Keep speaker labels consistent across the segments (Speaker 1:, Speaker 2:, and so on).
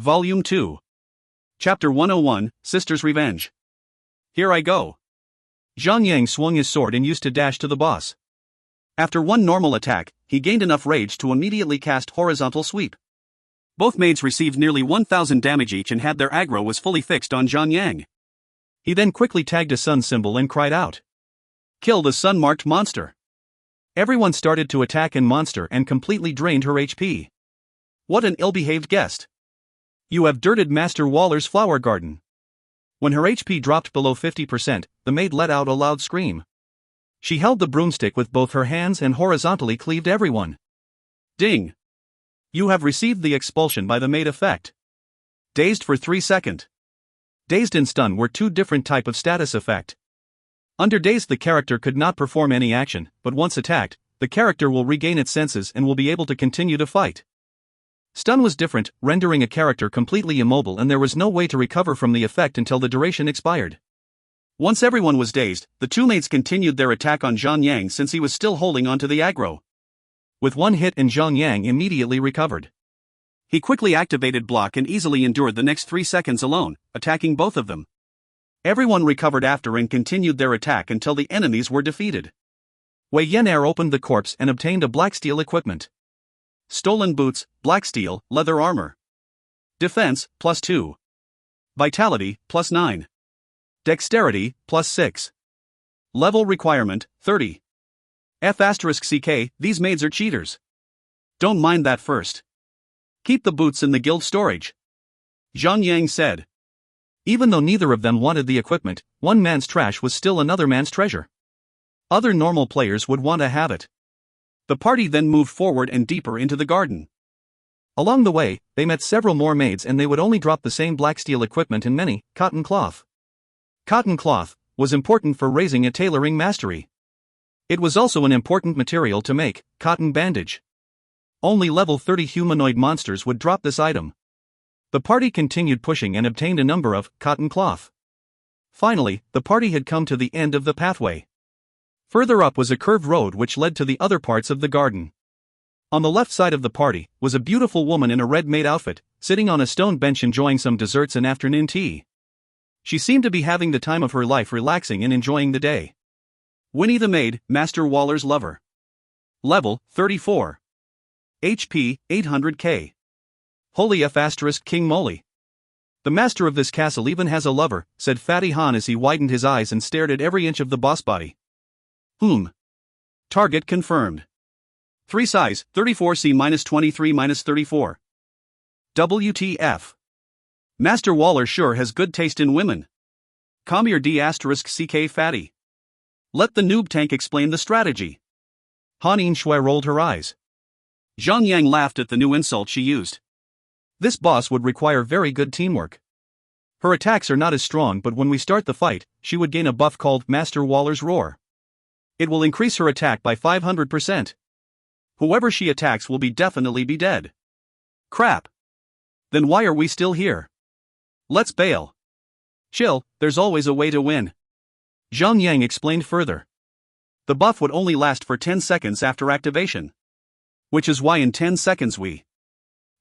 Speaker 1: Volume 2. Chapter 101, Sister's Revenge. Here I go. Zhang Yang swung his sword and used to dash to the boss. After one normal attack, he gained enough rage to immediately cast Horizontal Sweep. Both maids received nearly 1000 damage each and had their aggro was fully fixed on Zhang Yang. He then quickly tagged a sun symbol and cried out, "Kill the sun-marked monster." Everyone started to attack and monster and completely drained her HP. What an ill-behaved guest. You have dirted Master Waller's flower garden. When her HP dropped below 50%, the maid let out a loud scream. She held the broomstick with both her hands and horizontally cleaved everyone. Ding! You have received the expulsion by the maid effect. Dazed for 3 seconds. Dazed and stun were two different type of status effect. Under dazed the character could not perform any action, but once attacked, the character will regain its senses and will be able to continue to fight. Stun was different, rendering a character completely immobile and there was no way to recover from the effect until the duration expired. Once everyone was dazed, the two maids continued their attack on Zhang Yang since he was still holding onto the aggro. With one hit and Zhang Yang immediately recovered. He quickly activated block and easily endured the next 3 seconds alone, attacking both of them. Everyone recovered after and continued their attack until the enemies were defeated. Wei Yenair opened the corpse and obtained a black steel equipment. Stolen boots, black steel, leather armor. Defense, +2. Vitality, +9. Dexterity, +6. Level requirement, 30. F***CK, these maids are cheaters. Don't mind that first. Keep the boots in the guild storage. Zhang Yang said. Even though neither of them wanted the equipment, one man's trash was still another man's treasure. Other normal players would want to have it. The party then moved forward and deeper into the garden. Along the way, they met several more maids and they would only drop the same black steel equipment and many, cotton cloth. Cotton cloth was important for raising a tailoring mastery. It was also an important material to make cotton bandage. Only level 30 humanoid monsters would drop this item. The party continued pushing and obtained a number of cotton cloth. Finally, the party had come to the end of the pathway. Further up was a curved road which led to the other parts of the garden. On the left side of the party was a beautiful woman in a red maid outfit, sitting on a stone bench enjoying some desserts and afternoon tea. She seemed to be having the time of her life, relaxing and enjoying the day. Winnie the maid, Master Waller's lover. Level 34. HP 800k. Holy F** King Moly. The master of this castle even has a lover, said Fatty Han as he widened his eyes and stared at every inch of the boss body. Target confirmed. 3 size, 34C-23-34. WTF. Master Waller sure has good taste in women. Come here D**CK Fatty. Let the noob tank explain the strategy. Han Ynshui rolled her eyes. Zhang Yang laughed at the new insult she used. This boss would require very good teamwork. Her attacks are not as strong, but when we start the fight, she would gain a buff called Master Waller's Roar. It will increase her attack by 500%. Whoever she attacks will definitely be dead. Crap. Then why are we still here? Let's bail. Chill, there's always a way to win. Zhang Yang explained further. The buff would only last for 10 seconds after activation. Which is why in 10 seconds we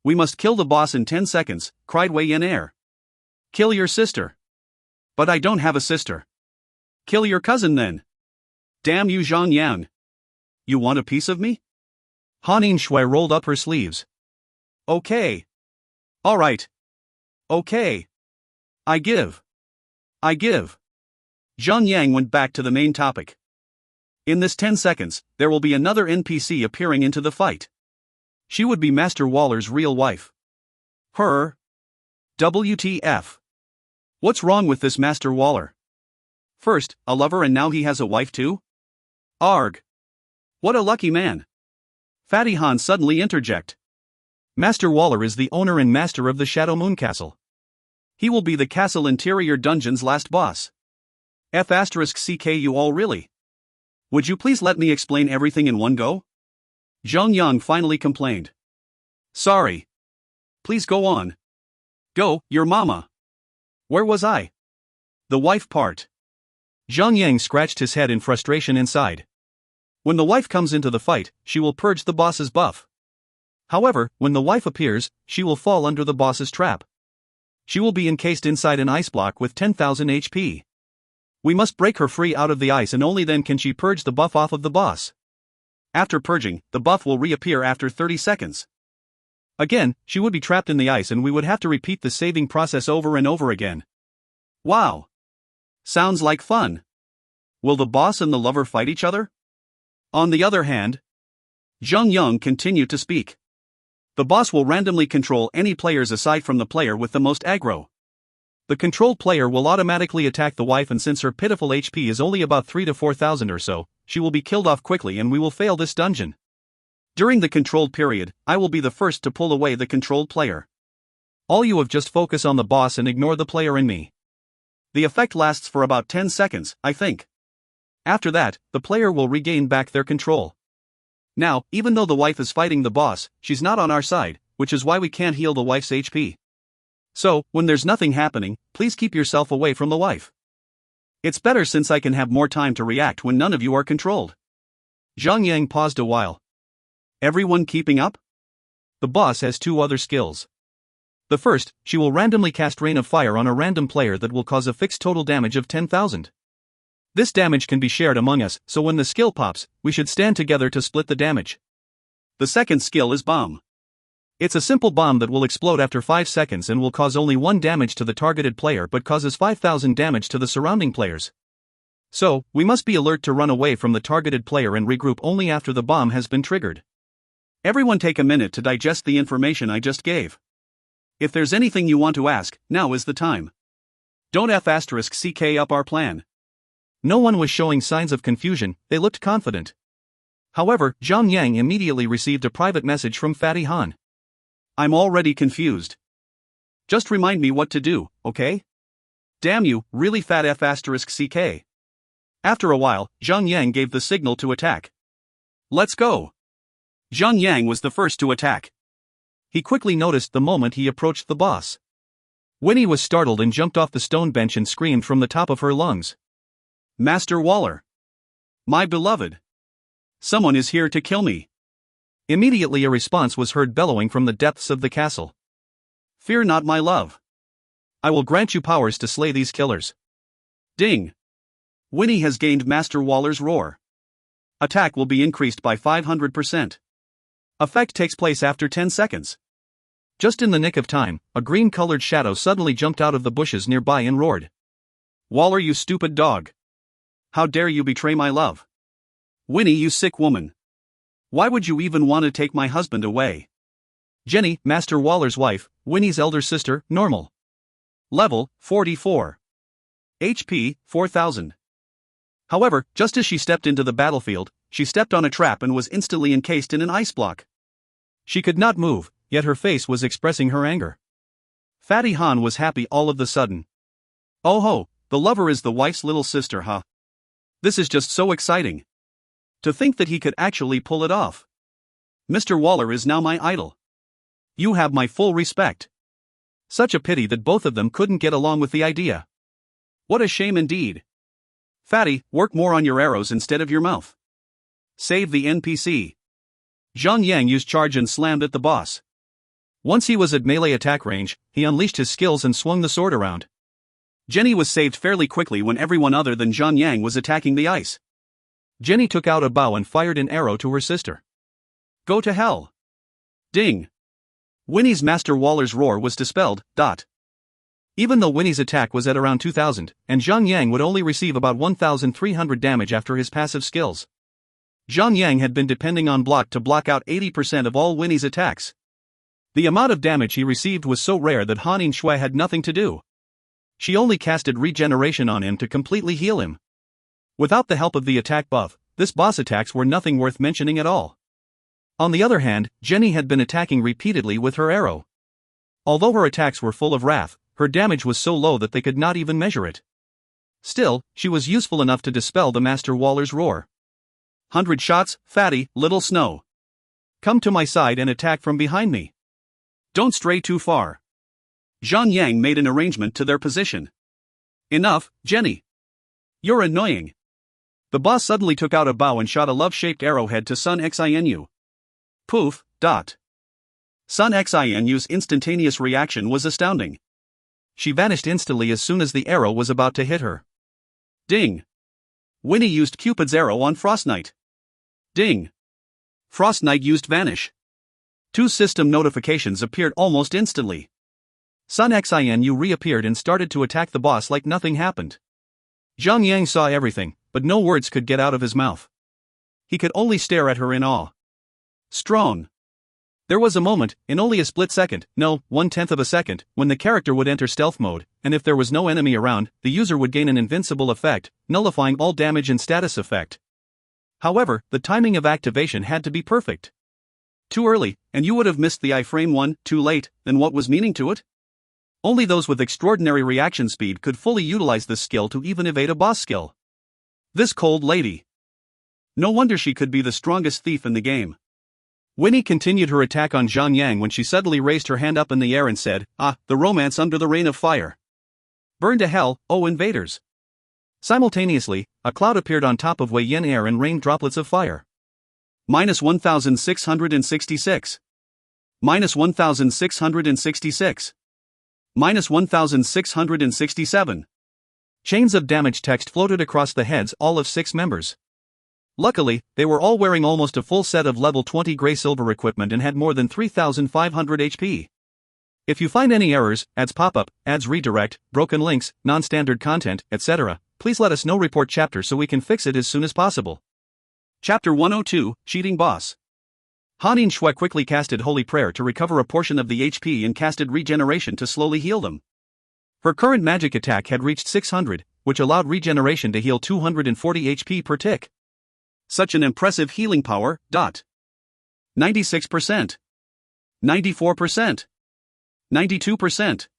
Speaker 1: must kill the boss in 10 seconds, cried Wei Yenair. Kill your sister. But I don't have a sister. Kill your cousin then. Damn you Zhang Yang. You want a piece of me? Han Ynshui rolled up her sleeves. Okay. Alright. Okay. I give. Zhang Yang went back to the main topic. In this 10 seconds, there will be another NPC appearing into the fight. She would be Master Waller's real wife. Her. WTF. What's wrong with this Master Waller? First, a lover and now he has a wife too? Arg. What a lucky man. Fatty Han suddenly interject. Master Waller is the owner and master of the Shadow Moon Castle. He will be the castle interior dungeon's last boss. F***CK you all really? Would you please let me explain everything in one go? Zhang Yang finally complained. Sorry. Please go on. Go, your mama. Where was I? The wife part. Zhang Yang scratched his head in frustration inside. When the wife comes into the fight, she will purge the boss's buff. However, when the wife appears, she will fall under the boss's trap. She will be encased inside an ice block with 10,000 HP. We must break her free out of the ice, and only then can she purge the buff off of the boss. After purging, the buff will reappear after 30 seconds. Again, she would be trapped in the ice and we would have to repeat the saving process over and over again. Wow! Sounds like fun. Will the boss and the lover fight each other? On the other hand, Zhang continued to speak. The boss will randomly control any players aside from the player with the most aggro. The controlled player will automatically attack the wife, and since her pitiful HP is only about 3 to 4,000 or so, she will be killed off quickly and we will fail this dungeon. During the controlled period, I will be the first to pull away the controlled player. All you have just focus on the boss and ignore the player and me. The effect lasts for about 10 seconds, I think. After that, the player will regain back their control. Now, even though the wife is fighting the boss, she's not on our side, which is why we can't heal the wife's HP. So, when there's nothing happening, please keep yourself away from the wife. It's better since I can have more time to react when none of you are controlled. Zhang paused a while. Everyone keeping up? The boss has two other skills. The first, she will randomly cast Rain of Fire on a random player that will cause a fixed total damage of 10,000. This damage can be shared among us, so when the skill pops, we should stand together to split the damage. The second skill is Bomb. It's a simple bomb that will explode after 5 seconds and will cause only 1 damage to the targeted player but causes 5,000 damage to the surrounding players. So, we must be alert to run away from the targeted player and regroup only after the bomb has been triggered. Everyone take a minute to digest the information I just gave. If there's anything you want to ask, now is the time. Don't *CK up our plan. No one was showing signs of confusion, they looked confident. However, Zhang immediately received a private message from Fatty Han. I'm already confused. Just remind me what to do, okay? Damn you, really fat *CK. After a while, Zhang gave the signal to attack. Let's go. Zhang was the first to attack. He quickly noticed the moment he approached the boss. Winnie was startled and jumped off the stone bench and screamed from the top of her lungs. Master Waller! My beloved! Someone is here to kill me! Immediately a response was heard bellowing from the depths of the castle. Fear not, my love. I will grant you powers to slay these killers. Ding! Winnie has gained Master Waller's roar. Attack will be increased by 500%. Effect takes place after 10 seconds. Just in the nick of time, a green-colored shadow suddenly jumped out of the bushes nearby and roared. Waller, you stupid dog! How dare you betray my love? Winnie, you sick woman! Why would you even want to take my husband away? Jenny, Master Waller's wife, Winnie's elder sister, normal. Level, 44. HP, 4,000. However, just as she stepped into the battlefield, she stepped on a trap and was instantly encased in an ice block. She could not move, yet her face was expressing her anger. Fatty Han was happy all of the sudden. Oh ho, the lover is the wife's little sister, huh? This is just so exciting. To think that he could actually pull it off. Mr. Waller is now my idol. You have my full respect. Such a pity that both of them couldn't get along with the idea. What a shame indeed. Fatty, work more on your arrows instead of your mouth. Save the NPC. Zhang used charge and slammed at the boss. Once he was at melee attack range, he unleashed his skills and swung the sword around. Jenny was saved fairly quickly when everyone other than Zhang was attacking the ice. Jenny took out a bow and fired an arrow to her sister. Go to hell. Ding. Winnie's Master Waller's roar was dispelled. Even though Winnie's attack was at around 2,000, and Zhang would only receive about 1,300 damage after his passive skills. Zhang had been depending on block to block out 80% of all Winnie's attacks. The amount of damage he received was so rare that Han Shui had nothing to do. She only casted regeneration on him to completely heal him. Without the help of the attack buff, this boss attacks were nothing worth mentioning at all. On the other hand, Jenny had been attacking repeatedly with her arrow. Although her attacks were full of wrath, her damage was so low that they could not even measure it. Still, she was useful enough to dispel the Master Waller's roar. 100 shots, Fatty, little snow. Come to my side and attack from behind me. Don't stray too far. Zhang made an arrangement to their position. Enough, Jenny. You're annoying. The boss suddenly took out a bow and shot a love-shaped arrowhead to Sun Xinu. Poof. Sun Xinu's instantaneous reaction was astounding. she vanished instantly as soon as the arrow was about to hit her. Ding! Winnie used Cupid's arrow on Frost Knight. Ding! Frost Knight used Vanish. 2 system notifications appeared almost instantly. Sun Xinu reappeared and started to attack the boss like nothing happened. Zhang Yang saw everything, but no words could get out of his mouth. He could only stare at her in awe. Strong. There was a moment, in only a split second, no, 1/10 of a second, when the character would enter stealth mode, and if there was no enemy around, the user would gain an invincible effect, nullifying all damage and status effect. However, the timing of activation had to be perfect. Too early, and you would have missed the iframe one; too late, then what was meaning to it? Only those with extraordinary reaction speed could fully utilize this skill to even evade a boss skill. This cold lady. No wonder she could be the strongest thief in the game. Winnie continued her attack on Zhang Yang when she suddenly raised her hand up in the air and said, "Ah, the romance under the rain of fire. Burn to hell, oh invaders." Simultaneously, a cloud appeared on top of Wei Yin air and rained droplets of fire. -1666. -1666. -1667. Chains of damage text floated across the heads all of 6 members. Luckily, they were all wearing almost a full set of level 20 gray-silver equipment and had more than 3,500 HP. If you find any errors, ads pop-up, ads redirect, broken links, non-standard content, etc., please let us know. Report chapter so we can fix it as soon as possible. Chapter 102, Cheating Boss. Hanin Shui quickly casted Holy Prayer to recover a portion of the HP and casted Regeneration to slowly heal them. Her current magic attack had reached 600, which allowed Regeneration to heal 240 HP per tick. Such an impressive healing power. 96%. 94%. 92%.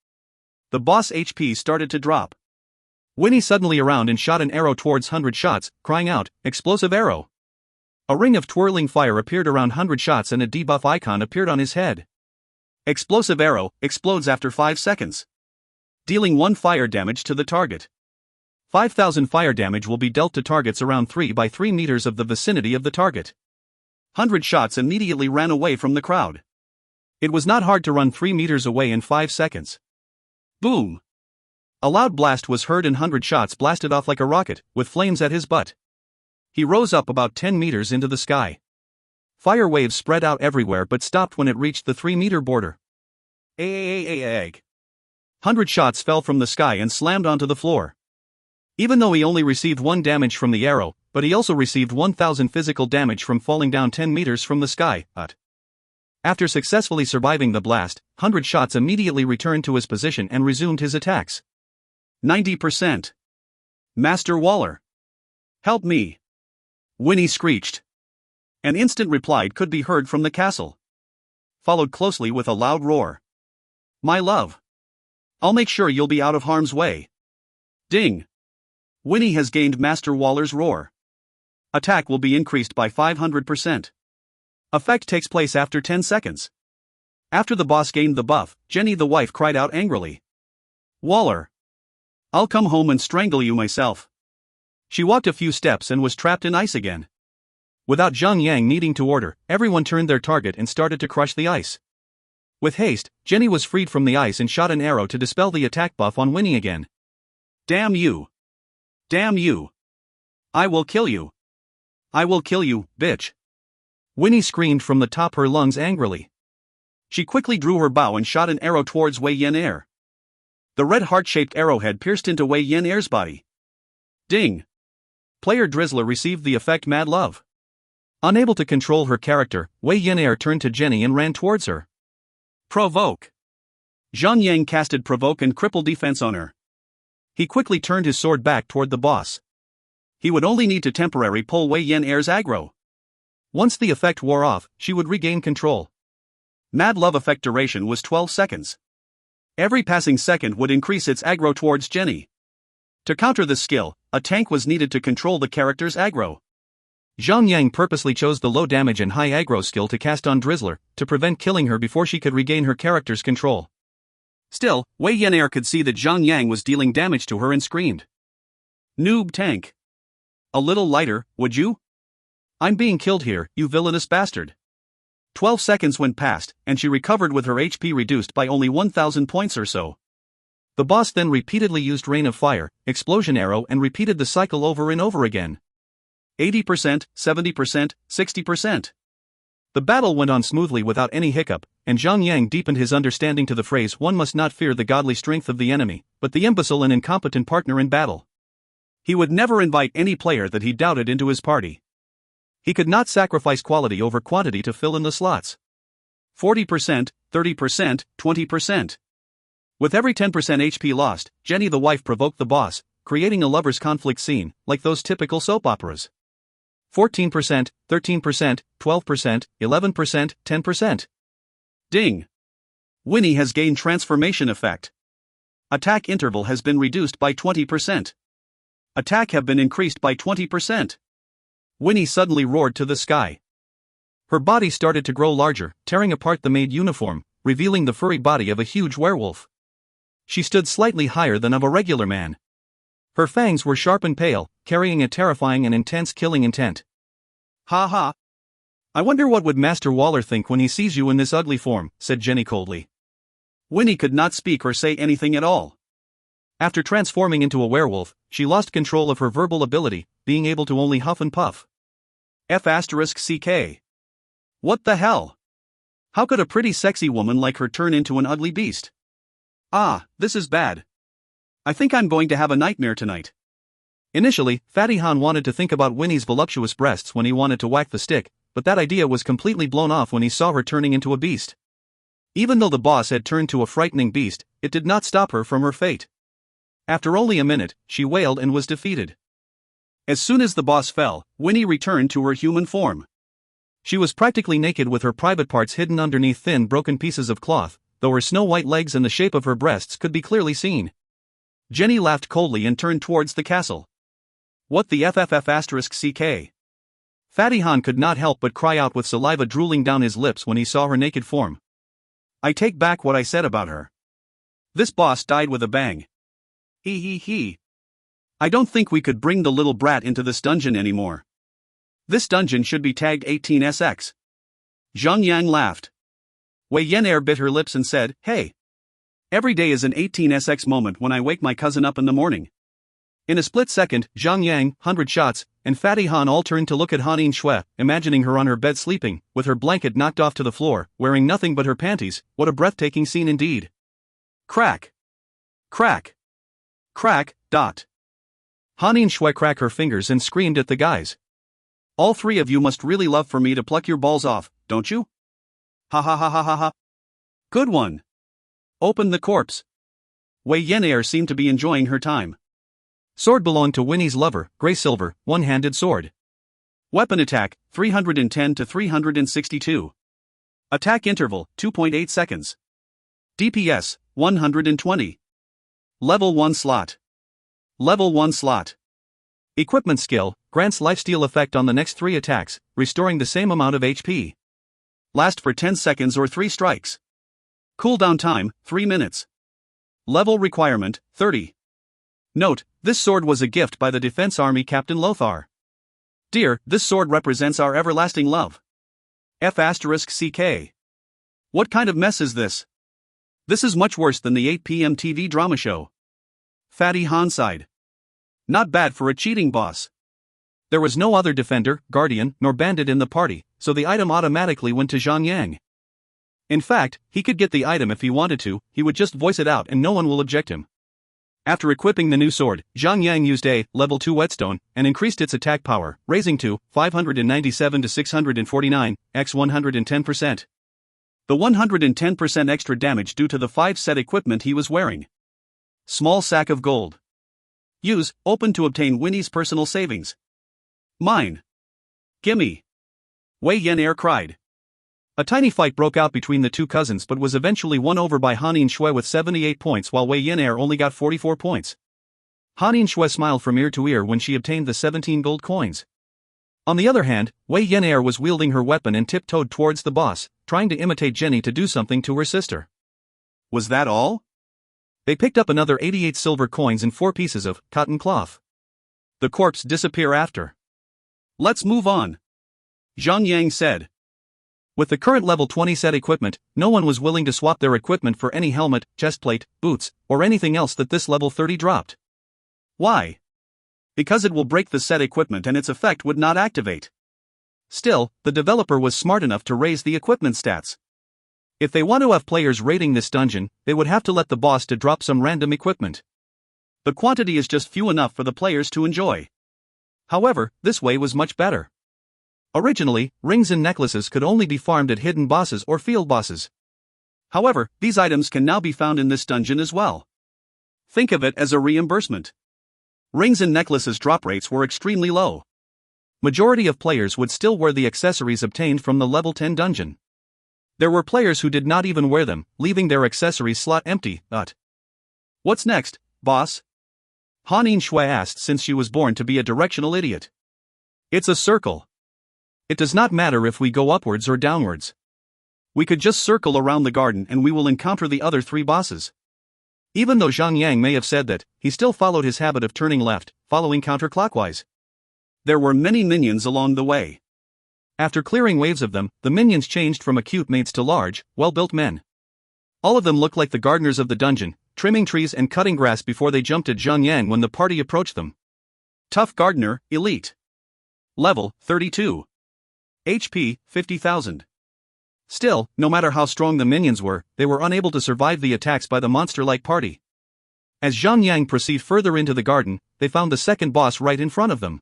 Speaker 1: The boss HP started to drop. Winnie suddenly around and shot an arrow towards 100 shots, crying out, "Explosive arrow!" A ring of twirling fire appeared around 100 shots and a debuff icon appeared on his head. Explosive arrow explodes after 5 seconds, dealing 1 fire damage to the target. 5,000 fire damage will be dealt to targets around 3 by 3 meters of the vicinity of the target. 100 shots immediately ran away from the crowd. It was not hard to run 3 meters away in 5 seconds. Boom! A loud blast was heard and 100 shots blasted off like a rocket, with flames at his butt. He rose up about 10 meters into the sky. Fire waves spread out everywhere but stopped when it reached the 3-meter border. 100 shots fell from the sky and slammed onto the floor. Even though he only received 1 damage from the arrow, but he also received 1,000 physical damage from falling down 10 meters from the sky. After successfully surviving the blast, 100 shots immediately returned to his position and resumed his attacks. 90%. Master Waller. Help me! Winnie screeched. An instant reply could be heard from the castle, followed closely with a loud roar. My love. I'll make sure you'll be out of harm's way. Ding! Winnie has gained Master Waller's roar. Attack will be increased by 500%. Effect takes place after 10 seconds. After the boss gained the buff, Jenny the wife cried out angrily. Waller! I'll come home and strangle you myself. She walked a few steps and was trapped in ice again. Without Zhang Yang needing to order, everyone turned their target and started to crush the ice. With haste, Jenny was freed from the ice and shot an arrow to dispel the attack buff on Winnie again. Damn you! Damn you! I will kill you! I will kill you, bitch! Winnie screamed from the top of her lungs angrily. She quickly drew her bow and shot an arrow towards Wei Yin Air. The red heart-shaped arrowhead pierced into Wei Yin Air's body. Ding! Player Drizzler received the effect Mad Love. Unable to control her character, Wei Yin Air turned to Jenny and ran towards her. Provoke! Zhang Yang casted Provoke and Cripple Defense on her. He quickly turned his sword back toward the boss. He would only need to temporarily pull Wei Yin Air's aggro. Once the effect wore off, she would regain control. Mad Love effect duration was 12 seconds. Every passing second would increase its aggro towards Jenny. To counter this skill, a tank was needed to control the character's aggro. Zhang Yang purposely chose the low damage and high aggro skill to cast on Drizzler, to prevent killing her before she could regain her character's control. Still, Wei Yin Air could see that Zhang Yang was dealing damage to her and screamed. Noob tank. A little lighter, would you? I'm being killed here, you villainous bastard. 12 seconds went past, and she recovered with her HP reduced by only 1,000 points or so. The boss then repeatedly used Rain of Fire, Explosion Arrow and repeated the cycle over and over again. 80%, 70%, 60%. The battle went on smoothly without any hiccup, and Zhang Yang deepened his understanding to the phrase one must not fear the godly strength of the enemy, but the imbecile and incompetent partner in battle. He would never invite any player that he doubted into his party. He could not sacrifice quality over quantity to fill in the slots. 40%, 30%, 20%. With every 10% HP lost, Jenny the wife provoked the boss, creating a lover's conflict scene, like those typical soap operas. 14%, 13%, 12%, 11%, 10%. Ding! Winnie has gained transformation effect. Attack interval has been reduced by 20%. Attack have been increased by 20%. Winnie suddenly roared to the sky. Her body started to grow larger, tearing apart the maid uniform, revealing the furry body of a huge werewolf. She stood slightly higher than of a regular man. Her fangs were sharp and pale, carrying a terrifying and intense killing intent. Ha ha! I wonder what would Master Waller think when he sees you in this ugly form, said Jenny coldly. Winnie could not speak or say anything at all. After transforming into a werewolf, she lost control of her verbal ability, being able to only huff and puff. F***CK. What the hell? How could a pretty sexy woman like her turn into an ugly beast? Ah, this is bad. I think I'm going to have a nightmare tonight. Initially, Fatty Han wanted to think about Winnie's voluptuous breasts when he wanted to whack the stick, but that idea was completely blown off when he saw her turning into a beast. Even though the boss had turned to a frightening beast, it did not stop her from her fate. After only a minute, she wailed and was defeated. As soon as the boss fell, Winnie returned to her human form. She was practically naked with her private parts hidden underneath thin broken pieces of cloth, though her snow-white legs and the shape of her breasts could be clearly seen. Jenny laughed coldly and turned towards the castle. What the FFF***CK? Fatty Han could not help but cry out with saliva drooling down his lips when he saw her naked form. I take back what I said about her. This boss died with a bang. He. I don't think we could bring the little brat into this dungeon anymore. This dungeon should be tagged 18SX. Zhang Yang laughed. Wei Yan'er bit her lips and said, hey. Every day is an 18SX moment when I wake my cousin up in the morning. In a split second, Zhang Yang, 100 shots, and Fatty Han all turned to look at Han Shui, imagining her on her bed sleeping, with her blanket knocked off to the floor, wearing nothing but her panties. What a breathtaking scene indeed. Crack. Crack. Crack, dot. Han Shui cracked her fingers and screamed at the guys. All three of you must really love for me to pluck your balls off, don't you? Ha ha ha ha ha ha. Good one. Open the corpse. Wei Yan'er seemed to be enjoying her time. Sword belonged to Winnie's lover, gray silver, one-handed sword. Weapon attack, 310 to 362. Attack interval, 2.8 seconds. DPS, 120. Level 1 slot. Level 1 slot. Equipment skill, grants lifesteal effect on the next 3 attacks, restoring the same amount of HP. Last for 10 seconds or 3 strikes. Cooldown time, 3 minutes. Level requirement, 30. Note, this sword was a gift by the Defense Army Captain Lothar. Dear, this sword represents our everlasting love. F***CK. What kind of mess is this? This is much worse than the 8 p.m. TV drama show. Fatty Han sighed. Not bad for a cheating boss. There was no other defender, guardian, nor bandit in the party, so the item automatically went to Zhang Yang. In fact, he could get the item if he wanted to, he would just voice it out and no one will object him. After equipping the new sword, Zhang Yang used a level 2 whetstone and increased its attack power, raising to 597 to 649, x 110%. The 110% extra damage due to the 5-set equipment he was wearing. Small sack of gold. Use, open to obtain Winnie's personal savings. Mine. Gimme. Wei Yan'er cried. A tiny fight broke out between the two cousins but was eventually won over by Han Shui with 78 points while Wei Yan'er only got 44 points. Han Shui smiled from ear to ear when she obtained the 17 gold coins. On the other hand, Wei Yan'er was wielding her weapon and tiptoed towards the boss, trying to imitate Jenny to do something to her sister. Was that all? They picked up another 88 silver coins and 4 pieces of cotton cloth. The corpse disappear after. Let's move on. Zhang Yang said. With the current level 20 set equipment, no one was willing to swap their equipment for any helmet, chestplate, boots, or anything else that this level 30 dropped. Why? Because it will break the set equipment and its effect would not activate. Still, the developer was smart enough to raise the equipment stats. If they want to have players raiding this dungeon, they would have to let the boss to drop some random equipment. The quantity is just few enough for the players to enjoy. However, this way was much better. Originally, rings and necklaces could only be farmed at hidden bosses or field bosses. However, these items can now be found in this dungeon as well. Think of it as a reimbursement. Rings and necklaces drop rates were extremely low. Majority of players would still wear the accessories obtained from the level 10 dungeon. There were players who did not even wear them, leaving their accessories slot empty. What's next, boss? Han Shui asked since she was born to be a directional idiot. It's a circle. It does not matter if we go upwards or downwards. We could just circle around the garden and we will encounter the other 3 bosses. Even though Zhang may have said that, he still followed his habit of turning left, following counterclockwise. There were many minions along the way. After clearing waves of them, the minions changed from acute mates to large, well-built men. All of them looked like the gardeners of the dungeon, trimming trees and cutting grass before they jumped at Zhang when the party approached them. Tough Gardener, Elite. Level, 32. HP, 50,000. Still, no matter how strong the minions were, they were unable to survive the attacks by the monster-like party. As Zhang proceeded further into the garden, they found the second boss right in front of them.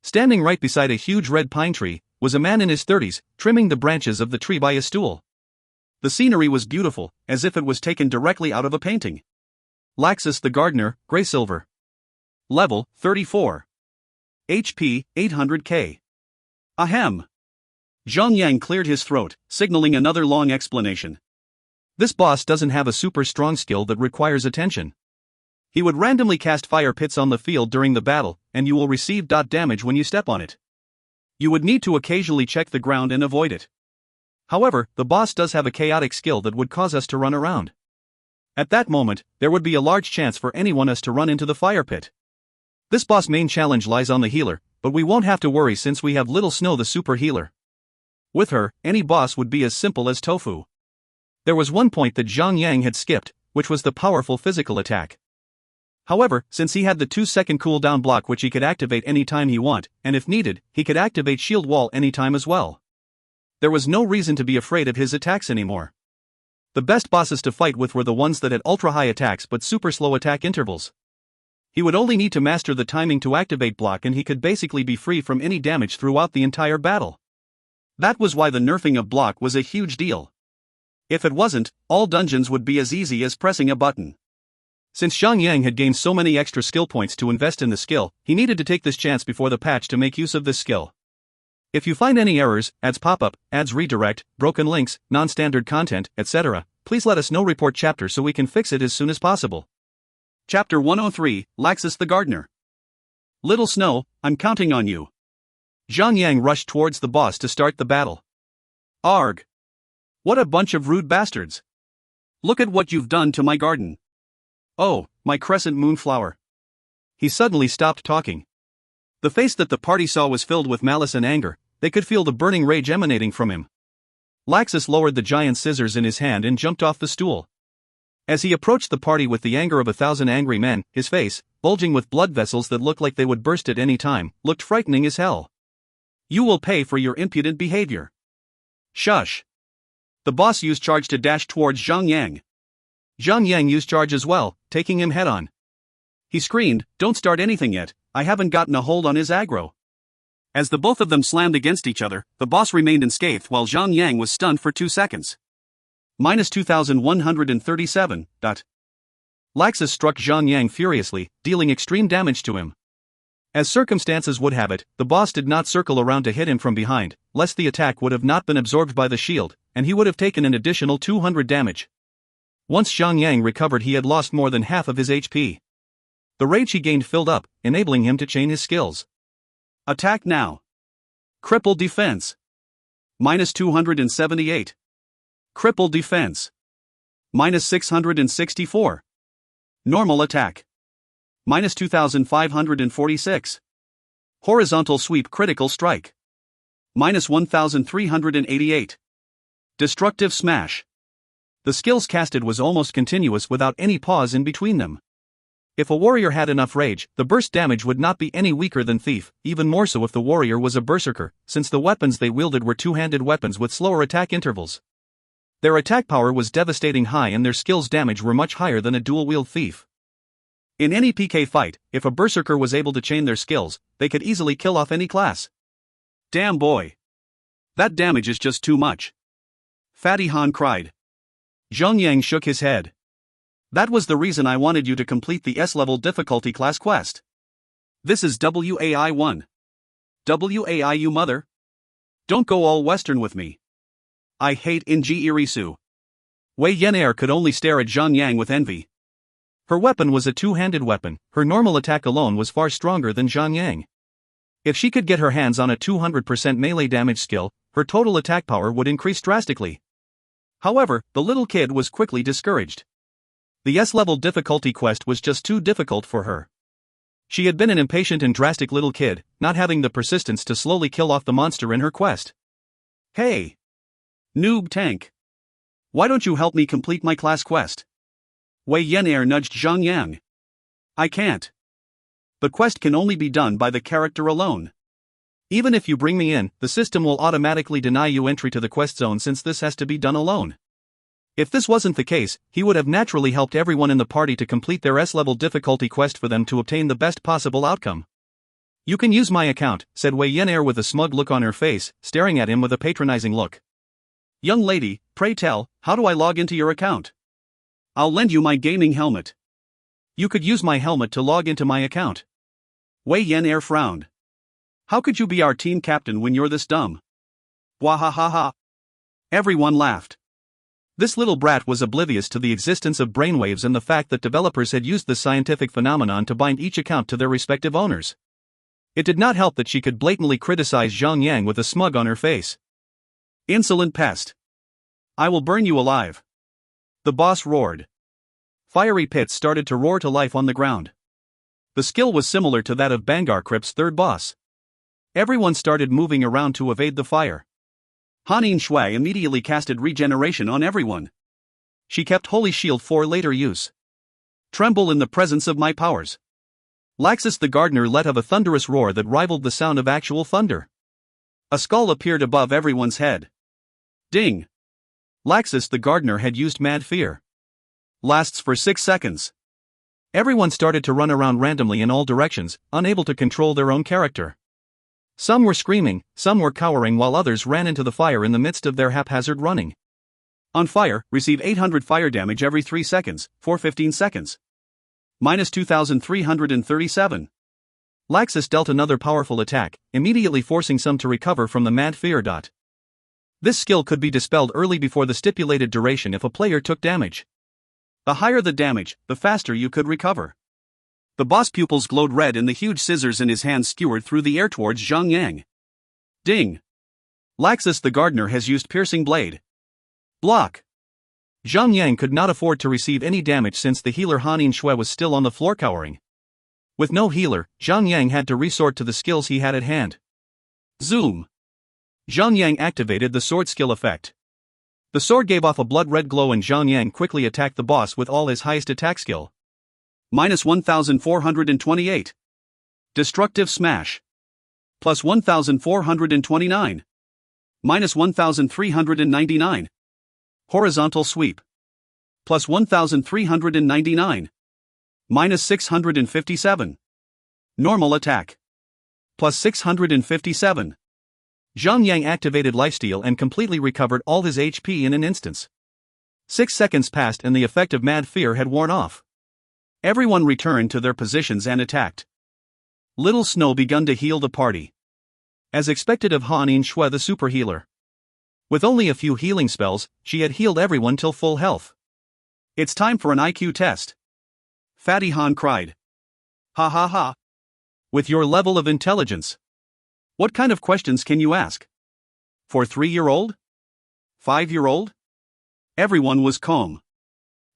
Speaker 1: Standing right beside a huge red pine tree, was a man in his 30s, trimming the branches of the tree by a stool. The scenery was beautiful, as if it was taken directly out of a painting. Laxus the Gardener, Grey Silver. Level, 34. HP, 800k. Ahem. Zhang cleared his throat, signaling another long explanation. This boss doesn't have a super strong skill that requires attention. He would randomly cast fire pits on the field during the battle, and you will receive damage when you step on it. You would need to occasionally check the ground and avoid it. However, the boss does have a chaotic skill that would cause us to run around. At that moment, there would be a large chance for anyone else to run into the fire pit. This boss' main challenge lies on the healer, but we won't have to worry since we have Little Snow the super healer. With her, any boss would be as simple as tofu. There was one point that Zhang had skipped, which was the powerful physical attack. However, since he had the 2-second cooldown block which he could activate anytime he want, and if needed, he could activate shield wall anytime as well. There was no reason to be afraid of his attacks anymore. The best bosses to fight with were the ones that had ultra-high attacks but super slow attack intervals. He would only need to master the timing to activate block and he could basically be free from any damage throughout the entire battle. That was why the nerfing of block was a huge deal. If it wasn't, all dungeons would be as easy as pressing a button. Since Zhang had gained so many extra skill points to invest in the skill, he needed to take this chance before the patch to make use of this skill. If you find any errors, ads pop-up, ads redirect, broken links, non-standard content, etc., please let us know. Report chapter so we can fix it as soon as possible. Chapter 103, Laxus the Gardener. Little Snow, I'm counting on you. Zhang rushed towards the boss to start the battle. Arg! What a bunch of rude bastards! Look at what you've done to my garden. Oh, my crescent moon flower. He suddenly stopped talking. The face that the party saw was filled with malice and anger, they could feel the burning rage emanating from him. Laxus lowered the giant scissors in his hand and jumped off the stool. As he approached the party with the anger of 1,000 angry men, his face, bulging with blood vessels that looked like they would burst at any time, looked frightening as hell. You will pay for your impudent behavior. Shush. The boss used charge to dash towards Zhang. Zhang used charge as well, taking him head-on. He screamed, "Don't start anything yet, I haven't gotten a hold on his aggro." As the both of them slammed against each other, the boss remained unscathed while Zhang was stunned for 2 seconds. Minus 2,137. Laxus struck Zhang furiously, dealing extreme damage to him. As circumstances would have it, the boss did not circle around to hit him from behind, lest the attack would have not been absorbed by the shield, and he would have taken an additional 200 damage. Once Zhang recovered, he had lost more than half of his HP. The rage he gained filled up, enabling him to chain his skills. Attack now. Cripple defense. Minus 278. Cripple defense. Minus 664. Normal attack. Minus 2,546. Horizontal sweep critical strike. Minus 1388. Destructive Smash. The skills casted was almost continuous without any pause in between them. If a warrior had enough rage, the burst damage would not be any weaker than Thief, even more so if the warrior was a berserker, since the weapons they wielded were two-handed weapons with slower attack intervals. Their attack power was devastating high and their skills damage were much higher than a dual-wield Thief. In any PK fight, if a berserker was able to chain their skills, they could easily kill off any class. Damn boy. That damage is just too much. Fatty Han cried. Zhang Yang shook his head. That was the reason I wanted you to complete the S-level difficulty class quest. This is WAI-1. WAI you mother? Don't go all Western with me. I hate Inji Irisu. Wei Yenair could only stare at Zhang Yang with envy. Her weapon was a two-handed weapon, her normal attack alone was far stronger than Zhang Yang. If she could get her hands on a 200% melee damage skill, her total attack power would increase drastically. However, the little kid was quickly discouraged. The S-level difficulty quest was just too difficult for her. She had been an impatient and drastic little kid, not having the persistence to slowly kill off the monster in her quest. Hey! Noob tank! Why don't you help me complete my class quest? Wei Yenair nudged Zhang Yang. I can't. The quest can only be done by the character alone. Even if you bring me in, the system will automatically deny you entry to the quest zone since this has to be done alone. If this wasn't the case, he would have naturally helped everyone in the party to complete their S-level difficulty quest for them to obtain the best possible outcome. You can use my account, said Wei Yenair with a smug look on her face, staring at him with a patronizing look. Young lady, pray tell, how do I log into your account? I'll lend you my gaming helmet. You could use my helmet to log into my account. Wei Yenair frowned. How could you be our team captain when you're this dumb? Wahahaha. Everyone laughed. This little brat was oblivious to the existence of brainwaves and the fact that developers had used this scientific phenomenon to bind each account to their respective owners. It did not help that she could blatantly criticize Zhang Yang with a smug on her face. Insolent pest. I will burn you alive. The boss roared. Fiery pits started to roar to life on the ground. The skill was similar to that of Bangar Krip's third boss. Everyone started moving around to evade the fire. Hanin Shui immediately casted regeneration on everyone. She kept Holy Shield for later use. Tremble in the presence of my powers. Laxus the gardener let out a thunderous roar that rivaled the sound of actual thunder. A skull appeared above everyone's head. Ding! Laxus the gardener had used Mad Fear. Lasts for 6 seconds. Everyone started to run around randomly in all directions, unable to control their own character. Some were screaming, some were cowering while others ran into the fire in the midst of their haphazard running. On fire, receive 800 fire damage every 3 seconds, for 15 seconds. Minus 2337. Laxus dealt another powerful attack, immediately forcing some to recover from the Mad Fear. This skill could be dispelled early before the stipulated duration if a player took damage. The higher the damage, the faster you could recover. The boss pupils glowed red and the huge scissors in his hand skewered through the air towards Zhang Yang. Ding! Laxus the gardener has used Piercing Blade. Block! Zhang Yang could not afford to receive any damage since the healer Hanin Shui was still on the floor cowering. With no healer, Zhang Yang had to resort to the skills he had at hand. Zoom! Zhang Yang activated the sword skill effect. The sword gave off a blood-red glow and Zhang Yang quickly attacked the boss with all his highest attack skill. Minus 1428. Destructive Smash. Plus 1429. Minus 1399. Horizontal Sweep. Plus 1399. Minus 657. Normal Attack. Plus 657. Zhang Yang activated Lifesteal and completely recovered all his HP in an instant. 6 seconds passed and the effect of Mad Fear had worn off. Everyone returned to their positions and attacked. Little Snow begun to heal the party. As expected of Hanin Shui the super healer. With only a few healing spells, she had healed everyone till full health. It's time for an IQ test. Fatty Han cried. Ha ha ha. With your level of intelligence. What kind of questions can you ask? For 3-year-old? 5-year-old? Everyone was calm.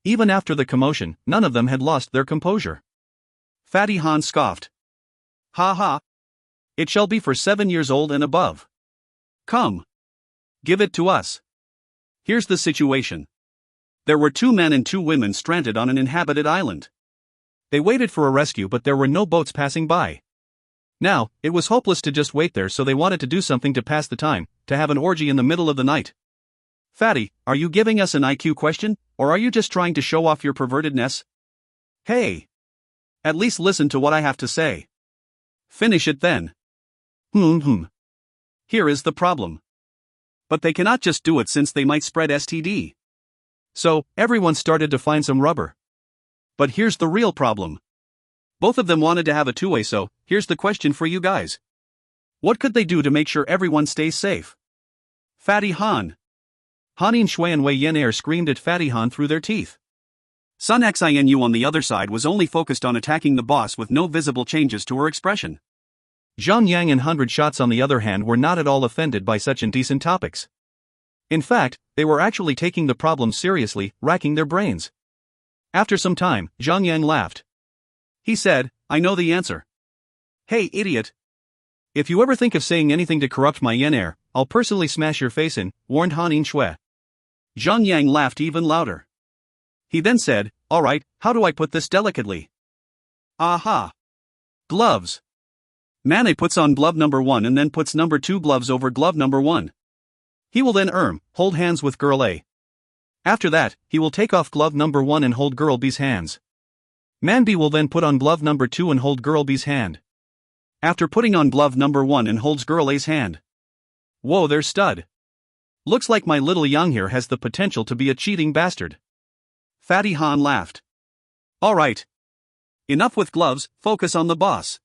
Speaker 1: Even after the commotion, none of them had lost their composure. Fatty Han scoffed. Ha ha. It shall be for 7 years old and above. Come. Give it to us. Here's the situation. There were 2 men and 2 women stranded on an inhabited island. They waited for a rescue, but there were no boats passing by. Now, it was hopeless to just wait there, so they wanted to do something to pass the time, to have an orgy in the middle of the night. Fatty, are you giving us an IQ question, or are you just trying to show off your pervertedness? Hey! At least listen to what I have to say. Finish it then. Here is the problem. But they cannot just do it since they might spread STD. So, everyone started to find some rubber. But here's the real problem. Both of them wanted to have a two-way, so here's the question for you guys. What could they do to make sure everyone stays safe? Fatty Han. Hanin Shui and Wei Yen Air screamed at Fatty Han through their teeth. Sun Xinu on the other side was only focused on attacking the boss with no visible changes to her expression. Zhang Yang and 100 Shots on the other hand were not at all offended by such indecent topics. In fact, they were actually taking the problem seriously, racking their brains. After some time, Zhang Yang laughed. He said, I know the answer. Hey, idiot. If you ever think of saying anything to corrupt my Yen Air, I'll personally smash your face in, warned Hanin Shui. Zhang Yang laughed even louder. He then said, alright, how do I put this delicately? Aha! Gloves. Mane puts on glove number 1 and then puts number 2 gloves over glove number 1. He will then hold hands with girl A. After that, he will take off glove number 1 and hold girl B's hands. Man B will then put on glove number 2 and hold girl B's hand. After putting on glove number 1 and holds girl A's hand. Whoa, there's stud. Looks like my little Yang here has the potential to be a cheating bastard. Fatty Han laughed. Alright. Enough with gloves, focus on the boss.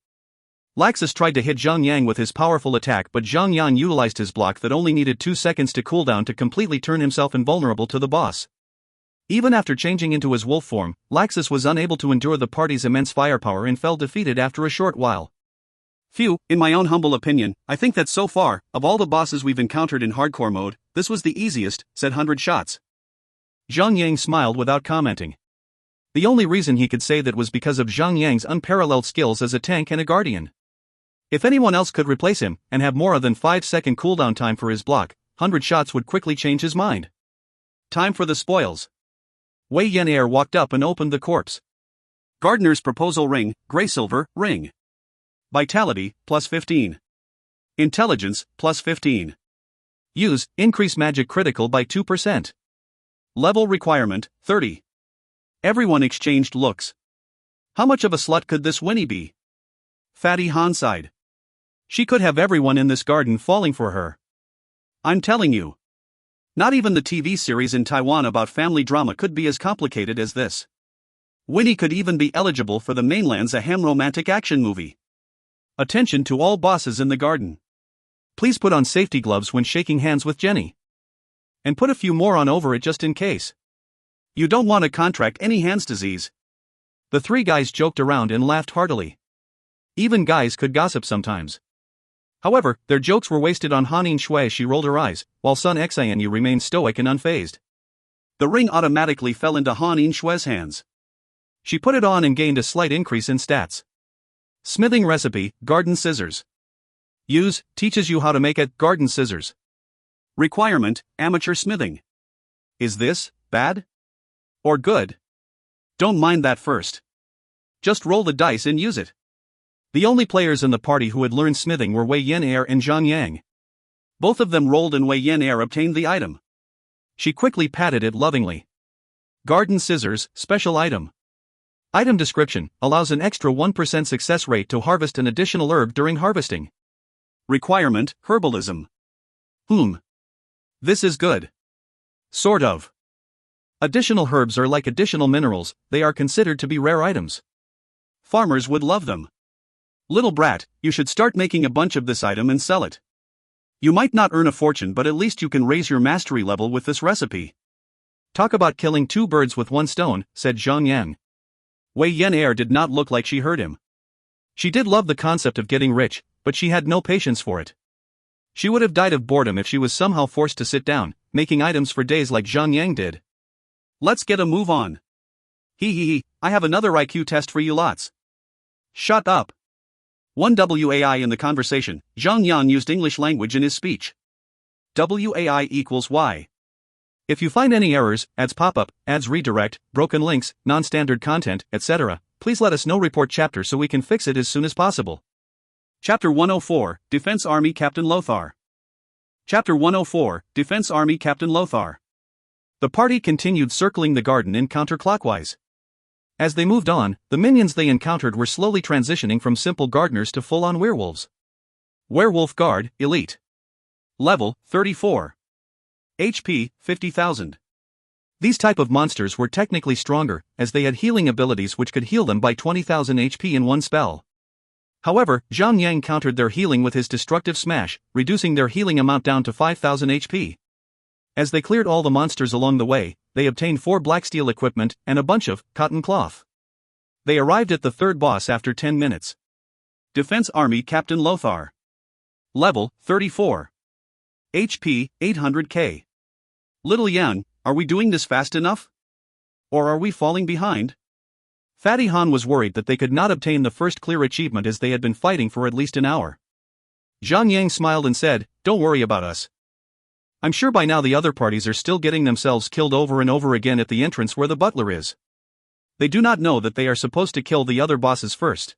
Speaker 1: Laxus tried to hit Zhang Yang with his powerful attack, but Zhang Yang utilized his block that only needed 2 seconds to cool down to completely turn himself invulnerable to the boss. Even after changing into his wolf form, Laxus was unable to endure the party's immense firepower and fell defeated after a short while. Phew, in my own humble opinion, I think that so far, of all the bosses we've encountered in hardcore mode, this was the easiest, said 100 Shots. Zhang Yang smiled without commenting. The only reason he could say that was because of Zhang Yang's unparalleled skills as a tank and a guardian. If anyone else could replace him, and have more than 5-second cooldown time for his block, 100 Shots would quickly change his mind. Time for the spoils. Wei Yen Air walked up and opened the corpse. Gardener's proposal ring, gray silver, ring. Vitality, plus 15. Intelligence, plus 15. Use, increase magic critical by 2%. Level requirement, 30. Everyone exchanged looks. How much of a slut could this Winnie be? Fatty Han sighed. She could have everyone in this garden falling for her. I'm telling you. Not even the TV series in Taiwan about family drama could be as complicated as this. Winnie could even be eligible for the mainland's Ahem romantic action movie. Attention to all bosses in the garden. Please put on safety gloves when shaking hands with Jenny. And put a few more on over it just in case. You don't want to contract any hands disease. The 3 guys joked around and laughed heartily. Even guys could gossip sometimes. However, their jokes were wasted on Hanin Shui as she rolled her eyes, while Sun Xinu remained stoic and unfazed. The ring automatically fell into Hanin Shui's hands. She put it on and gained a slight increase in stats. Smithing recipe, garden scissors. Use, teaches you how to make a garden scissors. Requirement, amateur smithing. Is this bad? Or good? Don't mind that first. Just roll the dice and use it. The only players in the party who had learned smithing were Wei Yen Air and Zhang Yang. Both of them rolled and Wei Yen Air obtained the item. She quickly patted it lovingly. Garden scissors, special item. Item description, allows an extra 1% success rate to harvest an additional herb during harvesting. Requirement, herbalism. This is good. Sort of. Additional herbs are like additional minerals, they are considered to be rare items. Farmers would love them. Little brat, you should start making a bunch of this item and sell it. You might not earn a fortune, but at least you can raise your mastery level with this recipe. Talk about killing 2 birds with 1 stone, said Zhang Yang. Wei Yen Air did not look like she heard him. She did love the concept of getting rich, but she had no patience for it. She would have died of boredom if she was somehow forced to sit down, making items for days like Zhang Yang did. Let's get a move on. I have another IQ test for you lots. Shut up. One WAI in the conversation, Zhang Yan used English language in his speech. WAI equals Y. If you find any errors, ads pop up, ads redirect, broken links, non-standard content, etc., please let us know. Report chapter so we can fix it as soon as possible. Chapter 104, Defense Army Captain Lothar. Chapter 104, Defense Army Captain Lothar. The party continued circling the garden in counterclockwise. As they moved on, the minions they encountered were slowly transitioning from simple gardeners to full-on werewolves. Werewolf Guard, Elite. Level, 34. HP, 50,000. These type of monsters were technically stronger, as they had healing abilities which could heal them by 20,000 HP in one spell. However, Zhang countered their healing with his destructive smash, reducing their healing amount down to 5,000 HP. As they cleared all the monsters along the way, they obtained 4 black steel equipment and a bunch of cotton cloth. They arrived at the third boss after 10 minutes. Defense Army Captain Lothar. Level, 34. HP, 800k. Little Yang, are we doing this fast enough? Or are we falling behind? Fatty Han was worried that they could not obtain the first clear achievement as they had been fighting for at least an hour. Zhang smiled and said, "Don't worry about us. I'm sure by now the other parties are still getting themselves killed over and over again at the entrance where the butler is. They do not know that they are supposed to kill the other bosses first."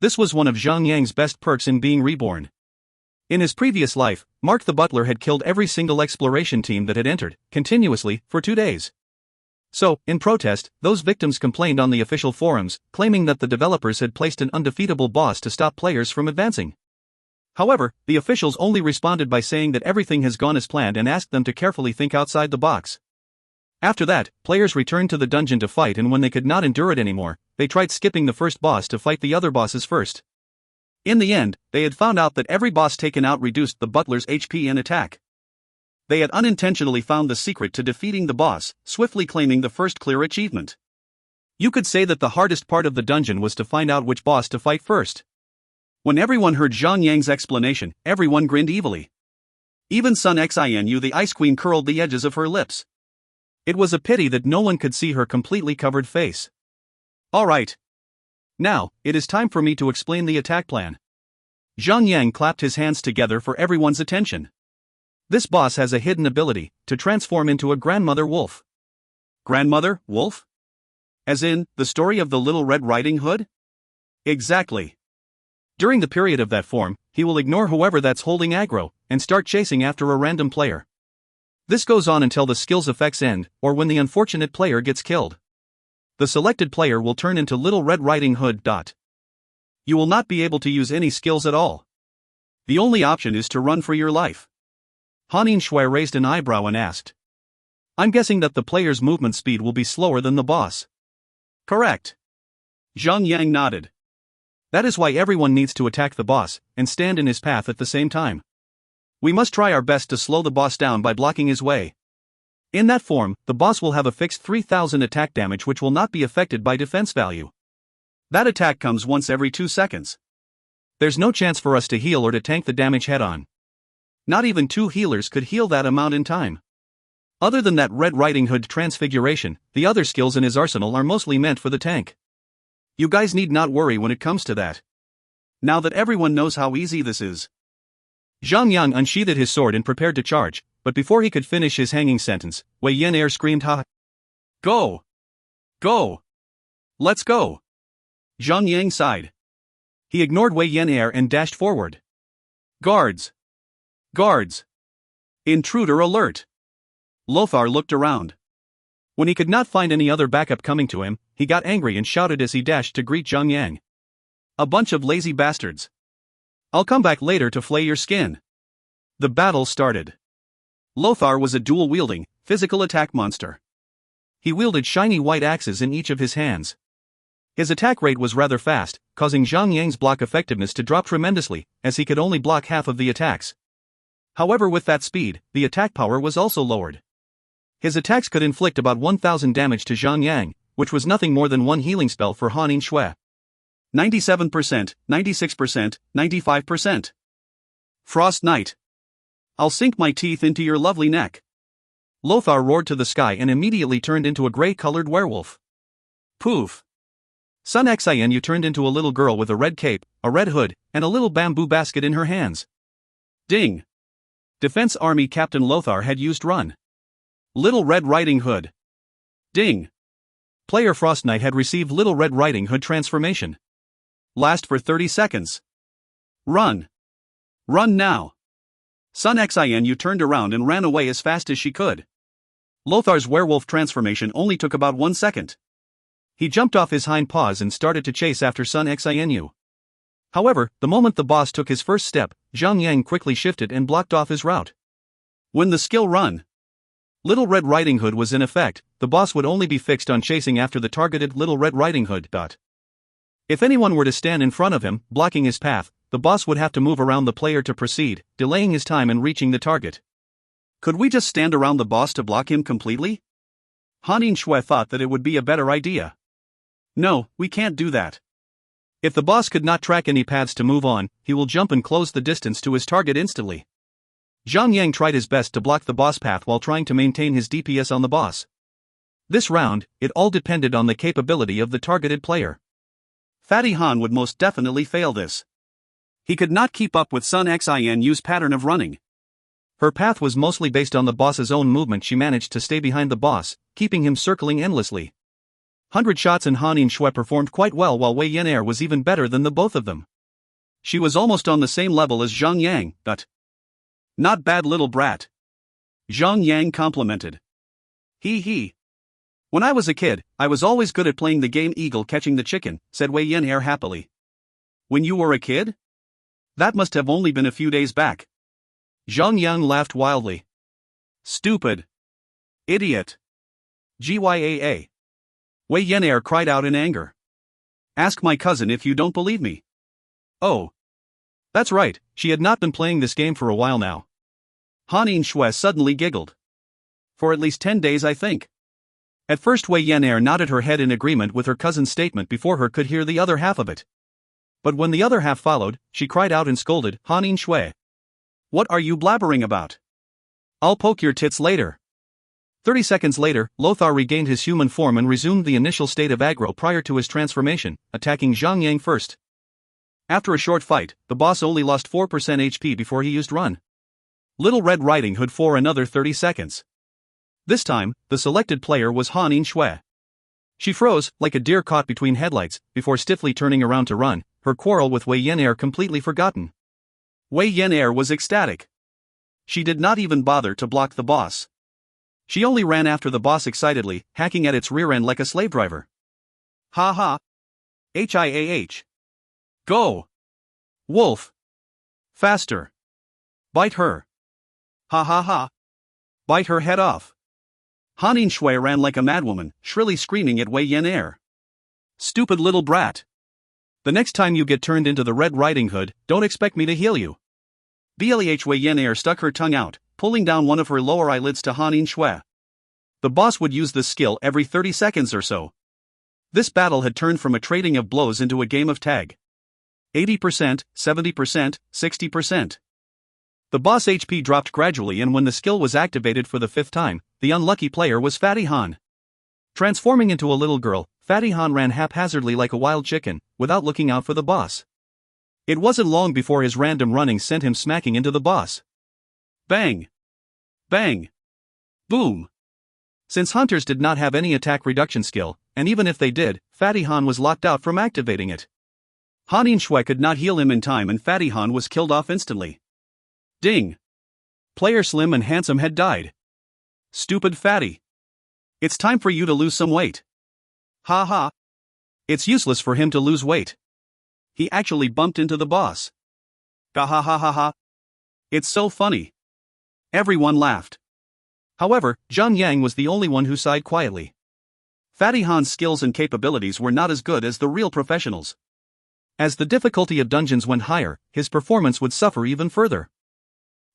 Speaker 1: This was one of Zhang best perks in being reborn. In his previous life, Mark the Butler had killed every single exploration team that had entered, continuously, for 2 days. So, in protest, those victims complained on the official forums, claiming that the developers had placed an undefeatable boss to stop players from advancing. However, the officials only responded by saying that everything has gone as planned and asked them to carefully think outside the box. After that, players returned to the dungeon to fight, and when they could not endure it anymore, they tried skipping the first boss to fight the other bosses first. In the end, they had found out that every boss taken out reduced the butler's HP and attack. They had unintentionally found the secret to defeating the boss, swiftly claiming the first clear achievement. You could say that the hardest part of the dungeon was to find out which boss to fight first. When everyone heard Zhang explanation, everyone grinned evilly. Even Sun Xianyu the Ice Queen curled the edges of her lips. It was a pity that no one could see her completely covered face. Alright. Now, it is time for me to explain the attack plan. Zhang clapped his hands together for everyone's attention. This boss has a hidden ability, to transform into a grandmother wolf. Grandmother wolf? As in, the story of the Little Red Riding Hood? Exactly. During the period of that form, he will ignore whoever that's holding aggro, and start chasing after a random player. This goes on until the skill's effects end, or when the unfortunate player gets killed. The selected player will turn into Little Red Riding Hood. You will not be able to use any skills at all. The only option is to run for your life. Han Shui raised an eyebrow and asked. I'm guessing that the player's movement speed will be slower than the boss. Correct. Zhang nodded. That is why everyone needs to attack the boss, and stand in his path at the same time. We must try our best to slow the boss down by blocking his way. In that form, the boss will have a fixed 3000 attack damage which will not be affected by defense value. That attack comes once every 2 seconds. There's no chance for us to heal or to tank the damage head-on. Not even 2 healers could heal that amount in time. Other than that Red Riding Hood transfiguration, the other skills in his arsenal are mostly meant for the tank. You guys need not worry when it comes to that. Now that everyone knows how easy this is. Zhang unsheathed his sword and prepared to charge, but before he could finish his hanging sentence, Wei Yan screamed, "Ha! Go! Go! Let's go!" Zhang sighed. He ignored Wei Yan and dashed forward. Guards! Guards! Intruder alert! Lothar looked around. When he could not find any other backup coming to him, he got angry and shouted as he dashed to greet Zhang. A bunch of lazy bastards. I'll come back later to flay your skin. The battle started. Lothar was a dual-wielding, physical attack monster. He wielded shiny white axes in each of his hands. His attack rate was rather fast, causing Zhang block effectiveness to drop tremendously, as he could only block half of the attacks. However, with that speed, the attack power was also lowered. His attacks could inflict about 1000 damage to Zhang, which was nothing more than one healing spell for Han Shui. 97%, 96%, 95%. Frost Knight. I'll sink my teeth into your lovely neck. Lothar roared to the sky and immediately turned into a gray-colored werewolf. Poof. Sun Xianyu turned into a little girl with a red cape, a red hood, and a little bamboo basket in her hands. Ding. Defense Army Captain Lothar had used Run. Little Red Riding Hood. Ding. Player Frost Knight had received Little Red Riding Hood transformation. Last for 30 seconds. Run. Run now. Sun Xinu turned around and ran away as fast as she could. Lothar's werewolf transformation only took about 1 second. He jumped off his hind paws and started to chase after Sun Xinu. However, the moment the boss took his first step, Zhang quickly shifted and blocked off his route. When the skill Run. Little Red Riding Hood was in effect, the boss would only be fixed on chasing after the targeted Little Red Riding Hood. If anyone were to stand in front of him, blocking his path, the boss would have to move around the player to proceed, delaying his time in reaching the target. Could we just stand around the boss to block him completely? Hanin Shui thought that it would be a better idea. No, we can't do that. If the boss could not track any paths to move on, he will jump and close the distance to his target instantly. Zhang tried his best to block the boss path while trying to maintain his DPS on the boss. This round, it all depended on the capability of the targeted player. Fatty Han would most definitely fail this. He could not keep up with Sun Xinu's pattern of running. Her path was mostly based on the boss's own movement. She managed to stay behind the boss, keeping him circling endlessly. 100 shots and Hanin Shui performed quite well while Wei Yan was even better than the both of them. She was almost on the same level as Zhang Yang, but not bad little brat. Zhang Yang complimented. He. When I was a kid, I was always good at playing the game Eagle Catching the Chicken, said Wei Yan happily. When you were a kid? That must have only been a few days back. Zhang Yang laughed wildly. Stupid. Idiot. Gyaa. Wei Yan cried out in anger. Ask my cousin if you don't believe me. Oh. That's right, she had not been playing this game for a while now. Hanin Shui suddenly giggled. For at least 10 days I think. At first Wei Yan nodded her head in agreement with her cousin's statement before her could hear the other half of it. But when the other half followed, she cried out and scolded, Hanin Shui. What are you blabbering about? I'll poke your tits later. 30 seconds later, Lothar regained his human form and resumed the initial state of aggro prior to his transformation, attacking Zhang Yang first. After a short fight, the boss only lost 4% HP before he used Run. Little Red Riding Hood for another 30 seconds. This time, the selected player was Hanin Shui. She froze, like a deer caught between headlights, before stiffly turning around to run, her quarrel with Wei Yan completely forgotten. Wei Yan was ecstatic. She did not even bother to block the boss. She only ran after the boss excitedly, hacking at its rear end like a slave driver. Ha ha. Hiaah. Go. Wolf. Faster. Bite her. Ha ha ha. Bite her head off. Hanin Shui ran like a madwoman, shrilly screaming at Wei Yan. Stupid little brat. The next time you get turned into the Red Riding Hood, don't expect me to heal you. Bleh. Wei Yan stuck her tongue out, pulling down one of her lower eyelids to Hanin Shui. The boss would use this skill every 30 seconds or so. This battle had turned from a trading of blows into a game of tag. 80%, 70%, 60%. The boss HP dropped gradually, and when the skill was activated for the 5th time, the unlucky player was Fatty Han. Transforming into a little girl, Fatty Han ran haphazardly like a wild chicken, without looking out for the boss. It wasn't long before his random running sent him smacking into the boss. Bang! Bang! Boom! Since hunters did not have any attack reduction skill, and even if they did, Fatty Han was locked out from activating it. Hanin Shui could not heal him in time, and Fatty Han was killed off instantly. Ding! Player Slim and Handsome had died. Stupid Fatty. It's time for you to lose some weight. Ha ha. It's useless for him to lose weight. He actually bumped into the boss. Ga ha ha ha ha. It's so funny. Everyone laughed. However, Zhang Yang was the only one who sighed quietly. Fatty Han's skills and capabilities were not as good as the real professionals. As the difficulty of dungeons went higher, his performance would suffer even further.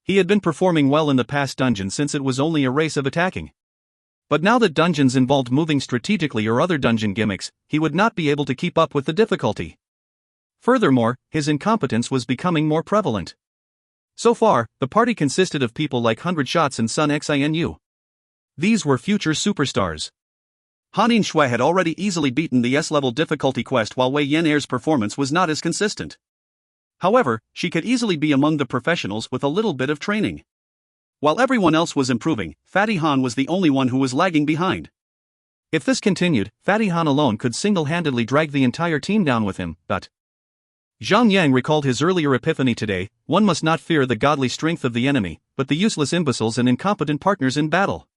Speaker 1: He had been performing well in the past dungeon since it was only a race of attacking. But now that dungeons involved moving strategically or other dungeon gimmicks, he would not be able to keep up with the difficulty. Furthermore, his incompetence was becoming more prevalent. So far, the party consisted of people like 100 Shots and Sun Xinu. These were future superstars. Hanin Shui had already easily beaten the S-level difficulty quest, while Wei Yan's performance was not as consistent. However, she could easily be among the professionals with a little bit of training. While everyone else was improving, Fatty Han was the only one who was lagging behind. If this continued, Fatty Han alone could single-handedly drag the entire team down with him, but Zhang Yang recalled his earlier epiphany today: one must not fear the godly strength of the enemy, but the useless imbeciles and incompetent partners in battle.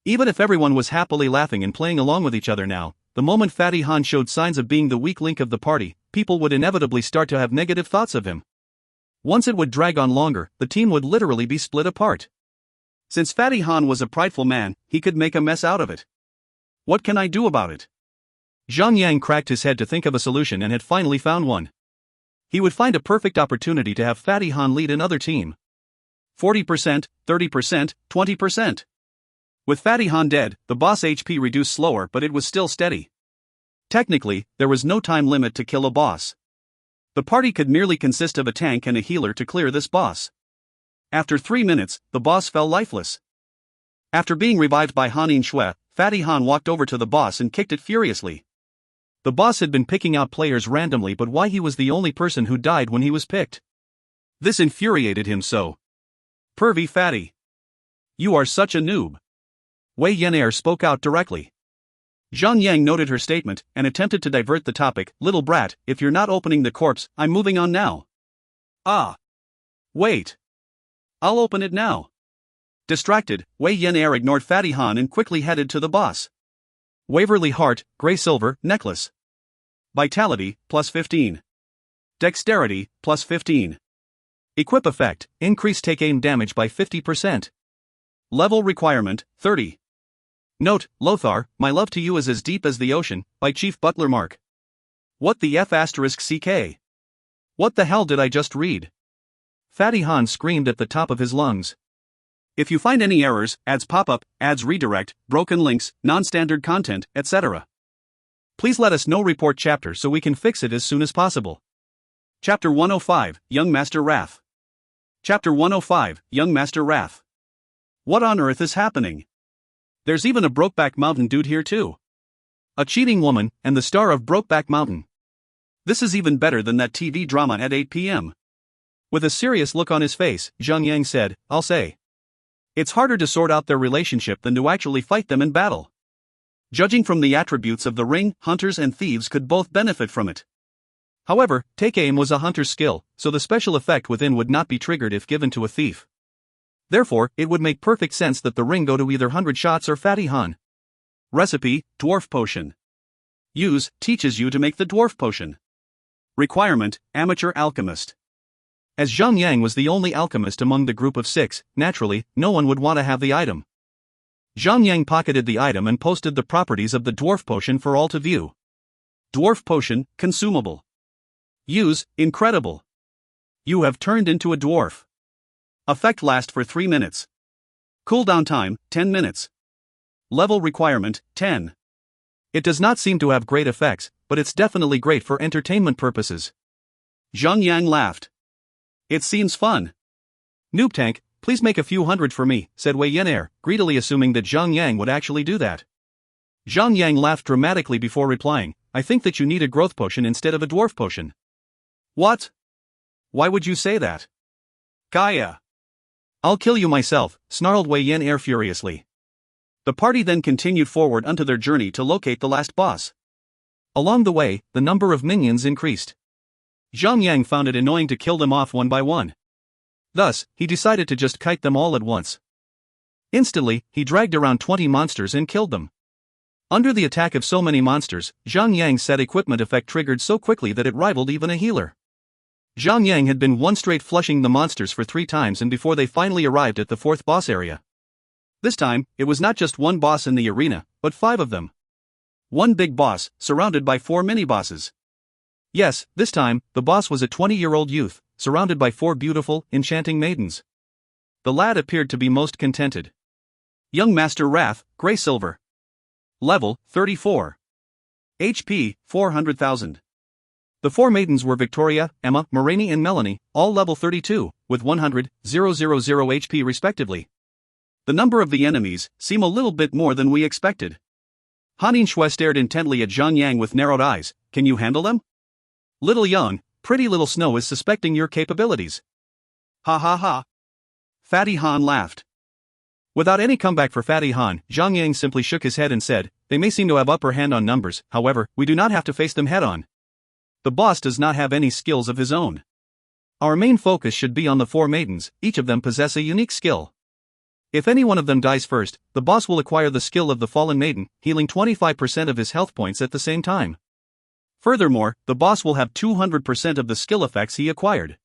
Speaker 1: Even if everyone was happily laughing and playing along with each other now, the moment Fatty Han showed signs of being the weak link of the party, people would inevitably start to have negative thoughts of him. Once it would drag on longer, the team would literally be split apart. Since Fatty Han was a prideful man, he could make a mess out of it. What can I do about it? Zhang Yang cracked his head to think of a solution and had finally found one. He would find a perfect opportunity to have Fatty Han lead another team. 40%, 30%, 20%. With Fatty Han dead, the boss HP reduced slower, but it was still steady. Technically, there was no time limit to kill a boss. The party could merely consist of a tank and a healer to clear this boss. After 3 minutes, the boss fell lifeless. After being revived by Hanin Shui, Fatty Han walked over to the boss and kicked it furiously. The boss had been picking out players randomly, but why he was the only person who died when he was picked? This infuriated him so. Pervy Fatty. You are such a noob. Wei Yan'er spoke out directly. Zhang Yang noted her statement and attempted to divert the topic. Little brat, if you're not opening the corpse, I'm moving on now. Ah. Wait. I'll open it now. Distracted, Wei Yan'er ignored Fatty Han and quickly headed to the boss. Waverly Heart, Grey Silver, Necklace. Vitality, plus 15. Dexterity, plus 15. Equip effect, increase take aim damage by 50%. Level requirement, 30. Note, Lothar, my love to you is as deep as the ocean, by Chief Butler Mark. What the F***CK? What the hell did I just read? Fatty Han screamed at the top of his lungs. If you find any errors, ads pop up, ads redirect, broken links, non-standard content, etc., please let us know. Report chapter so we can fix it as soon as possible. Chapter 105, Young Master Wrath. Chapter 105, Young Master Wrath. What on earth is happening? There's even a Brokeback Mountain dude here too. A cheating woman, and the star of Brokeback Mountain. This is even better than that TV drama at 8 p.m. With a serious look on his face, Zhang Yang said, I'll say. It's harder to sort out their relationship than to actually fight them in battle. Judging from the attributes of the ring, hunters and thieves could both benefit from it. However, take aim was a hunter's skill, so the special effect within would not be triggered if given to a thief. Therefore, it would make perfect sense that the ring go to either 100 shots or Fatty Han. Recipe, Dwarf Potion. Use, teaches you to make the Dwarf Potion. Requirement, Amateur Alchemist. As Zhang Yang was the only alchemist among the group of 6, naturally, no one would want to have the item. Zhang Yang pocketed the item and posted the properties of the Dwarf Potion for all to view. Dwarf Potion, consumable. Use, incredible. You have turned into a dwarf. Effect last for 3 minutes. Cooldown time, 10 minutes. Level requirement, 10. It does not seem to have great effects, but it's definitely great for entertainment purposes. Zhang Yang laughed. It seems fun. Noob Tank, please make a few hundred for me, said Wei Yan'er, greedily assuming that Zhang Yang would actually do that. Zhang Yang laughed dramatically before replying, I think that you need a growth potion instead of a dwarf potion. What? Why would you say that? Gaia. I'll kill you myself, snarled Wei Yan'er furiously. The party then continued forward onto their journey to locate the last boss. Along the way, the number of minions increased. Zhang Yang found it annoying to kill them off one by one. Thus, he decided to just kite them all at once. Instantly, he dragged around 20 monsters and killed them. Under the attack of so many monsters, Zhang Yang's set equipment effect triggered so quickly that it rivaled even a healer. Zhang Yang had been one straight flushing the monsters for 3 times and before they finally arrived at the 4th boss area. This time, it was not just one boss in the arena, but 5 of them. One big boss, surrounded by 4 mini-bosses. Yes, this time, the boss was a 20-year-old youth, surrounded by 4 beautiful, enchanting maidens. The lad appeared to be most contented. Young Master Wrath, Grey Silver. Level, 34. HP, 400,000. The 4 maidens were Victoria, Emma, Moraine and Melanie, all level 32, with 100,000 HP respectively. The number of the enemies seem a little bit more than we expected. Hanin Shui stared intently at Zhang Yang with narrowed eyes. Can you handle them? Little Young, pretty little Snow is suspecting your capabilities. Ha ha ha. Fatty Han laughed. Without any comeback for Fatty Han, Zhang Yang simply shook his head and said, "They may seem to have upper hand on numbers, however, we do not have to face them head-on. The boss does not have any skills of his own. Our main focus should be on the 4 maidens, each of them possess a unique skill. If any one of them dies first, the boss will acquire the skill of the fallen maiden, healing 25% of his health points at the same time. Furthermore, the boss will have 200% of the skill effects he acquired.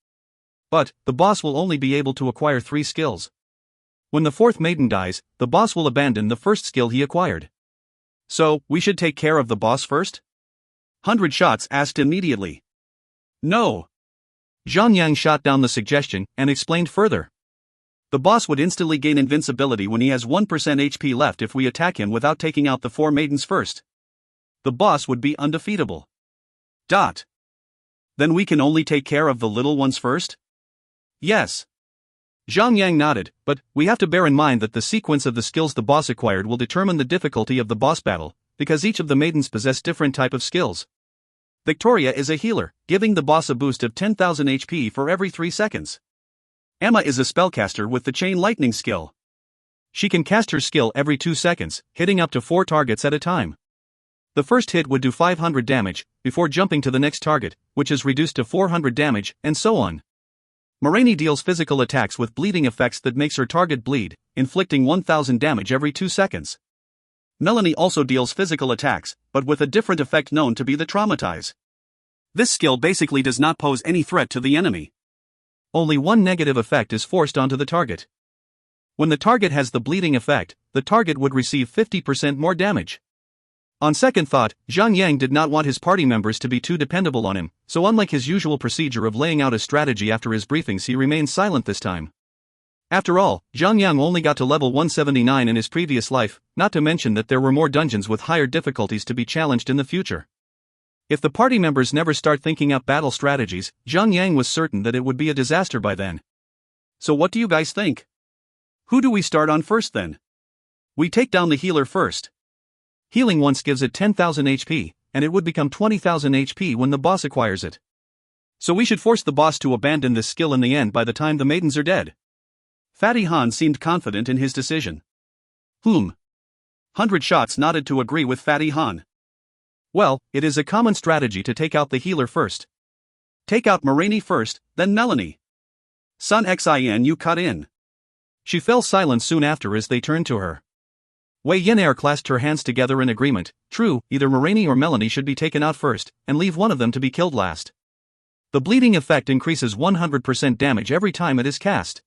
Speaker 1: But, the boss will only be able to acquire 3 skills. When the 4th maiden dies, the boss will abandon the first skill he acquired. So, we should take care of the boss first?" 100 Shots asked immediately. "No." Zhang Yang shot down the suggestion and explained further. "The boss would instantly gain invincibility when he has 1% HP left if we attack him without taking out the 4 maidens first. The boss would be undefeatable. Then we can only take care of the little ones first?" "Yes." Zhang Yang nodded, "But we have to bear in mind that the sequence of the skills the boss acquired will determine the difficulty of the boss battle, because each of the maidens possess different type of skills. Victoria is a healer, giving the boss a boost of 10,000 HP for every 3 seconds. Emma is a spellcaster with the chain lightning skill. She can cast her skill every 2 seconds, hitting up to 4 targets at a time. The first hit would do 500 damage, before jumping to the next target, which is reduced to 400 damage, and so on. Moraine deals physical attacks with bleeding effects that makes her target bleed, inflicting 1000 damage every 2 seconds. Melanie also deals physical attacks, but with a different effect known to be the traumatize. This skill basically does not pose any threat to the enemy. Only one negative effect is forced onto the target. When the target has the bleeding effect, the target would receive 50% more damage. On second thought, Zhang Yang did not want his party members to be too dependable on him, so unlike his usual procedure of laying out a strategy after his briefings, he remained silent this time. After all, Zhang Yang only got to level 179 in his previous life, not to mention that there were more dungeons with higher difficulties to be challenged in the future. If the party members never start thinking up battle strategies, Zhang Yang was certain that it would be a disaster by then. So what do you guys think? Who do we start on first then? We take down the healer first. Healing once gives it 10,000 HP, and it would become 20,000 HP when the boss acquires it. So we should force the boss to abandon this skill in the end by the time the maidens are dead. Fatty Han seemed confident in his decision. 100 Shots nodded to agree with Fatty Han. Well, it is a common strategy to take out the healer first. Take out Moraine first, then Melanie. Sun Xin you cut in. She fell silent soon after as they turned to her. Wei Yinair clasped her hands together in agreement. True, either Moraine or Melanie should be taken out first, and leave one of them to be killed last. The bleeding effect increases 100% damage every time it is cast.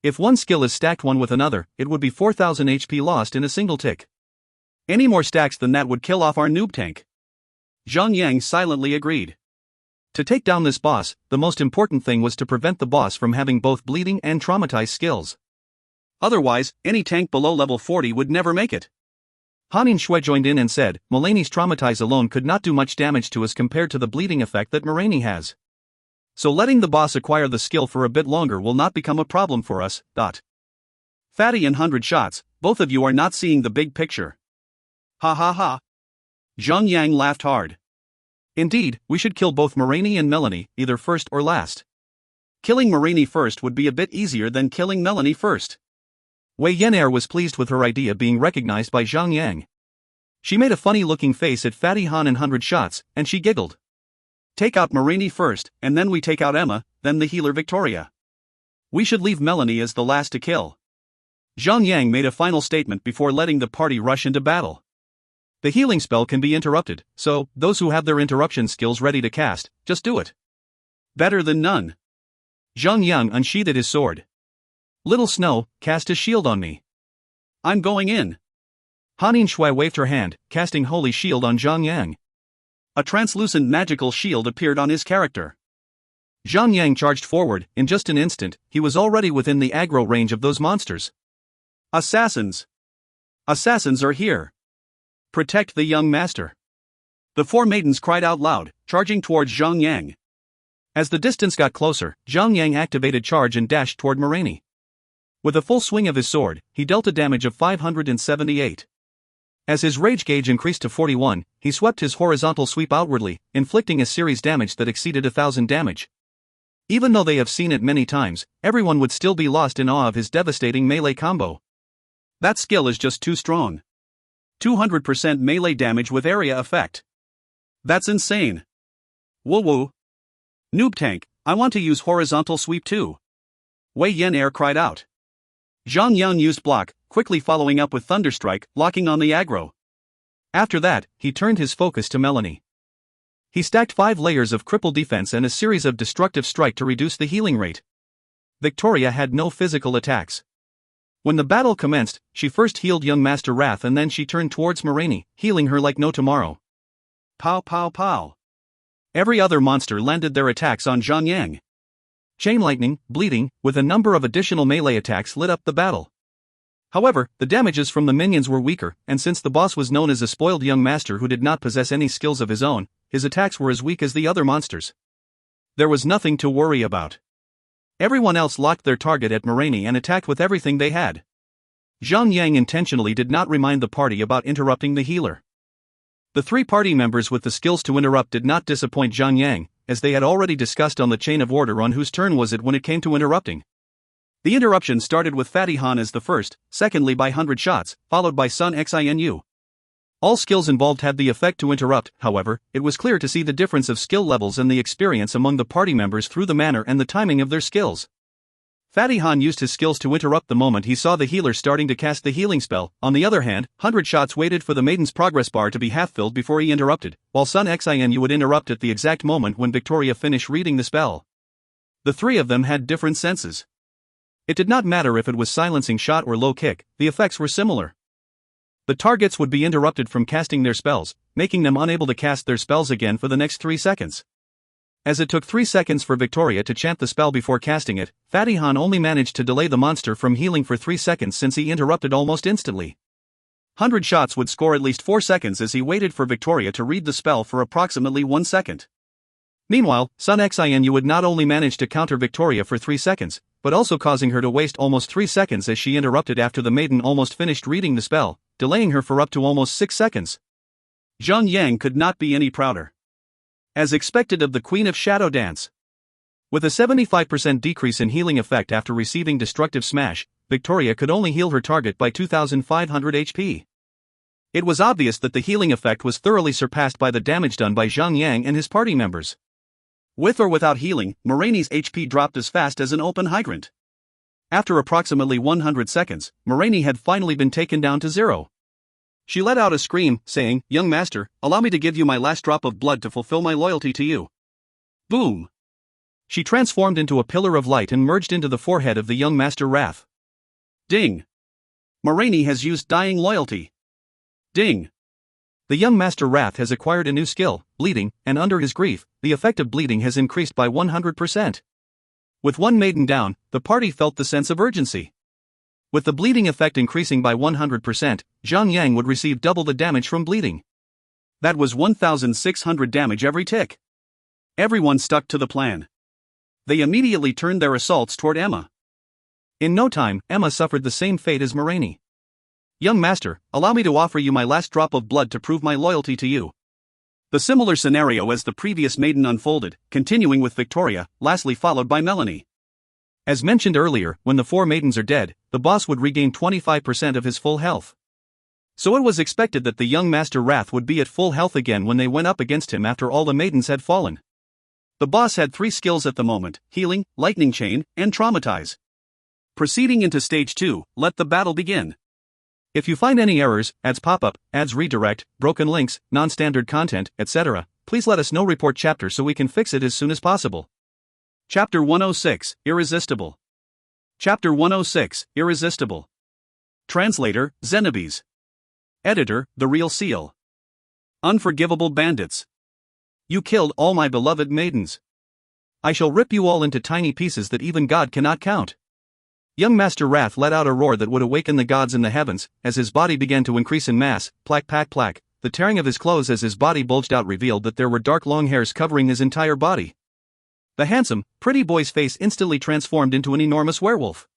Speaker 1: If one skill is stacked one with another, it would be 4000 HP lost in a single tick. Any more stacks than that would kill off our noob tank. Zhang Yang silently agreed. To take down this boss, the most important thing was to prevent the boss from having both bleeding and traumatized skills. Otherwise, any tank below level 40 would never make it. Hanin Shui joined in and said, Mulaney's traumatize alone could not do much damage to us compared to the bleeding effect that Moraine has. So letting the boss acquire the skill for a bit longer will not become a problem for us. Fatty and 100 Shots, both of you are not seeing the big picture. Ha ha ha. Zhang Yang laughed hard. Indeed, we should kill both Moraine and Melanie, either first or last. Killing Moraine first would be a bit easier than killing Melanie first. Wei Yinair was pleased with her idea being recognized by Zhang Yang. She made a funny-looking face at Fatty Han and 100 Shots, and she giggled. Take out Moraine first, and then we take out Emma, then the healer Victoria. We should leave Melanie as the last to kill. Zhang Yang made a final statement before letting the party rush into battle. The healing spell can be interrupted, so, those who have their interruption skills ready to cast, just do it. Better than none. Zhang Yang unsheathed his sword. Little Snow, cast a shield on me. I'm going in. Hanin Shui waved her hand, casting Holy Shield on Zhang Yang. A translucent magical shield appeared on his character. Zhang Yang charged forward. In just an instant, he was already within the aggro range of those monsters. Assassins! Assassins are here! Protect the young master! The 4 maidens cried out loud, charging towards Zhang Yang. As the distance got closer, Zhang Yang activated charge and dashed toward Moraine. With a full swing of his sword, he dealt a damage of 578. As his rage gauge increased to 41, he swept his horizontal sweep outwardly, inflicting a series damage that exceeded 1000 damage. Even though they have seen it many times, everyone would still be lost in awe of his devastating melee combo. That skill is just too strong. 200% melee damage with area effect. That's insane. Whoa whoa. Noob tank, I want to use horizontal sweep too. Wei Yan Air cried out. Zhang Yang used block, quickly following up with Thunderstrike, locking on the aggro. After that, he turned his focus to Melanie. He stacked 5 layers of cripple defense and a series of destructive strike to reduce the healing rate. Victoria had no physical attacks. When the battle commenced, she first healed young Master Wrath and then she turned towards Moraine, healing her like no tomorrow. Pow pow pow. Every other monster landed their attacks on Zhang Yang. Chain lightning, bleeding, with a number of additional melee attacks lit up the battle. However, the damages from the minions were weaker, and since the boss was known as a spoiled young master who did not possess any skills of his own, his attacks were as weak as the other monsters. There was nothing to worry about. Everyone else locked their target at Moraine and attacked with everything they had. Zhang Yang intentionally did not remind the party about interrupting the healer. The 3 party members with the skills to interrupt did not disappoint Zhang Yang, as they had already discussed on the chain of order on whose turn was it when it came to interrupting. The interruption started with Fatty Han as the first, secondly by 100 shots, followed by Sun Xinu. All skills involved had the effect to interrupt, however, it was clear to see the difference of skill levels and the experience among the party members through the manner and the timing of their skills. Fatty Han used his skills to interrupt the moment he saw the healer starting to cast the healing spell. On the other hand, 100 shots waited for the maiden's progress bar to be half-filled before he interrupted, while Sun Xinu would interrupt at the exact moment when Victoria finished reading the spell. The 3 of them had different senses. It did not matter if it was silencing shot or low kick, the effects were similar. The targets would be interrupted from casting their spells, making them unable to cast their spells again for the next 3 seconds. As it took 3 seconds for Victoria to chant the spell before casting it, Fatty Han only managed to delay the monster from healing for 3 seconds since he interrupted almost instantly. 100 shots would score at least 4 seconds as he waited for Victoria to read the spell for approximately 1 second. Meanwhile, Sun Xinu would not only manage to counter Victoria for 3 seconds, but also causing her to waste almost 3 seconds as she interrupted after the maiden almost finished reading the spell, delaying her for up to almost 6 seconds. Zhang Yang could not be any prouder. As expected of the Queen of Shadow Dance. With a 75% decrease in healing effect after receiving Destructive Smash, Victoria could only heal her target by 2,500 HP. It was obvious that the healing effect was thoroughly surpassed by the damage done by Zhang Yang and his party members. With or without healing, Moraine's HP dropped as fast as an open hydrant. After approximately 100 seconds, Moraine had finally been taken down to 0. She let out a scream, saying, "Young master, allow me to give you my last drop of blood to fulfill my loyalty to you." Boom! She transformed into a pillar of light and merged into the forehead of the young Master Wrath. Ding! Moraine has used Dying Loyalty. Ding! The young Master Wrath has acquired a new skill, Bleeding, and under his grief, the effect of bleeding has increased by 100%. With one maiden down, the party felt the sense of urgency. With the bleeding effect increasing by 100%, Zhang Yang would receive double the damage from bleeding. That was 1,600 damage every tick. Everyone stuck to the plan. They immediately turned their assaults toward Emma. In no time, Emma suffered the same fate as Moraine. "Young master, allow me to offer you my last drop of blood to prove my loyalty to you." The similar scenario as the previous maiden unfolded, continuing with Victoria, lastly followed by Melanie. As mentioned earlier, when the 4 maidens are dead, the boss would regain 25% of his full health. So it was expected that the young Master Wrath would be at full health again when they went up against him after all the maidens had fallen. The boss had 3 skills at the moment: Healing, Lightning Chain, and Traumatize. Proceeding into Stage 2, let the battle begin. If you find any errors, ads pop up, ads redirect, broken links, non-standard content, etc., please let us know. Report chapter so we can fix it as soon as possible. Chapter 106, Irresistible. Chapter 106, Irresistible. Translator, Zenobes. Editor, The Real Seal. Unforgivable bandits. You killed all my beloved maidens. I shall rip you all into tiny pieces that even God cannot count. Young Master Wrath let out a roar that would awaken the gods in the heavens, as his body began to increase in mass. Plack plack plack. The tearing of his clothes as his body bulged out revealed that there were dark long hairs covering his entire body. The handsome, pretty boy's face instantly transformed into an enormous werewolf.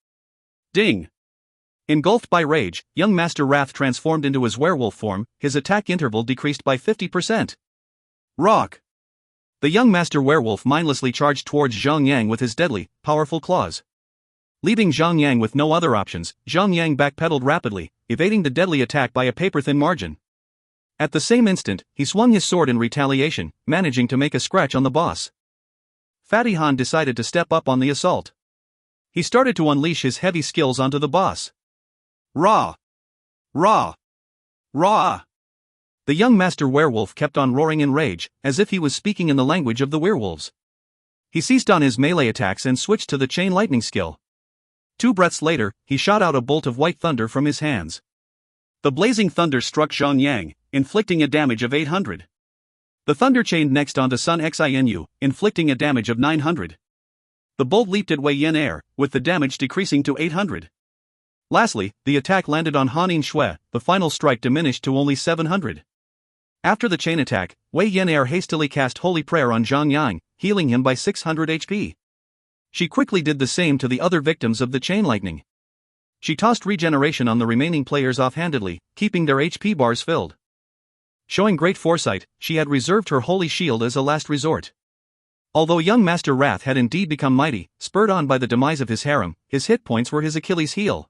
Speaker 1: Ding! Engulfed by rage, young Master Wrath transformed into his werewolf form, his attack interval decreased by 50%. Rock! The young Master Werewolf mindlessly charged towards Zhang Yang with his deadly, powerful claws. Leaving Zhang Yang with no other options, Zhang Yang backpedaled rapidly, evading the deadly attack by a paper-thin margin. At the same instant, he swung his sword in retaliation, managing to make a scratch on the boss. Fatty Han decided to step up on the assault. He started to unleash his heavy skills onto the boss. Rah! Rah! Rah! The young master werewolf kept on roaring in rage, as if he was speaking in the language of the werewolves. He ceased on his melee attacks and switched to the chain lightning skill. 2 breaths later, he shot out a bolt of white thunder from his hands. The blazing thunder struck Zhang Yang, inflicting a damage of 800. The thunder chained next onto Sun Xinu, inflicting a damage of 900. The bolt leaped at Wei Yin Air, with the damage decreasing to 800. Lastly, the attack landed on Hanin Shui, the final strike diminished to only 700. After the chain attack, Wei Yin Air hastily cast Holy Prayer on Zhang Yang, healing him by 600 HP. She quickly did the same to the other victims of the chain lightning. She tossed regeneration on the remaining players offhandedly, keeping their HP bars filled. Showing great foresight, she had reserved her holy shield as a last resort. Although young Master Wrath had indeed become mighty, spurred on by the demise of his harem, his hit points were his Achilles' heel.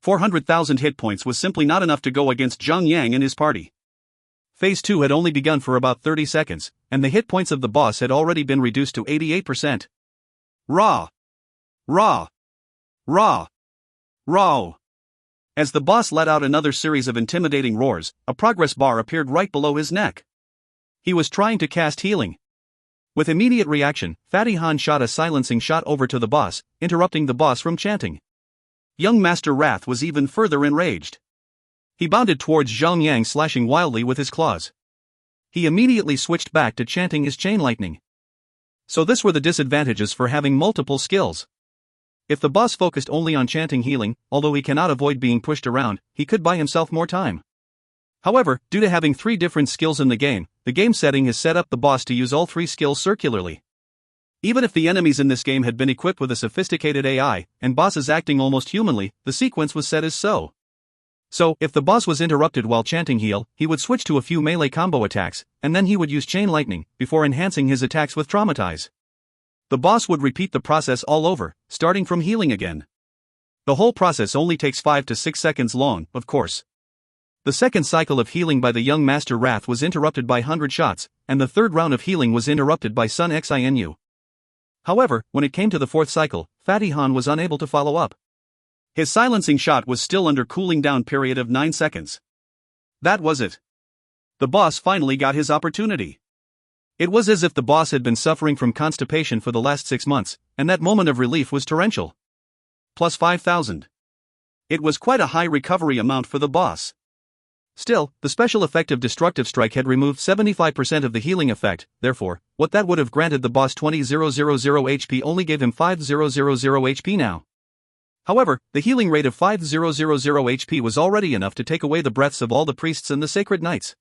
Speaker 1: 400,000 hit points was simply not enough to go against Zhang Yang and his party. Phase 2 had only begun for about 30 seconds, and the hit points of the boss had already been reduced to 88%. Rah! Rah! Rah! Rah! As the boss let out another series of intimidating roars, a progress bar appeared right below his neck. He was trying to cast healing. With immediate reaction, Fatty Han shot a silencing shot over to the boss, interrupting the boss from chanting. Young Master Wrath was even further enraged. He bounded towards Zhang Yang, slashing wildly with his claws. He immediately switched back to chanting his chain lightning. So this were the disadvantages for having multiple skills. If the boss focused only on chanting healing, although he cannot avoid being pushed around, he could buy himself more time. However, due to having 3 different skills in the game setting has set up the boss to use all 3 skills circularly. Even if the enemies in this game had been equipped with a sophisticated AI, and bosses acting almost humanly, the sequence was set as so. So, if the boss was interrupted while chanting heal, he would switch to a few melee combo attacks, and then he would use chain lightning, before enhancing his attacks with traumatize. The boss would repeat the process all over, starting from healing again. The whole process only takes 5 to 6 seconds long, of course. The second cycle of healing by the young Master Wrath was interrupted by 100 shots, and the third round of healing was interrupted by Sun Xinu. However, when it came to the fourth cycle, Fatty Han was unable to follow up. His silencing shot was still under cooling down period of 9 seconds. That was it. The boss finally got his opportunity. It was as if the boss had been suffering from constipation for the last 6 months, and that moment of relief was torrential. Plus 5,000. It was quite a high recovery amount for the boss. Still, the special effect of Destructive Strike had removed 75% of the healing effect, therefore, what that would have granted the boss 20,000 HP only gave him 5,000 HP now. However, the healing rate of 5,000 HP was already enough to take away the breaths of all the priests and the sacred knights.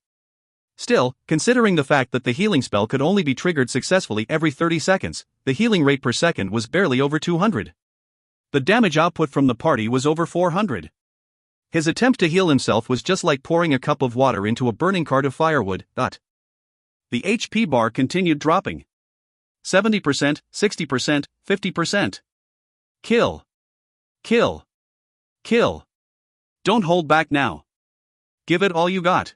Speaker 1: Still, considering the fact that the healing spell could only be triggered successfully every 30 seconds, the healing rate per second was barely over 200. The damage output from the party was over 400. His attempt to heal himself was just like pouring a cup of water into a burning cart of firewood. The HP bar continued dropping. 70%, 60%, 50%. Kill. Kill. Kill. Don't hold back now. Give it all you got.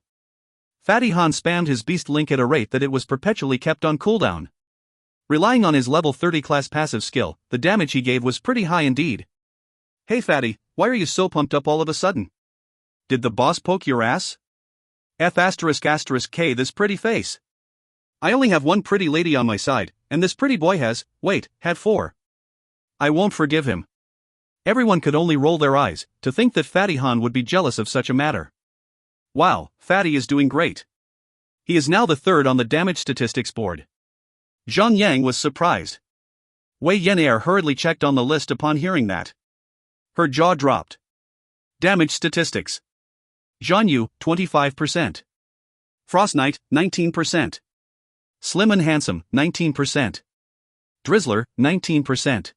Speaker 1: Fatty Han spammed his beast link at a rate that it was perpetually kept on cooldown. Relying on his level 30 class passive skill, the damage he gave was pretty high indeed. Hey Fatty, why are you so pumped up all of a sudden? Did the boss poke your ass? F***K this pretty face. I only have one pretty lady on my side, and this pretty boy had 4. I won't forgive him. Everyone could only roll their eyes, to think that Fatty Han would be jealous of such a matter. Wow, Fatty is doing great. He is now the 3rd on the damage statistics board. Zhang Yang was surprised. Wei Yin Air hurriedly checked on the list upon hearing that. Her jaw dropped. Damage statistics. Zhan Yu, 25%. Frost Knight, 19%. Slim and Handsome, 19%. Drizzler, 19%.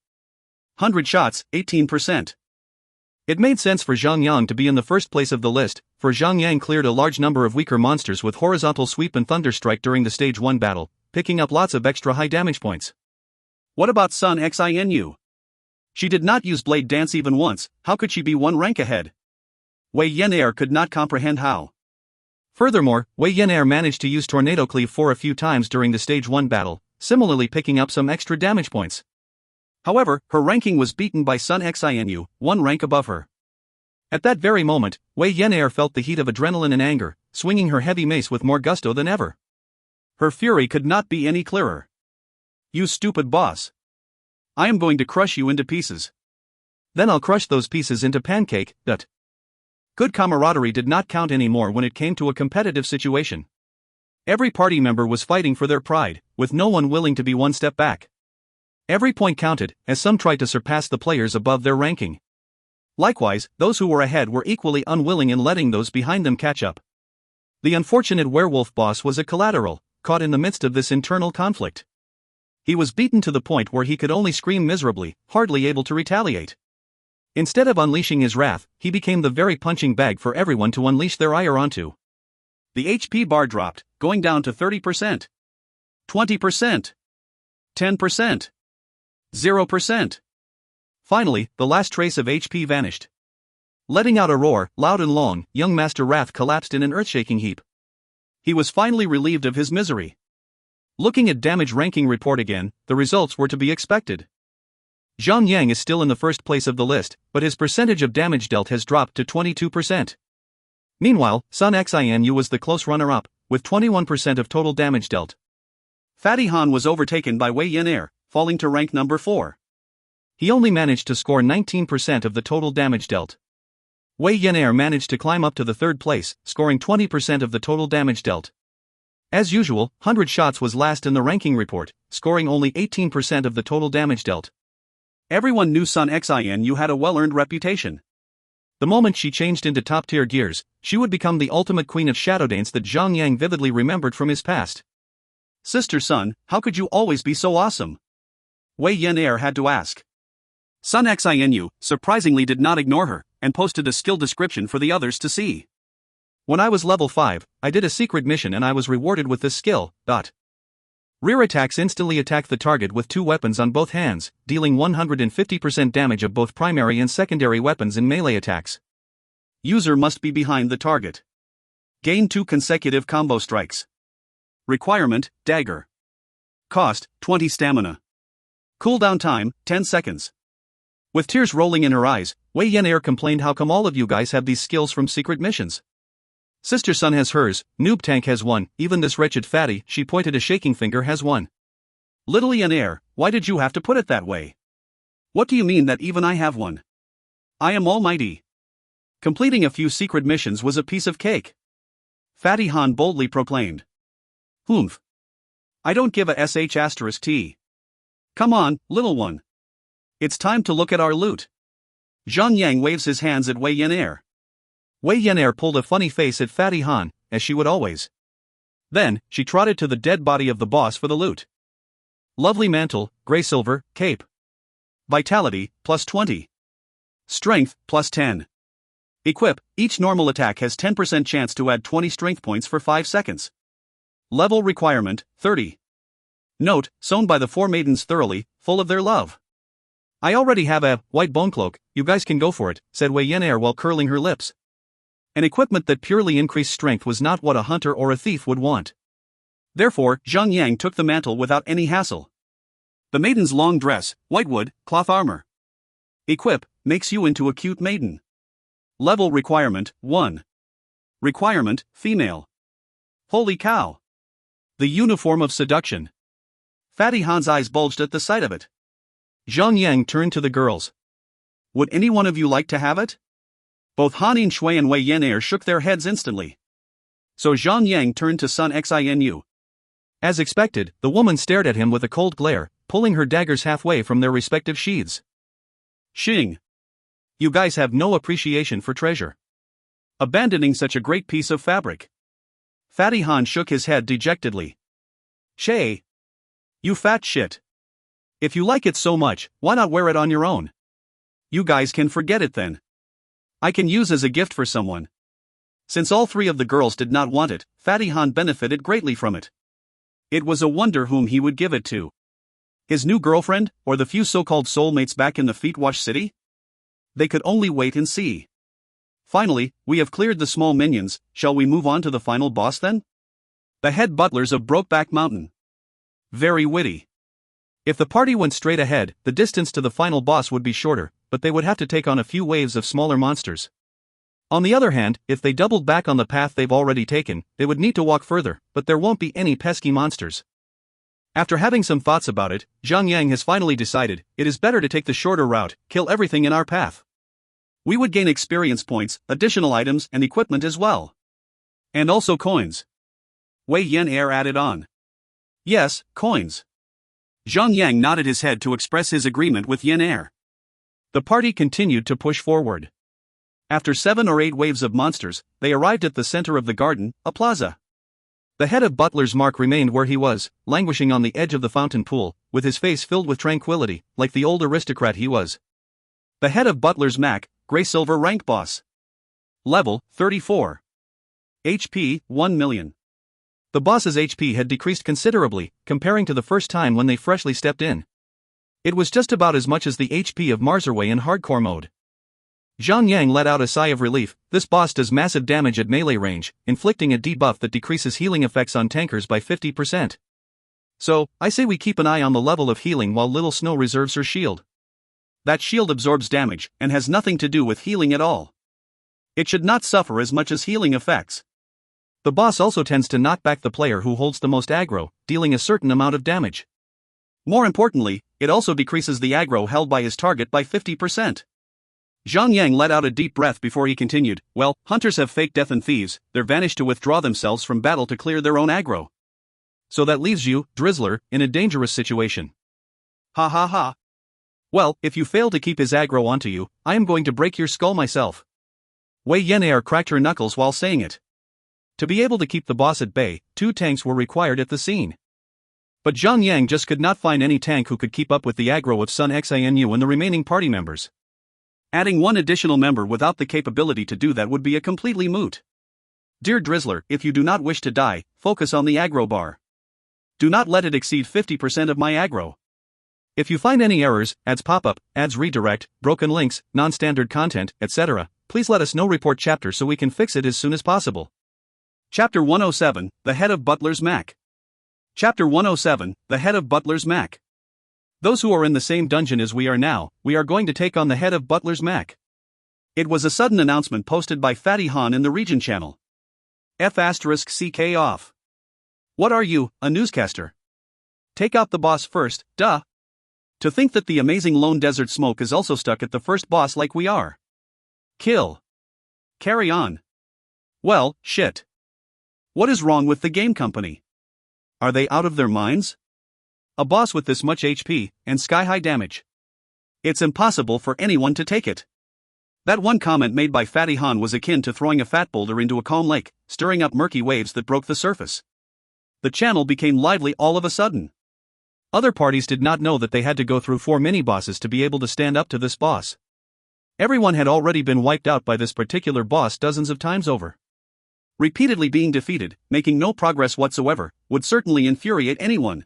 Speaker 1: 100 shots, 18%. It made sense for Zhang Yang to be in the first place of the list, for Zhang Yang cleared a large number of weaker monsters with Horizontal Sweep and Thunder Strike during the Stage 1 battle, picking up lots of extra high damage points. What about Sun Xinu? She did not use blade dance even once, how could she be one rank ahead? Wei Yan'er could not comprehend how. Furthermore, Wei Yan'er managed to use Tornado Cleave for a few times during the Stage 1 battle, similarly picking up some extra damage points. However, her ranking was beaten by Sun Xinu, one rank above her. At that very moment, Wei Yan'er felt the heat of adrenaline and anger, swinging her heavy mace with more gusto than ever. Her fury could not be any clearer. You stupid boss. I am going to crush you into pieces. Then I'll crush those pieces into pancake. Good camaraderie did not count anymore when it came to a competitive situation. Every party member was fighting for their pride, with no one willing to be one step back. Every point counted, as some tried to surpass the players above their ranking. Likewise, those who were ahead were equally unwilling in letting those behind them catch up. The unfortunate werewolf boss was a collateral, caught in the midst of this internal conflict. He was beaten to the point where he could only scream miserably, hardly able to retaliate. Instead of unleashing his wrath, he became the very punching bag for everyone to unleash their ire onto. The HP bar dropped, going down to 30%. 20%. 10%. 0%. Finally, the last trace of HP vanished. Letting out a roar, loud and long, young Master Wrath collapsed in an earth-shaking heap. He was finally relieved of his misery. Looking at damage ranking report again, the results were to be expected. Zhang Yang is still in the first place of the list, but his percentage of damage dealt has dropped to 22%. Meanwhile, Sun Xinu was the close runner-up, with 21% of total damage dealt. Fatty Han was overtaken by Wei Yan'er, falling to rank number 4. He only managed to score 19% of the total damage dealt. Wei Yan'er managed to climb up to the third place, scoring 20% of the total damage dealt. As usual, 100 Shots was last in the ranking report, scoring only 18% of the total damage dealt. Everyone knew Sun Xinu had a well-earned reputation. The moment she changed into top-tier gears, she would become the ultimate queen of shadow dance that Zhang Yang vividly remembered from his past. Sister Sun, how could you always be so awesome? Wei Yan'er had to ask. Sun Xinu, surprisingly, did not ignore her, and posted a skill description for the others to see. When I was level 5, I did a secret mission and I was rewarded with this skill. Rear attacks instantly attack the target with 2 weapons on both hands, dealing 150% damage of both primary and secondary weapons in melee attacks. User must be behind the target. Gain 2 consecutive combo strikes. Requirement, dagger. Cost, 20 stamina. Cooldown time, 10 seconds. With tears rolling in her eyes, Wei Yan'er complained, how come all of you guys have these skills from secret missions? Sister Sun has hers, Noob Tank has one, even this wretched fatty, she pointed a shaking finger, has one. Little Yan'er, why did you have to put it that way? What do you mean that even I have one? I am almighty. Completing a few secret missions was a piece of cake. Fatty Han boldly proclaimed. Humph. I don't give a sh*t. Come on, little one. It's time to look at our loot. Zhang Yang waves his hands at Wei Yan'er. Wei Yan'er pulled a funny face at Fatty Han, as she would always. Then, she trotted to the dead body of the boss for the loot. Lovely mantle, grey silver, cape. Vitality, plus 20. Strength, plus 10. Equip, each normal attack has 10% chance to add 20 strength points for 5 seconds. Level requirement, 30. Note, sewn by the 4 maidens thoroughly, full of their love. I already have a white bone cloak, you guys can go for it, said Wei Yan'er while curling her lips. An equipment that purely increased strength was not what a hunter or a thief would want. Therefore, Zhang Yang took the mantle without any hassle. The maiden's long dress, whitewood, cloth armor. Equip, makes you into a cute maiden. Level requirement, 1. Requirement, female. Holy cow. The uniform of seduction. Fatty Han's eyes bulged at the sight of it. Zhang Yang turned to the girls. Would any one of you like to have it? Both Han Yinshui and Wei Yan'er shook their heads instantly. So Zhang Yang turned to Sun Xinu. As expected, the woman stared at him with a cold glare, pulling her daggers halfway from their respective sheaths. Xing. You guys have no appreciation for treasure. Abandoning such a great piece of fabric. Fatty Han shook his head dejectedly. Shay. You fat shit. If you like it so much, why not wear it on your own? You guys can forget it then. I can use as a gift for someone. Since all 3 of the girls did not want it, Fatty Han benefited greatly from it. It was a wonder whom he would give it to. His new girlfriend, or the few so-called soulmates back in the feet-wash city? They could only wait and see. Finally, we have cleared the small minions, shall we move on to the final boss then? The head butlers of Brokeback Mountain. Very witty. If the party went straight ahead, the distance to the final boss would be shorter, but they would have to take on a few waves of smaller monsters. On the other hand, if they doubled back on the path they've already taken, they would need to walk further, but there won't be any pesky monsters. After having some thoughts about it, Zhang has finally decided, it is better to take the shorter route, kill everything in our path. We would gain experience points, additional items and equipment as well. And also coins. Wei Yan'er added on. Yes, coins. Zhang nodded his head to express his agreement with Yan'er. The party continued to push forward. After 7 or 8 waves of monsters, they arrived at the center of the garden, a plaza. The head of Butler's Mark remained where he was, languishing on the edge of the fountain pool, with his face filled with tranquility, like the old aristocrat he was. The head of Butler's Mac, Grey Silver rank boss. Level, 34. HP, 1 million. The boss's HP had decreased considerably, comparing to the first time when they freshly stepped in. It was just about as much as the HP of Marzerway in hardcore mode. Zhang let out a sigh of relief. This boss does massive damage at melee range, inflicting a debuff that decreases healing effects on tankers by 50%. So, I say we keep an eye on the level of healing while Little Snow reserves her shield. That shield absorbs damage, and has nothing to do with healing at all. It should not suffer as much as healing effects. The boss also tends to knock back the player who holds the most aggro, dealing a certain amount of damage. More importantly, it also decreases the aggro held by his target by 50%. Zhang let out a deep breath before he continued, well, hunters have fake death and thieves, they're vanished to withdraw themselves from battle to clear their own aggro. So that leaves you, Drizzler, in a dangerous situation. Ha ha ha. Well, if you fail to keep his aggro onto you, I am going to break your skull myself. Wei Yan'er cracked her knuckles while saying it. To be able to keep the boss at bay, 2 tanks were required at the scene. But Zhang just could not find any tank who could keep up with the aggro of Sun Xinu and the remaining party members. Adding 1 additional member without the capability to do that would be a completely moot. Dear Drizzler, if you do not wish to die, focus on the aggro bar. Do not let it exceed 50% of my aggro. If you find any errors, ads pop up, ads redirect, broken links, non-standard content, etc., please let us know. Report chapter so we can fix it as soon as possible. Chapter 107, The Head of Butler's Mac. Chapter 107, The Head of Butler's Mac. Those who are in the same dungeon as we are now, we are going to take on the head of Butler's Mac. It was a sudden announcement posted by Fatty Han in the region channel. F***CK off. What are you, a newscaster? Take out the boss first, duh. To think that the amazing Lone Desert Smoke is also stuck at the first boss like we are. Kill. Carry on. Well, shit. What is wrong with the game company? Are they out of their minds? A boss with this much HP, and sky-high damage. It's impossible for anyone to take it. That one comment made by Fatty Han was akin to throwing a fat boulder into a calm lake, stirring up murky waves that broke the surface. The channel became lively all of a sudden. Other parties did not know that they had to go through 4 mini-bosses to be able to stand up to this boss. Everyone had already been wiped out by this particular boss dozens of times over. Repeatedly being defeated, making no progress whatsoever, would certainly infuriate anyone.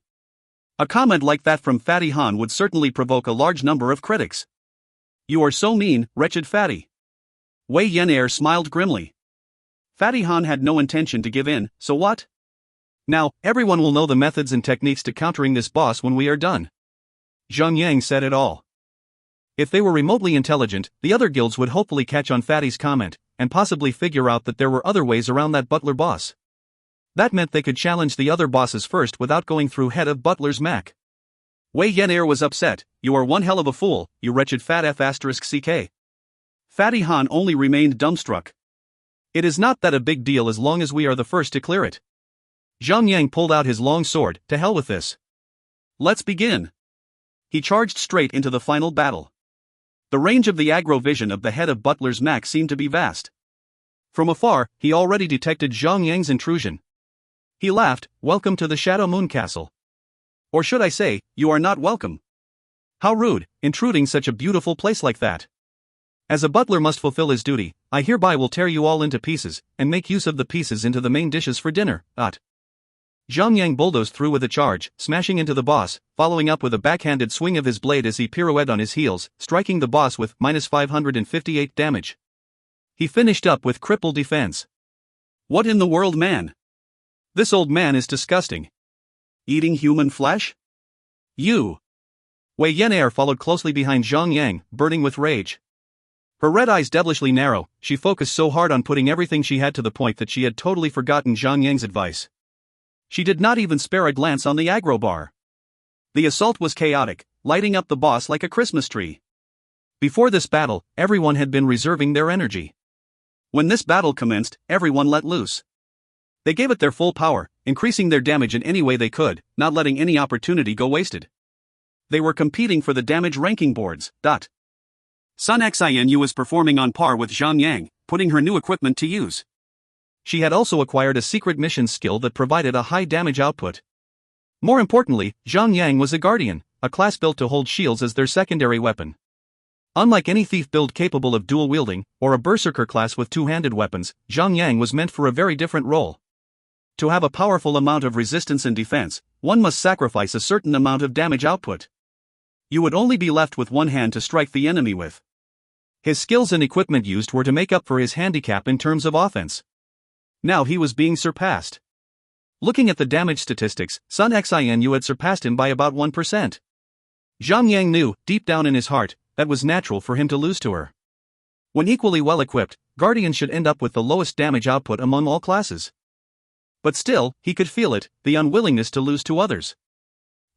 Speaker 1: A comment like that from Fatty Han would certainly provoke a large number of critics. You are so mean, wretched Fatty. Wei Yan'er smiled grimly. Fatty Han had no intention to give in, so what? Now, everyone will know the methods and techniques to countering this boss when we are done. Zhang said it all. If they were remotely intelligent, the other guilds would hopefully catch on Fatty's comment, and possibly figure out that there were other ways around that butler boss. That meant they could challenge the other bosses first without going through head of Butler's Mac. Wei Yan'er was upset. You are one hell of a fool, you wretched fat F***CK. Fatty Han only remained dumbstruck. It is not that a big deal as long as we are the first to clear it. Zhang pulled out his long sword. To hell with this. Let's begin. He charged straight into the final battle. The range of the aggro vision of the head of Butler's Mac seemed to be vast. From afar, he already detected Zhang intrusion. He laughed. Welcome to the Shadow Moon Castle. Or should I say, you are not welcome. How rude, intruding such a beautiful place like that. As a butler must fulfill his duty, I hereby will tear you all into pieces, and make use of the pieces into the main dishes for dinner. Zhang Yang bulldozed through with a charge, smashing into the boss, following up with a backhanded swing of his blade as he pirouetted on his heels, striking the boss with -558 damage. He finished up with crippled defense. What in the world, man? This old man is disgusting. Eating human flesh? You! Wei Yan'er followed closely behind Zhang Yang, burning with rage. Her red eyes devilishly narrow, she focused so hard on putting everything she had to the point that she had totally forgotten Zhang Yang's advice. She did not even spare a glance on the aggro bar. The assault was chaotic, lighting up the boss like a Christmas tree. Before this battle, everyone had been reserving their energy. When this battle commenced, everyone let loose. They gave it their full power, increasing their damage in any way they could, not letting any opportunity go wasted. They were competing for the damage ranking boards. Sun Xianyu was performing on par with Zhang Yang, putting her new equipment to use. She had also acquired a secret mission skill that provided a high damage output. More importantly, Zhang Yang was a guardian, a class built to hold shields as their secondary weapon. Unlike any thief build capable of dual wielding, or a berserker class with two-handed weapons, Zhang Yang was meant for a very different role. To have a powerful amount of resistance and defense, one must sacrifice a certain amount of damage output. You would only be left with one hand to strike the enemy with. His skills and equipment used were to make up for his handicap in terms of offense. Now he was being surpassed. Looking at the damage statistics, Sun Xianyu had surpassed him by about 1%. Zhang Yang knew, deep down in his heart, that was natural for him to lose to her. When equally well equipped, guardians should end up with the lowest damage output among all classes. But still, he could feel it, the unwillingness to lose to others.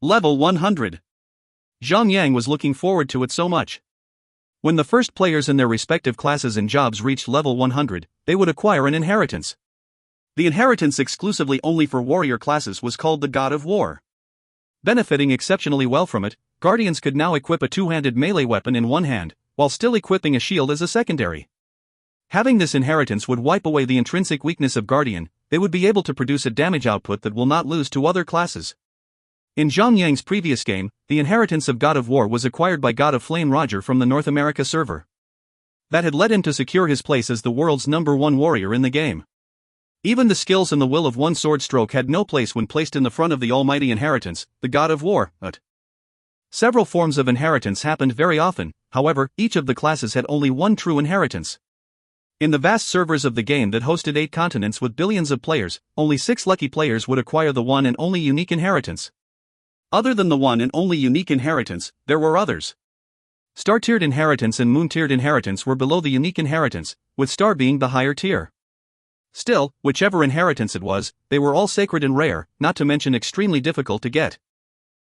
Speaker 1: Level 100. Zhang Yang was looking forward to it so much. When the first players in their respective classes and jobs reached level 100, they would acquire an inheritance. The inheritance exclusively only for warrior classes was called the God of War. Benefiting exceptionally well from it, guardians could now equip a two-handed melee weapon in one hand, while still equipping a shield as a secondary. Having this inheritance would wipe away the intrinsic weakness of guardian. They would be able to produce a damage output that will not lose to other classes. In Zhang Yang's previous game, the inheritance of God of War was acquired by God of Flame Roger from the North America server. That had led him to secure his place as the world's #1 warrior in the game. Even the skills and the will of one sword stroke had no place when placed in the front of the almighty inheritance, the God of War. Several forms of inheritance happened very often, however, each of the classes had only one true inheritance. In the vast servers of the game that hosted 8 continents with billions of players, only 6 lucky players would acquire the one and only unique inheritance. Other than the one and only unique inheritance, there were others. Star-tiered inheritance and moon-tiered inheritance were below the unique inheritance, with star being the higher tier. Still, whichever inheritance it was, they were all sacred and rare, not to mention extremely difficult to get.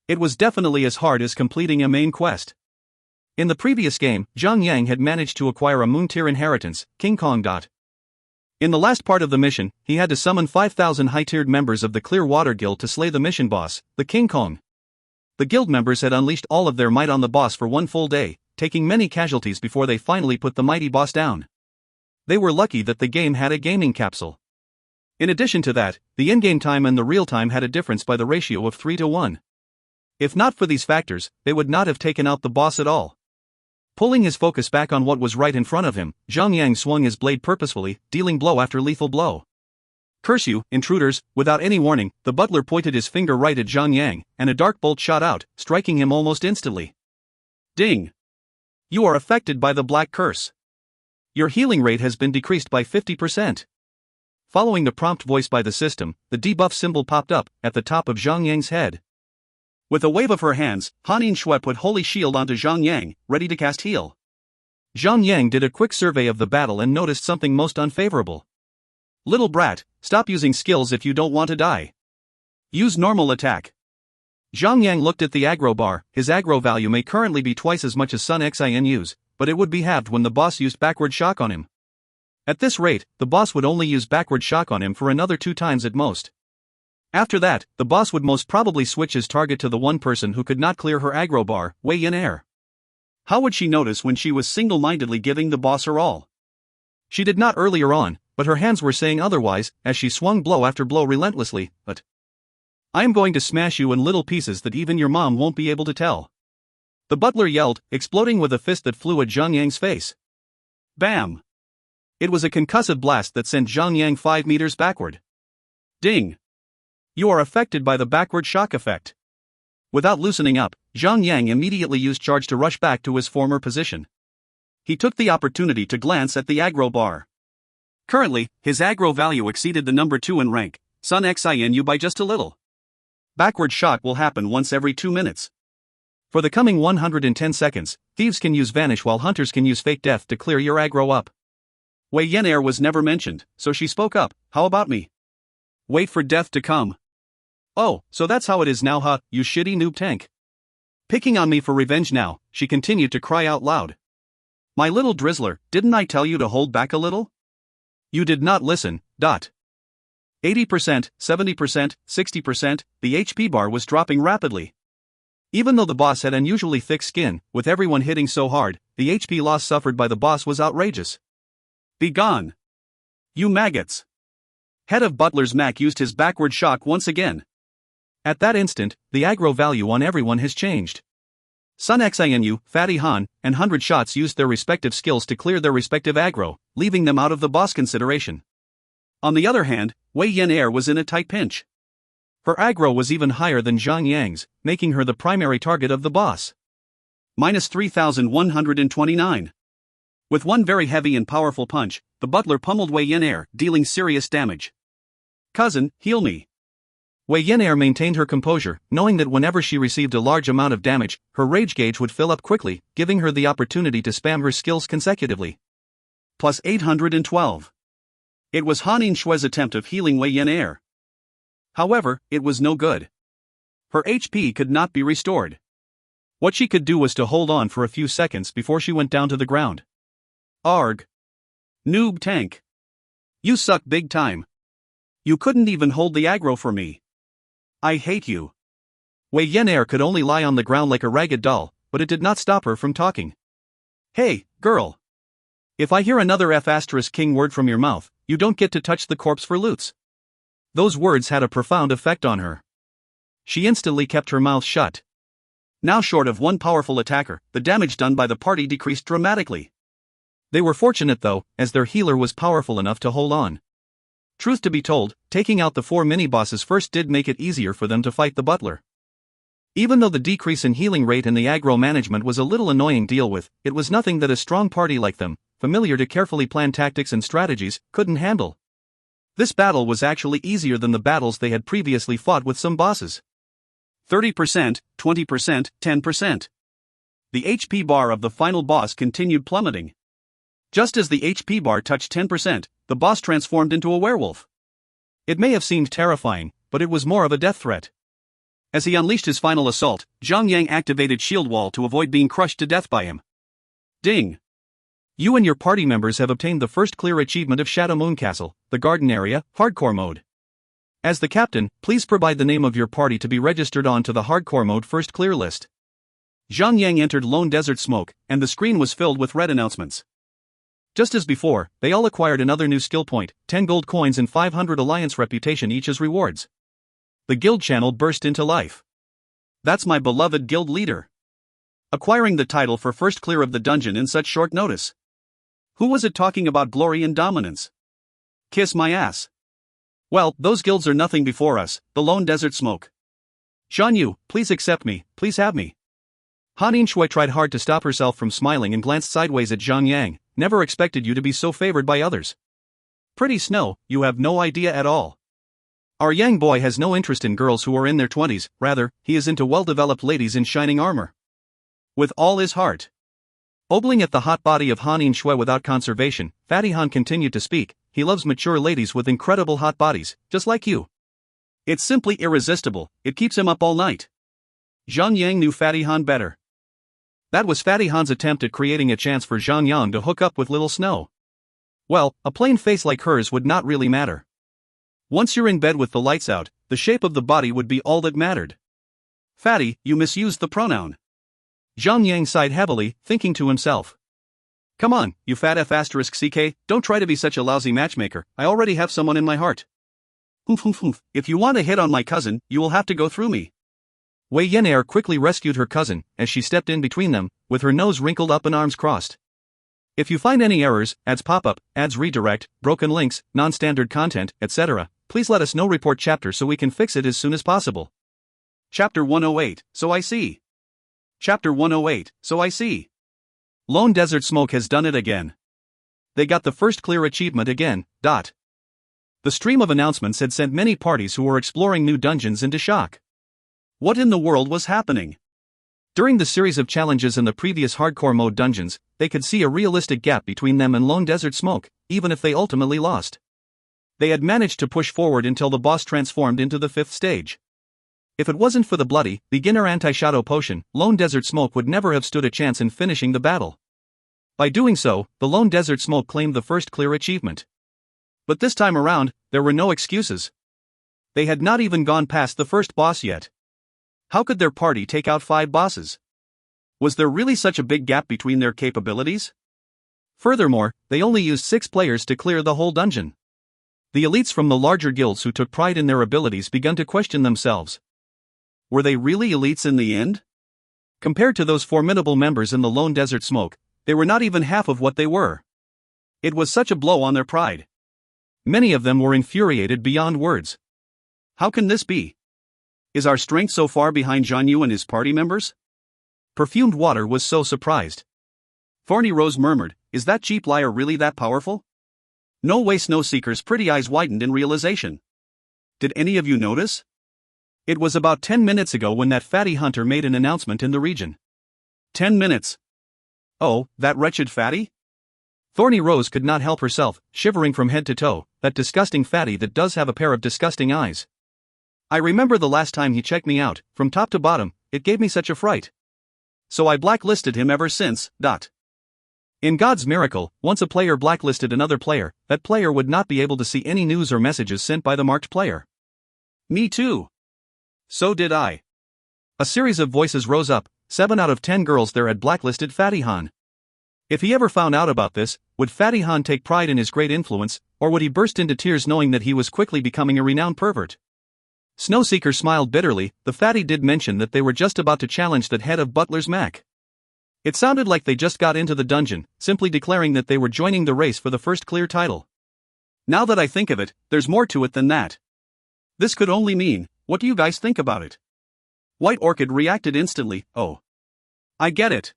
Speaker 1: It was definitely as hard as completing a main quest. In the previous game, Zhang Yang had managed to acquire a moon-tier inheritance, King Kong. In the last part of the mission, he had to summon 5,000 high-tiered members of the Clear Water Guild to slay the mission boss, the King Kong. The guild members had unleashed all of their might on the boss for one full day, taking many casualties before they finally put the mighty boss down. They were lucky that the game had a gaming capsule. In addition to that, the in-game time and the real time had a difference by the ratio of 3 to 1. If not for these factors, they would not have taken out the boss at all. Pulling his focus back on what was right in front of him, Zhang Yang swung his blade purposefully, dealing blow after lethal blow. Curse you, intruders! Without any warning, the butler pointed his finger right at Zhang Yang, and a dark bolt shot out, striking him almost instantly. Ding! You are affected by the black curse. Your healing rate has been decreased by 50%. Following the prompt voice by the system, the debuff symbol popped up, at the top of Zhang Yang's head. With a wave of her hands, Hanin Shui put Holy Shield onto Zhang Yang, ready to cast heal. Zhang Yang did a quick survey of the battle and noticed something most unfavorable. Little brat, stop using skills if you don't want to die. Use normal attack. Zhang Yang looked at the aggro bar. His aggro value may currently be twice as much as Sun Xianyu's, but it would be halved when the boss used backward shock on him. At this rate, the boss would only use backward shock on him for another 2 times at most. After that, the boss would most probably switch his target to the one person who could not clear her aggro bar, Wei Yan'er. How would she notice when she was single-mindedly giving the boss her all? She did not earlier on, but her hands were saying otherwise, as she swung blow after blow relentlessly. But I am going to smash you in little pieces that even your mom won't be able to tell. The butler yelled, exploding with a fist that flew at Zhang Yang's face. Bam! It was a concussive blast that sent Zhang Yang 5 meters backward. Ding! You are affected by the backward shock effect. Without loosening up, Zhang Yang immediately used charge to rush back to his former position. He took the opportunity to glance at the aggro bar. Currently, his aggro value exceeded the number 2 in rank, Sun Xin by just a little. Backward shock will happen once every 2 minutes. For the coming 110 seconds, thieves can use Vanish while hunters can use Fake Death to clear your aggro up. Wei Yan was never mentioned, so she spoke up, how about me? Wait for death to come. Oh, so that's how it is now, huh, you shitty noob tank. Picking on me for revenge now, she continued to cry out loud. My little drizzler, didn't I tell you to hold back a little? You did not listen, 80%, 70%, 60%, the HP bar was dropping rapidly. Even though the boss had unusually thick skin, with everyone hitting so hard, the HP loss suffered by the boss was outrageous. Be gone. You maggots. Head of Butler's Mac used his backward shock once again. At that instant, the aggro value on everyone has changed. Sun Xinu, Fatty Han, and 100 Shots used their respective skills to clear their respective aggro, leaving them out of the boss consideration. On the other hand, Wei Yan was in a tight pinch. Her aggro was even higher than Zhang Yang's, making her the primary target of the boss. Minus 3,129. With one very heavy and powerful punch, the butler pummeled Wei Yan, dealing serious damage. Cousin, heal me. Wei Yan maintained her composure, knowing that whenever she received a large amount of damage, her rage gauge would fill up quickly, giving her the opportunity to spam her skills consecutively. Plus 812. It was Han Shue's attempt of healing Wei Yan. However, it was no good. Her HP could not be restored. What she could do was to hold on for a few seconds before she went down to the ground. Arg. Noob tank. You suck big time. You couldn't even hold the aggro for me. I hate you. Wei Yan could only lie on the ground like a ragged doll, but it did not stop her from talking. Hey, girl. If I hear another F*king word from your mouth, you don't get to touch the corpse for loots. Those words had a profound effect on her. She instantly kept her mouth shut. Now short of one powerful attacker, the damage done by the party decreased dramatically. They were fortunate though, as their healer was powerful enough to hold on. Truth to be told, taking out the 4 mini-bosses first did make it easier for them to fight the butler. Even though the decrease in healing rate and the aggro management was a little annoying to deal with, it was nothing that a strong party like them, familiar to carefully planned tactics and strategies, couldn't handle. This battle was actually easier than the battles they had previously fought with some bosses. 30%, 20%, 10%. The HP bar of the final boss continued plummeting. Just as the HP bar touched 10%, the boss transformed into a werewolf. It may have seemed terrifying, but it was more of a death threat. As he unleashed his final assault, Zhang Yang activated Shield Wall to avoid being crushed to death by him. Ding! You and your party members have obtained the first clear achievement of Shadow Moon Castle, the Garden Area, Hardcore Mode. As the captain, please provide the name of your party to be registered on to the Hardcore Mode First Clear list. Zhang Yang entered Lone Desert Smoke, and the screen was filled with red announcements. Just as before, they all acquired another new skill point, 10 gold coins and 500 alliance reputation each as rewards. The guild channel burst into life. That's my beloved guild leader. Acquiring the title for first clear of the dungeon in such short notice. Who was it talking about glory and dominance? Kiss my ass. Well, those guilds are nothing before us, the Lone Desert Smoke. Shan Yu, please accept me, please have me. Han Shui tried hard to stop herself from smiling and glanced sideways at Zhang Yang. Never expected you to be so favored by others. Pretty Snow, you have no idea at all. Our Yang boy has no interest in girls who are in their 20s, rather, he is into well-developed ladies in shining armor. With all his heart. Ogling at the hot body of Han Shui without conservation, Fatty Han continued to speak, he loves mature ladies with incredible hot bodies, just like you. It's simply irresistible, it keeps him up all night. Zhang Yang knew Fatty Han better. That was Fatty Han's attempt at creating a chance for Zhang Yang to hook up with Little Snow. Well, a plain face like hers would not really matter. Once you're in bed with the lights out, the shape of the body would be all that mattered. Fatty, you misused the pronoun. Zhang Yang sighed heavily, thinking to himself. Come on, you fat F***ck, don't try to be such a lousy matchmaker, I already have someone in my heart. If you want to hit on my cousin, you will have to go through me. Wei Yan quickly rescued her cousin, as she stepped in between them, with her nose wrinkled up and arms crossed. If you find any errors, ads pop-up, ads redirect, broken links, non-standard content, etc., please let us know report chapter so we can fix it as soon as possible. Chapter 108, So I See. Chapter 108, So I See. Lone Desert Smoke has done it again. They got the first clear achievement again. The stream of announcements had sent many parties who were exploring new dungeons into shock. What in the world was happening? During the series of challenges in the previous hardcore mode dungeons, they could see a realistic gap between them and Lone Desert Smoke, even if they ultimately lost. They had managed to push forward until the boss transformed into the 5th stage. If it wasn't for the bloody, beginner anti-shadow potion, Lone Desert Smoke would never have stood a chance in finishing the battle. By doing so, the Lone Desert Smoke claimed the first clear achievement. But this time around, there were no excuses. They had not even gone past the first boss yet. How could their party take out 5 bosses? Was there really such a big gap between their capabilities? Furthermore, they only used 6 players to clear the whole dungeon. The elites from the larger guilds who took pride in their abilities began to question themselves. Were they really elites in the end? Compared to those formidable members in the Lone Desert Smoke, they were not even half of what they were. It was such a blow on their pride. Many of them were infuriated beyond words. How can this be? Is our strength so far behind Zhang and his party members? Perfumed Water was so surprised. Thorny Rose murmured, is that cheap liar really that powerful? No way. Snowseeker's pretty eyes widened in realization. Did any of you notice? It was about 10 minutes ago when that fatty hunter made an announcement in the region. 10 minutes. Oh, that wretched fatty? Thorny Rose could not help herself, shivering from head to toe, that disgusting fatty that does have a pair of disgusting eyes. I remember the last time he checked me out, from top to bottom, it gave me such a fright. So I blacklisted him ever since. In God's miracle, once a player blacklisted another player, that player would not be able to see any news or messages sent by the marked player. Me too. So did I. A series of voices rose up. 7 out of 10 girls there had blacklisted Fatty Han. If he ever found out about this, would Fatty Han take pride in his great influence, or would he burst into tears knowing that he was quickly becoming a renowned pervert? Snowseeker smiled bitterly. The fatty did mention that they were just about to challenge that head of Butler's Mac. It sounded like they just got into the dungeon, simply declaring that they were joining the race for the first clear title. Now that I think of it, there's more to it than that. This could only mean, what do you guys think about it? White Orchid reacted instantly. Oh. I get it.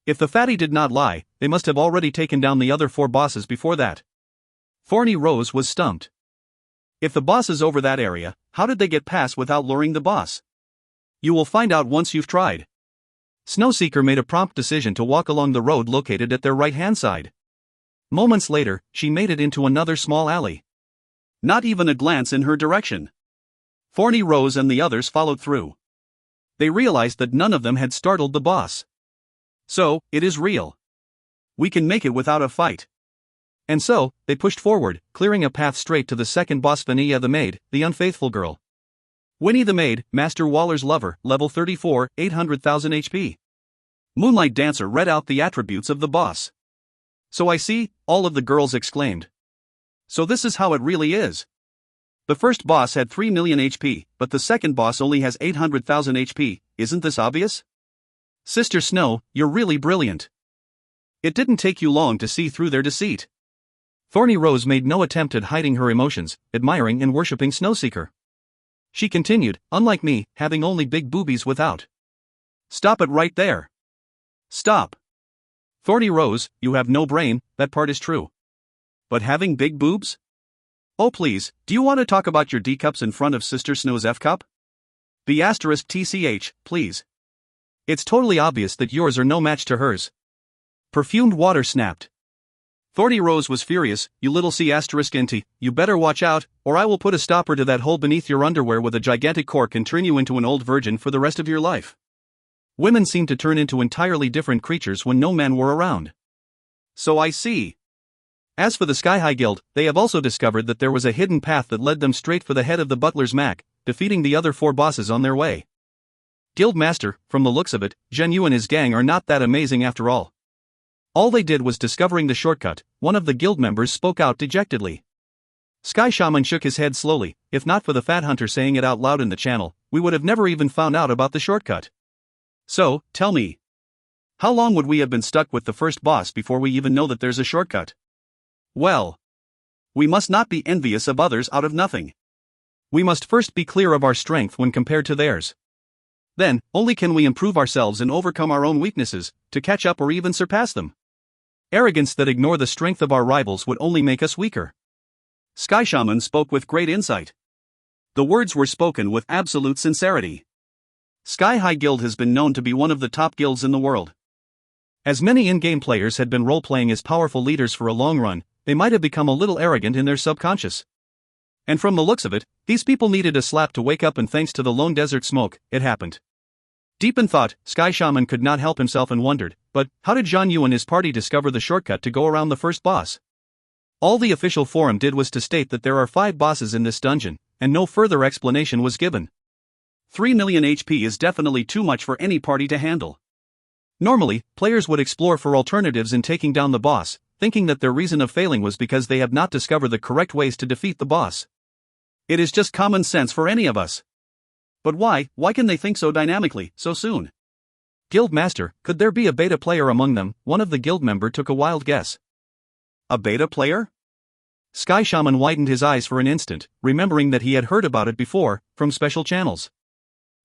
Speaker 1: If the fatty did not lie, they must have already taken down the other 4 bosses before that. Thorny Rose was stumped. If the boss is over that area, how did they get past without luring the boss? You will find out once you've tried. Snowseeker made a prompt decision to walk along the road located at their right-hand side. Moments later, she made it into another small alley. Not even a glance in her direction. Thorny Rose and the others followed through. They realized that none of them had startled the boss. So, it is real. We can make it without a fight. And so, they pushed forward, clearing a path straight to the second boss, Vanilla the Maid, the unfaithful girl. Winnie the Maid, Master Waller's lover, level 34, 800,000 HP. Moonlight Dancer read out the attributes of the boss. So I see, all of the girls exclaimed. So this is how it really is. The first boss had 3 million HP, but the second boss only has 800,000 HP, isn't this obvious? Sister Snow, you're really brilliant. It didn't take you long to see through their deceit. Thorny Rose made no attempt at hiding her emotions, admiring and worshipping Snowseeker. She continued, unlike me, having only big boobies without. Stop it right there. Stop. Thorny Rose, you have no brain, that part is true. But having big boobs? Oh please, do you want to talk about your D cups in front of Sister Snow's F cup? B asterisk TCH, please. It's totally obvious that yours are no match to hers. Perfumed Water snapped. Thorny Rose was furious. You little C asterisk NT, you better watch out, or I will put a stopper to that hole beneath your underwear with a gigantic cork and turn you into an old virgin for the rest of your life. Women seemed to turn into entirely different creatures when no men were around. So I see. As for the Sky High Guild, they have also discovered that there was a hidden path that led them straight for the head of the Butler's Mac, defeating the other 4 bosses on their way. Guild Master, from the looks of it, Zhang and his gang are not that amazing after all. All they did was discovering the shortcut. One of the guild members spoke out dejectedly. Sky Shaman shook his head slowly. If not for the Fat Hunter saying it out loud in the channel, we would have never even found out about the shortcut. So, tell me. How long would we have been stuck with the first boss before we even know that there's a shortcut? Well, we must not be envious of others out of nothing. We must first be clear of our strength when compared to theirs. Then, only can we improve ourselves and overcome our own weaknesses, to catch up or even surpass them. Arrogance that ignore the strength of our rivals would only make us weaker. Sky Shaman spoke with great insight. The words were spoken with absolute sincerity. Sky High Guild has been known to be one of the top guilds in the world. As many in-game players had been role-playing as powerful leaders for a long run, they might have become a little arrogant in their subconscious. And from the looks of it, these people needed a slap to wake up, and thanks to the Lone Desert Smoke, it happened. Deep in thought, Sky Shaman could not help himself and wondered, but how did Zhang Yu and his party discover the shortcut to go around the first boss? All the official forum did was to state that there are 5 bosses in this dungeon, and no further explanation was given. 3 million HP is definitely too much for any party to handle. Normally, players would explore for alternatives in taking down the boss, thinking that their reason of failing was because they have not discovered the correct ways to defeat the boss. It is just common sense for any of us. But why can they think so dynamically, so soon? Guild Master, could there be a beta player among them? One of the guild member took a wild guess. A beta player? Sky Shaman widened his eyes for an instant, remembering that he had heard about it before, from special channels.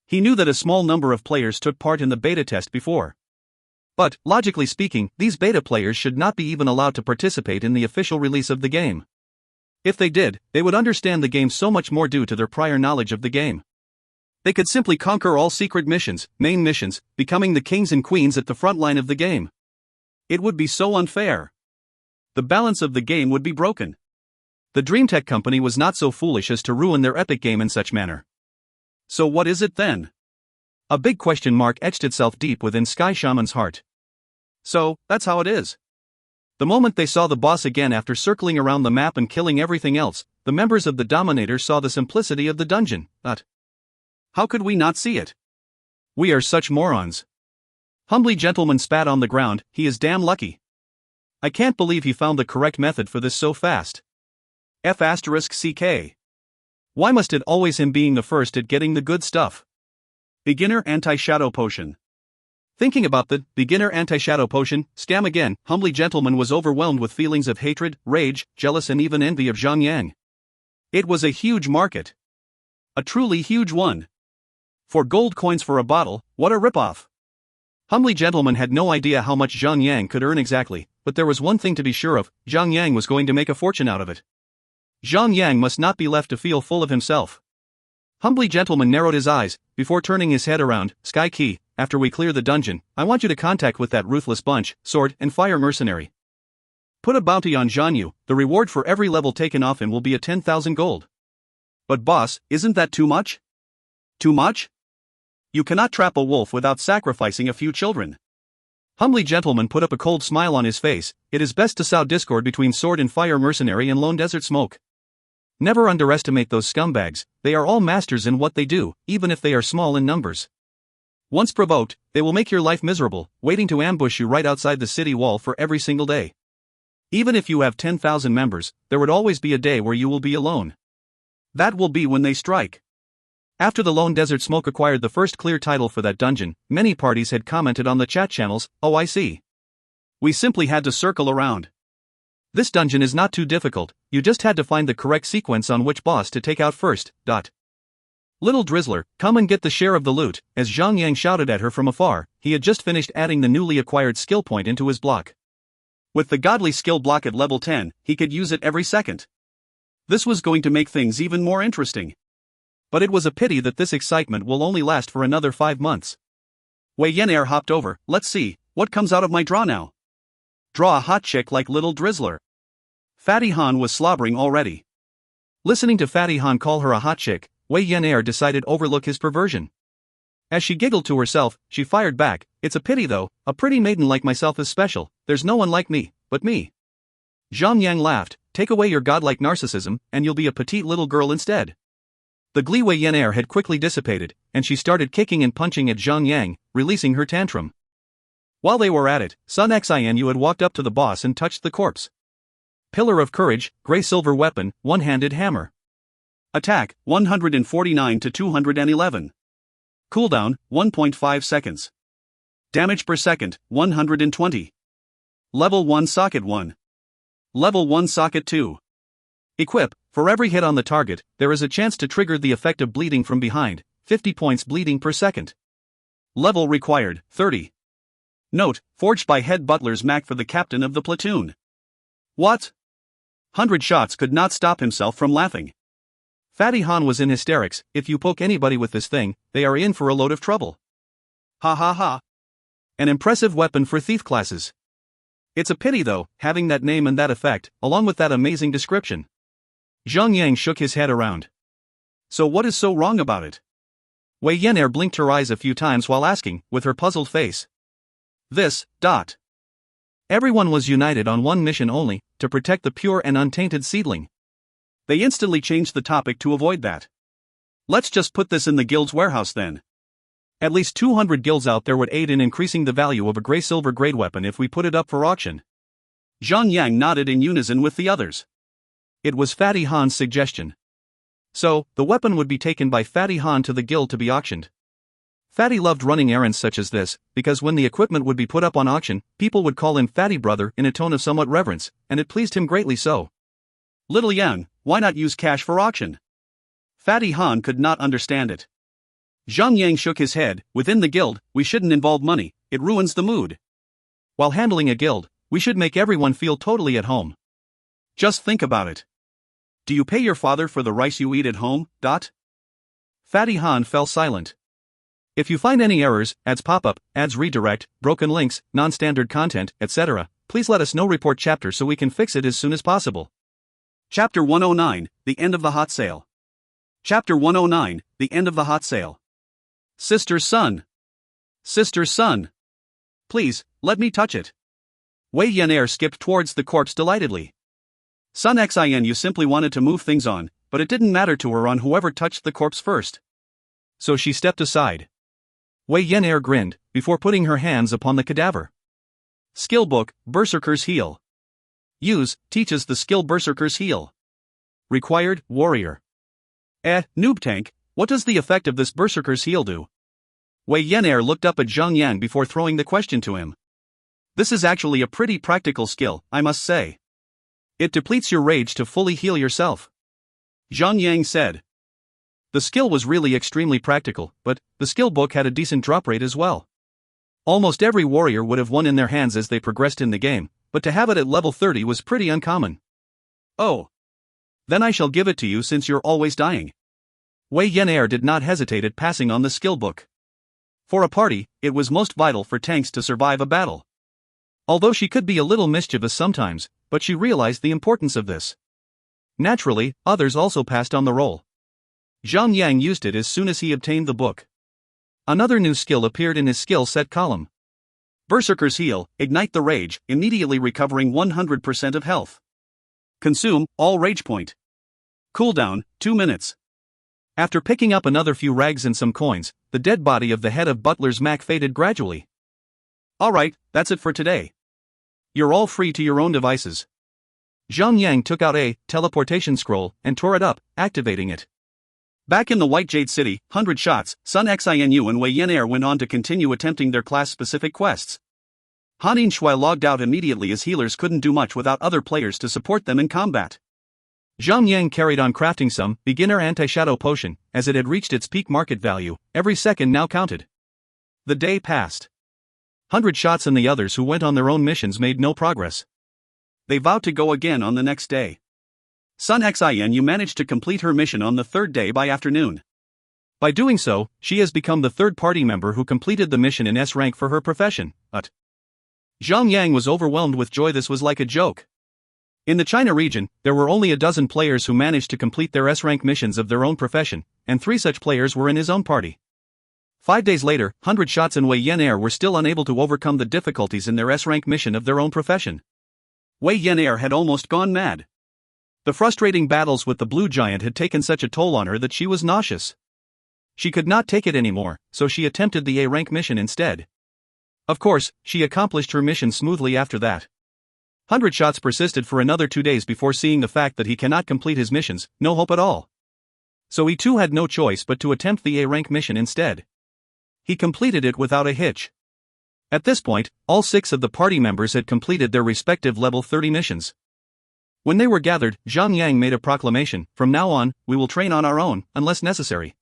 Speaker 1: He knew that a small number of players took part in the beta test before. But, logically speaking, these beta players should not be even allowed to participate in the official release of the game. If they did, they would understand the game so much more due to their prior knowledge of the game. They could simply conquer all secret missions, main missions, becoming the kings and queens at the front line of the game. It would be so unfair. The balance of the game would be broken. The Dreamtech company was not so foolish as to ruin their epic game in such manner. So what is it then? A big question mark etched itself deep within Sky Shaman's heart. So, that's how it is. The moment they saw the boss again after circling around the map and killing everything else, the members of the Dominator saw the simplicity of the dungeon. But how could we not see it? We are such morons. Humbly Gentleman spat on the ground. He is damn lucky. I can't believe he found the correct method for this so fast. F***CK. Why must it always him being the first at getting the good stuff? Beginner Anti-Shadow Potion. Thinking about the Beginner Anti-Shadow Potion scam again, Humbly Gentleman was overwhelmed with feelings of hatred, rage, jealous and even envy of Zhang Yang. It was a huge market. A truly huge one. For gold coins for a bottle, what a ripoff. Humbly Gentleman had no idea how much Zhang Yang could earn exactly, but there was one thing to be sure of, Zhang Yang was going to make a fortune out of it. Zhang Yang must not be left to feel full of himself. Humbly Gentleman narrowed his eyes, before turning his head around. Sky Key, after we clear the dungeon, I want you to contact with that ruthless bunch, sword and fire mercenary. Put a bounty on Zhang Yu, the reward for every level taken off him will be a 10,000 gold. But boss, isn't that too much? Too much? You cannot trap a wolf without sacrificing a few children. Humbly Gentleman put up a cold smile on his face. It is best to sow discord between sword and fire mercenary and Lone Desert Smoke. Never underestimate those scumbags, they are all masters in what they do, even if they are small in numbers. Once provoked, they will make your life miserable, waiting to ambush you right outside the city wall for every single day. Even if you have 10,000 members, there would always be a day where you will be alone. That will be when they strike. After the Lone Desert Smoke acquired the first clear title for that dungeon, many parties had commented on the chat channels, "Oh, I see. We simply had to circle around. This dungeon is not too difficult, you just had to find the correct sequence on which boss to take out first." Little Drizzler, come and get the share of the loot, as Zhang Yang shouted at her from afar. He had just finished adding the newly acquired skill point into his block. With the godly skill block at level 10, he could use it every second. This was going to make things even more interesting. But it was a pity that this excitement will only last for another 5 months. Wei Yan hopped over. Let's see, what comes out of my draw now? Draw a hot chick like Little Drizzler. Fatty Han was slobbering already. Listening to Fatty Han call her a hot chick, Wei Yan decided to overlook his perversion. As she giggled to herself, she fired back, "It's a pity though, a pretty maiden like myself is special, there's no one like me, but me." Zhang Yang laughed, "Take away your godlike narcissism, and you'll be a petite little girl instead." The glee Wei Yan had quickly dissipated, and she started kicking and punching at Zhang Yang, releasing her tantrum. While they were at it, Sun Xianyu had walked up to the boss and touched the corpse. Pillar of Courage, Grey Silver Weapon, One-Handed Hammer. Attack, 149 to 211. Cooldown, 1.5 seconds. Damage per second, 120. Level 1 Socket 1. Level 1 Socket 2. Equip, for every hit on the target, there is a chance to trigger the effect of bleeding from behind, 50 points bleeding per second. Level required, 30. Note, forged by head butler's Mac for the captain of the platoon. What? 100 Shots could not stop himself from laughing. Fatty Han was in hysterics. If you poke anybody with this thing, they are in for a load of trouble. Ha ha ha. An impressive weapon for thief classes. It's a pity though, having that name and that effect, along with that amazing description. Zhang Yang shook his head around. So what is so wrong about it? Wei Yan'er blinked her eyes a few times while asking, with her puzzled face. This. Everyone was united on one mission only, to protect the pure and untainted seedling. They instantly changed the topic to avoid that. Let's just put this in the guild's warehouse then. At least 200 guilds out there would aid in increasing the value of a gray-silver grade weapon if we put it up for auction. Zhang Yang nodded in unison with the others. It was Fatty Han's suggestion. So, the weapon would be taken by Fatty Han to the guild to be auctioned. Fatty loved running errands such as this, because when the equipment would be put up on auction, people would call him Fatty Brother in a tone of somewhat reverence, and it pleased him greatly so. Little Yang, why not use cash for auction? Fatty Han could not understand it. Zhang Yang shook his head. Within the guild, we shouldn't involve money, it ruins the mood. While handling a guild, we should make everyone feel totally at home. Just think about it. Do you pay your father for the rice you eat at home? Fatty Han fell silent. If you find any errors, ads pop up, ads redirect, broken links, non-standard content, etc., please let us know. Report chapter so we can fix it as soon as possible. Chapter 109, The End of the Hot Sale. Chapter 109, The End of the Hot Sale. Sister's son. Sister's son. Please, let me touch it. Wei Yan'er skipped towards the corpse delightedly. Sun Xin, you simply wanted to move things on, but it didn't matter to her on whoever touched the corpse first. So she stepped aside. Wei Yan'er grinned, before putting her hands upon the cadaver. Skill book, Berserker's Heal. Use, teaches the skill Berserker's Heal. Required, Warrior. Noob tank, what does the effect of this Berserker's Heal do? Wei Yan'er looked up at Zhang Yang before throwing the question to him. This is actually a pretty practical skill, I must say. It depletes your rage to fully heal yourself. Zhang Yang said. The skill was really extremely practical, but the skill book had a decent drop rate as well. Almost every warrior would have one in their hands as they progressed in the game, but to have it at level 30 was pretty uncommon. Oh. Then I shall give it to you since you're always dying. Wei Yan'er did not hesitate at passing on the skill book. For a party, it was most vital for tanks to survive a battle. Although she could be a little mischievous sometimes, but she realized the importance of this. Naturally, others also passed on the role. Zhang Yang used it as soon as he obtained the book. Another new skill appeared in his skill set column. Berserker's Heal, ignite the rage, immediately recovering 100% of health. Consume, all rage point. Cooldown, 2 minutes. After picking up another few rags and some coins, the dead body of the head of Butler's Mac faded gradually. Alright, that's it for today. You're all free to your own devices. Zhang Yang took out a teleportation scroll and tore it up, activating it. Back in the White Jade City, 100 Shots, Sun Xinu and Wei Yan'er went on to continue attempting their class-specific quests. Han Shui logged out immediately as healers couldn't do much without other players to support them in combat. Zhang Yang carried on crafting some beginner anti-shadow potion, as it had reached its peak market value. Every second now counted. The day passed. 100 Shots and the others who went on their own missions made no progress. They vowed to go again on the next day. Sun Xin managed to complete her mission on the third day by afternoon. By doing so, she has become the third party member who completed the mission in S rank for her profession. Zhang Yang was overwhelmed with joy. This was like a joke. In the China region, there were only a dozen players who managed to complete their S rank missions of their own profession, and 3 such players were in his own party. 5 days later, 100 Shots and Wei Yan'er were still unable to overcome the difficulties in their S rank mission of their own profession. Wei Yan'er had almost gone mad. The frustrating battles with the blue giant had taken such a toll on her that she was nauseous. She could not take it anymore, so she attempted the A-rank mission instead. Of course, she accomplished her mission smoothly after that. 100 Shots persisted for another 2 days before seeing the fact that he cannot complete his missions, no hope at all. So he too had no choice but to attempt the A-rank mission instead. He completed it without a hitch. At this point, all 6 of the party members had completed their respective level 30 missions. When they were gathered, Zhang Yang made a proclamation: "From now on, we will train on our own, unless necessary."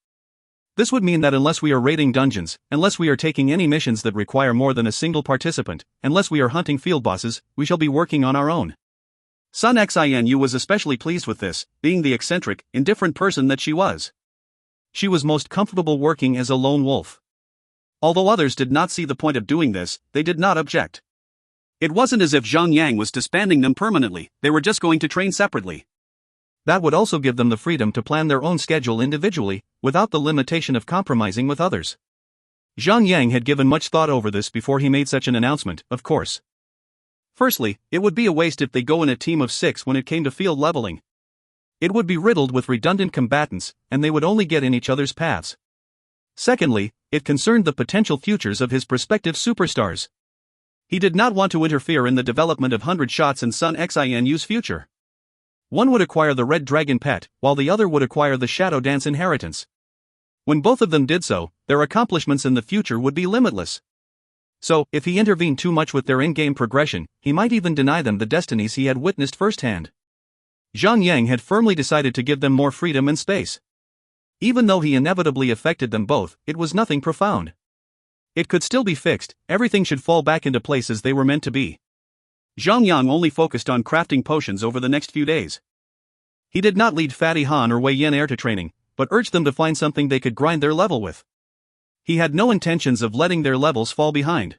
Speaker 1: This would mean that unless we are raiding dungeons, unless we are taking any missions that require more than a single participant, unless we are hunting field bosses, we shall be working on our own. Sun Xianyu was especially pleased with this, being the eccentric, indifferent person that she was. She was most comfortable working as a lone wolf. Although others did not see the point of doing this, they did not object. It wasn't as if Zhang Yang was disbanding them permanently, they were just going to train separately. That would also give them the freedom to plan their own schedule individually, without the limitation of compromising with others. Zhang Yang had given much thought over this before he made such an announcement, of course. Firstly, it would be a waste if they go in a team of 6 when it came to field leveling. It would be riddled with redundant combatants, and they would only get in each other's paths. Secondly, it concerned the potential futures of his prospective superstars. He did not want to interfere in the development of 100 Shots and Sun Xianyu's future. One would acquire the Red Dragon pet, while the other would acquire the Shadow Dance inheritance. When both of them did so, their accomplishments in the future would be limitless. So, if he intervened too much with their in-game progression, he might even deny them the destinies he had witnessed firsthand. Zhang Yang had firmly decided to give them more freedom and space. Even though he inevitably affected them both, it was nothing profound. It could still be fixed, everything should fall back into place as they were meant to be. Zhang Yang only focused on crafting potions over the next few days. He did not lead Fatty Han or Wei Yen Air to training, but urged them to find something they could grind their level with. He had no intentions of letting their levels fall behind.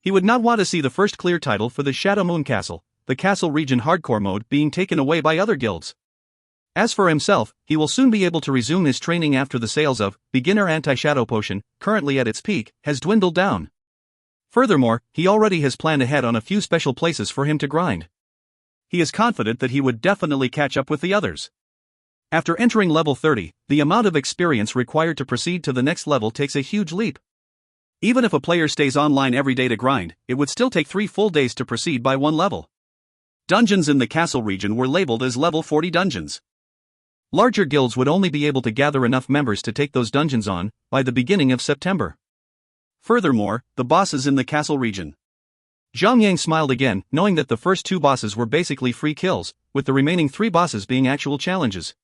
Speaker 1: He would not want to see the first clear title for the Shadow Moon Castle, the Castle Region Hardcore mode, being taken away by other guilds. As for himself, he will soon be able to resume his training after the sales of Beginner Anti-Shadow Potion, currently at its peak, has dwindled down. Furthermore, he already has planned ahead on a few special places for him to grind. He is confident that he would definitely catch up with the others. After entering level 30, the amount of experience required to proceed to the next level takes a huge leap. Even if a player stays online every day to grind, it would still take 3 full days to proceed by one level. Dungeons in the castle region were labeled as level 40 dungeons. Larger guilds would only be able to gather enough members to take those dungeons on by the beginning of September. Furthermore, the bosses in the castle region. Zhang Yang smiled again, knowing that the first 2 bosses were basically free kills, with the remaining 3 bosses being actual challenges.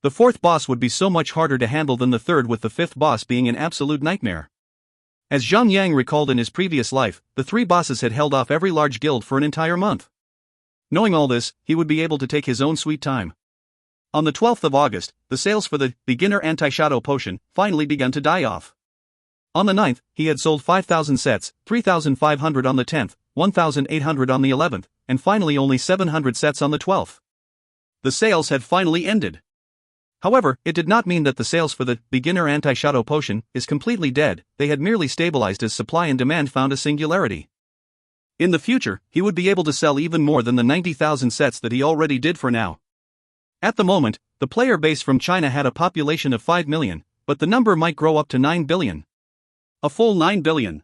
Speaker 1: The 4th boss would be so much harder to handle than the 3rd, with the 5th boss being an absolute nightmare. As Zhang Yang recalled in his previous life, the 3 bosses had held off every large guild for an entire month. Knowing all this, he would be able to take his own sweet time. On the 12th of August, the sales for the Beginner Anti-Shadow Potion finally began to die off. On the 9th, he had sold 5,000 sets, 3,500 on the 10th, 1,800 on the 11th, and finally only 700 sets on the 12th. The sales had finally ended. However, it did not mean that the sales for the Beginner Anti-Shadow Potion is completely dead, they had merely stabilized as supply and demand found a singularity. In the future, he would be able to sell even more than the 90,000 sets that he already did for now. At the moment, the player base from China had a population of 5 million, but the number might grow up to 9 billion. A full 9 billion.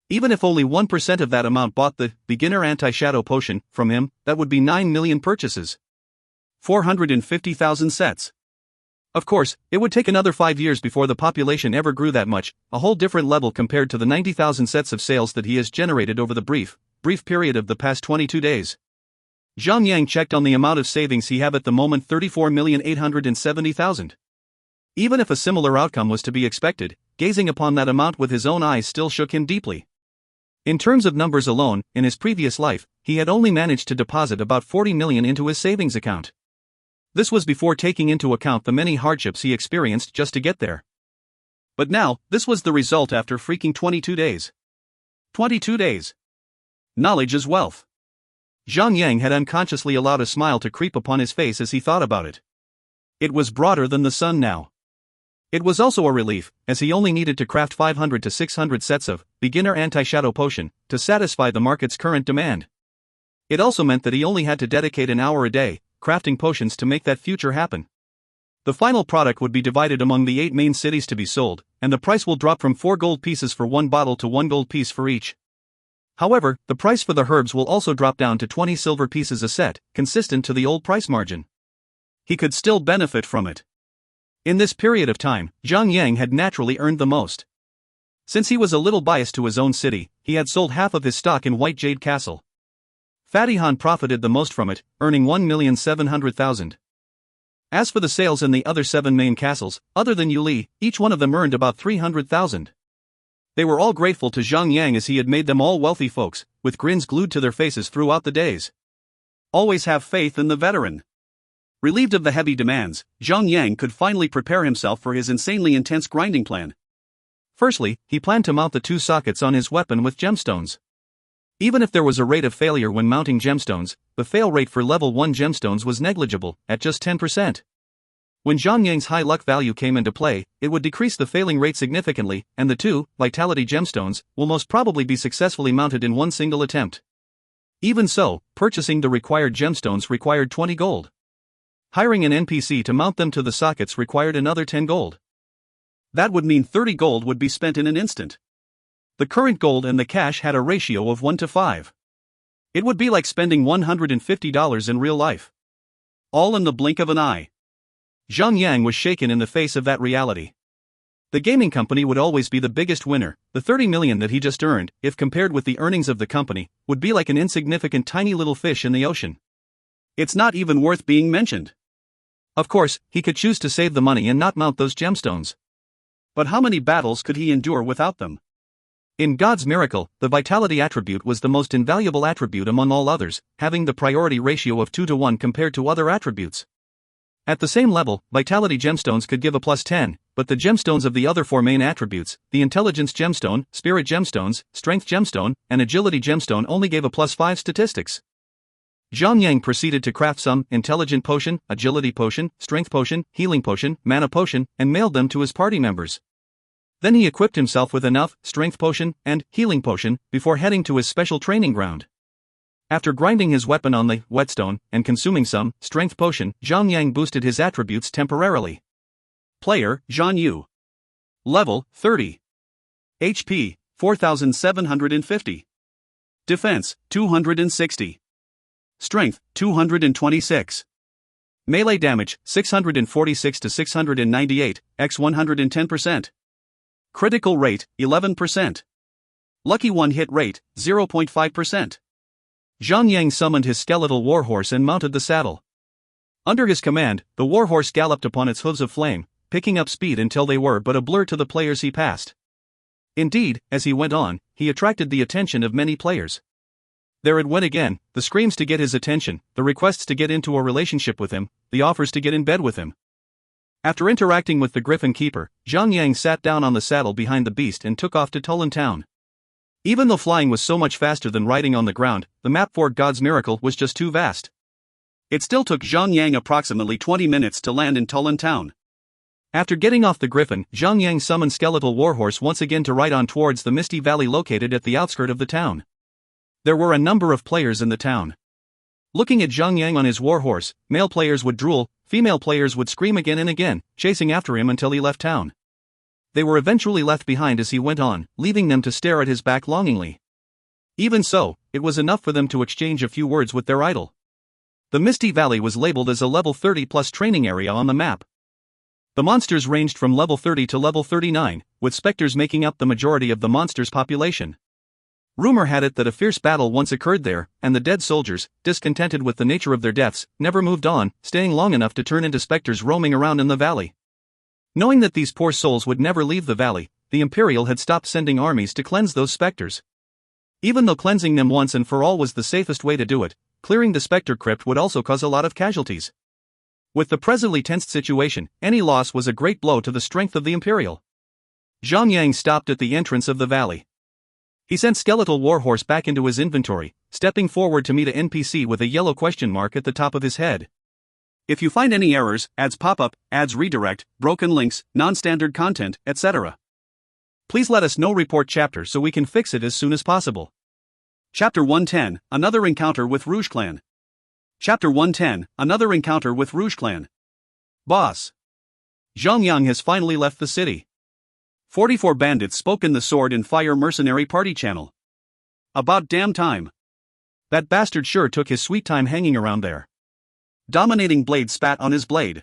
Speaker 1: Even if only 1% of that amount bought the Beginner Anti-Shadow Potion from him, that would be 9 million purchases. 450,000 sets. Of course, it would take another 5 years before the population ever grew that much, a whole different level compared to the 90,000 sets of sales that he has generated over the brief period of the past 22 days. Zhang Yang checked on the amount of savings he have at the moment: 34,870,000. Even if a similar outcome was to be expected, gazing upon that amount with his own eyes still shook him deeply. In terms of numbers alone, in his previous life, he had only managed to deposit about 40 million into his savings account. This was before taking into account the many hardships he experienced just to get there. But now, this was the result after freaking 22 days. 22 days. Knowledge is wealth. Zhang Yang had unconsciously allowed a smile to creep upon his face as he thought about it. It was broader than the sun now. It was also a relief, as he only needed to craft 500 to 600 sets of Beginner Anti-Shadow Potion to satisfy the market's current demand. It also meant that he only had to dedicate an hour a day, crafting potions to make that future happen. The final product would be divided among the 8 main cities to be sold, and the price will drop from 4 gold pieces for 1 bottle to 1 gold piece for each. However, the price for the herbs will also drop down to 20 silver pieces a set, consistent to the old price margin. He could still benefit from it. In this period of time, Zhang Yang had naturally earned the most. Since he was a little biased to his own city, he had sold half of his stock in White Jade Castle. Fatty Han profited the most from it, earning 1,700,000. As for the sales in the other 7 main castles, other than Yuli, each one of them earned about 300,000. They were all grateful to Zhang Yang as he had made them all wealthy folks, with grins glued to their faces throughout the days. Always have faith in the veteran. Relieved of the heavy demands, Zhang Yang could finally prepare himself for his insanely intense grinding plan. Firstly, he planned to mount the 2 sockets on his weapon with gemstones. Even if there was a rate of failure when mounting gemstones, the fail rate for level 1 gemstones was negligible, at just 10%. When Zhang Yang's high luck value came into play, it would decrease the failing rate significantly, and the 2 vitality gemstones will most probably be successfully mounted in one single attempt. Even so, purchasing the required gemstones required 20 gold. Hiring an NPC to mount them to the sockets required another 10 gold. That would mean 30 gold would be spent in an instant. The current gold and the cash had a ratio of 1 to 5. It would be like spending $150 in real life. All in the blink of an eye. Zhang Yang was shaken in the face of that reality. The gaming company would always be the biggest winner. The 30 million that he just earned, if compared with the earnings of the company, would be like an insignificant tiny little fish in the ocean. It's not even worth being mentioned. Of course, he could choose to save the money and not mount those gemstones. But how many battles could he endure without them? In God's miracle, the vitality attribute was the most invaluable attribute among all others, having the priority ratio of 2 to 1 compared to other attributes. At the same level, vitality gemstones could give a plus 10, but the gemstones of the other 4 main attributes, the intelligence gemstone, spirit gemstones, strength gemstone, and agility gemstone only gave a plus 5 statistics. Zhang Yang proceeded to craft some intelligent potion, agility potion, strength potion, healing potion, mana potion, and mailed them to his party members. Then he equipped himself with enough strength potion and healing potion before heading to his special training ground. After grinding his weapon on the whetstone and consuming some strength potion, Zhang Yang boosted his attributes temporarily. Player, Zhan Yu. Level, 30. HP, 4,750. Defense, 260. Strength, 226. Melee damage, 646 to 698, x 110%. Critical rate, 11%. Lucky one-hit rate, 0.5%. Zhang Yang summoned his skeletal warhorse and mounted the saddle. Under his command, the warhorse galloped upon its hooves of flame, picking up speed until they were but a blur to the players he passed. Indeed, as he went on, he attracted the attention of many players. There it went again, the screams to get his attention, the requests to get into a relationship with him, the offers to get in bed with him. After interacting with the Griffin Keeper, Zhang Yang sat down on the saddle behind the beast and took off to Tulan Town. Even though flying was so much faster than riding on the ground, the map for God's Miracle was just too vast. It still took Zhang Yang approximately 20 minutes to land in Tulan Town. After getting off the Griffin, Zhang Yang summoned Skeletal Warhorse once again to ride on towards the misty valley located at the outskirt of the town. There were a number of players in the town. Looking at Zhang Yang on his warhorse, male players would drool, female players would scream again and again, chasing after him until he left town. They were eventually left behind as he went on, leaving them to stare at his back longingly. Even so, it was enough for them to exchange a few words with their idol. The Misty Valley was labeled as a level 30 plus training area on the map. The monsters ranged from level 30 to level 39, with specters making up the majority of the monsters' population. Rumor had it that a fierce battle once occurred there, and the dead soldiers, discontented with the nature of their deaths, never moved on, staying long enough to turn into specters roaming around in the valley. Knowing that these poor souls would never leave the valley, the Imperial had stopped sending armies to cleanse those specters. Even though cleansing them once and for all was the safest way to do it, clearing the specter crypt would also cause a lot of casualties. With the presently tensed situation, any loss was a great blow to the strength of the Imperial. Zhang Yang stopped at the entrance of the valley. He sent Skeletal Warhorse back into his inventory, stepping forward to meet a NPC with a yellow question mark at the top of his head. If you find any errors, ads pop up, ads redirect, broken links, non-standard content, etc., please let us know. Report chapter so we can fix it as soon as possible. Chapter 110, Another Encounter with Rouge Clan. Chapter 110, Another Encounter with Rouge Clan. Boss. Zhang Yang has finally left the city. 44 bandits spoke in the Sword and Fire Mercenary Party channel. About damn time. That bastard sure took his sweet time hanging around there. Dominating Blade spat on his blade.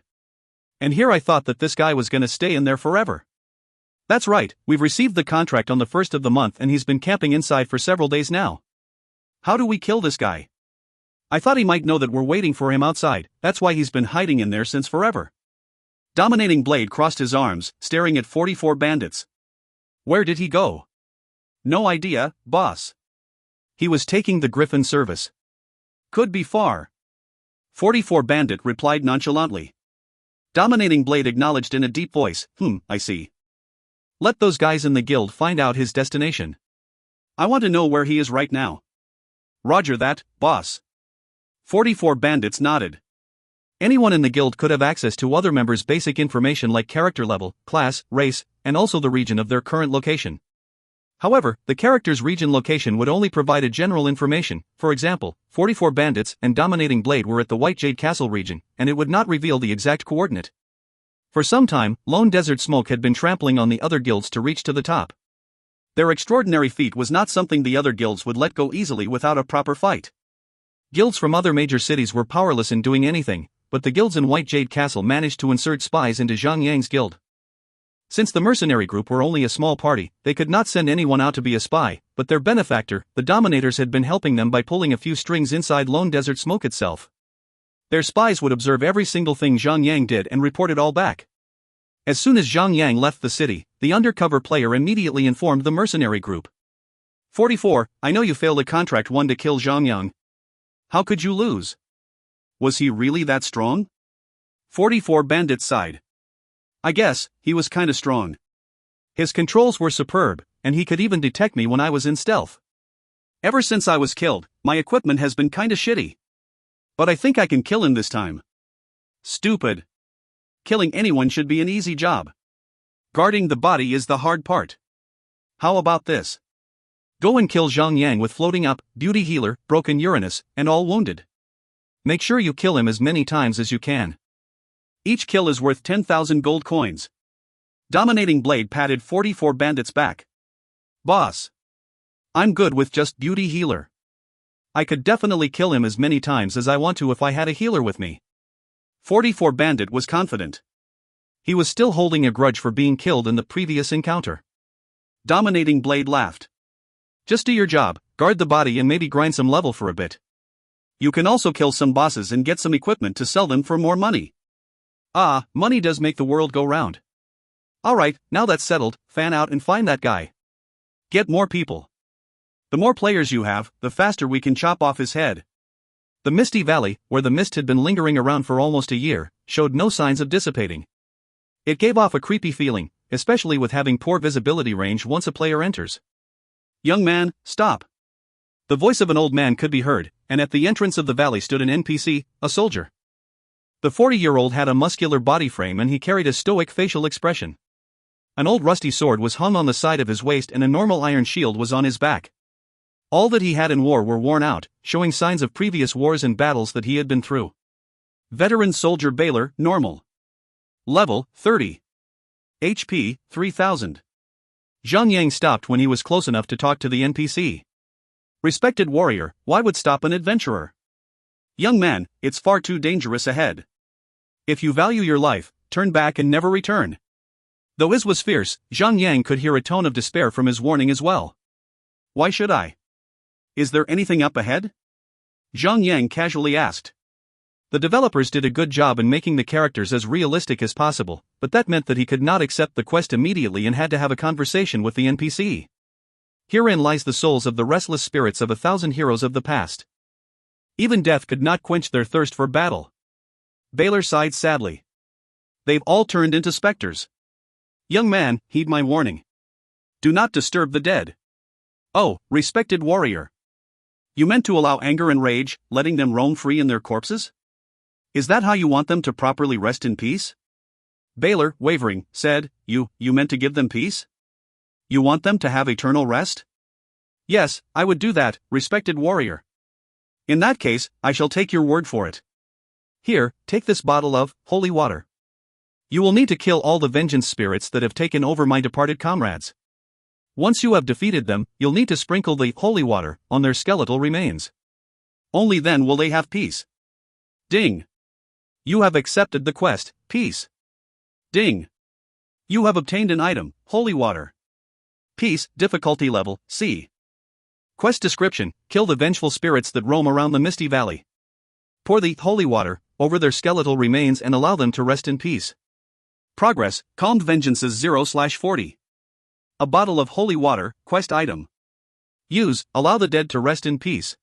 Speaker 1: And here I thought that this guy was gonna stay in there forever. That's right, we've received the contract on the 1st of the month and he's been camping inside for several days now. How do we kill this guy? I thought he might know that we're waiting for him outside, that's why he's been hiding in there since forever. Dominating Blade crossed his arms, staring at 44 bandits. Where did he go? No idea, boss. He was taking the Griffin service. Could be far. 44 Bandit replied nonchalantly. Dominating Blade acknowledged in a deep voice, I see. Let those guys in the guild find out his destination. I want to know where he is right now. Roger that, boss. 44 Bandits nodded. Anyone in the guild could have access to other members' basic information like character level, class, race, and also the region of their current location. However, the character's region location would only provide a general information. For example, 44 Bandits and Dominating Blade were at the White Jade Castle region, and it would not reveal the exact coordinate. For some time, Lone Desert Smoke had been trampling on the other guilds to reach to the top. Their extraordinary feat was not something the other guilds would let go easily without a proper fight. Guilds from other major cities were powerless in doing anything, but the guilds in White Jade Castle managed to insert spies into Zhang Yang's guild. Since the mercenary group were only a small party, they could not send anyone out to be a spy, but their benefactor, the Dominators, had been helping them by pulling a few strings inside Lone Desert Smoke itself. Their spies would observe every single thing Zhang Yang did and report it all back. As soon as Zhang Yang left the city, the undercover player immediately informed the mercenary group. 44, I know you failed a contract 1 to kill Zhang Yang. How could you lose? Was he really that strong? 44 Bandits sighed. I guess, he was kinda strong. His controls were superb, and he could even detect me when I was in stealth. Ever since I was killed, my equipment has been kinda shitty. But I think I can kill him this time. Stupid. Killing anyone should be an easy job. Guarding the body is the hard part. How about this? Go and kill Zhang Yang with floating up, beauty healer, broken Uranus, and all wounded. Make sure you kill him as many times as you can. Each kill is worth 10,000 gold coins. Dominating Blade patted 44 Bandits back. Boss. I'm good with just beauty healer. I could definitely kill him as many times as I want to if I had a healer with me. 44 Bandit was confident. He was still holding a grudge for being killed in the previous encounter. Dominating Blade laughed. Just do your job, guard the body and maybe grind some level for a bit. You can also kill some bosses and get some equipment to sell them for more money. Ah, money does make the world go round. Alright, now that's settled, fan out and find that guy. Get more people. The more players you have, the faster we can chop off his head. The Misty Valley, where the mist had been lingering around for almost a year, showed no signs of dissipating. It gave off a creepy feeling, especially with having poor visibility range once a player enters. Young man, stop. The voice of an old man could be heard, and at the entrance of the valley stood an NPC, a soldier. The 40-year-old had a muscular body frame and he carried a stoic facial expression. An old rusty sword was hung on the side of his waist and a normal iron shield was on his back. All that he had in war were worn out, showing signs of previous wars and battles that he had been through. Veteran Soldier Baylor, normal. Level, 30. HP, 3000. Zhang Yang stopped when he was close enough to talk to the NPC. Respected warrior, why would stop an adventurer? Young man, it's far too dangerous ahead. If you value your life, turn back and never return. Though his was fierce, Zhang Yang could hear a tone of despair from his warning as well. Why should I? Is there anything up ahead? Zhang Yang casually asked. The developers did a good job in making the characters as realistic as possible, but that meant that he could not accept the quest immediately and had to have a conversation with the NPC. Herein lies the souls of the restless spirits of 1,000 heroes of the past. Even death could not quench their thirst for battle. Baylor sighed sadly. They've all turned into specters. Young man, heed my warning. Do not disturb the dead. Oh, respected warrior. You meant to allow anger and rage, letting them roam free in their corpses? Is that how you want them to properly rest in peace? Baylor, wavering, said, You meant to give them peace? You want them to have eternal rest? Yes, I would do that, respected warrior. In that case, I shall take your word for it. Here, take this bottle of holy water. You will need to kill all the vengeance spirits that have taken over my departed comrades. Once you have defeated them, you'll need to sprinkle the holy water on their skeletal remains. Only then will they have peace. Ding. You have accepted the quest, peace. Ding. You have obtained an item, holy water. Peace, difficulty level, C. Quest description, kill the vengeful spirits that roam around the Misty Valley. Pour the holy water over their skeletal remains and allow them to rest in peace. Progress, Calmed Vengeances 0/40. A bottle of holy water, quest item. Use, allow the dead to rest in peace.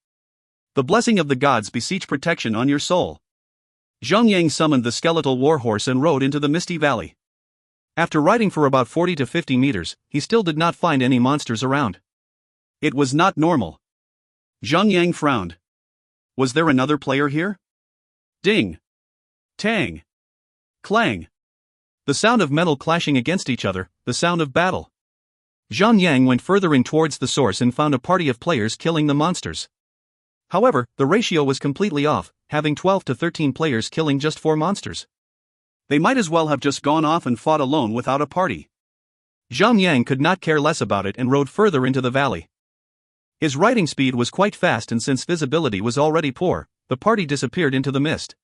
Speaker 1: The blessing of the gods beseech protection on your soul. Zhang summoned the skeletal warhorse and rode into the misty valley. After riding for about 40 to 50 meters, he still did not find any monsters around. It was not normal. Zhang frowned. Was there another player here? Ding! Tang! Clang! The sound of metal clashing against each other, the sound of battle. Zhang went further in towards the source and found a party of players killing the monsters. However, the ratio was completely off, having 12 to 13 players killing just 4 monsters. They might as well have just gone off and fought alone without a party. Zhang could not care less about it and rode further into the valley. His riding speed was quite fast, and since visibility was already poor, the party disappeared into the mist.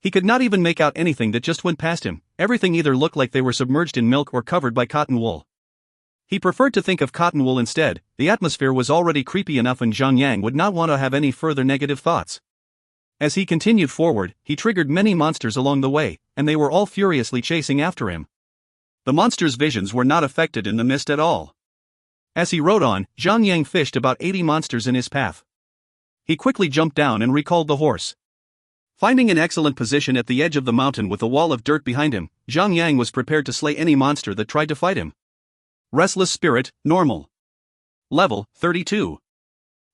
Speaker 1: He could not even make out anything that just went past him. Everything either looked like they were submerged in milk or covered by cotton wool. He preferred to think of cotton wool instead. The atmosphere was already creepy enough and Zhang would not want to have any further negative thoughts. As he continued forward, he triggered many monsters along the way, and they were all furiously chasing after him. The monsters' visions were not affected in the mist at all. As he rode on, Zhang fished about 80 monsters in his path. He quickly jumped down and recalled the horse. Finding an excellent position at the edge of the mountain with a wall of dirt behind him, Zhang was prepared to slay any monster that tried to fight him. Restless Spirit, Normal. Level, 32.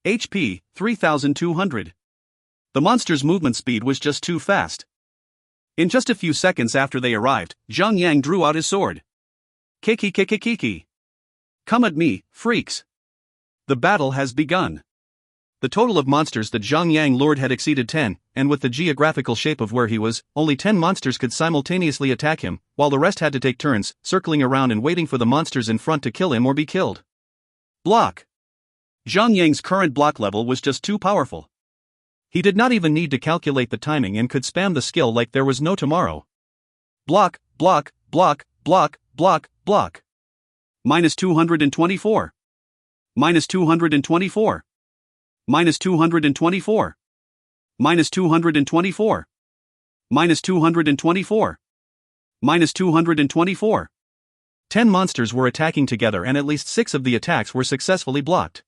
Speaker 1: HP, 3200. The monster's movement speed was just too fast. In just a few seconds after they arrived, Zhang drew out his sword. Kiki. Come at me, freaks. The battle has begun. The total of monsters that Zhang lured had exceeded 10, and with the geographical shape of where he was, only 10 monsters could simultaneously attack him, while the rest had to take turns, circling around and waiting for the monsters in front to kill him or be killed. Block. Zhang current block level was just too powerful. He did not even need to calculate the timing and could spam the skill like there was no tomorrow. Block. Minus 224. Minus 224. Minus 224. Minus 224. Minus 224. Minus 224. 10 monsters were attacking together and at least 6 of the attacks were successfully blocked.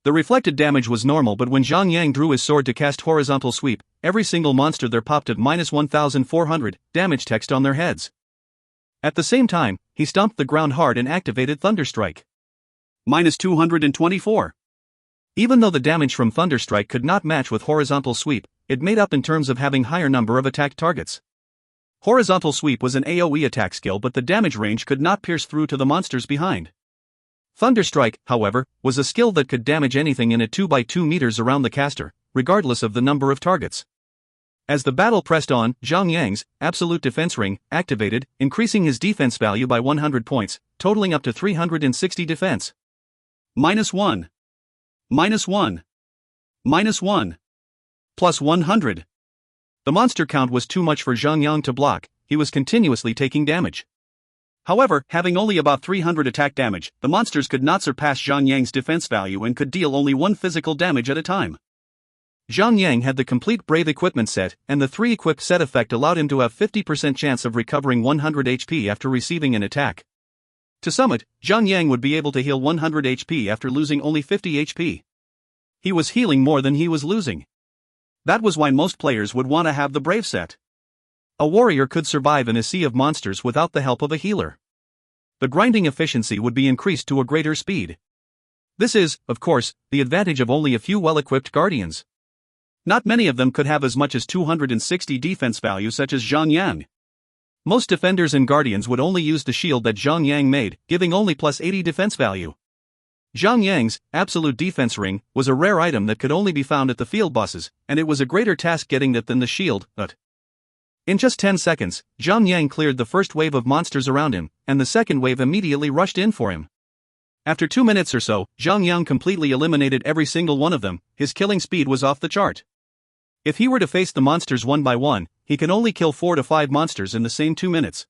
Speaker 1: The reflected damage was normal, but when Zhang drew his sword to cast horizontal sweep, every single monster there popped at minus 1400 damage text on their heads. At the same time, he stomped the ground hard and activated Thunderstrike. Minus 224. Even though the damage from Thunderstrike could not match with horizontal sweep, it made up in terms of having higher number of attacked targets. Horizontal sweep was an AoE attack skill, but the damage range could not pierce through to the monsters behind. Thunderstrike, however, was a skill that could damage anything in a 2x2 meters around the caster, regardless of the number of targets. As the battle pressed on, Zhang absolute defense ring activated, increasing his defense value by 100 points, totaling up to 360 defense. Minus 1. Minus 1. Minus 1. Plus 100. The monster count was too much for Zhang to block. He was continuously taking damage. However, having only about 300 attack damage, the monsters could not surpass Zhang defense value and could deal only 1 physical damage at a time. Zhang had the complete Brave equipment set, and the 3 equipped set effect allowed him to have 50% chance of recovering 100 HP after receiving an attack. To sum it, Zhang would be able to heal 100 HP after losing only 50 HP. He was healing more than he was losing. That was why most players would want to have the Brave set. A warrior could survive in a sea of monsters without the help of a healer. The grinding efficiency would be increased to a greater speed. This is, of course, the advantage of only a few well-equipped guardians. Not many of them could have as much as 260 defense value such as Zhang. Most defenders and guardians would only use the shield that Zhang made, giving only plus 80 defense value. Zhang absolute defense ring was a rare item that could only be found at the field bosses, and it was a greater task getting that than the shield, but in just 10 seconds, Zhang cleared the first wave of monsters around him, and the second wave immediately rushed in for him. After 2 minutes or so, Zhang completely eliminated every single one of them. His killing speed was off the chart. If he were to face the monsters one by one, he can only kill 4 to 5 monsters in the same 2 minutes.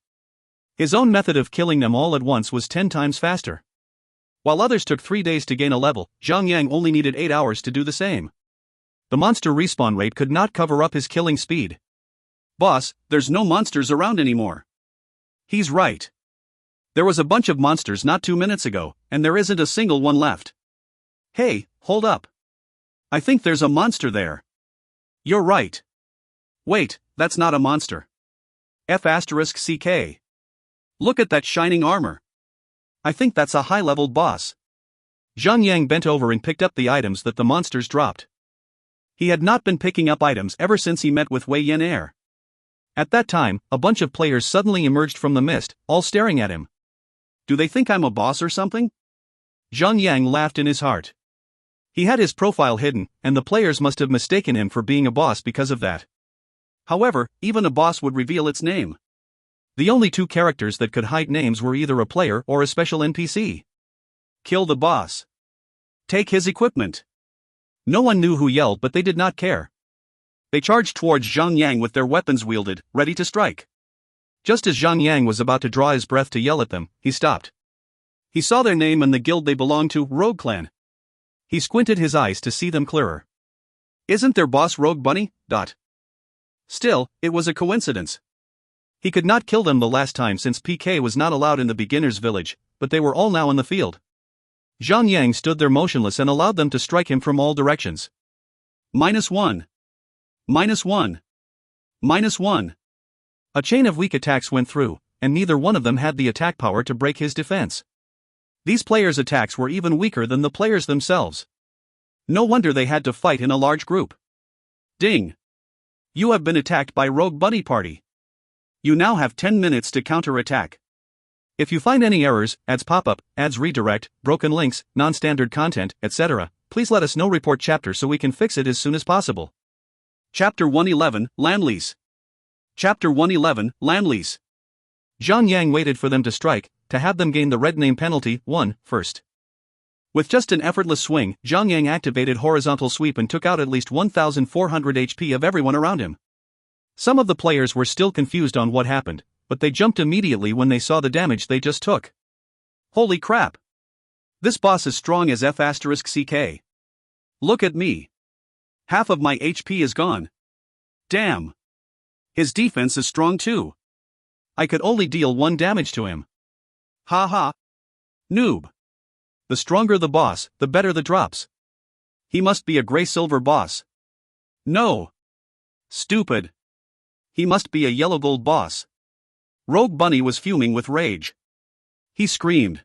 Speaker 1: His own method of killing them all at once was 10 times faster. While others took 3 days to gain a level, Zhang only needed 8 hours to do the same. The monster respawn rate could not cover up his killing speed. Boss, there's no monsters around anymore. He's right. There was a bunch of monsters not 2 minutes ago, and there isn't a single one left. Hey, hold up. I think there's a monster there. You're right. Wait, that's not a monster. F***CK. Look at that shining armor. I think that's a high-level boss. Zhang Yang bent over and picked up the items that the monsters dropped. He had not been picking up items ever since he met with Wei Yin Air. At that time, a bunch of players suddenly emerged from the mist, all staring at him. Do they think I'm a boss or something? Zhang Yang laughed in his heart. He had his profile hidden, and the players must have mistaken him for being a boss because of that. However, even a boss would reveal its name. The only two characters that could hide names were either a player or a special NPC. Kill the boss. Take his equipment. No one knew who yelled, but they did not care. They charged towards Zhang Yang with their weapons wielded, ready to strike. Just as Zhang Yang was about to draw his breath to yell at them, he stopped. He saw their name and the guild they belonged to, Rogue Clan. He squinted his eyes to see them clearer. Isn't their boss Rogue Bunny? Still, it was a coincidence. He could not kill them the last time since PK was not allowed in the beginner's village, but they were all now in the field. Zhang Yang stood there motionless and allowed them to strike him from all directions. -1. -1. -1. A chain of weak attacks went through, and neither one of them had the attack power to break his defense. These players' attacks were even weaker than the players themselves. No wonder they had to fight in a large group. Ding! You have been attacked by Rogue Bunny Party. You now have 10 minutes to counter-attack. If you find any errors, ads pop up, ads redirect, broken links, non-standard content, etc., please let us know. Report chapter so we can fix it as soon as possible. Chapter 111, Land Lease. Chapter 111, Land Lease. Zhang Yang waited for them to strike, to have them gain the red name penalty, 1, first. With just an effortless swing, Zhang Yang activated horizontal sweep and took out at least 1,400 HP of everyone around him. Some of the players were still confused on what happened, but they jumped immediately when they saw the damage they just took. Holy crap! This boss is strong as F***CK. Look at me. Half of my HP is gone. Damn. His defense is strong too. I could only deal 1 damage to him. Ha. Noob. The stronger the boss, the better the drops. He must be a gray-silver boss. No. Stupid. He must be a yellow gold boss. Rogue Bunny was fuming with rage. He screamed.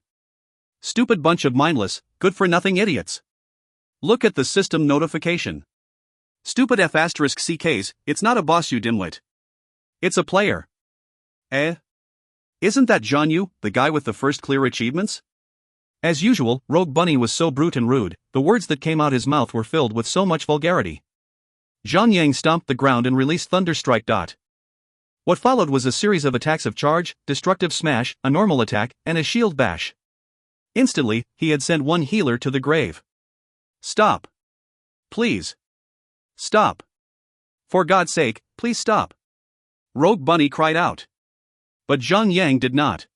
Speaker 1: Stupid bunch of mindless, good-for-nothing idiots. Look at the system notification. Stupid F***CKs, it's not a boss, you dimwit. It's a player. Isn't that Zhang Yu, the guy with the first clear achievements? As usual, Rogue Bunny was so brute and rude, the words that came out his mouth were filled with so much vulgarity. Zhang Yang stomped the ground and released Thunderstrike. What followed was a series of attacks of charge, destructive smash, a normal attack, and a shield bash. Instantly, he had sent one healer to the grave. Stop. Please. Stop. For God's sake, please stop. Rogue Bunny cried out. But Zhang Yang did not.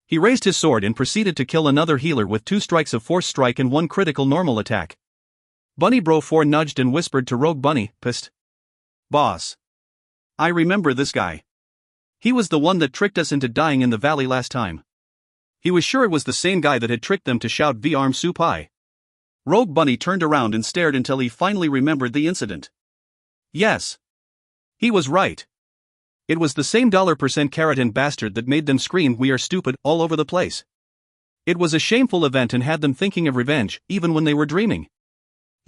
Speaker 1: He raised his sword and proceeded to kill another healer with 2 strikes of force strike and 1 critical normal attack. Bunny Bro 4 nudged and whispered to Rogue Bunny, pissed. Boss. I remember this guy. He was the one that tricked us into dying in the valley last time. He was sure it was the same guy that had tricked them to shout V-arm supai. Rogue Bunny turned around and stared until he finally remembered the incident. Yes. He was right. It was the same $% keratin bastard that made them scream "We are stupid" all over the place. It was a shameful event and had them thinking of revenge, even when they were dreaming.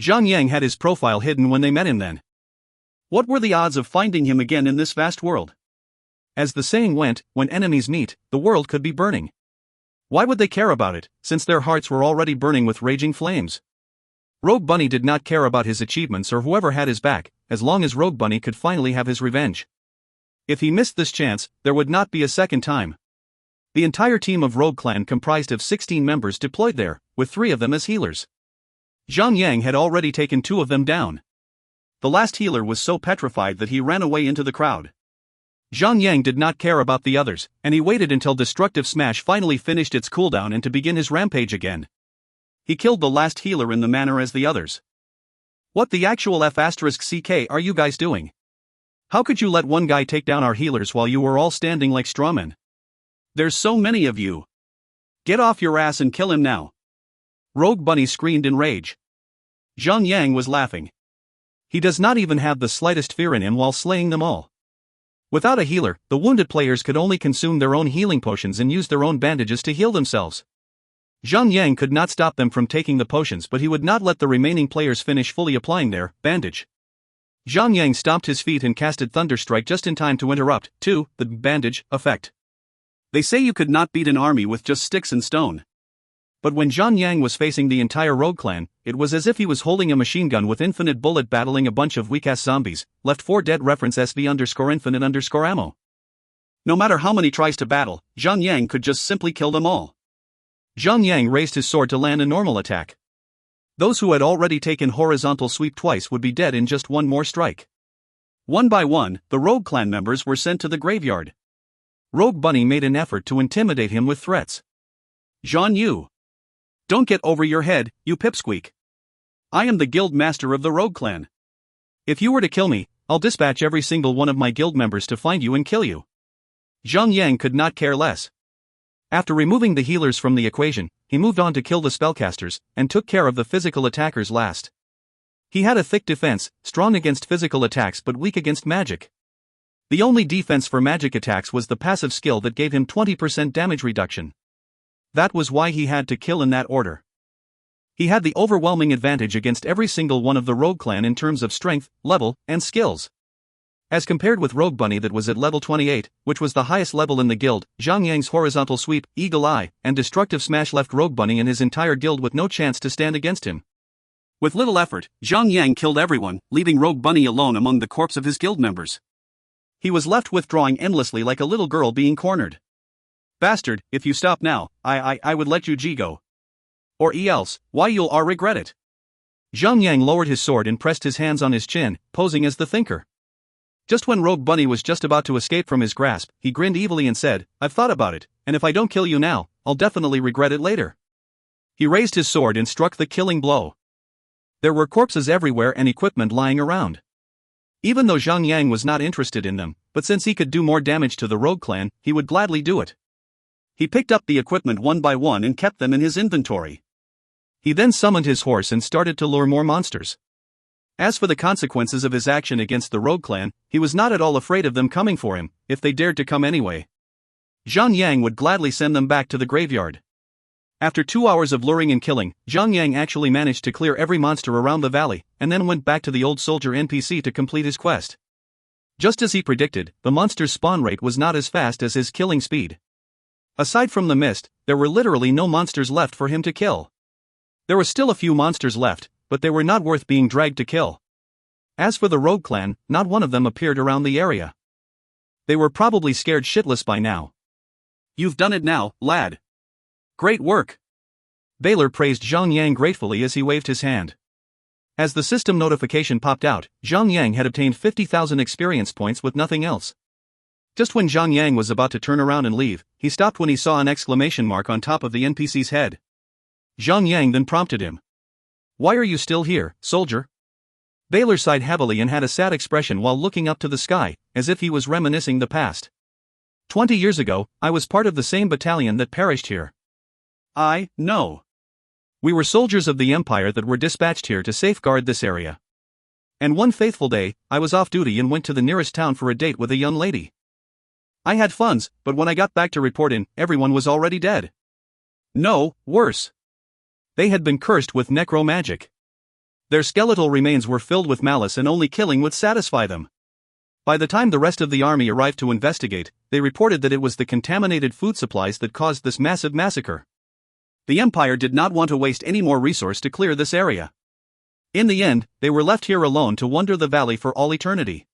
Speaker 1: Zhang Yang had his profile hidden when they met him then. What were the odds of finding him again in this vast world? As the saying went, when enemies meet, the world could be burning. Why would they care about it, since their hearts were already burning with raging flames? Rogue Bunny did not care about his achievements or whoever had his back, as long as Rogue Bunny could finally have his revenge. If he missed this chance, there would not be a second time. The entire team of Rogue Clan comprised of 16 members deployed there, with 3 of them as healers. Zhang Yang had already taken 2 of them down. The last healer was so petrified that he ran away into the crowd. Zhang Yang did not care about the others, and he waited until Destructive Smash finally finished its cooldown and to begin his rampage again. He killed the last healer in the manner as the others. What the actual F***ck are you guys doing? How could you let one guy take down our healers while you were all standing like strawmen? There's so many of you. Get off your ass and kill him now. Rogue Bunny screamed in rage. Zhang Yang was laughing. He does not even have the slightest fear in him while slaying them all. Without a healer, the wounded players could only consume their own healing potions and use their own bandages to heal themselves. Zhang Yang could not stop them from taking the potions, but he would not let the remaining players finish fully applying their bandage. Zhang Yang stomped his feet and casted Thunderstrike just in time to interrupt, too, the bandage effect. They say you could not beat an army with just sticks and stone. But when Zhang Yang was facing the entire rogue clan, it was as if he was holding a machine gun with infinite bullet battling a bunch of weak-ass zombies, left 4 dead reference SV_infinite_ammo. No matter how many tries to battle, Zhang Yang could just simply kill them all. Zhang Yang raised his sword to land a normal attack. Those who had already taken horizontal sweep twice would be dead in just one more strike. One by one, the rogue clan members were sent to the graveyard. Rogue Bunny made an effort to intimidate him with threats. Zhan Yu. Don't get over your head, you pipsqueak. I am the guild master of the rogue clan. If you were to kill me, I'll dispatch every single one of my guild members to find you and kill you. Zhang Yang could not care less. After removing the healers from the equation, he moved on to kill the spellcasters, and took care of the physical attackers last. He had a thick defense, strong against physical attacks but weak against magic. The only defense for magic attacks was the passive skill that gave him 20% damage reduction. That was why he had to kill in that order. He had the overwhelming advantage against every single one of the rogue clan in terms of strength, level, and skills. As compared with Rogue Bunny that was at level 28, which was the highest level in the guild, Zhang Yang's horizontal sweep, eagle eye, and destructive smash left Rogue Bunny and his entire guild with no chance to stand against him. With little effort, Zhang Yang killed everyone, leaving Rogue Bunny alone among the corpse of his guild members. He was left withdrawing endlessly like a little girl being cornered. Bastard, if you stop now, I would let you go. Or else, why you'll regret it. Zhang Yang lowered his sword and pressed his hands on his chin, posing as the thinker. Just when Rogue Bunny was just about to escape from his grasp, he grinned evilly and said, I've thought about it, and if I don't kill you now, I'll definitely regret it later. He raised his sword and struck the killing blow. There were corpses everywhere and equipment lying around. Even though Zhang Yang was not interested in them, but since he could do more damage to the rogue clan, he would gladly do it. He picked up the equipment one by one and kept them in his inventory. He then summoned his horse and started to lure more monsters. As for the consequences of his action against the rogue clan, he was not at all afraid of them coming for him, if they dared to come anyway. Zhang Yang would gladly send them back to the graveyard. After 2 hours of luring and killing, Zhang Yang actually managed to clear every monster around the valley, and then went back to the old soldier NPC to complete his quest. Just as he predicted, the monster's spawn rate was not as fast as his killing speed. Aside from the mist, there were literally no monsters left for him to kill. There were still a few monsters left, but they were not worth being dragged to kill. As for the rogue clan, not one of them appeared around the area. They were probably scared shitless by now. You've done it now, lad. Great work. Baylor praised Zhang Yang gratefully as he waved his hand. As the system notification popped out, Zhang Yang had obtained 50,000 experience points with nothing else. Just when Zhang Yang was about to turn around and leave, he stopped when he saw an exclamation mark on top of the NPC's head. Zhang Yang then prompted him. Why are you still here, soldier? Baylor sighed heavily and had a sad expression while looking up to the sky, as if he was reminiscing the past. 20 years ago, I was part of the same battalion that perished here. I know. We were soldiers of the Empire that were dispatched here to safeguard this area. And one faithful day, I was off duty and went to the nearest town for a date with a young lady. I had funds, but when I got back to report in, everyone was already dead. No, worse. They had been cursed with necromagic. Their skeletal remains were filled with malice and only killing would satisfy them. By the time the rest of the army arrived to investigate, they reported that it was the contaminated food supplies that caused this massive massacre. The Empire did not want to waste any more resource to clear this area. In the end, they were left here alone to wander the valley for all eternity.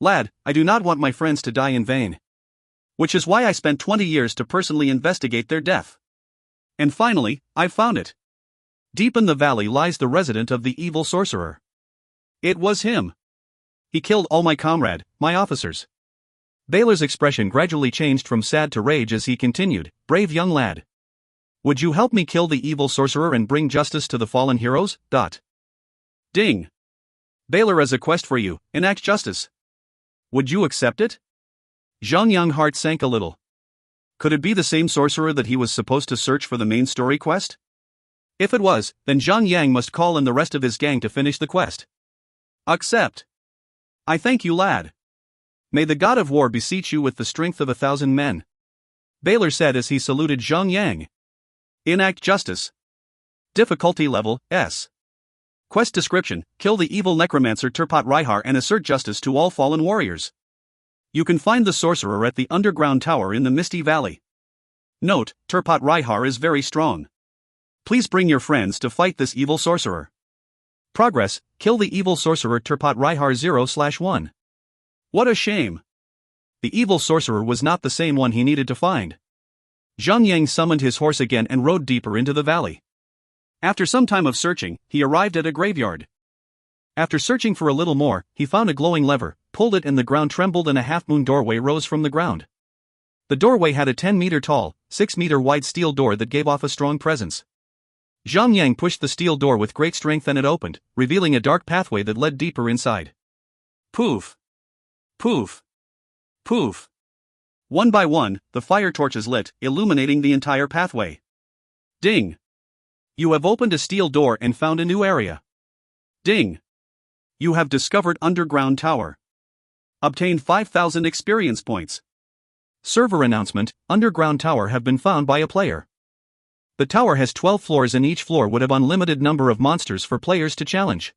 Speaker 1: Lad, I do not want my friends to die in vain. Which is why I spent 20 years to personally investigate their death. And finally, I've found it. Deep in the valley lies the resident of the evil sorcerer. It was him. He killed all my comrade, my officers. Baylor's expression gradually changed from sad to rage as he continued, brave young lad. Would you help me kill the evil sorcerer and bring justice to the fallen heroes? Ding. Baylor has a quest for you, enact justice. Would you accept it? Zhang Yang's heart sank a little. Could it be the same sorcerer that he was supposed to search for the main story quest? If it was, then Zhang Yang must call in the rest of his gang to finish the quest. Accept. I thank you, lad. May the god of war beseech you with the strength of 1,000 men. Baylor said as he saluted Zhang Yang. Enact justice. Difficulty level, S. Quest description: kill the evil necromancer Turpat Raihar and assert justice to all fallen warriors. You can find the sorcerer at the underground tower in the Misty Valley. Note: Turpat Raihar is very strong. Please bring your friends to fight this evil sorcerer. Progress: kill the evil sorcerer Turpat Raihar 0/1. What a shame. The evil sorcerer was not the same one he needed to find. Zhang Yang summoned his horse again and rode deeper into the valley. After some time of searching, he arrived at a graveyard. After searching for a little more, he found a glowing lever, pulled it and the ground trembled and a half-moon doorway rose from the ground. The doorway had a 10-meter tall, 6-meter wide steel door that gave off a strong presence. Zhang Yang pushed the steel door with great strength and it opened, revealing a dark pathway that led deeper inside. Poof! Poof! Poof! One by one, the fire torches lit, illuminating the entire pathway. Ding! You have opened a steel door and found a new area. Ding! You have discovered underground tower. Obtained 5,000 experience points. Server announcement: underground tower have been found by a player. The tower has 12 floors and each floor would have unlimited number of monsters for players to challenge.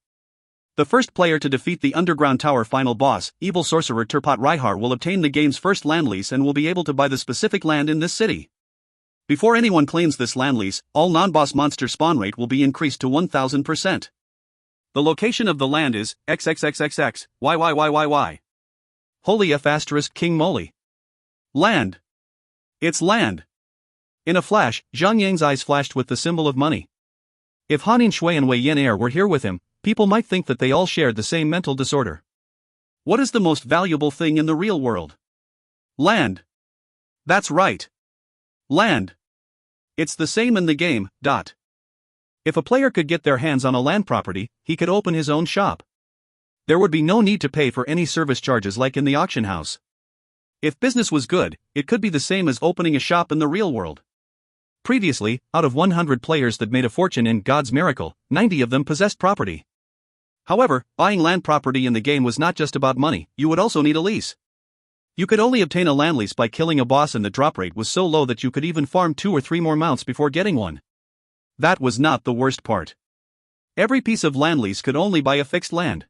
Speaker 1: The first player to defeat the underground tower final boss, evil sorcerer Turpat Raihar, will obtain the game's first land lease and will be able to buy the specific land in this city. Before anyone claims this land lease, all non-boss monster spawn rate will be increased to 1000%. The location of the land is XXXXX, YYYYY. Holy F asterisk King Moly. Land. It's land. In a flash, Zhang Yang's eyes flashed with the symbol of money. If Hanin Shui and Wei Yin Air were here with him, people might think that they all shared the same mental disorder. What is the most valuable thing in the real world? Land. That's right. Land. It's the same in the game, . If a player could get their hands on a land property, he could open his own shop. There would be no need to pay for any service charges like in the auction house. If business was good, it could be the same as opening a shop in the real world. Previously, out of 100 players that made a fortune in God's Miracle, 90 of them possessed property. However, buying land property in the game was not just about money, you would also need a lease. You could only obtain a land lease by killing a boss and the drop rate was so low that you could even farm 2 or 3 more mounts before getting one. That was not the worst part. Every piece of land lease could only buy a fixed land.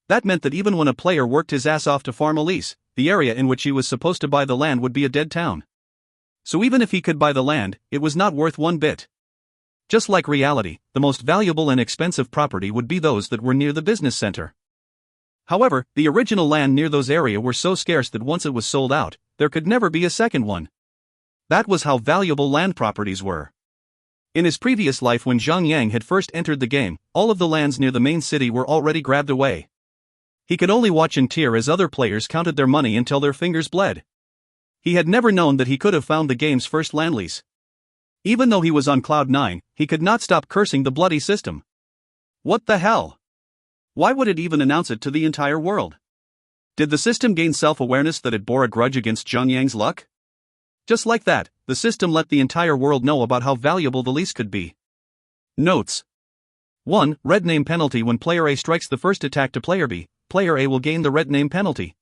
Speaker 1: That meant that even when a player worked his ass off to farm a lease, the area in which he was supposed to buy the land would be a dead town. So even if he could buy the land, it was not worth one bit. Just like reality, the most valuable and expensive property would be those that were near the business center. However, the original land near those areas were so scarce that once it was sold out, there could never be a second one. That was how valuable land properties were. In his previous life when Zhang Yang had first entered the game, all of the lands near the main city were already grabbed away. He could only watch in tear as other players counted their money until their fingers bled. He had never known that he could have found the game's first land lease. Even though he was on cloud 9, he could not stop cursing the bloody system. What the hell? Why would it even announce it to the entire world? Did the system gain self-awareness that it bore a grudge against Zhang Yang's luck? Just like that, the system let the entire world know about how valuable the lease could be. Notes: 1. Red name penalty. When player A strikes the first attack to player B, player A will gain the red name penalty.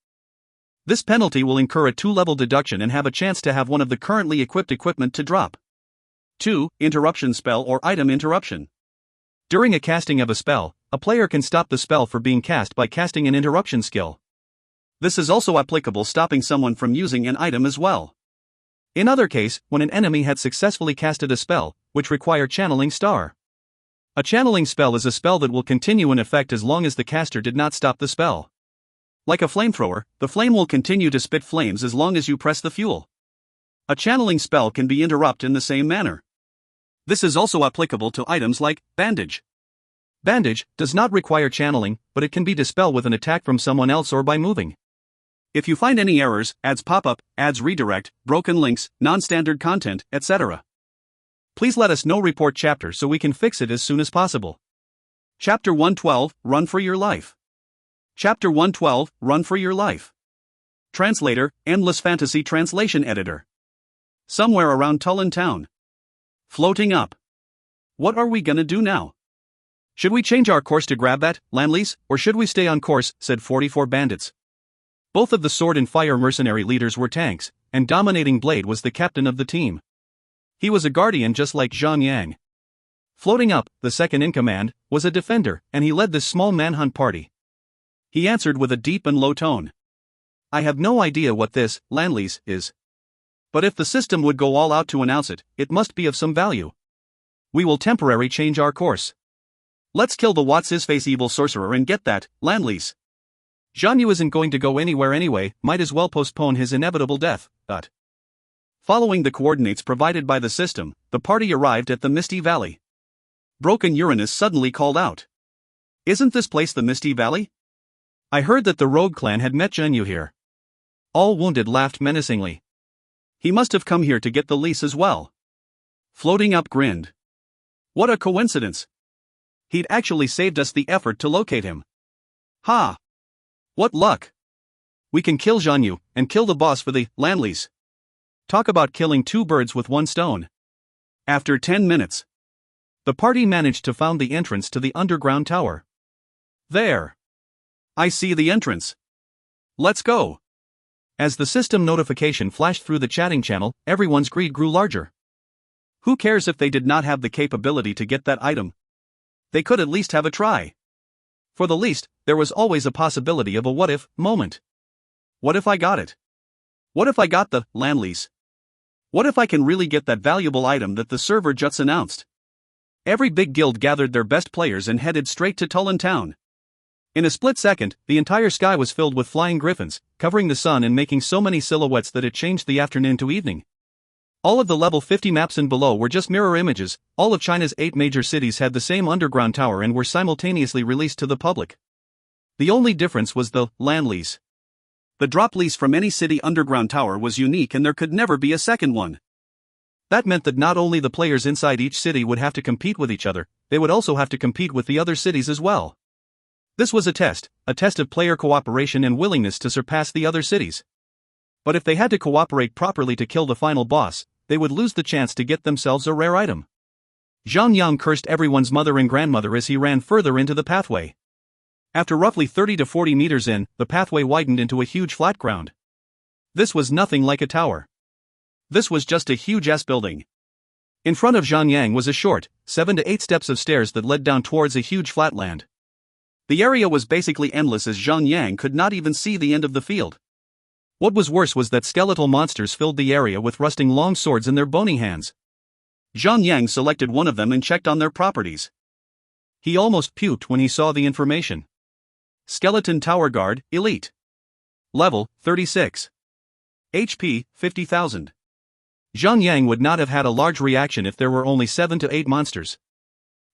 Speaker 1: This penalty will incur a 2-level deduction and have a chance to have one of the currently equipped equipment to drop. 2. Interruption spell or item interruption. During a casting of a spell, a player can stop the spell for being cast by casting an interruption skill. This is also applicable stopping someone from using an item as well. In other case, when an enemy had successfully casted a spell, which require channeling star. A channeling spell is a spell that will continue in effect as long as the caster did not stop the spell. Like a flamethrower, the flame will continue to spit flames as long as you press the fuel. A channeling spell can be interrupted in the same manner. This is also applicable to items like bandage. Bandage does not require channeling, but it can be dispelled with an attack from someone else or by moving. If you find any errors, ads pop up, ads redirect, broken links, non-standard content, etc., please let us know. Report chapter so we can fix it as soon as possible. Chapter 112, Run for Your Life. Chapter 112, Run for Your Life. Translator, Endless Fantasy Translation Editor. Somewhere around Tulin Town. Floating up. What are we gonna do now? Should we change our course to grab that, Landlease, or should we stay on course, said 44 bandits. Both of the sword and fire mercenary leaders were tanks, and Dominating Blade was the captain of the team. He was a guardian just like Zhang. Floating Up, the second in command, was a defender, and he led this small manhunt party. He answered with a deep and low tone. I have no idea what this, Landlease, is. But if the system would go all out to announce it, it must be of some value. We will temporarily change our course. Let's kill the what's-his-face evil sorcerer and get that, Landlease. Zhang isn't going to go anywhere anyway, might as well postpone his inevitable death. Following the coordinates provided by the system, the party arrived at the Misty Valley. Broken Uranus suddenly called out. Isn't this place the Misty Valley? I heard that the Rogue clan had met Zhang here. All Wounded laughed menacingly. He must have come here to get the lease as well. Floating Up grinned. What a coincidence. He'd actually saved us the effort to locate him. Ha! What luck! We can kill Zhang and kill the boss for the Landlease. Talk about killing two birds with one stone. After 10 minutes, the party managed to find the entrance to the underground tower. There. I see the entrance. Let's go. As the system notification flashed through the chatting channel, everyone's greed grew larger. Who cares if they did not have the capability to get that item? They could at least have a try. For the least, there was always a possibility of a what-if moment. What if I got it? What if I got the Landlease? What if I can really get that valuable item that the server just announced? Every big guild gathered their best players and headed straight to Tulin Town. In a split second, the entire sky was filled with flying griffins, covering the sun and making so many silhouettes that it changed the afternoon to evening. All of the level 50 maps and below were just mirror images. All of China's 8 major cities had the same underground tower and were simultaneously released to the public. The only difference was the Landlease. The drop lease from any city underground tower was unique and there could never be a second one. That meant that not only the players inside each city would have to compete with each other, they would also have to compete with the other cities as well. This was a test of player cooperation and willingness to surpass the other cities. But if they had to cooperate properly to kill the final boss, they would lose the chance to get themselves a rare item. Zhang cursed everyone's mother and grandmother as he ran further into the pathway. After roughly 30 to 40 meters in, the pathway widened into a huge flat ground. This was nothing like a tower. This was just a huge-ass building. In front of Zhang was a short, 7 to 8 steps of stairs that led down towards a huge flatland. The area was basically endless as Zhang could not even see the end of the field. What was worse was that skeletal monsters filled the area with rusting long swords in their bony hands. Zhang selected one of them and checked on their properties. He almost puked when he saw the information. Skeleton Tower Guard, Elite. Level, 36. HP, 50,000. Zhang would not have had a large reaction if there were only 7 to 8 monsters.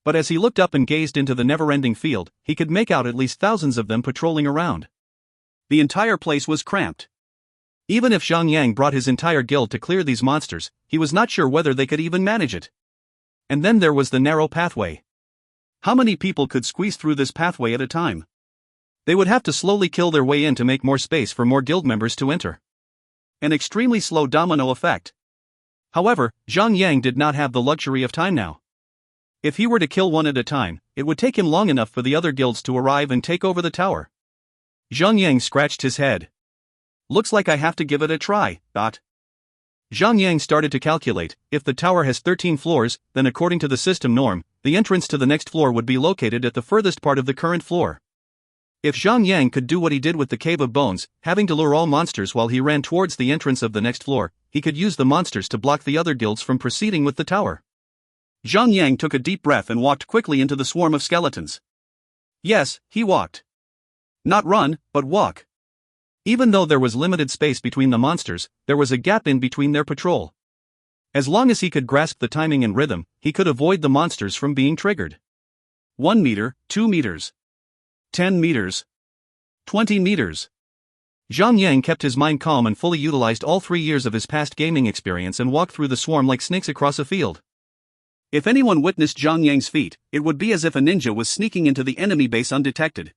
Speaker 1: But as he looked up and gazed into the never-ending field, he could make out at least thousands of them patrolling around. The entire place was cramped. Even if Zhang brought his entire guild to clear these monsters, he was not sure whether they could even manage it. And then there was the narrow pathway. How many people could squeeze through this pathway at a time? They would have to slowly kill their way in to make more space for more guild members to enter. An extremely slow domino effect. However, Zhang did not have the luxury of time now. If he were to kill one at a time, it would take him long enough for the other guilds to arrive and take over the tower. Zhang scratched his head. Looks like I have to give it a try, Zhang started to calculate. If the tower has 13 floors, then according to the system norm, the entrance to the next floor would be located at the furthest part of the current floor. If Zhang could do what he did with the Cave of Bones, having to lure all monsters while he ran towards the entrance of the next floor, he could use the monsters to block the other guilds from proceeding with the tower. Zhang took a deep breath and walked quickly into the swarm of skeletons. Yes, he walked. Not run, but walk. Even though there was limited space between the monsters, there was a gap in between their patrol. As long as he could grasp the timing and rhythm, he could avoid the monsters from being triggered. 1 meter, 2 meters. 10 meters. 20 meters. Zhang kept his mind calm and fully utilized all 3 years of his past gaming experience and walked through the swarm like snakes across a field. If anyone witnessed Zhang feat, it would be as if a ninja was sneaking into the enemy base undetected.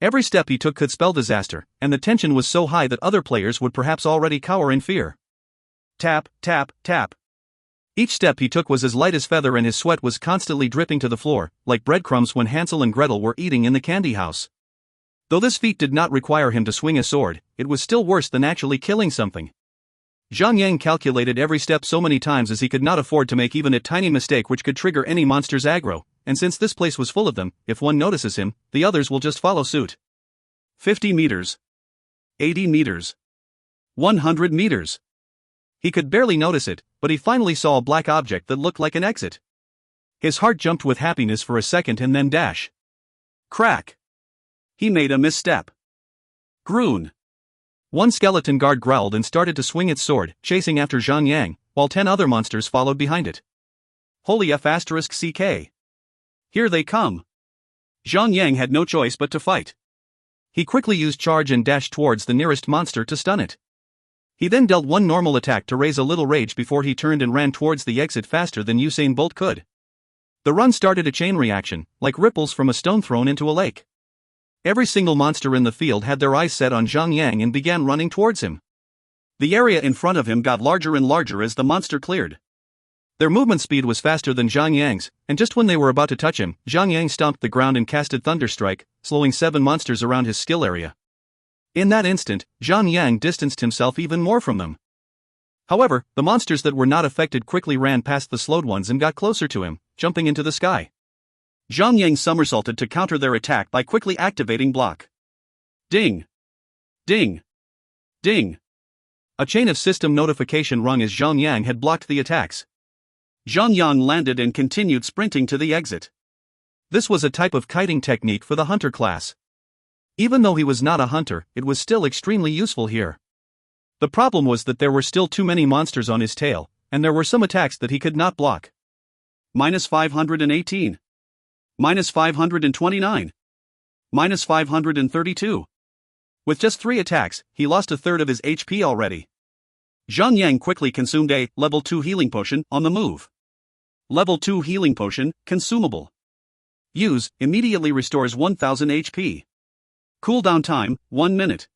Speaker 1: Every step he took could spell disaster, and the tension was so high that other players would perhaps already cower in fear. Tap, tap, tap. Each step he took was as light as feather and his sweat was constantly dripping to the floor, like breadcrumbs when Hansel and Gretel were eating in the candy house. Though this feat did not require him to swing a sword, it was still worse than actually killing something. Zhang Yang calculated every step so many times as he could not afford to make even a tiny mistake which could trigger any monster's aggro, and since this place was full of them, if one notices him, the others will just follow suit. 50 meters. 80 meters. 100 meters. He could barely notice it, but he finally saw a black object that looked like an exit. His heart jumped with happiness for a second and then dash. Crack. He made a misstep. Groon. One skeleton guard growled and started to swing its sword, chasing after Zhang Yang, while 10 other monsters followed behind it. Holy F***CK. Here they come. Zhang Yang had no choice but to fight. He quickly used charge and dashed towards the nearest monster to stun it. He then dealt one normal attack to raise a little rage before he turned and ran towards the exit faster than Usain Bolt could. The run started a chain reaction, like ripples from a stone thrown into a lake. Every single monster in the field had their eyes set on Zhang Yang and began running towards him. The area in front of him got larger and larger as the monster cleared. Their movement speed was faster than Zhang Yang's, and just when they were about to touch him, Zhang Yang stomped the ground and casted Thunderstrike, slowing 7 monsters around his skill area. In that instant, Zhang Yang distanced himself even more from them. However, the monsters that were not affected quickly ran past the slowed ones and got closer to him, jumping into the sky. Zhang Yang somersaulted to counter their attack by quickly activating block. Ding! Ding! Ding! A chain of system notification rung as Zhang Yang had blocked the attacks. Zhang Yang landed and continued sprinting to the exit. This was a type of kiting technique for the hunter class. Even though he was not a hunter, it was still extremely useful here. The problem was that there were still too many monsters on his tail, and there were some attacks that he could not block. -518. -529. -532. With just 3 attacks, he lost a third of his HP already. Zhang Yang quickly consumed a Level 2 healing potion on the move. Level 2 healing potion, consumable. Use, immediately restores 1000 HP. Cooldown time, 1 minute.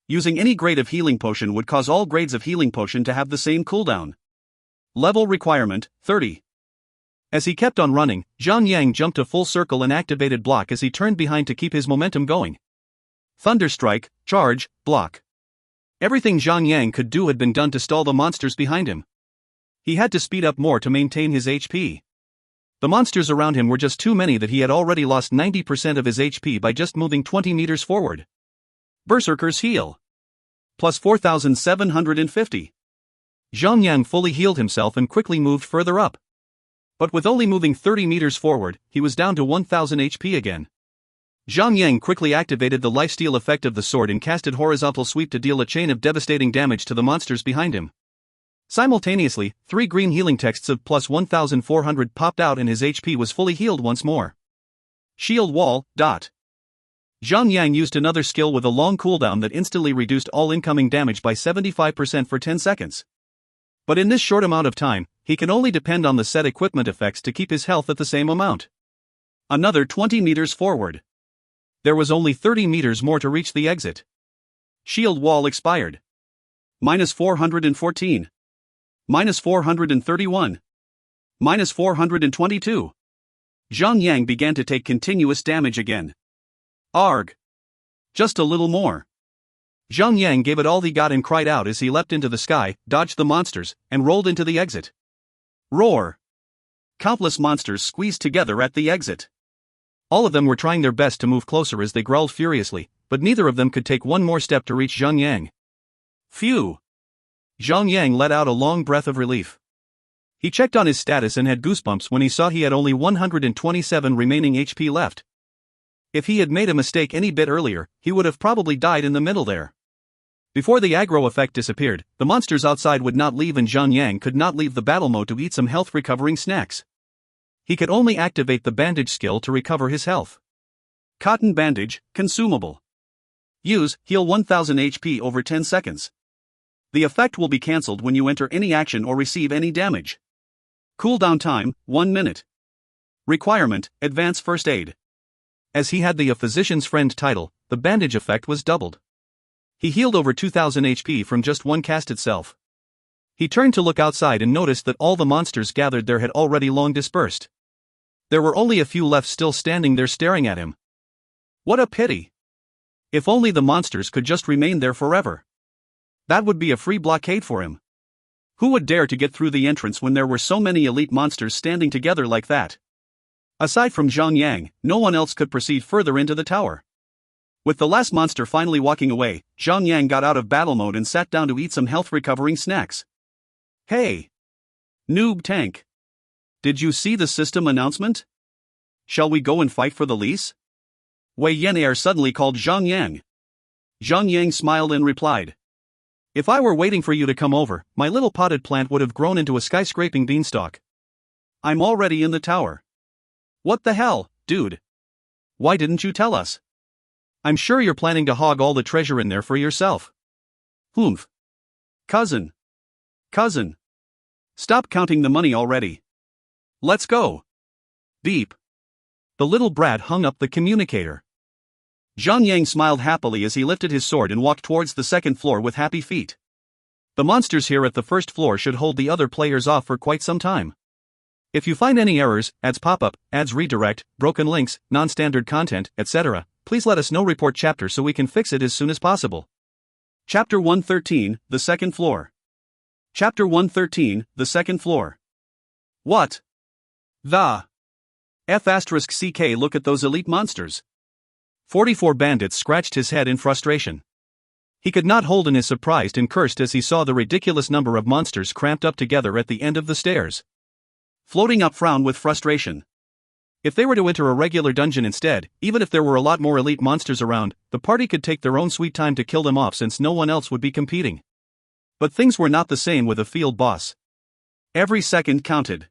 Speaker 1: Using any grade of healing potion would cause all grades of healing potion to have the same cooldown. Level requirement, 30. As he kept on running, Zhang Yang jumped a full circle and activated block as he turned behind to keep his momentum going. Thunderstrike, charge, block. Everything Zhang Yang could do had been done to stall the monsters behind him. He had to speed up more to maintain his HP. The monsters around him were just too many that he had already lost 90% of his HP by just moving 20 meters forward. Berserker's Heal. Plus 4,750. Zhang Yang fully healed himself and quickly moved further up. But with only moving 30 meters forward, he was down to 1000 HP again. Zhang Yang quickly activated the lifesteal effect of the sword and casted Horizontal Sweep to deal a chain of devastating damage to the monsters behind him. Simultaneously, 3 green healing texts of plus 1400 popped out and his HP was fully healed once more. Shield Wall, dot. Zhang Yang used another skill with a long cooldown that instantly reduced all incoming damage by 75% for 10 seconds. But in this short amount of time, he can only depend on the set equipment effects to keep his health at the same amount. Another 20 meters forward. There was only 30 meters more to reach the exit. Shield Wall expired. -414. -431. -422. Zhang Yang began to take continuous damage again. Arg. Just a little more. Zhang Yang gave it all he got and cried out as he leapt into the sky, dodged the monsters, and rolled into the exit. Roar. Countless monsters squeezed together at the exit. All of them were trying their best to move closer as they growled furiously, but neither of them could take one more step to reach Zhang Yang. Phew. Zhang Yang let out a long breath of relief. He checked on his status and had goosebumps when he saw he had only 127 remaining HP left. If he had made a mistake any bit earlier, he would have probably died in the middle there. Before the aggro effect disappeared, the monsters outside would not leave and Zhang Yang could not leave the battle mode to eat some health recovering snacks. He could only activate the bandage skill to recover his health. Cotton bandage, consumable. Use, heal 1000 HP over 10 seconds. The effect will be cancelled when you enter any action or receive any damage. Cooldown time, 1 minute. Requirement, advance first aid. As he had the physician's friend title, the bandage effect was doubled. He healed over 2000 HP from just one cast itself. He turned to look outside and noticed that all the monsters gathered there had already long dispersed. There were only a few left still standing there staring at him. What a pity! If only the monsters could just remain there forever. That would be a free blockade for him. Who would dare to get through the entrance when there were so many elite monsters standing together like that? Aside from Zhang Yang, no one else could proceed further into the tower. With the last monster finally walking away, Zhang Yang got out of battle mode and sat down to eat some health-recovering snacks. Hey! Noob tank! Did you see the system announcement? Shall we go and fight for the lease? Wei Yenair suddenly called Zhang Yang. Zhang Yang smiled and replied. If I were waiting for you to come over, my little potted plant would have grown into a skyscraping beanstalk. I'm already in the tower. What the hell, dude? Why didn't you tell us? I'm sure you're planning to hog all the treasure in there for yourself. Humph. Cousin. Stop counting the money already. Let's go. Beep. The little brat hung up the communicator. Zhang Yang smiled happily as he lifted his sword and walked towards the second floor with happy feet. The monsters here at the first floor should hold the other players off for quite some time. If you find any errors, ads pop up, ads redirect, broken links, non-standard content, etc., please let us know. Report chapter so we can fix it as soon as possible. Chapter 113, The Second Floor. Chapter 113, The Second Floor. What the F***ck, look at those elite monsters. 44 Bandits scratched his head in frustration. He could not hold in his surprise and cursed as he saw the ridiculous number of monsters cramped up together at the end of the stairs. Floating Up frowned with frustration. If they were to enter a regular dungeon instead, even if there were a lot more elite monsters around, the party could take their own sweet time to kill them off since no one else would be competing. But things were not the same with a field boss. Every second counted.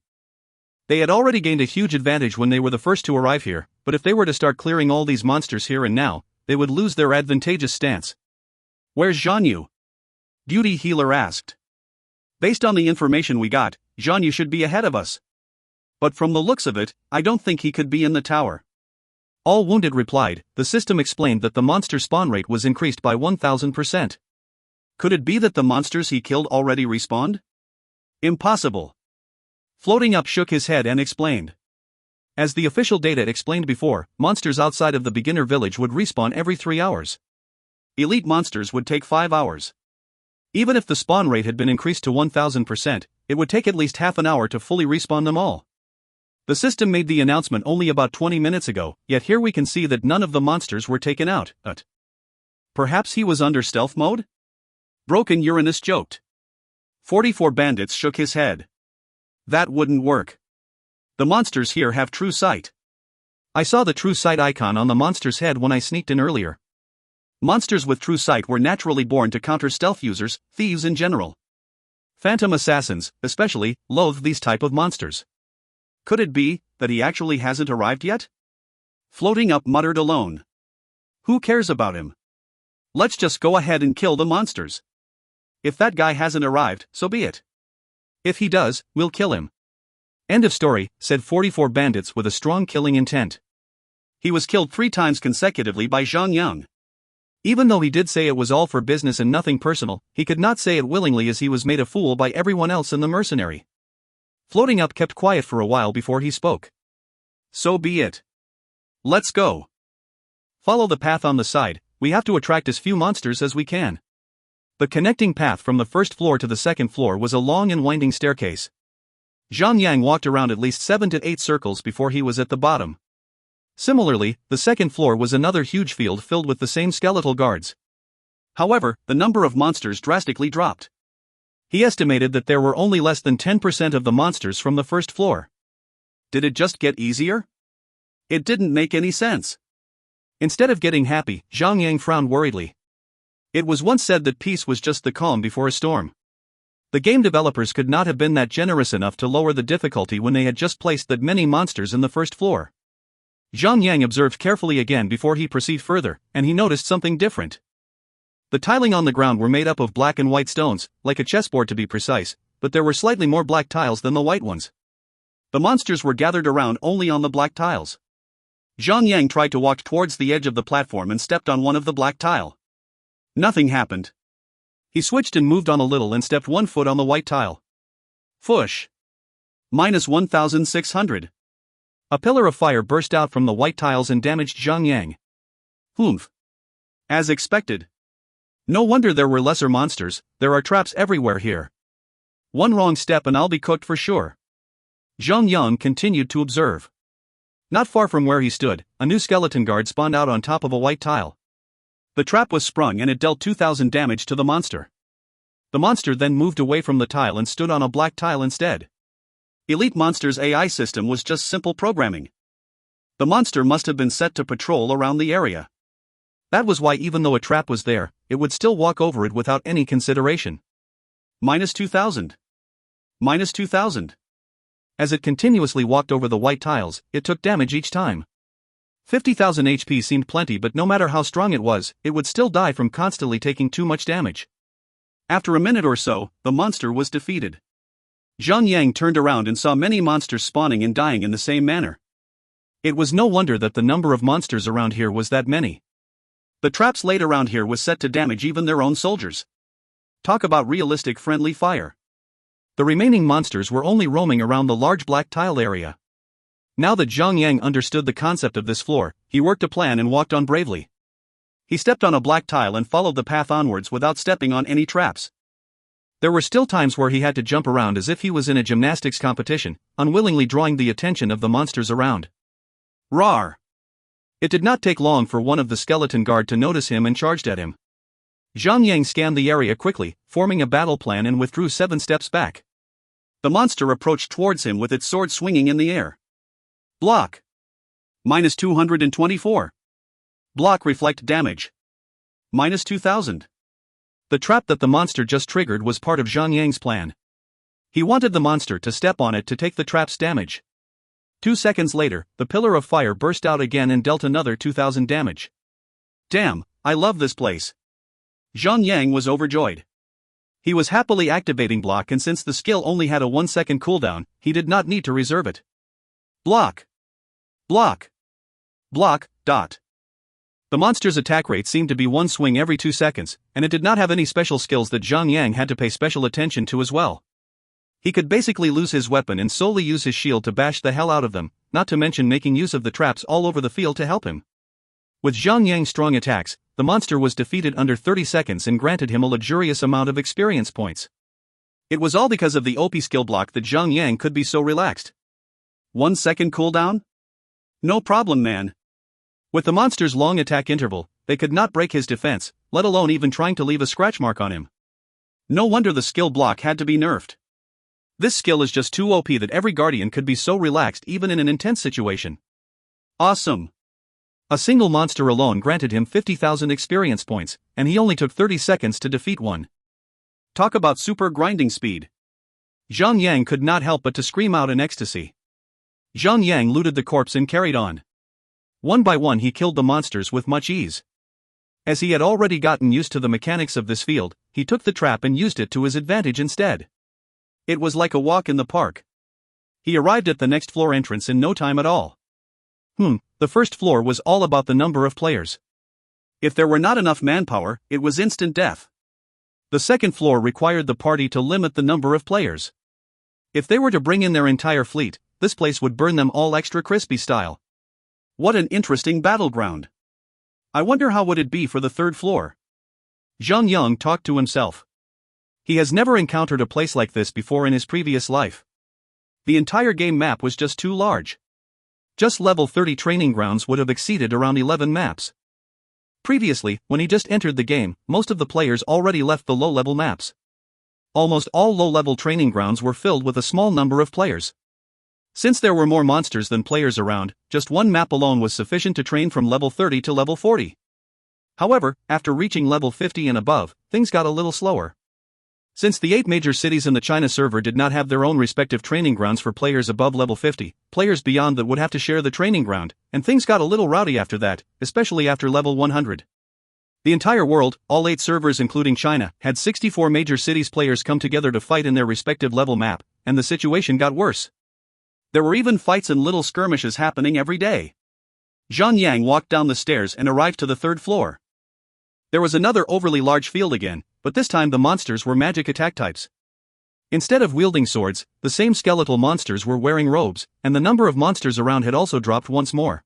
Speaker 1: They had already gained a huge advantage when they were the first to arrive here, but if they were to start clearing all these monsters here and now, they would lose their advantageous stance. Where's Zhang Yu? Beauty Healer asked. Based on the information we got, Zhang Yu should be ahead of us. But from the looks of it, I don't think he could be in the tower. All Wounded replied. The system explained that the monster spawn rate was increased by 1000%. Could it be that the monsters he killed already respawned? Impossible. Floating Up shook his head and explained. As the official data explained before, monsters outside of the beginner village would respawn every 3 hours. Elite monsters would take 5 hours. Even if the spawn rate had been increased to 1000%, it would take at least half an hour to fully respawn them all. The system made the announcement only about 20 minutes ago, yet here we can see that none of the monsters were taken out. Perhaps he was under stealth mode? Broken Uranus joked. 44 Bandits shook his head. That wouldn't work. The monsters here have true sight. I saw the true sight icon on the monster's head when I sneaked in earlier. Monsters with true sight were naturally born to counter stealth users, thieves in general. Phantom assassins, especially, loathe these type of monsters. Could it be that he actually hasn't arrived yet? Floating Up muttered alone. Who cares about him? Let's just go ahead and kill the monsters. If that guy hasn't arrived, so be it. If he does, we'll kill him. End of story, said 44 Bandits with a strong killing intent. He was killed 3 times consecutively by Zhang Yang. Even though he did say it was all for business and nothing personal, he could not say it willingly as he was made a fool by everyone else in the mercenary. Floating Up kept quiet for a while before he spoke. So be it. Let's go. Follow the path on the side, we have to attract as few monsters as we can. The connecting path from the first floor to the second floor was a long and winding staircase. Zhang Yang walked around at least 7 to 8 circles before he was at the bottom. Similarly, the second floor was another huge field filled with the same skeletal guards. However, the number of monsters drastically dropped. He estimated that there were only less than 10% of the monsters from the first floor. Did it just get easier? It didn't make any sense. Instead of getting happy, Zhang Yang frowned worriedly. It was once said that peace was just the calm before a storm. The game developers could not have been that generous enough to lower the difficulty when they had just placed that many monsters in the first floor. Zhang Yang observed carefully again before he proceeded further, and he noticed something different. The tiling on the ground were made up of black and white stones, like a chessboard to be precise, but there were slightly more black tiles than the white ones. The monsters were gathered around only on the black tiles. Zhang Yang tried to walk towards the edge of the platform and stepped on one of the black tile. Nothing happened. He switched and moved on a little and stepped 1 foot on the white tile. Fush. -1,600. A pillar of fire burst out from the white tiles and damaged Zhang Yang. Humph. As expected. No wonder there were lesser monsters, there are traps everywhere here. One wrong step and I'll be cooked for sure. Zhang Yang continued to observe. Not far from where he stood, a new skeleton guard spawned out on top of a white tile. The trap was sprung and it dealt 2,000 damage to the monster. The monster then moved away from the tile and stood on a black tile instead. Elite Monster's AI system was just simple programming. The monster must have been set to patrol around the area. That was why even though a trap was there, it would still walk over it without any consideration. -2,000. -2,000. As it continuously walked over the white tiles, it took damage each time. 50,000 HP seemed plenty, but no matter how strong it would still die from constantly taking too much damage. After a minute or so, the monster was defeated. Zhang Yang turned around and saw many monsters spawning and dying in the same manner. It was no wonder that the number of monsters around here was that many. The traps laid around here was set to damage even their own soldiers. Talk about realistic friendly fire. The remaining monsters were only roaming around the large black tile area. Now that Zhang Yang understood the concept of this floor, he worked a plan and walked on bravely. He stepped on a black tile and followed the path onwards without stepping on any traps. There were still times where he had to jump around as if he was in a gymnastics competition, unwillingly drawing the attention of the monsters around. Rawr! It did not take long for one of the skeleton guard to notice him and charged at him. Zhang Yang scanned the area quickly, forming a battle plan and withdrew 7 steps back. The monster approached towards him with its sword swinging in the air. Block. -224. Block reflect damage. -2,000. The trap that the monster just triggered was part of Zhang Yang's plan. He wanted the monster to step on it to take the trap's damage. 2 seconds later, the pillar of fire burst out again and dealt another 2,000 damage. Damn, I love this place. Zhang Yang was overjoyed. He was happily activating block, and since the skill only had a 1-second cooldown, he did not need to reserve it. Block. Block. Block. Dot. The monster's attack rate seemed to be one swing every 2 seconds, and it did not have any special skills that Zhang Yang had to pay special attention to as well. He could basically lose his weapon and solely use his shield to bash the hell out of them, not to mention making use of the traps all over the field to help him. With Zhang Yang's strong attacks, the monster was defeated under 30 seconds and granted him a luxurious amount of experience points. It was all because of the OP skill block that Zhang Yang could be so relaxed. 1 second cooldown? No problem, man. With the monster's long attack interval, they could not break his defense, let alone even trying to leave a scratch mark on him. No wonder the skill block had to be nerfed. This skill is just too OP that every guardian could be so relaxed even in an intense situation. Awesome. A single monster alone granted him 50,000 experience points, and he only took 30 seconds to defeat one. Talk about super grinding speed. Zhang Yang could not help but to scream out in ecstasy. Zhang Yang looted the corpse and carried on. One by one he killed the monsters with much ease. As he had already gotten used to the mechanics of this field, he took the trap and used it to his advantage instead. It was like a walk in the park. He arrived at the next floor entrance in no time at all. The first floor was all about the number of players. If there were not enough manpower, it was instant death. The second floor required the party to limit the number of players. If they were to bring in their entire fleet, this place would burn them all extra crispy style. What an interesting battleground. I wonder how would it be for the third floor? Zhang Yang talked to himself. He has never encountered a place like this before in his previous life. The entire game map was just too large. Just level 30 training grounds would have exceeded around 11 maps. Previously, when he just entered the game, most of the players already left the low-level maps. Almost all low-level training grounds were filled with a small number of players. Since there were more monsters than players around, just one map alone was sufficient to train from level 30 to level 40. However, after reaching level 50 and above, things got a little slower. Since the 8 major cities in the China server did not have their own respective training grounds for players above level 50, players beyond that would have to share the training ground, and things got a little rowdy after that, especially after level 100. The entire world, all 8 servers including China, had 64 major cities players come together to fight in their respective level map, and the situation got worse. There were even fights and little skirmishes happening every day. Zhang Yang walked down the stairs and arrived to the third floor. There was another overly large field again, but this time the monsters were magic attack types. Instead of wielding swords, the same skeletal monsters were wearing robes, and the number of monsters around had also dropped once more.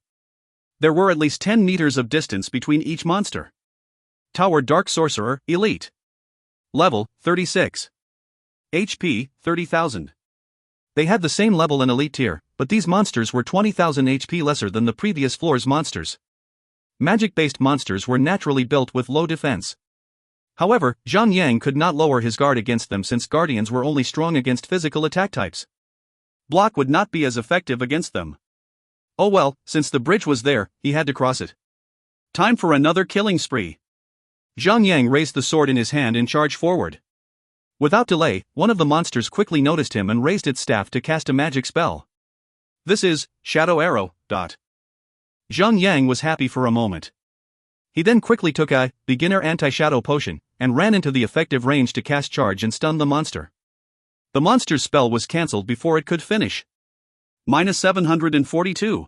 Speaker 1: There were at least 10 meters of distance between each monster. Tower Dark Sorcerer, Elite. Level, 36. HP, 30,000. They had the same level and elite tier, but these monsters were 20,000 HP lesser than the previous floor's monsters. Magic-based monsters were naturally built with low defense. However, Zhang Yang could not lower his guard against them since guardians were only strong against physical attack types. Block would not be as effective against them. Oh well, since the bridge was there, he had to cross it. Time for another killing spree. Zhang Yang raised the sword in his hand and charged forward. Without delay, one of the monsters quickly noticed him and raised its staff to cast a magic spell. This is Shadow Arrow. Zhang Yang was happy for a moment. He then quickly took a beginner anti-shadow potion and ran into the effective range to cast charge and stun the monster. The monster's spell was cancelled before it could finish. -742.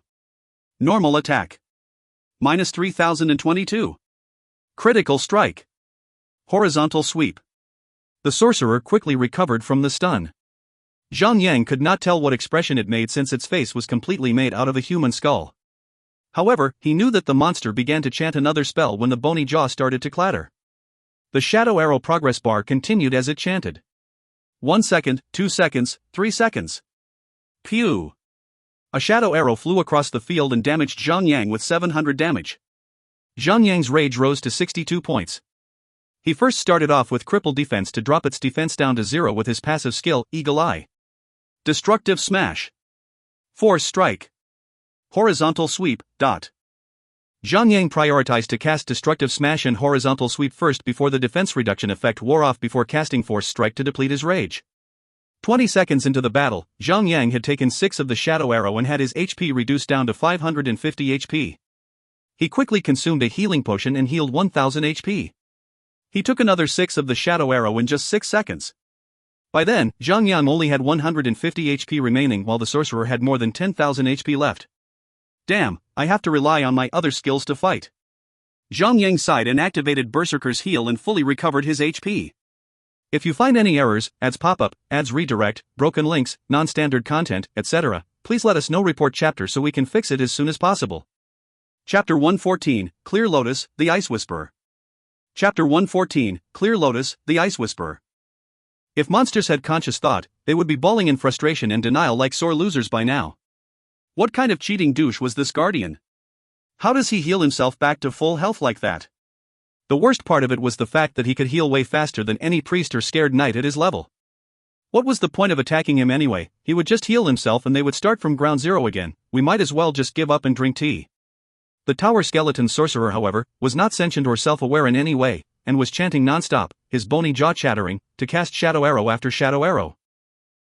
Speaker 1: Normal attack. -3022. Critical strike. Horizontal sweep. The sorcerer quickly recovered from the stun. Zhang Yang could not tell what expression it made since its face was completely made out of a human skull. However, he knew that the monster began to chant another spell when the bony jaw started to clatter. The Shadow Arrow progress bar continued as it chanted. 1 second, 2 seconds, 3 seconds. Pew! A shadow arrow flew across the field and damaged Zhang Yang with 700 damage. Zhang Yang's rage rose to 62 points. He first started off with crippled defense to drop its defense down to 0 with his passive skill, Eagle Eye. Destructive Smash. Force Strike. Horizontal Sweep. Zhang Yang prioritized to cast Destructive Smash and Horizontal Sweep first before the defense reduction effect wore off before casting Force Strike to deplete his rage. 20 seconds into the battle, Zhang Yang had taken 6 of the Shadow Arrow and had his HP reduced down to 550 HP. He quickly consumed a healing potion and healed 1000 HP. He took another 6 of the Shadow Arrow in just 6 seconds. By then, Zhang Yang only had 150 HP remaining while the sorcerer had more than 10,000 HP left. Damn, I have to rely on my other skills to fight. Zhang Yang sighed and activated Berserker's Heal and fully recovered his HP. If you find any errors, ads pop up, ads redirect, broken links, non-standard content, etc., please let us know. Report chapter so we can fix it as soon as possible. Chapter 114, Clear Lotus, the Ice Whisperer. Chapter 114, Clear Lotus, the Ice Whisperer. If monsters had conscious thought, they would be bawling in frustration and denial like sore losers by now. What kind of cheating douche was this guardian? How does he heal himself back to full health like that? The worst part of it was the fact that he could heal way faster than any priest or scared knight at his level. What was the point of attacking him anyway? He would just heal himself and they would start from ground zero again. We might as well just give up and drink tea. The tower skeleton sorcerer, however, was not sentient or self-aware in any way, and was chanting non-stop, his bony jaw chattering, to cast Shadow Arrow after Shadow Arrow.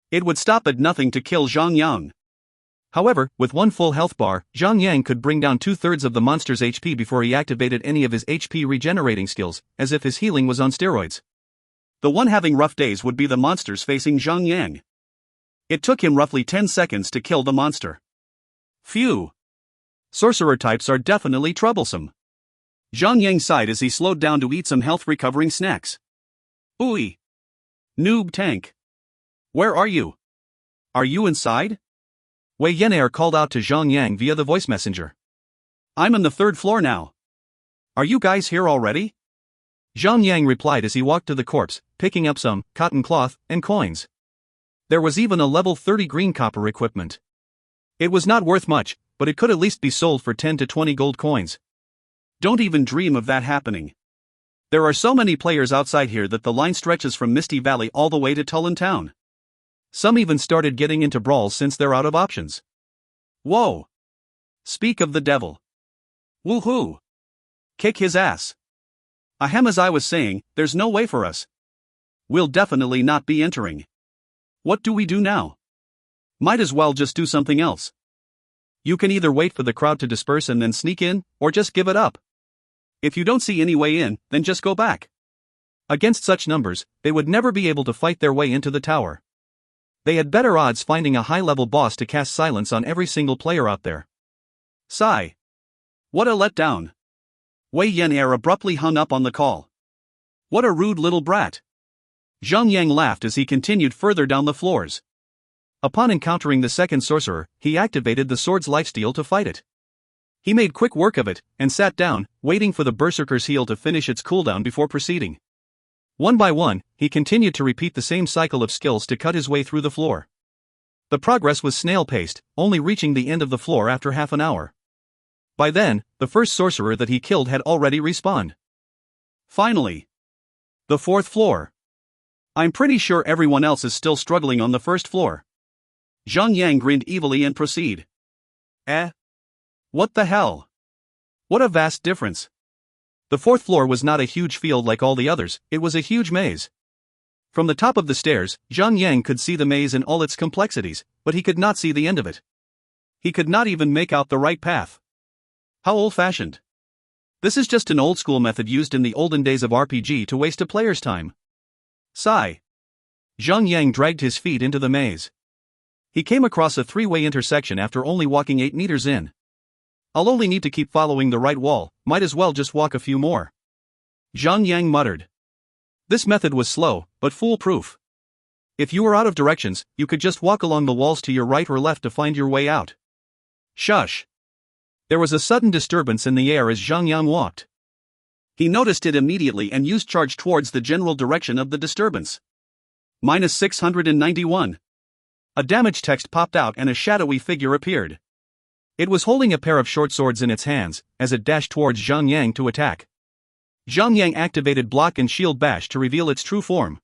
Speaker 1: It would stop at nothing to kill Zhang Yang. However, with one full health bar, Zhang Yang could bring down 2/3 of the monster's HP before he activated any of his HP regenerating skills, as if his healing was on steroids. The one having rough days would be the monsters facing Zhang Yang. It took him roughly 10 seconds to kill the monster. Phew! Sorcerer types are definitely troublesome. Zhang Yang sighed as he slowed down to eat some health-recovering snacks. Ooey! Noob tank! Where are you? Are you inside? Wei Yenair called out to Zhang Yang via the voice messenger. I'm on the 3rd floor now. Are you guys here already? Zhang Yang replied as he walked to the corpse, picking up some cotton cloth and coins. There was even a level 30 green copper equipment. It was not worth much, but it could at least be sold for 10 to 20 gold coins. Don't even dream of that happening. There are so many players outside here that the line stretches from Misty Valley all the way to Tulin Town. Some even started getting into brawls since they're out of options. Whoa! Speak of the devil. Woohoo! Kick his ass. Ahem, as I was saying, there's no way for us. We'll definitely not be entering. What do we do now? Might as well just do something else. You can either wait for the crowd to disperse and then sneak in, or just give it up. If you don't see any way in, then just go back. Against such numbers, they would never be able to fight their way into the tower. They had better odds finding a high-level boss to cast silence on every single player out there. Sigh. What a letdown. Wei Yan abruptly hung up on the call. What a rude little brat. Zhang Yang laughed as he continued further down the floors. Upon encountering the second sorcerer, he activated the sword's lifesteal to fight it. He made quick work of it, and sat down, waiting for the berserker's heal to finish its cooldown before proceeding. One by one, he continued to repeat the same cycle of skills to cut his way through the floor. The progress was snail-paced, only reaching the end of the floor after half an hour. By then, the first sorcerer that he killed had already respawned. Finally. The fourth floor. I'm pretty sure everyone else is still struggling on the first floor. Zhang Yang grinned evilly and proceeded. What the hell? What a vast difference. The fourth floor was not a huge field like all the others, it was a huge maze. From the top of the stairs, Zhang Yang could see the maze in all its complexities, but he could not see the end of it. He could not even make out the right path. How old-fashioned. This is just an old-school method used in the olden days of RPG to waste a player's time. Sigh. Zhang Yang dragged his feet into the maze. He came across a three-way intersection after only walking 8 meters in. I'll only need to keep following the right wall, might as well just walk a few more. Zhang Yang muttered. This method was slow, but foolproof. If you were out of directions, you could just walk along the walls to your right or left to find your way out. Shush. There was a sudden disturbance in the air as Zhang Yang walked. He noticed it immediately and used charge towards the general direction of the disturbance. -691. A damage text popped out and a shadowy figure appeared. It was holding a pair of short swords in its hands, as it dashed towards Zhang Yang to attack. Zhang Yang activated Block and Shield Bash to reveal its true form.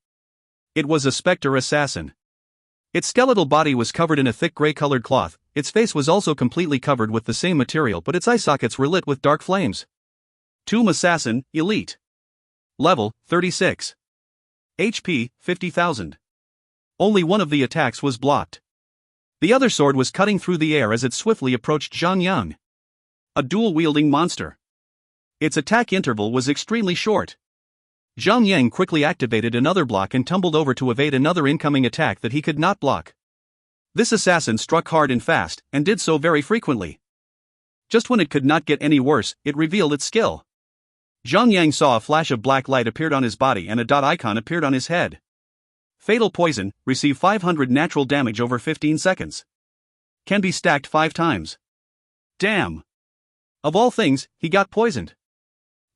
Speaker 1: It was a specter assassin. Its skeletal body was covered in a thick gray-colored cloth, its face was also completely covered with the same material but its eye sockets were lit with dark flames. Tomb Assassin, Elite. Level, 36. HP, 50,000. Only one of the attacks was blocked. The other sword was cutting through the air as it swiftly approached Zhang Yang. A dual-wielding monster. Its attack interval was extremely short. Zhang Yang quickly activated another block and tumbled over to evade another incoming attack that he could not block. This assassin struck hard and fast, and did so very frequently. Just when it could not get any worse, it revealed its skill. Zhang Yang saw a flash of black light appeared on his body and a dot icon appeared on his head. Fatal Poison, receive 500 natural damage over 15 seconds. Can be stacked 5 times. Damn. Of all things, he got poisoned.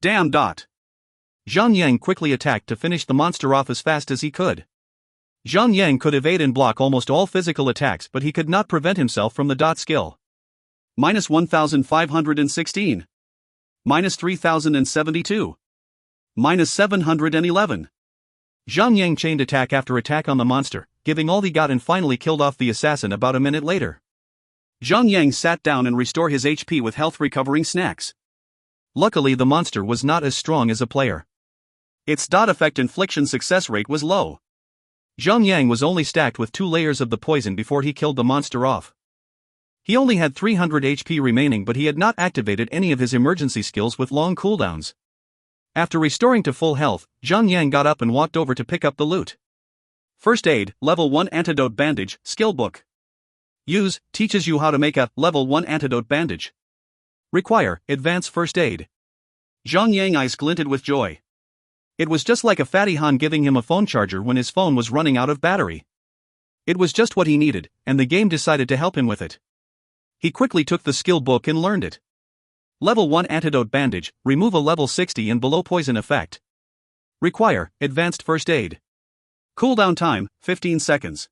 Speaker 1: Damn. Zhang Yang quickly attacked to finish the monster off as fast as he could. Zhang Yang could evade and block almost all physical attacks but he could not prevent himself from the dot skill. -1516. -3072. -711. Zhang Yang chained attack after attack on the monster, giving all he got and finally killed off the assassin about a minute later. Zhang Yang sat down and restored his HP with health recovering snacks. Luckily the monster was not as strong as a player. Its dot effect infliction success rate was low. Zhang Yang was only stacked with 2 layers of the poison before he killed the monster off. He only had 300 HP remaining but he had not activated any of his emergency skills with long cooldowns. After restoring to full health, Zhang Yang got up and walked over to pick up the loot. First Aid, Level 1 Antidote Bandage, Skill Book. Use, teaches you how to make a Level 1 Antidote Bandage. Require, Advanced First Aid. Zhang Yang eyes glinted with joy. It was just like a fatty Han giving him a phone charger when his phone was running out of battery. It was just what he needed, and the game decided to help him with it. He quickly took the skill book and learned it. Level 1 Antidote Bandage, remove a level 60 and below poison effect. Require, Advanced First Aid. Cooldown time, 15 seconds.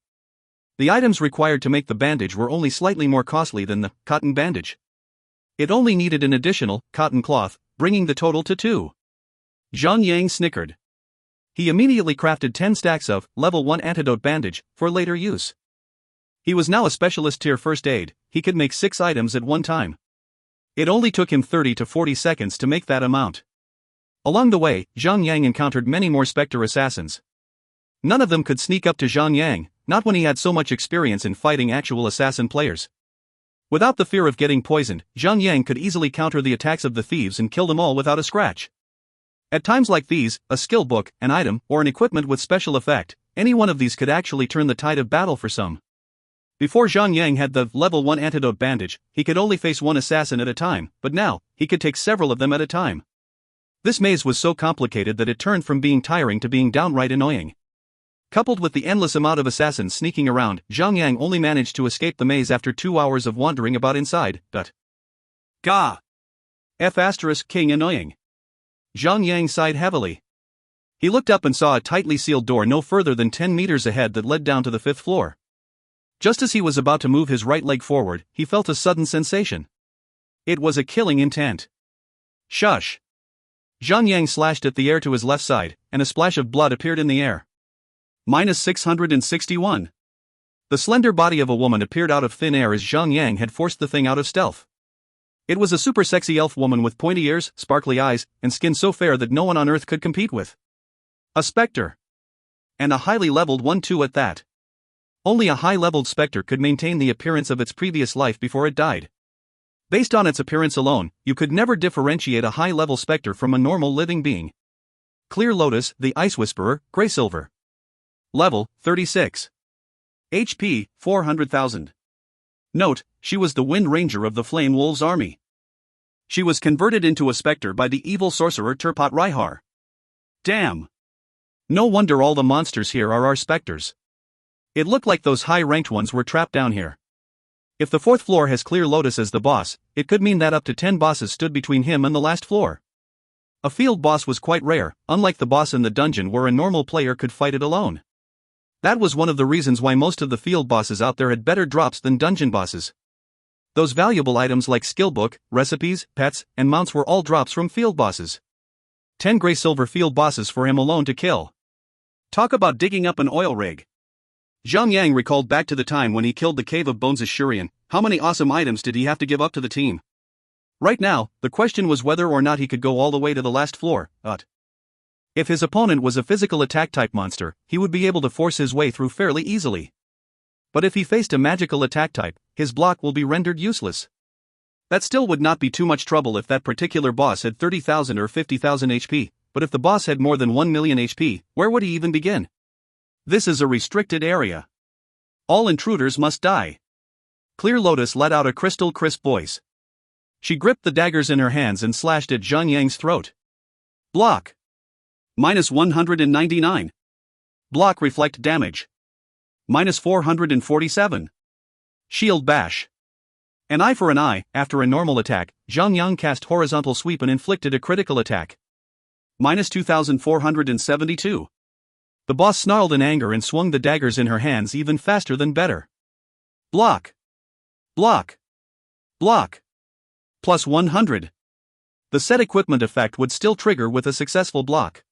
Speaker 1: The items required to make the bandage were only slightly more costly than the cotton bandage. It only needed an additional cotton cloth, bringing the total to 2. Zhang Yang snickered. He immediately crafted 10 stacks of Level 1 Antidote Bandage for later use. He was now a specialist tier first aid, he could make 6 items at one time. It only took him 30 to 40 seconds to make that amount. Along the way, Zhang Yang encountered many more Spectre assassins. None of them could sneak up to Zhang Yang, not when he had so much experience in fighting actual assassin players. Without the fear of getting poisoned, Zhang Yang could easily counter the attacks of the thieves and kill them all without a scratch. At times like these, a skill book, an item, or an equipment with special effect, any one of these could actually turn the tide of battle for some. Before Zhang Yang had the level 1 antidote bandage, he could only face one assassin at a time, but now, he could take several of them at a time. This maze was so complicated that it turned from being tiring to being downright annoying. Coupled with the endless amount of assassins sneaking around, Zhang Yang only managed to escape the maze after 2 hours of wandering about inside. Gah! King annoying. Zhang Yang sighed heavily. He looked up and saw a tightly sealed door no further than 10 meters ahead that led down to the 5th floor. Just as he was about to move his right leg forward, he felt a sudden sensation. It was a killing intent. Shush! Zhang Yang slashed at the air to his left side, and a splash of blood appeared in the air. -661. The slender body of a woman appeared out of thin air as Zhang Yang had forced the thing out of stealth. It was a super sexy elf woman with pointy ears, sparkly eyes, and skin so fair that no one on Earth could compete with. A specter. And a highly leveled one too at that. Only a high-leveled specter could maintain the appearance of its previous life before it died. Based on its appearance alone, you could never differentiate a high-level specter from a normal living being. Clear Lotus, the Ice Whisperer, Grey Silver. Level, 36. HP, 400,000. Note, she was the Wind Ranger of the Flame Wolves army. She was converted into a specter by the evil sorcerer Turpat Raihar. Damn! No wonder all the monsters here are our specters. It looked like those high-ranked ones were trapped down here. If the 4th floor has Clear Lotus as the boss, it could mean that up to 10 bosses stood between him and the last floor. A field boss was quite rare, unlike the boss in the dungeon where a normal player could fight it alone. That was one of the reasons why most of the field bosses out there had better drops than dungeon bosses. Those valuable items like skillbook, recipes, pets, and mounts were all drops from field bosses. 10 Grey Silver field bosses for him alone to kill. Talk about digging up an oil rig. Zhang Yang recalled back to the time when he killed the Cave of Bones' Shurian. How many awesome items did he have to give up to the team? Right now, the question was whether or not he could go all the way to the last floor, if his opponent was a physical attack type monster, he would be able to force his way through fairly easily. But if he faced a magical attack type, his block will be rendered useless. That still would not be too much trouble if that particular boss had 30,000 or 50,000 HP, but if the boss had more than 1 million HP, where would he even begin? This is a restricted area. All intruders must die. Clear Lotus let out a crystal crisp voice. She gripped the daggers in her hands and slashed at Zhang Yang's throat. Block. -199. Block reflect damage. -447. Shield bash. An eye for an eye. After a normal attack, Zhang Yang cast horizontal sweep and inflicted a critical attack. -2472. The boss snarled in anger and swung the daggers in her hands even faster than better. Block. Block. Block. +100. The set equipment effect would still trigger with a successful block.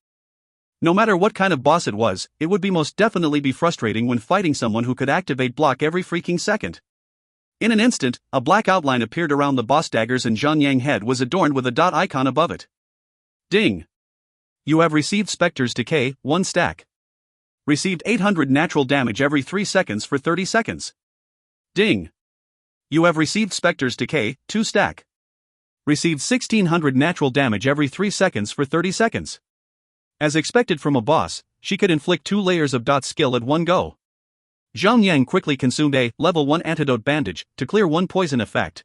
Speaker 1: No matter what kind of boss it was, it would most definitely be frustrating when fighting someone who could activate block every freaking second. In an instant, a black outline appeared around the boss daggers and Zhang Yang's head was adorned with a dot icon above it. Ding! You have received Spectre's Decay, 1 stack. Received 800 natural damage every 3 seconds for 30 seconds. Ding! You have received Spectre's Decay, 2 stack. Received 1600 natural damage every 3 seconds for 30 seconds. As expected from a boss, she could inflict 2 layers of dot skill at one go. Zhang Yang quickly consumed a level 1 antidote bandage to clear 1 poison effect.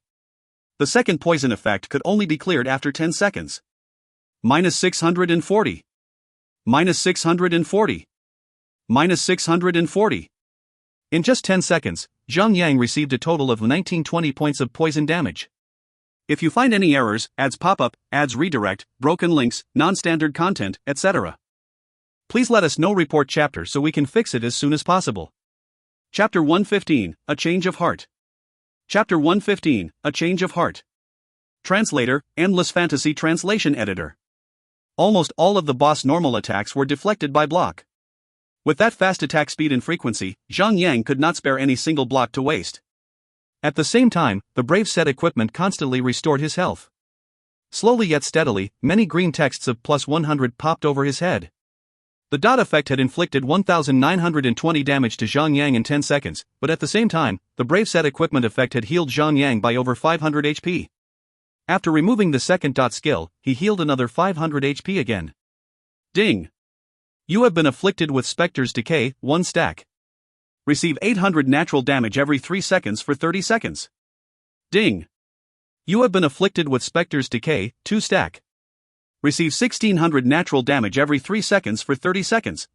Speaker 1: The second poison effect could only be cleared after 10 seconds. -640. -640. -640. In just 10 seconds, Zhang Yang received a total of 1920 points of poison damage. If you find any errors, ads pop up, ads redirect, broken links, non-standard content, etc., please let us know. Report chapter so we can fix it as soon as possible. Chapter 115, A Change of Heart. Chapter 115, A Change of Heart. Translator, Endless Fantasy Translation Editor. Almost all of the boss normal attacks were deflected by block. With that fast attack speed and frequency, Zhang Yang could not spare any single block to waste. At the same time, the brave set equipment constantly restored his health. Slowly yet steadily, many green texts of +100 popped over his head. The dot effect had inflicted 1920 damage to Zhang Yang in 10 seconds, but at the same time, the brave set equipment effect had healed Zhang Yang by over 500 HP. After removing the second dot skill, he healed another 500 HP again. Ding! You have been afflicted with Spectre's Decay, 1 stack. Receive 800 natural damage every 3 seconds for 30 seconds. Ding. You have been afflicted with Spectre's Decay, 2 stack. Receive 1600 natural damage every 3 seconds for 30 seconds.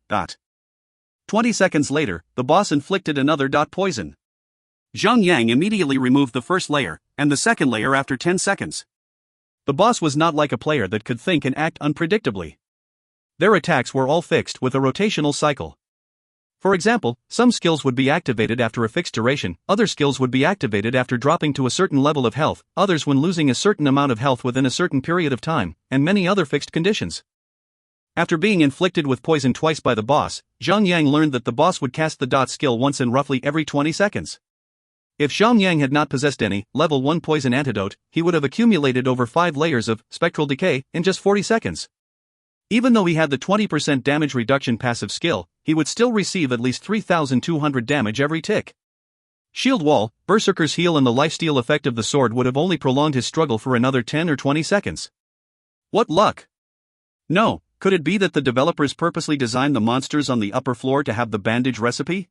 Speaker 1: 20 seconds later, the boss inflicted another poison. Zhang Yang immediately removed the first layer, and the second layer after 10 seconds. The boss was not like a player that could think and act unpredictably. Their attacks were all fixed with a rotational cycle. For example, some skills would be activated after a fixed duration, other skills would be activated after dropping to a certain level of health, others when losing a certain amount of health within a certain period of time, and many other fixed conditions. After being inflicted with poison twice by the boss, Zhang Yang learned that the boss would cast the skill once in roughly every 20 seconds. If Zhang Yang had not possessed any level 1 poison antidote, he would have accumulated over 5 layers of spectral decay in just 40 seconds. Even though he had the 20% damage reduction passive skill, he would still receive at least 3,200 damage every tick. Shield Wall, Berserker's Heal and the lifesteal effect of the sword would have only prolonged his struggle for another 10 or 20 seconds. What luck! No, could it be that the developers purposely designed the monsters on the upper floor to have the bandage recipe?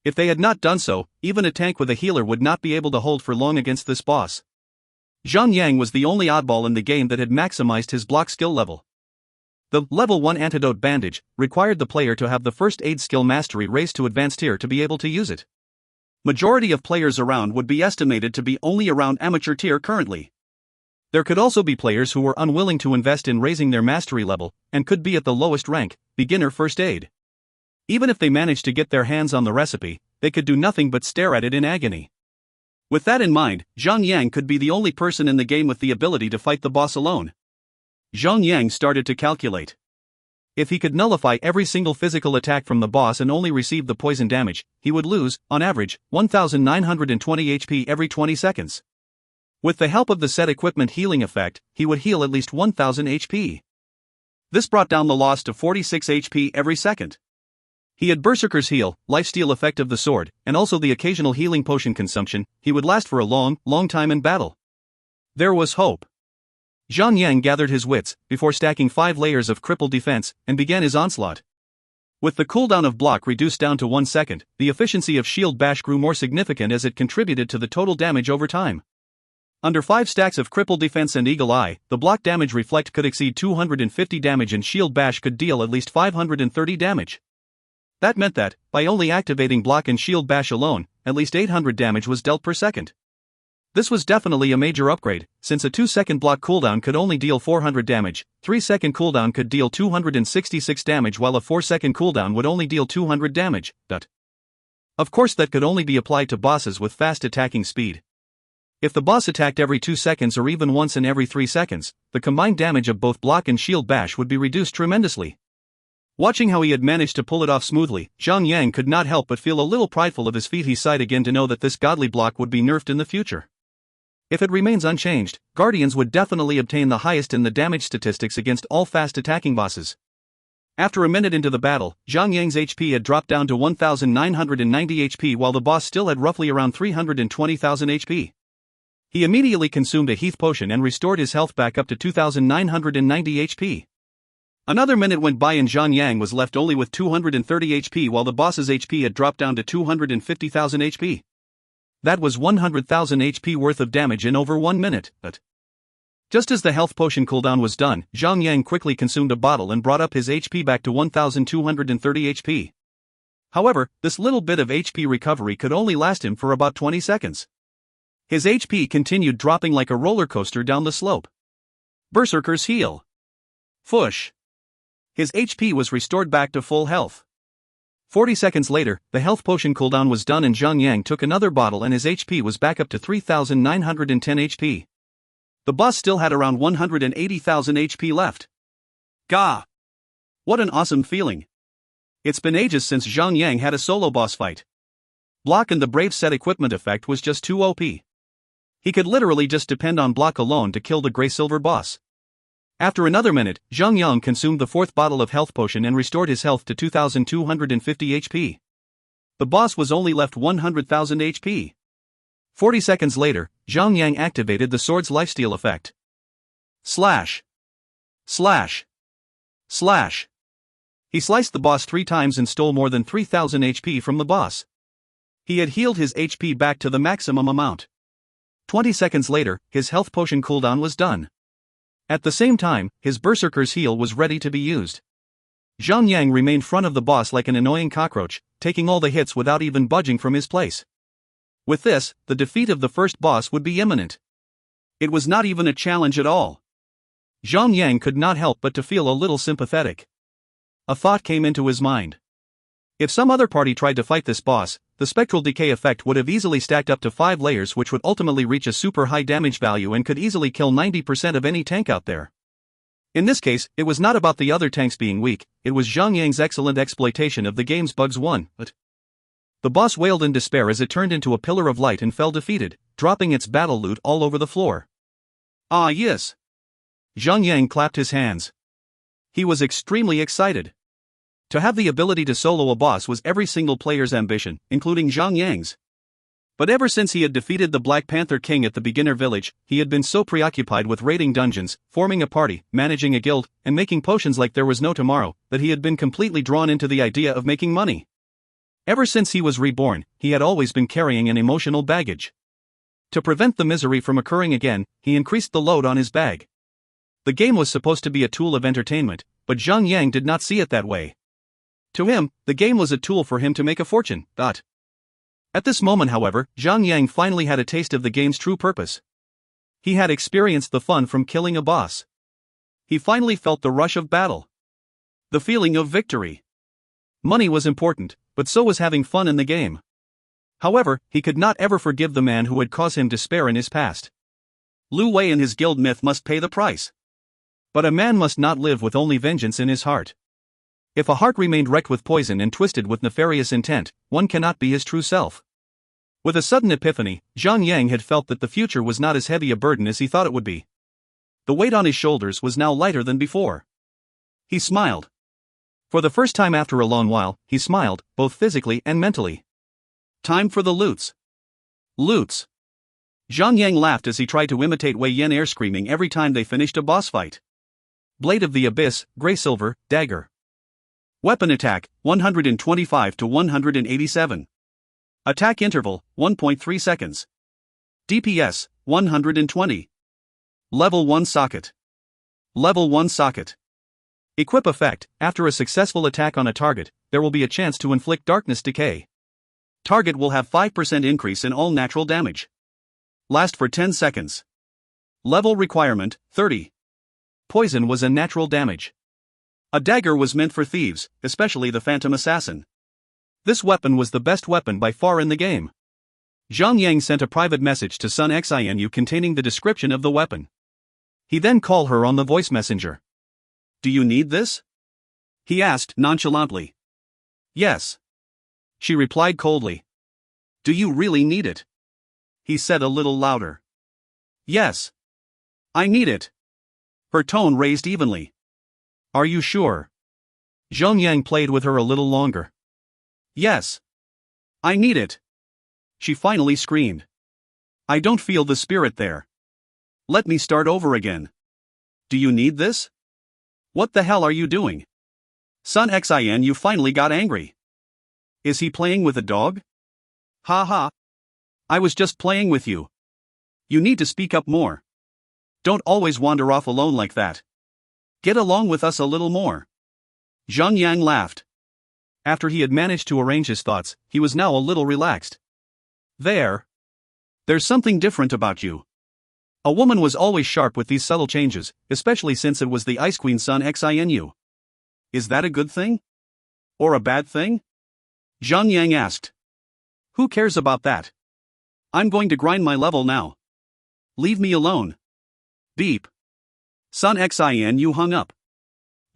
Speaker 1: If they had not done so, even a tank with a healer would not be able to hold for long against this boss. Zhang Yang was the only oddball in the game that had maximized his block skill level. The level 1 antidote bandage required the player to have the first aid skill mastery raised to advanced tier to be able to use it. Majority of players around would be estimated to be only around amateur tier currently. There could also be players who were unwilling to invest in raising their mastery level, and could be at the lowest rank, beginner first aid. Even if they managed to get their hands on the recipe, they could do nothing but stare at it in agony. With that in mind, Zhang Yang could be the only person in the game with the ability to fight the boss alone. Zhang Yang started to calculate. If he could nullify every single physical attack from the boss and only receive the poison damage, he would lose, on average, 1,920 HP every 20 seconds. With the help of the set equipment healing effect, he would heal at least 1,000 HP. This brought down the loss to 46 HP every second. He had Berserker's Heal, lifesteal effect of the sword, and also the occasional healing potion consumption. He would last for a long time in battle. There was hope. Zhang Yang gathered his wits, before stacking 5 layers of crippled defense, and began his onslaught. With the cooldown of block reduced down to 1 second, the efficiency of shield bash grew more significant as it contributed to the total damage over time. Under 5 stacks of crippled defense and eagle eye, the block damage reflect could exceed 250 damage and shield bash could deal at least 530 damage. That meant that, by only activating block and shield bash alone, at least 800 damage was dealt per second. This was definitely a major upgrade, since a 2-second block cooldown could only deal 400 damage, 3-second cooldown could deal 266 damage while a 4-second cooldown would only deal 200 damage. Of course that could only be applied to bosses with fast attacking speed. If the boss attacked every 2 seconds or even once in every 3 seconds, the combined damage of both block and shield bash would be reduced tremendously. Watching how he had managed to pull it off smoothly, Zhang Yang could not help but feel a little prideful of his feat. He sighed again to know that this godly block would be nerfed in the future. If it remains unchanged, Guardians would definitely obtain the highest in the damage statistics against all fast-attacking bosses. After a minute into the battle, Zhang Yang's HP had dropped down to 1,990 HP while the boss still had roughly around 320,000 HP. He immediately consumed a heath potion and restored his health back up to 2,990 HP. Another minute went by and Zhang Yang was left only with 230 HP while the boss's HP had dropped down to 250,000 HP. That was 100,000 HP worth of damage in over 1 minute. Just as the health potion cooldown was done, Zhang Yang quickly consumed a bottle and brought up his HP back to 1,230 HP. However, this little bit of HP recovery could only last him for about 20 seconds. His HP continued dropping like a roller coaster down the slope. Berserker's Heal. Fush. His HP was restored back to full health. 40 seconds later, the health potion cooldown was done and Zhang Yang took another bottle and his HP was back up to 3,910 HP. The boss still had around 180,000 HP left. Gah! What an awesome feeling. It's been ages since Zhang Yang had a solo boss fight. Block and the Brave set equipment effect was just too OP. He could literally just depend on block alone to kill the Grey Silver boss. After another minute, Zhang Yang consumed the 4th bottle of health potion and restored his health to 2,250 HP. The boss was only left 100,000 HP. 40 seconds later, Zhang Yang activated the sword's lifesteal effect. Slash. Slash. Slash. He sliced the boss 3 times and stole more than 3,000 HP from the boss. He had healed his HP back to the maximum amount. 20 seconds later, his health potion cooldown was done. At the same time, his Berserker's heal was ready to be used. Zhang Yang remained front of the boss like an annoying cockroach, taking all the hits without even budging from his place. With this, the defeat of the first boss would be imminent. It was not even a challenge at all. Zhang Yang could not help but to feel a little sympathetic. A thought came into his mind. If some other party tried to fight this boss, the spectral decay effect would have easily stacked up to 5 layers, which would ultimately reach a super high damage value and could easily kill 90% of any tank out there. In this case, it was not about the other tanks being weak, it was Zhang Yang's excellent exploitation of the game's bugs won. But the boss wailed in despair as it turned into a pillar of light and fell defeated, dropping its battle loot all over the floor. Ah yes! Zhang Yang clapped his hands. He was extremely excited. To have the ability to solo a boss was every single player's ambition, including Zhang Yang's. But ever since he had defeated the Black Panther King at the beginner village, he had been so preoccupied with raiding dungeons, forming a party, managing a guild, and making potions like there was no tomorrow, that he had been completely drawn into the idea of making money. Ever since he was reborn, he had always been carrying an emotional baggage. To prevent the misery from occurring again, he increased the load on his bag. The game was supposed to be a tool of entertainment, but Zhang Yang did not see it that way. To him, the game was a tool for him to make a fortune. At this moment, however, Zhang Yang finally had a taste of the game's true purpose. He had experienced the fun from killing a boss. He finally felt the rush of battle. The feeling of victory. Money was important, but so was having fun in the game. However, he could not ever forgive the man who had caused him despair in his past. Lu Wei and his guild myth must pay the price. But a man must not live with only vengeance in his heart. If a heart remained wrecked with poison and twisted with nefarious intent, one cannot be his true self. With a sudden epiphany, Zhang Yang had felt that the future was not as heavy a burden as he thought it would be. The weight on his shoulders was now lighter than before. He smiled. For the first time after a long while, he smiled, both physically and mentally. Time for the loots. Loots. Zhang Yang laughed as he tried to imitate Wei Yan air screaming every time they finished a boss fight. Blade of the Abyss, Grey Silver, Dagger. Weapon attack, 125 to 187. Attack interval, 1.3 seconds. DPS, 120. Level 1 socket. Level 1 socket. Equip effect, after a successful attack on a target, there will be a chance to inflict darkness decay. Target will have 5% increase in all natural damage. Last for 10 seconds. Level requirement, 30. Poison was a natural damage. A dagger was meant for thieves, especially the Phantom Assassin. This weapon was the best weapon by far in the game. Zhang Yang sent a private message to Sun Xinu containing the description of the weapon. He then called her on the voice messenger. Do you need this? He asked nonchalantly. Yes. She replied coldly. Do you really need it? He said a little louder. Yes. I need it. Her tone raised evenly. Are you sure? Zhang Yang played with her a little longer. Yes. I need it. She finally screamed. I don't feel the spirit there. Let me start over again. Do you need this? What the hell are you doing? Sun Xinu finally got angry. Is he playing with a dog? Ha ha. I was just playing with you. You need to speak up more. Don't always wander off alone like that. Get along with us a little more. Zhang Yang laughed. After he had managed to arrange his thoughts, he was now a little relaxed. There's something different about you. A woman was always sharp with these subtle changes, especially since it was the Ice Queen Sun Xinu. Is that a good thing? Or a bad thing? Zhang Yang asked. Who cares about that? I'm going to grind my level now. Leave me alone. Beep. Sun Xinu hung up.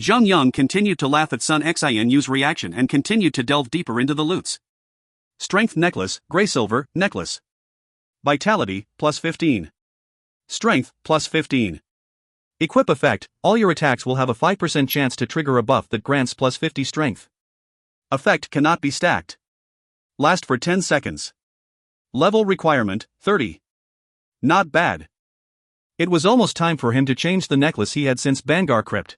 Speaker 1: Zhang Yang continued to laugh at Sun Xinu's reaction and continued to delve deeper into the loots. Strength necklace, Grey Silver, necklace. Vitality, plus 15. Strength, plus 15. Equip effect, all your attacks will have a 5% chance to trigger a buff that grants plus 50 strength. Effect cannot be stacked. Last for 10 seconds. Level requirement, 30. Not bad. It was almost time for him to change the necklace he had since Bangar Crypt.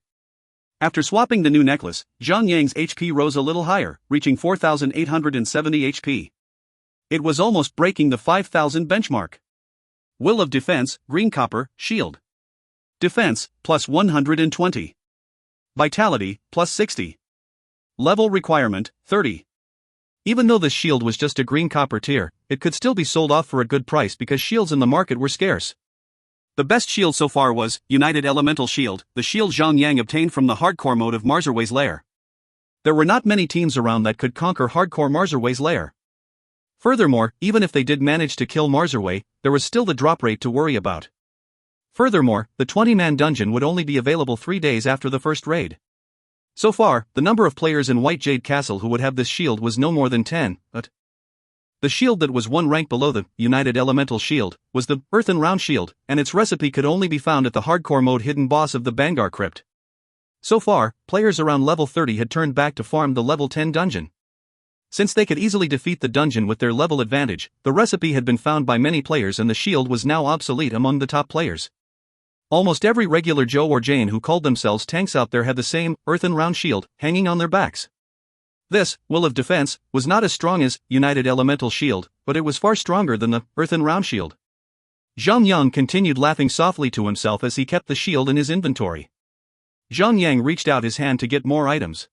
Speaker 1: After swapping the new necklace, Zhang Yang's HP rose a little higher, reaching 4,870 HP. It was almost breaking the 5,000 benchmark. Will of Defense, Green Copper, Shield. Defense, plus 120. Vitality, plus 60. Level requirement, 30. Even though this shield was just a green copper tier, it could still be sold off for a good price because shields in the market were scarce. The best shield so far was United Elemental Shield, the shield Zhang Yang obtained from the hardcore mode of Marzerway's Lair. There were not many teams around that could conquer hardcore Marzerway's Lair. Furthermore, even if they did manage to kill Marzerway, there was still the drop rate to worry about. Furthermore, the 20-man dungeon would only be available 3 days after the first raid. So far, the number of players in White Jade Castle who would have this shield was no more than 10, but the shield that was one rank below the United Elemental Shield was the Earthen Round Shield, and its recipe could only be found at the hardcore mode hidden boss of the Bangar Crypt. So far, players around level 30 had turned back to farm the level 10 dungeon. Since they could easily defeat the dungeon with their level advantage, the recipe had been found by many players and the shield was now obsolete among the top players. Almost every regular Joe or Jane who called themselves tanks out there had the same Earthen Round Shield hanging on their backs. This Will of Defense was not as strong as United Elemental Shield, but it was far stronger than the Earthen Round Shield. Zhang Yang continued laughing softly to himself as he kept the shield in his inventory. Zhang Yang reached out his hand to get more items.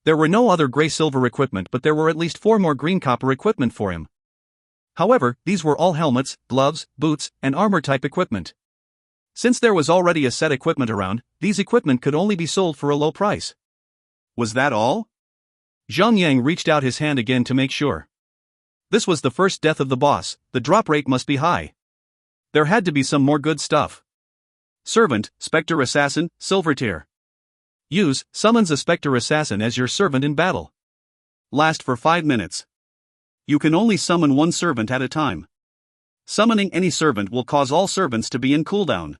Speaker 1: There were no other gray-silver equipment, but there were at least 4 more green copper equipment for him. However, these were all helmets, gloves, boots, and armor-type equipment. Since there was already a set equipment around, these equipment could only be sold for a low price. Was that all? Zhang Yang reached out his hand again to make sure. This was the first death of the boss, the drop rate must be high. There had to be some more good stuff. Servant, Spectre Assassin, Silver Tier. Use, summons a Spectre Assassin as your servant in battle. Last for 5 minutes. You can only summon one servant at a time. Summoning any servant will cause all servants to be in cooldown.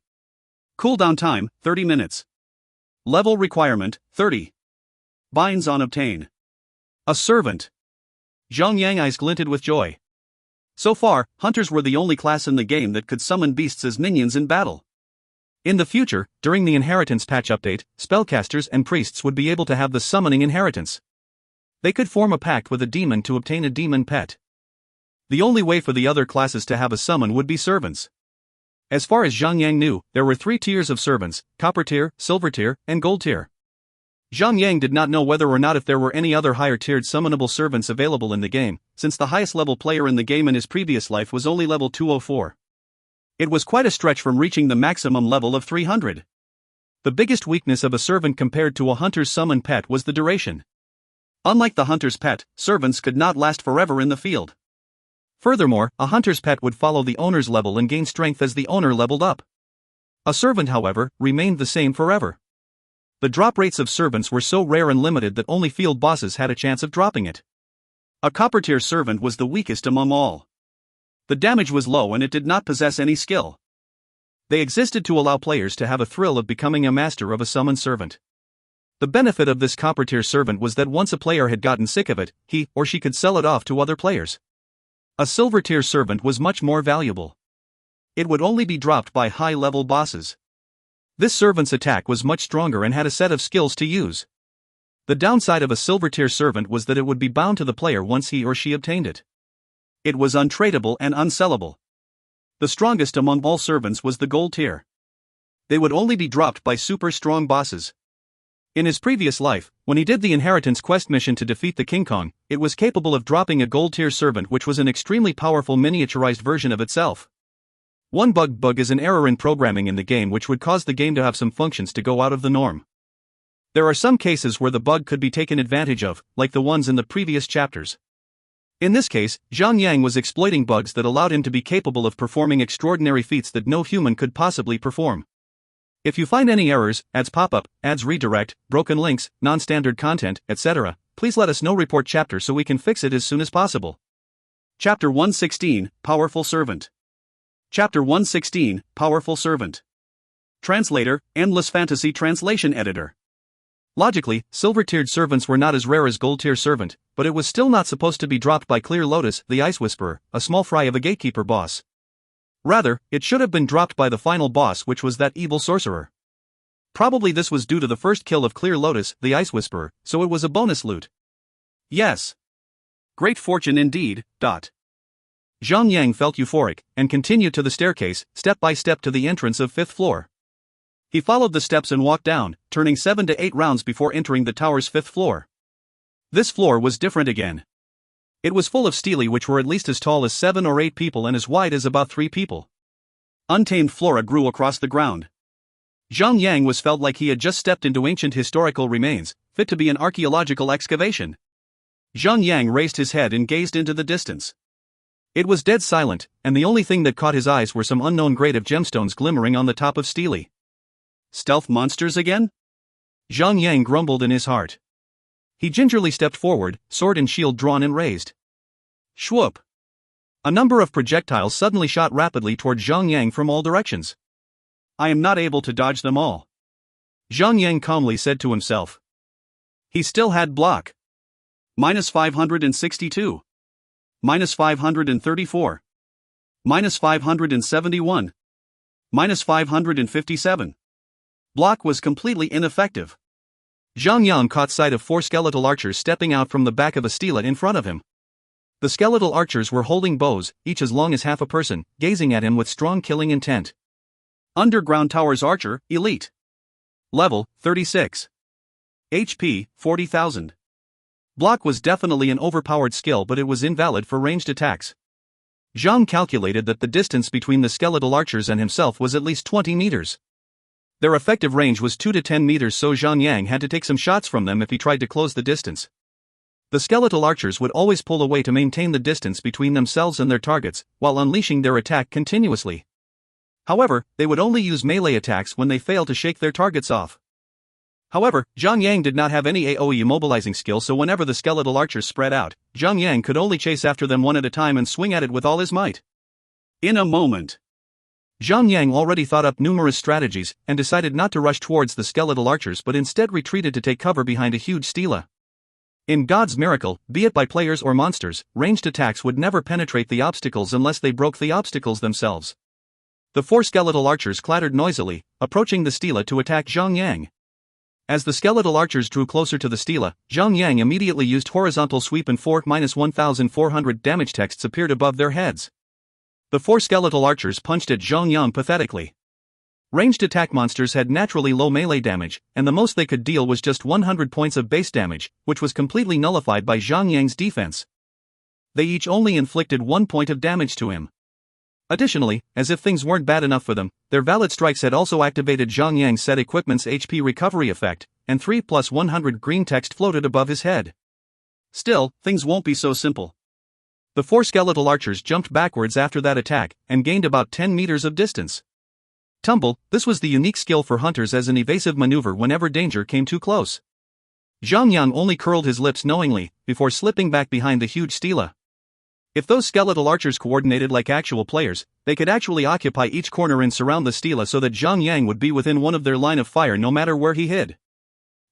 Speaker 1: Cooldown time, 30 minutes. Level requirement, 30. Binds on obtain. A servant. Zhang Yang eyes glinted with joy. So far, hunters were the only class in the game that could summon beasts as minions in battle. In the future, during the inheritance patch update, spellcasters and priests would be able to have the summoning inheritance. They could form a pact with a demon to obtain a demon pet. The only way for the other classes to have a summon would be servants. As far as Zhang Yang knew, there were 3 tiers of servants: Copper Tier, Silver Tier, and Gold Tier. Zhang Yang did not know whether or not if there were any other higher-tiered summonable servants available in the game, since the highest-level player in the game in his previous life was only level 204. It was quite a stretch from reaching the maximum level of 300. The biggest weakness of a servant compared to a hunter's summon pet was the duration. Unlike the hunter's pet, servants could not last forever in the field. Furthermore, a hunter's pet would follow the owner's level and gain strength as the owner leveled up. A servant, however, remained the same forever. The drop rates of servants were so rare and limited that only field bosses had a chance of dropping it. A copper tier servant was the weakest among all. The damage was low and it did not possess any skill. They existed to allow players to have a thrill of becoming a master of a summoned servant. The benefit of this copper tier servant was that once a player had gotten sick of it, he or she could sell it off to other players. A silver tier servant was much more valuable. It would only be dropped by high-level bosses. This servant's attack was much stronger and had a set of skills to use. The downside of a silver tier servant was that it would be bound to the player once he or she obtained it. It was untradeable and unsellable. The strongest among all servants was the gold tier. They would only be dropped by super strong bosses. In his previous life, when he did the inheritance quest mission to defeat the King Kong, it was capable of dropping a gold tier servant, which was an extremely powerful miniaturized version of itself. One bug is an error in programming in the game which would cause the game to have some functions to go out of the norm. There are some cases where the bug could be taken advantage of, like the ones in the previous chapters. In this case, Zhang Yang was exploiting bugs that allowed him to be capable of performing extraordinary feats that no human could possibly perform. If you find any errors, ads pop-up, ads redirect, broken links, non-standard content, etc., please let us know. Report chapter so we can fix it as soon as possible. Chapter 116, Powerful Servant. Chapter 116, Powerful Servant. Translator, Endless Fantasy Translation Editor. Logically, silver-tiered servants were not as rare as gold-tier servant, but it was still not supposed to be dropped by Clear Lotus, the Ice Whisperer, a small fry of a gatekeeper boss. Rather, it should have been dropped by the final boss, which was that evil sorcerer. Probably this was due to the first kill of Clear Lotus, the Ice Whisperer, so it was a bonus loot. Yes. Great fortune indeed. Zhang Yang felt euphoric, and continued to the staircase, step by step to the entrance of 5th floor. He followed the steps and walked down, turning 7 to 8 rounds before entering the tower's 5th floor. This floor was different again. It was full of stelae which were at least as tall as 7 or 8 people and as wide as about 3 people. Untamed flora grew across the ground. Zhang Yang was felt like he had just stepped into ancient historical remains, fit to be an archaeological excavation. Zhang Yang raised his head and gazed into the distance. It was dead silent, and the only thing that caught his eyes were some unknown grade of gemstones glimmering on the top of stelae. Stealth monsters again? Zhang Yang grumbled in his heart. He gingerly stepped forward, sword and shield drawn and raised. Shwoop! A number of projectiles suddenly shot rapidly toward Zhang Yang from all directions. I am not able to dodge them all. Zhang Yang calmly said to himself. He still had block. -562. -534. -571. -557. Block was completely ineffective. Zhang Yang caught sight of 4 skeletal archers stepping out from the back of a stela in front of him. The skeletal archers were holding bows, each as long as half a person, gazing at him with strong killing intent. Underground Towers Archer, Elite. Level, 36. HP, 40,000. Block was definitely an overpowered skill, but it was invalid for ranged attacks. Zhang calculated that the distance between the skeletal archers and himself was at least 20 meters. Their effective range was 2 to 10 meters, so Zhang Yang had to take some shots from them if he tried to close the distance. The skeletal archers would always pull away to maintain the distance between themselves and their targets, while unleashing their attack continuously. However, they would only use melee attacks when they failed to shake their targets off. However, Zhang Yang did not have any AoE immobilizing skill, so whenever the skeletal archers spread out, Zhang Yang could only chase after them one at a time and swing at it with all his might. In a moment, Zhang Yang already thought up numerous strategies and decided not to rush towards the skeletal archers but instead retreated to take cover behind a huge stela. In God's miracle, be it by players or monsters, ranged attacks would never penetrate the obstacles unless they broke the obstacles themselves. The 4 skeletal archers clattered noisily, approaching the stela to attack Zhang Yang. As the skeletal archers drew closer to the stela, Zhang Yang immediately used horizontal sweep and 4-1400 damage texts appeared above their heads. The 4 skeletal archers punched at Zhang Yang pathetically. Ranged attack monsters had naturally low melee damage, and the most they could deal was just 100 points of base damage, which was completely nullified by Zhang Yang's defense. They each only inflicted 1 point of damage to him. Additionally, as if things weren't bad enough for them, their valid strikes had also activated Zhang Yang's set equipment's HP recovery effect, and 3+100 green text floated above his head. Still, things won't be so simple. The 4 skeletal archers jumped backwards after that attack, and gained about 10 meters of distance. Tumble, this was the unique skill for hunters as an evasive maneuver whenever danger came too close. Zhang Yang only curled his lips knowingly, before slipping back behind the huge stela. If those skeletal archers coordinated like actual players, they could actually occupy each corner and surround the stela so that Zhang Yang would be within one of their line of fire no matter where he hid.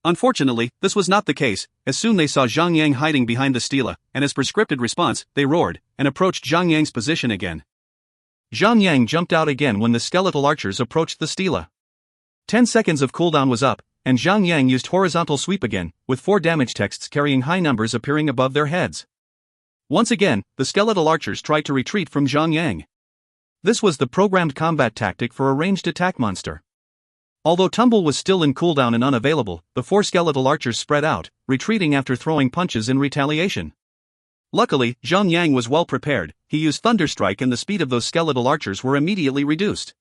Speaker 1: Unfortunately, this was not the case. As soon they saw Zhang Yang hiding behind the stela, and as per scripted response, they roared, and approached Zhang Yang's position again. Zhang Yang jumped out again when the skeletal archers approached the stela. 10 seconds of cooldown was up, and Zhang Yang used horizontal sweep again, with 4 damage texts carrying high numbers appearing above their heads. Once again, the skeletal archers tried to retreat from Zhang Yang. This was the programmed combat tactic for a ranged attack monster. Although Tumble was still in cooldown and unavailable, the 4 skeletal archers spread out, retreating after throwing punches in retaliation. Luckily, Zhang Yang was well prepared. He used Thunderstrike and the speed of those skeletal archers were immediately reduced.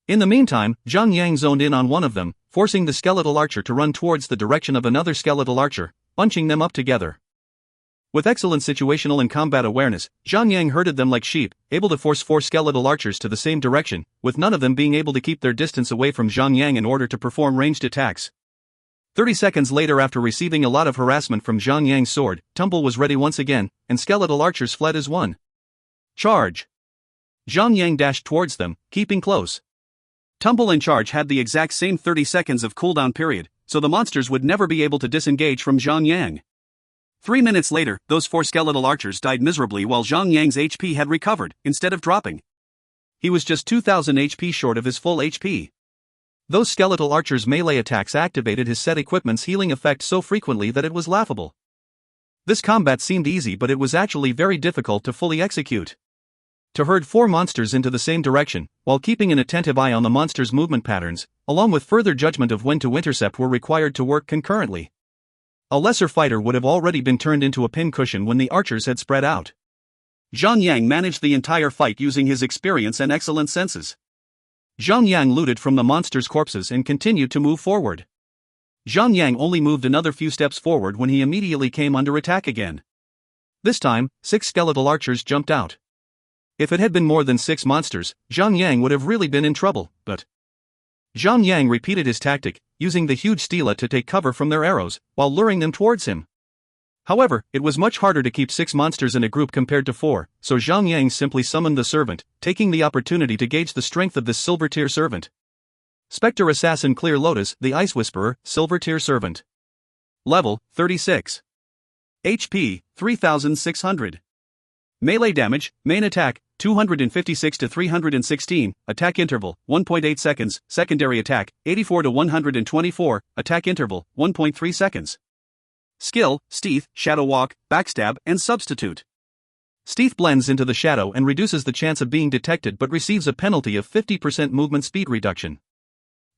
Speaker 1: In the meantime, Zhang Yang zoned in on one of them, forcing the skeletal archer to run towards the direction of another skeletal archer, bunching them up together. With excellent situational and combat awareness, Zhang Yang herded them like sheep, able to force 4 skeletal archers to the same direction, with none of them being able to keep their distance away from Zhang Yang in order to perform ranged attacks. 30 seconds later, after receiving a lot of harassment from Zhang Yang's sword, Tumble was ready once again, and skeletal archers fled as one. Charge! Zhang Yang dashed towards them, keeping close. Tumble and Charge had the exact same 30 seconds of cooldown period, so the monsters would never be able to disengage from Zhang Yang. 3 minutes later, those 4 skeletal archers died miserably while Zhang Yang's HP had recovered, instead of dropping. He was just 2,000 HP short of his full HP. Those skeletal archers' melee attacks activated his set equipment's healing effect so frequently that it was laughable. This combat seemed easy, but it was actually very difficult to fully execute. To herd 4 monsters into the same direction, while keeping an attentive eye on the monsters' movement patterns, along with further judgment of when to intercept, were required to work concurrently. A lesser fighter would have already been turned into a pincushion when the archers had spread out. Zhang Yang managed the entire fight using his experience and excellent senses. Zhang Yang looted from the monsters' corpses and continued to move forward. Zhang Yang only moved another few steps forward when he immediately came under attack again. This time, 6 skeletal archers jumped out. If it had been more than 6 monsters, Zhang Yang would have really been in trouble, but Zhang Yang repeated his tactic, using the huge stela to take cover from their arrows, while luring them towards him. However, it was much harder to keep 6 monsters in a group compared to 4, so Zhang Yang simply summoned the servant, taking the opportunity to gauge the strength of this silver tier servant. Spectre Assassin Clear Lotus, the Ice Whisperer, Silver Tier Servant. Level, 36. HP, 3600. Melee damage, main attack, 256 to 316, attack interval, 1.8 seconds, secondary attack, 84 to 124, attack interval, 1.3 seconds. Skill, Stealth, Shadow Walk, Backstab, and Substitute. Stealth blends into the shadow and reduces the chance of being detected but receives a penalty of 50% movement speed reduction.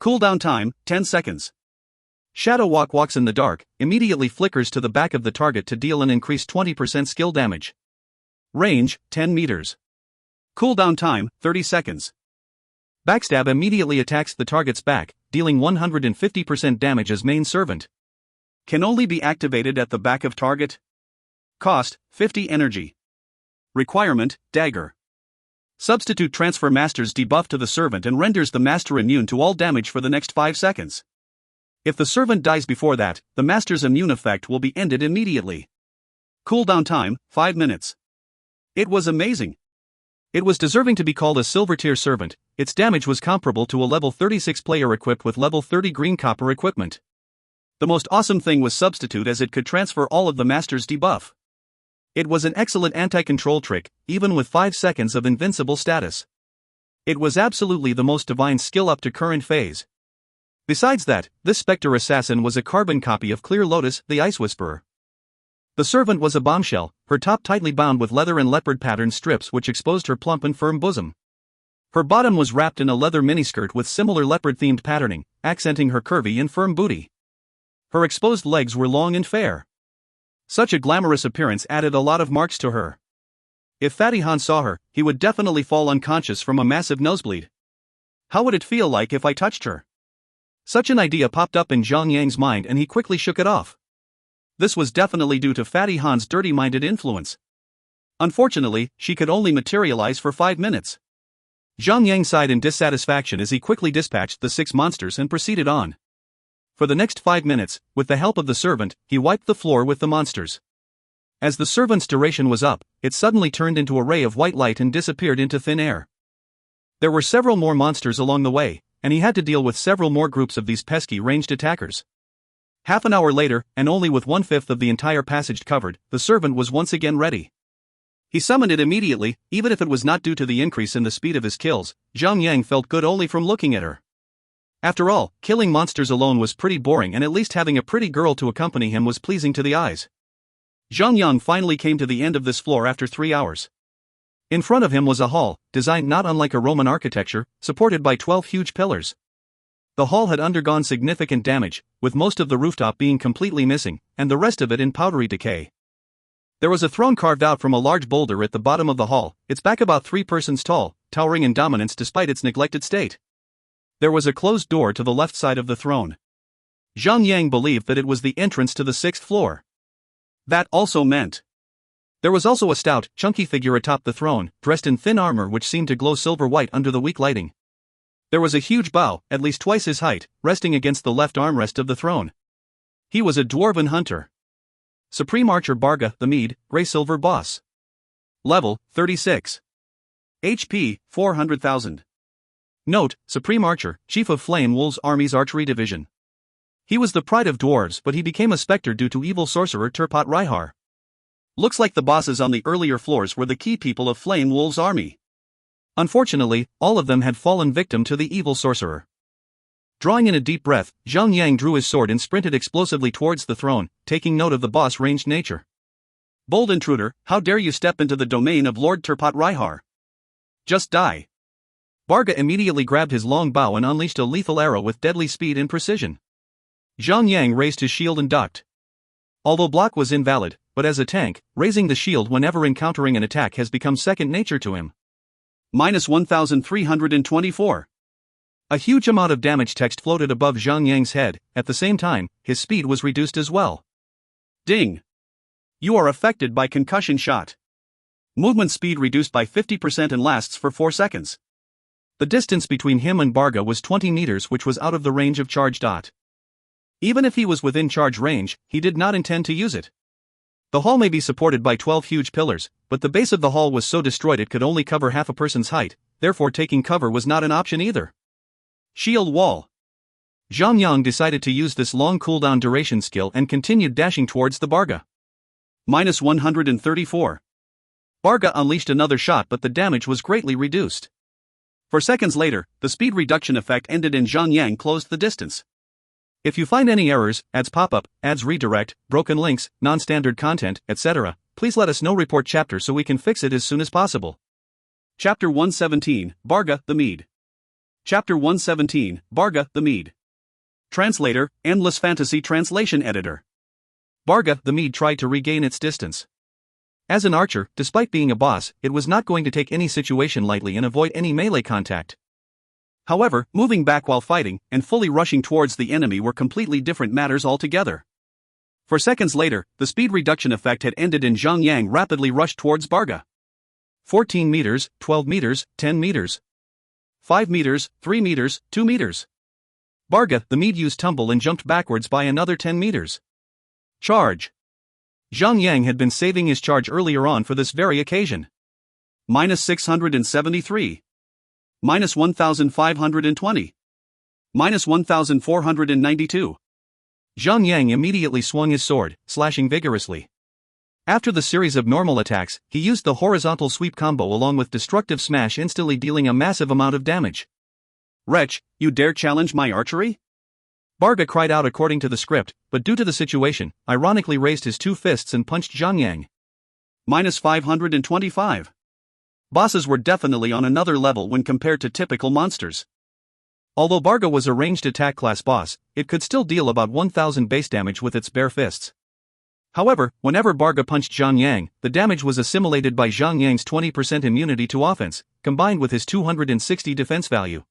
Speaker 1: Cooldown time, 10 seconds. Shadow Walk walks in the dark, immediately flickers to the back of the target to deal an increased 20% skill damage. Range, 10 meters. Cooldown time, 30 seconds. Backstab immediately attacks the target's back, dealing 150% damage as main servant. Can only be activated at the back of target. Cost, 50 energy. Requirement, Dagger. Substitute transfer master's debuff to the servant and renders the master immune to all damage for the next 5 seconds. If the servant dies before that, the master's immune effect will be ended immediately. Cooldown time, 5 minutes. It was amazing. It was deserving to be called a silver tier servant. Its damage was comparable to a level 36 player equipped with level 30 green copper equipment. The most awesome thing was Substitute, as it could transfer all of the master's debuff. It was an excellent anti-control trick, even with 5 seconds of invincible status. It was absolutely the most divine skill up to current phase. Besides that, this Spectre Assassin was a carbon copy of Clear Lotus, the Ice Whisperer. The servant was a bombshell, her top tightly bound with leather and leopard patterned strips which exposed her plump and firm bosom. Her bottom was wrapped in a leather miniskirt with similar leopard-themed patterning, accenting her curvy and firm booty. Her exposed legs were long and fair. Such a glamorous appearance added a lot of marks to her. If Fatty Han saw her, he would definitely fall unconscious from a massive nosebleed. How would it feel like if I touched her? Such an idea popped up in Zhang Yang's mind and he quickly shook it off. This was definitely due to Fatty Han's dirty-minded influence. Unfortunately, she could only materialize for 5 minutes. Zhang Yang sighed in dissatisfaction as he quickly dispatched the 6 monsters and proceeded on. For the next 5 minutes, with the help of the servant, he wiped the floor with the monsters. As the servant's duration was up, it suddenly turned into a ray of white light and disappeared into thin air. There were several more monsters along the way, and he had to deal with several more groups of these pesky ranged attackers. Half an hour later, and only with 1/5 of the entire passage covered, the servant was once again ready. He summoned it immediately, even if it was not due to the increase in the speed of his kills. Zhang Yang felt good only from looking at her. After all, killing monsters alone was pretty boring, and at least having a pretty girl to accompany him was pleasing to the eyes. Zhang Yang finally came to the end of this floor after 3 hours. In front of him was a hall, designed not unlike a Roman architecture, supported by 12 huge pillars. The hall had undergone significant damage, with most of the rooftop being completely missing, and the rest of it in powdery decay. There was a throne carved out from a large boulder at the bottom of the hall, its back about 3 persons tall, towering in dominance despite its neglected state. There was a closed door to the left side of the throne. Zhang Yang believed that it was the entrance to the 6th floor. That also meant there was also a stout, chunky figure atop the throne, dressed in thin armor which seemed to glow silver white under the weak lighting. There was a huge bow, at least twice his height, resting against the left armrest of the throne. He was a dwarven hunter. Supreme Archer Barga, the Mede, Grey-Silver Boss. Level, 36. HP, 400,000. Note, Supreme Archer, Chief of Flame Wolves Army's Archery Division. He was the pride of dwarves, but he became a specter due to evil sorcerer Turpat Raihar. Looks like the bosses on the earlier floors were the key people of Flame Wolves Army. Unfortunately, all of them had fallen victim to the evil sorcerer. Drawing in a deep breath, Zhang Yang drew his sword and sprinted explosively towards the throne, taking note of the boss' ranged nature. Bold intruder, how dare you step into the domain of Lord Turpat Raihar? Just die. Barga immediately grabbed his long bow and unleashed a lethal arrow with deadly speed and precision. Zhang Yang raised his shield and ducked. Although block was invalid, but as a tank, raising the shield whenever encountering an attack has become second nature to him. Minus 1324. A huge amount of damage text floated above Zhang Yang's head. At the same time, his speed was reduced as well. Ding! You are affected by concussion shot. Movement speed reduced by 50% and lasts for 4 seconds. The distance between him and Barga was 20 meters, which was out of the range of charge. Even if he was within charge range, he did not intend to use it. The hall may be supported by 12 huge pillars, but the base of the hall was so destroyed it could only cover half a person's height, therefore taking cover was not an option either. Shield wall. Zhang Yang decided to use this long cooldown duration skill and continued dashing towards the Barga. Minus 134. Barga unleashed another shot, but the damage was greatly reduced. For seconds later, the speed reduction effect ended and Zhang Yang closed the distance. If you find any errors, ads pop up, ads redirect, broken links, non-standard content, etc., please let us know. Report chapter so we can fix it as soon as possible. Chapter 117, Barga the Mead. Chapter 117, Barga the Mead. Translator, Endless Fantasy Translation Editor. Barga the Mead tried to regain its distance. As an archer, despite being a boss, it was not going to take any situation lightly and avoid any melee contact. However, moving back while fighting and fully rushing towards the enemy were completely different matters altogether. For seconds later, the speed reduction effect had ended and Zhang Yang rapidly rushed towards Barga. 14 meters, 12 meters, 10 meters. 5 meters, 3 meters, 2 meters. Barga the Mead used tumble and jumped backwards by another 10 meters. Charge. Zhang Yang had been saving his charge earlier on for this very occasion. Minus 673. Minus 1520. Minus 1492. Zhang Yang immediately swung his sword, slashing vigorously. After the series of normal attacks, he used the horizontal sweep combo along with destructive smash, instantly dealing a massive amount of damage. Wretch, you dare challenge my archery? Barga cried out according to the script, but due to the situation, ironically raised his 2 fists and punched Zhang Yang. Minus 525. Bosses were definitely on another level when compared to typical monsters. Although Barga was a ranged attack class boss, it could still deal about 1000 base damage with its bare fists. However, whenever Barga punched Zhang Yang, the damage was assimilated by Zhang Yang's 20% immunity to offense, combined with his 260 defense value.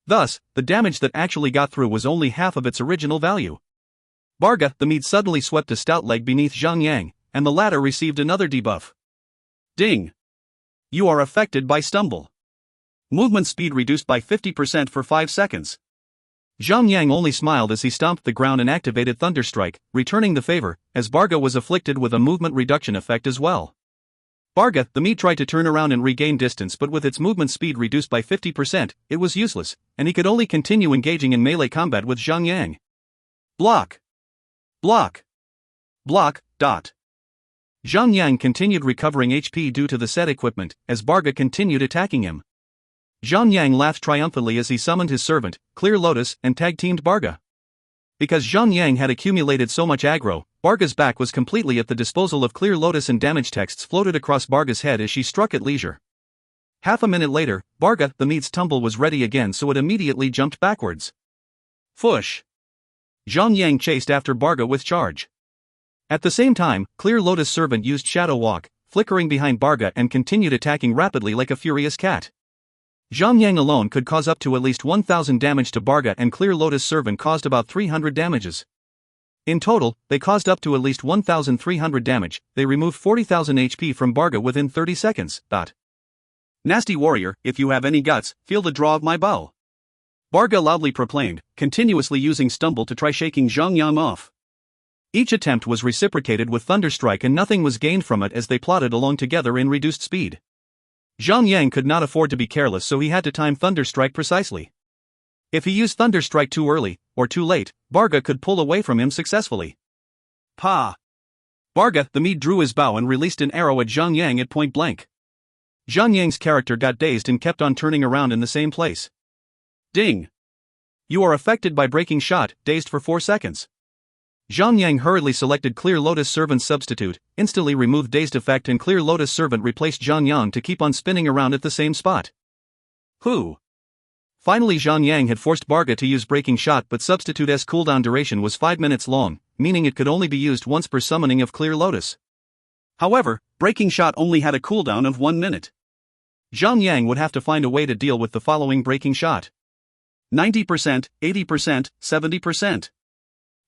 Speaker 1: Thus, the damage that actually got through was only half of its original value. Barga the Mead suddenly swept a stout leg beneath Zhang Yang, and the latter received another debuff. Ding! You are affected by stumble. Movement speed reduced by 50% for 5 seconds. Zhang Yang only smiled as he stomped the ground and activated Thunderstrike, returning the favor, as Barga was afflicted with a movement reduction effect as well. Barga the Mead tried to turn around and regain distance, but with its movement speed reduced by 50%, it was useless, and he could only continue engaging in melee combat with Zhang Yang. Block! Block! Block! Zhang Yang continued recovering HP due to the set equipment, as Barga continued attacking him. Zhang Yang laughed triumphantly as he summoned his servant, Clear Lotus, and tag-teamed Barga. Because Zhang Yang had accumulated so much aggro, Barga's back was completely at the disposal of Clear Lotus, and damage texts floated across Barga's head as she struck at leisure. Half a minute later, Barga the Mead's tumble was ready again, so it immediately jumped backwards. Fush! Zhang Yang chased after Barga with charge. At the same time, Clear Lotus' servant used Shadow Walk, flickering behind Barga, and continued attacking rapidly like a furious cat. Zhang Yang alone could cause up to at least 1000 damage to Barga, and Clear Lotus' servant caused about 300 damages. In total, they caused up to at least 1300 damage. They removed 40,000 HP from Barga within 30 seconds. Nasty warrior, if you have any guts, feel the draw of my bow. Barga loudly proclaimed, continuously using stumble to try shaking Zhang Yang off. Each attempt was reciprocated with Thunderstrike, and nothing was gained from it as they plodded along together in reduced speed. Zhang Yang could not afford to be careless, so he had to time Thunderstrike precisely. If he used Thunderstrike too early, or too late, Barga could pull away from him successfully. Pa! Barga the Mead drew his bow and released an arrow at Zhang Yang at point blank. Zhang Yang's character got dazed and kept on turning around in the same place. Ding! You are affected by breaking shot, dazed for 4 seconds. Zhang Yang hurriedly selected Clear Lotus Servant Substitute, instantly removed Dazed Effect, and Clear Lotus Servant replaced Zhang Yang to keep on spinning around at the same spot. Who? Finally, Zhang Yang had forced Barga to use Breaking Shot, but Substitute's cooldown duration was 5 minutes long, meaning it could only be used once per summoning of Clear Lotus. However, Breaking Shot only had a cooldown of 1 minute. Zhang Yang would have to find a way to deal with the following Breaking Shot: 90%, 80%, 70%.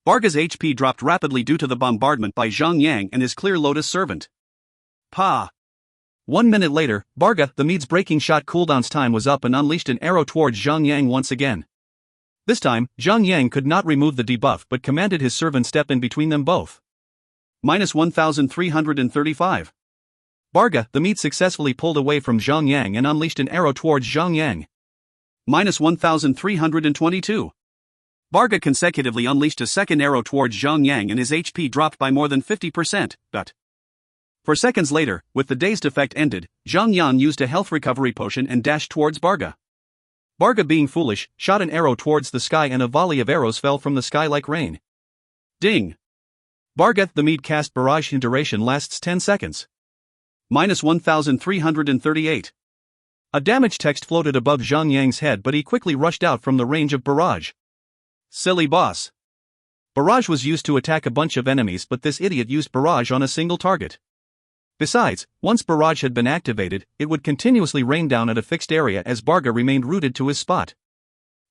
Speaker 1: Barga's HP dropped rapidly due to the bombardment by Zhang Yang and his Clear Lotus Servant. Pa! 1 minute later, Barga, the Mede's Breaking Shot cooldown's time was up and unleashed an arrow towards Zhang Yang once again. This time, Zhang Yang could not remove the debuff but commanded his servant step in between them both. Minus 1335. Barga, the Mede successfully pulled away from Zhang Yang and unleashed an arrow towards Zhang Yang. Minus 1322. Barga consecutively unleashed a second arrow towards Zhang Yang and his HP dropped by more than 50%, but 4 seconds later, with the dazed effect ended, Zhang Yang used a health recovery potion and dashed towards Barga. Barga, being foolish, shot an arrow towards the sky and a volley of arrows fell from the sky like rain. Ding! Barga, the Mede cast Barrage in duration lasts 10 seconds. Minus 1338. A damage text floated above Zhang Yang's head, but he quickly rushed out from the range of Barrage. Silly boss. Barrage was used to attack a bunch of enemies, but this idiot used Barrage on a single target. Besides, once Barrage had been activated, it would continuously rain down at a fixed area as Barga remained rooted to his spot.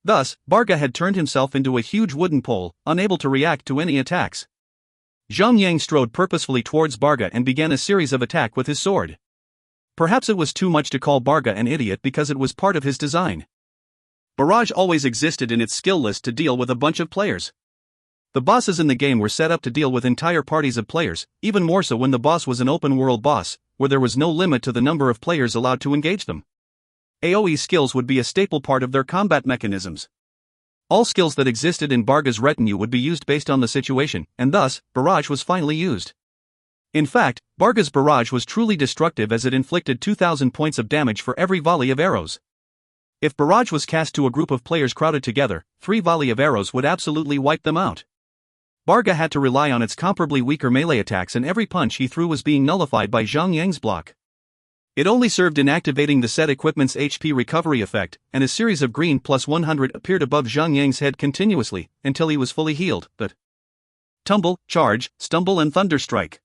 Speaker 1: Thus, Barga had turned himself into a huge wooden pole, unable to react to any attacks. Zhang Yang strode purposefully towards Barga and began a series of attacks with his sword. Perhaps it was too much to call Barga an idiot because it was part of his design. Barrage always existed in its skill list to deal with a bunch of players. The bosses in the game were set up to deal with entire parties of players, even more so when the boss was an open-world boss, where there was no limit to the number of players allowed to engage them. AoE skills would be a staple part of their combat mechanisms. All skills that existed in Barga's retinue would be used based on the situation, and thus, Barrage was finally used. In fact, Barga's Barrage was truly destructive as it inflicted 2,000 points of damage for every volley of arrows. If Barrage was cast to a group of players crowded together, 3 volley of arrows would absolutely wipe them out. Barga had to rely on its comparably weaker melee attacks, and every punch he threw was being nullified by Zhang Yang's block. It only served in activating the set equipment's HP recovery effect, and a series of green plus 100 appeared above Zhang Yang's head continuously, until he was fully healed, but Tumble, Charge, Stumble and Thunderstrike.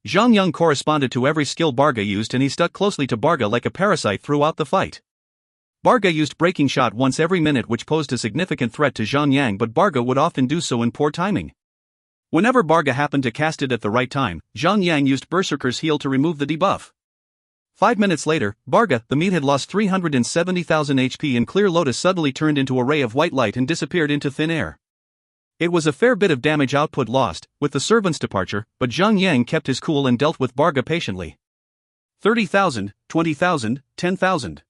Speaker 1: Zhang Yang corresponded to every skill Barga used, and he stuck closely to Barga like a parasite throughout the fight. Barga used Breaking Shot once every minute, which posed a significant threat to Zhang Yang, but Barga would often do so in poor timing. Whenever Barga happened to cast it at the right time, Zhang Yang used Berserker's Heal to remove the debuff. 5 minutes later, Barga, the Mede, had lost 370,000 HP, and Clear Lotus suddenly turned into a ray of white light and disappeared into thin air. It was a fair bit of damage output lost, with the servant's departure, but Zhang Yang kept his cool and dealt with Barga patiently. 30,000, 20,000, 10,000.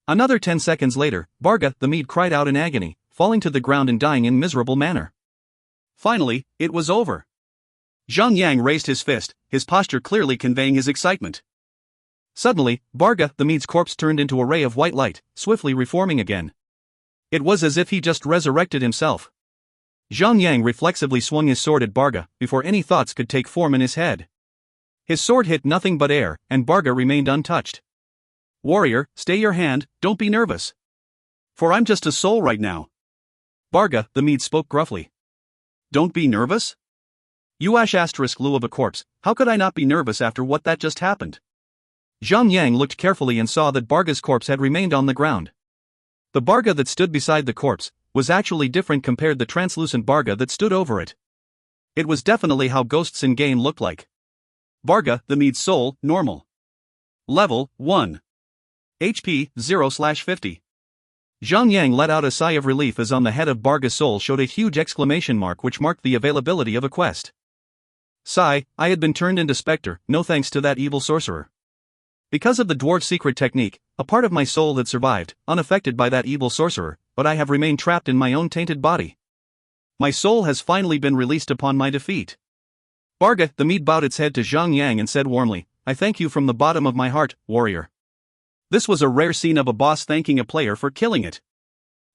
Speaker 1: Another 10 seconds later, Barga, the Mede, cried out in agony, falling to the ground and dying in miserable manner. Finally, it was over. Zhang Yang raised his fist, his posture clearly conveying his excitement. Suddenly, Barga, the Mede's corpse turned into a ray of white light, swiftly reforming again. It was as if he just resurrected himself. Zhang Yang reflexively swung his sword at Barga, before any thoughts could take form in his head. His sword hit nothing but air, and Barga remained untouched. Warrior, stay your hand, don't be nervous. For I'm just a soul right now. Barga, the Mede, spoke gruffly. Don't be nervous? You **Lu of a corpse, how could I not be nervous after what that just happened? Zhang Yang looked carefully and saw that Barga's corpse had remained on the ground. The Barga that stood beside the corpse was actually different compared to the translucent Barga that stood over it. It was definitely how ghosts in game looked like. Barga, the Mede's soul, normal. Level 1. HP 0/50. Zhang Yang let out a sigh of relief as on the head of Barga's soul showed a huge exclamation mark which marked the availability of a quest. Sigh, I had been turned into Spectre, no thanks to that evil sorcerer. Because of the dwarf's secret technique, a part of my soul had survived, unaffected by that evil sorcerer, but I have remained trapped in my own tainted body. My soul has finally been released upon my defeat. Barga, the Mede, bowed its head to Zhang Yang and said warmly, I thank you from the bottom of my heart, warrior. This was a rare scene of a boss thanking a player for killing it.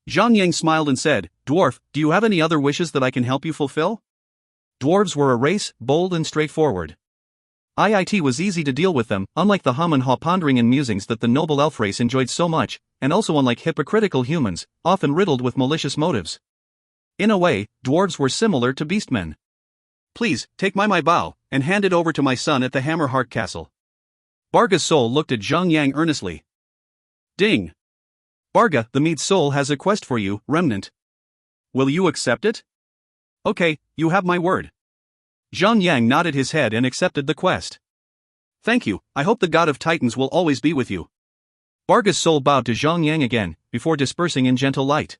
Speaker 1: Zhang Yang smiled and said, Dwarf, do you have any other wishes that I can help you fulfill? Dwarves were a race, bold and straightforward. It was easy to deal with them, unlike the hum and haw pondering and musings that the noble elf race enjoyed so much, and also unlike hypocritical humans, often riddled with malicious motives. In a way, dwarves were similar to beastmen. Please, take my bow, and hand it over to my son at the Hammerheart Castle. Barga's soul looked at Zhang Yang earnestly. Ding! Barga, the mead soul has a quest for you, Remnant. Will you accept it? Okay, you have my word. Zhang Yang nodded his head and accepted the quest. Thank you, I hope the god of titans will always be with you. Barga's soul bowed to Zhang Yang again, before dispersing in gentle light.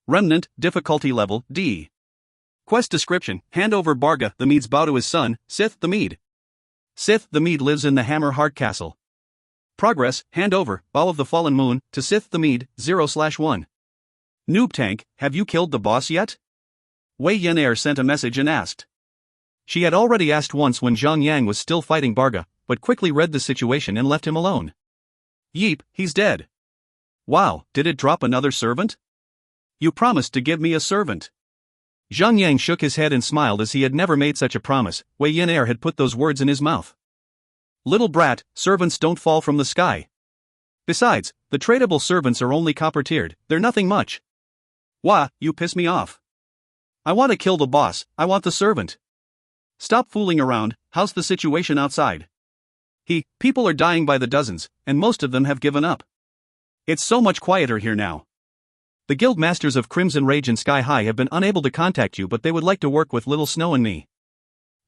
Speaker 1: Remnant, difficulty level, D. Quest description, hand over Barga, the Mead's bow to his son, Sith the Mead. Sith the Mead lives in the Hammerheart Castle. Progress, hand over, Bow of the Fallen Moon, to Sith the Mead, 0/1. Noob Tank, have you killed the boss yet? Wei Yenair sent a message and asked. She had already asked once when Zhang Yang was still fighting Barga, but quickly read the situation and left him alone. Yeep, he's dead. Wow, did it drop another servant? You promised to give me a servant. Zhang Yang shook his head and smiled as he had never made such a promise. Wei Yenair had put those words in his mouth. Little brat, servants don't fall from the sky. Besides, the tradable servants are only copper-tiered, they're nothing much. Wah, you piss me off. I want to kill the boss, I want the servant. Stop fooling around, how's the situation outside? People are dying by the dozens, and most of them have given up. It's so much quieter here now. The guild masters of Crimson Rage and Sky High have been unable to contact you, but they would like to work with Little Snow and me.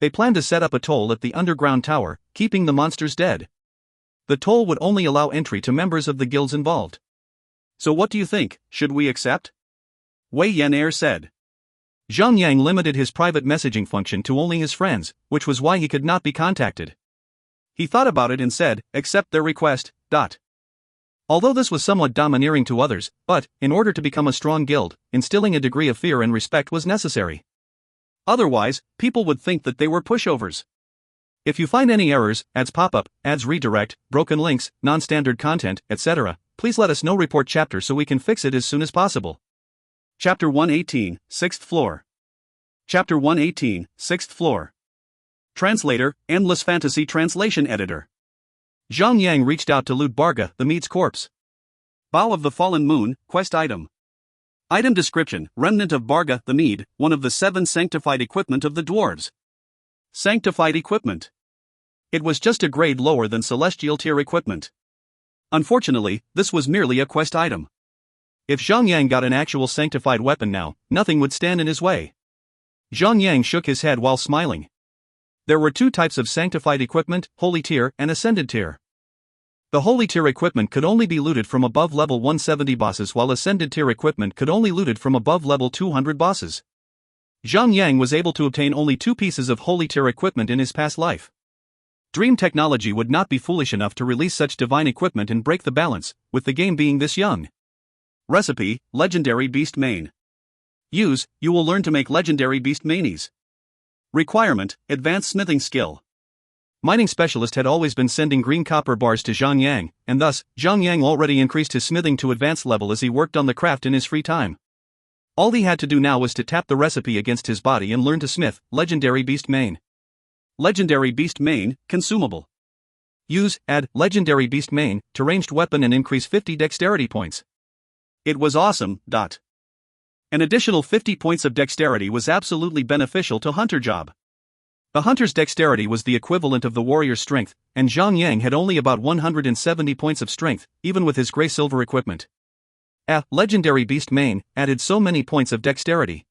Speaker 1: They plan to set up a toll at the underground tower, keeping the monsters dead. The toll would only allow entry to members of the guilds involved. So what do you think, should we accept? Wei Yenair said. Zhang Yang limited his private messaging function to only his friends, which was why he could not be contacted. He thought about it and said, accept their request. Although this was somewhat domineering to others, but, in order to become a strong guild, instilling a degree of fear and respect was necessary. Otherwise, people would think that they were pushovers. If you find any errors, ads pop up, ads redirect, broken links, non-standard content, etc., please let us know. Report chapter so we can fix it as soon as possible. Chapter 118, 6th floor. Chapter 118, 6th floor. Translator, Endless Fantasy Translation Editor. Zhang Yang reached out to loot Barga, the Mead's corpse. Bow of the Fallen Moon, quest item. Item description, Remnant of Barga, the Mead, one of the 7 sanctified equipment of the dwarves. Sanctified equipment. It was just a grade lower than celestial tier equipment. Unfortunately, this was merely a quest item. If Zhang Yang got an actual sanctified weapon now, nothing would stand in his way. Zhang Yang shook his head while smiling. There were 2 types of sanctified equipment, Holy Tier and Ascended Tier. The Holy Tier equipment could only be looted from above level 170 bosses, while Ascended Tier equipment could only looted from above level 200 bosses. Zhang Yang was able to obtain only 2 pieces of Holy Tier equipment in his past life. Dream Technology would not be foolish enough to release such divine equipment and break the balance, with the game being this young. Recipe, Legendary Beast Main. Use, you will learn to make Legendary Beast Mainies. Requirement, Advanced Smithing Skill. Mining Specialist had always been sending green copper bars to Zhang Yang, and thus, Zhang Yang already increased his smithing to advanced level as he worked on the craft in his free time. All he had to do now was to tap the recipe against his body and learn to smith, Legendary Beast Main. Legendary Beast Main, consumable. Use, add, Legendary Beast Main, to ranged weapon and increase 50 dexterity points. It was awesome. An additional 50 points of dexterity was absolutely beneficial to Hunter Job. The hunter's dexterity was the equivalent of the warrior's strength, and Zhang Yang had only about 170 points of strength, even with his gray-silver equipment. A Legendary Beast Main added so many points of dexterity.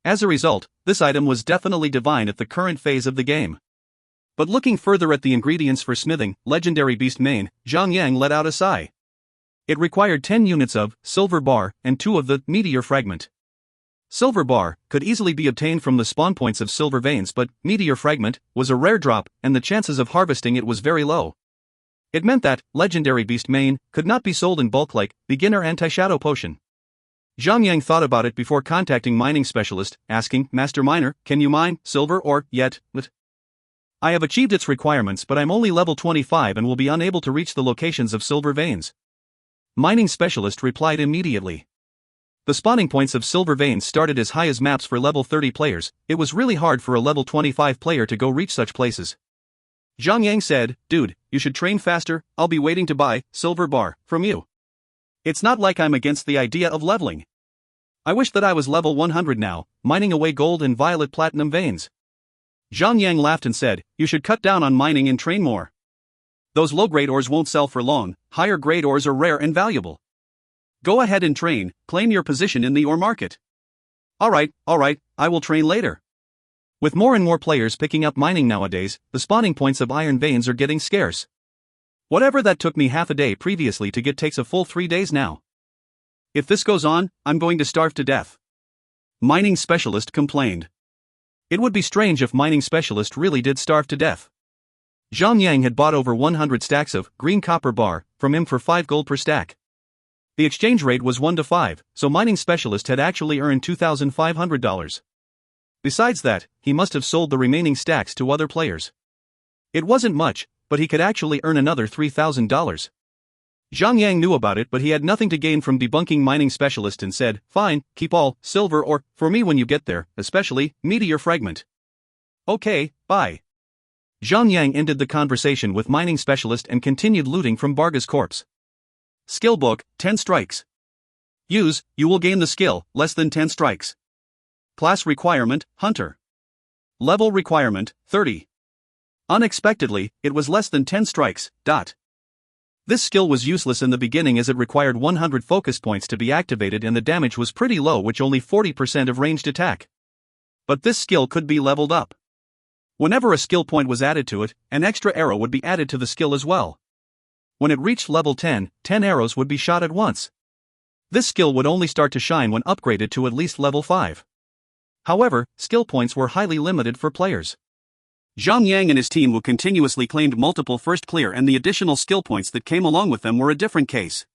Speaker 1: As a result, this item was definitely divine at the current phase of the game. But looking further at the ingredients for smithing Legendary Beast Main, Zhang Yang let out a sigh. It required 10 units of Silver Bar and 2 of the Meteor Fragment. Silver Bar could easily be obtained from the spawn points of Silver Veins, but Meteor Fragment was a rare drop, and the chances of harvesting it was very low. It meant that Legendary Beast Main could not be sold in bulk like Beginner Anti-Shadow Potion. Zhang Yang thought about it before contacting Mining Specialist, asking, Master Miner, can you mine silver or yet? I have achieved its requirements, but I'm only level 25 and will be unable to reach the locations of Silver Veins. Mining Specialist replied immediately. The spawning points of silver veins started as high as maps for level 30 players. It was really hard for a level 25 player to go reach such places. Zhang Yang said, "Dude, you should train faster. I'll be waiting to buy silver bar from you. It's not like I'm against the idea of leveling. I wish that I was level 100 now, mining away gold and violet platinum veins." Zhang Yang laughed and said, "You should cut down on mining and train more. Those low-grade ores won't sell for long. Higher-grade ores are rare and valuable. Go ahead and train, claim your position in the ore market." Alright, I will train later. With more and more players picking up mining nowadays, the spawning points of iron veins are getting scarce. Whatever that took me half a day previously to get takes a full 3 days now. If this goes on, I'm going to starve to death. Mining specialist complained. It would be strange if mining specialist really did starve to death. Zhang Yang had bought over 100 stacks of green copper bar from him for 5 gold per stack. The exchange rate was 1 to 5, so mining specialist had actually earned $2,500. Besides that, he must have sold the remaining stacks to other players. It wasn't much, but he could actually earn another $3,000. Zhang Yang knew about it, but he had nothing to gain from debunking mining specialist and said, "Fine, keep all silver ore for me when you get there, especially meteor fragment." Okay, bye. Zhang Yang ended the conversation with mining specialist and continued looting from Barga's corpse. Skill book, 10 strikes. Use, you will gain the skill, less than 10 strikes. Class requirement, Hunter. Level requirement, 30. Unexpectedly, it was less than 10 strikes. This skill was useless in the beginning as it required 100 focus points to be activated and the damage was pretty low, which only 40% of ranged attack. But this skill could be leveled up. Whenever a skill point was added to it, an extra arrow would be added to the skill as well. When it reached level 10, 10 arrows would be shot at once. This skill would only start to shine when upgraded to at least level 5. However, skill points were highly limited for players. Zhang Yang and his team who continuously claimed multiple first clear, and the additional skill points that came along with them were a different case.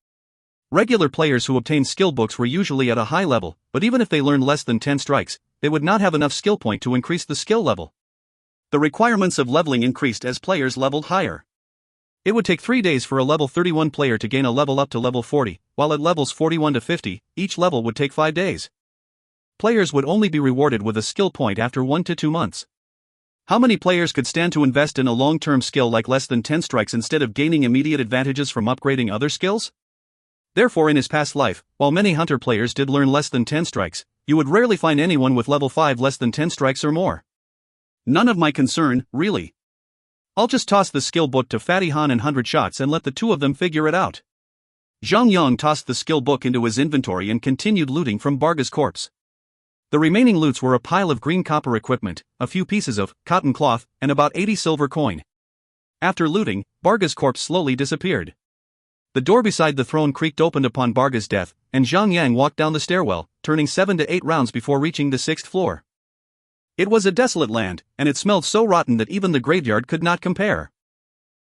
Speaker 1: Regular players who obtained skill books were usually at a high level, but even if they learned less than 10 strikes, they would not have enough skill point to increase the skill level. The requirements of leveling increased as players leveled higher. It would take 3 days for a level 31 player to gain a level up to level 40, while at levels 41 to 50, each level would take 5 days. Players would only be rewarded with a skill point after 1 to 2 months. How many players could stand to invest in a long-term skill like less than 10 strikes instead of gaining immediate advantages from upgrading other skills? Therefore, in his past life, while many hunter players did learn less than 10 strikes, you would rarely find anyone with level 5 less than 10 strikes or more. None of my concern, really. I'll just toss the skill book to Fatty Han and 100 shots and let the two of them figure it out. Zhang Yang tossed the skill book into his inventory and continued looting from Barga's corpse. The remaining loots were a pile of green copper equipment, a few pieces of cotton cloth, and about 80 silver coin. After looting, Barga's corpse slowly disappeared. The door beside the throne creaked open upon Barga's death, and Zhang Yang walked down the stairwell, turning 7 to 8 rounds before reaching the 6th floor. It was a desolate land, and it smelled so rotten that even the graveyard could not compare.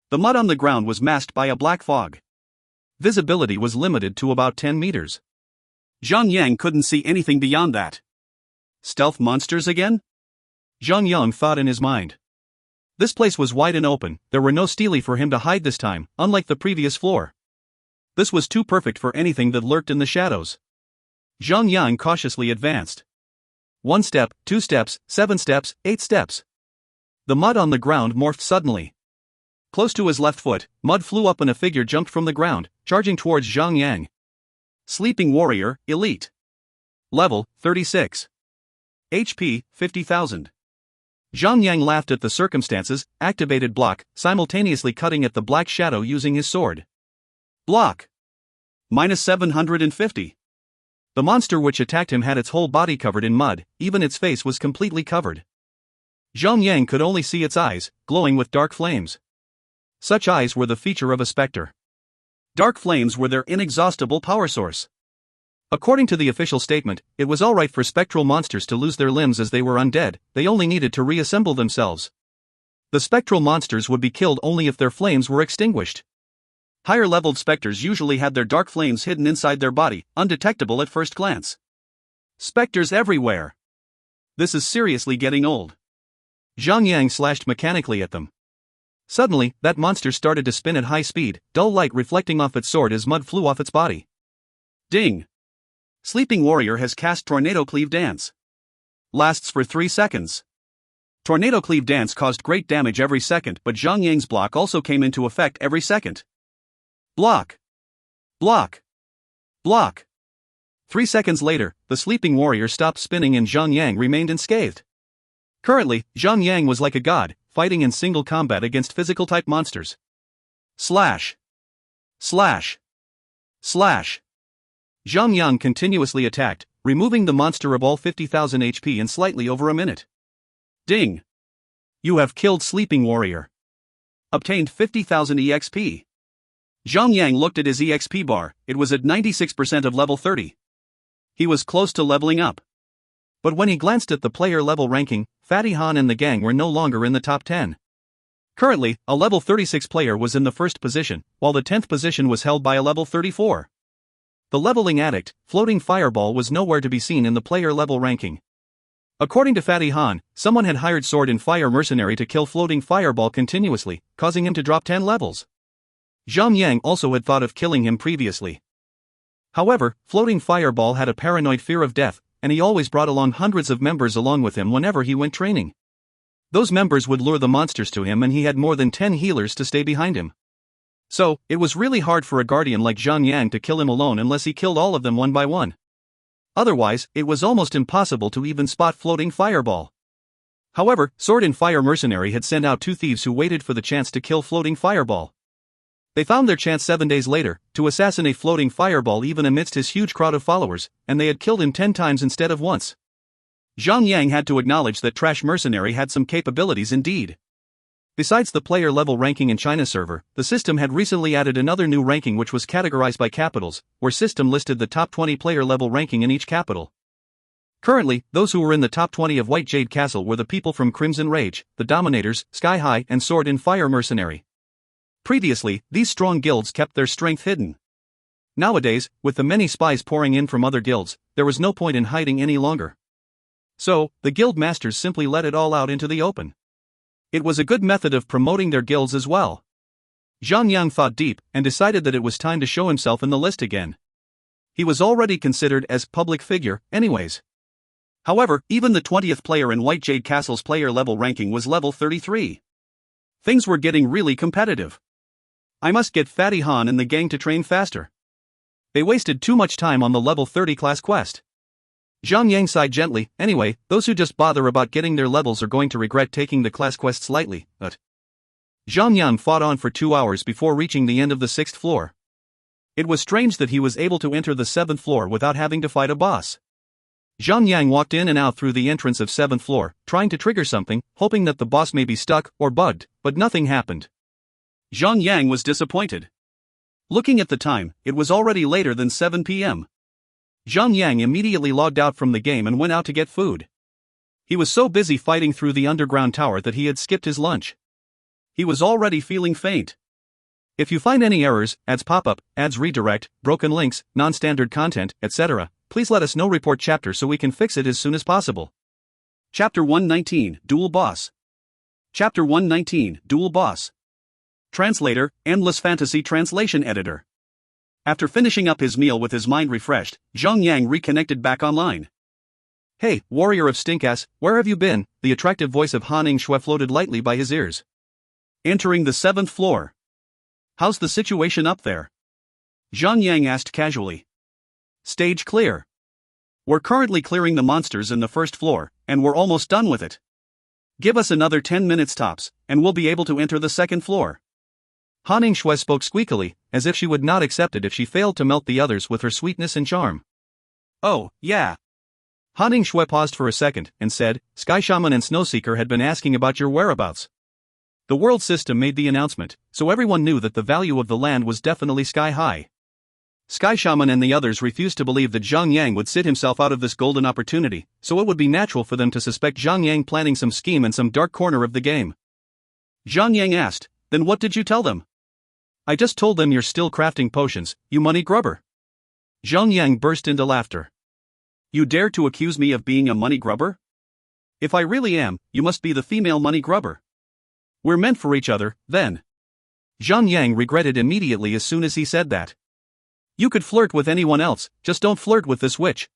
Speaker 1: The mud on the ground was masked by a black fog. Visibility was limited to about 10 meters. Zhang Yang couldn't see anything beyond that. Stealth monsters again? Zhang Yang thought in his mind. This place was wide and open, there were no stele for him to hide this time, unlike the previous floor. This was too perfect for anything that lurked in the shadows. Zhang Yang cautiously advanced. 1 step, 2 steps, 7 steps, 8 steps. The mud on the ground morphed suddenly. Close to his left foot, mud flew up and a figure jumped from the ground, charging towards Zhang Yang. Sleeping Warrior, Elite. Level, 36. HP, 50,000. Zhang Yang laughed at the circumstances, activated block, simultaneously cutting at the black shadow using his sword. Block. Minus 750. The monster which attacked him had its whole body covered in mud, even its face was completely covered. Zhang Yang could only see its eyes, glowing with dark flames. Such eyes were the feature of a specter. Dark flames were their inexhaustible power source. According to the official statement, it was alright for spectral monsters to lose their limbs as they were undead, they only needed to reassemble themselves. The spectral monsters would be killed only if their flames were extinguished. Higher-leveled specters usually had their dark flames hidden inside their body, undetectable at first glance. Specters everywhere. This is seriously getting old. Zhang Yang slashed mechanically at them. Suddenly, that monster started to spin at high speed, dull light reflecting off its sword as mud flew off its body. Ding! Sleeping Warrior has cast Tornado Cleave Dance. Lasts for 3 seconds. Tornado Cleave Dance caused great damage every second, but Zhang Yang's block also came into effect every second. Block. Block. Block. 3 seconds later, the Sleeping Warrior stopped spinning and Zhang Yang remained unscathed. Currently, Zhang Yang was like a god, fighting in single combat against physical-type monsters. Slash. Slash. Slash. Zhang Yang continuously attacked, removing the monster of all 50,000 HP in slightly over a minute. Ding. You have killed Sleeping Warrior. Obtained 50,000 EXP. Zhang Yang looked at his EXP bar, it was at 96% of level 30. He was close to leveling up. But when he glanced at the player level ranking, Fatty Han and the gang were no longer in the top 10. Currently, a level 36 player was in the first position, while the 10th position was held by a level 34. The leveling addict, Floating Fireball, was nowhere to be seen in the player level ranking. According to Fatty Han, someone had hired Sword and Fire Mercenary to kill Floating Fireball continuously, causing him to drop 10 levels. Zhang Yang also had thought of killing him previously. However, Floating Fireball had a paranoid fear of death, and he always brought along hundreds of members along with him whenever he went training. Those members would lure the monsters to him and he had more than 10 healers to stay behind him. So, it was really hard for a guardian like Zhang Yang to kill him alone unless he killed all of them one by one. Otherwise, it was almost impossible to even spot Floating Fireball. However, Sword and Fire Mercenary had sent out 2 thieves who waited for the chance to kill Floating Fireball. They found their chance 7 days later, to assassinate Floating Fireball even amidst his huge crowd of followers, and they had killed him 10 times instead of once. Zhang Yang had to acknowledge that Trash Mercenary had some capabilities indeed. Besides the player level ranking in China server, the system had recently added another new ranking which was categorized by capitals, where system listed the top 20 player level ranking in each capital. Currently, those who were in the top 20 of White Jade Castle were the people from Crimson Rage, the Dominators, Sky High and Sword and Fire Mercenary. Previously, these strong guilds kept their strength hidden. Nowadays, with the many spies pouring in from other guilds, there was no point in hiding any longer. So, the guild masters simply let it all out into the open. It was a good method of promoting their guilds as well. Zhang Yang thought deep and decided that it was time to show himself in the list again. He was already considered as public figure, anyways. However, even the 20th player in White Jade Castle's player level ranking was level 33. Things were getting really competitive. I must get Fatty Han and the gang to train faster. They wasted too much time on the level 30 class quest. Zhang Yang sighed gently. Anyway, those who just bother about getting their levels are going to regret taking the class quests lightly, but... Zhang Yang fought on for 2 hours before reaching the end of the 6th floor. It was strange that he was able to enter the 7th floor without having to fight a boss. Zhang Yang walked in and out through the entrance of 7th floor, trying to trigger something, hoping that the boss may be stuck or bugged, but nothing happened. Zhang Yang was disappointed. Looking at the time, it was already later than 7 p.m. Zhang Yang immediately logged out from the game and went out to get food. He was so busy fighting through the underground tower that he had skipped his lunch. He was already feeling faint. If you find any errors, ads pop-up, ads redirect, broken links, non-standard content, etc., please let us know. Report chapter so we can fix it as soon as possible. Chapter 119, Dual Boss. Chapter 119, Dual Boss. Translator, Endless Fantasy Translation Editor. After finishing up his meal with his mind refreshed, Zhang Yang reconnected back online. Hey, warrior of Stinkass, where have you been? The attractive voice of Han Shui floated lightly by his ears. Entering the 7th floor. How's the situation up there? Zhang Yang asked casually. Stage clear. We're currently clearing the monsters in the 1st floor, and we're almost done with it. Give us another 10 minutes tops, and we'll be able to enter the 2nd floor. Han Shui spoke squeakily, as if she would not accept it if she failed to melt the others with her sweetness and charm. Oh, yeah. Han Shui paused for a second and said, Sky Shaman and Snowseeker had been asking about your whereabouts. The world system made the announcement, so everyone knew that the value of the land was definitely sky high. Sky Shaman and the others refused to believe that Zhang Yang would sit himself out of this golden opportunity, so it would be natural for them to suspect Zhang Yang planning some scheme in some dark corner of the game. Zhang Yang asked, then what did you tell them? I just told them you're still crafting potions, you money grubber. Zhang Yang burst into laughter. You dare to accuse me of being a money grubber? If I really am, you must be the female money grubber. We're meant for each other, then. Zhang Yang regretted immediately as soon as he said that. You could flirt with anyone else, just don't flirt with this witch.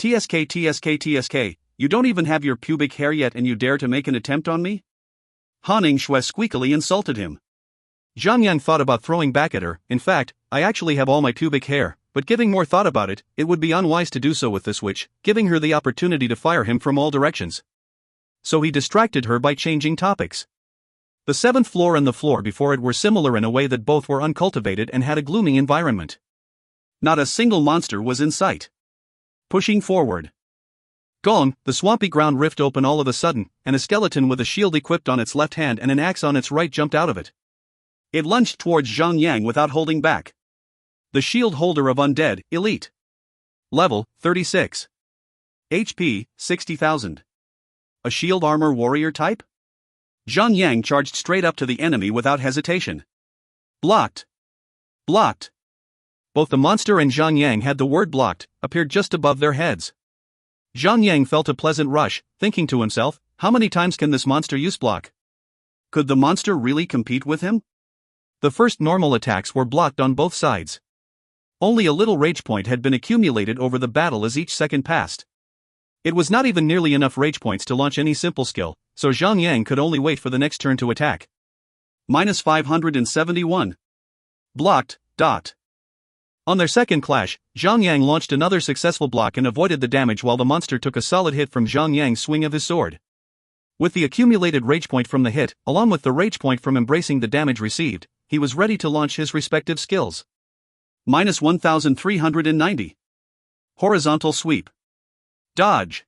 Speaker 1: TSK TSK TSK, you don't even have your pubic hair yet and you dare to make an attempt on me? Han Yingxue squeakily insulted him. Zhang Yang thought about throwing back at her. In fact, I actually have all my pubic hair, but giving more thought about it, it would be unwise to do so with this witch, giving her the opportunity to fire him from all directions. So he distracted her by changing topics. The 7th floor and the floor before it were similar in a way that both were uncultivated and had a gloomy environment. Not a single monster was in sight. Pushing forward. Gong, the swampy ground rift open all of a sudden, and a skeleton with a shield equipped on its left hand and an axe on its right jumped out of it. It lunged towards Zhang Yang without holding back. The shield holder of Undead, Elite. Level, 36. HP, 60,000. A shield armor warrior type? Zhang Yang charged straight up to the enemy without hesitation. Blocked. Blocked. Both the monster and Zhang Yang had the word blocked, appeared just above their heads. Zhang Yang felt a pleasant rush, thinking to himself, how many times can this monster use block? Could the monster really compete with him? The first normal attacks were blocked on both sides. Only a little rage point had been accumulated over the battle as each second passed. It was not even nearly enough rage points to launch any simple skill, so Zhang Yang could only wait for the next turn to attack. Minus 571. Blocked. On their second clash, Zhang Yang launched another successful block and avoided the damage while the monster took a solid hit from Zhang Yang's swing of his sword. With the accumulated rage point from the hit, along with the rage point from embracing the damage received, he was ready to launch his respective skills. Minus 1390. Horizontal sweep. Dodge.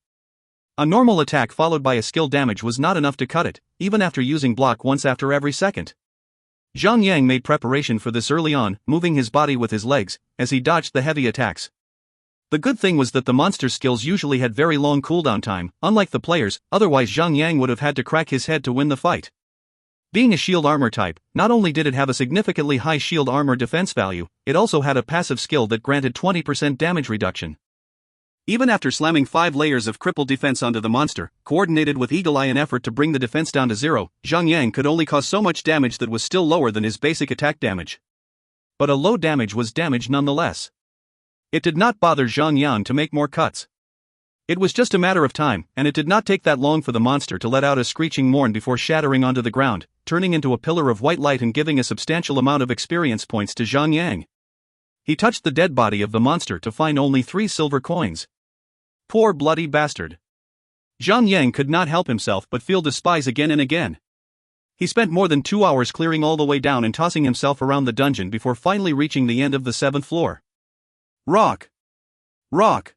Speaker 1: A normal attack followed by a skill damage was not enough to cut it, even after using block once after every second. Zhang Yang made preparation for this early on, moving his body with his legs, as he dodged the heavy attacks. The good thing was that the monster's skills usually had very long cooldown time, unlike the players, otherwise Zhang Yang would have had to crack his head to win the fight. Being a shield armor type, not only did it have a significantly high shield armor defense value, it also had a passive skill that granted 20% damage reduction. Even after slamming 5 layers of crippled defense onto the monster, coordinated with Eagle Eye in effort to bring the defense down to 0, Zhang Yang could only cause so much damage that was still lower than his basic attack damage. But a low damage was damage nonetheless. It did not bother Zhang Yang to make more cuts. It was just a matter of time, and it did not take that long for the monster to let out a screeching mourn before shattering onto the ground, turning into a pillar of white light and giving a substantial amount of experience points to Zhang Yang. He touched the dead body of the monster to find only 3 silver coins. Poor bloody bastard. Zhang Yang could not help himself but feel despise again and again. He spent more than 2 hours clearing all the way down and tossing himself around the dungeon before finally reaching the end of the 7th floor. Rock. Rock.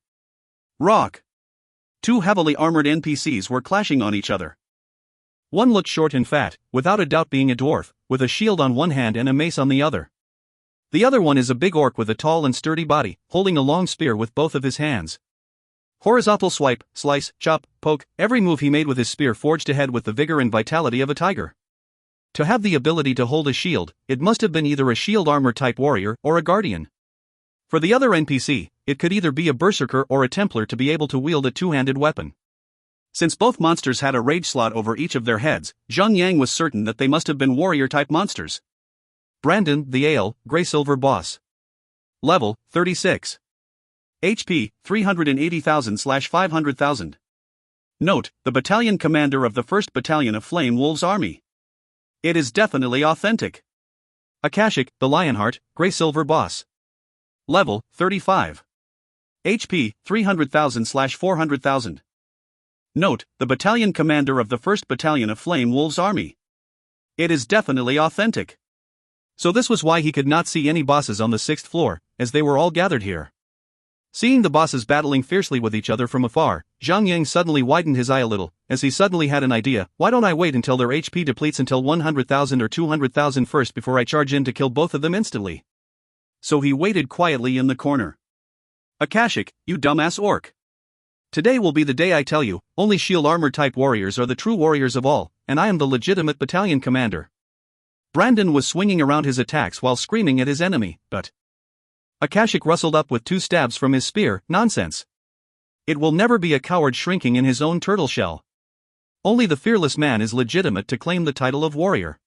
Speaker 1: Rock. 2 heavily armored NPCs were clashing on each other. One looked short and fat, without a doubt being a dwarf, with a shield on one hand and a mace on the other. The other one is a big orc with a tall and sturdy body, holding a long spear with both of his hands. Horizontal swipe, slice, chop, poke, every move he made with his spear forged ahead with the vigor and vitality of a tiger. To have the ability to hold a shield, it must have been either a shield armor type warrior or a guardian. For the other NPC, it could either be a berserker or a Templar to be able to wield a 2-handed weapon. Since both monsters had a rage slot over each of their heads, Zhang Yang was certain that they must have been warrior-type monsters. Brandon, the Ale, Grey-Silver Boss. Level, 36. HP, 380,000/500,000. Note, the battalion commander of the 1st Battalion of Flame Wolves Army. It is definitely authentic. Akashic, the Lionheart, Grey-Silver Boss. Level, 35. HP, 300,000/400,000. Note, the battalion commander of the 1st Battalion of Flame Wolves Army. It is definitely authentic. So this was why he could not see any bosses on the 6th floor, as they were all gathered here. Seeing the bosses battling fiercely with each other from afar, Zhang Yang suddenly widened his eye a little, as he suddenly had an idea. Why don't I wait until their HP depletes until 100,000 or 200,000 first before I charge in to kill both of them instantly? So he waited quietly in the corner. Akashic, you dumbass orc. Today will be the day I tell you, only shield armor type warriors are the true warriors of all, and I am the legitimate battalion commander. Brandon was swinging around his attacks while screaming at his enemy, but Akashic rustled up with 2 stabs from his spear. Nonsense. It will never be a coward shrinking in his own turtle shell. Only the fearless man is legitimate to claim the title of warrior.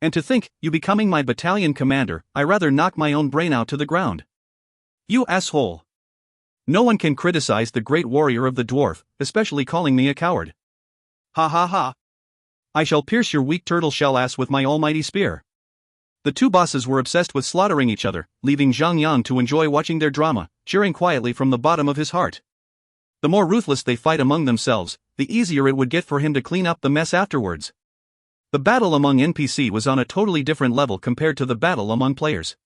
Speaker 1: And to think, you becoming my battalion commander, I rather knock my own brain out to the ground. You asshole. No one can criticize the great warrior of the dwarf, especially calling me a coward. Ha ha ha. I shall pierce your weak turtle shell ass with my almighty spear. The two bosses were obsessed with slaughtering each other, leaving Zhang Yang to enjoy watching their drama, cheering quietly from the bottom of his heart. The more ruthless they fight among themselves, the easier it would get for him to clean up the mess afterwards. The battle among NPC was on a totally different level compared to the battle among players.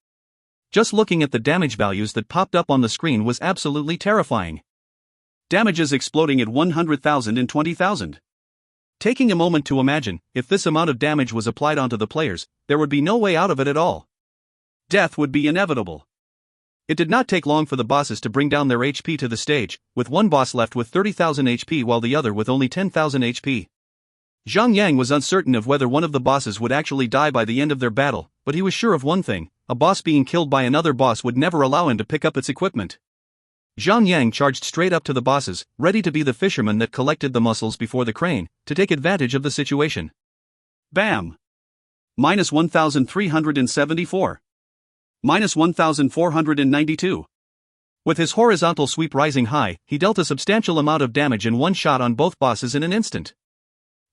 Speaker 1: Just looking at the damage values that popped up on the screen was absolutely terrifying. Damages exploding at 100,000 and 20,000. Taking a moment to imagine, if this amount of damage was applied onto the players, there would be no way out of it at all. Death would be inevitable. It did not take long for the bosses to bring down their HP to the stage, with one boss left with 30,000 HP while the other with only 10,000 HP. Zhang Yang was uncertain of whether one of the bosses would actually die by the end of their battle, but he was sure of one thing: a boss being killed by another boss would never allow him to pick up its equipment. Zhang Yang charged straight up to the bosses, ready to be the fisherman that collected the mussels before the crane, to take advantage of the situation. Bam! Minus 1,374. Minus 1,492. With his horizontal sweep rising high, he dealt a substantial amount of damage in one shot on both bosses in an instant.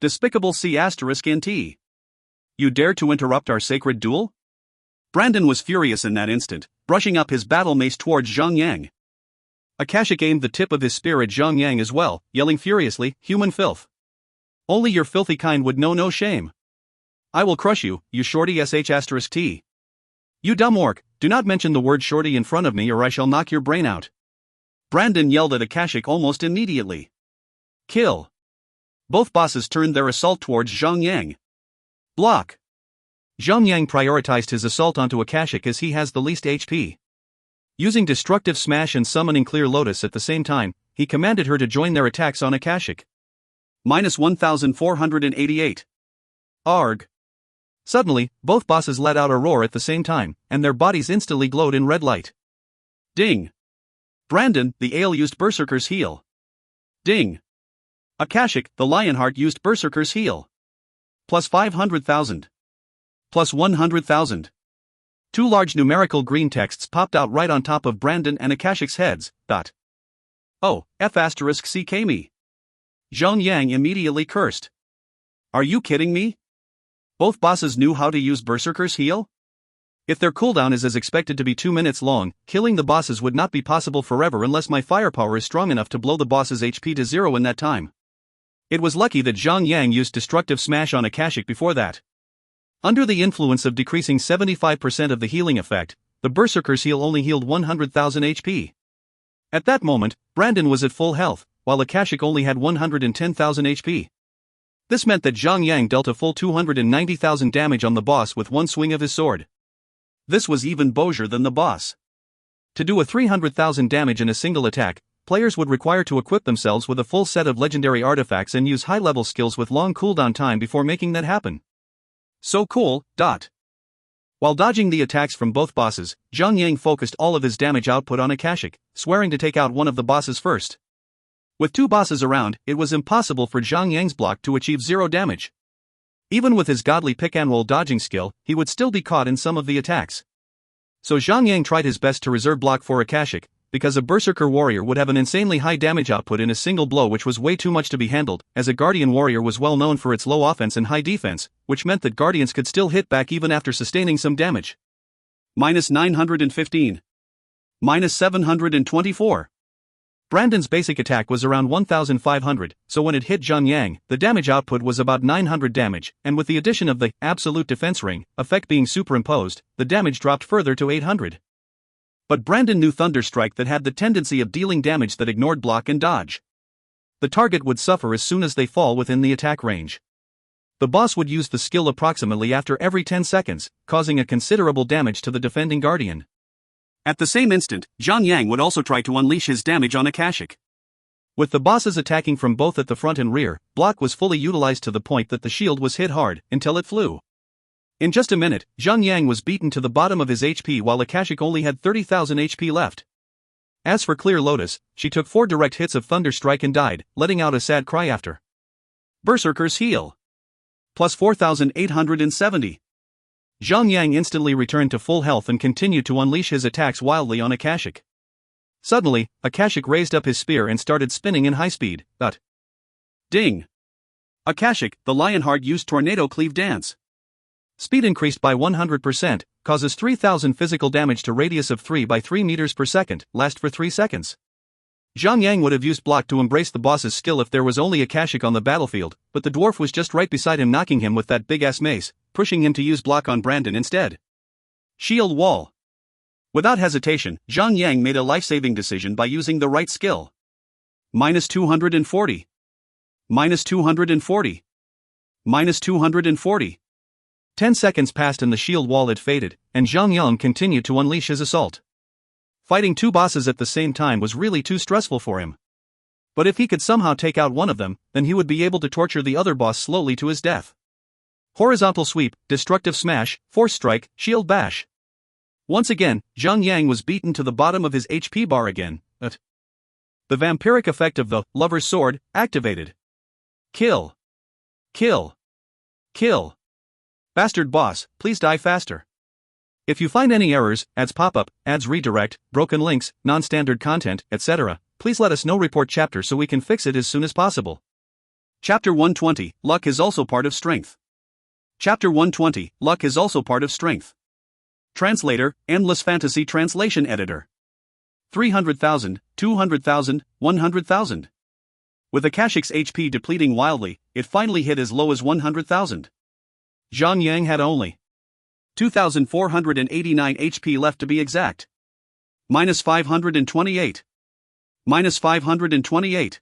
Speaker 1: Despicable C*NT. You dare to interrupt our sacred duel? Brandon was furious in that instant, brushing up his battle mace towards Zhang Yang. Akashic aimed the tip of his spear at Zhang Yang as well, yelling furiously, "Human filth! Only your filthy kind would know no shame. I will crush you, you shorty sh*T. You dumb orc, do not mention the word shorty in front of me or I shall knock your brain out." Brandon yelled at Akashic almost immediately. Kill. Both bosses turned their assault towards Zhang Yang. Block. Zhang Yang prioritized his assault onto Akashic as he has the least HP. Using Destructive Smash and summoning Clear Lotus at the same time, he commanded her to join their attacks on Akashic. Minus 1,488. Arg. Suddenly, both bosses let out a roar at the same time, and their bodies instantly glowed in red light. Ding. Brandon, the ale used Berserker's Heal. Ding. Akashic, the Lionheart used Berserker's Heal. Plus 500,000. Plus 100,000. Two large numerical green texts popped out right on top of Brandon and Akashic's heads. Oh, F***ck me. Zhang Yang immediately cursed. Are you kidding me? Both bosses knew how to use Berserker's Heal? If their cooldown is as expected to be 2 minutes long, killing the bosses would not be possible forever unless my firepower is strong enough to blow the boss's HP to 0 in that time. It was lucky that Zhang Yang used Destructive Smash on Akashic before that. Under the influence of decreasing 75% of the healing effect, the Berserker's Heal only healed 100,000 HP. At that moment, Brandon was at full health, while Akashic only had 110,000 HP. This meant that Zhang Yang dealt a full 290,000 damage on the boss with one swing of his sword. This was even bosier than the boss. To do a 300,000 damage in a single attack, players would require to equip themselves with a full set of legendary artifacts and use high-level skills with long cooldown time before making that happen. So cool. While dodging the attacks from both bosses, Zhang Yang focused all of his damage output on Akashic, swearing to take out one of the bosses first. With two bosses around, it was impossible for Zhang Yang's block to achieve 0 damage. Even with his godly pick-and-roll dodging skill, he would still be caught in some of the attacks. So Zhang Yang tried his best to reserve block for Akashic, because a Berserker warrior would have an insanely high damage output in a single blow, which was way too much to be handled, as a Guardian warrior was well known for its low offense and high defense, which meant that Guardians could still hit back even after sustaining some damage. Minus 915. Minus 724. Brandon's basic attack was around 1,500, so when it hit Zhang Yang, the damage output was about 900 damage, and with the addition of the Absolute Defense Ring effect being superimposed, the damage dropped further to 800. But Brandon knew Thunderstrike that had the tendency of dealing damage that ignored block and dodge. The target would suffer as soon as they fall within the attack range. The boss would use the skill approximately after every 10 seconds, causing a considerable damage to the defending Guardian. At the same instant, Zhang Yang would also try to unleash his damage on Akashic. With the bosses attacking from both at the front and rear, block was fully utilized to the point that the shield was hit hard, until it flew. In just a minute, Zhang Yang was beaten to the bottom of his HP while Akashic only had 30,000 HP left. As for Clear Lotus, she took 4 direct hits of Thunderstrike and died, letting out a sad cry after. Berserker's Heal. Plus 4,870. Zhang Yang instantly returned to full health and continued to unleash his attacks wildly on Akashic. Suddenly, Akashic raised up his spear and started spinning in high speed. Ding! Akashic, the Lionheart used Tornado Cleave Dance. Speed increased by 100%, causes 3000 physical damage to radius of 3 by 3 meters per second, last for 3 seconds. Zhang Yang would have used block to embrace the boss's skill if there was only Akashic on the battlefield, but the dwarf was just right beside him, knocking him with that big-ass mace, pushing him to use block on Brandon instead. Shield Wall. Without hesitation, Zhang Yang made a life-saving decision by using the right skill. -240. -240. -240. 10 seconds passed and the shield wall had faded, and Zhang Yang continued to unleash his assault. Fighting two bosses at the same time was really too stressful for him. But if he could somehow take out one of them, then he would be able to torture the other boss slowly to his death. Horizontal sweep, destructive smash, force strike, shield bash. Once again, Zhang Yang was beaten to the bottom of his HP bar again. The vampiric effect of the Lover's Sword activated. Kill. Kill. Kill. Bastard boss, please die faster. If you find any errors, ads pop-up, ads redirect, broken links, non-standard content, etc., please let us know. Report chapter so we can fix it as soon as possible. Chapter 120, Luck is also part of strength. Chapter 120, Luck is also part of strength. Translator, Endless Fantasy Translation Editor. 300,000, 200,000, 100,000. With Akashic's HP depleting wildly, it finally hit as low as 100,000. Zhang Yang had only 2,489 HP left to be exact. -528. -528.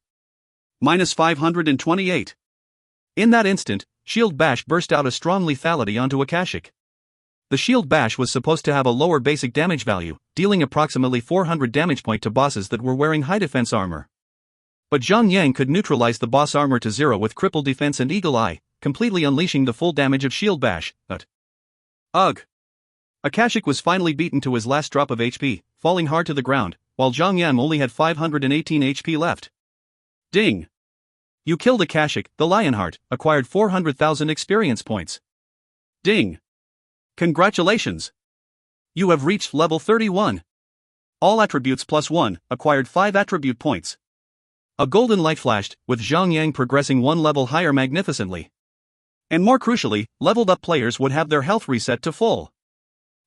Speaker 1: -528. In that instant, Shield Bash burst out a strong lethality onto Akashic. The Shield Bash was supposed to have a lower basic damage value, dealing approximately 400 damage point to bosses that were wearing high defense armor. But Zhang Yang could neutralize the boss armor to 0 with cripple defense and eagle eye, completely unleashing the full damage of Shield Bash. Ugh! Akashic was finally beaten to his last drop of HP, falling hard to the ground, while Zhang Yang only had 518 HP left. Ding! You killed Akashic, the Lionheart, acquired 400,000 experience points. Ding! Congratulations! You have reached level 31. All attributes +1, acquired 5 attribute points. A golden light flashed, with Zhang Yang progressing one level higher magnificently. And more crucially, leveled up players would have their health reset to full.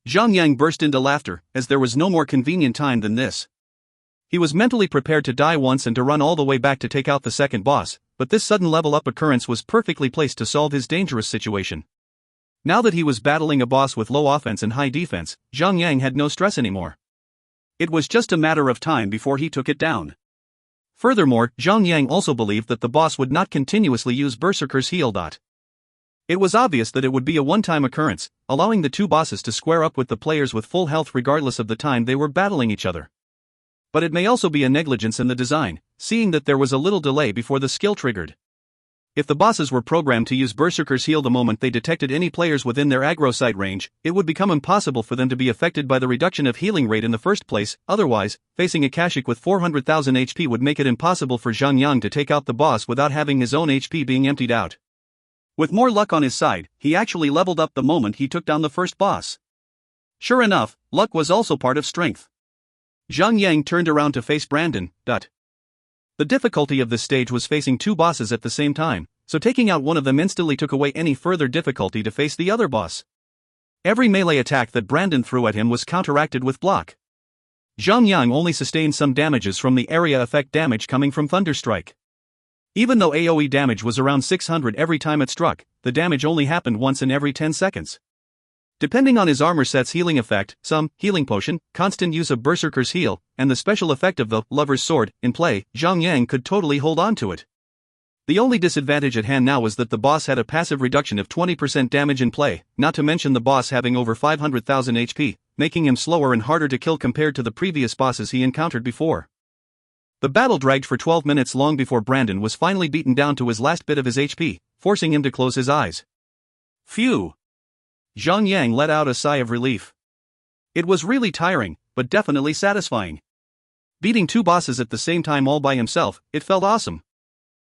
Speaker 1: Zhang Yang burst into laughter, as there was no more convenient time than this. He was mentally prepared to die once and to run all the way back to take out the second boss, but this sudden level up occurrence was perfectly placed to solve his dangerous situation. Now that he was battling a boss with low offense and high defense, Zhang Yang had no stress anymore. It was just a matter of time before he took it down. Furthermore, Zhang Yang also believed that the boss would not continuously use Berserker's heal. It was obvious that it would be a one-time occurrence, allowing the two bosses to square up with the players with full health regardless of the time they were battling each other. But it may also be a negligence in the design, seeing that there was a little delay before the skill triggered. If the bosses were programmed to use Berserker's heal the moment they detected any players within their aggro sight range, it would become impossible for them to be affected by the reduction of healing rate in the first place. Otherwise, facing Akashic with 400,000 HP would make it impossible for Zhang Yang to take out the boss without having his own HP being emptied out. With more luck on his side, he actually leveled up the moment he took down the first boss. Sure enough, luck was also part of strength. Zhang Yang turned around to face Brandon. The difficulty of this stage was facing two bosses at the same time, so taking out one of them instantly took away any further difficulty to face the other boss. Every melee attack that Brandon threw at him was counteracted with block. Zhang Yang only sustained some damages from the area effect damage coming from Thunderstrike. Even though AoE damage was around 600 every time it struck, the damage only happened once in every 10 seconds. Depending on his armor set's healing effect, some healing potion, constant use of Berserker's heal, and the special effect of the Lover's Sword in play, Zhang Yang could totally hold on to it. The only disadvantage at hand now was that the boss had a passive reduction of 20% damage in play, not to mention the boss having over 500,000 HP, making him slower and harder to kill compared to the previous bosses he encountered before. The battle dragged for 12 minutes long before Brandon was finally beaten down to his last bit of his HP, forcing him to close his eyes. Phew! Zhang Yang let out a sigh of relief. It was really tiring, but definitely satisfying. Beating two bosses at the same time all by himself, it felt awesome.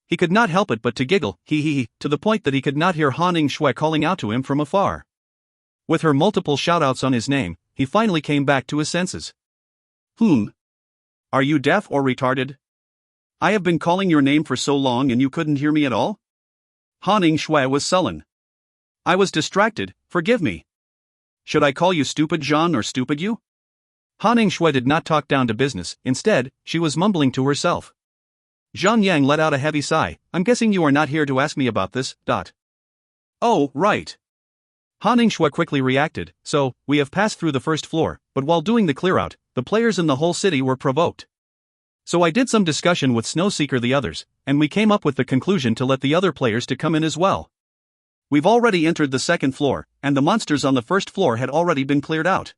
Speaker 1: He could not help it but to giggle, to the point that he could not hear Han Ning-shui calling out to him from afar. With her multiple shoutouts on his name, he finally came back to his senses. Are you deaf or retarded? I have been calling your name for so long and you couldn't hear me at all? Han Shui was sullen. I was distracted, forgive me. Should I call you stupid Zhang or stupid you? Han Shui did not talk down to business, instead, she was mumbling to herself. Zhang Yang let out a heavy sigh. I'm guessing you are not here to ask me about this. Oh, right. Han Shui quickly reacted. So, we have passed through the first floor, but while doing the clear-out, the players in the whole city were provoked. So I did some discussion with Snowseeker the others, and we came up with the conclusion to let the other players to come in as well. We've already entered the second floor, and the monsters on the first floor had already been cleared out.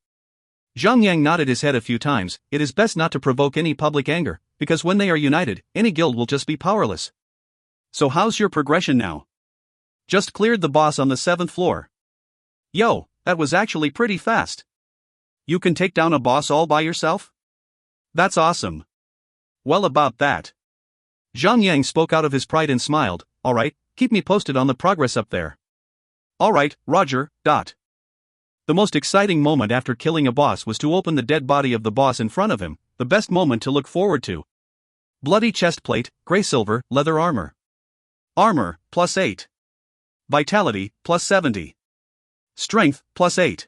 Speaker 1: Zhang Yang nodded his head a few times. It is best not to provoke any public anger, because when they are united, any guild will just be powerless. So how's your progression now? Just cleared the boss on the 7th floor. Yo, that was actually pretty fast. You can take down a boss all by yourself? That's awesome. Well, about that. Zhang Yang spoke out of his pride and smiled. Alright, keep me posted on the progress up there. Alright, Roger. The most exciting moment after killing a boss was to open the dead body of the boss in front of him, the best moment to look forward to. Bloody chestplate, gray silver, leather armor. Armor, +8. Vitality, +70. Strength, +8.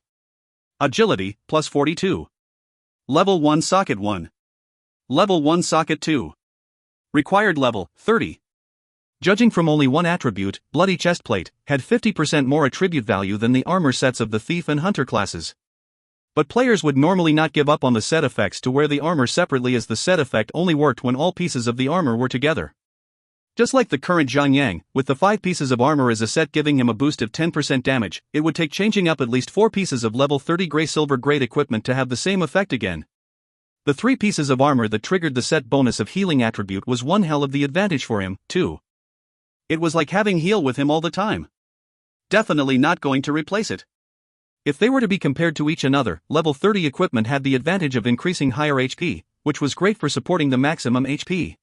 Speaker 1: Agility, +42. Level 1 socket 1. Level 1 socket 2. Required level, 30. Judging from only one attribute, Bloody Chestplate had 50% more attribute value than the armor sets of the Thief and Hunter classes. But players would normally not give up on the set effects to wear the armor separately, as the set effect only worked when all pieces of the armor were together. Just like the current Zhang Yang, with the 5 pieces of armor as a set giving him a boost of 10% damage, it would take changing up at least 4 pieces of level 30 gray silver grade equipment to have the same effect again. The 3 pieces of armor that triggered the set bonus of healing attribute was one hell of the advantage for him, too. It was like having heal with him all the time. Definitely not going to replace it. If they were to be compared to each another, level 30 equipment had the advantage of increasing higher HP, which was great for supporting the maximum HP.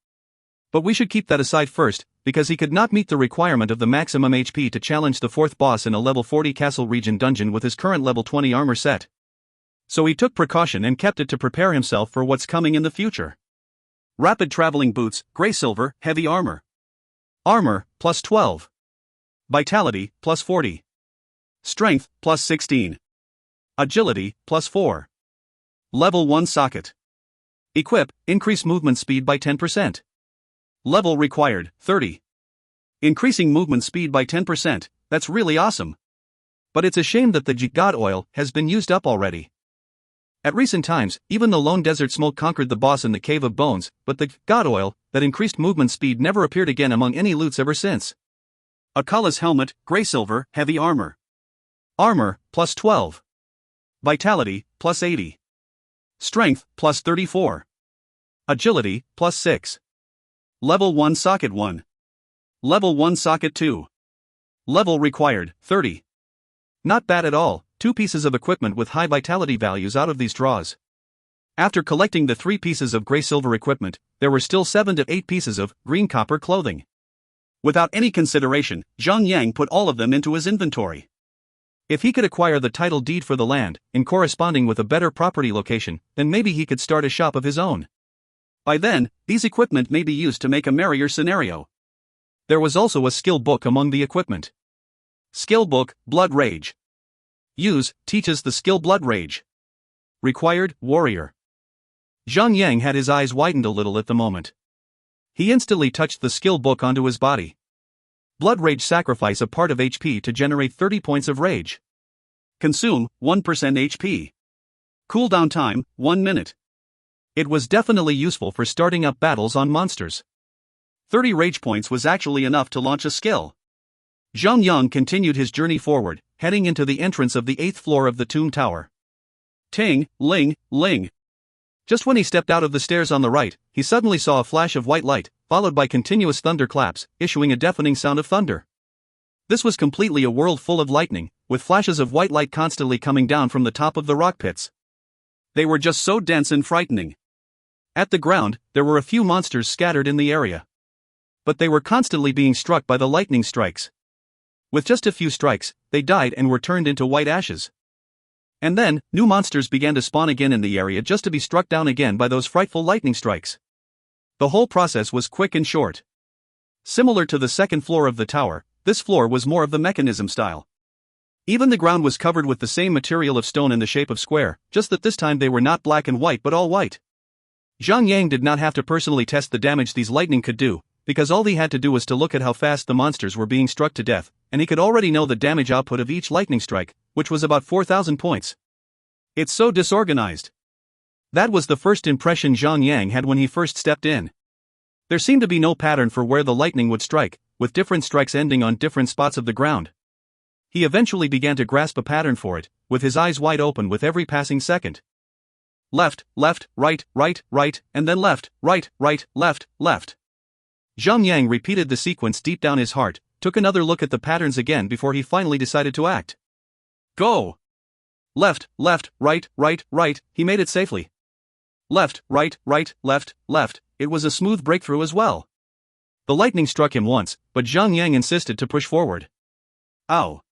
Speaker 1: But we should keep that aside first, because he could not meet the requirement of the maximum HP to challenge the 4th boss in a level 40 Castle Region dungeon with his current level 20 armor set. So he took precaution and kept it to prepare himself for what's coming in the future. Rapid traveling boots, gray silver, heavy armor. Armor, +12. Vitality, +40. Strength, +16. Agility, +4. Level 1 socket. Equip, increase movement speed by 10%. Level required, 30. Increasing movement speed by 10%, that's really awesome. But it's a shame that the God oil has been used up already. At recent times, even the lone desert smoke conquered the boss in the Cave of Bones, but the God oil that increased movement speed never appeared again among any loots ever since. Akala's helmet, gray silver, heavy armor. Armor, +12. Vitality, +80. Strength, +34. Agility, +6. Level 1 socket 1. Level 1 socket 2. Level required, 30. Not bad at all, 2 pieces of equipment with high vitality values out of these draws. After collecting the 3 pieces of gray silver equipment, there were still 7 to 8 pieces of green copper clothing. Without any consideration, Zhang Yang put all of them into his inventory. If he could acquire the title deed for the land, in corresponding with a better property location, then maybe he could start a shop of his own. By then, these equipment may be used to make a merrier scenario. There was also a skill book among the equipment. Skill book, Blood Rage. Use, teaches the skill Blood Rage. Required, Warrior. Zhang Yang had his eyes widened a little at the moment. He instantly touched the skill book onto his body. Blood Rage sacrifice a part of HP to generate 30 points of rage. Consume, 1% HP. Cooldown time, 1 minute. It was definitely useful for starting up battles on monsters. 30 rage points was actually enough to launch a skill. Zhang Yang continued his journey forward, heading into the entrance of the 8th floor of the Tomb Tower. Ting, ling, ling. Just when he stepped out of the stairs on the right, he suddenly saw a flash of white light, followed by continuous thunderclaps, issuing a deafening sound of thunder. This was completely a world full of lightning, with flashes of white light constantly coming down from the top of the rock pits. They were just so dense and frightening. At the ground, there were a few monsters scattered in the area. But they were constantly being struck by the lightning strikes. With just a few strikes, they died and were turned into white ashes. And then, new monsters began to spawn again in the area just to be struck down again by those frightful lightning strikes. The whole process was quick and short. Similar to the second floor of the tower, this floor was more of the mechanism style. Even the ground was covered with the same material of stone in the shape of square, just that this time they were not black and white but all white. Zhang Yang did not have to personally test the damage these lightning could do, because all he had to do was to look at how fast the monsters were being struck to death, and he could already know the damage output of each lightning strike, which was about 4,000 points. It's so disorganized. That was the first impression Zhang Yang had when he first stepped in. There seemed to be no pattern for where the lightning would strike, with different strikes ending on different spots of the ground. He eventually began to grasp a pattern for it, with his eyes wide open with every passing second. Left, left, right, right, right, and then left, right, right, left, left. Zhang Yang repeated the sequence deep down his heart, took another look at the patterns again before he finally decided to act. Go! Left, left, right, right, right, he made it safely. Left, right, right, left, left, it was a smooth breakthrough as well. The lightning struck him once, but Zhang Yang insisted to push forward. Ow!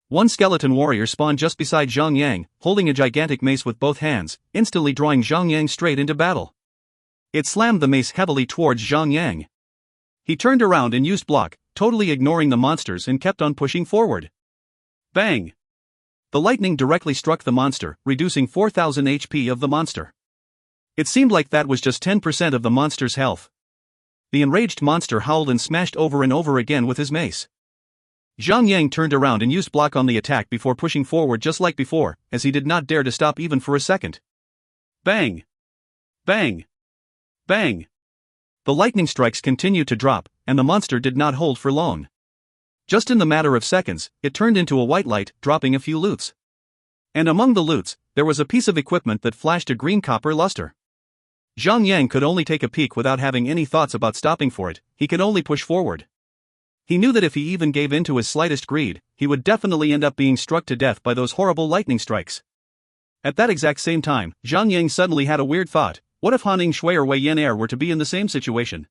Speaker 1: One skeleton warrior spawned just beside Zhang Yang, holding a gigantic mace with both hands, instantly drawing Zhang Yang straight into battle. It slammed the mace heavily towards Zhang Yang. He turned around and used block, totally ignoring the monsters and kept on pushing forward. Bang! The lightning directly struck the monster, reducing 4,000 HP of the monster. It seemed like that was just 10% of the monster's health. The enraged monster howled and smashed over and over again with his mace. Zhang Yang turned around and used block on the attack before pushing forward just like before, as he did not dare to stop even for a second. Bang! Bang! Bang! The lightning strikes continued to drop, and the monster did not hold for long. Just in the matter of seconds, it turned into a white light, dropping a few loots. And among the loots, there was a piece of equipment that flashed a green copper luster. Zhang Yang could only take a peek without having any thoughts about stopping for it, he could only push forward. He knew that if he even gave in to his slightest greed, he would definitely end up being struck to death by those horrible lightning strikes. At that exact same time, Zhang Yang suddenly had a weird thought: what if Han Shui or Wei Yan were to be in the same situation?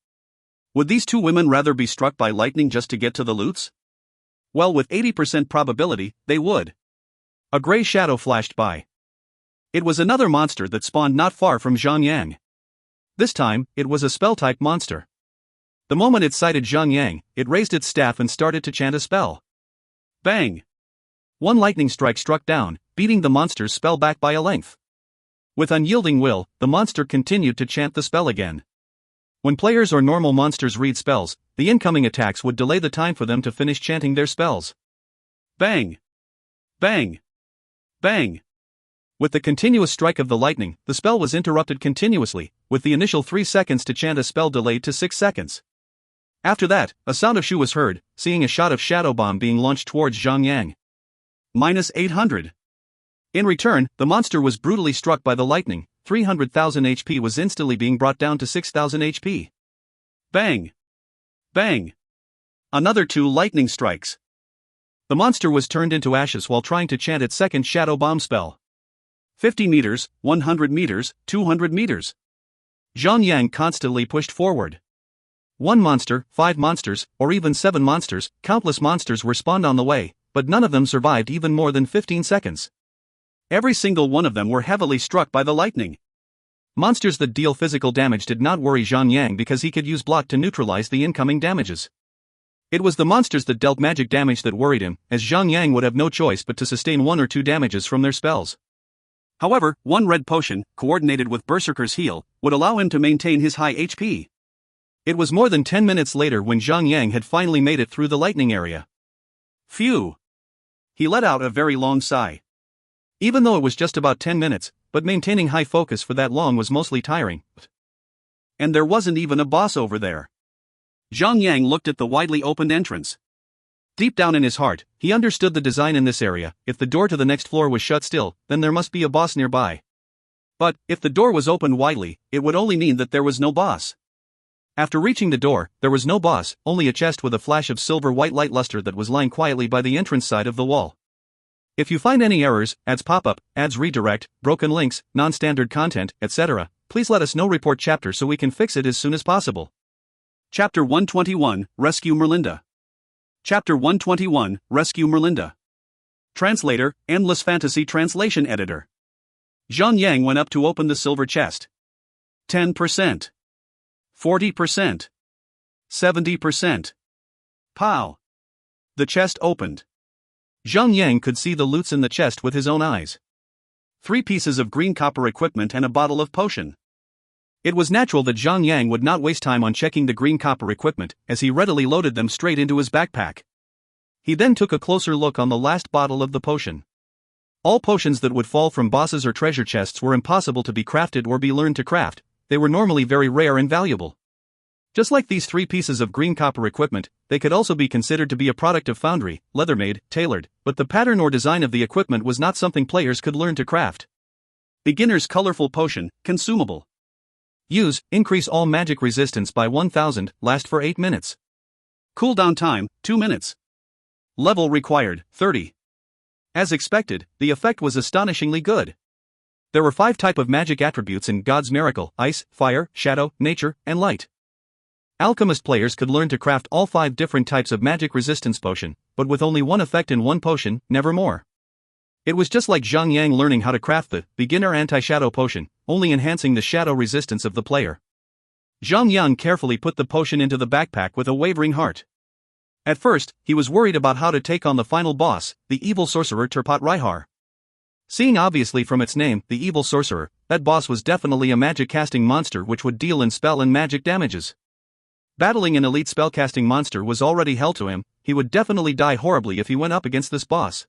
Speaker 1: Would these two women rather be struck by lightning just to get to the loots? Well, with 80% probability, they would. A gray shadow flashed by. It was another monster that spawned not far from Zhang Yang. This time, it was a spell-type monster. The moment it sighted Zhang Yang, it raised its staff and started to chant a spell. Bang! One lightning strike struck down, beating the monster's spell back by a length. With unyielding will, the monster continued to chant the spell again. When players or normal monsters read spells, the incoming attacks would delay the time for them to finish chanting their spells. Bang! Bang! Bang! With the continuous strike of the lightning, the spell was interrupted continuously, with the initial 3 seconds to chant a spell delayed to 6 seconds. After that, a sound of shoo was heard, seeing a shot of shadow bomb being launched towards Zhang Yang. -800. In return, the monster was brutally struck by the lightning. 300,000 HP was instantly being brought down to 6,000 HP. Bang! Bang! Another 2 lightning strikes. The monster was turned into ashes while trying to chant its second shadow bomb spell. 50 meters, 100 meters, 200 meters. Zhang Yang constantly pushed forward. 1 monster, 5 monsters, or even 7 monsters, countless monsters were spawned on the way, but none of them survived even more than 15 seconds. Every single one of them were heavily struck by the lightning. Monsters that deal physical damage did not worry Zhang Yang because he could use block to neutralize the incoming damages. It was the monsters that dealt magic damage that worried him, as Zhang Yang would have no choice but to sustain 1 or 2 damages from their spells. However, 1 red potion, coordinated with Berserker's Heal, would allow him to maintain his high HP. It was more than 10 minutes later when Zhang Yang had finally made it through the lightning area. Phew! He let out a very long sigh. Even though it was just about 10 minutes, but maintaining high focus for that long was mostly tiring. And there wasn't even a boss over there. Zhang Yang looked at the widely opened entrance. Deep down in his heart, he understood the design in this area. If the door to the next floor was shut still, then there must be a boss nearby. But, if the door was opened widely, it would only mean that there was no boss. After reaching the door, there was no boss, only a chest with a flash of silver white light luster that was lying quietly by the entrance side of the wall. If you find any errors, ads pop-up, ads redirect, broken links, non-standard content, etc., please let us know. Report chapter so we can fix it as soon as possible. Chapter 121, Rescue Merlinda. Chapter 121, Rescue Merlinda. Translator, Endless Fantasy Translation Editor. Zhang Yang went up to open the silver chest. 10%. 40%. 70%. Pow! The chest opened. Zhang Yang could see the loots in the chest with his own eyes. 3 pieces of green copper equipment and a bottle of potion. It was natural that Zhang Yang would not waste time on checking the green copper equipment, as he readily loaded them straight into his backpack. He then took a closer look on the last bottle of the potion. All potions that would fall from bosses or treasure chests were impossible to be crafted or be learned to craft. They were normally very rare and valuable. Just like these 3 pieces of green copper equipment, they could also be considered to be a product of foundry, leather-made, tailored, but the pattern or design of the equipment was not something players could learn to craft. Beginner's Colorful Potion, Consumable. Use, increase all magic resistance by 1000, last for 8 minutes. Cooldown time, 2 minutes. Level required, 30. As expected, the effect was astonishingly good. There were 5 types of magic attributes in God's Miracle: ice, fire, shadow, nature, and light. Alchemist players could learn to craft all 5 different types of magic resistance potion, but with only one effect in one potion, never more. It was just like Zhang Yang learning how to craft the beginner anti-shadow potion, only enhancing the shadow resistance of the player. Zhang Yang carefully put the potion into the backpack with a wavering heart. At first, he was worried about how to take on the final boss, the evil sorcerer Turpat Raihar. Seeing obviously from its name, the evil sorcerer, that boss was definitely a magic-casting monster which would deal in spell and magic damages. Battling an elite spellcasting monster was already hell to him. He would definitely die horribly if he went up against this boss.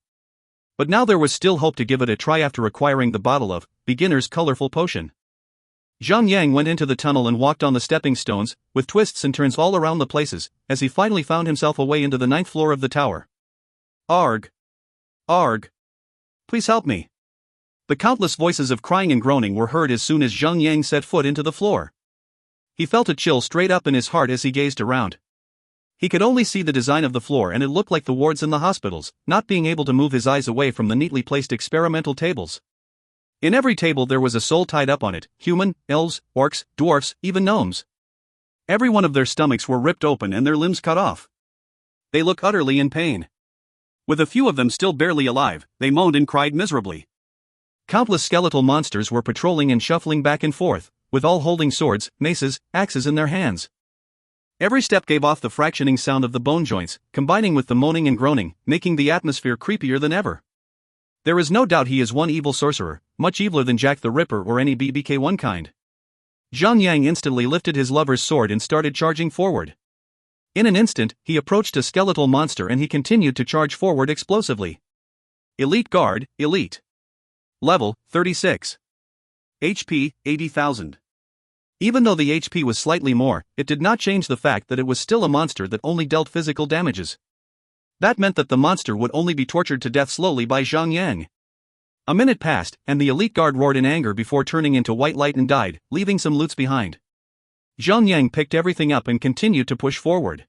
Speaker 1: But now there was still hope to give it a try after acquiring the bottle of Beginner's Colorful Potion. Zhang Yang went into the tunnel and walked on the stepping stones, with twists and turns all around the places, as he finally found himself away into the 9th floor of the tower. Arg! Arg! Please help me! The countless voices of crying and groaning were heard as soon as Zhang Yang set foot into the floor. He felt a chill straight up in his heart as he gazed around. He could only see the design of the floor and it looked like the wards in the hospitals, not being able to move his eyes away from the neatly placed experimental tables. In every table there was a soul tied up on it: human, elves, orcs, dwarfs, even gnomes. Every one of their stomachs were ripped open and their limbs cut off. They looked utterly in pain. With a few of them still barely alive, they moaned and cried miserably. Countless skeletal monsters were patrolling and shuffling back and forth, with all holding swords, maces, axes in their hands. Every step gave off the fractioning sound of the bone joints, combining with the moaning and groaning, making the atmosphere creepier than ever. There is no doubt he is one evil sorcerer, much eviler than Jack the Ripper or any BBK1 kind. Zhang Yang instantly lifted his lover's sword and started charging forward. In an instant, he approached a skeletal monster and he continued to charge forward explosively. Elite Guard, Elite. Level, 36. HP, 80,000. Even though the HP was slightly more, it did not change the fact that it was still a monster that only dealt physical damages. That meant that the monster would only be tortured to death slowly by Zhang Yang. A minute passed, and the elite guard roared in anger before turning into white light and died, leaving some loots behind. Zhang Yang picked everything up and continued to push forward.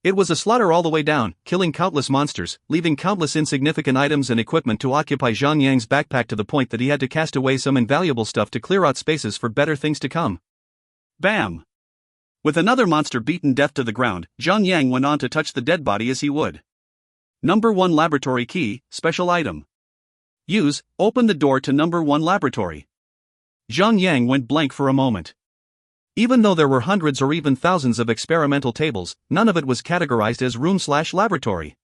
Speaker 1: It was a slaughter all the way down, killing countless monsters, leaving countless insignificant items and equipment to occupy Zhang Yang's backpack to the point that he had to cast away some invaluable stuff to clear out spaces for better things to come. Bam! With another monster beaten death to the ground, Zhang Yang went on to touch the dead body as he would. Number 1 Laboratory Key, Special Item. Use, open the door to Number 1 Laboratory. Zhang Yang went blank for a moment. Even though there were hundreds or even thousands of experimental tables, none of it was categorized as room/laboratory.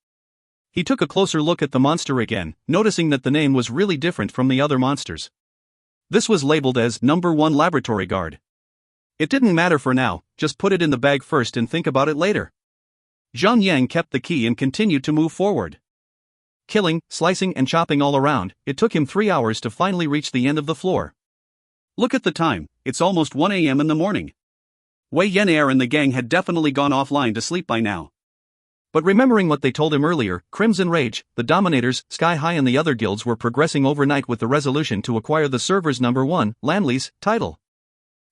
Speaker 1: He took a closer look at the monster again, noticing that the name was really different from the other monsters. This was labeled as Number 1 Laboratory Guard. It didn't matter for now, just put it in the bag first and think about it later. Zhang Yang kept the key and continued to move forward. Killing, slicing and chopping all around, it took him 3 hours to finally reach the end of the floor. Look at the time, it's almost 1 a.m. in the morning. Wei Yenair and the gang had definitely gone offline to sleep by now. But remembering what they told him earlier, Crimson Rage, the Dominators, Sky High and the other guilds were progressing overnight with the resolution to acquire the server's Number 1 Landlease title.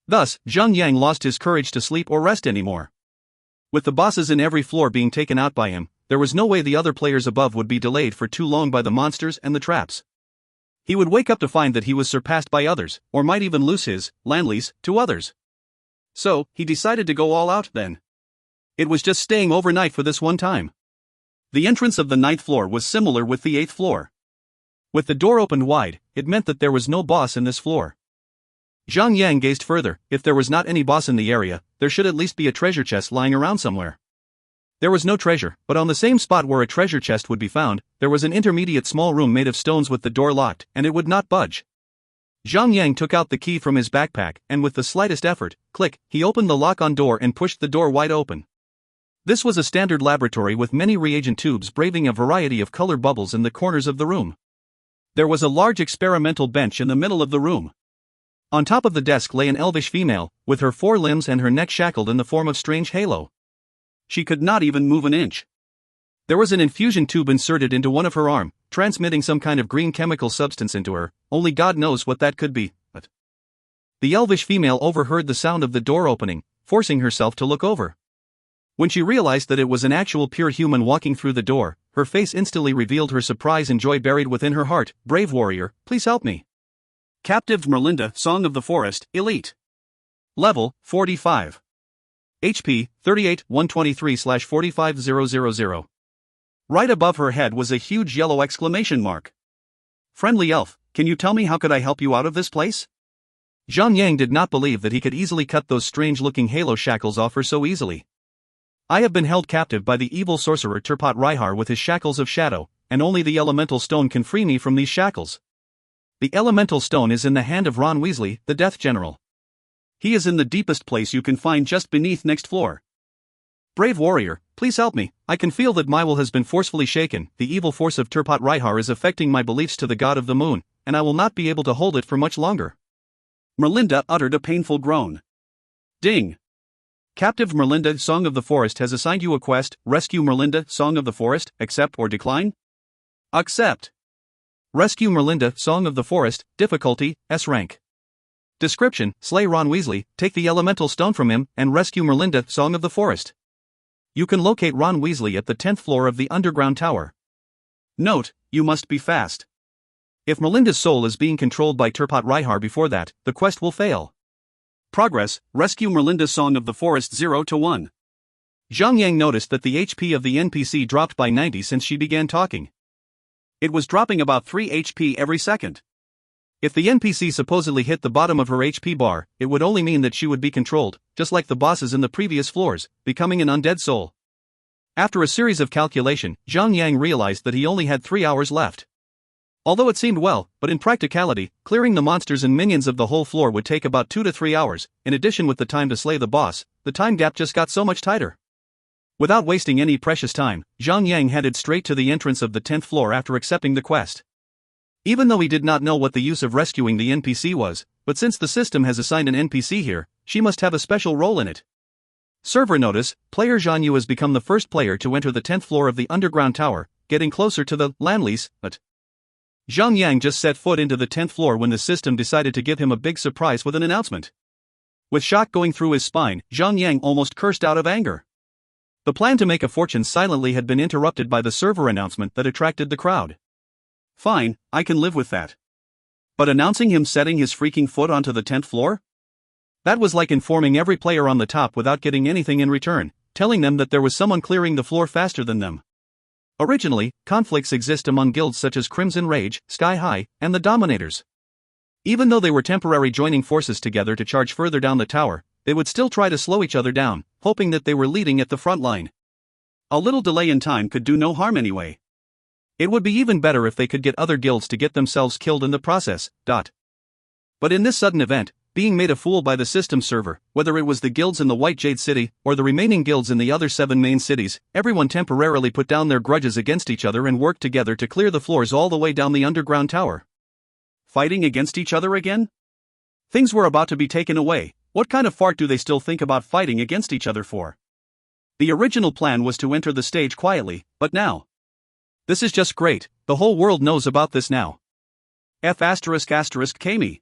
Speaker 1: Thus, Zhang Yang lost his courage to sleep or rest anymore. With the bosses in every floor being taken out by him, there was no way the other players above would be delayed for too long by the monsters and the traps. He would wake up to find that he was surpassed by others, or might even lose his Landlease to others. So, he decided to go all out then. It was just staying overnight for this one time. The entrance of the 9th floor was similar with the 8th floor. With the door opened wide, it meant that there was no boss in this floor. Zhang Yang gazed further. If there was not any boss in the area, there should at least be a treasure chest lying around somewhere. There was no treasure, but on the same spot where a treasure chest would be found, there was an intermediate small room made of stones with the door locked, and it would not budge. Zhang Yang took out the key from his backpack, and with the slightest effort, click, he opened the lock-on door and pushed the door wide open. This was a standard laboratory with many reagent tubes braving a variety of color bubbles in the corners of the room. There was a large experimental bench in the middle of the room. On top of the desk lay an elvish female, with her 4 limbs and her neck shackled in the form of strange halo. She could not even move an inch. There was an infusion tube inserted into one of her arm, transmitting some kind of green chemical substance into her. Only God knows what that could be, but... The elvish female overheard the sound of the door opening, forcing herself to look over. When she realized that it was an actual pure human walking through the door, her face instantly revealed her surprise and joy buried within her heart. Brave warrior, please help me. Captive Merlinda, Song of the Forest, Elite. Level, 45. HP, 38, 123/45000. Right above her head was a huge yellow exclamation mark. Friendly elf, can you tell me how could I help you out of this place? Zhang Yang did not believe that he could easily cut those strange-looking halo shackles off her so easily. I have been held captive by the evil sorcerer Turpat Raihar with his shackles of shadow, and only the elemental stone can free me from these shackles. The elemental stone is in the hand of Ron Weasley, the Death General. He is in the deepest place you can find just beneath next floor. Brave warrior, please help me. I can feel that my will has been forcefully shaken. The evil force of Turpat Raihar is affecting my beliefs to the god of the moon, and I will not be able to hold it for much longer. Merlinda uttered a painful groan. Ding! Captive Merlinda, Song of the Forest has assigned you a quest. Rescue Merlinda, Song of the Forest. Accept or decline? Accept. Rescue Merlinda, Song of the Forest. Difficulty, S rank. Description: slay Ron Weasley, take the elemental stone from him, and rescue Merlinda, Song of the Forest. You can locate Ron Weasley at the 10th floor of the underground tower. Note, you must be fast. If Merlinda's soul is being controlled by Turpat Raihar before that, the quest will fail. Progress: rescue Merlinda, Song of the Forest 0 to 1. Zhang Yang noticed that the HP of the NPC dropped by 90 since she began talking. It was dropping about 3 HP every second. If the NPC supposedly hit the bottom of her HP bar, it would only mean that she would be controlled, just like the bosses in the previous floors, becoming an undead soul. After a series of calculation, Zhang Yang realized that he only had 3 hours left. Although it seemed well, but in practicality, clearing the monsters and minions of the whole floor would take about 2 to 3 hours. In addition, with the time to slay the boss, the time gap just got so much tighter. Without wasting any precious time, Zhang Yang headed straight to the entrance of the 10th floor after accepting the quest. Even though he did not know what the use of rescuing the NPC was, but since the system has assigned an NPC here, she must have a special role in it. Server notice: player Zhan Yu has become the first player to enter the 10th floor of the underground tower, getting closer to the land lease, but... Zhang Yang just set foot into the 10th floor when the system decided to give him a big surprise with an announcement. With shock going through his spine, Zhang Yang almost cursed out of anger. The plan to make a fortune silently had been interrupted by the server announcement that attracted the crowd. Fine, I can live with that. But announcing him setting his freaking foot onto the 10th floor? That was like informing every player on the top without getting anything in return, telling them that there was someone clearing the floor faster than them. Originally, conflicts exist among guilds such as Crimson Rage, Sky High, and the Dominators. Even though they were temporarily joining forces together to charge further down the tower, they would still try to slow each other down, hoping that they were leading at the front line. A little delay in time could do no harm anyway. It would be even better if they could get other guilds to get themselves killed in the process. But in this sudden event, being made a fool by the system server, whether it was the guilds in the White Jade City, or the remaining guilds in the other 7 main cities, everyone temporarily put down their grudges against each other and worked together to clear the floors all the way down the underground tower. Fighting against each other again? Things were about to be taken away. What kind of fart do they still think about fighting against each other for? The original plan was to enter the stage quietly, but now... This is just great, the whole world knows about this now. F***Kami.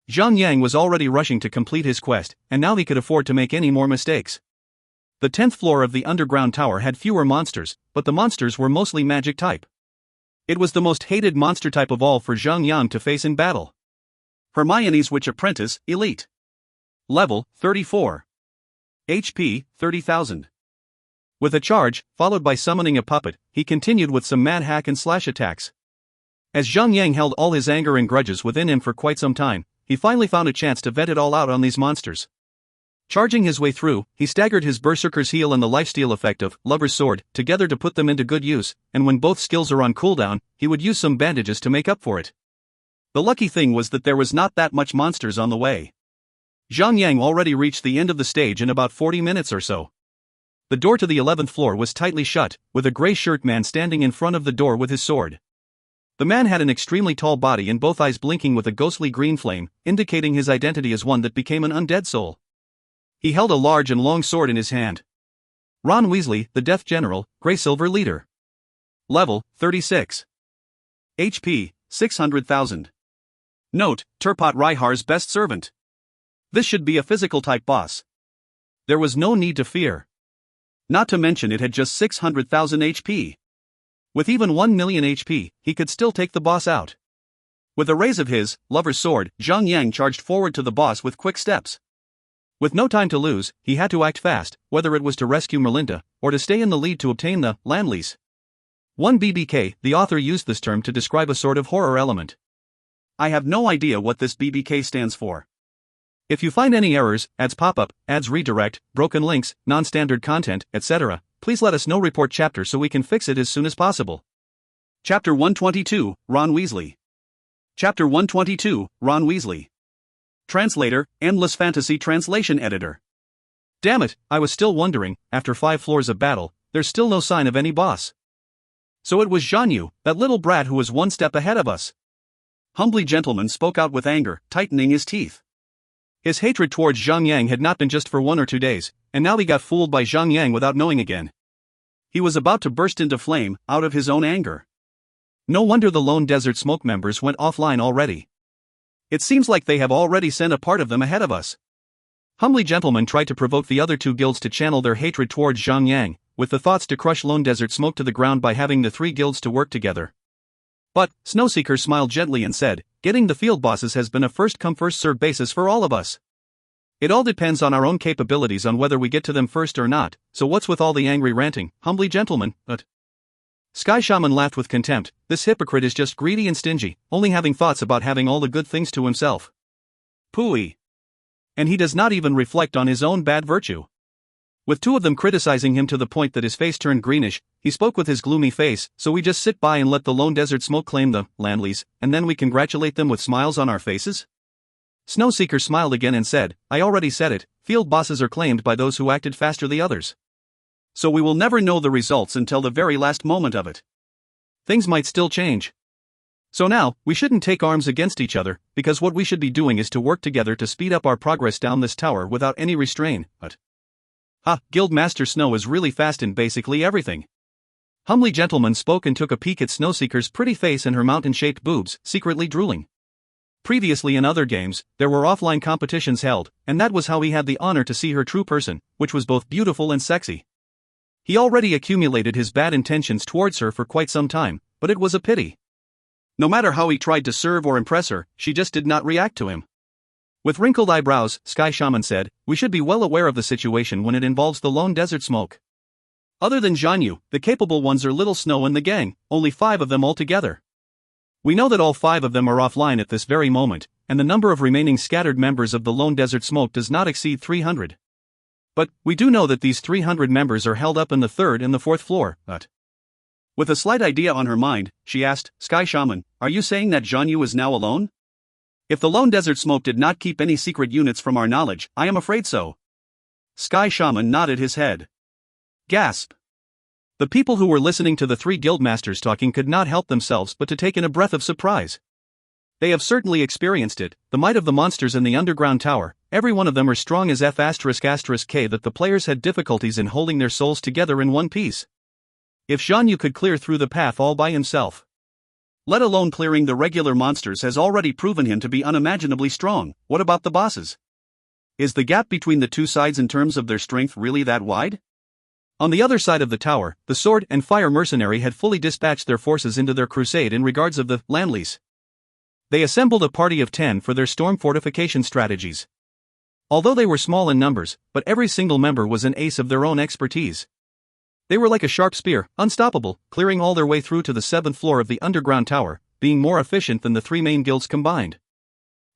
Speaker 1: Zhang Yang was already rushing to complete his quest, and now he could afford to make any more mistakes. The 10th floor of the underground tower had fewer monsters, but the monsters were mostly magic type. It was the most hated monster type of all for Zhang Yang to face in battle. Hermione's Witch Apprentice, Elite. Level, 34. HP, 30,000. With a charge, followed by summoning a puppet, he continued with some mad hack and slash attacks. As Zhang Yang held all his anger and grudges within him for quite some time, he finally found a chance to vent it all out on these monsters. Charging his way through, he staggered his Berserker's Heel and the lifesteal effect of Lover's Sword together to put them into good use, and when both skills are on cooldown, he would use some bandages to make up for it. The lucky thing was that there was not that much monsters on the way. Zhang Yang already reached the end of the stage in about 40 minutes or so. The door to the 11th floor was tightly shut, with a grey shirt man standing in front of the door with his sword. The man had an extremely tall body and both eyes blinking with a ghostly green flame, indicating his identity as one that became an undead soul. He held a large and long sword in his hand. Ron Weasley, the Death General, Grey Silver Leader. Level, 36. HP, 600,000. Note, Turpot Raihar's best servant. This should be a physical-type boss. There was no need to fear. Not to mention it had just 600,000 HP. With even 1 million HP, he could still take the boss out. With a raise of his Lover's Sword, Zhang Yang charged forward to the boss with quick steps. With no time to lose, he had to act fast, whether it was to rescue Merlinda, or to stay in the lead to obtain the land lease. 1 BBK, the author used this term to describe a sort of horror element. I have no idea what this BBK stands for. If you find any errors, ads pop-up, ads redirect, broken links, non-standard content, etc., please let us know. Report chapter so we can fix it as soon as possible. Chapter 122, Ron Weasley. Chapter 122, Ron Weasley. Translator, Endless Fantasy Translation Editor. Damn it, I was still wondering, after 5 floors of battle, there's still no sign of any boss. So it was Zhang Yu, that little brat who was one step ahead of us. Humbly Gentleman spoke out with anger, tightening his teeth. His hatred towards Zhang Yang had not been just for 1 or 2 days, and now he got fooled by Zhang Yang without knowing again. He was about to burst into flame, out of his own anger. No wonder the Lone Desert Smoke members went offline already. It seems like they have already sent a part of them ahead of us. Humbly Gentleman tried to provoke the other 2 guilds to channel their hatred towards Zhang Yang, with the thoughts to crush Lone Desert Smoke to the ground by having the 3 guilds to work together. But, Snowseeker smiled gently and said, getting the field bosses has been a first-come first-served basis for all of us. It all depends on our own capabilities on whether we get to them first or not, so what's with all the angry ranting, Humbly Gentleman, Sky Shaman laughed with contempt. This hypocrite is just greedy and stingy, only having thoughts about having all the good things to himself. Pooey. And he does not even reflect on his own bad virtue. With 2 of them criticizing him to the point that his face turned greenish, he spoke with his gloomy face, so we just sit by and let the Lone Desert Smoke claim the land lease, and then we congratulate them with smiles on our faces? Snowseeker smiled again and said, I already said it, field bosses are claimed by those who acted faster than the others. So we will never know the results until the very last moment of it. Things might still change. So now, we shouldn't take arms against each other, because what we should be doing is to work together to speed up our progress down this tower without any restraint. Guild Master Snow is really fast in basically everything. Humbly Gentleman spoke and took a peek at Snowseeker's pretty face and her mountain-shaped boobs, secretly drooling. Previously in other games, there were offline competitions held, and that was how he had the honor to see her true person, which was both beautiful and sexy. He already accumulated his bad intentions towards her for quite some time, but it was a pity. No matter how he tried to serve or impress her, she just did not react to him. With wrinkled eyebrows, Sky Shaman said, we should be well aware of the situation when it involves the Lone Desert Smoke. Other than Zhang Yu, the capable ones are Little Snow and the gang, only 5 of them altogether. We know that all 5 of them are offline at this very moment, and the number of remaining scattered members of the Lone Desert Smoke does not exceed 300. But, we do know that these 300 members are held up in the 3rd and the 4th floor, With a slight idea on her mind, she asked, Sky Shaman, are you saying that Zhang Yu is now alone? If the Lone Desert Smoke did not keep any secret units from our knowledge, I am afraid so. Sky Shaman nodded his head. Gasp. The people who were listening to the 3 guildmasters talking could not help themselves but to take in a breath of surprise. They have certainly experienced it, the might of the monsters in the underground tower, every one of them are strong as F***k that the players had difficulties in holding their souls together in one piece. If Zhang Yu could clear through the path all by himself, let alone clearing the regular monsters, has already proven him to be unimaginably strong, what about the bosses? Is the gap between the 2 sides in terms of their strength really that wide? On the other side of the tower, the Sword and Fire Mercenary had fully dispatched their forces into their crusade in regards of the land lease. They assembled a party of 10 for their storm fortification strategies. Although they were small in numbers, but every single member was an ace of their own expertise. They were like a sharp spear, unstoppable, clearing all their way through to the 7th floor of the underground tower, being more efficient than the 3 main guilds combined.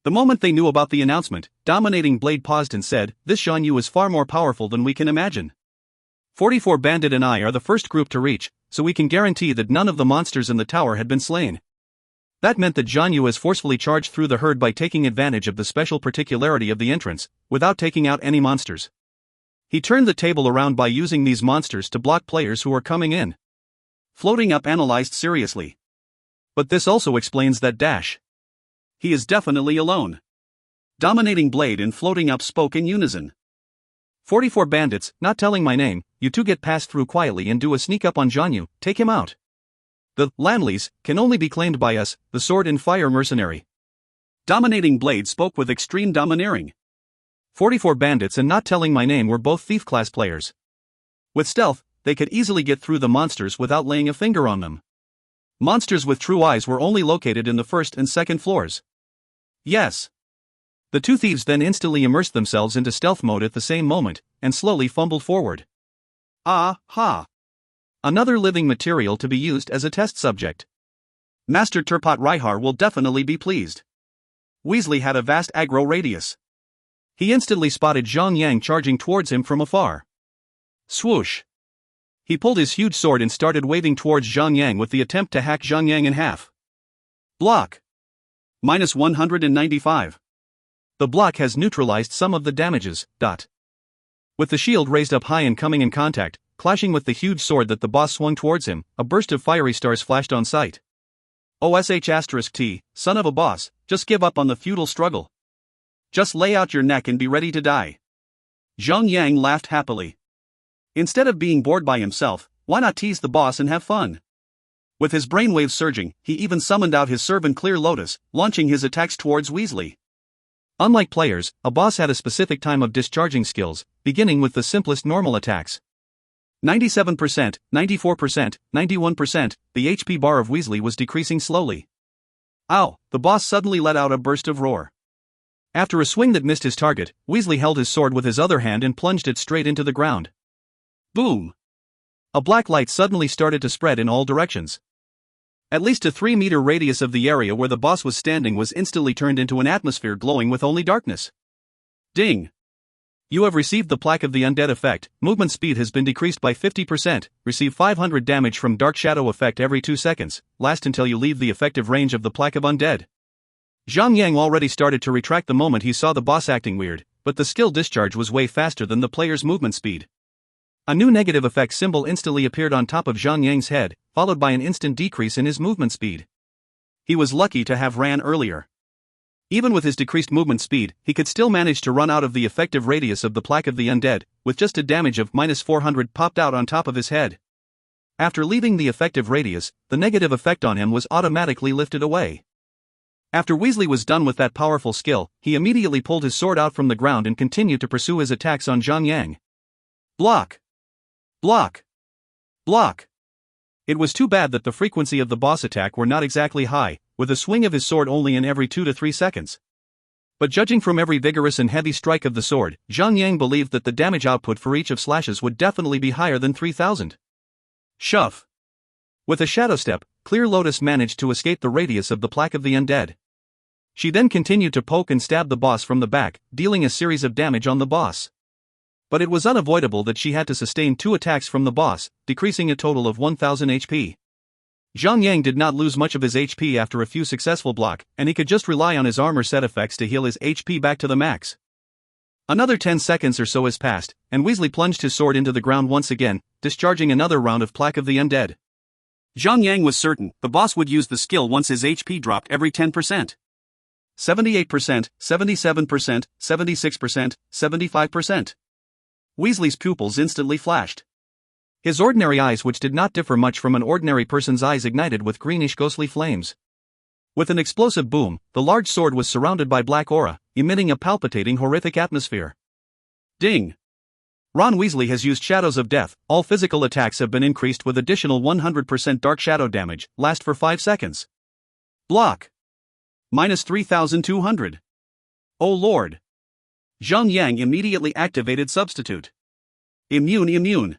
Speaker 1: The moment they knew about the announcement, Dominating Blade paused and said, "This Zhang Yu is far more powerful than we can imagine. 44 Bandit and I are the first group to reach, so we can guarantee that none of the monsters in the tower had been slain." That meant that Zhang Yu has forcefully charged through the herd by taking advantage of the special particularity of the entrance, without taking out any monsters. He turned the table around by using these monsters to block players who are coming in. Floating Up analyzed seriously. But this also explains that dash. He is definitely alone. Dominating Blade and Floating Up spoke in unison. 44 bandits, not telling my name, you two get passed through quietly and do a sneak up on Zhang Yu, take him out. The Landleys can only be claimed by us, the Sword and Fire Mercenary. Dominating Blade spoke with extreme domineering. 44 bandits and not telling my name were both thief class players. With stealth, they could easily get through the monsters without laying a finger on them. Monsters with true eyes were only located in the 1st and 2nd floors. Yes. The two thieves then instantly immersed themselves into stealth mode at the same moment, and slowly fumbled forward. Ah, ha. Another living material to be used as a test subject. Master Turpot Rihar will definitely be pleased. Weasley had a vast aggro radius. He instantly spotted Zhang Yang charging towards him from afar. Swoosh. He pulled his huge sword and started waving towards Zhang Yang with the attempt to hack Zhang Yang in half. Block. Minus 195. The block has neutralized some of the damages. With the shield raised up high and coming in contact, clashing with the huge sword that the boss swung towards him, a burst of fiery stars flashed on sight. OSH*T, son of a boss, just give up on the futile struggle. Just lay out your neck and be ready to die. Zhang Yang laughed happily. Instead of being bored by himself, why not tease the boss and have fun? With his brainwaves surging, he even summoned out his servant Clear Lotus, launching his attacks towards Weasley. Unlike players, a boss had a specific time of discharging skills, beginning with the simplest normal attacks. 97%, 94%, 91%, the HP bar of Weasley was decreasing slowly. Ow, the boss suddenly let out a burst of roar. After a swing that missed his target, Weasley held his sword with his other hand and plunged it straight into the ground. Boom! A black light suddenly started to spread in all directions. At least a 3-meter radius of the area where the boss was standing was instantly turned into an atmosphere glowing with only darkness. Ding! You have received the Plaque of the Undead effect. Movement speed has been decreased by 50%, receive 500 damage from Dark Shadow effect every 2 seconds, last until you leave the effective range of the Plaque of Undead. Zhang Yang already started to retract the moment he saw the boss acting weird, but the skill discharge was way faster than the player's movement speed. A new negative effect symbol instantly appeared on top of Zhang Yang's head, followed by an instant decrease in his movement speed. He was lucky to have ran earlier. Even with his decreased movement speed, he could still manage to run out of the effective radius of the Plaque of the Undead, with just a damage of minus 400 popped out on top of his head. After leaving the effective radius, the negative effect on him was automatically lifted away. After Weasley was done with that powerful skill, he immediately pulled his sword out from the ground and continued to pursue his attacks on Zhang Yang. Block! Block! Block! It was too bad that the frequency of the boss attack were not exactly high, with a swing of his sword only in every 2 to 3 seconds. But judging from every vigorous and heavy strike of the sword, Zhang Yang believed that the damage output for each of slashes would definitely be higher than 3,000. Shove! With a shadow step, Clear Lotus managed to escape the radius of the Plaque of the Undead. She then continued to poke and stab the boss from the back, dealing a series of damage on the boss. But it was unavoidable that she had to sustain 2 attacks from the boss, decreasing a total of 1,000 HP. Zhang Yang did not lose much of his HP after a few successful block, and he could just rely on his armor set effects to heal his HP back to the max. Another 10 seconds or so has passed, and Weasley plunged his sword into the ground once again, discharging another round of Plaque of the Undead. Zhang Yang was certain the boss would use the skill once his HP dropped every 10%. 78%, 77%, 76%, 75%. Weasley's pupils instantly flashed. His ordinary eyes, which did not differ much from an ordinary person's eyes, ignited with greenish ghostly flames. With an explosive boom, the large sword was surrounded by black aura, emitting a palpitating horrific atmosphere. Ding! Ron Weasley has used Shadows of Death. All physical attacks have been increased with additional 100% Dark Shadow damage, last for 5 seconds. Block! Minus 3,200. Oh lord! Zhang Yang immediately activated Substitute. Immune.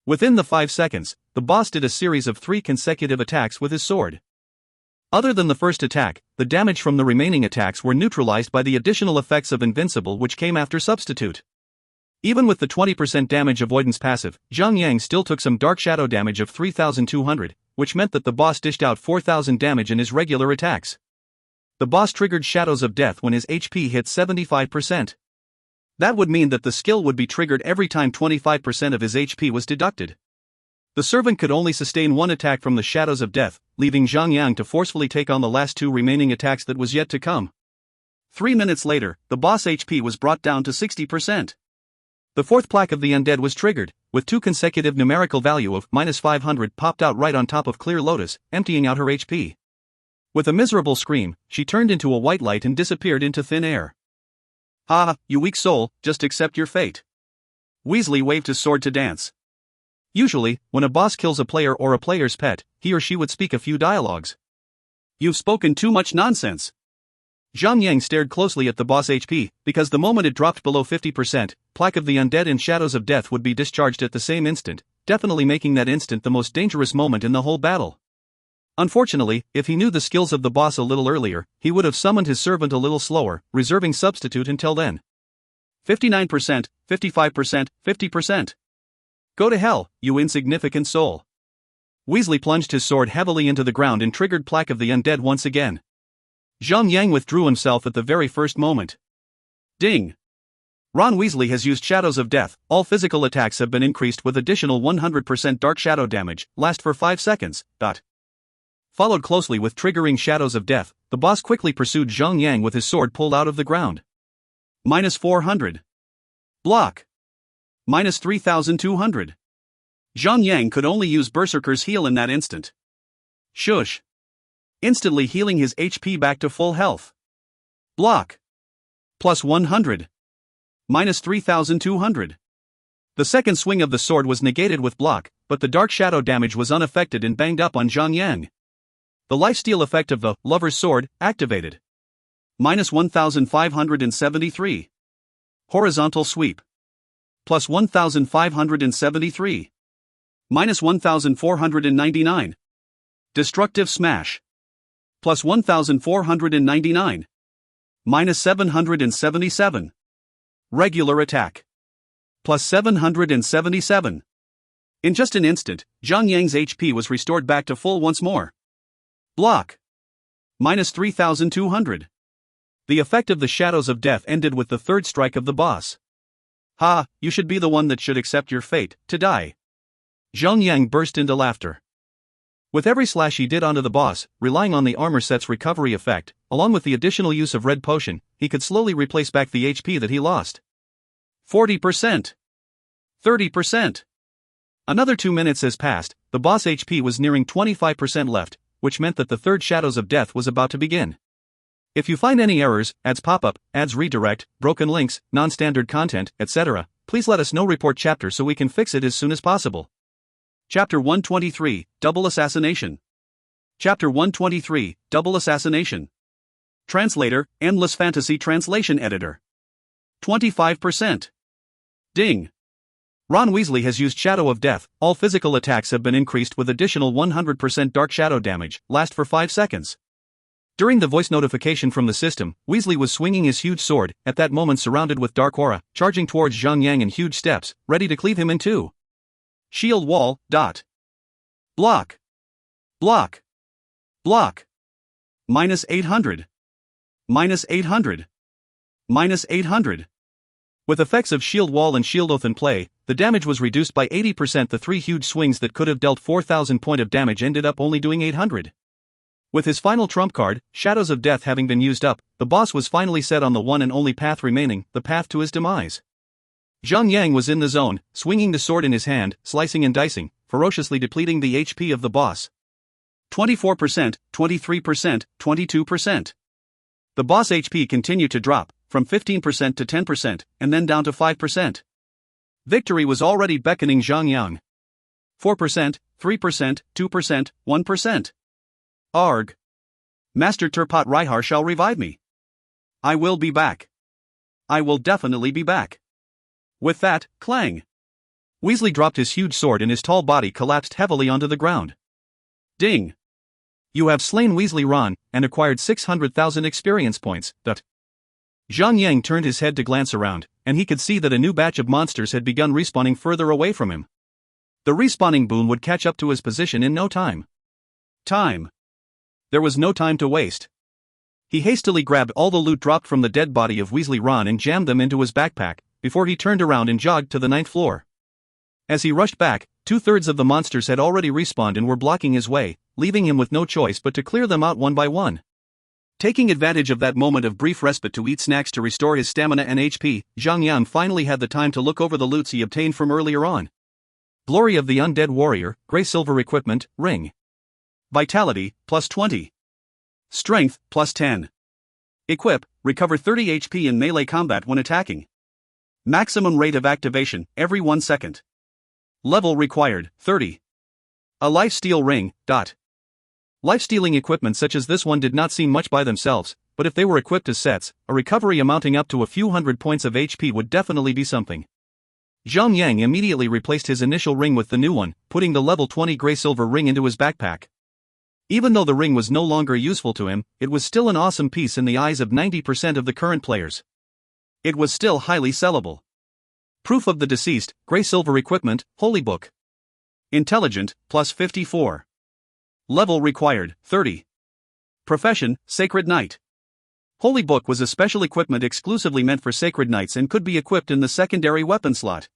Speaker 1: Within the 5 seconds, the boss did a series of 3 consecutive attacks with his sword. Other than the first attack, the damage from the remaining attacks were neutralized by the additional effects of Invincible which came after Substitute. Even with the 20% damage avoidance passive, Zhang Yang still took some dark shadow damage of 3,200, which meant that the boss dished out 4,000 damage in his regular attacks. The boss triggered Shadows of Death when his HP hit 75%. That would mean that the skill would be triggered every time 25% of his HP was deducted. The servant could only sustain one attack from the Shadows of Death, leaving Zhang Yang to forcefully take on the last 2 remaining attacks that was yet to come. 3 minutes later, the boss HP was brought down to 60%. The 4th plaque of the undead was triggered, with 2 consecutive numerical value of -500 popped out right on top of Clear Lotus, emptying out her HP. With a miserable scream, she turned into a white light and disappeared into thin air. "Ha, you weak soul, just accept your fate." Weasley waved his sword to Dance. Usually, when a boss kills a player or a player's pet, he or she would speak a few dialogues. "You've spoken too much nonsense." Zhang Yang stared closely at the boss HP, because the moment it dropped below 50%, Plaque of the Undead and Shadows of Death would be discharged at the same instant, definitely making that instant the most dangerous moment in the whole battle. Unfortunately, if he knew the skills of the boss a little earlier, he would have summoned his servant a little slower, reserving Substitute until then. 59%, 55%, 50%. Go to hell, you insignificant soul. Weasley plunged his sword heavily into the ground and triggered Plaque of the Undead once again. Zhang Yang withdrew himself at the very first moment. Ding! Ron Weasley has used Shadows of Death. All physical attacks have been increased with additional 100% dark shadow damage, last for 5 seconds. Followed closely with triggering Shadows of Death, the boss quickly pursued Zhang Yang with his sword pulled out of the ground. -400. Block. -3,200. Zhang Yang could only use Berserker's Heal in that instant. Shush. Instantly healing his HP back to full health. Block. +100. -3,200. The second swing of the sword was negated with block, but the dark shadow damage was unaffected and banged up on Zhang Yang. The lifesteal effect of the Lover's Sword activated. -1,573. Horizontal Sweep. +1,573. -1,499. Destructive Smash. +1,499. -777. Regular Attack. +777. In just an instant, Zhang Yang's HP was restored back to full once more. Block. -3,200. The effect of the Shadows of Death ended with the third strike of the boss. Ha, you should be the one that should accept your fate, to die. Zhang Yang burst into laughter. With every slash he did onto the boss, relying on the armor set's recovery effect, along with the additional use of Red Potion, he could slowly replace back the HP that he lost. 40%. 30%. Another 2 minutes has passed, the boss HP was nearing 25% left, which meant that the third Shadows of Death was about to begin. If you find any errors, ads pop-up, ads redirect, broken links, non-standard content, etc., please let us know. Report chapter so we can fix it as soon as possible. Chapter 123, Double Assassination. Chapter 123, Double Assassination. Translator, Endless Fantasy Translation Editor. 25%. Ding. Ron Weasley has used Shadow of Death. All physical attacks have been increased with additional 100% dark shadow damage, last for 5 seconds. During the voice notification from the system, Weasley was swinging his huge sword, at that moment surrounded with dark aura, charging towards Zhang Yang in huge steps, ready to cleave him in two. Shield wall, dot. Block. Block. Block. -800. -800. -800. With effects of Shield Wall and Shield Oath in play, the damage was reduced by 80%. The 3 huge swings that could have dealt 4,000 points of damage ended up only doing 800. With his final trump card, Shadows of Death having been used up, the boss was finally set on the one and only path remaining, the path to his demise. Zhang Yang was in the zone, swinging the sword in his hand, slicing and dicing, ferociously depleting the HP of the boss. 24%, 23%, 22%. The boss HP continued to drop, from 15% to 10%, and then down to 5%. Victory was already beckoning Zhang Yang. 4%, 3%, 2%, 1%. Arg. Master Turpat Raihar shall revive me. I will be back. I will definitely be back. With that, clang. Weasley dropped his huge sword and his tall body collapsed heavily onto the ground. Ding! You have slain Weasley Ron, and acquired 600,000 experience points. Zhang Yang turned his head to glance around, and he could see that a new batch of monsters had begun respawning further away from him. The respawning boon would catch up to his position in no time. There was no time to waste. He hastily grabbed all the loot dropped from the dead body of Weasley Ron and jammed them into his backpack, before he turned around and jogged to the 9th floor. As he rushed back, 2/3 of the monsters had already respawned and were blocking his way, leaving him with no choice but to clear them out one by one. Taking advantage of that moment of brief respite to eat snacks to restore his stamina and HP, Zhang Yang finally had the time to look over the loots he obtained from earlier on. Glory of the Undead Warrior, Grey Silver Equipment, Ring. Vitality, plus 20. Strength, plus 10. Equip, recover 30 HP in melee combat when attacking. Maximum rate of activation, every 1 second. Level required, 30. A lifesteal ring. Lifestealing equipment such as this one did not seem much by themselves, but if they were equipped as sets, a recovery amounting up to a few hundred points of HP would definitely be something. Zhang Yang immediately replaced his initial ring with the new one, putting the level 20 Grey Silver ring into his backpack. Even though the ring was no longer useful to him, it was still an awesome piece in the eyes of 90% of the current players. It was still highly sellable. Proof of the deceased, Grey Silver Equipment, Holy Book. Intelligent, plus 54. Level required, 30. Profession, Sacred Knight. Holy Book was a special equipment exclusively meant for Sacred Knights and could be equipped in the secondary weapon slot.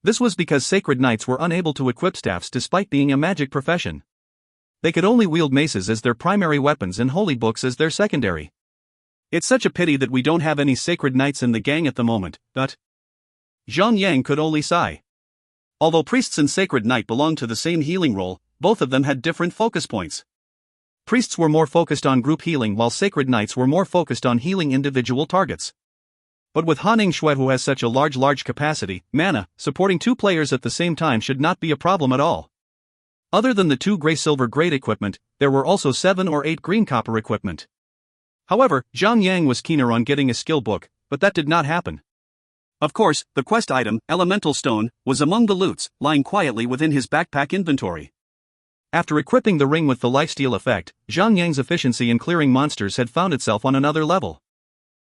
Speaker 1: This was because Sacred Knights were unable to equip staffs despite being a magic profession. They could only wield maces as their primary weapons and Holy Books as their secondary. It's such a pity that we don't have any Sacred Knights in the gang at the moment, Zhang Yang could only sigh. Although Priests and Sacred Knight belonged to the same healing role, both of them had different focus points. Priests were more focused on group healing while Sacred Knights were more focused on healing individual targets. But with Hanning Shui, who has such a large capacity, mana, supporting 2 players at the same time should not be a problem at all. Other than the 2 Grey Silver grade equipment, there were also 7 or 8 Green Copper equipment. However, Zhang Yang was keener on getting a skill book, but that did not happen. Of course, the quest item, Elemental Stone, was among the loots, lying quietly within his backpack inventory. After equipping the ring with the lifesteal effect, Zhang Yang's efficiency in clearing monsters had found itself on another level.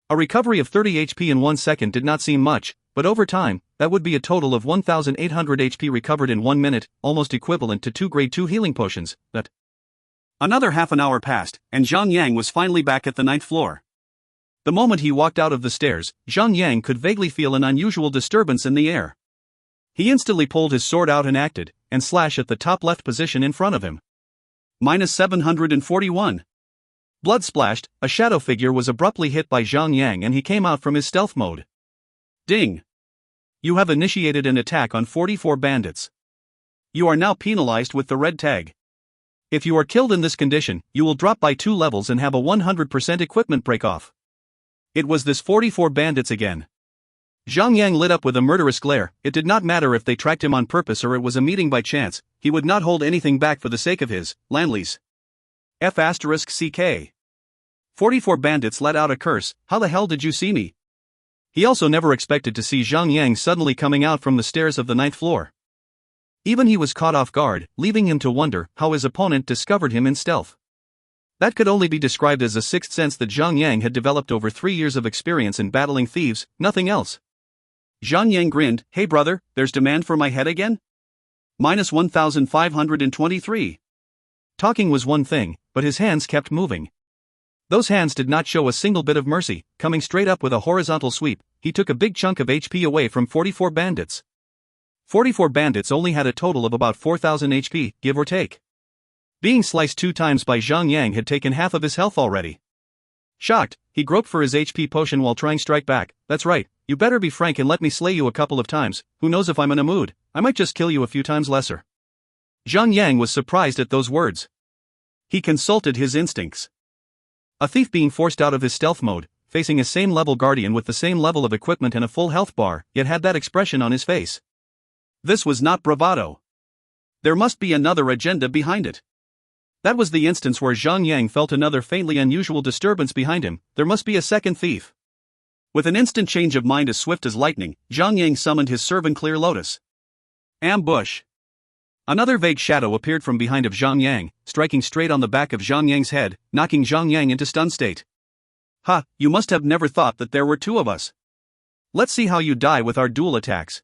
Speaker 1: A recovery of 30 HP in 1 second did not seem much, but over time, that would be a total of 1,800 HP recovered in 1 minute, almost equivalent to 2 grade 2 healing potions. Another half an hour passed, and Zhang Yang was finally back at the 9th floor. The moment he walked out of the stairs, Zhang Yang could vaguely feel an unusual disturbance in the air. He instantly pulled his sword out and acted, and slash at the top left position in front of him. Minus 741. Blood splashed, a shadow figure was abruptly hit by Zhang Yang and he came out from his stealth mode. Ding! You have initiated an attack on 44 bandits. You are now penalized with the red tag. If you are killed in this condition, you will drop by 2 levels and have a 100% equipment break-off. It was this 44 bandits again. Zhang Yang lit up with a murderous glare. It did not matter if they tracked him on purpose or it was a meeting by chance, he would not hold anything back for the sake of his land lease. F***CK. 44 bandits let out a curse. How the hell did you see me? He also never expected to see Zhang Yang suddenly coming out from the stairs of the 9th floor. Even he was caught off guard, leaving him to wonder how his opponent discovered him in stealth. That could only be described as a sixth sense that Zhang Yang had developed over 3 years of experience in battling thieves, nothing else. Zhang Yang grinned. Hey brother, there's demand for my head again? Minus 1,523. Talking was one thing, but his hands kept moving. Those hands did not show a single bit of mercy. Coming straight up with a horizontal sweep, he took a big chunk of HP away from 44 bandits. 44 bandits only had a total of about 4,000 HP, give or take. Being sliced 2 times by Zhang Yang had taken half of his health already. Shocked, he groped for his HP potion while trying strike back. That's right, you better be frank and let me slay you a couple of times. Who knows if I'm in a mood, I might just kill you a few times lesser. Zhang Yang was surprised at those words. He consulted his instincts. A thief being forced out of his stealth mode, facing a same level guardian with the same level of equipment and a full health bar, yet had that expression on his face. This was not bravado. There must be another agenda behind it. That was the instance where Zhang Yang felt another faintly unusual disturbance behind him. There must be a second thief. With an instant change of mind as swift as lightning, Zhang Yang summoned his servant Clear Lotus. Ambush. Another vague shadow appeared from behind of Zhang Yang, striking straight on the back of Zhang Yang's head, knocking Zhang Yang into stun state. Ha, you must have never thought that there were two of us. Let's see how you die with our dual attacks.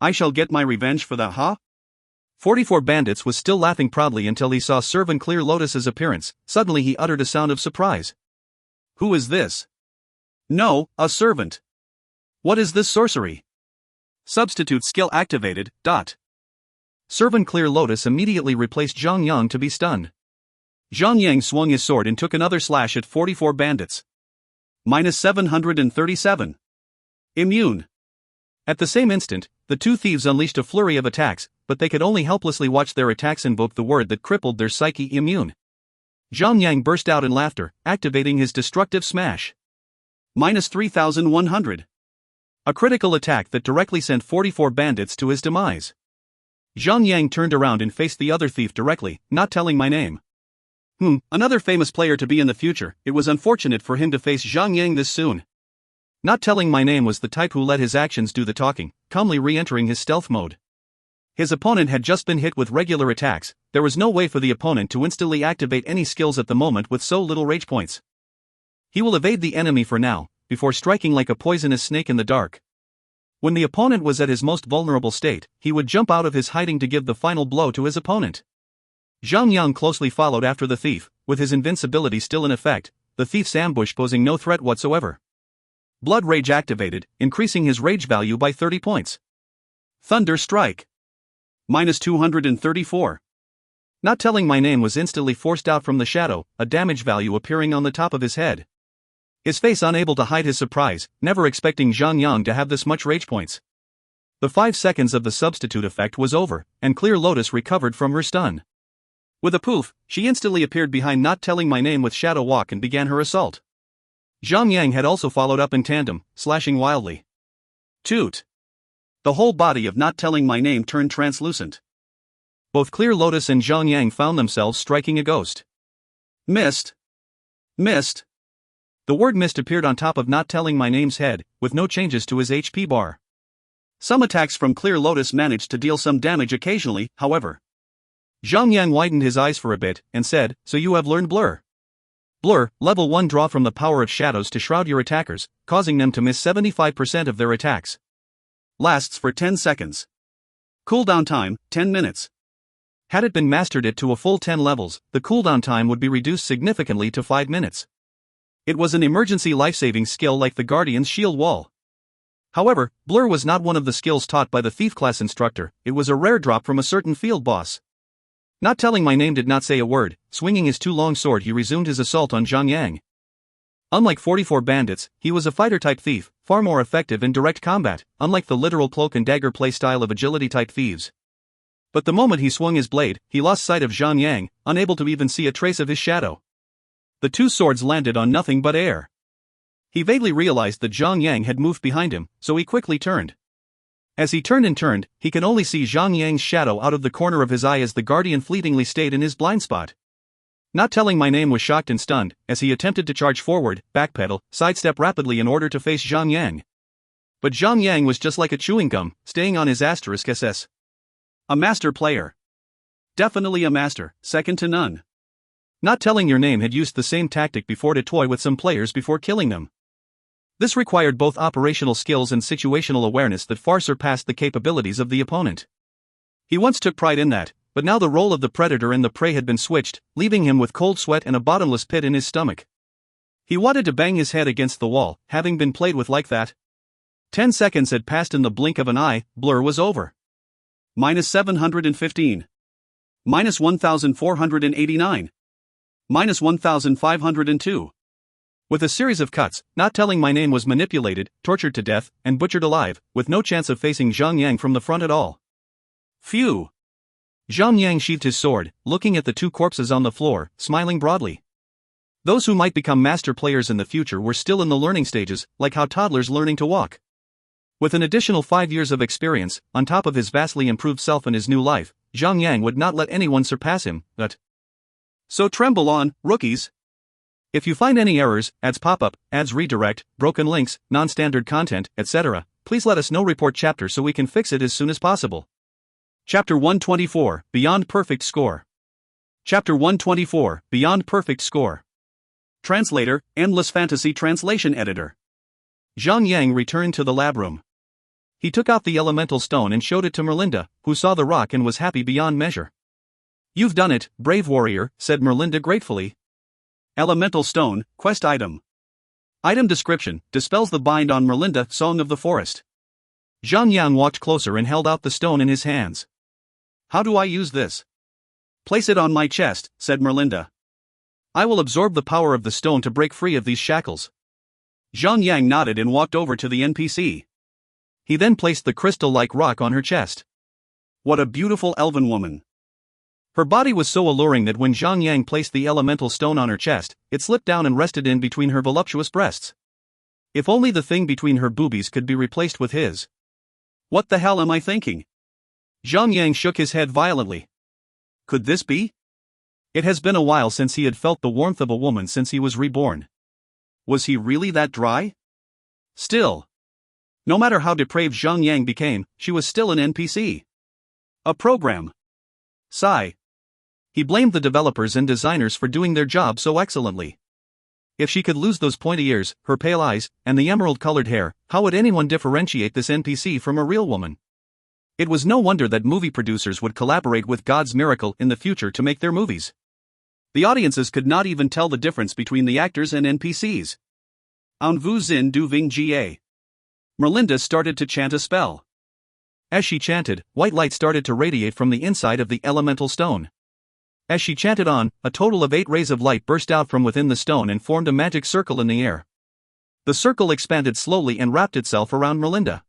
Speaker 1: I shall get my revenge for that, huh? 44 Bandits was still laughing proudly until he saw Servant Clear Lotus's appearance. Suddenly he uttered a sound of surprise. Who is this? No, a servant. What is this sorcery? Substitute skill activated. Servant Clear Lotus immediately replaced Zhang Yang to be stunned. Zhang Yang swung his sword and took another slash at 44 Bandits. -737. Immune. At the same instant, the two thieves unleashed a flurry of attacks, but they could only helplessly watch their attacks invoke the word that crippled their psyche: immune. Zhang Yang burst out in laughter, activating his destructive smash. -3100. A critical attack that directly sent 44 Bandits to his demise. Zhang Yang turned around and faced the other thief directly, not telling my name. Another famous player to be in the future. It was unfortunate for him to face Zhang Yang this soon. Not telling my name was the type who let his actions do the talking, calmly re-entering his stealth mode. His opponent had just been hit with regular attacks. There was no way for the opponent to instantly activate any skills at the moment with so little rage points. He will evade the enemy for now, before striking like a poisonous snake in the dark. When the opponent was at his most vulnerable state, he would jump out of his hiding to give the final blow to his opponent. Zhang Yang closely followed after the thief, with his invincibility still in effect, the thief's ambush posing no threat whatsoever. Blood Rage activated, increasing his rage value by 30 points. Thunder Strike. -234. Not telling my name was instantly forced out from the shadow, a damage value appearing on the top of his head. His face unable to hide his surprise, never expecting Zhang Yang to have this much rage points. The 5 seconds of the substitute effect was over, and Clear Lotus recovered from her stun. With a poof, she instantly appeared behind Not Telling My Name with Shadow Walk and began her assault. Zhang Yang had also followed up in tandem, slashing wildly. Toot! The whole body of Not Telling My Name turned translucent. Both Clear Lotus and Zhang Yang found themselves striking a ghost. Missed. Missed. The word missed appeared on top of Not Telling My Name's head, with no changes to his HP bar. Some attacks from Clear Lotus managed to deal some damage occasionally, however. Zhang Yang widened his eyes for a bit, and said, "So you have learned Blur." Blur, level 1. Draw from the power of shadows to shroud your attackers, causing them to miss 75% of their attacks. Lasts for 10 seconds. Cooldown time, 10 minutes. Had it been mastered it to a full 10 levels, the cooldown time would be reduced significantly to 5 minutes. It was an emergency life-saving skill like the Guardian's Shield Wall. However, Blur was not one of the skills taught by the Thief class instructor, it was a rare drop from a certain field boss. Not Telling My Name did not say a word. Swinging his too-long sword he resumed his assault on Zhang Yang. Unlike 44 Bandits, he was a fighter-type thief, far more effective in direct combat, unlike the literal cloak and dagger playstyle of agility-type thieves. But the moment he swung his blade, he lost sight of Zhang Yang, unable to even see a trace of his shadow. The two swords landed on nothing but air. He vaguely realized that Zhang Yang had moved behind him, so he quickly turned. As he turned, he could only see Zhang Yang's shadow out of the corner of his eye as the Guardian fleetingly stayed in his blind spot. Not Telling My Name was shocked and stunned, as he attempted to charge forward, backpedal, sidestep rapidly in order to face Zhang Yang. But Zhang Yang was just like a chewing gum, staying on his *SS. A master player. Definitely a master, second to none. Not Telling Your Name had used the same tactic before to toy with some players before killing them. This required both operational skills and situational awareness that far surpassed the capabilities of the opponent. He once took pride in that, but now the role of the predator and the prey had been switched, leaving him with cold sweat and a bottomless pit in his stomach. He wanted to bang his head against the wall, having been played with like that. 10 seconds had passed in the blink of an eye. Blur was over. -715. -1489. -1502. With a series of cuts, Not Telling My Name was manipulated, tortured to death, and butchered alive, with no chance of facing Zhang Yang from the front at all. Phew! Zhang Yang sheathed his sword, looking at the two corpses on the floor, smiling broadly. Those who might become master players in the future were still in the learning stages, like how toddlers learning to walk. With an additional 5 years of experience, on top of his vastly improved self and his new life, Zhang Yang would not let anyone surpass him, but... So tremble on, rookies! If you find any errors, ads pop up, ads redirect, broken links, non-standard content, etc., please let us know. Report chapter so we can fix it as soon as possible. Chapter 124, Beyond Perfect Score. Chapter 124, Beyond Perfect Score. Translator, Endless Fantasy Translation Editor. Zhang Yang returned to the lab room. He took out the elemental stone and showed it to Merlinda, who saw the rock and was happy beyond measure. "You've done it, brave warrior," said Merlinda gratefully. Elemental stone, quest item. Item description, dispels the bind on Merlinda, Song of the Forest. Zhang Yang walked closer and held out the stone in his hands. "How do I use this?" "Place it on my chest," said Merlinda. "I will absorb the power of the stone to break free of these shackles." Zhang Yang nodded and walked over to the NPC. He then placed the crystal-like rock on her chest. What a beautiful elven woman. Her body was so alluring that when Zhang Yang placed the elemental stone on her chest, it slipped down and rested in between her voluptuous breasts. If only the thing between her boobies could be replaced with his. What the hell am I thinking? Zhang Yang shook his head violently. Could this be? It has been a while since he had felt the warmth of a woman since he was reborn. Was he really that dry? Still. No matter how depraved Zhang Yang became, she was still an NPC. A program. Sigh. He blamed the developers and designers for doing their job so excellently. If she could lose those pointy ears, her pale eyes, and the emerald-colored hair, how would anyone differentiate this NPC from a real woman? It was no wonder that movie producers would collaborate with God's miracle in the future to make their movies. The audiences could not even tell the difference between the actors and NPCs. En vous zin du ving ga. Merlinda started to chant a spell. As she chanted, white light started to radiate from the inside of the elemental stone. As she chanted on, a total of 8 rays of light burst out from within the stone and formed a magic circle in the air. The circle expanded slowly and wrapped itself around Merlinda.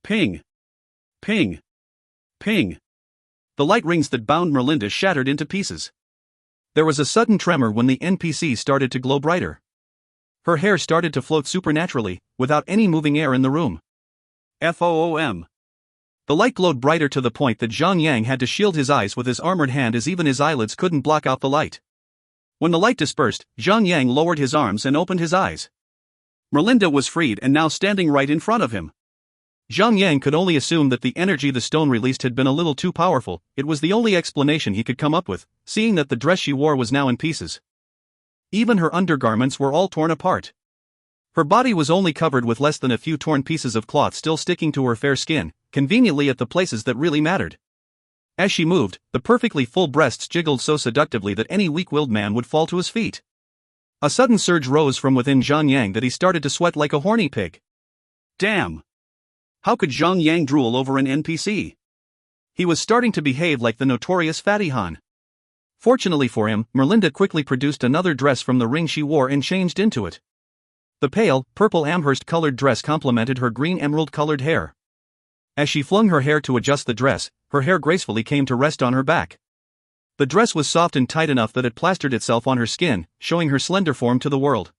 Speaker 1: Ping! Ping! Ping! The light rings that bound Merlinda shattered into pieces. There was a sudden tremor when the NPC started to glow brighter. Her hair started to float supernaturally, without any moving air in the room. FOOM. The light glowed brighter to the point that Zhang Yang had to shield his eyes with his armored hand as even his eyelids couldn't block out the light. When the light dispersed, Zhang Yang lowered his arms and opened his eyes. Merlinda was freed and now standing right in front of him. Zhang Yang could only assume that the energy the stone released had been a little too powerful. It was the only explanation he could come up with, seeing that the dress she wore was now in pieces. Even her undergarments were all torn apart. Her body was only covered with less than a few torn pieces of cloth still sticking to her fair skin, conveniently at the places that really mattered. As she moved, the perfectly full breasts jiggled so seductively that any weak-willed man would fall to his feet. A sudden surge rose from within Zhang Yang that he started to sweat like a horny pig. Damn! How could Zhang Yang drool over an NPC? He was starting to behave like the notorious Fatty Han. Fortunately for him, Merlinda quickly produced another dress from the ring she wore and changed into it. The pale, purple Amherst-colored dress complemented her green emerald-colored hair. As she flung her hair to adjust the dress, her hair gracefully came to rest on her back. The dress was soft and tight enough that it plastered itself on her skin, showing her slender form to the world.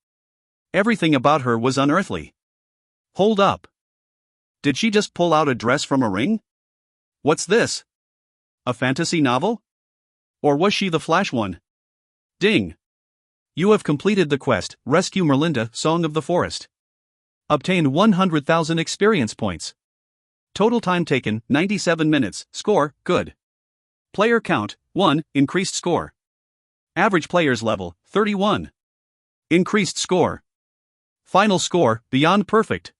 Speaker 1: Everything about her was unearthly. Hold up. Did she just pull out a dress from a ring? What's this? A fantasy novel? Or was she the Flash one? Ding! You have completed the quest, Rescue Merlinda, Song of the Forest. Obtained 100,000 experience points. Total time taken, 97 minutes, score, good. Player count, 1, increased score. Average players level, 31. Increased score. Final score, beyond perfect.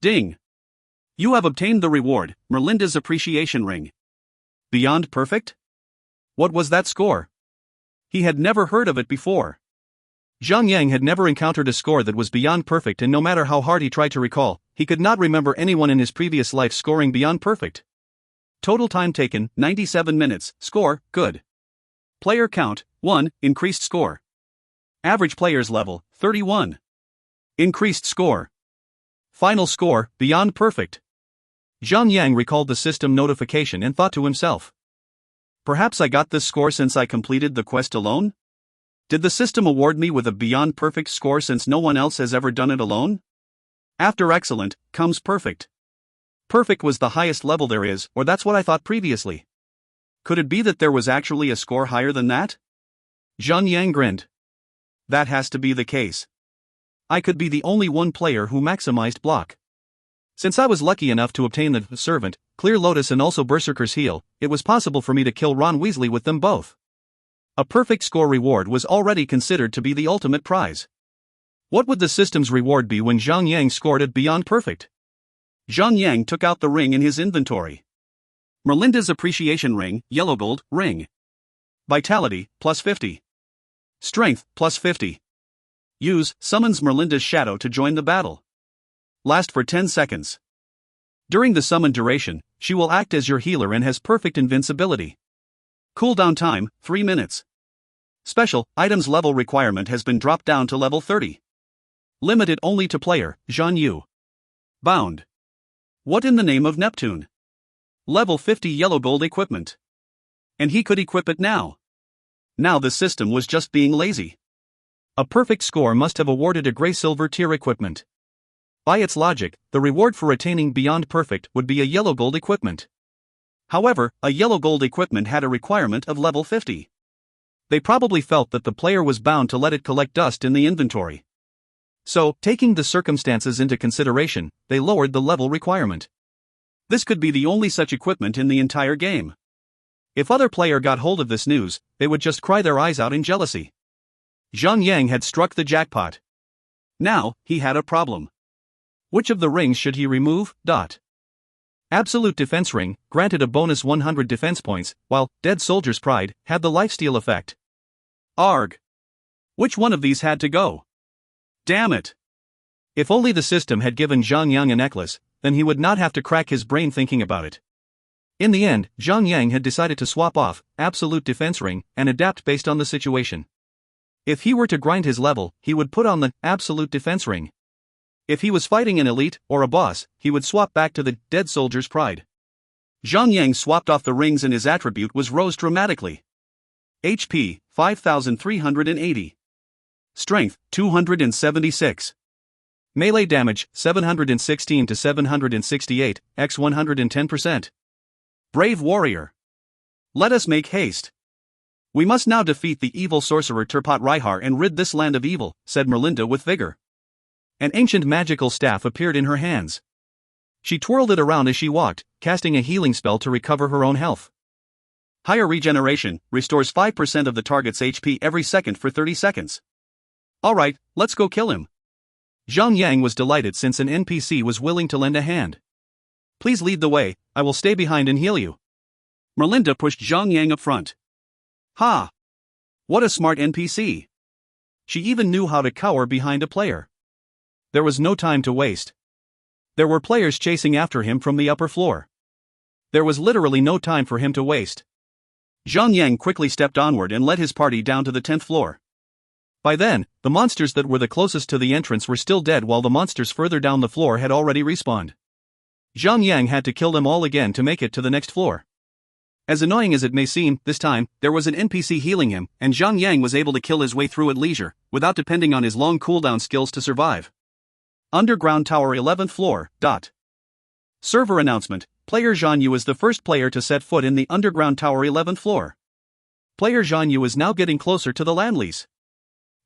Speaker 1: Ding! You have obtained the reward, Merlinda's Appreciation Ring. Beyond perfect? What was that score? He had never heard of it before. Zhang Yang had never encountered a score that was beyond perfect, and no matter how hard he tried to recall, he could not remember anyone in his previous life scoring beyond perfect. Total time taken, 97 minutes, score, good. Player count, 1, increased score. Average players level, 31. Increased score. Final score, beyond perfect. Zhang Yang recalled the system notification and thought to himself. Perhaps I got this score since I completed the quest alone? Did the system award me with a beyond perfect score since no one else has ever done it alone? After excellent, comes perfect. Perfect was the highest level there is, or that's what I thought previously. Could it be that there was actually a score higher than that? Zhang Yang grinned. That has to be the case. I could be the only one player who maximized block. Since I was lucky enough to obtain the Servant, Clear Lotus and also Berserker's Heel, it was possible for me to kill Ron Weasley with them both. A perfect score reward was already considered to be the ultimate prize. What would the system's reward be when Zhang Yang scored it beyond perfect? Zhang Yang took out the ring in his inventory. Merlinda's Appreciation Ring, Yellow Gold, Ring. Vitality, plus 50. Strength, plus 50. Use, summons Merlinda's shadow to join the battle. Last for 10 seconds. During the summon duration, she will act as your healer and has perfect invincibility. Cooldown time, 3 minutes. Special, items level requirement has been dropped down to level 30. Limited only to player, Zhan Yu. Bound. What in the name of Neptune? Level 50 yellow gold equipment. And he could equip it now. Now the system was just being lazy. A perfect score must have awarded a gray-silver tier equipment. By its logic, the reward for attaining beyond perfect would be a yellow gold equipment. However, a yellow gold equipment had a requirement of level 50. They probably felt that the player was bound to let it collect dust in the inventory. So, taking the circumstances into consideration, they lowered the level requirement. This could be the only such equipment in the entire game. If other player got hold of this news, they would just cry their eyes out in jealousy. Zhang Yang had struck the jackpot. Now, he had a problem. Which of the rings should he remove? Absolute Defense Ring, granted a bonus 100 defense points, while Dead Soldier's Pride had the lifesteal effect. Arg! Which one of these had to go? Damn it! If only the system had given Zhang Yang a necklace, then he would not have to crack his brain thinking about it. In the end, Zhang Yang had decided to swap off Absolute Defense Ring and adapt based on the situation. If he were to grind his level, he would put on the Absolute Defense Ring. If he was fighting an elite or a boss, he would swap back to the Dead Soldier's Pride. Zhang Yang swapped off the rings and his attribute was rose dramatically. HP, 5,380. Strength, 276. Melee damage, 716 to 768, x 110%. Brave warrior. Let us make haste. We must now defeat the evil sorcerer Turpat Raihar and rid this land of evil, said Merlinda with vigor. An ancient magical staff appeared in her hands. She twirled it around as she walked, casting a healing spell to recover her own health. Higher regeneration, restores 5% of the target's HP every second for 30 seconds. Alright, let's go kill him. Zhang Yang was delighted since an NPC was willing to lend a hand. Please lead the way, I will stay behind and heal you. Merlinda pushed Zhang Yang up front. Ha! What a smart NPC. She even knew how to cower behind a player. There was no time to waste. There were players chasing after him from the upper floor. There was literally no time for him to waste. Zhang Yang quickly stepped onward and led his party down to the 10th floor. By then, the monsters that were the closest to the entrance were still dead while the monsters further down the floor had already respawned. Zhang Yang had to kill them all again to make it to the next floor. As annoying as it may seem, this time, there was an NPC healing him, and Zhang Yang was able to kill his way through at leisure, without depending on his long cooldown skills to survive. Underground Tower 11th floor. Server announcement, player Zhan Yu is the first player to set foot in the Underground Tower 11th floor. Player Zhan Yu is now getting closer to the land lease.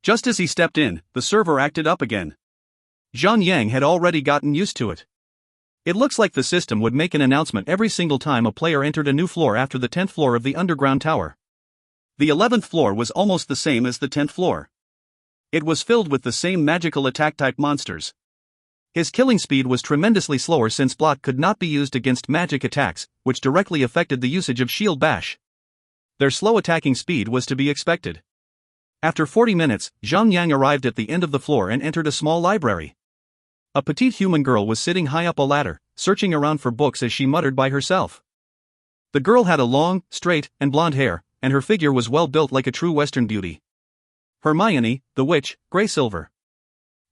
Speaker 1: Just as he stepped in, the server acted up again. Zhang Yang had already gotten used to it. It looks like the system would make an announcement every single time a player entered a new floor after the 10th floor of the Underground Tower. The 11th floor was almost the same as the 10th floor. It was filled with the same magical attack-type monsters. His killing speed was tremendously slower since block could not be used against magic attacks, which directly affected the usage of shield bash. Their slow attacking speed was to be expected. After 40 minutes, Zhang Yang arrived at the end of the floor and entered a small library. A petite human girl was sitting high up a ladder, searching around for books as she muttered by herself. The girl had a long, straight, and blonde hair, and her figure was well built like a true Western beauty. Hermione, the witch, gray silver.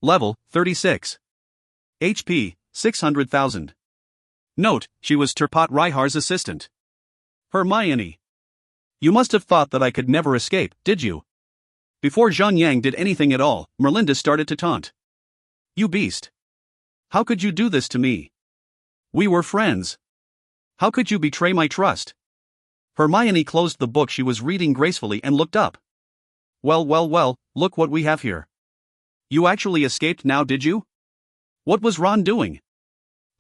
Speaker 1: Level, 36. HP, 600,000. Note, she was Turpat Raihar's assistant. Hermione. You must have thought that I could never escape, did you? Before Zhang Yang did anything at all, Merlinda started to taunt. You beast. How could you do this to me? We were friends. How could you betray my trust? Hermione closed the book she was reading gracefully and looked up. Well, look what we have here. You actually escaped now, did you? What was Ron doing?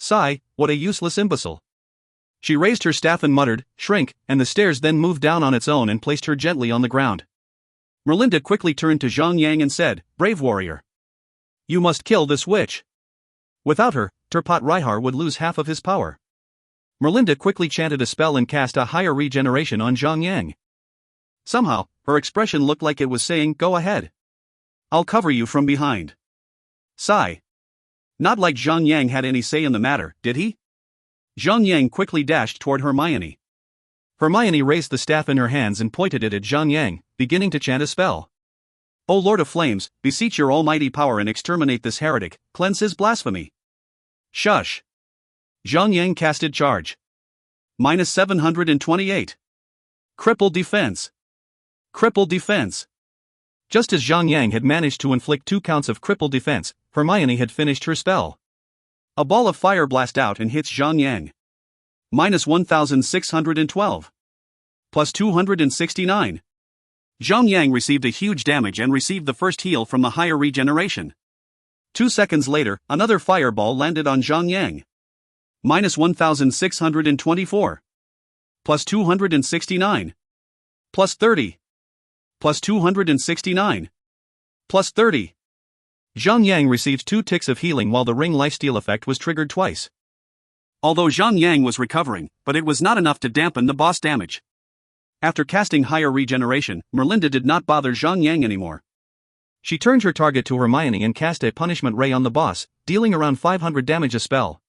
Speaker 1: Sigh, what a useless imbecile. She raised her staff and muttered, shrink, and the stairs then moved down on its own and placed her gently on the ground. Merlinda quickly turned to Zhang Yang and said, brave warrior. You must kill this witch. Without her, Turpat Rihar would lose half of his power. Merlinda quickly chanted a spell and cast a higher regeneration on Zhang Yang. Somehow, her expression looked like it was saying, go ahead. I'll cover you from behind. Sigh. Not like Zhang Yang had any say in the matter, did he? Zhang Yang quickly dashed toward Hermione. Hermione raised the staff in her hands and pointed it at Zhang Yang, beginning to chant a spell. O Lord of Flames, beseech your almighty power and exterminate this heretic, cleanse his blasphemy. Shush. Zhang Yang casted charge. -728. Crippled defense. Crippled defense. Just as Zhang Yang had managed to inflict 2 counts of crippled defense, Hermione had finished her spell. A ball of fire blast out and hits Zhang Yang. -1612. +269. Zhang Yang received a huge damage and received the first heal from the higher regeneration. 2 seconds later, another fireball landed on Zhang Yang. -1624. +269. +30. +269. +30. Zhang Yang received 2 ticks of healing while the ring lifesteal effect was triggered twice. Although Zhang Yang was recovering, but it was not enough to dampen the boss damage. After casting higher regeneration, Merlinda did not bother Zhang Yang anymore. She turned her target to Hermione and cast a punishment ray on the boss, dealing around 500 damage a spell.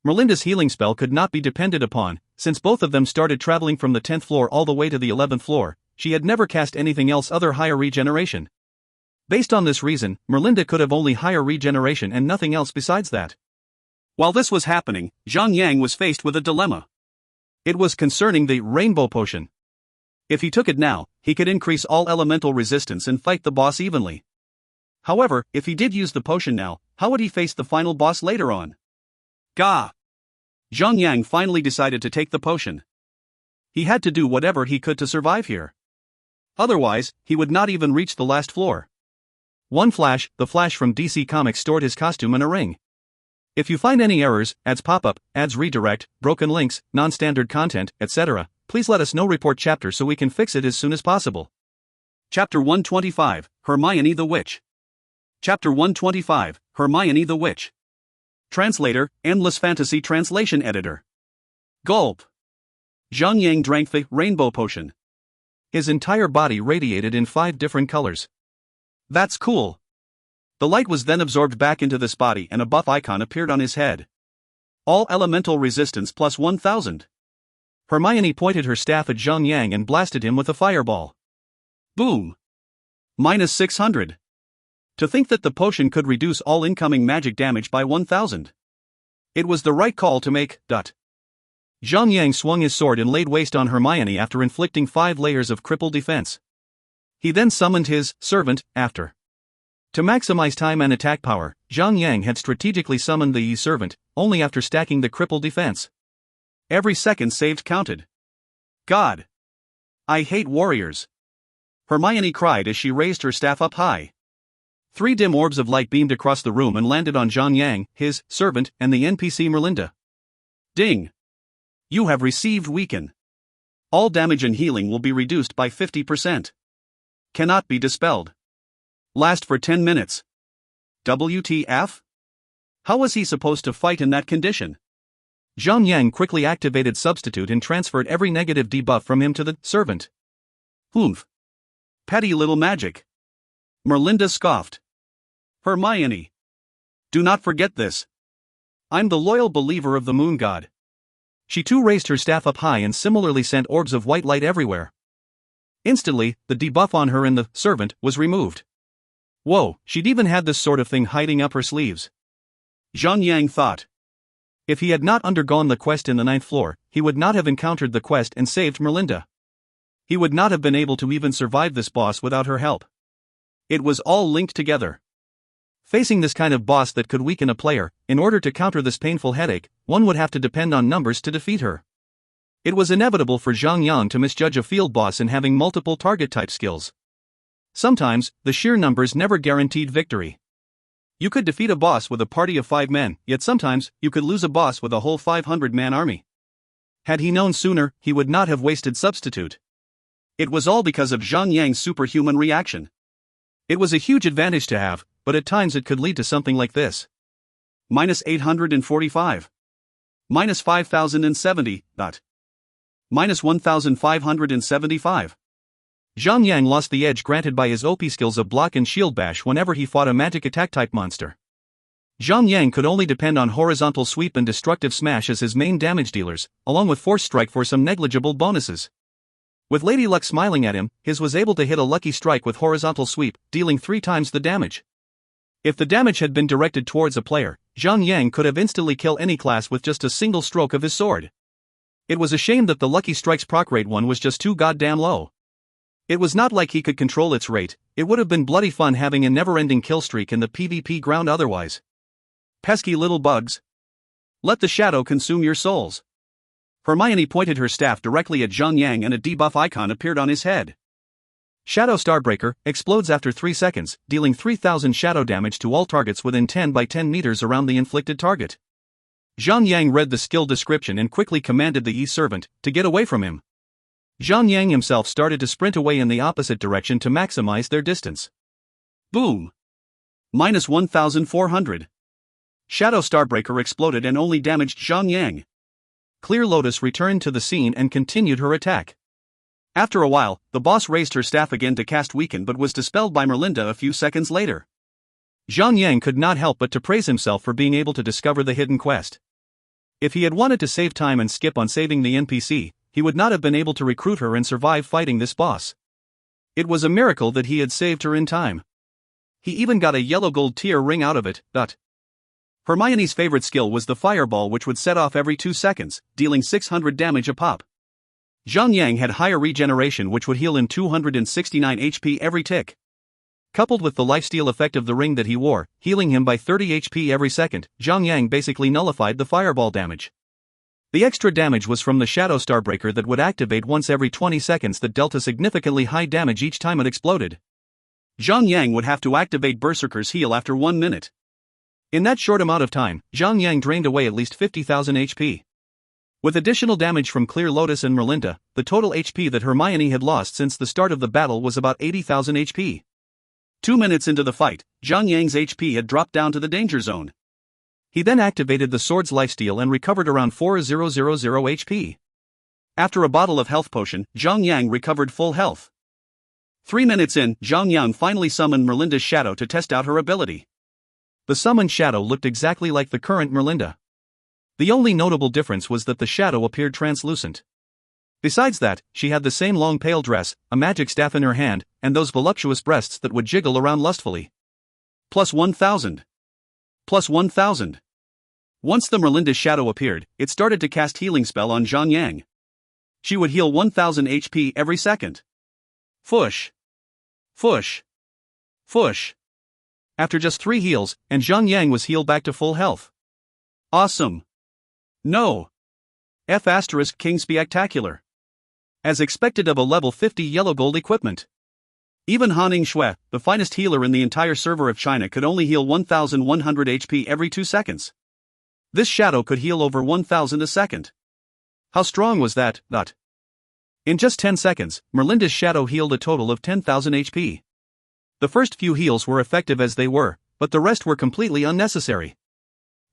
Speaker 1: Merlinda's healing spell could not be depended upon, since both of them started traveling from the 10th floor all the way to the 11th floor. She had never cast anything else other higher regeneration. Based on this reason, Merlinda could have only higher regeneration and nothing else besides that. While this was happening, Zhang Yang was faced with a dilemma. It was concerning the Rainbow Potion. If he took it now, he could increase all elemental resistance and fight the boss evenly. However, if he did use the potion now, how would he face the final boss later on? Gah! Zhang Yang finally decided to take the potion. He had to do whatever he could to survive here. Otherwise, he would not even reach the last floor. One Flash, the Flash from DC Comics, stored his costume in a ring. If you find any errors, ads pop up, ads redirect, broken links, non-standard content, etc., please let us know. Report chapter so we can fix it as soon as possible. Chapter 125, Hermione the Witch. Chapter 125, Hermione the Witch. Translator, Endless Fantasy Translation Editor. Gulp. Zhang Yang drank the Rainbow Potion. His entire body radiated in 5 different colors. That's cool. The light was then absorbed back into this body and a buff icon appeared on his head. All elemental resistance plus 1000. Hermione pointed her staff at Zhang Yang and blasted him with a fireball. Boom. -600. To think that the potion could reduce all incoming magic damage by 1000. It was the right call to make. Zhang Yang swung his sword and laid waste on Hermione after inflicting 5 layers of crippled defense. He then summoned his servant after. To maximize time and attack power, Zhang Yang had strategically summoned the servant only after stacking the crippled defense. Every second saved counted. God! I hate warriors! Hermione cried as she raised her staff up high. 3 dim orbs of light beamed across the room and landed on Zhang Yang, his servant, and the NPC Merlinda. Ding! You have received weaken. All damage and healing will be reduced by 50%. Cannot be dispelled. Last for 10 minutes. WTF? How was he supposed to fight in that condition? Zhang Yang quickly activated Substitute and transferred every negative debuff from him to the servant. Oomph. Petty little magic. Merlinda scoffed. Hermione. Do not forget this. I'm the loyal believer of the moon god. She too raised her staff up high and similarly sent orbs of white light everywhere. Instantly, the debuff on her and the servant was removed. Whoa, she'd even had this sort of thing hiding up her sleeves. Zhang Yang thought. If he had not undergone the quest in the 9th floor, he would not have encountered the quest and saved Merlinda. He would not have been able to even survive this boss without her help. It was all linked together. Facing this kind of boss that could weaken a player, in order to counter this painful headache, one would have to depend on numbers to defeat her. It was inevitable for Zhang Yang to misjudge a field boss in having multiple target type skills. Sometimes, the sheer numbers never guaranteed victory. You could defeat a boss with a party of 5 men, yet sometimes, you could lose a boss with a whole 500-man army. Had he known sooner, he would not have wasted substitute. It was all because of Zhang Yang's superhuman reaction. It was a huge advantage to have, but at times it could lead to something like this. -845. -5070. -1575. Zhang Yang lost the edge granted by his OP skills of block and shield bash whenever he fought a magic attack type monster. Zhang Yang could only depend on horizontal sweep and destructive smash as his main damage dealers, along with force strike for some negligible bonuses. With Lady Luck smiling at him, his was able to hit a lucky strike with horizontal sweep, dealing 3 times the damage. If the damage had been directed towards a player, Zhang Yang could have instantly killed any class with just a single stroke of his sword. It was a shame that the lucky strike's proc rate one was just too goddamn low. It was not like he could control its rate, it would have been bloody fun having a never-ending kill streak in the PvP ground otherwise. Pesky little bugs. Let the shadow consume your souls. Hermione pointed her staff directly at Zhang Yang and a debuff icon appeared on his head. Shadow Starbreaker explodes after 3 seconds, dealing 3000 shadow damage to all targets within 10 by 10 meters around the inflicted target. Zhang Yang read the skill description and quickly commanded the E-Servant to get away from him. Zhang Yang himself started to sprint away in the opposite direction to maximize their distance. Boom! -1400. Shadow Starbreaker exploded and only damaged Zhang Yang. Clear Lotus returned to the scene and continued her attack. After a while, the boss raised her staff again to cast Weaken but was dispelled by Merlinda a few seconds later. Zhang Yang could not help but to praise himself for being able to discover the hidden quest. If he had wanted to save time and skip on saving the NPC, he would not have been able to recruit her and survive fighting this boss. It was a miracle that he had saved her in time. He even got a yellow gold tier ring out of it. Hermione's favorite skill was the fireball, which would set off every 2 seconds, dealing 600 damage a pop. Zhang Yang had higher regeneration, which would heal him 269 HP every tick. Coupled with the lifesteal effect of the ring that he wore, healing him by 30 HP every second, Zhang Yang basically nullified the fireball damage. The extra damage was from the Shadow Starbreaker that would activate once every 20 seconds that dealt a significantly high damage each time it exploded. Zhang Yang would have to activate Berserker's Heal after 1 minute. In that short amount of time, Zhang Yang drained away at least 50,000 HP. With additional damage from Clear Lotus and Merlinda, the total HP that Hermione had lost since the start of the battle was about 80,000 HP. 2 minutes into the fight, Zhang Yang's HP had dropped down to the danger zone. He then activated the sword's lifesteal and recovered around 4000 HP. After a bottle of health potion, Zhang Yang recovered full health. 3 minutes in, Zhang Yang finally summoned Merlinda's shadow to test out her ability. The summoned shadow looked exactly like the current Merlinda. The only notable difference was that the shadow appeared translucent. Besides that, she had the same long pale dress, a magic staff in her hand, and those voluptuous breasts that would jiggle around lustfully. +1000. +1000. Once the Merlinda's shadow appeared, it started to cast healing spell on Zhang Yang. She would heal 1000 HP every second. Fush. Fush. Fush. After just 3 heals, and Zhang Yang was healed back to full health. Awesome. No. King Spectacular. As expected of a level 50 yellow gold equipment. Even Haning Shui, the finest healer in the entire server of China, could only heal 1100 HP every 2 seconds. This shadow could heal over 1000 a second. How strong was that? In just 10 seconds, Merlinda's shadow healed a total of 10,000 HP. The first few heals were effective as they were, but the rest were completely unnecessary.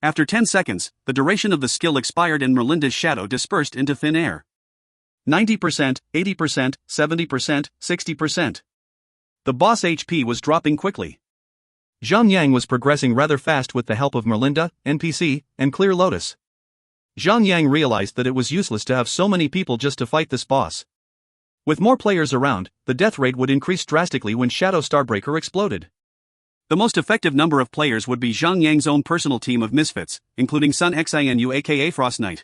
Speaker 1: After 10 seconds, the duration of the skill expired and Merlinda's shadow dispersed into thin air. 90%, 80%, 70%, 60%. The boss HP was dropping quickly. Zhang Yang was progressing rather fast with the help of Merlinda, NPC, and Clear Lotus. Zhang Yang realized that it was useless to have so many people just to fight this boss. With more players around, the death rate would increase drastically when Shadow Starbreaker exploded. The most effective number of players would be Zhang Yang's own personal team of misfits, including Sun Xinu aka Frost Knight.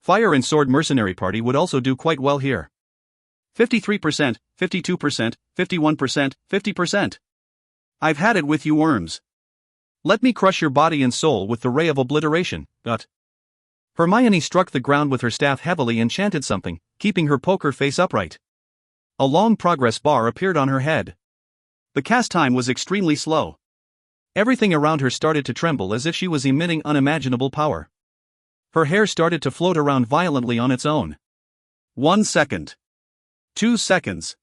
Speaker 1: Fire and Sword Mercenary Party would also do quite well here. 53%, 52%, 51%, 50%. I've had it with you worms. Let me crush your body and soul with the Ray of Obliteration. Hermione struck the ground with her staff heavily and chanted something, keeping her poker face upright. A long progress bar appeared on her head. The cast time was extremely slow. Everything around her started to tremble as if she was emitting unimaginable power. Her hair started to float around violently on its own. 1 second. 2 seconds.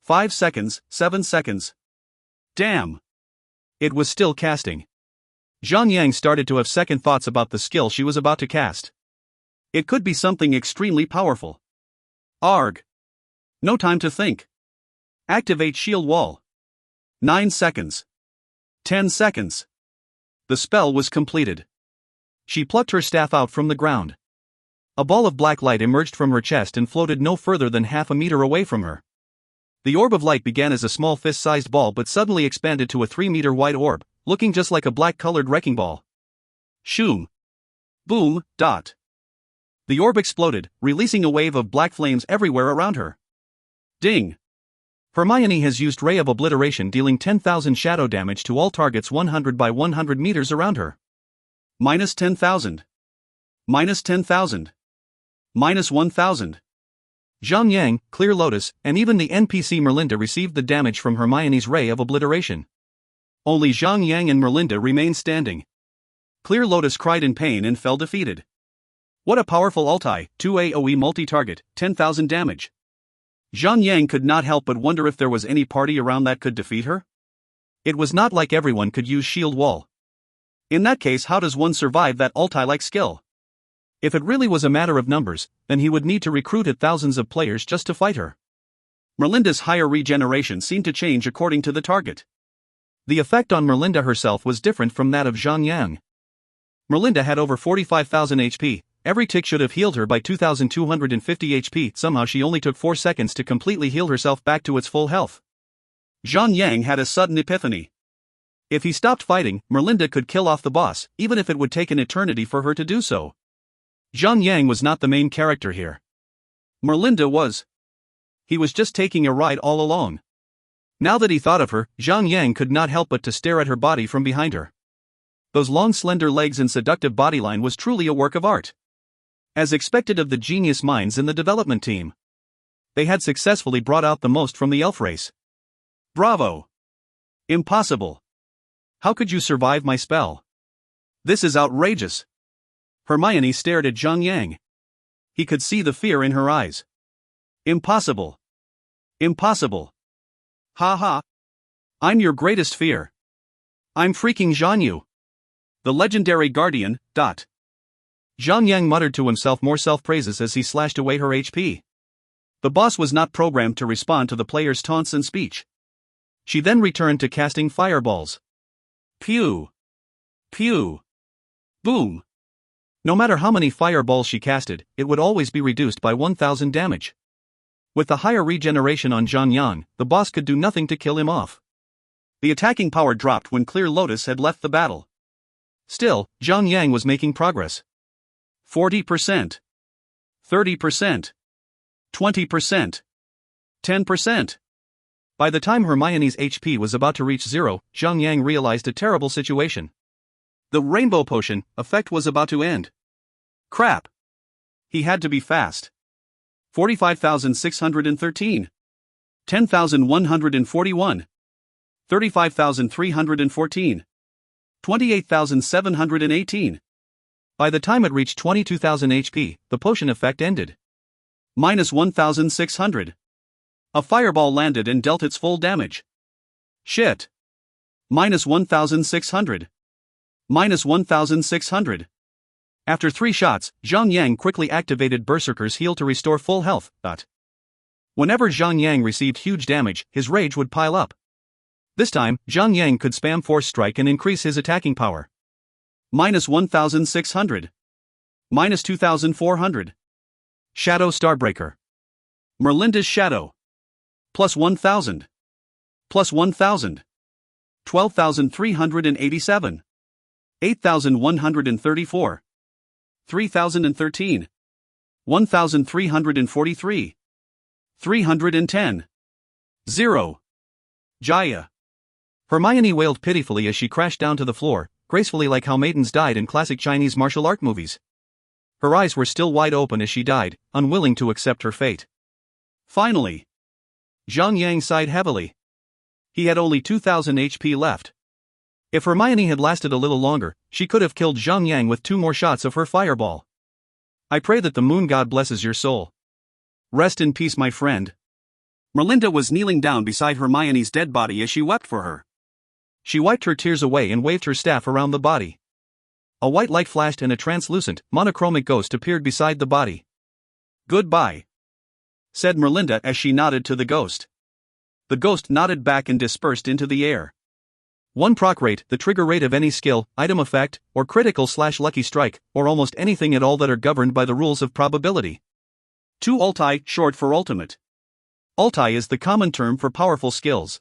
Speaker 1: 5 seconds, 7 seconds. Damn! It was still casting. Zhang Yang started to have second thoughts about the skill she was about to cast. It could be something extremely powerful. Arg! No time to think. Activate shield wall. 9 seconds. 10 seconds. The spell was completed. She plucked her staff out from the ground. A ball of black light emerged from her chest and floated no further than half a meter away from her. The orb of light began as a small fist-sized ball but suddenly expanded to a 3-meter wide orb, looking just like a black-colored wrecking ball. Shoom. Boom, dot. The orb exploded, releasing a wave of black flames everywhere around her. Ding. Hermione has used Ray of Obliteration, dealing 10,000 shadow damage to all targets 100 by 100 meters around her. Minus 10,000. Minus 10,000. Minus 1,000. Zhang Yang, Clear Lotus, and even the NPC Merlinda received the damage from Hermione's Ray of Obliteration. Only Zhang Yang and Merlinda remained standing. Clear Lotus cried in pain and fell defeated. What a powerful ulti, 2 AoE multi-target, 10,000 damage. Zhang Yang could not help but wonder if there was any party around that could defeat her. It was not like everyone could use shield wall. In that case, how does one survive that ulti-like skill? If it really was a matter of numbers, then he would need to recruit thousands of players just to fight her. Merlinda's higher regeneration seemed to change according to the target. The effect on Merlinda herself was different from that of Zhang Yang. Merlinda had over 45,000 HP, every tick should have healed her by 2,250 HP, somehow she only took 4 seconds to completely heal herself back to its full health. Zhang Yang had a sudden epiphany. If he stopped fighting, Merlinda could kill off the boss, even if it would take an eternity for her to do so. Zhang Yang was not the main character here. Merlinda was. He was just taking a ride all along. Now that he thought of her, Zhang Yang could not help but to stare at her body from behind her. Those long slender legs and seductive bodyline was truly a work of art. As expected of the genius minds in the development team. They had successfully brought out the most from the elf race. Bravo! Impossible! How could you survive my spell? This is outrageous! Hermione stared at Zhang Yang. He could see the fear in her eyes. Impossible! Impossible! Ha ha! I'm your greatest fear. I'm freaking Zhanyu. The legendary guardian, dot. Zhang Yang muttered to himself more self-praises as he slashed away her HP. The boss was not programmed to respond to the player's taunts and speech. She then returned to casting fireballs. Pew! Pew! Boom! No matter how many fireballs she casted, it would always be reduced by 1,000 damage. With the higher regeneration on Zhang Yang, the boss could do nothing to kill him off. The attacking power dropped when Clear Lotus had left the battle. Still, Zhang Yang was making progress. 40%. 30%. 20%. 10%. By the time Hermione's HP was about to reach 0, Zhang Yang realized a terrible situation. The rainbow potion effect was about to end. Crap! He had to be fast. 45,613. 10,141. 35,314. 28,718. By the time it reached 22,000 HP, the potion effect ended. Minus 1,600. A fireball landed and dealt its full damage. Shit. Minus 1,600. Minus 1,600. After 3 shots, Zhang Yang quickly activated Berserker's Heal to restore full health. Whenever Zhang Yang received huge damage, his rage would pile up. This time, Zhang Yang could spam Force Strike and increase his attacking power. Minus 1,600. Minus 2,400. Shadow Starbreaker. Merlinda's Shadow. Plus 1,000. Plus 1,000. 12,387. 8,134. 3,013. 1,343. 310. 0. Jaya. Hermione wailed pitifully as she crashed down to the floor, gracefully like how maidens died in classic Chinese martial art movies. Her eyes were still wide open as she died, unwilling to accept her fate. Finally. Zhang Yang sighed heavily. He had only 2,000 HP left. If Hermione had lasted a little longer, she could have killed Zhang Yang with 2 more shots of her fireball. I pray that the moon god blesses your soul. Rest in peace, my friend. Merlinda was kneeling down beside Hermione's dead body as she wept for her. She wiped her tears away and waved her staff around the body. A white light flashed and a translucent, monochromatic ghost appeared beside the body. Goodbye, said Merlinda as she nodded to the ghost. The ghost nodded back and dispersed into the air. 1 proc rate, the trigger rate of any skill, item effect, or critical/lucky strike, or almost anything at all that are governed by the rules of probability. 2 ulti, short for ultimate. Ulti is the common term for powerful skills.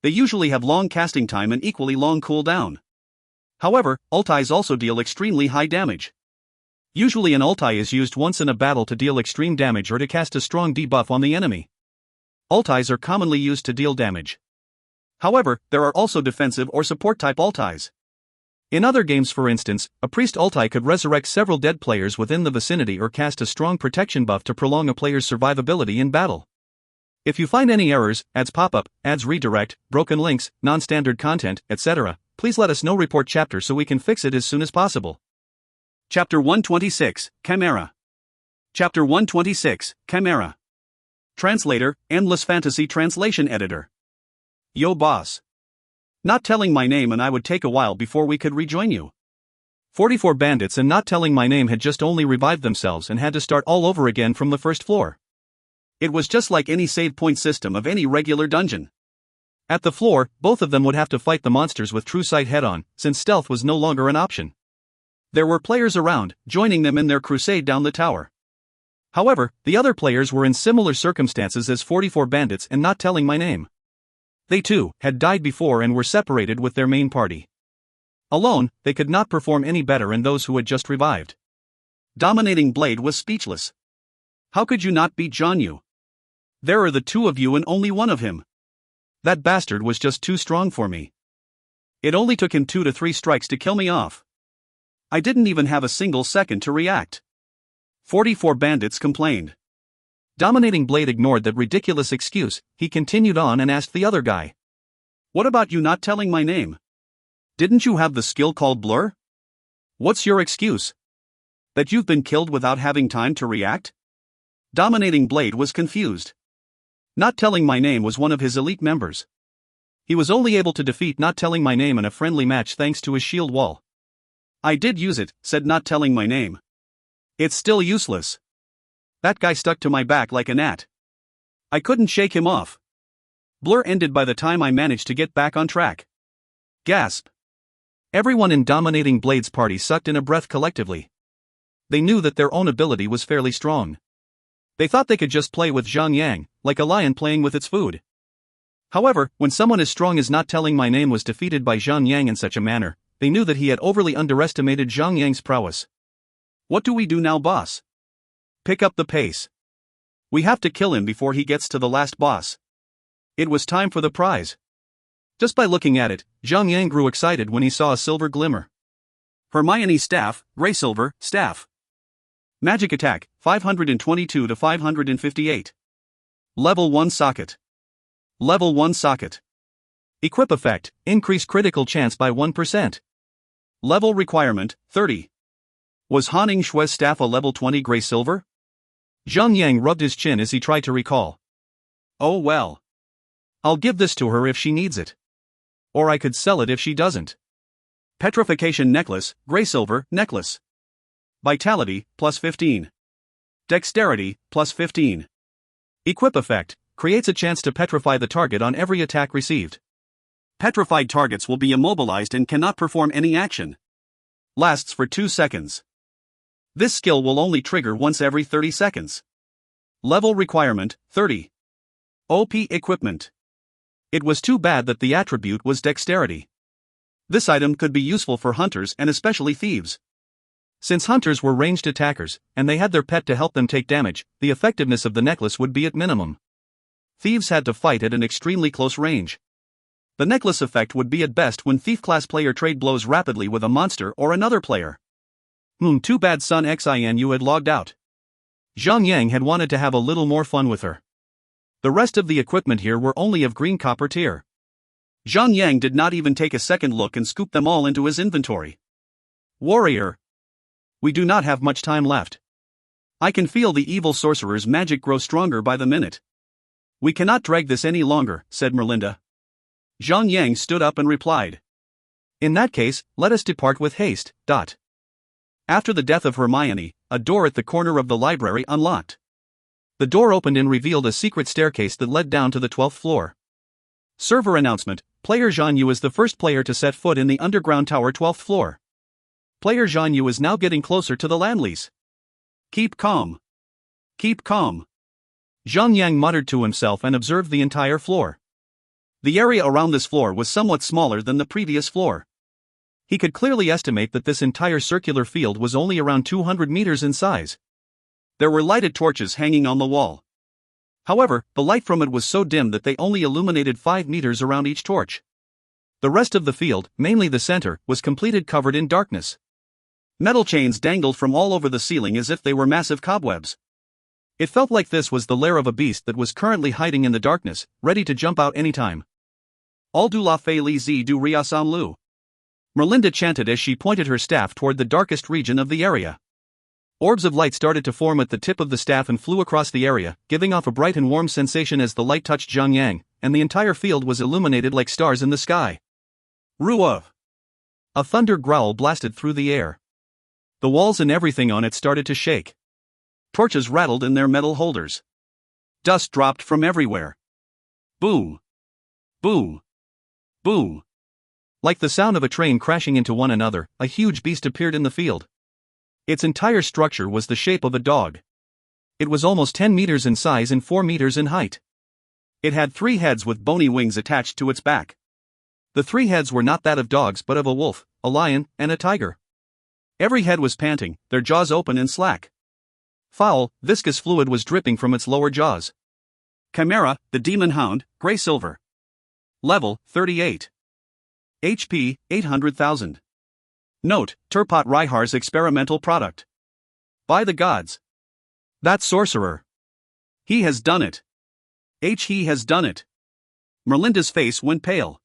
Speaker 1: They usually have long casting time and equally long cooldown. However, ultis also deal extremely high damage. Usually an ulti is used once in a battle to deal extreme damage or to cast a strong debuff on the enemy. Ultis are commonly used to deal damage. However, there are also defensive or support type ultis. In other games, for instance, a priest ulti could resurrect several dead players within the vicinity or cast a strong protection buff to prolong a player's survivability in battle. If you find any errors, ads pop up, ads redirect, broken links, non-standard content, etc., please let us know. Report chapter so we can fix it as soon as possible. Chapter 126, Chimera. Chapter 126, Chimera. Translator, Endless Fantasy Translation Editor. Yo boss. Not telling my name and I would take a while before we could rejoin you. 44 bandits and not telling my name had just only revived themselves and had to start all over again from the first floor. It was just like any save point system of any regular dungeon. At the floor, both of them would have to fight the monsters with true sight head-on, since stealth was no longer an option. There were players around, joining them in their crusade down the tower. However, the other players were in similar circumstances as 44 bandits and not telling my name. They too had died before and were separated with their main party. Alone, they could not perform any better than those who had just revived. Dominating Blade was speechless. How could you not beat Zhang? There are the 2 of you and only 1 of him. That bastard was just too strong for me. It only took him 2 to 3 strikes to kill me off. I didn't even have a single second to react. 44 bandits complained. Dominating Blade ignored that ridiculous excuse. He continued on and asked the other guy. What about you not telling my name? Didn't you have the skill called Blur? What's your excuse? That you've been killed without having time to react? Dominating Blade was confused. Not telling my name was one of his elite members. He was only able to defeat not telling my name in a friendly match thanks to his shield wall. I did use it, said not telling my name. It's still useless. That guy stuck to my back like a gnat. I couldn't shake him off. Blur ended by the time I managed to get back on track. Gasp. Everyone in Dominating Blade's party sucked in a breath collectively. They knew that their own ability was fairly strong. They thought they could just play with Zhang Yang, like a lion playing with its food. However, when someone as strong as not telling my name was defeated by Zhang Yang in such a manner, they knew that he had overly underestimated Zhang Yang's prowess. What do we do now, boss? Pick up the pace. We have to kill him before he gets to the last boss. It was time for the prize. Just by looking at it, Zhang Yang grew excited when he saw a silver glimmer. Hermione's staff, gray silver, staff. Magic attack, 522 to 558. Level 1 socket. Level 1 socket. Equip effect, increase critical chance by 1%. Level requirement, 30. Was Haning Shue's staff a level 20 gray silver? Zhang Yang rubbed his chin as he tried to recall. Oh well. I'll give this to her if she needs it. Or I could sell it if she doesn't. Petrification necklace, gray silver, necklace. Vitality, plus 15. Dexterity, plus 15. Equip effect, creates a chance to petrify the target on every attack received. Petrified targets will be immobilized and cannot perform any action. Lasts for 2 seconds. This skill will only trigger once every 30 seconds. Level requirement, 30. OP equipment. It was too bad that the attribute was dexterity. This item could be useful for hunters and especially thieves. Since hunters were ranged attackers, and they had their pet to help them take damage, the effectiveness of the necklace would be at minimum. Thieves had to fight at an extremely close range. The necklace effect would be at best when thief-class player trade blows rapidly with a monster or another player. Too bad Sun Xinu had logged out. Zhang Yang had wanted to have a little more fun with her. The rest of the equipment here were only of green copper tier. Zhang Yang did not even take a second look and scooped them all into his inventory. Warrior. We do not have much time left. I can feel the evil sorcerer's magic grow stronger by the minute. We cannot drag this any longer, said Merlinda. Zhang Yang stood up and replied. In that case, let us depart with haste. After the death of Hermione, a door at the corner of the library unlocked. The door opened and revealed a secret staircase that led down to the 12th floor. Server announcement, player Zhan Yu is the first player to set foot in the underground tower 12th floor. Player Zhan Yu is now getting closer to the land lease. Keep calm. Keep calm. Zhang Yang muttered to himself and observed the entire floor. The area around this floor was somewhat smaller than the previous floor. He could clearly estimate that this entire circular field was only around 200 meters in size. There were lighted torches hanging on the wall. However, the light from it was so dim that they only illuminated 5 meters around each torch. The rest of the field, mainly the center, was completely covered in darkness. Metal chains dangled from all over the ceiling as if they were massive cobwebs. It felt like this was the lair of a beast that was currently hiding in the darkness, ready to jump out anytime. All du la fei li zi du riasam lu. Merlinda chanted as she pointed her staff toward the darkest region of the area. Orbs of light started to form at the tip of the staff and flew across the area, giving off a bright and warm sensation as the light touched Zhang Yang, and the entire field was illuminated like stars in the sky. Ruof! A thunder growl blasted through the air. The walls and everything on it started to shake. Torches rattled in their metal holders. Dust dropped from everywhere. Boom! Boom! Boom! Like the sound of a train crashing into one another, a huge beast appeared in the field. Its entire structure was the shape of a dog. It was almost 10 meters in size and 4 meters in height. It had 3 heads with bony wings attached to its back. The 3 heads were not that of dogs but of a wolf, a lion, and a tiger. Every head was panting, their jaws open and slack. Foul, viscous fluid was dripping from its lower jaws. Chimera, the demon hound, gray silver. Level, 38. HP, 800,000. Note, Turpat Raihar's experimental product. By the gods. That sorcerer. He has done it. He has done it. Merlinda's face went pale.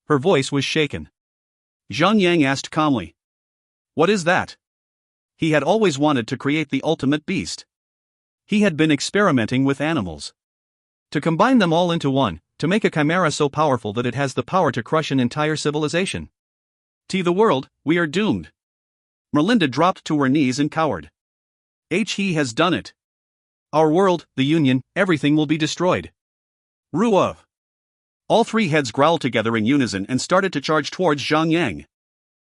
Speaker 1: Her voice was shaken. Zhang Yang asked calmly. What is that? He had always wanted to create the ultimate beast. He had been experimenting with animals. To combine them all into one, to make a chimera so powerful that it has the power to crush an entire civilization. To the world, we are doomed. Merlinda dropped to her knees and cowered. He has done it. Our world, the Union, everything will be destroyed. Ruof! All 3 heads growled together in unison and started to charge towards Zhang Yang.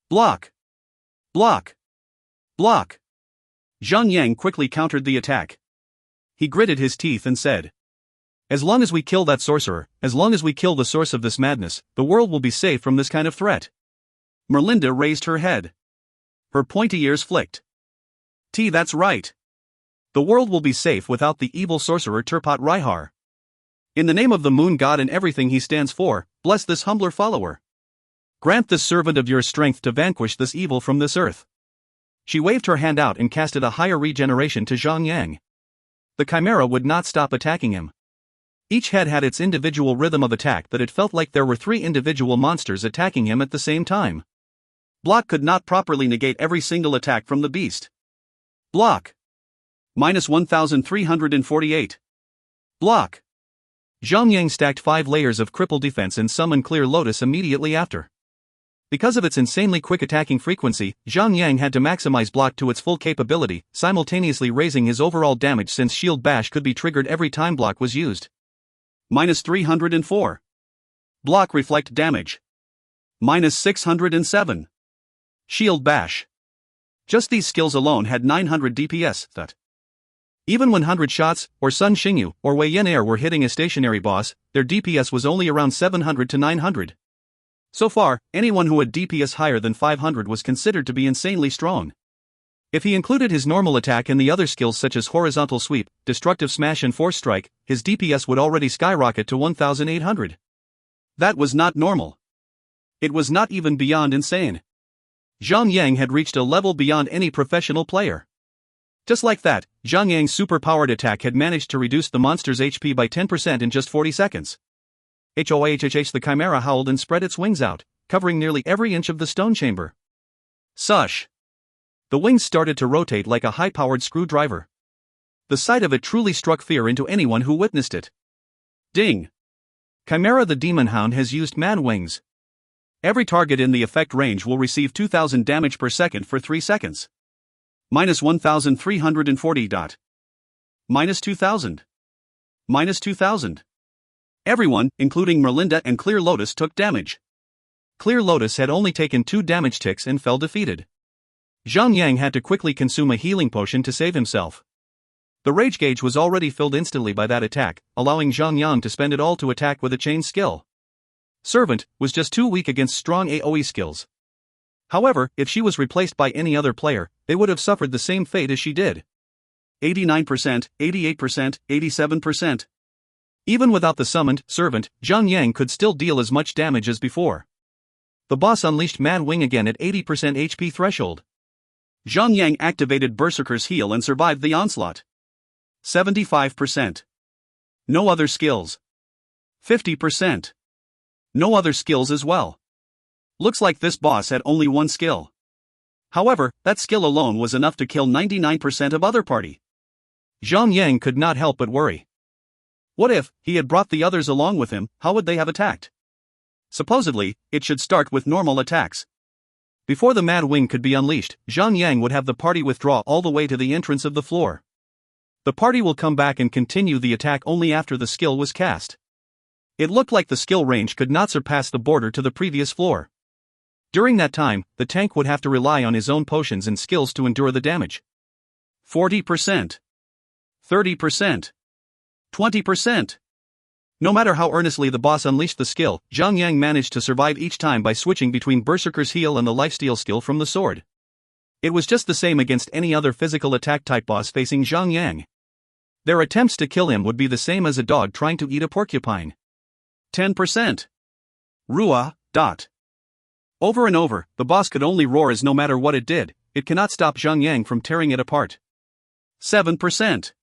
Speaker 1: Block! Block! Block! Zhang Yang quickly countered the attack. He gritted his teeth and said, as long as we kill that sorcerer, as long as we kill the source of this madness, the world will be safe from this kind of threat. Merlinda raised her head. Her pointy ears flicked. That's right. The world will be safe without the evil sorcerer Turpat Raihar. In the name of the moon god and everything he stands for, bless this humbler follower. Grant this servant of yours strength to vanquish this evil from this earth. She waved her hand out and casted a higher regeneration to Zhang Yang. The chimera would not stop attacking him. Each head had its individual rhythm of attack that it felt like there were 3 individual monsters attacking him at the same time. Block could not properly negate every single attack from the beast. Block. Minus 1,348. Block. Zhang Yang stacked 5 layers of cripple defense and summoned Clear Lotus immediately after. Because of its insanely quick attacking frequency, Zhang Yang had to maximize block to its full capability, simultaneously raising his overall damage since Shield Bash could be triggered every time block was used. Minus 304. Block reflect damage. Minus 607. Shield Bash. Just these skills alone had 900 DPS. Even when 100 shots, or Sun Xingyu, or Wei Yen Air were hitting a stationary boss, their DPS was only around 700 to 900. So far, anyone who had DPS higher than 500 was considered to be insanely strong. If he included his normal attack and the other skills such as Horizontal Sweep, Destructive Smash and Force Strike, his DPS would already skyrocket to 1,800. That was not normal. It was not even beyond insane. Zhang Yang had reached a level beyond any professional player. Just like that, Zhang Yang's super-powered attack had managed to reduce the monster's HP by 10% in just 40 seconds. HOHHH! The chimera howled and spread its wings out, covering nearly every inch of the stone chamber. Sush! The wings started to rotate like a high-powered screwdriver. The sight of it truly struck fear into anyone who witnessed it. Ding! Chimera the Demon Hound has used man wings. Every target in the effect range will receive 2000 damage per second for 3 seconds. Minus 1340. Minus 2000. Minus 2000. Everyone, including Merlinda and Clear Lotus, took damage. Clear Lotus had only taken 2 damage ticks and fell defeated. Zhang Yang had to quickly consume a healing potion to save himself. The rage gauge was already filled instantly by that attack, allowing Zhang Yang to spend it all to attack with a chain skill. Servant was just too weak against strong AoE skills. However, if she was replaced by any other player, they would have suffered the same fate as she did. 89%, 88%, 87%. Even without the summoned servant, Zhang Yang could still deal as much damage as before. The boss unleashed Mad Wing again at 80% HP threshold. Zhang Yang activated Berserker's Heal and survived the onslaught. 75%. No other skills. 50%. No other skills as well. Looks like this boss had only one skill. However, that skill alone was enough to kill 99% of other party. Zhang Yang could not help but worry. What if he had brought the others along with him? How would they have attacked? Supposedly, it should start with normal attacks. Before the Mad Wing could be unleashed, Zhang Yang would have the party withdraw all the way to the entrance of the floor. The party will come back and continue the attack only after the skill was cast. It looked like the skill range could not surpass the border to the previous floor. During that time, the tank would have to rely on his own potions and skills to endure the damage. 40%. 30%. 20%. No matter how earnestly the boss unleashed the skill, Zhang Yang managed to survive each time by switching between Berserker's Heal and the lifesteal skill from the sword. It was just the same against any other physical attack type boss facing Zhang Yang. Their attempts to kill him would be the same as a dog trying to eat a porcupine. 10%. Rua. Over and over, the boss could only roar as no matter what it did, it cannot stop Zhang Yang from tearing it apart. 7%.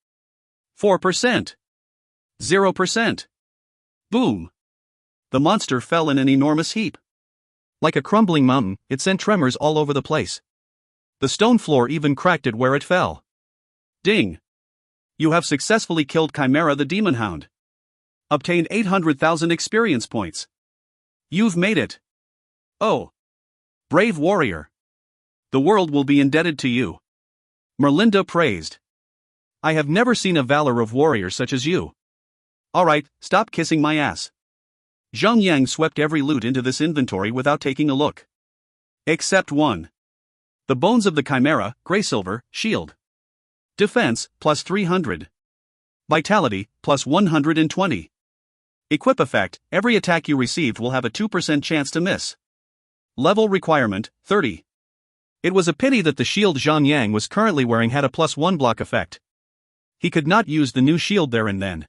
Speaker 1: 4%. 0%. Boom! The monster fell in an enormous heap. Like a crumbling mountain, it sent tremors all over the place. The stone floor even cracked it where it fell. Ding! You have successfully killed Chimera the Demon Hound. Obtained 800,000 experience points. You've made it. Oh! Brave warrior! The world will be indebted to you. Merlinda praised. I have never seen a valor of warrior such as you. Alright, stop kissing my ass. Zhang Yang swept every loot into this inventory without taking a look. Except one. The bones of the Chimera, Grey Silver, Shield. Defense, plus 300. Vitality, plus 120. Equip effect, every attack you received will have a 2% chance to miss. Level requirement, 30. It was a pity that the shield Zhang Yang was currently wearing had a plus 1 block effect. He could not use the new shield there and then.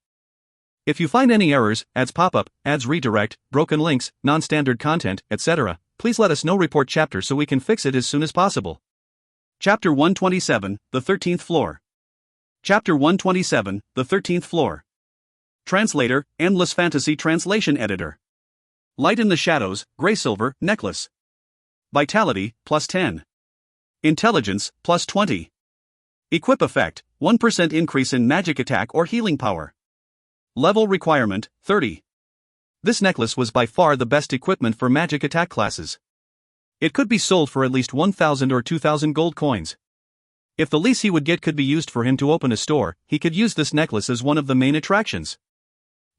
Speaker 1: If you find any errors, ads pop-up, ads redirect, broken links, non-standard content, etc., please let us know. Report chapter so we can fix it as soon as possible. Chapter 127, The 13th Floor. Chapter 127, The 13th Floor. Translator, Endless Fantasy Translation Editor. Light in the Shadows, Grey Silver, Necklace. Vitality, plus 10. Intelligence, plus 20. Equip effect, 1% increase in magic attack or healing power. Level requirement, 30. This necklace was by far the best equipment for magic attack classes. It could be sold for at least 1,000 or 2,000 gold coins. If the least he would get could be used for him to open a store, he could use this necklace as one of the main attractions.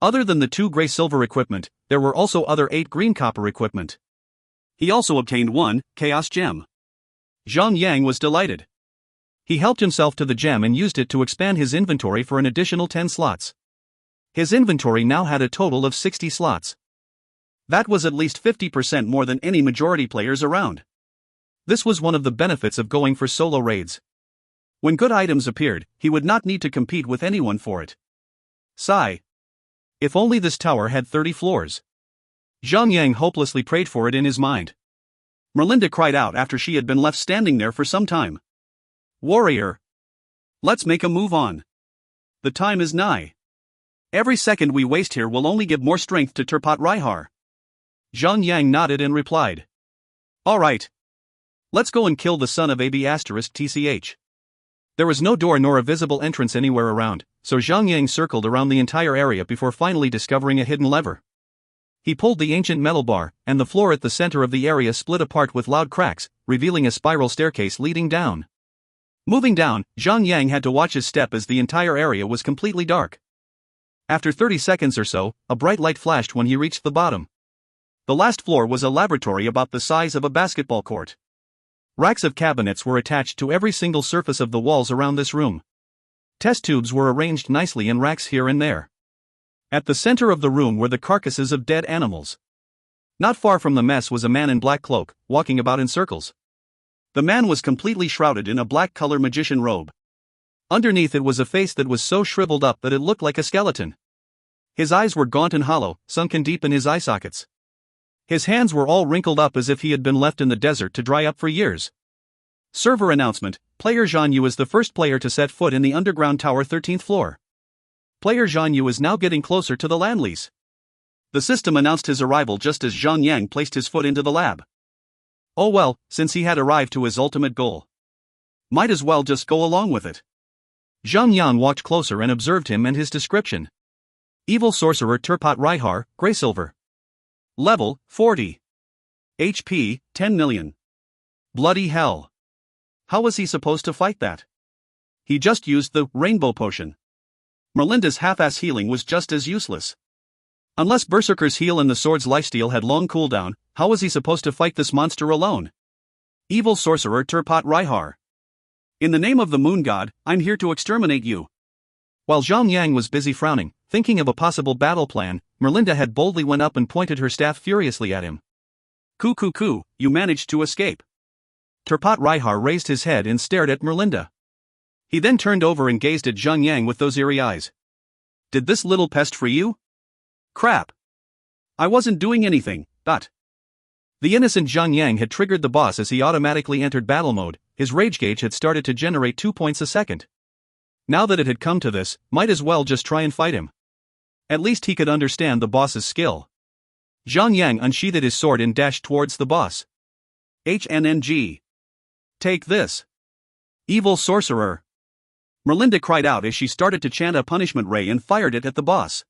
Speaker 1: Other than the 2 Grey Silver equipment, there were also other 8 Green Copper equipment. He also obtained 1 Chaos Gem. Zhang Yang was delighted. He helped himself to the gem and used it to expand his inventory for an additional 10 slots. His inventory now had a total of 60 slots. That was at least 50% more than any majority players around. This was one of the benefits of going for solo raids. When good items appeared, he would not need to compete with anyone for it. Sigh. If only this tower had 30 floors. Zhang Yang hopelessly prayed for it in his mind. Merlinda cried out after she had been left standing there for some time. Warrior! Let's make a move on. The time is nigh. Every second we waste here will only give more strength to Turpat Raihar. Zhang Yang nodded and replied. Alright. Let's go and kill the son of AB*TCH. There was no door nor a visible entrance anywhere around, so Zhang Yang circled around the entire area before finally discovering a hidden lever. He pulled the ancient metal bar, and the floor at the center of the area split apart with loud cracks, revealing a spiral staircase leading down. Moving down, Zhang Yang had to watch his step as the entire area was completely dark. After 30 seconds or so, a bright light flashed when he reached the bottom. The last floor was a laboratory about the size of a basketball court. Racks of cabinets were attached to every single surface of the walls around this room. Test tubes were arranged nicely in racks here and there. At the center of the room were the carcasses of dead animals. Not far from the mess was a man in black cloak, walking about in circles. The man was completely shrouded in a black-color magician robe. Underneath it was a face that was so shriveled up that it looked like a skeleton. His eyes were gaunt and hollow, sunken deep in his eye sockets. His hands were all wrinkled up as if he had been left in the desert to dry up for years. Server announcement: Player Zhan Yu is the first player to set foot in the underground tower 13th floor. Player Zhan Yu is now getting closer to the land lease. The system announced his arrival just as Zhang Yang placed his foot into the lab. Oh well, since he had arrived to his ultimate goal. Might as well just go along with it. Zhang Yan walked closer and observed him and his description. Evil Sorcerer Turpat Raihar, Grey Silver. Level, 40. HP, 10 million. Bloody hell. How was he supposed to fight that? He just used the Rainbow Potion. Merlinda's half-ass healing was just as useless. Unless Berserker's heal and the sword's lifesteal had long cooldown, how was he supposed to fight this monster alone? Evil Sorcerer Turpat Raihar. In the name of the Moon God, I'm here to exterminate you. While Zhang Yang was busy frowning, thinking of a possible battle plan, Merlinda had boldly went up and pointed her staff furiously at him. Coo, you managed to escape. Turpat Raihar raised his head and stared at Merlinda. He then turned over and gazed at Zhang Yang with those eerie eyes. Did this little pest free you? Crap. I wasn't doing anything, but... The innocent Zhang Yang had triggered the boss as he automatically entered battle mode. His rage gauge had started to generate 2 points a second. Now that it had come to this, might as well just try and fight him. At least he could understand the boss's skill. Zhang Yang unsheathed his sword and dashed towards the boss. HNNG. Take this. Evil Sorcerer. Merlinda cried out as she started to chant a punishment ray and fired it at the boss.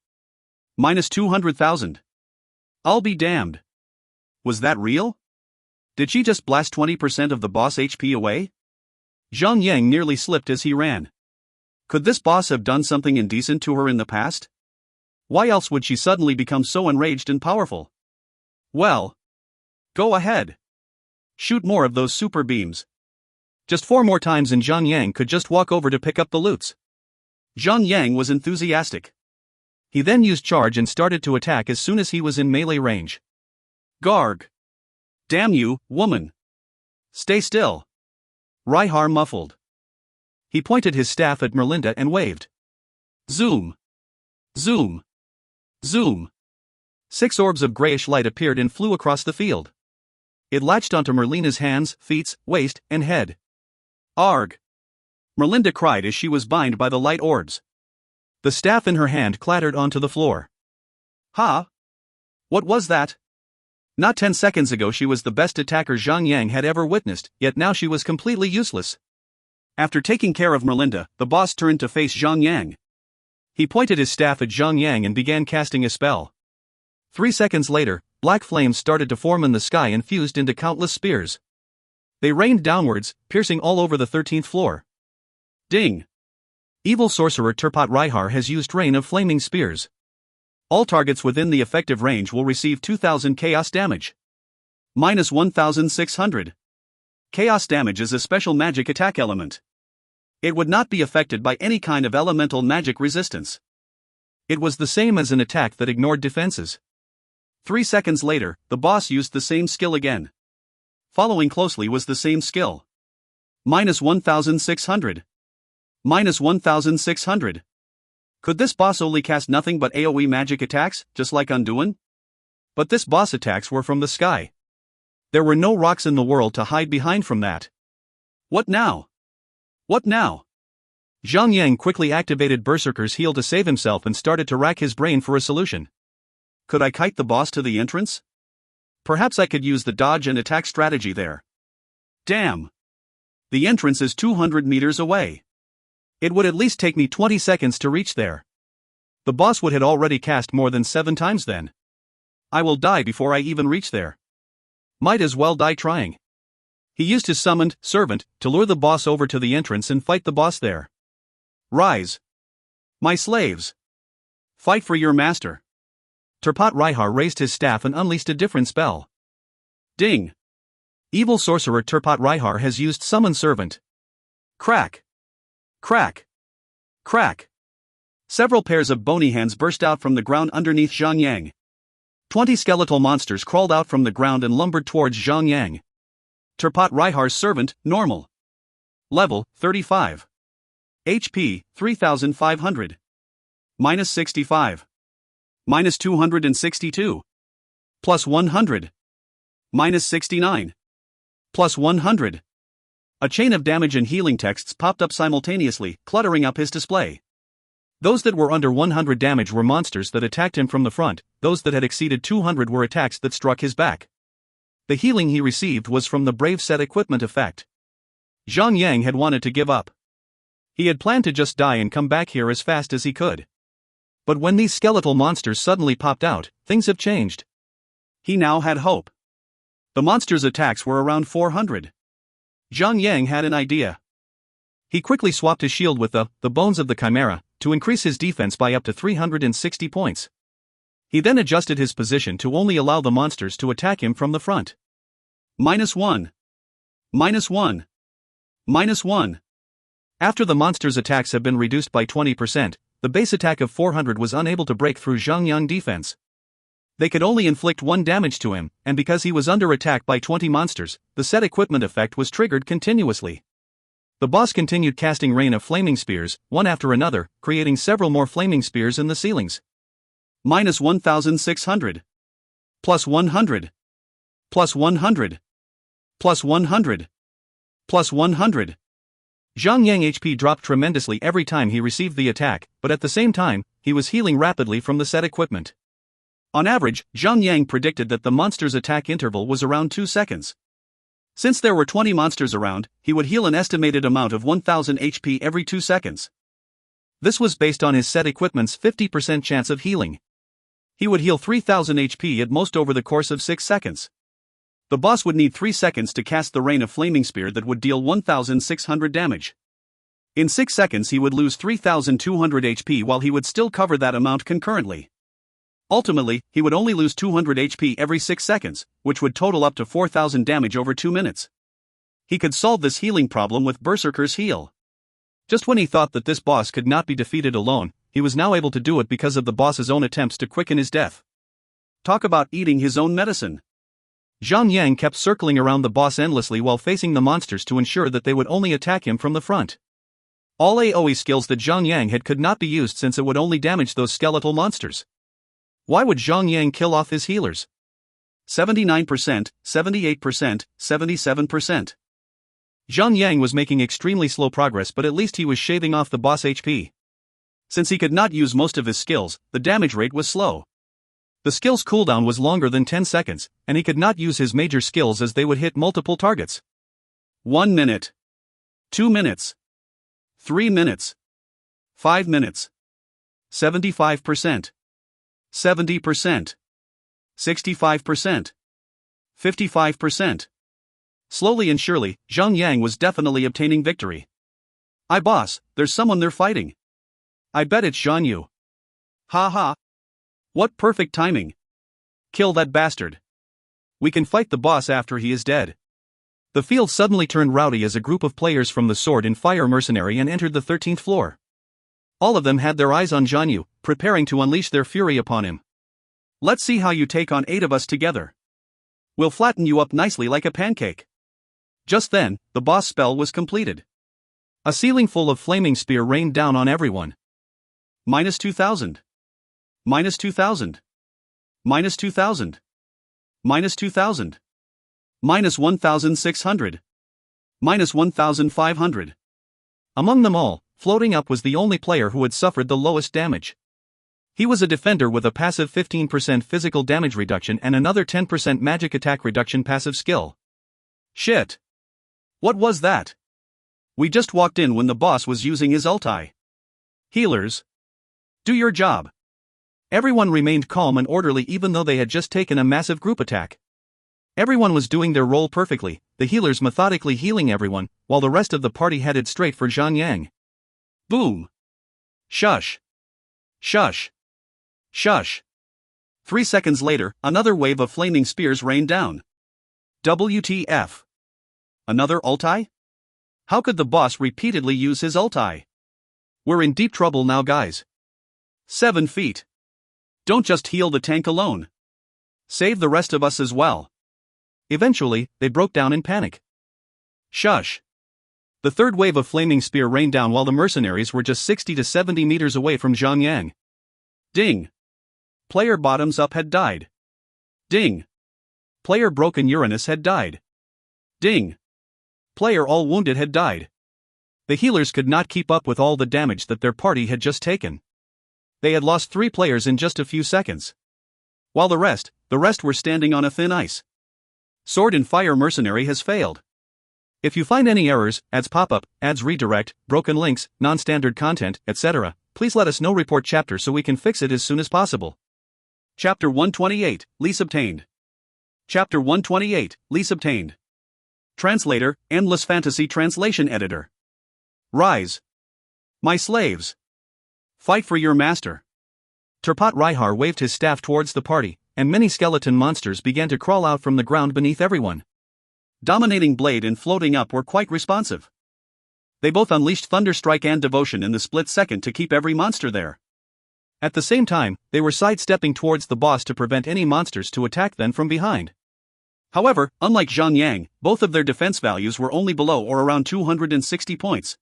Speaker 1: Minus 200,000. I'll be damned. Was that real? Did she just blast 20% of the boss HP away? Zhang Yang nearly slipped as he ran. Could this boss have done something indecent to her in the past? Why else would she suddenly become so enraged and powerful? Well, go ahead. Shoot more of those super beams. Just 4 more times and Zhang Yang could just walk over to pick up the loots. Zhang Yang was enthusiastic. He then used charge and started to attack as soon as he was in melee range. Garg. Damn you, woman. Stay still. Raihar muffled. He pointed his staff at Merlinda and waved. Zoom. Zoom. Zoom. 6 orbs of grayish light appeared and flew across the field. It latched onto Merlina's hands, feet, waist, and head. Arg. Merlinda cried as she was bound by the light orbs. The staff in her hand clattered onto the floor. Ha! What was that? Not 10 seconds ago she was the best attacker Zhang Yang had ever witnessed, yet now she was completely useless. After taking care of Merlinda, the boss turned to face Zhang Yang. He pointed his staff at Zhang Yang and began casting a spell. 3 seconds later, black flames started to form in the sky and fused into countless spears. They rained downwards, piercing all over the 13th floor. Ding! Evil Sorcerer Turpat Raihar has used Rain of Flaming Spears. All targets within the effective range will receive 2000 chaos damage. Minus 1600. Chaos damage is a special magic attack element. It would not be affected by any kind of elemental magic resistance. It was the same as an attack that ignored defenses. 3 seconds later, the boss used the same skill again. Following closely was the same skill. Minus 1600. Minus 1600. Could this boss only cast nothing but AoE magic attacks, just like Undoin? But this boss attacks were from the sky. There were no rocks in the world to hide behind from that. What now? What now? Zhang Yang quickly activated Berserker's Heel to save himself and started to rack his brain for a solution. Could I kite the boss to the entrance? Perhaps I could use the dodge and attack strategy there. Damn! The entrance is 200 meters away. It would at least take me 20 seconds to reach there. The boss would have already cast more than 7 times then. I will die before I even reach there. Might as well die trying. He used his summoned servant to lure the boss over to the entrance and fight the boss there. Rise! My slaves! Fight for your master! Turpat Raihar raised his staff and unleashed a different spell. Ding! Evil sorcerer Turpat Raihar has used summon servant. Crack! Crack! Crack! Several pairs of bony hands burst out from the ground underneath Zhang Yang. 20 skeletal monsters crawled out from the ground and lumbered towards Zhang Yang. Turpat Raihar's servant, normal. Level, 35. HP, 3500. Minus 65. Minus 262. Plus 100. Minus 69. Plus 100. A chain of damage and healing texts popped up simultaneously, cluttering up his display. Those that were under 100 damage were monsters that attacked him from the front, those that had exceeded 200 were attacks that struck his back. The healing he received was from the Brave Set equipment effect. Zhang Yang had wanted to give up. He had planned to just die and come back here as fast as he could. But when these skeletal monsters suddenly popped out, things have changed. He now had hope. The monsters' attacks were around 400. Zhang Yang had an idea. He quickly swapped his shield with the bones of the Chimera to increase his defense by up to 360 points. He then adjusted his position to only allow the monsters to attack him from the front. -1. -1. -1. After the monsters' attacks have been reduced by 20%, the base attack of 400 was unable to break through Zhang Yang's defense. They could only inflict 1 damage to him, and because he was under attack by 20 monsters, the set equipment effect was triggered continuously. The boss continued casting rain of flaming spears, one after another, creating several more flaming spears in the ceilings. -1600. Plus 100. Plus 100. Plus 100. Plus 100. Zhang Yang HP dropped tremendously every time he received the attack, but at the same time, he was healing rapidly from the set equipment. On average, Zhang Yang predicted that the monster's attack interval was around 2 seconds. Since there were 20 monsters around, he would heal an estimated amount of 1000 HP every 2 seconds. This was based on his set equipment's 50% chance of healing. He would heal 3000 HP at most over the course of 6 seconds. The boss would need 3 seconds to cast the rain of flaming spear that would deal 1600 damage. In 6 seconds he would lose 3200 HP while he would still cover that amount concurrently. Ultimately, he would only lose 200 HP every 6 seconds, which would total up to 4000 damage over 2 minutes. He could solve this healing problem with Berserker's Heel. Just when he thought that this boss could not be defeated alone, he was now able to do it because of the boss's own attempts to quicken his death. Talk about eating his own medicine. Zhang Yang kept circling around the boss endlessly while facing the monsters to ensure that they would only attack him from the front. All AoE skills that Zhang Yang had could not be used since it would only damage those skeletal monsters. Why would Zhang Yang kill off his healers? 79%, 78%, 77%. Zhang Yang was making extremely slow progress, but at least he was shaving off the boss HP. Since he could not use most of his skills, the damage rate was slow. The skill's cooldown was longer than 10 seconds, and he could not use his major skills as they would hit multiple targets. 1 minute. 2 minutes. 3 minutes. 5 minutes. 75%. 70%. 65%. 55%. Slowly and surely, Zhang Yang was definitely obtaining victory. Boss, there's someone they're fighting. I bet it's Zhan Yu. Ha ha. What perfect timing. Kill that bastard. We can fight the boss after he is dead. The field suddenly turned rowdy as a group of players from the Sword and Fire Mercenary entered the 13th floor. All of them had their eyes on Zhan Yu, preparing to unleash their fury upon him. Let's see how you take on 8 of us together. We'll flatten you up nicely like a pancake. Just then, the boss spell was completed. A ceiling full of flaming spear rained down on everyone. -2000. -2000. -2000. -2000. -1600. -1500. Among them all, Floating Up was the only player who had suffered the lowest damage. He was a defender with a passive 15% physical damage reduction and another 10% magic attack reduction passive skill. Shit. What was that? We just walked in when the boss was using his ulti. Healers, do your job. Everyone remained calm and orderly even though they had just taken a massive group attack. Everyone was doing their role perfectly, the healers methodically healing everyone, while the rest of the party headed straight for Zhang. Boom. Shush. Shush. Shush. 3 seconds later, another wave of flaming spears rained down. WTF? Another ulti? How could the boss repeatedly use his ulti? We're in deep trouble now, guys. 7 feet. Don't just heal the tank alone. Save the rest of us as well. Eventually, they broke down in panic. Shush. The third wave of flaming spear rained down while the mercenaries were just 60 to 70 meters away from Zhang. Ding. Player Bottoms Up had died. Ding. Player Broken Uranus had died. Ding. Player All Wounded had died. The healers could not keep up with all the damage that their party had just taken. They had lost 3 players in just a few seconds. While the rest were standing on a thin ice. Sword and Fire Mercenary has failed. If you find any errors, ads pop up, ads redirect, broken links, non-standard content, etc., please let us know. Report chapter so we can fix it as soon as possible. Chapter 128, Lease Obtained. Chapter 128, Lease Obtained. Translator, Endless Fantasy Translation Editor. Rise. My slaves. Fight for your master. Turpat Raihar waved his staff towards the party, and many skeleton monsters began to crawl out from the ground beneath everyone. Dominating Blade and Floating Up were quite responsive. They both unleashed Thunderstrike and Devotion in the split second to keep every monster there. At the same time, they were sidestepping towards the boss to prevent any monsters to attack them from behind. However, unlike Zhang, both of their defense values were only below or around 260 points.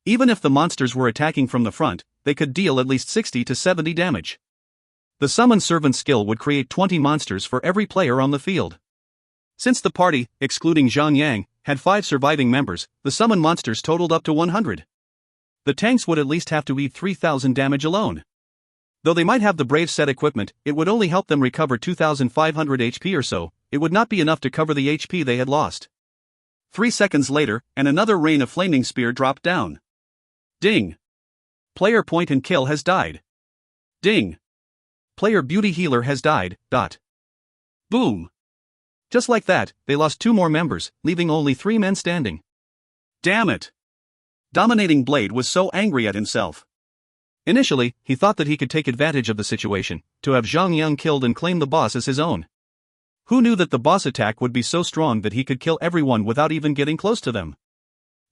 Speaker 1: Even if the monsters were attacking from the front, they could deal at least 60 to 70 damage. The Summon Servant skill would create 20 monsters for every player on the field. Since the party, excluding Zhang, had 5 surviving members, the summon monsters totaled up to 100. The tanks would at least have to eat 3,000 damage alone. Though they might have the Brave set equipment, it would only help them recover 2,500 HP or so. It would not be enough to cover the HP they had lost. 3 seconds later, and another rain of flaming spear dropped down. Ding. Player Point and Kill has died. Ding. Player Beauty Healer has died. Boom. Just like that, they lost 2 more members, leaving only 3 men standing. Damn it. Dominating Blade was so angry at himself. Initially, he thought that he could take advantage of the situation, to have Zhang killed and claim the boss as his own. Who knew that the boss attack would be so strong that he could kill everyone without even getting close to them?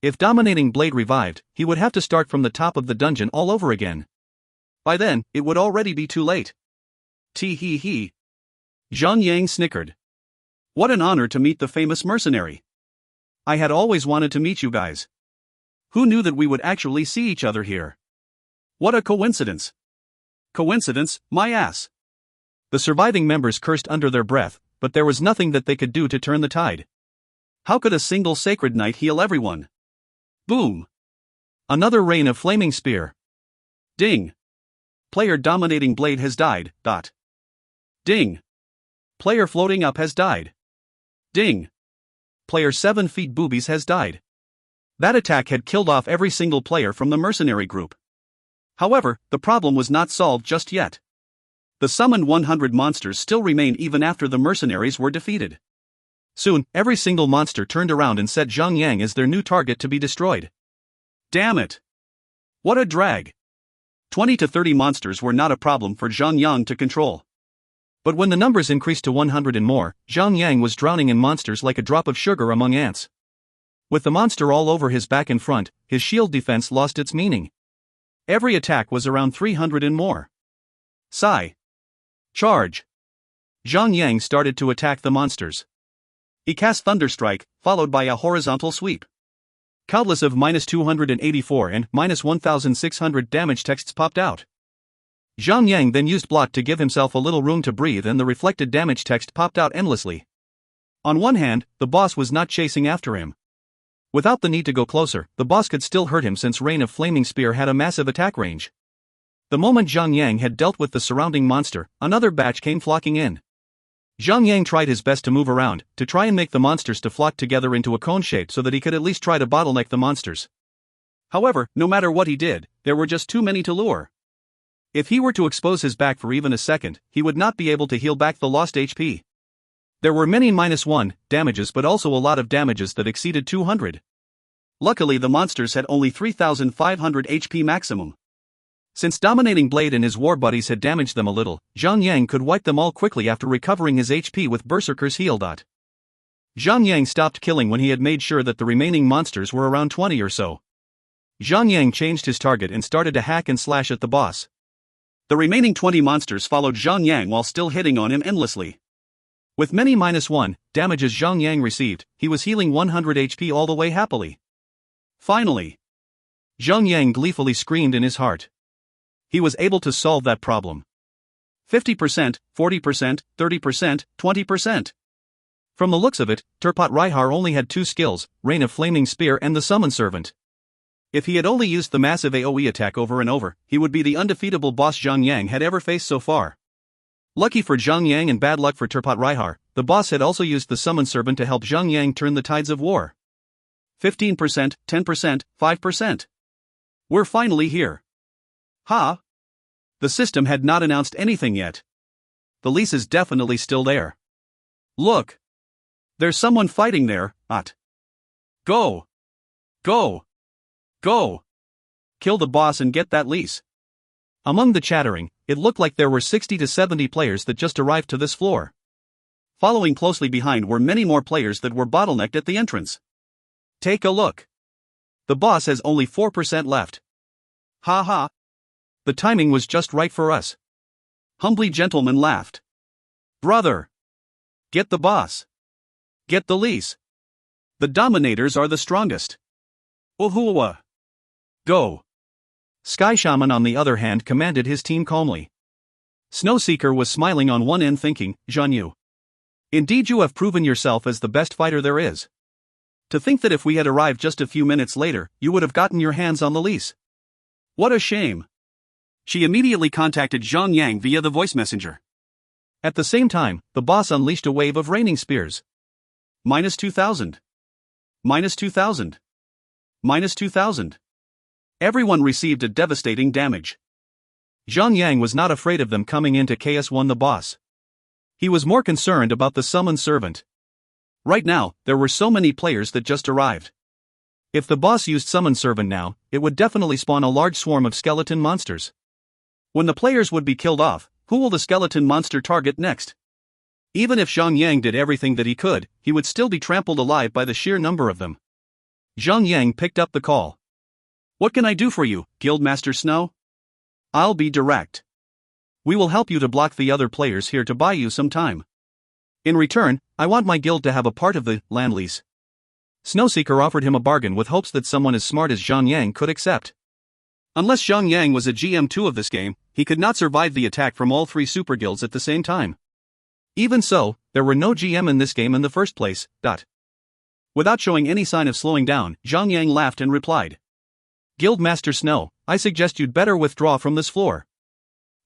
Speaker 1: If Dominating Blade revived, he would have to start from the top of the dungeon all over again. By then, it would already be too late. Tee-hee-hee. Zhang snickered. What an honor to meet the famous mercenary. I had always wanted to meet you guys. Who knew that we would actually see each other here? What a coincidence. Coincidence, my ass. The surviving members cursed under their breath, but there was nothing that they could do to turn the tide. How could a single sacred knight heal everyone? Boom. Another rain of flaming spear. Ding. Player Dominating Blade has died. Ding. Player Floating Up has died. Ding. Player 7 Feet Boobies has died. That attack had killed off every single player from the mercenary group. However, the problem was not solved just yet. The summoned 100 monsters still remained even after the mercenaries were defeated. Soon, every single monster turned around and set Zhang as their new target to be destroyed. Damn it! What a drag! 20 to 30 monsters were not a problem for Zhang to control. But when the numbers increased to 100 and more, Zhang was drowning in monsters like a drop of sugar among ants. With the monster all over his back and front, his shield defense lost its meaning. Every attack was around 300 and more. Sigh. Charge. Zhang started to attack the monsters. He cast Thunderstrike, followed by a horizontal sweep. Countless of -284 and -1,600 damage texts popped out. Zhang then used Blot to give himself a little room to breathe, and the reflected damage text popped out endlessly. On one hand, the boss was not chasing after him. Without the need to go closer, the boss could still hurt him since Rain of Flaming Spear had a massive attack range. The moment Zhang Yang had dealt with the surrounding monster, another batch came flocking in. Zhang Yang tried his best to move around, to try and make the monsters to flock together into a cone shape so that he could at least try to bottleneck the monsters. However, no matter what he did, there were just too many to lure. If he were to expose his back for even a second, he would not be able to heal back the lost HP. There were many -1 damages but also a lot of damages that exceeded 200. Luckily the monsters had only 3,500 HP maximum. Since Dominating Blade and his war buddies had damaged them a little, Zhang Yang could wipe them all quickly after recovering his HP with Berserker's Heal. Zhang Yang stopped killing when he had made sure that the remaining monsters were around 20 or so. Zhang Yang changed his target and started to hack and slash at the boss. The remaining 20 monsters followed Zhang Yang while still hitting on him endlessly. With many -1 damages Zhang Yang received, he was healing 100 HP all the way happily. Finally, Zhang Yang gleefully screamed in his heart. He was able to solve that problem. 50%, 40%, 30%, 20%. From the looks of it, Turpat Raihar only had 2 skills, Rain of Flaming Spear and the Summon Servant. If he had only used the massive AoE attack over and over, he would be the undefeatable boss Zhang Yang had ever faced so far. Lucky for Zhang Yang and bad luck for Turpat Raihar, the boss had also used the Summon Servant to help Zhang Yang turn the tides of war. 15%, 10%, 5%. We're finally here. Ha! The system had not announced anything yet. The lease is definitely still there. Look! There's someone fighting there, Go! Go! Go! Kill the boss and get that lease. Among the chattering, it looked like there were 60 to 70 players that just arrived to this floor. Following closely behind were many more players that were bottlenecked at the entrance. Take a look. The boss has only 4% left. Ha ha. The timing was just right for us. Humbly Gentleman laughed. Brother! Get the boss. Get the lease. The Dominators are the strongest. Ohuwa. Go. Sky Shaman on the other hand commanded his team calmly. Snowseeker was smiling on one end thinking, Zhan Yu. Indeed you have proven yourself as the best fighter there is. To think that if we had arrived just a few minutes later, you would have gotten your hands on the lease. What a shame. She immediately contacted Zhang Yang via the voice messenger. At the same time, the boss unleashed a wave of raining spears. -2,000. -2,000. -2,000. Everyone received a devastating damage. Zhang Yang was not afraid of them coming in to KS1 the boss. He was more concerned about the Summon Servant. Right now, there were so many players that just arrived. If the boss used Summon Servant now, it would definitely spawn a large swarm of skeleton monsters. When the players would be killed off, who will the skeleton monster target next? Even if Zhang Yang did everything that he could, he would still be trampled alive by the sheer number of them. Zhang Yang picked up the call. What can I do for you, Guildmaster Snow? I'll be direct. We will help you to block the other players here to buy you some time. In return, I want my guild to have a part of the land lease. Snowseeker offered him a bargain with hopes that someone as smart as Zhang Yang could accept. Unless Zhang Yang was a GM2 of this game, he could not survive the attack from all 3 super guilds at the same time. Even so, there were no GM in this game in the first place. Without showing any sign of slowing down, Zhang Yang laughed and replied. Guildmaster Snow, I suggest you'd better withdraw from this floor.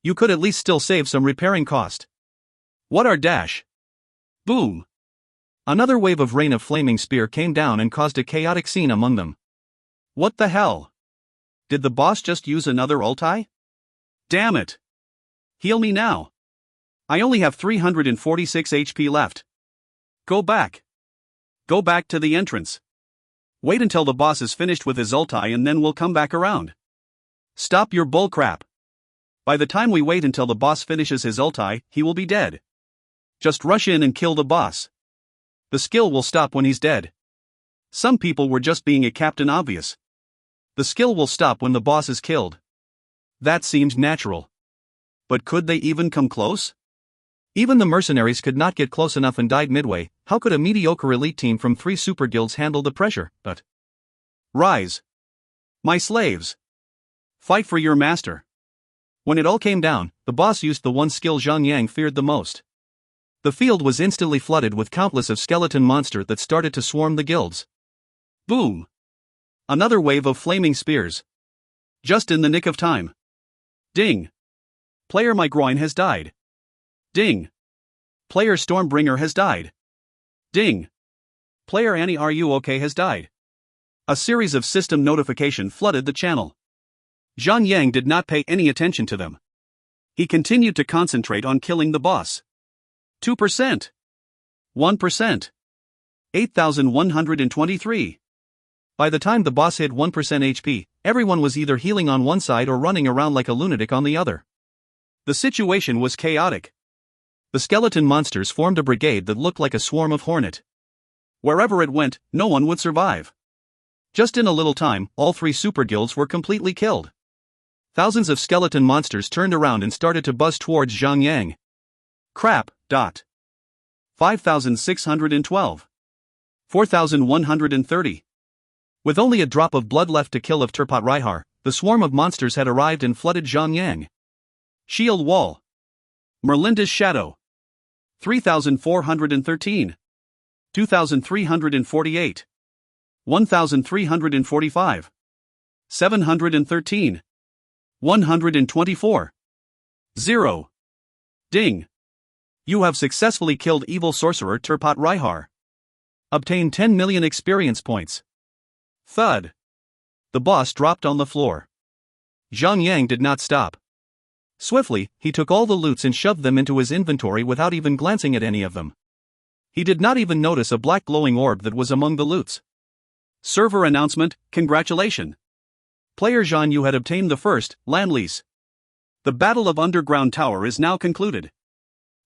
Speaker 1: You could at least still save some repairing cost. What are dash? Boom! Another wave of Rain of Flaming Spear came down and caused a chaotic scene among them. What the hell? Did the boss just use another ulti? Damn it! Heal me now. I only have 346 HP left. Go back. Go back to the entrance. Wait until the boss is finished with his ulti and then we'll come back around. Stop your bullcrap. By the time we wait until the boss finishes his ulti, he will be dead. Just rush in and kill the boss. The skill will stop when he's dead. Some people were just being a Captain Obvious. The skill will stop when the boss is killed. That seemed natural. But could they even come close? Even the mercenaries could not get close enough and died midway. How could a mediocre elite team from 3 super guilds handle the pressure? But rise, my slaves. Fight for your master. When it all came down, the boss used the one skill Zhang Yang feared the most. The field was instantly flooded with countless of skeleton monsters that started to swarm the guilds. Boom! Another wave of flaming spears. Just in the nick of time. Ding! Player My Groin has died. Ding! Player Stormbringer has died. Ding! Player Annie Are You OK has died. A series of system notifications flooded the channel. Zhang Yang did not pay any attention to them. He continued to concentrate on killing the boss. 2%. 1%. 8,123. By the time the boss hit 1% HP, everyone was either healing on one side or running around like a lunatic on the other. The situation was chaotic. The skeleton monsters formed a brigade that looked like a swarm of hornet. Wherever it went, no one would survive. Just in a little time, all 3 super guilds were completely killed. Thousands of skeleton monsters turned around and started to buzz towards Zhang Yang. Crap. 5,612. 4,130. With only a drop of blood left to kill of Turpat Raihar, the swarm of monsters had arrived and flooded Zhang Yang. Shield Wall. Merlinda's Shadow. 3,413. 2,348. 1,345. 713. 124. 0. Ding! You have successfully killed evil sorcerer Turpat Raihar. Obtain 10 million experience points. Thud. The boss dropped on the floor. Zhang Yang did not stop. Swiftly, he took all the loots and shoved them into his inventory without even glancing at any of them. He did not even notice a black glowing orb that was among the loots. Server announcement, congratulations. Player Zhan Yu had obtained the first land lease. The Battle of Underground Tower is now concluded.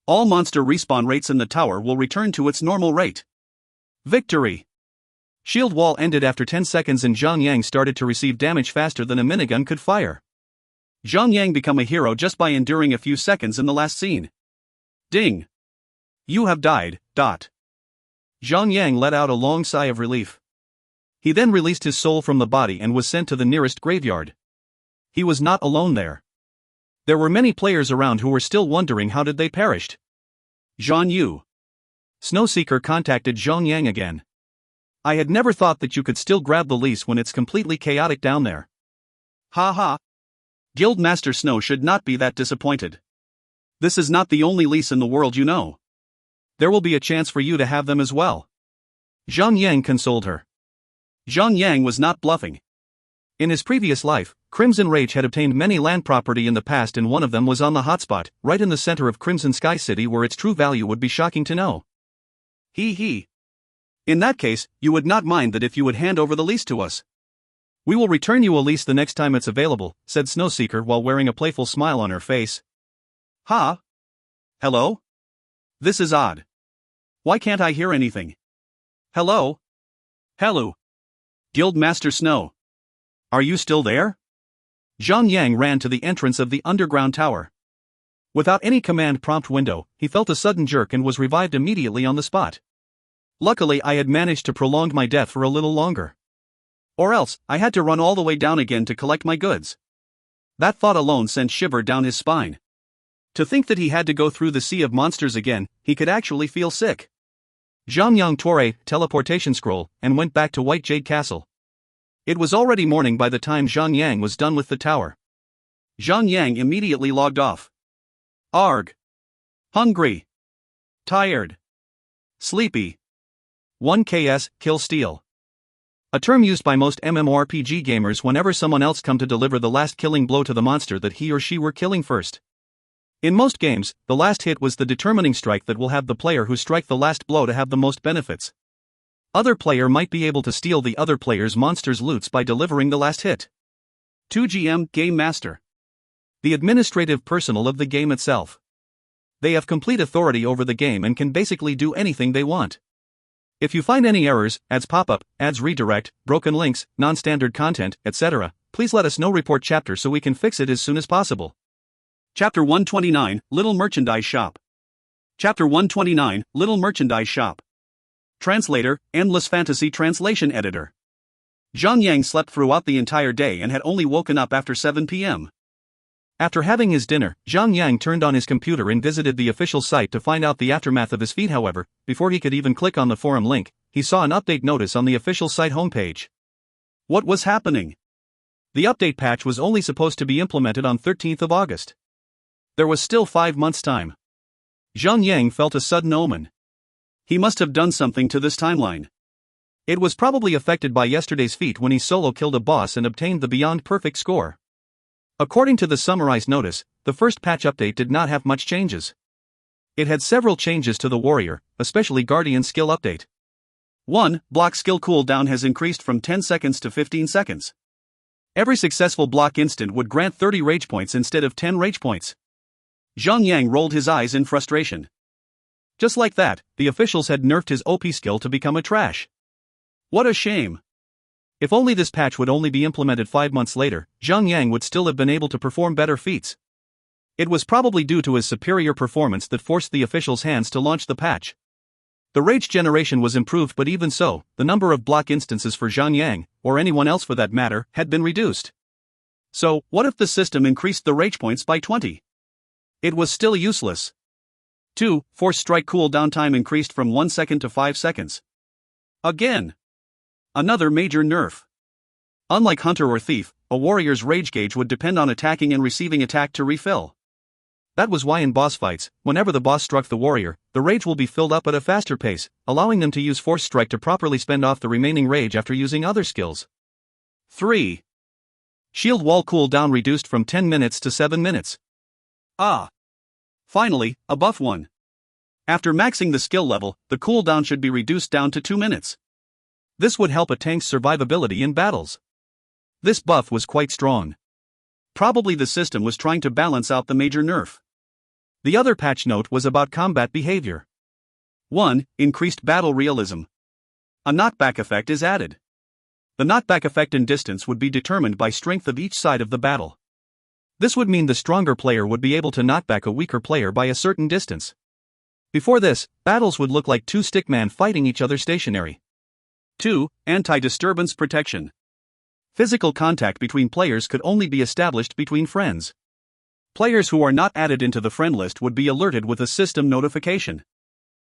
Speaker 1: All monster respawn rates in the tower will return to its normal rate. Victory! Shield wall ended after 10 seconds and Zhang Yang started to receive damage faster than a minigun could fire. Zhang Yang became a hero just by enduring a few seconds in the last scene. Ding! You have died. Zhang Yang let out a long sigh of relief. He then released his soul from the body and was sent to the nearest graveyard. He was not alone there. There were many players around who were still wondering how did they perished. Zhan Yu. Snowseeker contacted Zhang Yang again. I had never thought that you could still grab the lease when it's completely chaotic down there. Ha. Guildmaster Snow should not be that disappointed. This is not the only lease in the world you know. There will be a chance for you to have them as well. Zhang Yang consoled her. Zhang Yang was not bluffing. In his previous life, Crimson Rage had obtained many land property in the past and one of them was on the hotspot, right in the center of Crimson Sky City where its true value would be shocking to know. He. In that case, you would not mind that if you would hand over the lease to us. We will return you a lease the next time it's available, said Snowseeker while wearing a playful smile on her face. Ha? Hello? This is odd. Why can't I hear anything? Hello? Hello? Guildmaster Snow. Are you still there? Zhang Yang ran to the entrance of the underground tower. Without any command prompt window, he felt a sudden jerk and was revived immediately on the spot. Luckily I had managed to prolong my death for a little longer. Or else, I had to run all the way down again to collect my goods. That thought alone sent shiver down his spine. To think that he had to go through the sea of monsters again, he could actually feel sick. Zhang Yang tore a teleportation scroll and went back to White Jade Castle. It was already morning by the time Zhang Yang was done with the tower. Zhang Yang immediately logged off. Arg. Hungry. Tired. Sleepy. 1ks, kill steal. A term used by most MMORPG gamers whenever someone else come to deliver the last killing blow to the monster that he or she were killing first. In most games, the last hit was the determining strike that will have the player who strike the last blow to have the most benefits. Other player might be able to steal the other player's monster's loots by delivering the last hit. 2GM Game Master. The administrative personnel of the game itself. They have complete authority over the game and can basically do anything they want. If you find any errors, ads pop up, ads redirect, broken links, non-standard content, etc., please let us know. Report chapter so we can fix it as soon as possible. Chapter 129, Little Merchandise Shop. Chapter 129, Little Merchandise Shop. Translator, Endless Fantasy Translation Editor. Zhang Yang slept throughout the entire day and had only woken up after 7 p.m. After having his dinner, Zhang Yang turned on his computer and visited the official site to find out the aftermath of his feat. However, before he could even click on the forum link, he saw an update notice on the official site homepage. What was happening? The update patch was only supposed to be implemented on 13th of August. There was still 5 months' time. Zhang felt a sudden omen. He must have done something to this timeline. It was probably affected by yesterday's feat when he solo killed a boss and obtained the beyond perfect score. According to the summarized notice, the first patch update did not have much changes. It had several changes to the warrior, especially Guardian skill update. 1. Block skill cooldown has increased from 10 seconds to 15 seconds. Every successful block instant would grant 30 rage points instead of 10 rage points. Zhang rolled his eyes in frustration. Just like that, the officials had nerfed his OP skill to become a trash. What a shame. If only this patch would only be implemented 5 months later, Zhang would still have been able to perform better feats. It was probably due to his superior performance that forced the officials' hands to launch the patch. The rage generation was improved, but even so, the number of block instances for Zhang, or anyone else for that matter, had been reduced. So, what if the system increased the rage points by 20? It was still useless. 2. Force strike cooldown time increased from 1 second to 5 seconds. Again. Another major nerf. Unlike Hunter or Thief, a warrior's rage gauge would depend on attacking and receiving attack to refill. That was why in boss fights, whenever the boss struck the warrior, the rage will be filled up at a faster pace, allowing them to use Force Strike to properly spend off the remaining rage after using other skills. 3. Shield wall cooldown reduced from 10 minutes to 7 minutes. Finally, a buff one. After maxing the skill level, the cooldown should be reduced down to 2 minutes. This would help a tank's survivability in battles. This buff was quite strong. Probably the system was trying to balance out the major nerf. The other patch note was about combat behavior. 1. Increased battle realism. A knockback effect is added. The knockback effect and distance would be determined by strength of each side of the battle. This would mean the stronger player would be able to knock back a weaker player by a certain distance. Before this, battles would look like two stickmen fighting each other stationary. 2. Anti-disturbance protection. Physical contact between players could only be established between friends. Players who are not added into the friend list would be alerted with a system notification.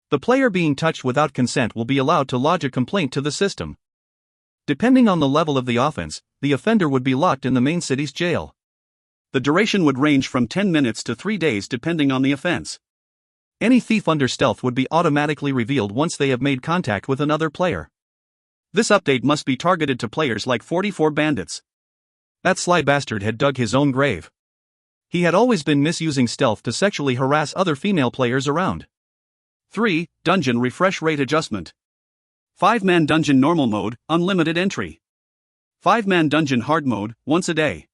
Speaker 1: The player being touched without consent will be allowed to lodge a complaint to the system. Depending on the level of the offense, the offender would be locked in the main city's jail. The duration would range from 10 minutes to 3 days depending on the offense. Any thief under stealth would be automatically revealed once they have made contact with another player. This update must be targeted to players like 44 bandits. That sly bastard had dug his own grave. He had always been misusing stealth to sexually harass other female players around. 3. Dungeon refresh rate adjustment. 5-man dungeon normal mode, unlimited entry. 5-man dungeon hard mode, once a day.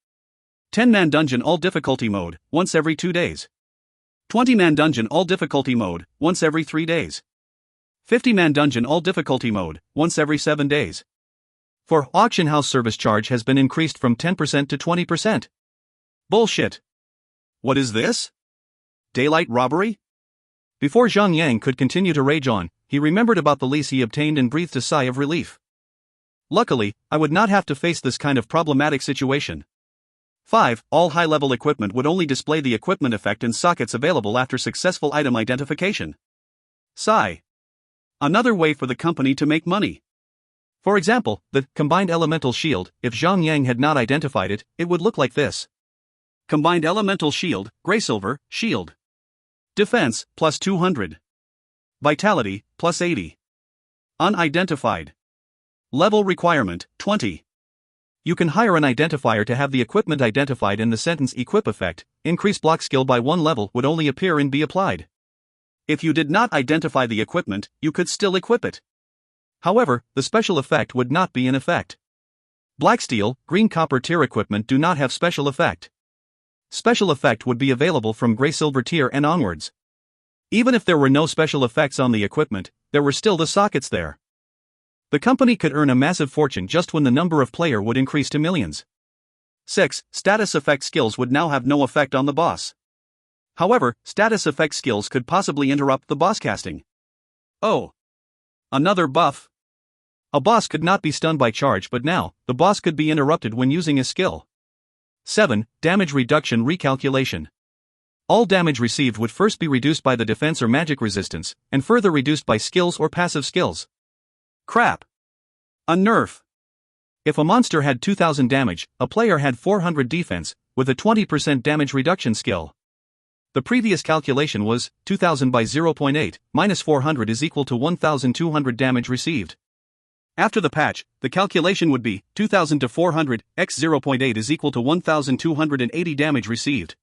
Speaker 1: 10-man dungeon all difficulty mode, once every 2 days. 20-man dungeon all difficulty mode, once every 3 days. 50-man dungeon all difficulty mode, once every 7 days. For auction house service charge has been increased from 10% to 20%. Bullshit. What is this? Daylight robbery? Before Zhang could continue to rage on, he remembered about the lease he obtained and breathed a sigh of relief. Luckily, I would not have to face this kind of problematic situation. 5. All high-level equipment would only display the equipment effect in sockets available after successful item identification. Sigh. Another way for the company to make money. For example, the Combined Elemental Shield, if Zhang had not identified it, it would look like this. Combined Elemental Shield, Grey-Silver, Shield. Defense, plus 200. Vitality, plus 80. Unidentified. Level requirement, 20. You can hire an identifier to have the equipment identified in the sentence equip effect. Increase block skill by 1 level would only appear and be applied. If you did not identify the equipment, you could still equip it. However, the special effect would not be in effect. Black steel, green copper tier equipment do not have special effect. Special effect would be available from gray silver tier and onwards. Even if there were no special effects on the equipment, there were still the sockets there. The company could earn a massive fortune just when the number of player would increase to millions. 6. Status effect skills would now have no effect on the boss. However, status effect skills could possibly interrupt the boss casting. Oh. Another buff. A boss could not be stunned by charge, but now, the boss could be interrupted when using a skill. 7. Damage reduction recalculation. All damage received would first be reduced by the defense or magic resistance, and further reduced by skills or passive skills. Crap. A nerf. If a monster had 2000 damage, a player had 400 defense, with a 20% damage reduction skill. The previous calculation was 2000 by 0.8 minus 400 is equal to 1200 damage received. After the patch, the calculation would be 2000 to 400 x 0.8 is equal to 1280 damage received.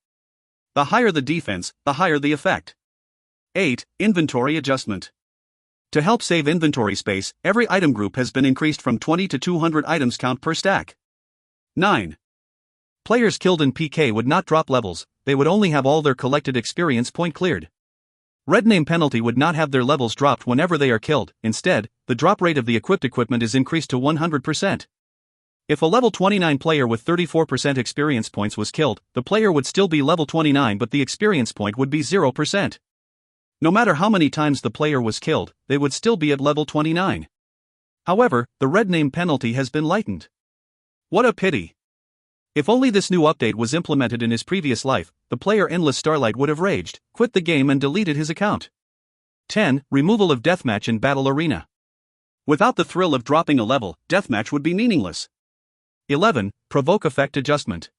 Speaker 1: The higher the defense, the higher the effect. 8. Inventory adjustment. To help save inventory space, every item group has been increased from 20 to 200 items count per stack. 9. Players killed in PK would not drop levels, they would only have all their collected experience point cleared. Red name penalty would not have their levels dropped whenever they are killed, instead, the drop rate of the equipped equipment is increased to 100%. If a level 29 player with 34% experience points was killed, the player would still be level 29 but the experience point would be 0%. No matter how many times the player was killed, they would still be at level 29. However, the red name penalty has been lightened. What a pity. If only this new update was implemented in his previous life, the player Endless Starlight would have raged, quit the game and deleted his account. 10. Removal of Deathmatch in Battle Arena. Without the thrill of dropping a level, Deathmatch would be meaningless. 11. Provoke effect adjustment.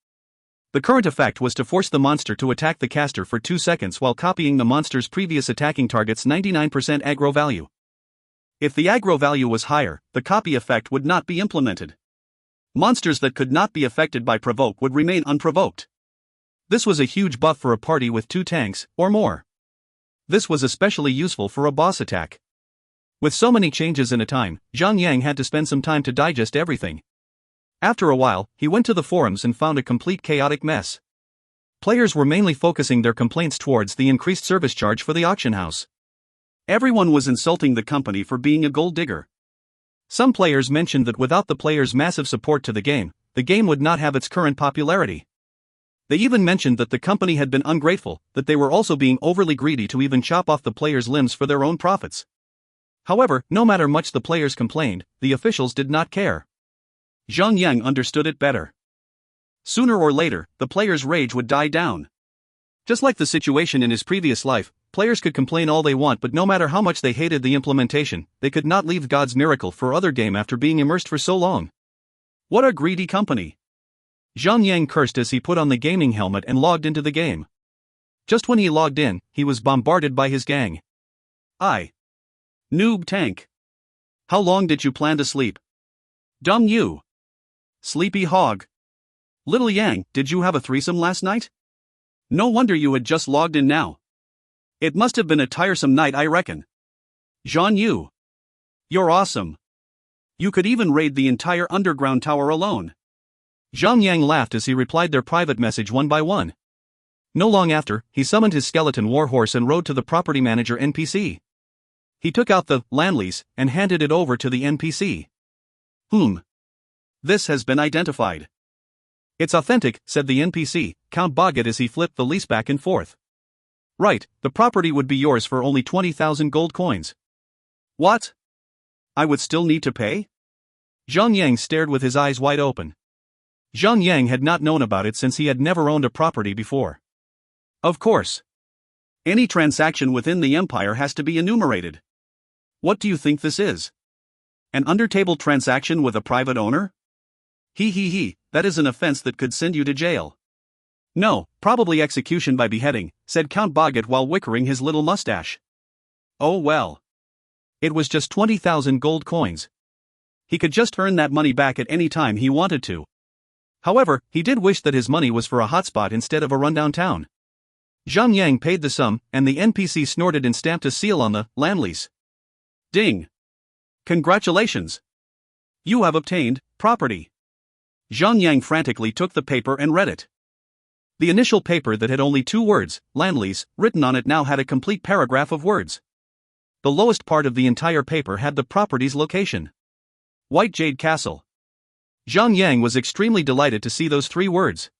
Speaker 1: The current effect was to force the monster to attack the caster for 2 seconds while copying the monster's previous attacking target's 99% aggro value. If the aggro value was higher, the copy effect would not be implemented. Monsters that could not be affected by provoke would remain unprovoked. This was a huge buff for a party with 2 tanks, or more. This was especially useful for a boss attack. With so many changes in a time, Zhang had to spend some time to digest everything. After a while, he went to the forums and found a complete chaotic mess. Players were mainly focusing their complaints towards the increased service charge for the auction house. Everyone was insulting the company for being a gold digger. Some players mentioned that without the players' massive support to the game would not have its current popularity. They even mentioned that the company had been ungrateful, that they were also being overly greedy to even chop off the players' limbs for their own profits. However, no matter much the players complained, the officials did not care. Zhang understood it better. Sooner or later, the players' rage would die down. Just like the situation in his previous life, players could complain all they want, but no matter how much they hated the implementation, they could not leave God's miracle for other game after being immersed for so long. What a greedy company. Zhang cursed as he put on the gaming helmet and logged into the game. Just when he logged in, he was bombarded by his gang. Noob tank. How long did you plan to sleep? Dumb you. Sleepy hog. Little Yang, did you have a threesome last night? No wonder you had just logged in now. It must have been a tiresome night, I reckon. Zhang Yu. You're awesome. You could even raid the entire underground tower alone. Zhang laughed as he replied their private message one by one. No long after, he summoned his skeleton warhorse and rode to the property manager NPC. He took out the land lease and handed it over to the NPC. This has been identified. It's authentic, said the NPC, Count Boggett as he flipped the lease back and forth. Right, the property would be yours for only 20,000 gold coins. What? I would still need to pay? Zhang stared with his eyes wide open. Zhang had not known about it since he had never owned a property before. Of course. Any transaction within the empire has to be enumerated. What do you think this is? An under-table transaction with a private owner? That is an offense that could send you to jail. No, probably execution by beheading, said Count Boggett while wickering his little mustache. Oh well. It was just 20,000 gold coins. He could just earn that money back at any time he wanted to. However, he did wish that his money was for a hotspot instead of a rundown town. Zhang paid the sum, and the NPC snorted and stamped a seal on the land lease. Ding! Congratulations! You have obtained property. Zhang frantically took the paper and read it. The initial paper that had only 2 words, land lease, written on it now had a complete paragraph of words. The lowest part of the entire paper had the property's location. White Jade Castle. Zhang was extremely delighted to see those 3 words.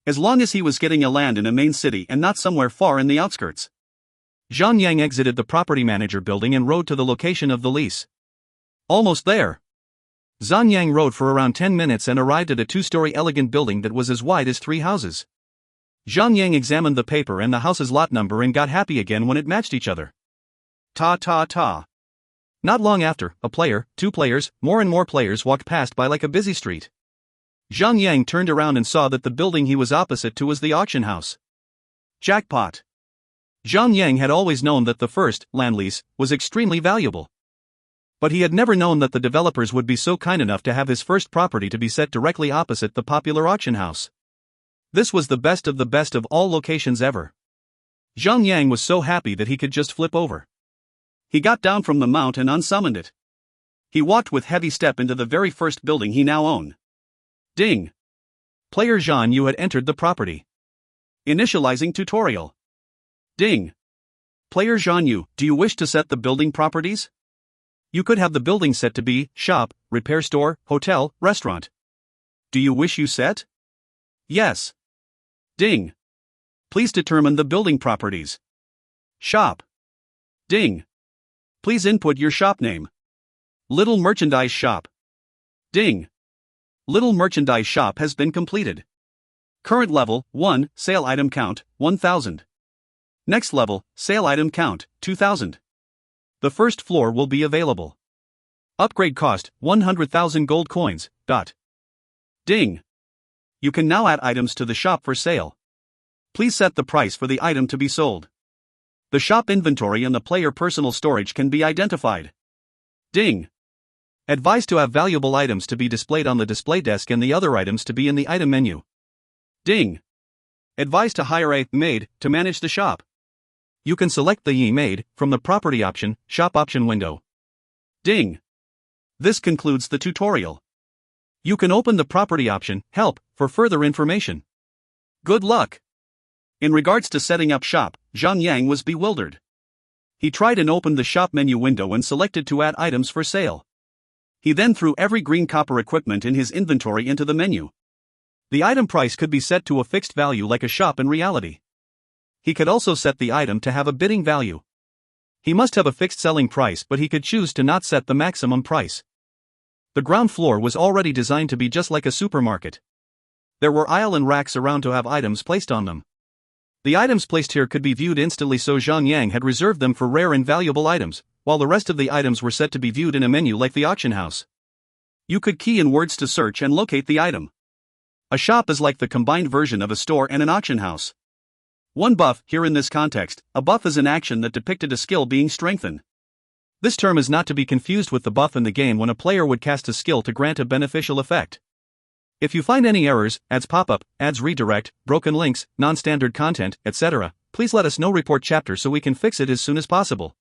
Speaker 1: As long as he was getting a land in a main city and not somewhere far in the outskirts. Zhang exited the property manager building and rode to the location of the lease. Almost there. Zhang rode for around 10 minutes and arrived at a 2-story elegant building that was as wide as 3 houses. Zhang examined the paper and the house's lot number and got happy again when it matched each other. Ta. Not long after, a player, 2 players, more and more players walked past by like a busy street. Zhang Yang turned around and saw that the building he was opposite to was the auction house. Jackpot! Zhang Yang had always known that the first land lease was extremely valuable. But he had never known that the developers would be so kind enough to have his first property to be set directly opposite the popular auction house. This was the best of all locations ever. Zhang Yang was so happy that he could just flip over. He got down from the mount and unsummoned it. He walked with heavy step into the very first building he now owned. Ding! Player Zhang Yu had entered the property. Initializing tutorial. Ding! Player Zhang Yu, do you wish to set the building properties? You could have the building set to be shop, repair store, hotel, restaurant. Do you wish you set? Yes. Ding! Please determine the building properties. Shop. Ding! Please input your shop name. Little Merchandise Shop. Ding! Little Merchandise Shop has been completed. Current level, 1, sale item count, 1000. Next level, sale item count, 2000. The first floor will be available. Upgrade cost, 100,000 gold coins. Ding! You can now add items to the shop for sale. Please set the price for the item to be sold. The shop inventory and the player personal storage can be identified. Ding! Advised to have valuable items to be displayed on the display desk and the other items to be in the item menu. Ding! Advised to hire a maid to manage the shop. You can select the maid from the property option, shop option window. Ding! This concludes the tutorial. You can open the property option, help, for further information. Good luck! In regards to setting up shop, Zhang Yang was bewildered. He tried and opened the shop menu window and selected to add items for sale. He then threw every green copper equipment in his inventory into the menu. The item price could be set to a fixed value like a shop in reality. He could also set the item to have a bidding value. He must have a fixed selling price, but he could choose to not set the maximum price. The ground floor was already designed to be just like a supermarket. There were aisle and racks around to have items placed on them. The items placed here could be viewed instantly, so Zhang Yang had reserved them for rare and valuable items, while the rest of the items were set to be viewed in a menu like the auction house. You could key in words to search and locate the item. A shop is like the combined version of a store and an auction house. One buff, here in this context, a buff is an action that depicted a skill being strengthened. This term is not to be confused with the buff in the game when a player would cast a skill to grant a beneficial effect. If you find any errors, ads pop up, ads redirect, broken links, non-standard content, etc., please let us know. Report chapter so we can fix it as soon as possible.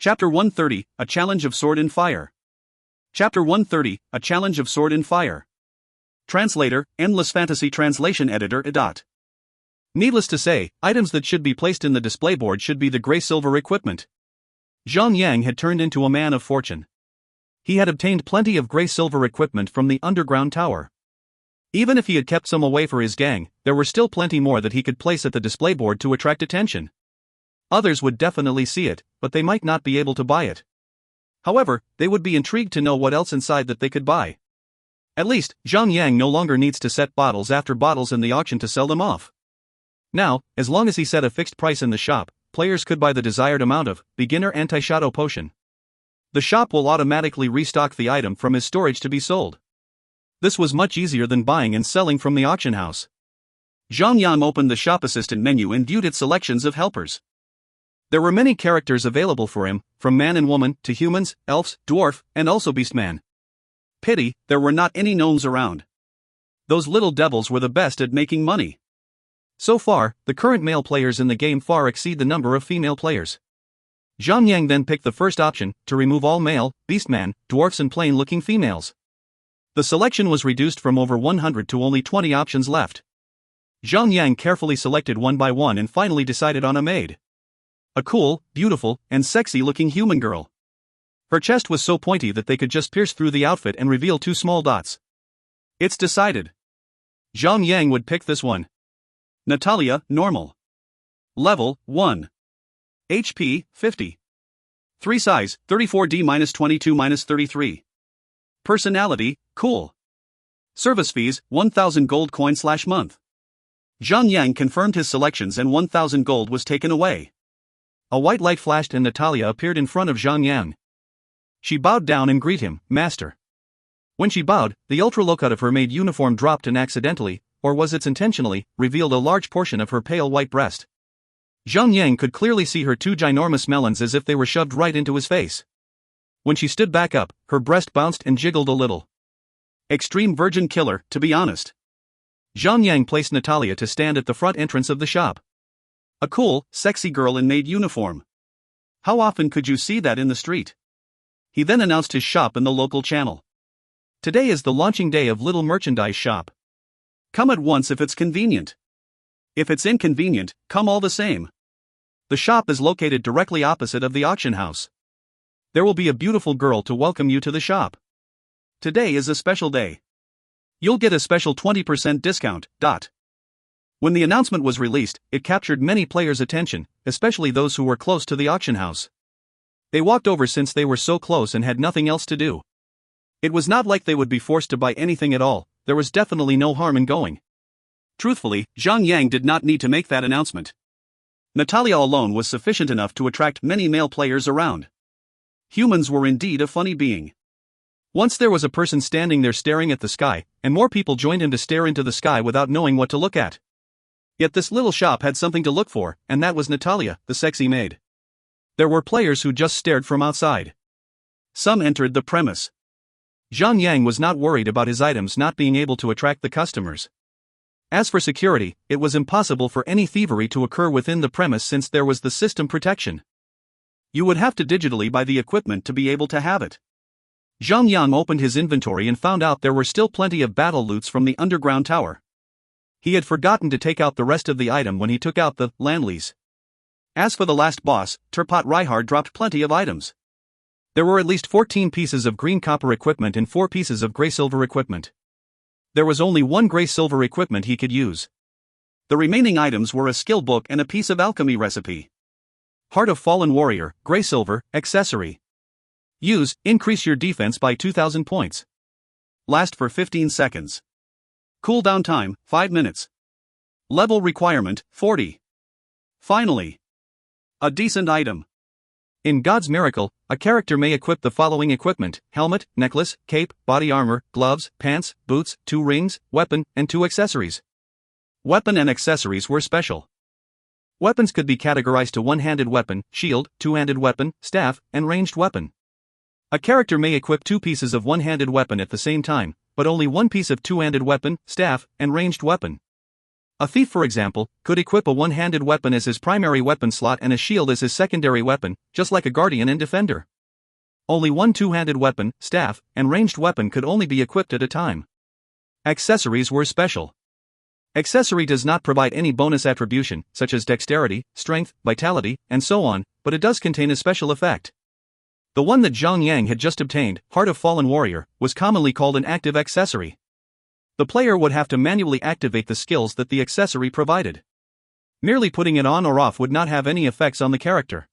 Speaker 1: Chapter 130, A Challenge of Sword and Fire. Chapter 130, A Challenge of Sword and Fire. Translator, Endless Fantasy Translation Editor. Needless to say, items that should be placed in the display board should be the gray-silver equipment. Zhang Yang had turned into a man of fortune. He had obtained plenty of gray-silver equipment from the underground tower. Even if he had kept some away for his gang, there were still plenty more that he could place at the display board to attract attention. Others would definitely see it, but they might not be able to buy it. However, they would be intrigued to know what else inside that they could buy. At least, Zhang Yang no longer needs to set bottles after bottles in the auction to sell them off. Now, as long as he set a fixed price in the shop, players could buy the desired amount of beginner anti-shadow potion. The shop will automatically restock the item from his storage to be sold. This was much easier than buying and selling from the auction house. Zhang Yang opened the shop assistant menu and viewed its selections of helpers. There were many characters available for him, from man and woman to humans, elves, dwarf, and also beastman. Pity, there were not any gnomes around. Those little devils were the best at making money. So far, the current male players in the game far exceed the number of female players. Zhang Yang then picked the first option, to remove all male, beastman, dwarfs and plain-looking females. The selection was reduced from over 100 to only 20 options left. Zhang Yang carefully selected one by one and finally decided on a maid. A cool, beautiful, and sexy-looking human girl. Her chest was so pointy that they could just pierce through the outfit and reveal 2 small dots. It's decided. Zhang Yang would pick this one. Natalia, normal. Level, 1. HP, 50. 3 size, 34D-22-33. Personality, cool. Service fees, 1000 gold coin/month. Zhang Yang confirmed his selections and 1000 gold was taken away. A white light flashed and Natalia appeared in front of Zhang Yang. She bowed down and greeted him, "Master." When she bowed, the ultra-low cut of her maid uniform dropped and accidentally, or was it intentionally, revealed a large portion of her pale white breast. Zhang Yang could clearly see her two ginormous melons as if they were shoved right into his face. When she stood back up, her breast bounced and jiggled a little. Extreme virgin killer, to be honest. Zhang Yang placed Natalia to stand at the front entrance of the shop. A cool, sexy girl in maid uniform. How often could you see that in the street? He then announced his shop in the local channel. Today is the launching day of Little Merchandise Shop. Come at once if it's convenient. If it's inconvenient, come all the same. The shop is located directly opposite of the auction house. There will be a beautiful girl to welcome you to the shop. Today is a special day. You'll get a special 20% discount. When the announcement was released, it captured many players' attention, especially those who were close to the auction house. They walked over since they were so close and had nothing else to do. It was not like they would be forced to buy anything at all. There was definitely no harm in going. Truthfully, Zhang Yang did not need to make that announcement. Natalia alone was sufficient enough to attract many male players around. Humans were indeed a funny being. Once there was a person standing there staring at the sky, and more people joined him to stare into the sky without knowing what to look at. Yet this little shop had something to look for, and that was Natalia, the sexy maid. There were players who just stared from outside. Some entered the premise. Zhang Yang was not worried about his items not being able to attract the customers. As for security, it was impossible for any thievery to occur within the premise since there was the system protection. You would have to digitally buy the equipment to be able to have it. Zhang Yang opened his inventory and found out there were still plenty of battle loots from the underground tower. He had forgotten to take out the rest of the item when he took out the land lease. As for the last boss, Turpat Reinhard dropped plenty of items. There were at least 14 pieces of green copper equipment and 4 pieces of gray-silver equipment. There was only one gray-silver equipment he could use. The remaining items were a skill book and a piece of alchemy recipe. Heart of Fallen Warrior, gray-silver, accessory. Use, increase your defense by 2,000 points. Last for 15 seconds. Cooldown time, 5 minutes. Level requirement, 40. Finally. A decent item. In God's Miracle, a character may equip the following equipment: helmet, necklace, cape, body armor, gloves, pants, boots, 2 rings, weapon, and 2 accessories. Weapon and accessories were special. Weapons could be categorized to one-handed weapon, shield, two-handed weapon, staff, and ranged weapon. A character may equip 2 pieces of one-handed weapon at the same time, but only 1 piece of two-handed weapon, staff, and ranged weapon. A thief, for example, could equip a one-handed weapon as his primary weapon slot and a shield as his secondary weapon, just like a guardian and defender. Only 1 two-handed weapon, staff, and ranged weapon could only be equipped at a time. Accessories were special. Accessory does not provide any bonus attribution, such as dexterity, strength, vitality, and so on, but it does contain a special effect. The one that Zhang Yang had just obtained, Heart of Fallen Warrior, was commonly called an active accessory. The player would have to manually activate the skills that the accessory provided. Merely putting it on or off would not have any effects on the character.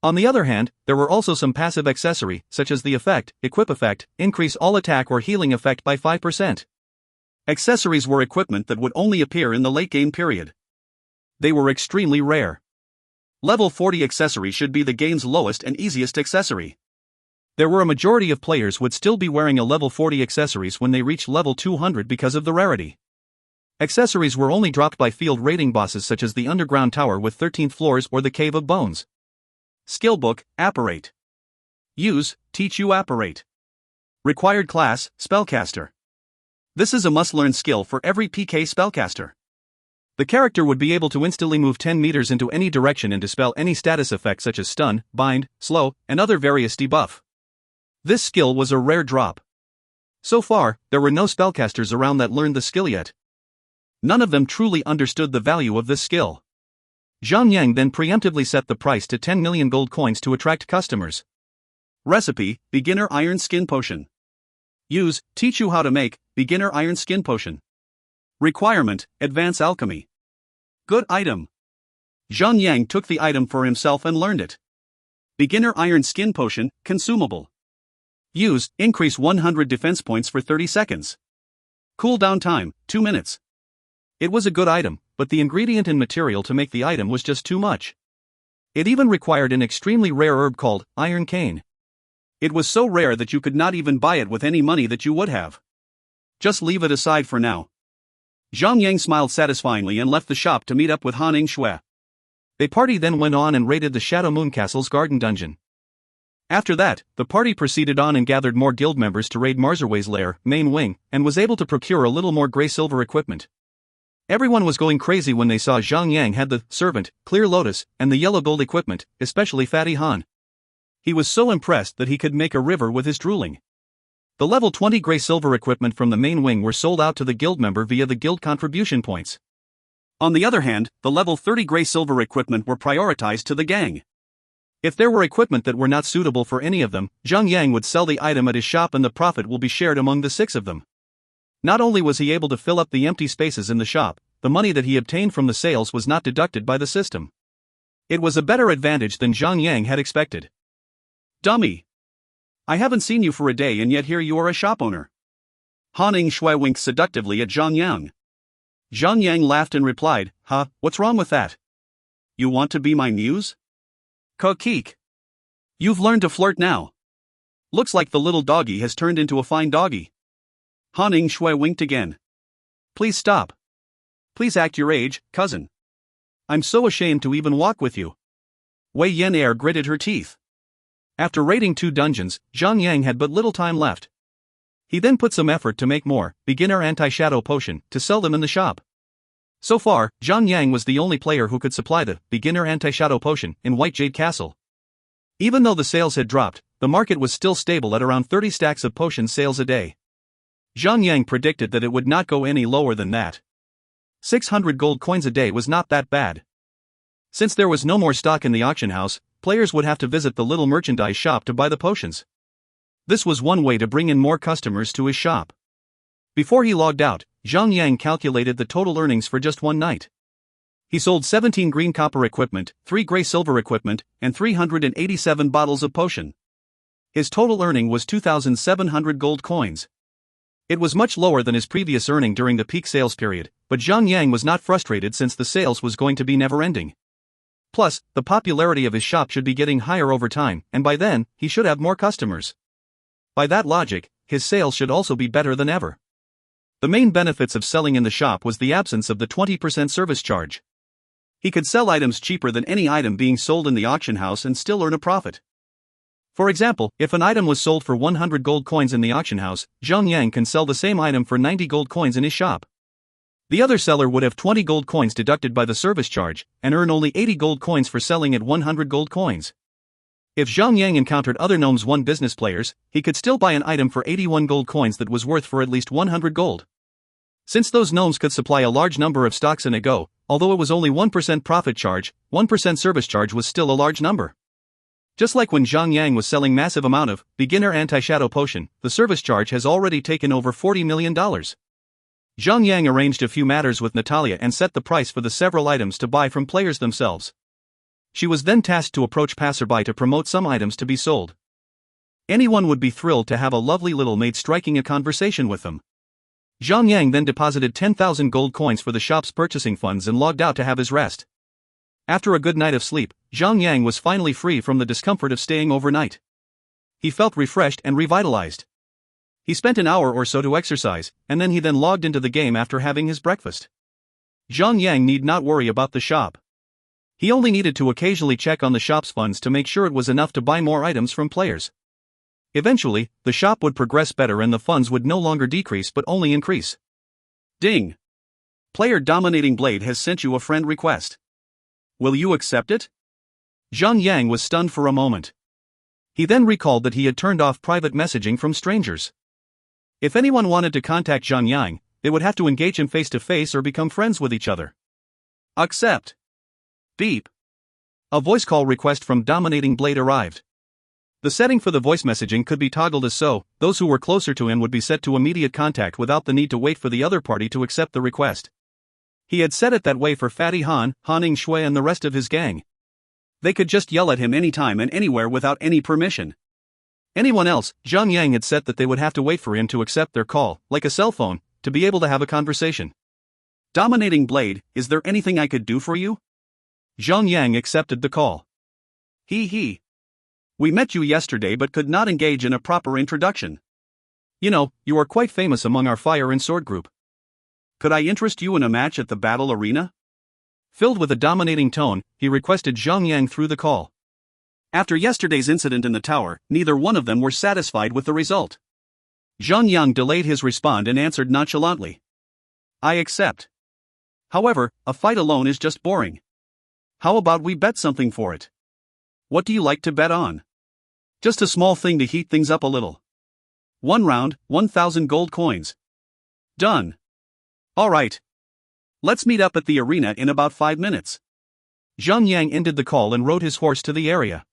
Speaker 1: On the other hand, there were also some passive accessory, such as the effect, equip effect, increase all attack or healing effect by 5%. Accessories were equipment that would only appear in the late game period. They were extremely rare. Level 40 accessory should be the game's lowest and easiest accessory. There were a majority of players would still be wearing a level 40 accessories when they reach level 200 because of the rarity. Accessories were only dropped by field raiding bosses such as the Underground Tower with 13th floors or the Cave of Bones. Skill book, Apparate. Use, Teach You Apparate. Required class, Spellcaster. This is a must-learn skill for every PK spellcaster. The character would be able to instantly move 10 meters into any direction and dispel any status effects such as stun, bind, slow, and other various debuff. This skill was a rare drop. So far, there were no spellcasters around that learned the skill yet. None of them truly understood the value of this skill. Zhang Yang then preemptively set the price to 10 million gold coins to attract customers. Recipe, Beginner Iron Skin Potion. Use, Teach You How to Make, Beginner Iron Skin Potion. Requirement, Advance Alchemy. Good item. Zhang Yang took the item for himself and learned it. Beginner Iron Skin Potion, Consumable. Use, increase 100 defense points for 30 seconds. Cooldown time, 2 minutes. It was a good item, but the ingredient and material to make the item was just too much. It even required an extremely rare herb called iron cane. It was so rare that you could not even buy it with any money that you would have. Just leave it aside for now. Zhang Yang smiled satisfyingly and left the shop to meet up with Han Shui. The party then went on and raided the Shadow Moon Castle's garden dungeon. After that, the party proceeded on and gathered more guild members to raid Marzerway's lair, main wing, and was able to procure a little more grey-silver equipment. Everyone was going crazy when they saw Zhang Yang had the servant, Clear Lotus, and the yellow gold equipment, especially Fatty Han. He was so impressed that he could make a river with his drooling. The level 20 grey-silver equipment from the main wing were sold out to the guild member via the guild contribution points. On the other hand, the level 30 grey-silver equipment were prioritized to the gang. If there were equipment that were not suitable for any of them, Zhang Yang would sell the item at his shop and the profit will be shared among the 6 of them. Not only was he able to fill up the empty spaces in the shop, the money that he obtained from the sales was not deducted by the system. It was a better advantage than Zhang Yang had expected. Dummy! I haven't seen you for a day and yet here you are a shop owner. Han Shui winked seductively at Zhang Yang. Zhang Yang laughed and replied, "Huh, what's wrong with that? You want to be my muse? Keek. You've learned to flirt now. Looks like the little doggy has turned into a fine doggy." Han Shui winked again. "Please stop. Please act your age, cousin. I'm so ashamed to even walk with you." Wei Yan Air gritted her teeth. After raiding 2 dungeons, Zhang Yang had but little time left. He then put some effort to make more beginner anti-shadow potion to sell them in the shop. So far, Zhang Yang was the only player who could supply the beginner anti-shadow potion in White Jade Castle. Even though the sales had dropped, the market was still stable at around 30 stacks of potion sales a day. Zhang Yang predicted that it would not go any lower than that. 600 gold coins a day was not that bad. Since there was no more stock in the auction house, players would have to visit the little merchandise shop to buy the potions. This was one way to bring in more customers to his shop. Before he logged out, Zhang Yang calculated the total earnings for just one night. He sold 17 green copper equipment, 3 grey silver equipment, and 387 bottles of potion. His total earning was 2,700 gold coins. It was much lower than his previous earning during the peak sales period, but Zhang Yang was not frustrated since the sales was going to be never-ending. Plus, the popularity of his shop should be getting higher over time, and by then, he should have more customers. By that logic, his sales should also be better than ever. The main benefits of selling in the shop was the absence of the 20% service charge. He could sell items cheaper than any item being sold in the auction house and still earn a profit. For example, if an item was sold for 100 gold coins in the auction house, Zhang Yang can sell the same item for 90 gold coins in his shop. The other seller would have 20 gold coins deducted by the service charge, and earn only 80 gold coins for selling at 100 gold coins. If Zhang Yang encountered other Gnomes 1 business players, he could still buy an item for 81 gold coins that was worth for at least 100 gold. Since those gnomes could supply a large number of stocks in a go, although it was only 1% profit charge, 1% service charge was still a large number. Just like when Zhang Yang was selling massive amount of beginner anti-shadow potion, the service charge has already taken over $40 million. Zhang Yang arranged a few matters with Natalia and set the price for the several items to buy from players themselves. She was then tasked to approach passerby to promote some items to be sold. Anyone would be thrilled to have a lovely little maid striking a conversation with them. Zhang Yang then deposited 10,000 gold coins for the shop's purchasing funds and logged out to have his rest. After a good night of sleep, Zhang Yang was finally free from the discomfort of staying overnight. He felt refreshed and revitalized. He spent an hour or so to exercise, and then he logged into the game after having his breakfast. Zhang Yang need not worry about the shop. He only needed to occasionally check on the shop's funds to make sure it was enough to buy more items from players. Eventually, the shop would progress better and the funds would no longer decrease but only increase. Ding! Player Dominating Blade has sent you a friend request. Will you accept it? Zhang Yang was stunned for a moment. He then recalled that he had turned off private messaging from strangers. If anyone wanted to contact Zhang Yang, they would have to engage him face-to-face or become friends with each other. Accept. Beep. A voice call request from Dominating Blade arrived. The setting for the voice messaging could be toggled as so, those who were closer to him would be set to immediate contact without the need to wait for the other party to accept the request. He had set it that way for Fatty Han, Han Shui and the rest of his gang. They could just yell at him anytime and anywhere without any permission. Anyone else, Zhang Yang had set that they would have to wait for him to accept their call, like a cell phone, to be able to have a conversation. Dominating Blade, is there anything I could do for you? Zhang Yang accepted the call. He. We met you yesterday but could not engage in a proper introduction. You know, you are quite famous among our fire and sword group. Could I interest you in a match at the battle arena? Filled with a dominating tone, he requested Zhang through the call. After yesterday's incident in the tower, neither one of them were satisfied with the result. Zhang delayed his response and answered nonchalantly. I accept. However, a fight alone is just boring. How about we bet something for it? What do you like to bet on? Just a small thing to heat things up a little. 1 round, 1,000 gold coins. Done. Alright. Let's meet up at the arena in about 5 minutes. Zhang ended the call and rode his horse to the area.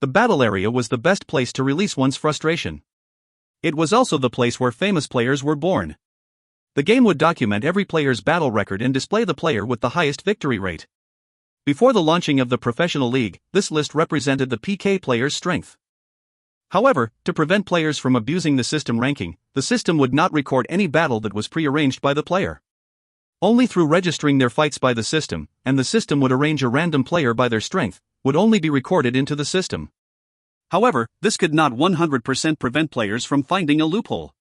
Speaker 1: The battle area was the best place to release one's frustration. It was also the place where famous players were born. The game would document every player's battle record and display the player with the highest victory rate. Before the launching of the professional league, this list represented the PK player's strength. However, to prevent players from abusing the system ranking, the system would not record any battle that was pre-arranged by the player. Only through registering their fights by the system, and the system would arrange a random player by their strength, would only be recorded into the system. However, this could not 100% prevent players from finding a loophole.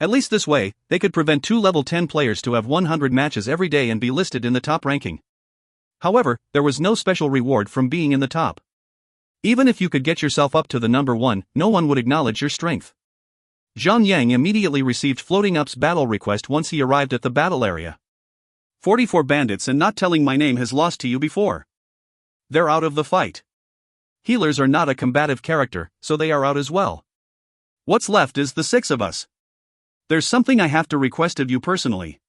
Speaker 1: At least this way, they could prevent 2 level 10 players to have 100 matches every day and be listed in the top ranking. However, there was no special reward from being in the top. Even if you could get yourself up to the number 1, no one would acknowledge your strength. Zhang immediately received Floating Up's battle request once he arrived at the battle area. 44 bandits and not telling my name has lost to you before. They're out of the fight. Healers are not a combative character, so they are out as well. What's left is the 6 of us. There's something I have to request of you personally.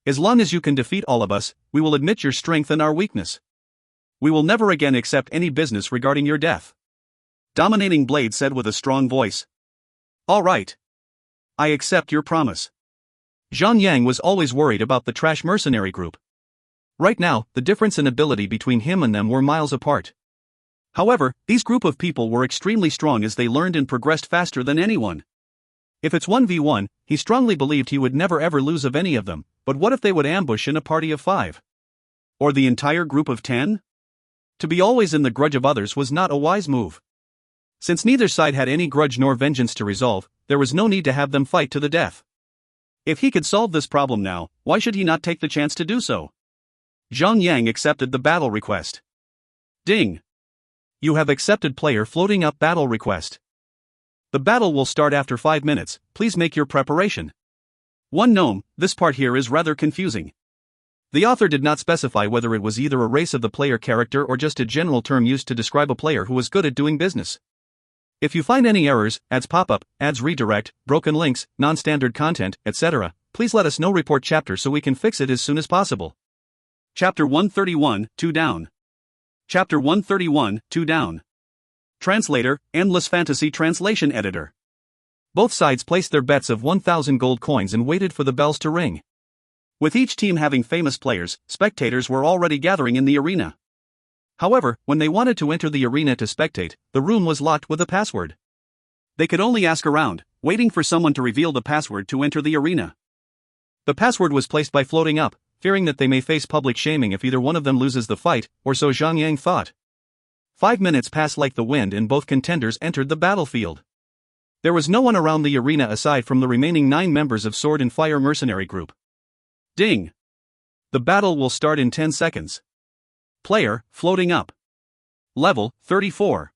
Speaker 1: As long as you can defeat all of us, we will admit your strength and our weakness. We will never again accept any business regarding your death. Dominating Blade said with a strong voice. All right. I accept your promise. Zhang was always worried about the trash mercenary group. Right now, the difference in ability between him and them were miles apart. However, these group of people were extremely strong as they learned and progressed faster than anyone. If it's 1v1, he strongly believed he would never ever lose of any of them, but what if they would ambush in a party of 5? Or the entire group of 10? To be always in the grudge of others was not a wise move. Since neither side had any grudge nor vengeance to resolve, there was no need to have them fight to the death. If he could solve this problem now, why should he not take the chance to do so? Zhang accepted the battle request. Ding! You have accepted player Floating Up battle request. The battle will start after 5 minutes, please make your preparation. One gnome, this part here is rather confusing. The author did not specify whether it was either a race of the player character or just a general term used to describe a player who was good at doing business. If you find any errors, ads pop-up, ads redirect, broken links, non-standard content, etc., please let us know. Report chapter so we can fix it as soon as possible. Chapter 131, 2 down. Chapter 131, 2 down. Translator, Endless Fantasy Translation Editor. Both sides placed their bets of 1,000 gold coins and waited for the bells to ring. With each team having famous players, spectators were already gathering in the arena. However, when they wanted to enter the arena to spectate, the room was locked with a password. They could only ask around, waiting for someone to reveal the password to enter the arena. The password was placed by Floating Up, fearing that they may face public shaming if either one of them loses the fight, or so Zhang thought. 5 minutes passed like the wind and both contenders entered the battlefield. There was no one around the arena aside from the remaining 9 members of Sword and Fire Mercenary Group. Ding! The battle will start in 10 seconds. Player, Floating Up. Level, 34.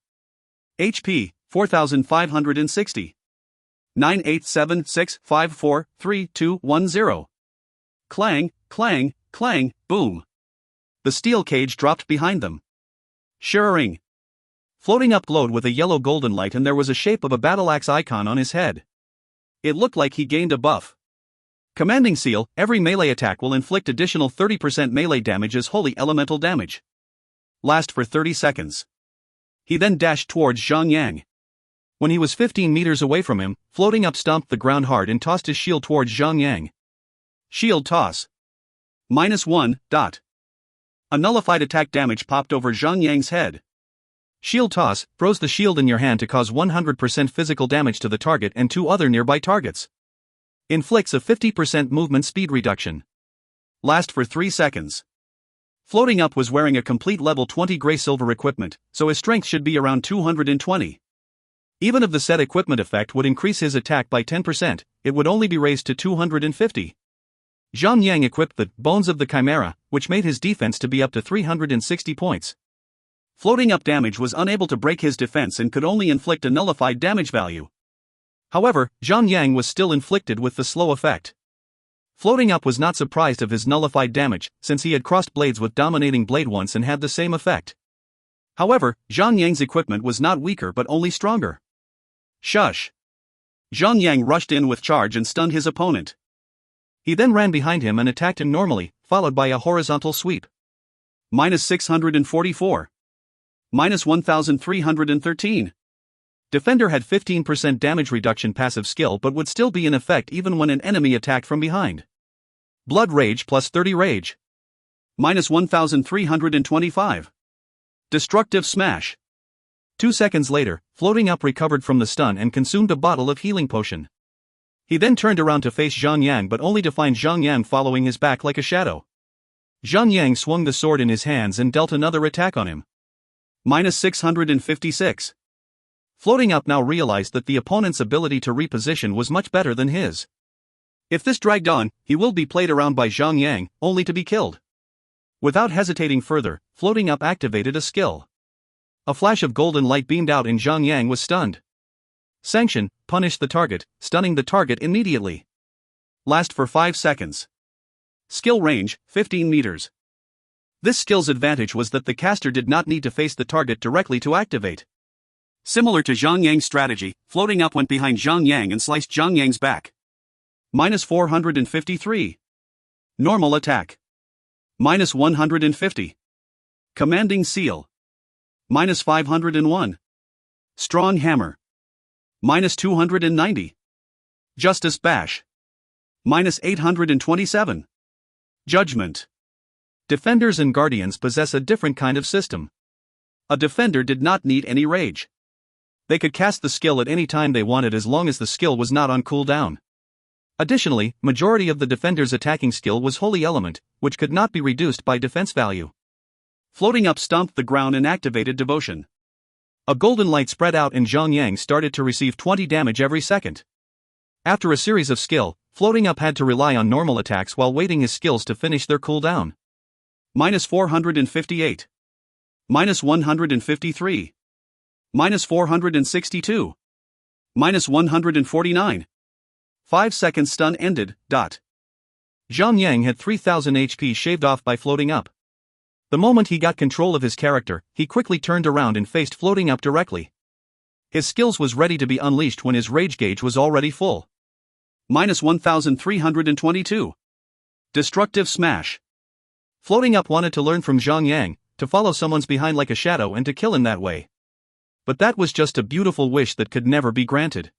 Speaker 1: HP, 4,560. 98765432110. Clang, clang, clang, boom. The steel cage dropped behind them. Shirring. Floating Up glowed with a yellow golden light and there was a shape of a battle axe icon on his head. It looked like he gained a buff. Commanding Seal, every melee attack will inflict additional 30% melee damage as holy elemental damage. Last for 30 seconds. He then dashed towards Zhang. When he was 15 meters away from him, Floating Up stomped the ground hard and tossed his shield towards Zhang. Shield toss. -1. A nullified attack damage popped over Zhang head. Shield toss froze the shield in your hand to cause 100% physical damage to the target and 2 other nearby targets. Inflicts a 50% movement speed reduction. Last for 3 seconds. Floating Up was wearing a complete level 20 gray-silver equipment, so his strength should be around 220. Even if the set equipment effect would increase his attack by 10%, it would only be raised to 250. Zhang Yang equipped the Bones of the Chimera, which made his defense to be up to 360 points. Floating Up damage was unable to break his defense and could only inflict a nullified damage value. However, Zhang Yang was still inflicted with the slow effect. Floating Up was not surprised of his nullified damage, since he had crossed blades with Dominating Blade once and had the same effect. However, Zhang Yang's equipment was not weaker but only stronger. Shush! Zhang Yang rushed in with charge and stunned his opponent. He then ran behind him and attacked him normally, followed by a horizontal sweep. -644. -1313. Defender had 15% damage reduction passive skill but would still be in effect even when an enemy attacked from behind. Blood Rage plus 30 Rage. -1325. Destructive Smash. 2 seconds later, Floating Up recovered from the stun and consumed a bottle of healing potion. He then turned around to face Zhang Yang but only to find Zhang Yang following his back like a shadow. Zhang Yang swung the sword in his hands and dealt another attack on him. -656. Floating Up now realized that the opponent's ability to reposition was much better than his. If this dragged on, he will be played around by Zhang Yang, only to be killed. Without hesitating further, Floating Up activated a skill. A flash of golden light beamed out and Zhang Yang was stunned. Sanction, punish the target, stunning the target immediately. Last for 5 seconds. Skill range, 15 meters. This skill's advantage was that the caster did not need to face the target directly to activate. Similar to Zhang Yang's strategy, Floating Up went behind Zhang Yang and sliced Zhang Yang's back. -453. Normal attack. -150. Commanding Seal. -501. Strong Hammer. -290. Justice Bash. -827. Judgment. Defenders and Guardians possess a different kind of system. A defender did not need any rage. They could cast the skill at any time they wanted as long as the skill was not on cooldown. Additionally, majority of the defender's attacking skill was Holy Element, which could not be reduced by defense value. Floating Up stomped the ground and activated Devotion. A golden light spread out and Zhang Yang started to receive 20 damage every second. After a series of skill, Floating Up had to rely on normal attacks while waiting his skills to finish their cooldown. -458. -153. -462. -149. 5 seconds stun ended. Zhang Yang had 3000 HP shaved off by Floating Up. The moment he got control of his character, he quickly turned around and faced Floating Up directly. His skills was ready to be unleashed when his rage gauge was already full. -1322. Destructive Smash. Floating Up wanted to learn from Zhang Yang, to follow someone's behind like a shadow and to kill him that way. But that was just a beautiful wish that could never be granted.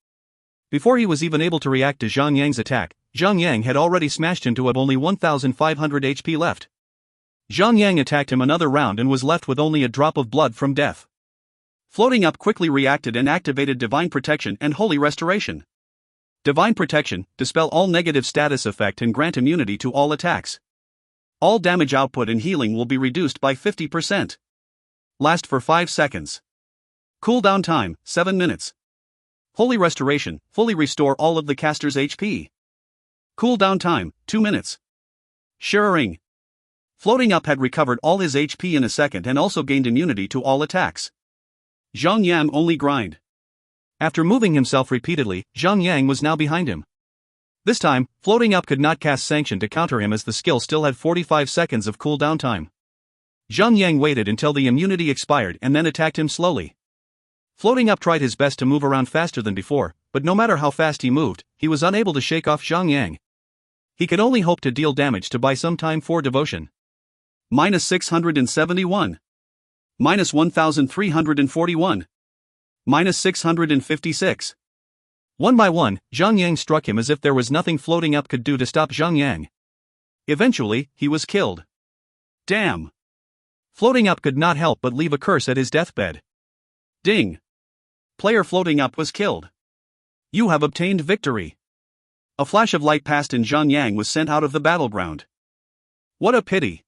Speaker 1: Before he was even able to react to Zhang Yang's attack, Zhang Yang had already smashed him to have only 1500 HP left. Zhang Yang attacked him another round and was left with only a drop of blood from death. Floating Up quickly reacted and activated Divine Protection and Holy Restoration. Divine Protection, dispel all negative status effect and grant immunity to all attacks. All damage output and healing will be reduced by 50%. Last for 5 seconds. Cooldown time, 7 minutes. Holy Restoration, fully restore all of the caster's HP. Cooldown time, 2 minutes. Shirring. Floating Up had recovered all his HP in a second and also gained immunity to all attacks. Zhang Yang only grind. After moving himself repeatedly, Zhang Yang was now behind him. This time, Floating Up could not cast Sanction to counter him as the skill still had 45 seconds of cooldown time. Zhang Yang waited until the immunity expired and then attacked him slowly. Floating Up tried his best to move around faster than before, but no matter how fast he moved, he was unable to shake off Zhang Yang. He could only hope to deal damage to buy some time for Devotion. -671. -1341. -656. One by one, Zhang Yang struck him as if there was nothing Floating Up could do to stop Zhang Yang. Eventually, he was killed. Damn! Floating Up could not help but leave a curse at his deathbed. Ding! Player Floating Up was killed. You have obtained victory. A flash of light passed and Zhang Yang was sent out of the battleground. What a pity!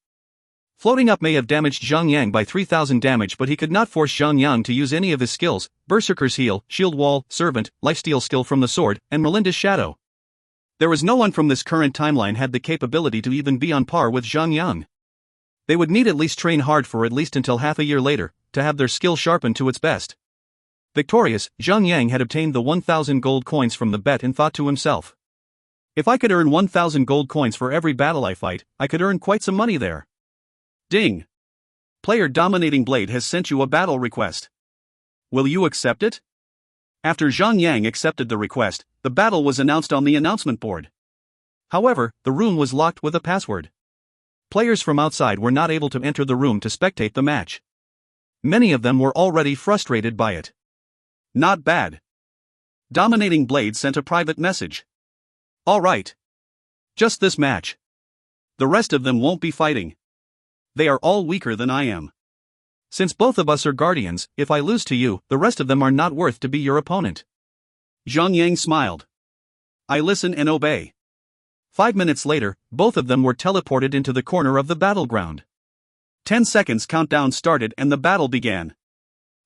Speaker 1: Floating up may have damaged Zhang Yang by 3000 damage, but he could not force Zhang Yang to use any of his skills: Berserker's Heal, Shield Wall, Servant, Lifesteal skill from the sword, and Melinda's Shadow. There was no one from this current timeline had the capability to even be on par with Zhang Yang. They would need at least train hard for at least until half a year later, to have their skill sharpened to its best. Victorious, Zhang Yang had obtained the 1000 gold coins from the bet and thought to himself, "If I could earn 1000 gold coins for every battle I fight, I could earn quite some money there." Ding! Player Dominating Blade has sent you a battle request. Will you accept it? After Zhang Yang accepted the request, the battle was announced on the announcement board. However, the room was locked with a password. Players from outside were not able to enter the room to spectate the match. Many of them were already frustrated by it. Not bad. Dominating Blade sent a private message. Alright. Just this match. The rest of them won't be fighting. They are all weaker than I am. Since both of us are guardians, if I lose to you, the rest of them are not worth to be your opponent. Zhang Yang smiled. I listen and obey. 5 minutes later, both of them were teleported into the corner of the battleground. 10 seconds countdown started and the battle began.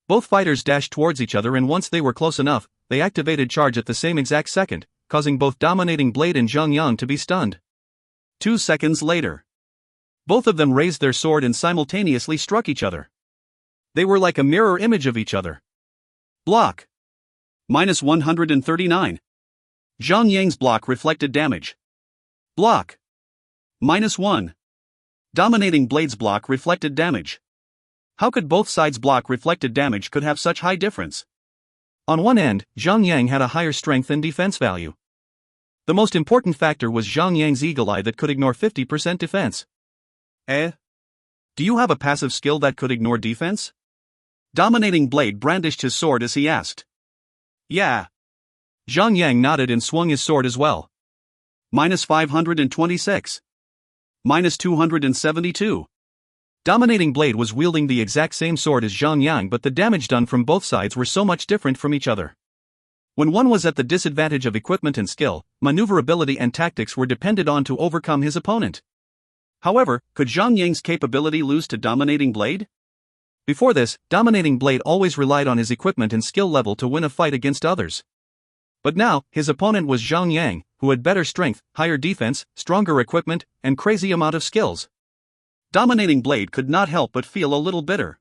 Speaker 1: Both fighters dashed towards each other, and once they were close enough, they activated charge at the same exact second, causing both Dominating Blade and Zhang Yang to be stunned. 2 seconds later, both of them raised their sword and simultaneously struck each other. They were like a mirror image of each other. Block. Minus 139. Zhang Yang's block reflected damage. Block. Minus 1. Dominating Blade's block reflected damage. How could both sides' block reflected damage could have such high difference? On one end, Zhang Yang had a higher strength and defense value. The most important factor was Zhang Yang's Eagle Eye that could ignore 50% defense. Do you have a passive skill that could ignore defense? Dominating Blade brandished his sword as he asked. Yeah. Zhang Yang nodded and swung his sword as well. Minus 526. Minus 272. Dominating Blade was wielding the exact same sword as Zhang Yang, but the damage done from both sides were so much different from each other. When one was at the disadvantage of equipment and skill, maneuverability and tactics were depended on to overcome his opponent. However, could Zhang Yang's capability lose to Dominating Blade? Before this, Dominating Blade always relied on his equipment and skill level to win a fight against others. But now, his opponent was Zhang Yang, who had better strength, higher defense, stronger equipment, and crazy amount of skills. Dominating Blade could not help but feel a little bitter.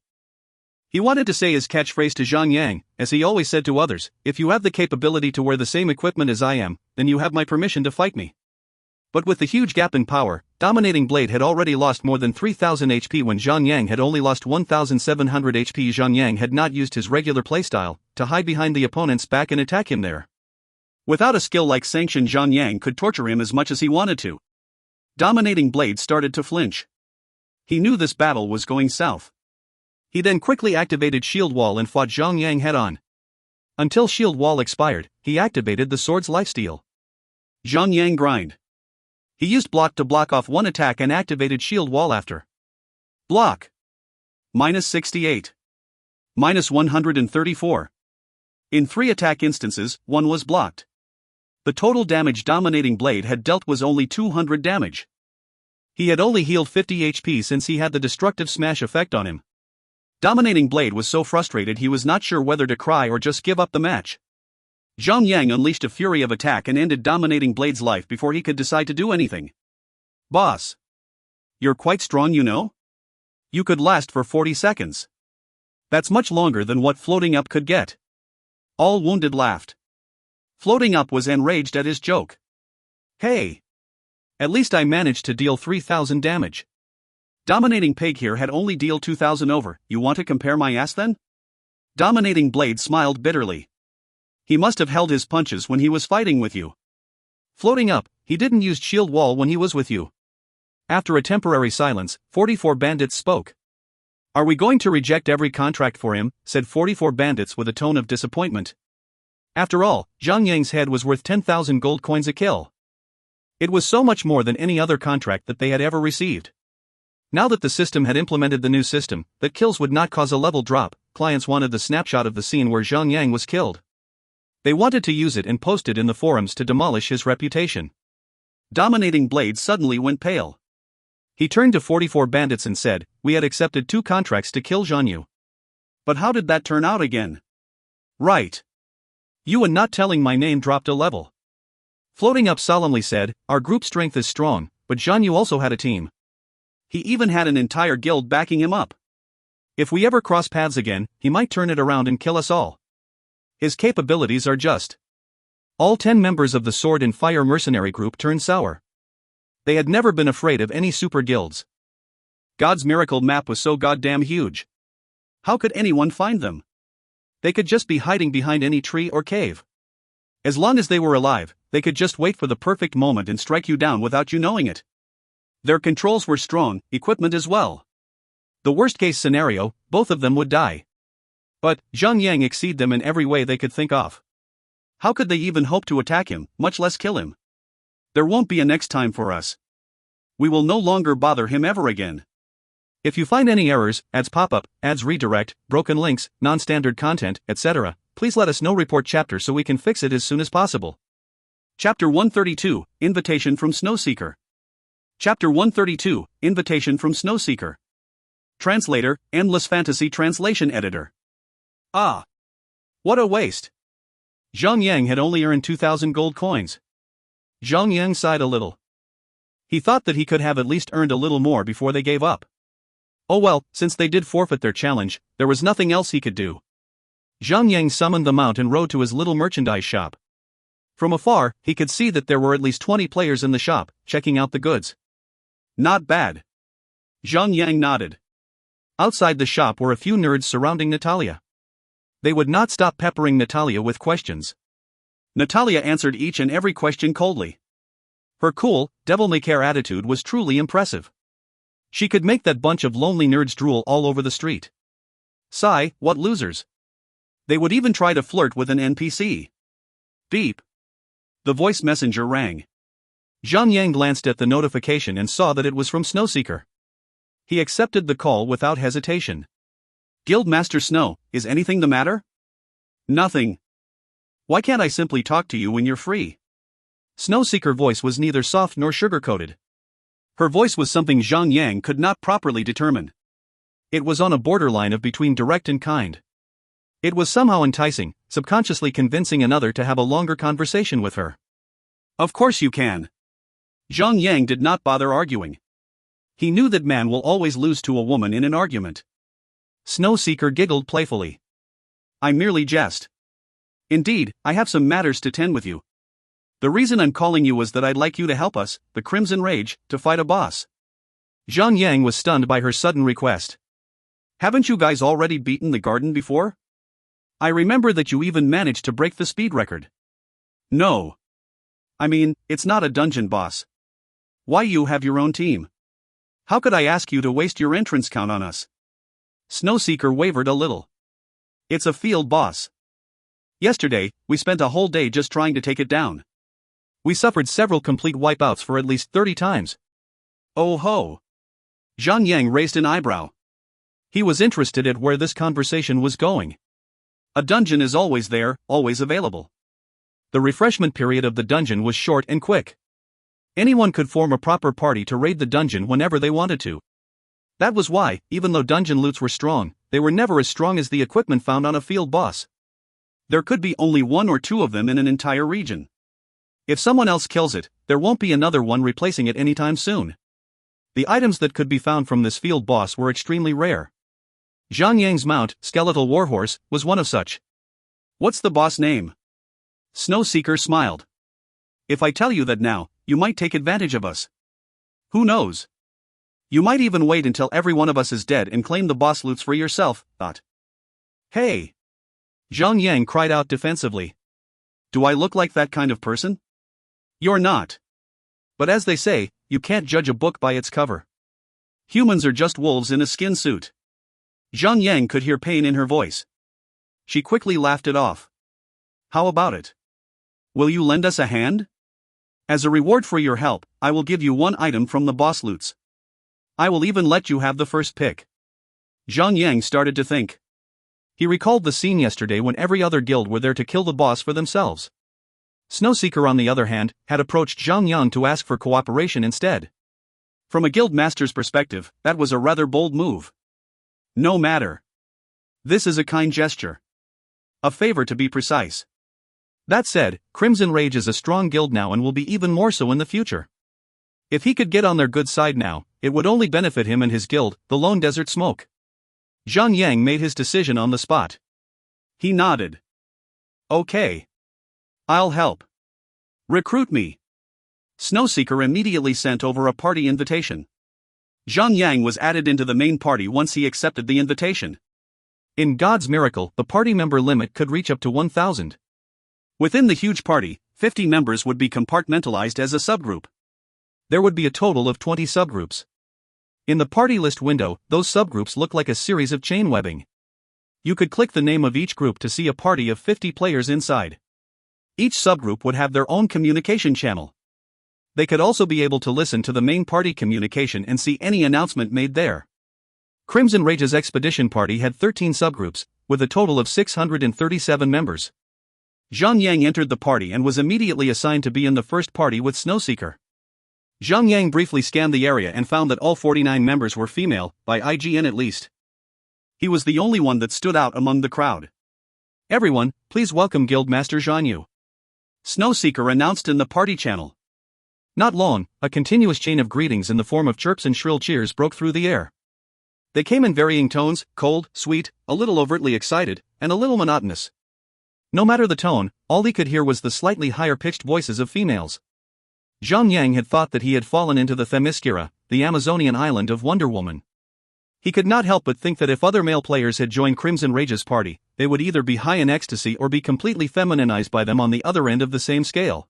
Speaker 1: He wanted to say his catchphrase to Zhang Yang, as he always said to others, "If you have the capability to wear the same equipment as I am, then you have my permission to fight me." But with the huge gap in power, Dominating Blade had already lost more than 3000 HP when Zhang Yang had only lost 1700 HP. Zhang Yang had not used his regular playstyle to hide behind the opponent's back and attack him there. Without a skill like Sanction, Zhang Yang could torture him as much as he wanted to. Dominating Blade started to flinch. He knew this battle was going south. He then quickly activated Shield Wall and fought Zhang Yang head-on. Until Shield Wall expired, he activated the sword's lifesteal. Zhang Yang grind. He used block to block off one attack and activated Shield Wall after. Block. Minus 68. Minus 134. In 3 attack instances, one was blocked. The total damage Dominating Blade had dealt was only 200 damage. He had only healed 50 HP since he had the destructive smash effect on him. Dominating Blade was so frustrated he was not sure whether to cry or just give up the match. Zhang Yang unleashed a fury of attack and ended Dominating Blade's life before he could decide to do anything. Boss. You're quite strong, you know? You could last for 40 seconds. That's much longer than what Floating Up could get. All Wounded laughed. Floating Up was enraged at his joke. Hey! At least I managed to deal 3000 damage. Dominating Pig here had only dealt 2000 over. You want to compare my ass then? Dominating Blade smiled bitterly. He must have held his punches when he was fighting with you. Floating Up, he didn't use Shield Wall when he was with you. After a temporary silence, 44 Bandits spoke. Are we going to reject every contract for him? Said 44 Bandits with a tone of disappointment. After all, Zhang Yang's head was worth 10,000 gold coins a kill. It was so much more than any other contract that they had ever received. Now that the system had implemented the new system, that kills would not cause a level drop, clients wanted the snapshot of the scene where Zhang Yang was killed. They wanted to use it and post it in the forums to demolish his reputation. Dominating Blade suddenly went pale. He turned to 44 bandits and said, "We had accepted 2 contracts to kill Zhang Yu. But how did that turn out again?" "Right. You and not telling my name dropped a level." Floating up solemnly said, "Our group strength is strong, but Zhang Yu also had a team. He even had an entire guild backing him up. If we ever cross paths again, he might turn it around and kill us all. His capabilities are just." All 10 members of the Sword and Fire mercenary group turned sour. They had never been afraid of any super guilds. God's miracle map was so goddamn huge. How could anyone find them? They could just be hiding behind any tree or cave. As long as they were alive, they could just wait for the perfect moment and strike you down without you knowing it. Their controls were strong, equipment as well. The worst-case scenario, both of them would die. But Zhang Yang exceeded them in every way they could think of. How could they even hope to attack him, much less kill him? "There won't be a next time for us. We will no longer bother him ever again. If you find any errors, ads pop up, ads redirect, broken links, non-standard content, etc., please let us know. Report chapter so we can fix it as soon as possible." Chapter 132, Invitation from Snowseeker. Chapter 132, Invitation from Snowseeker. Translator, Endless Fantasy Translation Editor. Ah! What a waste! Zhang Yang had only earned 2,000 gold coins. Zhang Yang sighed a little. He thought that he could have at least earned a little more before they gave up. Oh well, since they did forfeit their challenge, there was nothing else he could do. Zhang Yang summoned the mount and rode to his little merchandise shop. From afar, he could see that there were at least 20 players in the shop, checking out the goods. Not bad. Zhang Yang nodded. Outside the shop were a few nerds surrounding Natalia. They would not stop peppering Natalia with questions. Natalia answered each and every question coldly. Her cool, devil-may-care attitude was truly impressive. She could make that bunch of lonely nerds drool all over the street. Sigh, what losers. They would even try to flirt with an NPC. Beep. The voice messenger rang. Zhang Yang glanced at the notification and saw that it was from Snowseeker. He accepted the call without hesitation. "Guildmaster Snow, is anything the matter?" "Nothing. Why can't I simply talk to you when you're free?" Snowseeker's voice was neither soft nor sugar-coated. Her voice was something Zhang Yang could not properly determine. It was on a borderline of between direct and kind. It was somehow enticing, subconsciously convincing another to have a longer conversation with her. "Of course you can." Zhang Yang did not bother arguing. He knew that man will always lose to a woman in an argument. Snowseeker giggled playfully. "I merely jest. Indeed, I have some matters to tend with you. The reason I'm calling you was that I'd like you to help us, the Crimson Rage, to fight a boss." Zhang Yang was stunned by her sudden request. "Haven't you guys already beaten the garden before? I remember that you even managed to break the speed record." "No. I mean, it's not a dungeon boss. Why, you have your own team. How could I ask you to waste your entrance count on us?" Snowseeker wavered a little. "It's a field boss. Yesterday, we spent a whole day just trying to take it down. We suffered several complete wipeouts for at least 30 times. "Oh ho." Zhang Yang raised an eyebrow. He was interested at where this conversation was going. A dungeon is always there, always available. The refreshment period of the dungeon was short and quick. Anyone could form a proper party to raid the dungeon whenever they wanted to. That was why, even though dungeon loots were strong, they were never as strong as the equipment found on a field boss. There could be only 1 or 2 of them in an entire region. If someone else kills it, there won't be another one replacing it anytime soon. The items that could be found from this field boss were extremely rare. Zhang Yang's mount, Skeletal Warhorse, was one of such. "What's the boss name?" Snowseeker smiled. "If I tell you that now, you might take advantage of us. Who knows? You might even wait until every one of us is dead and claim the boss loots for yourself." Thought. "Hey!" Zhang Yang cried out defensively. "Do I look like that kind of person?" "You're not. But as they say, you can't judge a book by its cover. Humans are just wolves in a skin suit." Zhang Yang could hear pain in her voice. She quickly laughed it off. "How about it? Will you lend us a hand? As a reward for your help, I will give you 1 item from the boss loots. I will even let you have the first pick." Zhang Yang started to think. He recalled the scene yesterday when every other guild were there to kill the boss for themselves. Snowseeker, on the other hand, had approached Zhang Yang to ask for cooperation instead. From a guild master's perspective, that was a rather bold move. No matter. This is a kind gesture. A favor to be precise. That said, Crimson Rage is a strong guild now and will be even more so in the future. If he could get on their good side now, it would only benefit him and his guild, the Lone Desert Smoke. Zhang Yang made his decision on the spot. He nodded. Okay. I'll help. Recruit me. Snowseeker immediately sent over a party invitation. Zhang Yang was added into the main party once he accepted the invitation. In God's miracle, the party member limit could reach up to 1,000. Within the huge party, 50 members would be compartmentalized as a subgroup. There would be a total of 20 subgroups. In the party list window, those subgroups look like a series of chain webbing. You could click the name of each group to see a party of 50 players inside. Each subgroup would have their own communication channel. They could also be able to listen to the main party communication and see any announcement made there. Crimson Rage's expedition party had 13 subgroups, with a total of 637 members. Zhang Yang entered the party and was immediately assigned to be in the first party with Snowseeker. Zhang Yang briefly scanned the area and found that all 49 members were female, by IGN at least. He was the only one that stood out among the crowd. Everyone, please welcome Guildmaster Zhang Yu. Snowseeker announced in the party channel. Not long, a continuous chain of greetings in the form of chirps and shrill cheers broke through the air. They came in varying tones, cold, sweet, a little overtly excited, and a little monotonous. No matter the tone, all he could hear was the slightly higher-pitched voices of females. Zhang Yang had thought that he had fallen into the Themyscira, the Amazonian island of Wonder Woman. He could not help but think that if other male players had joined Crimson Rage's party, they would either be high in ecstasy or be completely femininized by them on the other end of the same scale.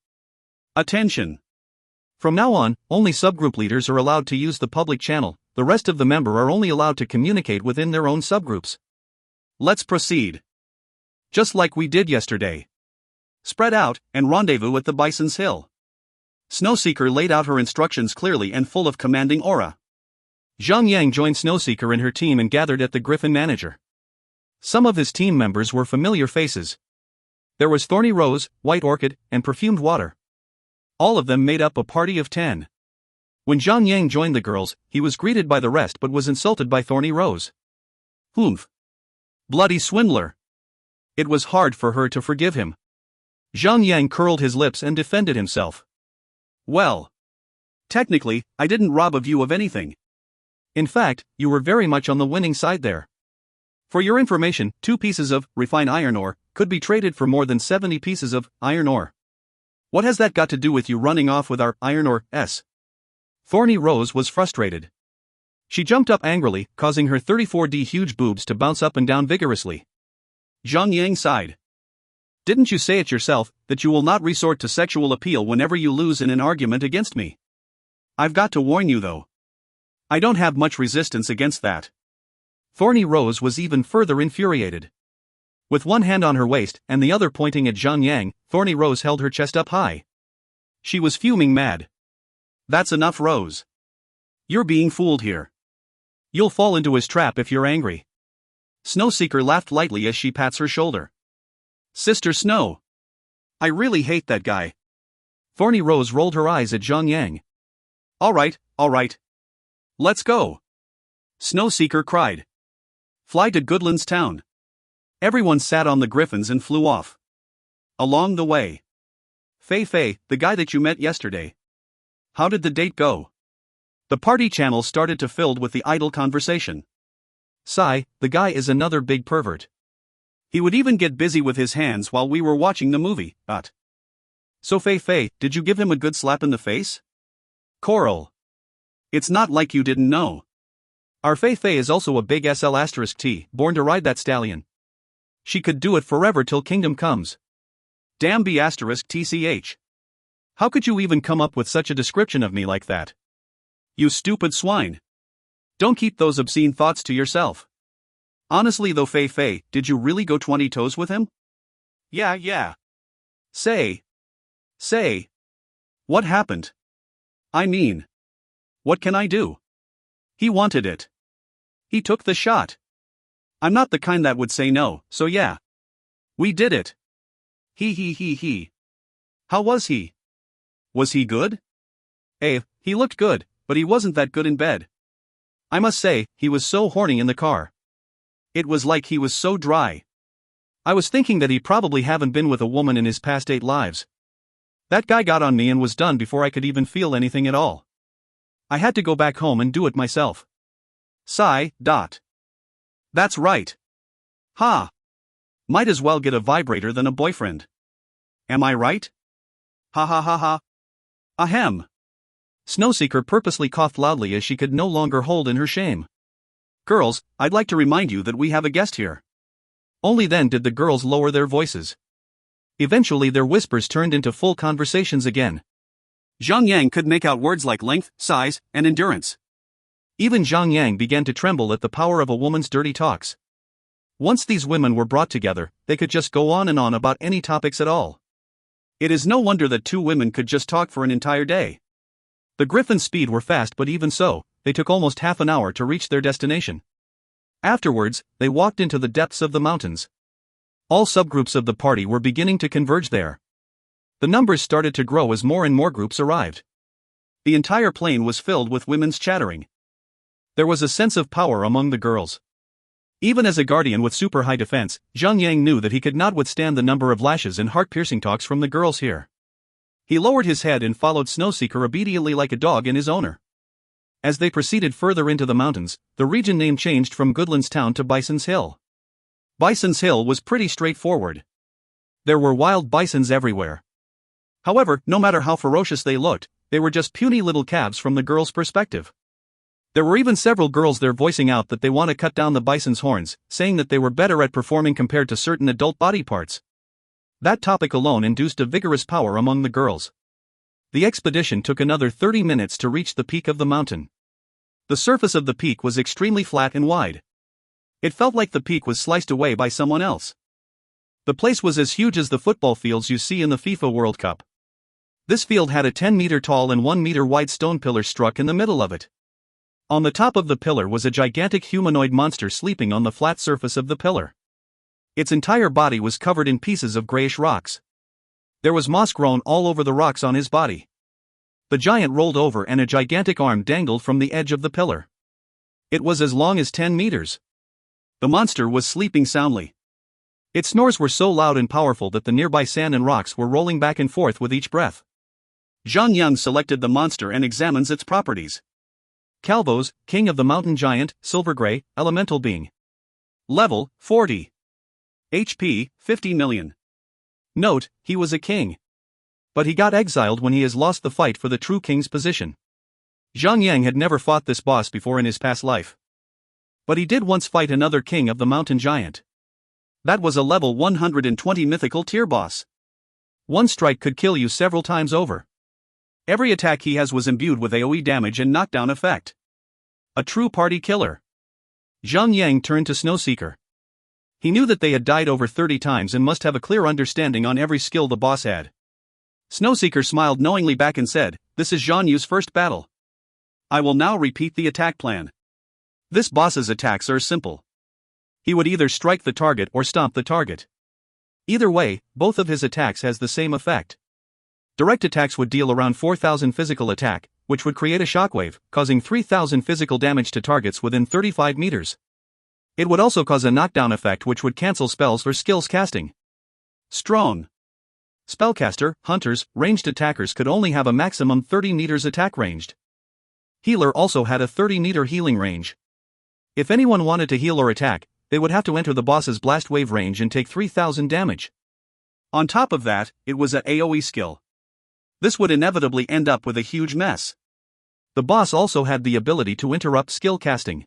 Speaker 1: Attention! From now on, only subgroup leaders are allowed to use the public channel, the rest of the members are only allowed to communicate within their own subgroups. Let's proceed. Just like we did yesterday. Spread out, and rendezvous at the Bison's Hill. Snowseeker laid out her instructions clearly and full of commanding aura. Zhang Yang joined Snowseeker and her team and gathered at the Griffin Manager. Some of his team members were familiar faces. There was Thorny Rose, White Orchid, and Perfumed Water. All of them made up a party of 10. When Zhang Yang joined the girls, he was greeted by the rest but was insulted by Thorny Rose. Humph. Bloody swindler. It was hard for her to forgive him. Zhang Yang curled his lips and defended himself. Well. Technically, I didn't rob of you of anything. In fact, you were very much on the winning side there. For your information, 2 pieces of refined iron ore could be traded for more than 70 pieces of iron ore. What has that got to do with you running off with our iron ore? Thorny Rose was frustrated. She jumped up angrily, causing her 34D huge boobs to bounce up and down vigorously. Zhang Yang sighed. Didn't you say it yourself, that you will not resort to sexual appeal whenever you lose in an argument against me? I've got to warn you though. I don't have much resistance against that. Thorny Rose was even further infuriated. With one hand on her waist and the other pointing at Zhang Yang, Thorny Rose held her chest up high. She was fuming mad. That's enough, Rose. You're being fooled here. You'll fall into his trap if you're angry. Snowseeker laughed lightly as she pats her shoulder. Sister Snow. I really hate that guy. Thorny Rose rolled her eyes at Zhang Yang. All right. Let's go. Snowseeker cried. Fly to Goodland's town. Everyone sat on the griffins and flew off. Along the way. Fei, the guy that you met yesterday. How did the date go? The party channel started to fill with the idle conversation. Sigh, the guy is another big pervert. He would even get busy with his hands while we were watching the movie, So Fei, did you give him a good slap in the face? Coral. It's not like you didn't know. Our Fei is also a big SL*T, born to ride that stallion. She could do it forever till kingdom comes. Damn B*TCH. How could you even come up with such a description of me like that? You stupid swine. Don't keep those obscene thoughts to yourself. Honestly though, Fei, did you really go 20 toes with him? Yeah. Say. What happened? I mean. What can I do? He wanted it. He took the shot. I'm not the kind that would say no, so yeah. We did it. He. How was he? Was he good? He looked good, but he wasn't that good in bed. I must say, he was so horny in the car. It was like he was so dry. I was thinking that he probably haven't been with a woman in his past 8 lives. That guy got on me and was done before I could even feel anything at all. I had to go back home and do it myself. Sigh. That's right. Ha. Might as well get a vibrator than a boyfriend. Am I right? Ha ha ha ha. Ahem. Snowseeker purposely coughed loudly as she could no longer hold in her shame. Girls, I'd like to remind you that we have a guest here. Only then did the girls lower their voices. Eventually their whispers turned into full conversations again. Zhang Yang could make out words like length, size, and endurance. Even Zhang Yang began to tremble at the power of a woman's dirty talks. Once these women were brought together, they could just go on and on about any topics at all. It is no wonder that 2 women could just talk for an entire day. The Griffin's speed were fast, but even so, they took almost half an hour to reach their destination. Afterwards, they walked into the depths of the mountains. All subgroups of the party were beginning to converge there. The numbers started to grow as more and more groups arrived. The entire plain was filled with women's chattering. There was a sense of power among the girls. Even as a guardian with super high defense, Zhang Yang knew that he could not withstand the number of lashes and heart-piercing talks from the girls here. He lowered his head and followed Snowseeker obediently like a dog and his owner. As they proceeded further into the mountains, the region name changed from Goodland's Town to Bison's Hill. Bison's Hill was pretty straightforward. There were wild bisons everywhere. However, no matter how ferocious they looked, they were just puny little calves from the girls' perspective. There were even several girls there voicing out that they want to cut down the bison's horns, saying that they were better at performing compared to certain adult body parts. That topic alone induced a vigorous power among the girls. The expedition took another 30 minutes to reach the peak of the mountain. The surface of the peak was extremely flat and wide. It felt like the peak was sliced away by someone else. The place was as huge as the football fields you see in the FIFA World Cup. This field had a 10-meter tall and 1-meter wide stone pillar struck in the middle of it. On the top of the pillar was a gigantic humanoid monster sleeping on the flat surface of the pillar. Its entire body was covered in pieces of grayish rocks. There was moss grown all over the rocks on his body. The giant rolled over and a gigantic arm dangled from the edge of the pillar. It was as long as 10 meters. The monster was sleeping soundly. Its snores were so loud and powerful that the nearby sand and rocks were rolling back and forth with each breath. Zhang Yang selected the monster and examines its properties. Calvos, King of the Mountain Giant, Silver Gray, Elemental Being. Level, 40. HP, 50 million. Note, he was a king. But he got exiled when he has lost the fight for the true king's position. Zhang Yang had never fought this boss before in his past life. But he did once fight another king of the mountain giant. That was a level 120 mythical tier boss. One strike could kill you several times over. Every attack he has was imbued with AoE damage and knockdown effect. A true party killer. Zhang Yang turned to Snowseeker. He knew that they had died over 30 times and must have a clear understanding on every skill the boss had. Snowseeker smiled knowingly back and said, "This is Zhang Yu's first battle. I will now repeat the attack plan. This boss's attacks are simple. He would either strike the target or stomp the target. Either way, both of his attacks has the same effect. Direct attacks would deal around 4,000 physical attack, which would create a shockwave, causing 3,000 physical damage to targets within 35 meters. It would also cause a knockdown effect which would cancel spells or skills casting. Strong. Spellcaster, hunters, ranged attackers could only have a maximum 30 meters attack ranged. Healer also had a 30-meter healing range. If anyone wanted to heal or attack, they would have to enter the boss's blast wave range and take 3,000 damage. On top of that, it was an AoE skill. This would inevitably end up with a huge mess. The boss also had the ability to interrupt skill casting.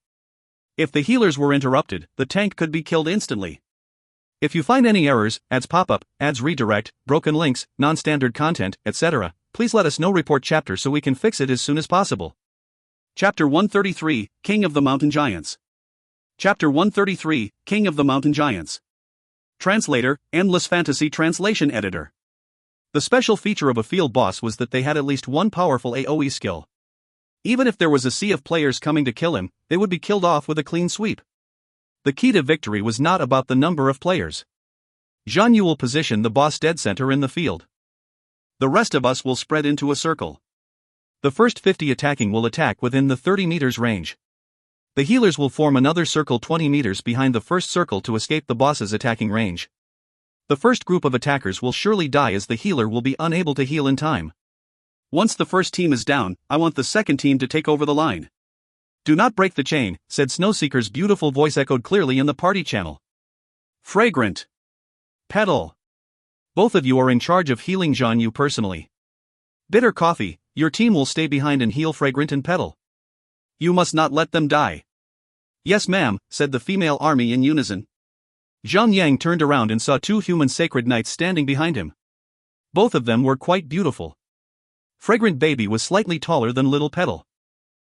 Speaker 1: If the healers were interrupted, the tank could be killed instantly. If you find any errors, ads pop up, ads redirect, broken links, non-standard content, etc., please let us know. Report chapter so we can fix it as soon as possible. Chapter 133, King of the Mountain Giants. Chapter 133, King of the Mountain Giants. Translator, Endless Fantasy Translation Editor. The special feature of a field boss was that they had at least one powerful AoE skill. Even if there was a sea of players coming to kill him, they would be killed off with a clean sweep. The key to victory was not about the number of players. Zhang Yu will position the boss dead center in the field. The rest of us will spread into a circle. The first 50 attacking will attack within the 30 meters range. The healers will form another circle 20 meters behind the first circle to escape the boss's attacking range. The first group of attackers will surely die as the healer will be unable to heal in time. Once the first team is down, I want the second team to take over the line. Do not break the chain, said Snowseeker's beautiful voice echoed clearly in the party channel. Fragrant. Petal. Both of you are in charge of healing Zhang Yu personally. Bitter Coffee, your team will stay behind and heal Fragrant and Petal. You must not let them die. Yes ma'am, said the female army in unison. Zhang Yang turned around and saw two human sacred knights standing behind him. Both of them were quite beautiful. Fragrant Baby was slightly taller than Little Petal.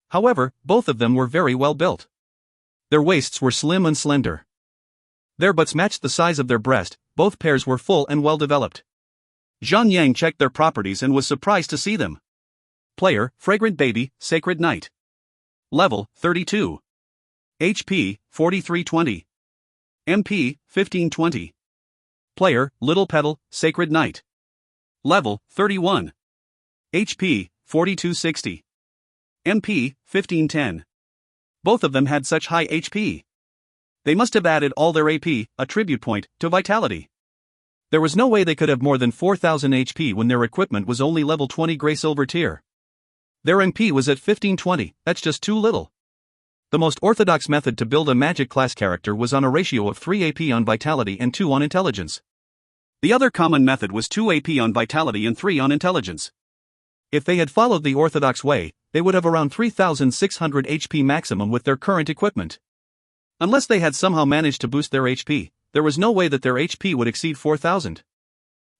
Speaker 1: However, both of them were very well built. Their waists were slim and slender. Their butts matched the size of their breast, both pairs were full and well developed. Zhang Yang checked their properties and was surprised to see them. Player, Fragrant Baby, Sacred Knight. Level, 32. HP, 4320. MP, 1520. Player, Little Petal, Sacred Knight. Level, 31. HP, 4260. MP, 1510. Both of them had such high HP. They must have added all their AP, attribute point, to Vitality. There was no way they could have more than 4000 HP when their equipment was only level 20 Grey Silver tier. Their MP was at 1520, that's just too little. The most orthodox method to build a magic class character was on a ratio of 3 AP on Vitality and 2 on Intelligence. The other common method was 2 AP on Vitality and 3 on Intelligence. If they had followed the orthodox way, they would have around 3600 HP maximum with their current equipment. Unless they had somehow managed to boost their HP, there was no way that their HP would exceed 4000.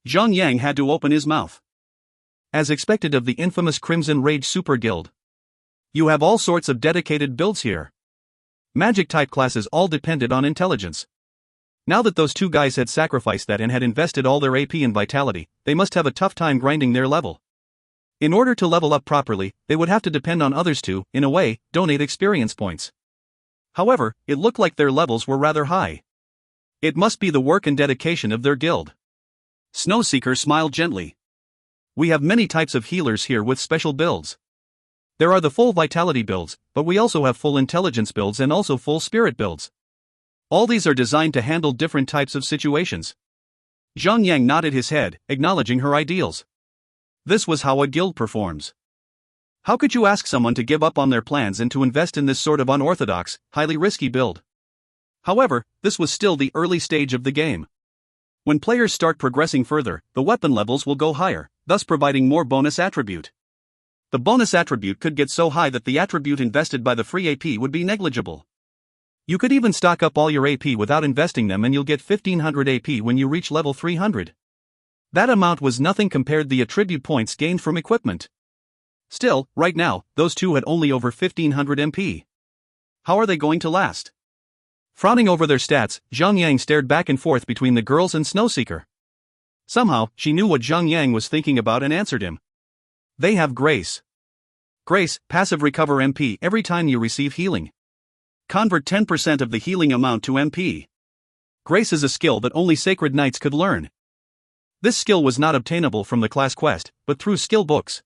Speaker 1: Zhang Yang had to open his mouth. As expected of the infamous Crimson Rage Super Guild. You have all sorts of dedicated builds here. Magic type classes all depended on intelligence. Now that those two guys had sacrificed that and had invested all their AP in Vitality, they must have a tough time grinding their level. In order to level up properly, they would have to depend on others to, in a way, donate experience points. However, it looked like their levels were rather high. It must be the work and dedication of their guild. Snowseeker smiled gently. We have many types of healers here with special builds. There are the full Vitality builds, but we also have full Intelligence builds and also full Spirit builds. All these are designed to handle different types of situations. Zhang Yang nodded his head, acknowledging her ideals. This was how a guild performs. How could you ask someone to give up on their plans and to invest in this sort of unorthodox, highly risky build? However, this was still the early stage of the game. When players start progressing further, the weapon levels will go higher, thus providing more bonus attribute. The bonus attribute could get so high that the attribute invested by the free AP would be negligible. You could even stock up all your AP without investing them and you'll get 1500 AP when you reach level 300. That amount was nothing compared to the attribute points gained from equipment. Still, right now, those two had only over 1500 MP. How are they going to last? Frowning over their stats, Zhang Yang stared back and forth between the girls and Snowseeker. Somehow, she knew what Zhang Yang was thinking about and answered him. They have Grace. Grace, passive recover MP every time you receive healing. Convert 10% of the healing amount to MP. Grace is a skill that only Sacred Knights could learn. This skill was not obtainable from the class quest, but through skill books.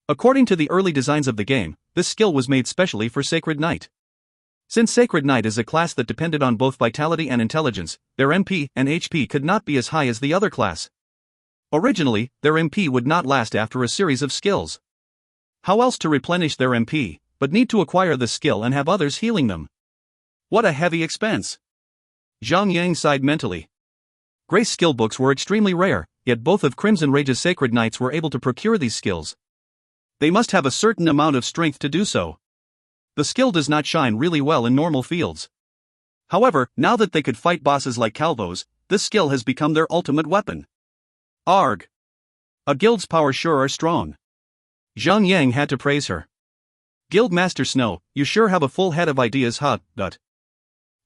Speaker 1: According to the early designs of the game, this skill was made specially for Sacred Knight. Since Sacred Knight is a class that depended on both Vitality and Intelligence, their MP and HP could not be as high as the other class. Originally, their MP would not last after a series of skills. How else to replenish their MP, but need to acquire the skill and have others healing them? What a heavy expense! Zhang Yang sighed mentally. Grace skill books were extremely rare, yet both of Crimson Rage's Sacred Knights were able to procure these skills. They must have a certain amount of strength to do so. The skill does not shine really well in normal fields. However, now that they could fight bosses like Calvos, this skill has become their ultimate weapon. Arg! A guild's power sure are strong. Zhang Yang had to praise her. Guild Master Snow, you sure have a full head of ideas, huh?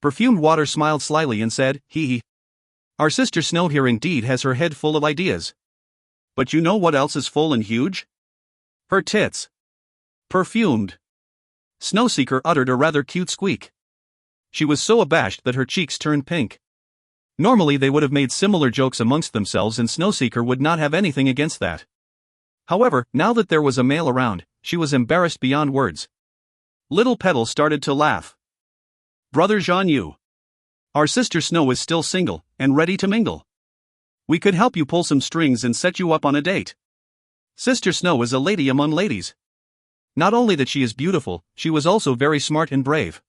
Speaker 1: Perfumed Water smiled slyly and said, hee hee. Our sister Snow here indeed has her head full of ideas. But you know what else is full and huge? Her tits. Perfumed. Snowseeker uttered a rather cute squeak. She was so abashed that her cheeks turned pink. Normally they would have made similar jokes amongst themselves and Snowseeker would not have anything against that. However, now that there was a male around, she was embarrassed beyond words. Little Petal started to laugh. Brother Zhang Yu. Our sister Snow is still single, and ready to mingle. We could help you pull some strings and set you up on a date. Sister Snow is a lady among ladies. Not only that she is beautiful, she was also very smart and brave.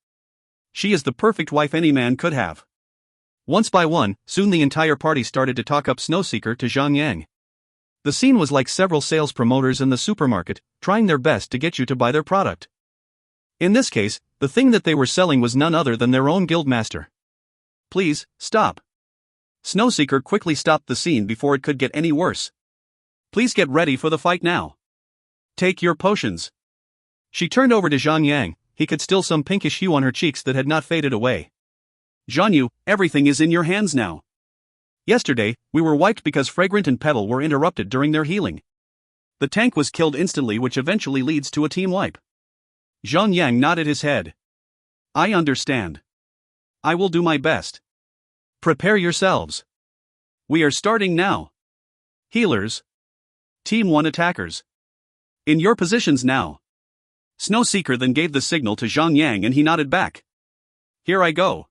Speaker 1: She is the perfect wife any man could have. Once by one, soon the entire party started to talk up Snowseeker to Zhang Yang. The scene was like several sales promoters in the supermarket, trying their best to get you to buy their product. In this case, the thing that they were selling was none other than their own guildmaster. Please, stop. Snowseeker quickly stopped the scene before it could get any worse. Please get ready for the fight now. Take your potions. She turned over to Zhang Yang. He could still some pinkish hue on her cheeks that had not faded away. Zhang Yu, everything is in your hands now. Yesterday, we were wiped because Fragrant and Petal were interrupted during their healing. The tank was killed instantly, which eventually leads to a team wipe. Zhang Yang nodded his head. I understand. I will do my best. Prepare yourselves. We are starting now. Healers. Team 1 attackers. In your positions now. Snowseeker then gave the signal to Zhang Yang and he nodded back. Here I go.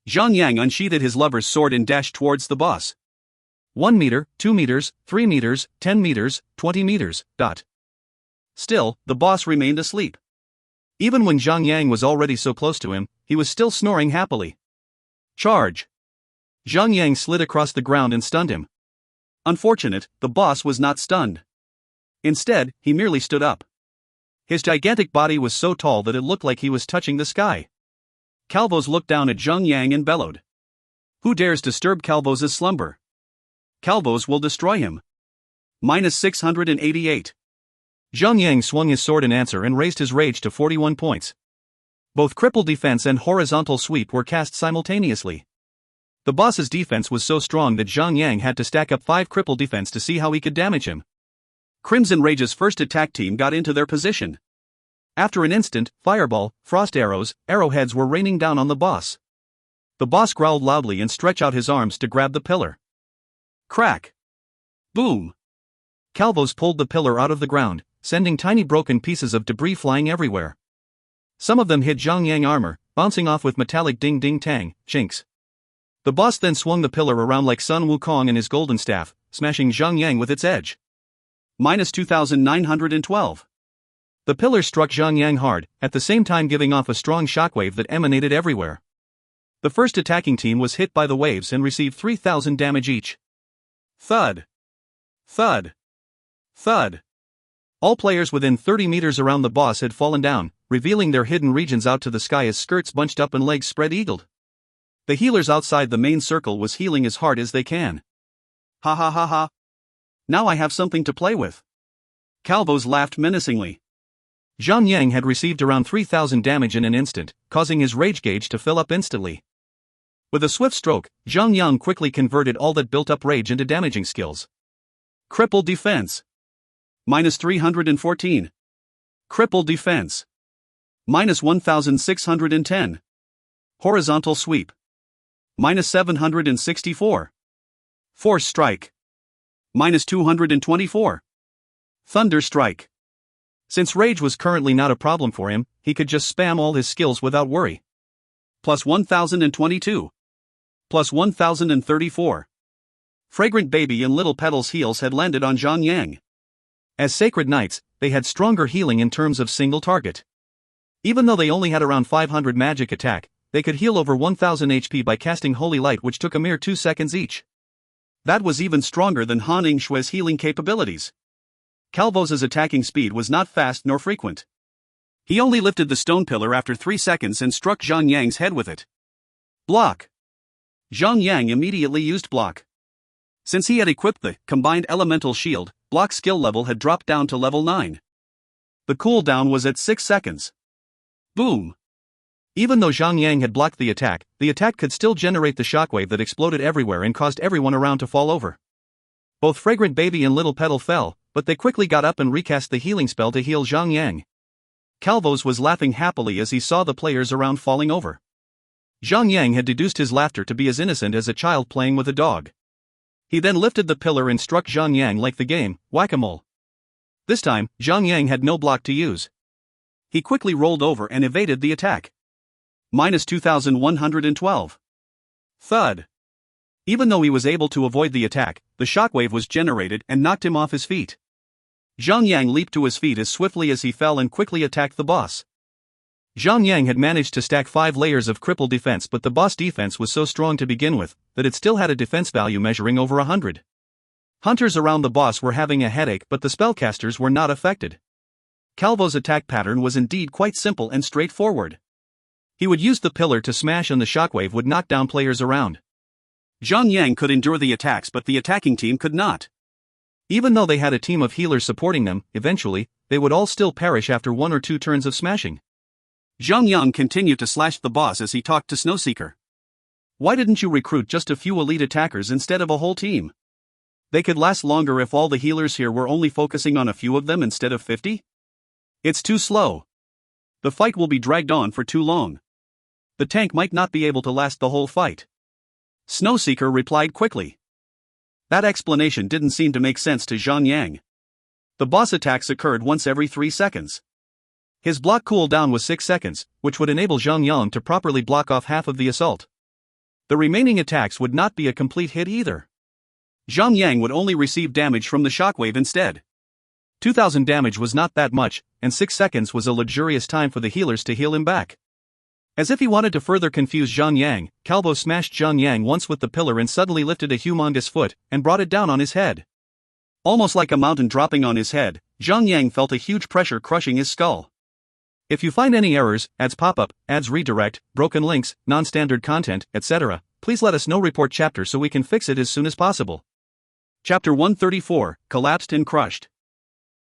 Speaker 1: Zhang Yang unsheathed his lover's sword and dashed towards the boss. 1 meter, 2 meters, 3 meters, 10 meters, 20 meters, ... Still, the boss remained asleep. Even when Zhang Yang was already so close to him, he was still snoring happily. Charge! Zhang Yang slid across the ground and stunned him. Unfortunate, the boss was not stunned. Instead, he merely stood up. His gigantic body was so tall that it looked like he was touching the sky. Calvos looked down at Zhang Yang and bellowed. Who dares disturb Calvos' slumber? Calvos will destroy him. Minus 688. Zhang Yang swung his sword in answer and raised his rage to 41 points. Both cripple defense and horizontal sweep were cast simultaneously. The boss's defense was so strong that Zhang Yang had to stack up 5 cripple defense to see how he could damage him. Crimson Rage's first attack team got into their position. After an instant, fireball, frost arrows, arrowheads were raining down on the boss. The boss growled loudly and stretched out his arms to grab the pillar. Crack! Boom! Calvos pulled the pillar out of the ground, sending tiny broken pieces of debris flying everywhere. Some of them hit Zhang Yang armor, bouncing off with metallic ding-ding-tang, chinks. The boss then swung the pillar around like Sun Wukong and his golden staff, smashing Zhang Yang with its edge. Minus 2,912. The pillar struck Zhang Yang hard, at the same time giving off a strong shockwave that emanated everywhere. The first attacking team was hit by the waves and received 3,000 damage each. Thud. Thud. Thud. All players within 30 meters around the boss had fallen down, revealing their hidden regions out to the sky as skirts bunched up and legs spread-eagled. The healers outside the main circle was healing as hard as they can. Ha ha ha ha. Now I have something to play with. Calvos laughed menacingly. Zhang Yang had received around 3,000 damage in an instant, causing his rage gauge to fill up instantly. With a swift stroke, Zhang Yang quickly converted all that built-up rage into damaging skills. Cripple defense. Minus 314. Cripple defense. Minus 1,610. Horizontal sweep. Minus 764. Force strike. Minus 224. Thunder strike. Since rage was currently not a problem for him, he could just spam all his skills without worry. Plus 1,022. Plus 1,034. Fragrant Baby and Little Petal's heals had landed on Zhang Yang. As Sacred Knights, they had stronger healing in terms of single target. Even though they only had around 500 magic attack, they could heal over 1,000 HP by casting Holy Light, which took a mere 2 seconds each. That was even stronger than Han Yingshui's healing capabilities. Calvos' attacking speed was not fast nor frequent. He only lifted the stone pillar after 3 seconds and struck Zhang Yang's head with it. Block. Zhang Yang immediately used block. Since he had equipped the combined elemental shield, block skill level had dropped down to level 9. The cooldown was at 6 seconds. Boom. Even though Zhang Yang had blocked the attack could still generate the shockwave that exploded everywhere and caused everyone around to fall over. Both Fragrant Baby and Little Petal fell, but they quickly got up and recast the healing spell to heal Zhang Yang. Calvos was laughing happily as he saw the players around falling over. Zhang Yang had deduced his laughter to be as innocent as a child playing with a dog. He then lifted the pillar and struck Zhang Yang like the game, whack-a-mole. This time, Zhang Yang had no block to use. He quickly rolled over and evaded the attack. Minus 2112. Thud. Even though he was able to avoid the attack, the shockwave was generated and knocked him off his feet. Zhang Yang leaped to his feet as swiftly as he fell and quickly attacked the boss. Zhang Yang had managed to stack 5 layers of crippled defense, but the boss defense was so strong to begin with that it still had a defense value measuring over 100. Hunters around the boss were having a headache, but the spellcasters were not affected. Calvo's attack pattern was indeed quite simple and straightforward. He would use the pillar to smash and the shockwave would knock down players around. Zhang Yang could endure the attacks, but the attacking team could not. Even though they had a team of healers supporting them, eventually, they would all still perish after 1 or 2 turns of smashing. Zhang Yang continued to slash the boss as he talked to Snowseeker. Why didn't you recruit just a few elite attackers instead of a whole team? They could last longer if all the healers here were only focusing on a few of them instead of 50? It's too slow. The fight will be dragged on for too long. The tank might not be able to last the whole fight. Snowseeker replied quickly. That explanation didn't seem to make sense to Zhang Yang. The boss attacks occurred once every 3 seconds. His block cooldown was 6 seconds, which would enable Zhang Yang to properly block off half of the assault. The remaining attacks would not be a complete hit either. Zhang Yang would only receive damage from the shockwave instead. 2000 damage was not that much, and 6 seconds was a luxurious time for the healers to heal him back. As if he wanted to further confuse Zhang Yang, Calvo smashed Zhang Yang once with the pillar and suddenly lifted a humongous foot and brought it down on his head. Almost like a mountain dropping on his head, Zhang Yang felt a huge pressure crushing his skull. If you find any errors, ads pop up, ads redirect, broken links, non-standard content, etc., please let us know. Report chapter so we can fix it as soon as possible. Chapter 134, Collapsed and Crushed.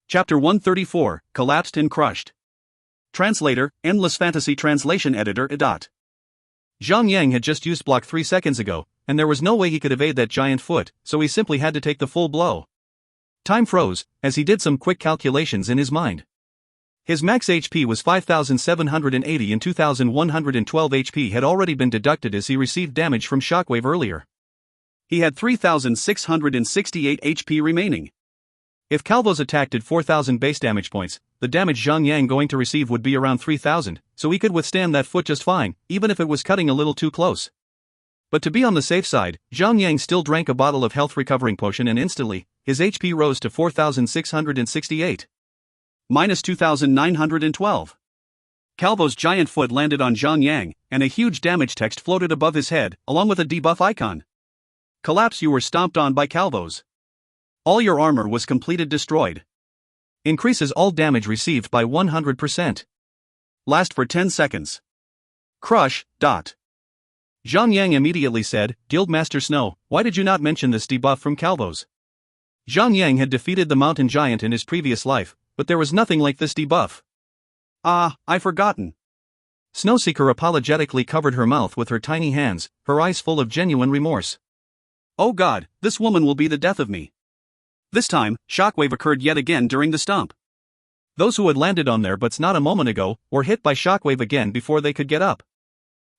Speaker 1: Chapter 134, Collapsed and Crushed. Translator, Endless Fantasy Translation Editor. Zhang Yang had just used block 3 seconds ago, and there was no way he could evade that giant foot, so he simply had to take the full blow. Time froze, as he did some quick calculations in his mind. His max HP was 5,780 and 2,112 HP had already been deducted as he received damage from shockwave earlier. He had 3,668 HP remaining. If Calvo's attack did 4,000 base damage points, the damage Zhang Yang going to receive would be around 3,000, so he could withstand that foot just fine, even if it was cutting a little too close. But to be on the safe side, Zhang Yang still drank a bottle of health recovering potion and instantly, his HP rose to 4,668. Minus 2,912. Calvo's giant foot landed on Zhang Yang, and a huge damage text floated above his head, along with a debuff icon. Collapse. You were stomped on by Calvo's. All your armor was completed destroyed. Increases all damage received by 100%. Last for 10 seconds. Crush. Zhang Yang immediately said, Guildmaster Snow, why did you not mention this debuff from Calvo's? Zhang Yang had defeated the mountain giant in his previous life, but there was nothing like this debuff. I've forgotten. Snowseeker apologetically covered her mouth with her tiny hands, her eyes full of genuine remorse. Oh God, this woman will be the death of me. This time, shockwave occurred yet again during the stomp. Those who had landed on their butts not a moment ago were hit by shockwave again before they could get up.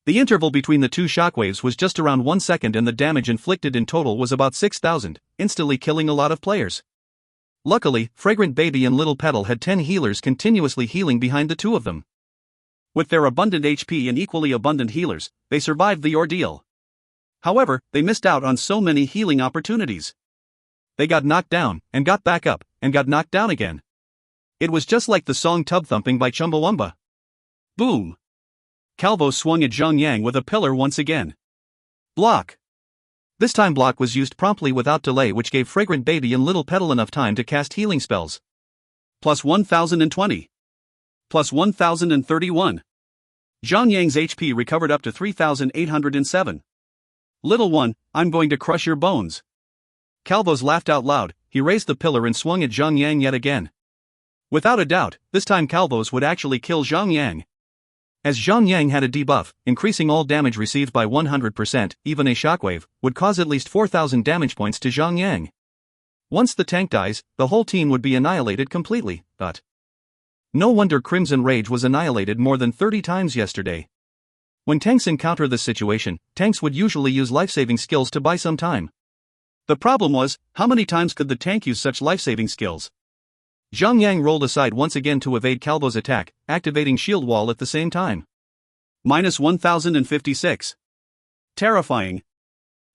Speaker 1: The interval between the two shockwaves was just around 1 second and the damage inflicted in total was about 6,000, instantly killing a lot of players. Luckily, Fragrant Baby and Little Petal had 10 healers continuously healing behind the two of them. With their abundant HP and equally abundant healers, they survived the ordeal. However, they missed out on so many healing opportunities. They got knocked down, and got back up, and got knocked down again. It was just like the song Tub Thumping by Chumbawamba. Boom! Calvo swung at Zhang Yang with a pillar once again. Block! This time block was used promptly without delay, which gave Fragrant Baby and Little Petal enough time to cast healing spells. Plus 1,020. Plus 1,031. Zhang Yang's HP recovered up to 3,807. Little one, I'm going to crush your bones. Calvo's laughed out loud. He raised the pillar and swung at Zhang Yang yet again. Without a doubt, this time Calvo's would actually kill Zhang Yang. As Zhang Yang had a debuff, increasing all damage received by 100%, even a shockwave, would cause at least 4,000 damage points to Zhang Yang. Once the tank dies, the whole team would be annihilated completely, but no wonder Crimson Rage was annihilated more than 30 times yesterday. When tanks encounter this situation, tanks would usually use life-saving skills to buy some time. The problem was, how many times could the tank use such life-saving skills? Zhang Yang rolled aside once again to evade Calvo's attack, activating shield wall at the same time. Minus 1056. Terrifying.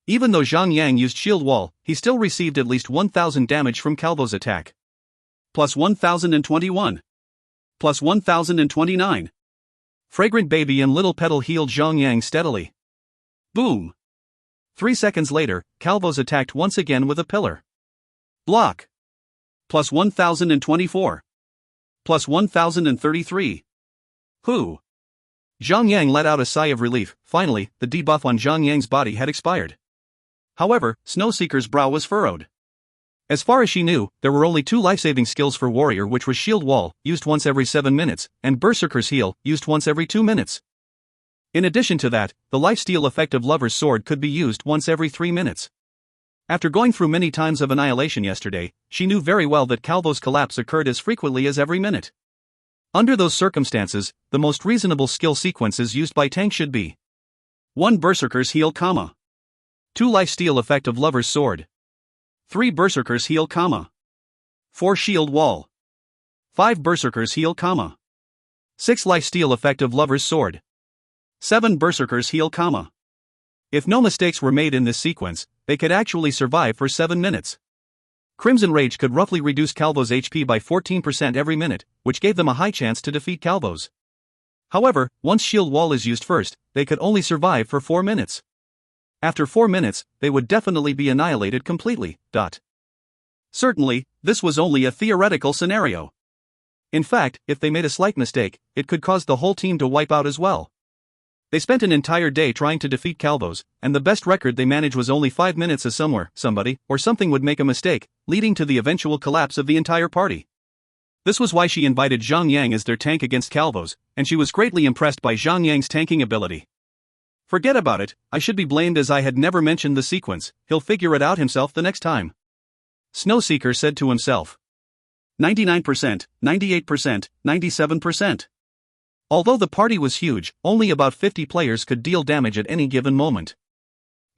Speaker 1: Even though Zhang Yang used shield wall, he still received at least 1000 damage from Calvo's attack. Plus 1021. Plus 1029. Fragrant Baby and Little Petal healed Zhang Yang steadily. Boom. 3 seconds later, Calvo's attacked once again with a pillar. Block. Plus 1024. Plus 1033. Whew. Zhang Yang let out a sigh of relief. Finally, the debuff on Zhang Yang's body had expired. However, Snowseeker's brow was furrowed. As far as she knew, there were only 2 life-saving skills for Warrior, which was Shield Wall, used once every 7 minutes, and Berserker's Heal, used once every 2 minutes. In addition to that, the lifesteal effect of Lover's Sword could be used once every 3 minutes. After going through many times of annihilation yesterday, she knew very well that Calvo's collapse occurred as frequently as every minute. Under those circumstances, the most reasonable skill sequences used by tank should be 1 Berserker's Heal, 2 lifesteal effect of Lover's Sword, 3 Berserker's Heal, 4 Shield Wall, 5 Berserker's Heal, 6 lifesteal effect of Lover's Sword, 7 Berserker's Heal, If no mistakes were made in this sequence, they could actually survive for 7 minutes. Crimson Rage could roughly reduce Calvo's HP by 14% every minute, which gave them a high chance to defeat Calvo's. However, once Shield Wall is used first, they could only survive for 4 minutes. After 4 minutes, they would definitely be annihilated completely. Certainly, this was only a theoretical scenario. In fact, if they made a slight mistake, it could cause the whole team to wipe out as well. They spent an entire day trying to defeat Calvo's, and the best record they managed was only 5 minutes, as somebody, or something would make a mistake, leading to the eventual collapse of the entire party. This was why she invited Zhang Yang as their tank against Calvo's, and she was greatly impressed by Zhang Yang's tanking ability. Forget about it, I should be blamed as I had never mentioned the sequence, he'll figure it out himself the next time. Snowseeker said to himself. 99%, 98%, 97%. Although the party was huge, only about 50 players could deal damage at any given moment.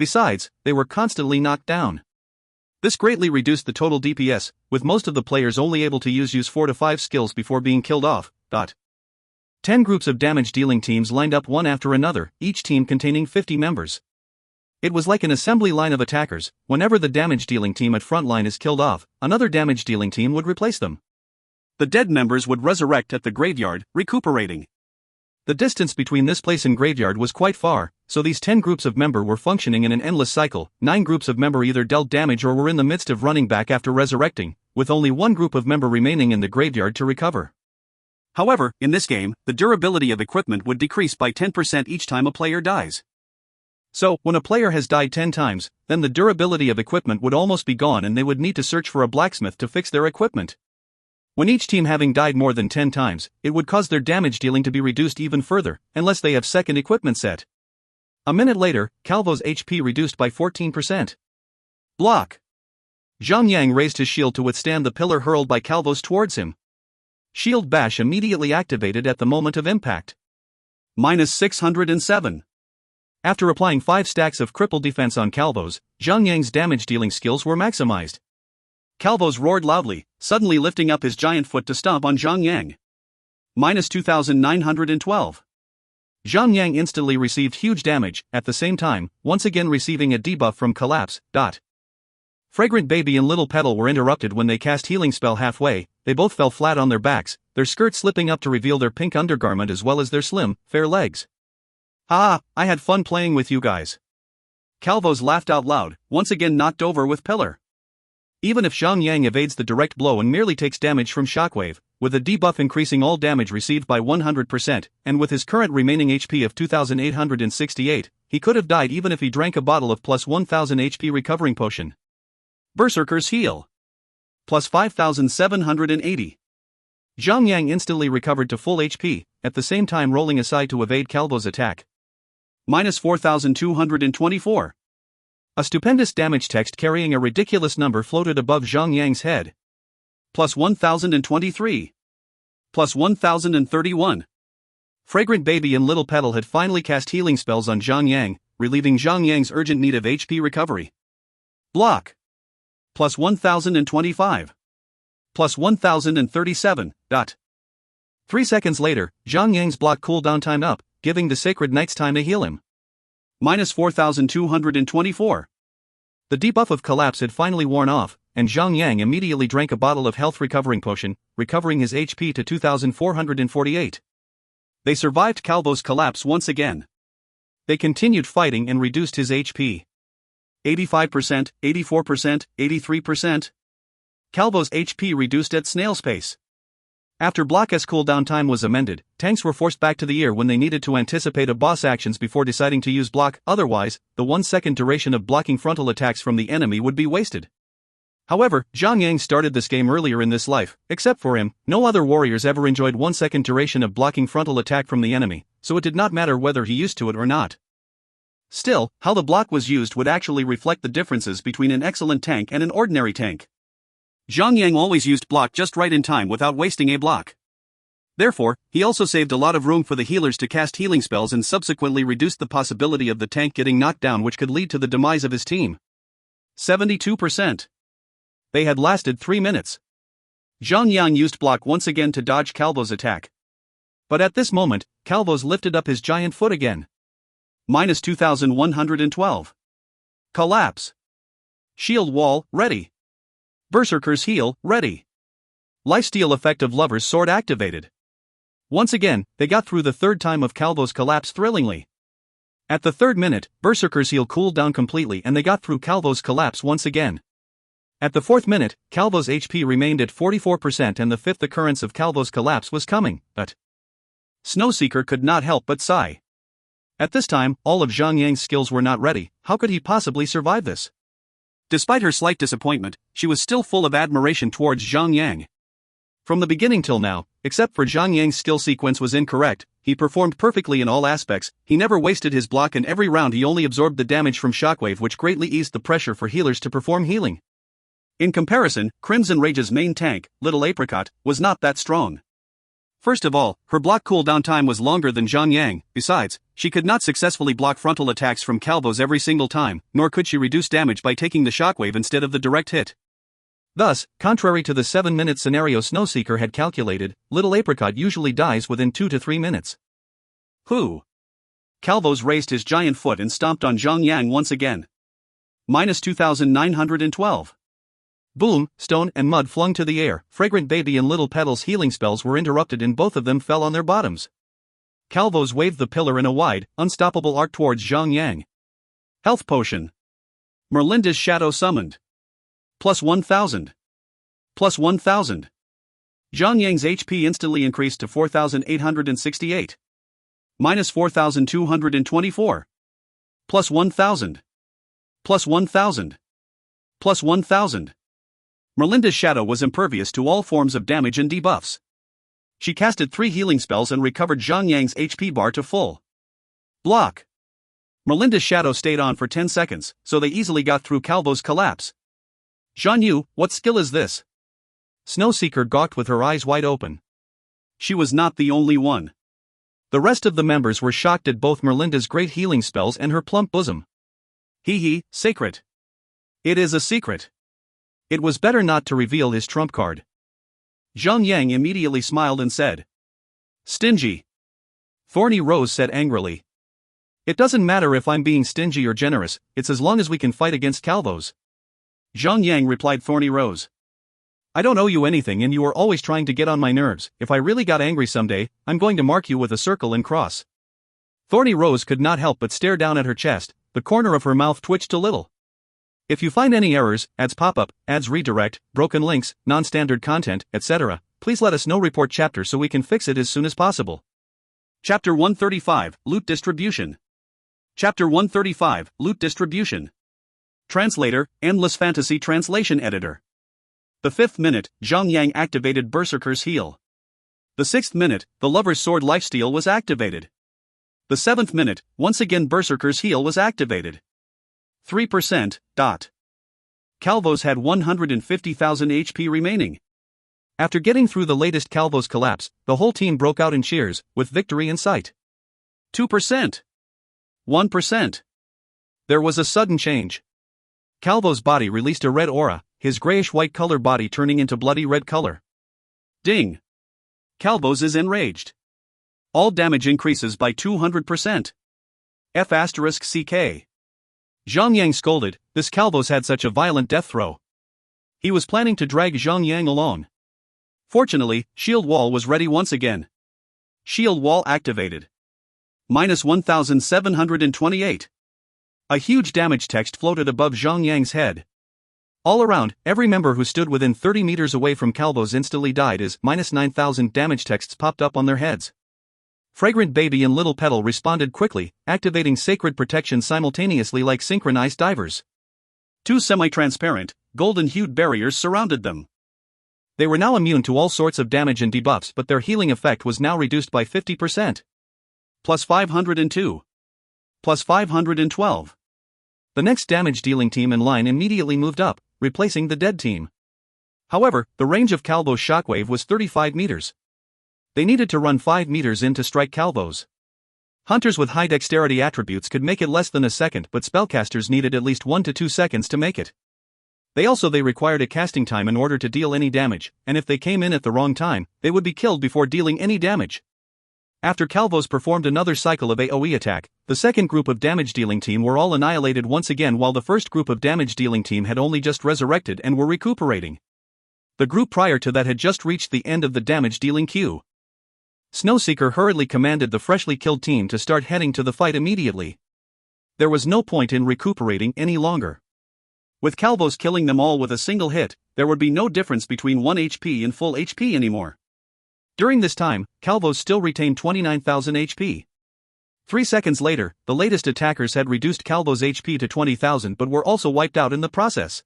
Speaker 1: Besides, they were constantly knocked down. This greatly reduced the total DPS, with most of the players only able to use 4 to 5 skills before being killed off. 10 groups of damage-dealing teams lined up one after another, each team containing 50 members. It was like an assembly line of attackers. Whenever the damage-dealing team at front line is killed off, another damage-dealing team would replace them. The dead members would resurrect at the graveyard, recuperating. The distance between this place and graveyard was quite far, so these 10 groups of member were functioning in an endless cycle. 9 groups of member either dealt damage or were in the midst of running back after resurrecting, with only 1 group of member remaining in the graveyard to recover. However, in this game, the durability of equipment would decrease by 10% each time a player dies. So, when a player has died 10 times, then the durability of equipment would almost be gone and they would need to search for a blacksmith to fix their equipment. When each team having died more than 10 times, it would cause their damage dealing to be reduced even further, unless they have second equipment set. A minute later, Calvo's HP reduced by 14%. Block. Zhang Yang raised his shield to withstand the pillar hurled by Calvo's towards him. Shield Bash immediately activated at the moment of impact. Minus 607. After applying 5 stacks of cripple defense on Calvo's, Zhang Yang's damage dealing skills were maximized. Calvo's roared loudly, suddenly lifting up his giant foot to stomp on Zhang Yang. Minus 2912. Zhang Yang instantly received huge damage, at the same time, once again receiving a debuff from Collapse. Fragrant Baby and Little Petal were interrupted when they cast healing spell halfway. They both fell flat on their backs, their skirts slipping up to reveal their pink undergarment as well as their slim, fair legs. I had fun playing with you guys. Calvo's laughed out loud, once again knocked over with pillar. Even if Zhang Yang evades the direct blow and merely takes damage from shockwave, with a debuff increasing all damage received by 100%, and with his current remaining HP of 2868, he could have died even if he drank a bottle of plus 1000 HP recovering potion. Berserker's Heal. Plus 5780. Zhang Yang instantly recovered to full HP, at the same time rolling aside to evade Calvo's attack. Minus 4224. A stupendous damage text carrying a ridiculous number floated above Zhang Yang's head. Plus 1023. Plus 1031. Fragrant Baby and Little Petal had finally cast healing spells on Zhang Yang, relieving Zhang Yang's urgent need of HP recovery. Block. Plus 1025. plus 1037. 3 seconds later, Zhang Yang's block cooldown time up, giving the Sacred Knights time to heal him. Minus 4224. The debuff of collapse had finally worn off, and Zhang Yang immediately drank a bottle of health recovering potion, recovering his HP to 2448. They survived Calvo's collapse once again. They continued fighting and reduced his HP. 85%, 84%, 83%. Calvo's HP reduced at snail's pace. After Block's cooldown time was amended, tanks were forced back to the ear when they needed to anticipate a boss actions before deciding to use block, otherwise, the 1 second duration of blocking frontal attacks from the enemy would be wasted. However, Zhang Yang started this game earlier in this life. Except for him, no other warriors ever enjoyed 1 second duration of blocking frontal attack from the enemy, so it did not matter whether he used to it or not. Still, how the block was used would actually reflect the differences between an excellent tank and an ordinary tank. Zhang Yang always used block just right in time without wasting a block. Therefore, he also saved a lot of room for the healers to cast healing spells and subsequently reduced the possibility of the tank getting knocked down, which could lead to the demise of his team. 72%. They had lasted 3 minutes. Zhang Yang used block once again to dodge Calvo's attack. But at this moment, Calvo's lifted up his giant foot again. Minus 2112. Collapse. Shield wall, ready. Berserker's heal, ready. Lifesteal effect of Lover's Sword activated. Once again, they got through the third time of Calvo's collapse thrillingly. At the 3rd minute, Berserker's heal cooled down completely and they got through Calvo's collapse once again. At the 4th minute, Calvo's HP remained at 44% and the 5th occurrence of Calvo's collapse was coming, but Snowseeker could not help but sigh. At this time, all of Zhang Yang's skills were not ready. How could he possibly survive this? Despite her slight disappointment, she was still full of admiration towards Zhang Yang. From the beginning till now, except for Zhang Yang's skill sequence was incorrect, he performed perfectly in all aspects. He never wasted his block and every round he only absorbed the damage from shockwave, which greatly eased the pressure for healers to perform healing. In comparison, Crimson Rage's main tank, Little Apricot, was not that strong. First of all, her block cooldown time was longer than Zhang Yang. Besides, she could not successfully block frontal attacks from Calvo's every single time, nor could she reduce damage by taking the shockwave instead of the direct hit. Thus, contrary to the 7-minute scenario Snowseeker had calculated, Little Apricot usually dies within 2 to 3 minutes. Who? Calvo's raised his giant foot and stomped on Zhang Yang once again. Minus 2912. Boom, stone and mud flung to the air. Fragrant Baby and Little Petal's healing spells were interrupted and both of them fell on their bottoms. Calvo's waved the pillar in a wide, unstoppable arc towards Zhang Yang. Health potion. Merlinda's shadow summoned. Plus 1000. Plus 1000. Zhang Yang's HP instantly increased to 4868. Minus 4224. Plus 1000. Plus 1000. Plus 1000. Merlinda's shadow was impervious to all forms of damage and debuffs. She casted 3 healing spells and recovered Zhang Yang's HP bar to full. Block. Merlinda's shadow stayed on for 10 seconds, so they easily got through Calvo's collapse. Zhan Yu, what skill is this? Snowseeker gawked with her eyes wide open. She was not the only one. The rest of the members were shocked at both Merlinda's great healing spells and her plump bosom. Hee, secret. It is a secret. It was better not to reveal his trump card. Zhang Yang immediately smiled and said. Stingy. Thorny Rose said angrily. It doesn't matter if I'm being stingy or generous, it's as long as we can fight against Calvo's. Zhang Yang replied Thorny Rose. I don't owe you anything and you are always trying to get on my nerves. If I really got angry someday, I'm going to mark you with a circle and cross. Thorny Rose could not help but stare down at her chest. The corner of her mouth twitched a little. If you find any errors, ads pop up, ads redirect, broken links, non-standard content, etc., please let us know. Report chapter so we can fix it as soon as possible. Chapter 135, Loot Distribution. Chapter 135, Loot Distribution. Translator, Endless Fantasy Translation Editor. The 5th minute, Zhang Yang activated Berserker's heal. The 6th minute, the Lover's Sword lifesteal was activated. The 7th minute, once again Berserker's heal was activated. 3%. Calvo's had 150,000 HP remaining. After getting through the latest Calvo's collapse, the whole team broke out in cheers, with victory in sight. 2%. 1%. There was a sudden change. Calvo's body released a red aura, his grayish-white color body turning into bloody red color. Ding! Calvos is enraged. All damage increases by 200%. F***CK. Zhang Yang scolded, this Calvos had such a violent death throw. He was planning to drag Zhang Yang along. Fortunately, shield wall was ready once again. Shield wall activated. -1728. A huge damage text floated above Zhang Yang's head. All around, every member who stood within 30 meters away from Calvos instantly died as -9,000 damage texts popped up on their heads. Fragrant Baby and Little Petal responded quickly, activating sacred protection simultaneously like synchronized divers. Two semi-transparent, golden-hued barriers surrounded them. They were now immune to all sorts of damage and debuffs, but their healing effect was now reduced by 50%. +502. +512. The next damage-dealing team in line immediately moved up, replacing the dead team. However, the range of Calvos' shockwave was 35 meters. They needed to run 5 meters in to strike Calvos. Hunters with high dexterity attributes could make it less than a second, but spellcasters needed at least 1 to 2 seconds to make it. They required a casting time in order to deal any damage, and if they came in at the wrong time, they would be killed before dealing any damage. After Calvos performed another cycle of AoE attack, the second group of damage-dealing team were all annihilated once again, while the first group of damage-dealing team had only just resurrected and were recuperating. The group prior to that had just reached the end of the damage-dealing queue. Snowseeker hurriedly commanded the freshly killed team to start heading to the fight immediately. There was no point in recuperating any longer. With Calvos killing them all with a single hit, there would be no difference between 1 HP and full HP anymore. During this time, Calvos still retained 29,000 HP. 3 seconds later, the latest attackers had reduced Calvos' HP to 20,000 but were also wiped out in the process.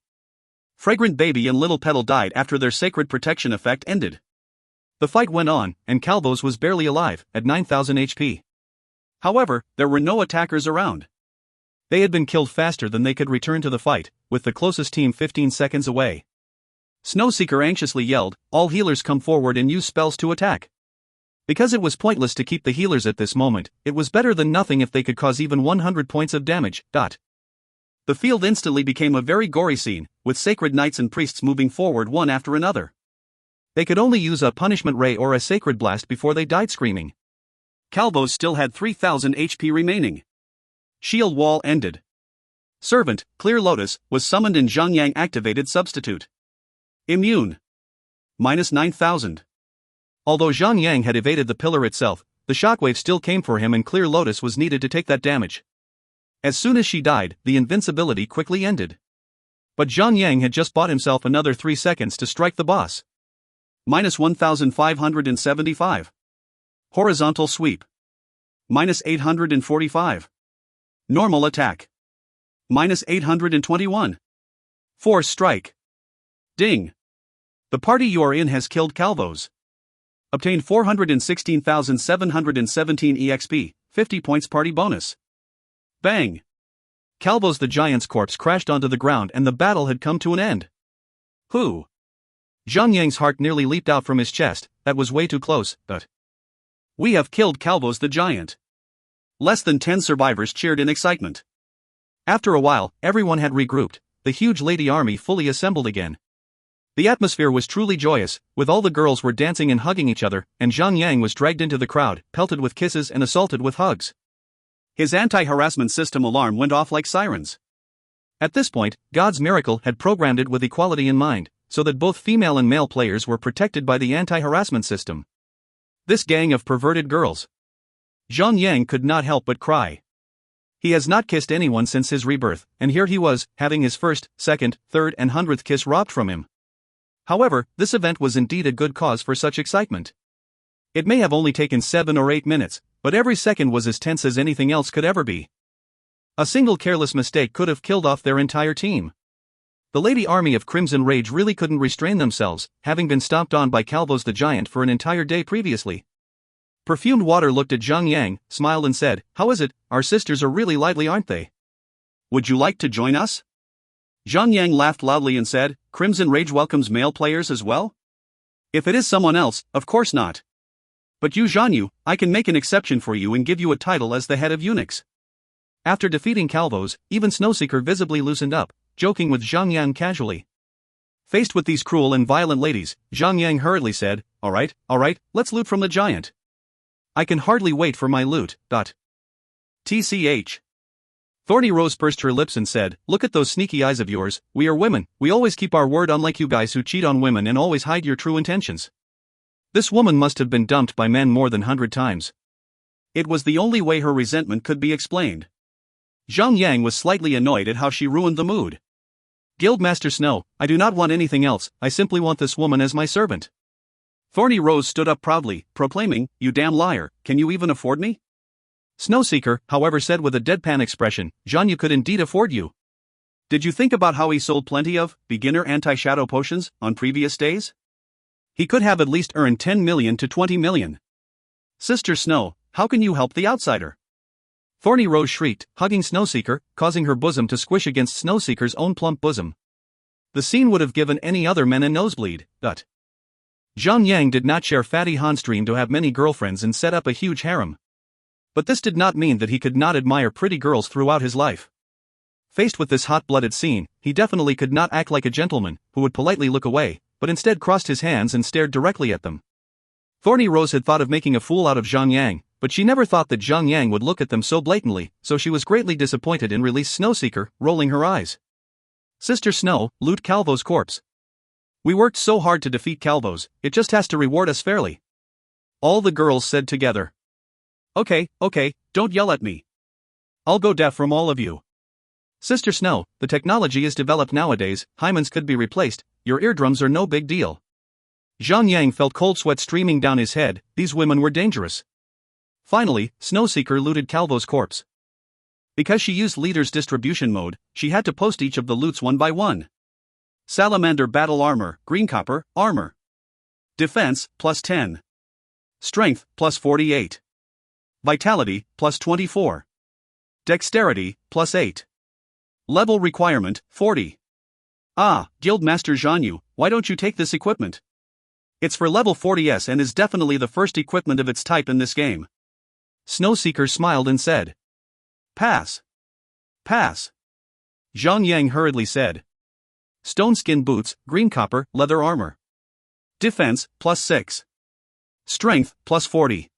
Speaker 1: Fragrant Baby and Little Petal died after their sacred protection effect ended. The fight went on, and Calvos was barely alive, at 9,000 HP. However, there were no attackers around. They had been killed faster than they could return to the fight, with the closest team 15 seconds away. Snowseeker anxiously yelled, all healers come forward and use spells to attack. Because it was pointless to keep the healers at this moment, it was better than nothing if they could cause even 100 points of damage. The field instantly became a very gory scene, with sacred knights and priests moving forward one after another. They could only use a punishment ray or a sacred blast before they died screaming. Calvos still had 3,000 HP remaining. Shield wall ended. Servant, Clear Lotus, was summoned and Zhang Yang activated substitute. Immune. -9,000. Although Zhang Yang had evaded the pillar itself, the shockwave still came for him and Clear Lotus was needed to take that damage. As soon as she died, the invincibility quickly ended. But Zhang Yang had just bought himself another 3 seconds to strike the boss. -1,575. Horizontal sweep. -845. Normal attack. -821. Force strike. Ding. The party you are in has killed Calvos. Obtain 416,717 EXP, 50 points party bonus. Bang. Calvos the giant's corpse crashed onto the ground and the battle had come to an end. Who? Zhang Yang's heart nearly leaped out from his chest, that was way too close, but... We have killed Calvos the giant. Less than 10 survivors cheered in excitement. After a while, everyone had regrouped, the huge lady army fully assembled again. The atmosphere was truly joyous, with all the girls were dancing and hugging each other, and Zhang Yang was dragged into the crowd, pelted with kisses and assaulted with hugs. His anti-harassment system alarm went off like sirens. At this point, God's miracle had programmed it with equality in mind, so that both female and male players were protected by the anti-harassment system. This gang of perverted girls. Zhang Yang could not help but cry. He has not kissed anyone since his rebirth, and here he was, having his first, second, third and 100th kiss robbed from him. However, this event was indeed a good cause for such excitement. It may have only taken 7 or 8 minutes, but every second was as tense as anything else could ever be. A single careless mistake could have killed off their entire team. The lady army of Crimson Rage really couldn't restrain themselves, having been stomped on by Calvos the giant for an entire day previously. Perfumed Water looked at Zhang Yang, smiled and said, "How is it? Our sisters are really lively, aren't they? Would you like to join us?" Zhang Yang laughed loudly and said, "Crimson Rage welcomes male players as well? If it is someone else, of course not. But you Zhanyu, I can make an exception for you and give you a title as the head of eunuchs." After defeating Calvos, even Snowseeker visibly loosened up, joking with Zhang Yang casually. Faced with these cruel and violent ladies, Zhang Yang hurriedly said, all right, let's loot from the giant. I can hardly wait for my loot. TCH. Thorny Rose pursed her lips and said, look at those sneaky eyes of yours, we are women, we always keep our word unlike you guys who cheat on women and always hide your true intentions. This woman must have been dumped by men more than 100 times. It was the only way her resentment could be explained. Zhang Yang was slightly annoyed at how she ruined the mood. Guildmaster Snow, I do not want anything else, I simply want this woman as my servant. Thorny Rose stood up proudly, proclaiming, you damn liar, can you even afford me? Snowseeker, however, said with a deadpan expression, Zhang, you could indeed afford you. Did you think about how he sold plenty of beginner anti-shadow potions on previous days? He could have at least earned 10 million to 20 million. Sister Snow, how can you help the outsider? Thorny Rose shrieked, hugging Snowseeker, causing her bosom to squish against Snowseeker's own plump bosom. The scene would have given any other men a nosebleed. Zhang Yang did not share Fatty Han's dream to have many girlfriends and set up a huge harem. But this did not mean that he could not admire pretty girls throughout his life. Faced with this hot-blooded scene, he definitely could not act like a gentleman, who would politely look away, but instead crossed his hands and stared directly at them. Thorny Rose had thought of making a fool out of Zhang Yang, but she never thought that Zhang Yang would look at them so blatantly, so she was greatly disappointed and released Snowseeker, rolling her eyes. Sister Snow, loot Calvo's corpse. We worked so hard to defeat Calvo's, it just has to reward us fairly. All the girls said together. Okay, don't yell at me. I'll go deaf from all of you. Sister Snow, the technology is developed nowadays, hymens could be replaced, your eardrums are no big deal. Zhang Yang felt cold sweat streaming down his head, these women were dangerous. Finally, Snowseeker looted Calvo's corpse. Because she used Leader's distribution mode, she had to post each of the loots one by one. Salamander Battle Armor, Green Copper, Armor. Defense, plus 10. Strength, plus 48. Vitality, plus 24. Dexterity, plus 8. Level requirement, 40. Ah, Guildmaster Zhanyu, why don't you take this equipment? It's for level 40s and is definitely the first equipment of its type in this game. Snowseeker smiled and said. Pass. Zhang Yang hurriedly said. Stone skin boots, green copper, leather armor. Defense, plus 6. Strength, plus 40.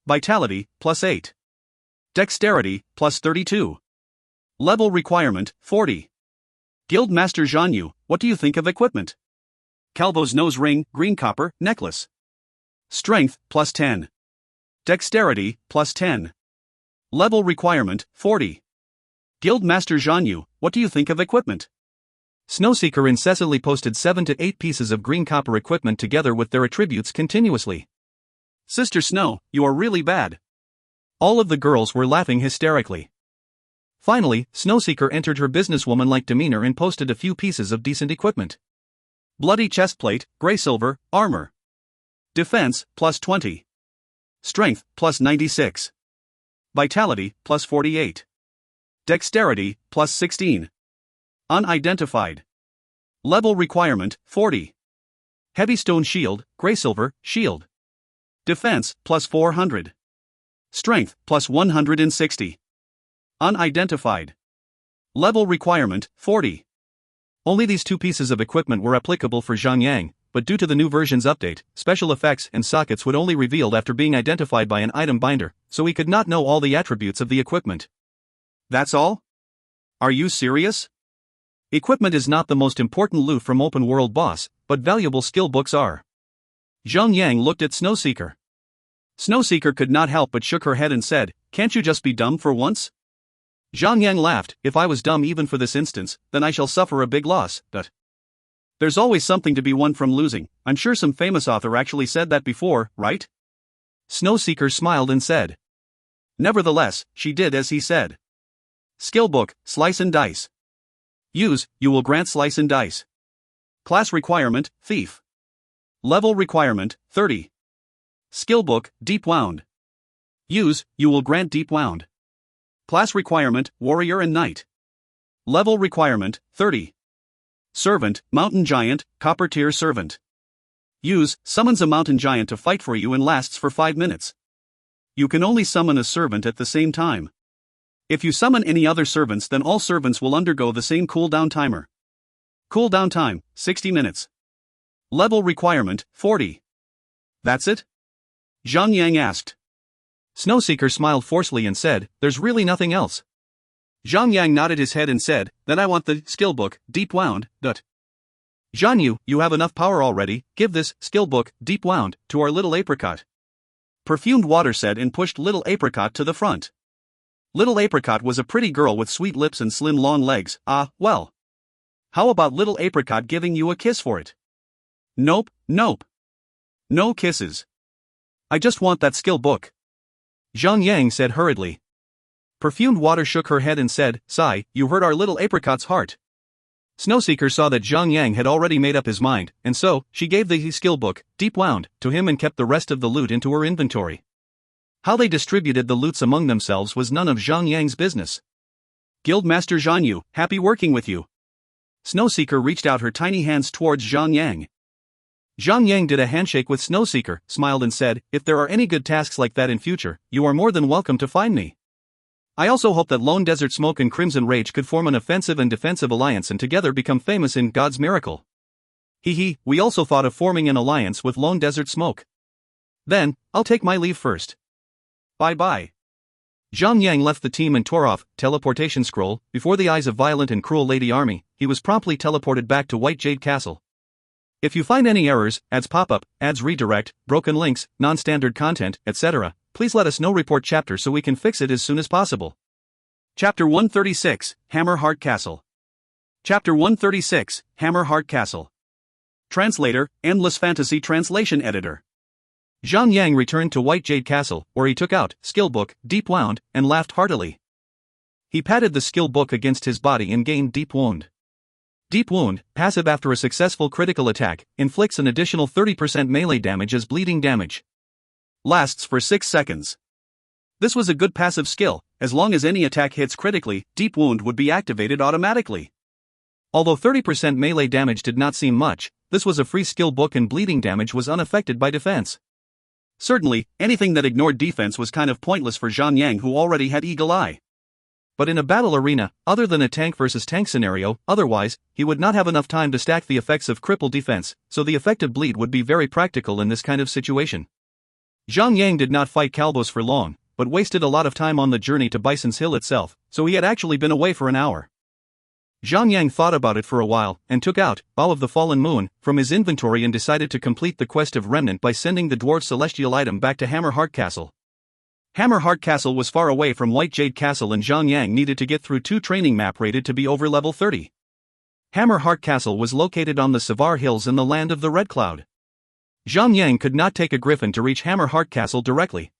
Speaker 1: Vitality, plus 8. Dexterity, plus 32. Level requirement, 40. Guildmaster Zhanyu, what do you think of equipment? Calvo's nose ring, green copper, necklace. Strength, plus 10. Dexterity, plus 10. Level requirement, 40. Guildmaster Zhanyu, what do you think of equipment? Snowseeker incessantly posted 7 to 8 pieces of green copper equipment together with their attributes continuously. Sister Snow, you are really bad. All of the girls were laughing hysterically. Finally, Snowseeker entered her businesswoman-like demeanor and posted a few pieces of decent equipment. Bloody chestplate, gray silver, armor. Defense, plus 20. Strength, plus 96. Vitality, plus 48. Dexterity, plus 16. Unidentified. Level requirement, 40. Heavy stone shield, gray silver, shield. Defense, plus 400. Strength, plus 160. Unidentified. Level requirement, 40. Only these two pieces of equipment were applicable for Zhang Yang, but due to the new version's update, special effects and sockets would only revealed after being identified by an item binder, so he could not know all the attributes of the equipment. That's all? Are you serious? Equipment is not the most important loot from open world boss, but valuable skill books are. Zhang Yang looked at Snowseeker. Snowseeker could not help but shook her head and said, can't you just be dumb for once? Zhang Yang laughed, if I was dumb even for this instance, then I shall suffer a big loss, but there's always something to be won from losing, I'm sure some famous author actually said that before, right? Snowseeker smiled and said. Nevertheless, she did as he said. Skill book, Slice and Dice. Use, you will grant Slice and Dice. Class requirement, Thief. Level requirement, 30. Skill book, Deep Wound. Use, you will grant Deep Wound. Class requirement, Warrior and Knight. Level requirement, 30. Servant, Mountain Giant, Copper Tier Servant. Use, summons a mountain giant to fight for you and lasts for 5 minutes. You can only summon a servant at the same time. If you summon any other servants, then all servants will undergo the same cooldown timer. Cooldown time, 60 minutes. Level requirement, 40. That's it? Zhang Yang asked. Snowseeker smiled forcefully and said, there's really nothing else. Zhang Yang nodded his head and said, then I want the skill book, Deep Wound. Zhan you have enough power already, give this skill book, Deep Wound, to our little apricot. Perfumed Water said and pushed little apricot to the front. Little apricot was a pretty girl with sweet lips and slim long legs. Well. How about little apricot giving you a kiss for it? Nope. No kisses. I just want that skill book. Zhang Yang said hurriedly. Perfumed Water shook her head and said, sigh, you hurt our little apricot's heart. Snowseeker saw that Zhang Yang had already made up his mind, and so, she gave the skill book, Deep Wound, to him and kept the rest of the loot into her inventory. How they distributed the loots among themselves was none of Zhang Yang's business. Guildmaster Zhan Yu, happy working with you. Snowseeker reached out her tiny hands towards Zhang Yang. Zhang Yang did a handshake with Snowseeker, smiled and said, if there are any good tasks like that in future, you are more than welcome to find me. I also hope that Lone Desert Smoke and Crimson Rage could form an offensive and defensive alliance and together become famous in God's miracle. We also thought of forming an alliance with Lone Desert Smoke. Then, I'll take my leave first. Bye-bye. Zhang Yang left the team and tore off, teleportation scroll, before the eyes of violent and cruel Lady Army. He was promptly teleported back to White Jade Castle. If you find any errors, ads pop up, ads redirect, broken links, non-standard content, etc., please let us know. Report chapter so we can fix it as soon as possible. Chapter 136, Hammerheart Castle. Chapter 136, Hammerheart Castle. Translator, Endless Fantasy Translation Editor. Zhang Yang returned to White Jade Castle, where he took out skill book, Deep Wound, and laughed heartily. He patted the skill book against his body and gained Deep Wound. Deep Wound, passive after a successful critical attack, inflicts an additional 30% melee damage as bleeding damage. Lasts for 6 seconds. This was a good passive skill. As long as any attack hits critically, Deep Wound would be activated automatically. Although 30% melee damage did not seem much, this was a free skill book and bleeding damage was unaffected by defense. Certainly, anything that ignored defense was kind of pointless for Zhan Yang, who already had Eagle Eye. But in a battle arena, other than a tank versus tank scenario, otherwise, he would not have enough time to stack the effects of cripple defense, so the effective bleed would be very practical in this kind of situation. Zhang Yang did not fight Kalbos for long, but wasted a lot of time on the journey to Bison's Hill itself, so he had actually been away for an hour. Zhang Yang thought about it for a while, and took out Bow of the Fallen Moon from his inventory and decided to complete the quest of Remnant by sending the dwarf celestial item back to Hammerheart Castle. Hammerheart Castle was far away from White Jade Castle and Zhang Yang needed to get through 2 training map rated to be over level 30. Hammerheart Castle was located on the Savar Hills in the land of the Red Cloud. Zhang Yang could not take a griffin to reach Hammerheart Castle directly.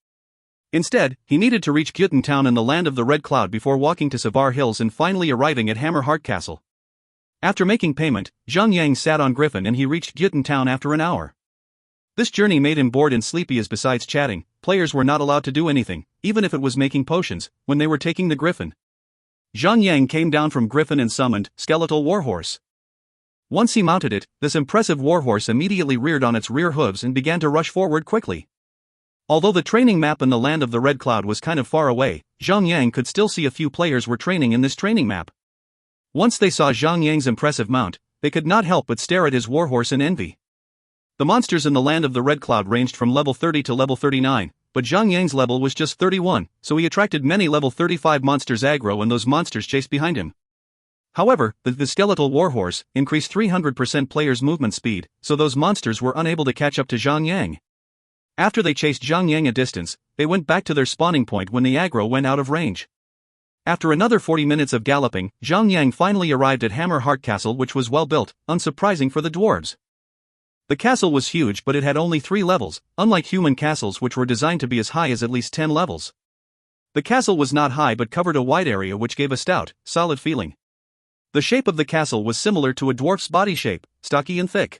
Speaker 1: Instead, he needed to reach Gyutan Town in the land of the Red Cloud before walking to Savar Hills and finally arriving at Hammerheart Castle. After making payment, Zhang Yang sat on Griffin and he reached Gyutan Town after an hour. This journey made him bored and sleepy as besides chatting, players were not allowed to do anything, even if it was making potions, when they were taking the Griffin. Zhang Yang came down from Griffin and summoned Skeletal Warhorse. Once he mounted it, this impressive warhorse immediately reared on its rear hooves and began to rush forward quickly. Although the training map in the land of the Red Cloud was kind of far away, Zhang Yang could still see a few players were training in this training map. Once they saw Zhang Yang's impressive mount, they could not help but stare at his warhorse in envy. The monsters in the land of the Red Cloud ranged from level 30 to level 39, but Zhang Yang's level was just 31, so he attracted many level 35 monsters aggro and those monsters chased behind him. However, the skeletal warhorse increased 300% players' movement speed, so those monsters were unable to catch up to Zhang Yang. After they chased Zhang Yang a distance, they went back to their spawning point when the aggro went out of range. After another 40 minutes of galloping, Zhang Yang finally arrived at Hammerheart Castle, which was well built, unsurprising for the dwarves. The castle was huge, but it had only 3 levels, unlike human castles which were designed to be as high as at least 10 levels. The castle was not high but covered a wide area which gave a stout, solid feeling. The shape of the castle was similar to a dwarf's body shape, stocky and thick.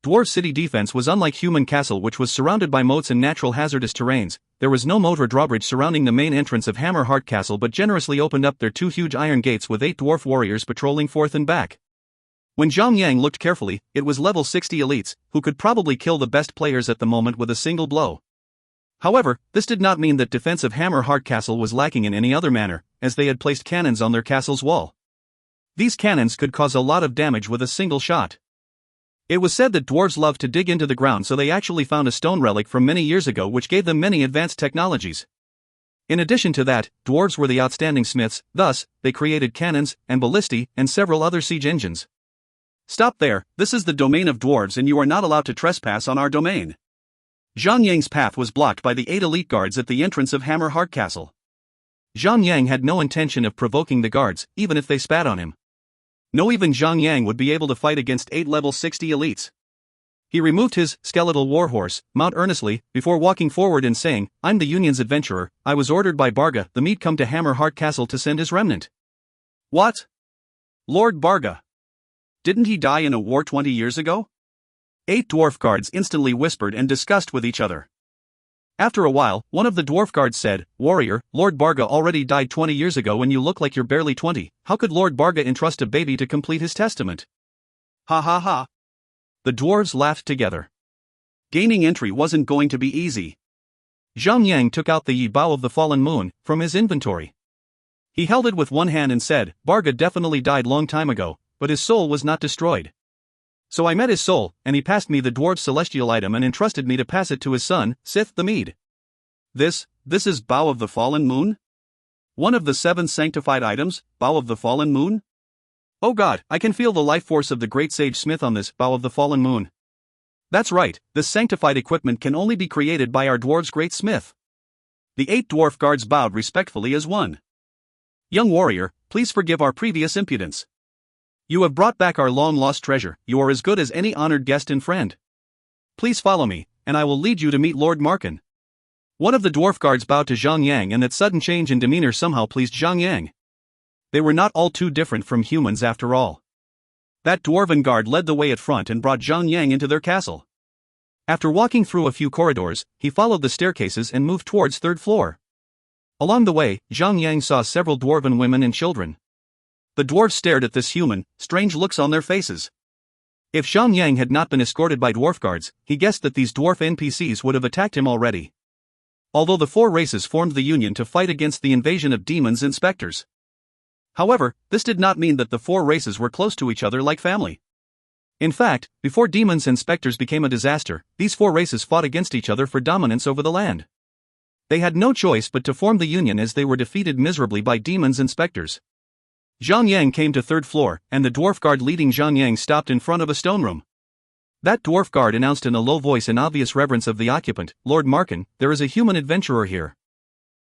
Speaker 1: Dwarf city defense was unlike human castle which was surrounded by moats and natural hazardous terrains. There was no moat or drawbridge surrounding the main entrance of Hammerheart Castle but generously opened up their 2 huge iron gates with 8 dwarf warriors patrolling forth and back. When Zhang Yang looked carefully, it was level 60 elites, who could probably kill the best players at the moment with a single blow. However, this did not mean that defense of Hammerheart Castle was lacking in any other manner, as they had placed cannons on their castle's wall. These cannons could cause a lot of damage with a single shot. It was said that dwarves love to dig into the ground, so they actually found a stone relic from many years ago which gave them many advanced technologies. In addition to that, dwarves were the outstanding smiths, thus, they created cannons, and ballistae, and several other siege engines. Stop there, this is the domain of dwarves and you are not allowed to trespass on our domain. Zhang Yang's path was blocked by the 8 elite guards at the entrance of Hammer Heart Castle. Zhang Yang had no intention of provoking the guards, even if they spat on him. No, even Zhang Yang would be able to fight against 8 level 60 elites. He removed his skeletal warhorse, mount earnestly, before walking forward and saying, "I'm the Union's adventurer. I was ordered by Barga, the Mead, come to Hammer Heart Castle to send his remnant." What? Lord Barga? Didn't he die in a war 20 years ago? 8 dwarf guards instantly whispered and discussed with each other. After a while, one of the dwarf guards said, "Warrior, Lord Barga already died 20 years ago and you look like you're barely 20. How could Lord Barga entrust a baby to complete his testament?" Ha ha ha. The dwarves laughed together. Gaining entry wasn't going to be easy. Zhang Yang took out the Bow of the Fallen Moon from his inventory. He held it with one hand and said, "Barga definitely died long time ago, but his soul was not destroyed. So I met his soul, and he passed me the dwarf's celestial item and entrusted me to pass it to his son, Sith the Mead." This is Bow of the Fallen Moon? One of the 7 sanctified items, Bow of the Fallen Moon? Oh God, I can feel the life force of the great sage smith on this Bow of the Fallen Moon. That's right, this sanctified equipment can only be created by our dwarf's great smith. The 8 dwarf guards bowed respectfully as one. "Young warrior, please forgive our previous impudence. You have brought back our long-lost treasure. You are as good as any honored guest and friend. Please follow me, and I will lead you to meet Lord Markin." One of the dwarf guards bowed to Zhang Yang, and that sudden change in demeanor somehow pleased Zhang Yang. They were not all too different from humans after all. That dwarven guard led the way at front and brought Zhang Yang into their castle. After walking through a few corridors, he followed the staircases and moved towards 3rd floor. Along the way, Zhang Yang saw several dwarven women and children. The dwarves stared at this human, strange looks on their faces. If Zhang Yang had not been escorted by dwarf guards, he guessed that these dwarf NPCs would have attacked him already. Although the 4 races formed the Union to fight against the invasion of demons and specters. However, this did not mean that the 4 races were close to each other like family. In fact, before demons and specters became a disaster, these 4 races fought against each other for dominance over the land. They had no choice but to form the Union as they were defeated miserably by demons and specters. Zhang Yang came to 3rd floor, and the dwarf guard leading Zhang Yang stopped in front of a stone room. That dwarf guard announced in a low voice in obvious reverence of the occupant, "Lord Markin, there is a human adventurer here.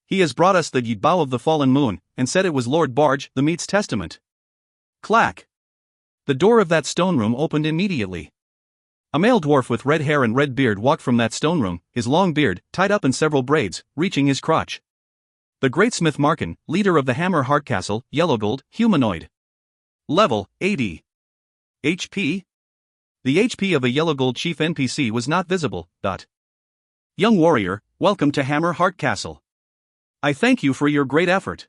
Speaker 1: He has brought us the Bow of the Fallen Moon, and said it was Lord Barge, the Meat's testament." Clack! The door of that stone room opened immediately. A male dwarf with red hair and red beard walked from that stone room, his long beard, tied up in several braids, reaching his crotch. The great smith Markin, leader of the Hammer Heart Castle, Yellow Gold, humanoid. Level, 80. HP? The HP of a Yellow Gold chief NPC was not visible. "Young warrior, welcome to Hammer Heart Castle. I thank you for your great effort.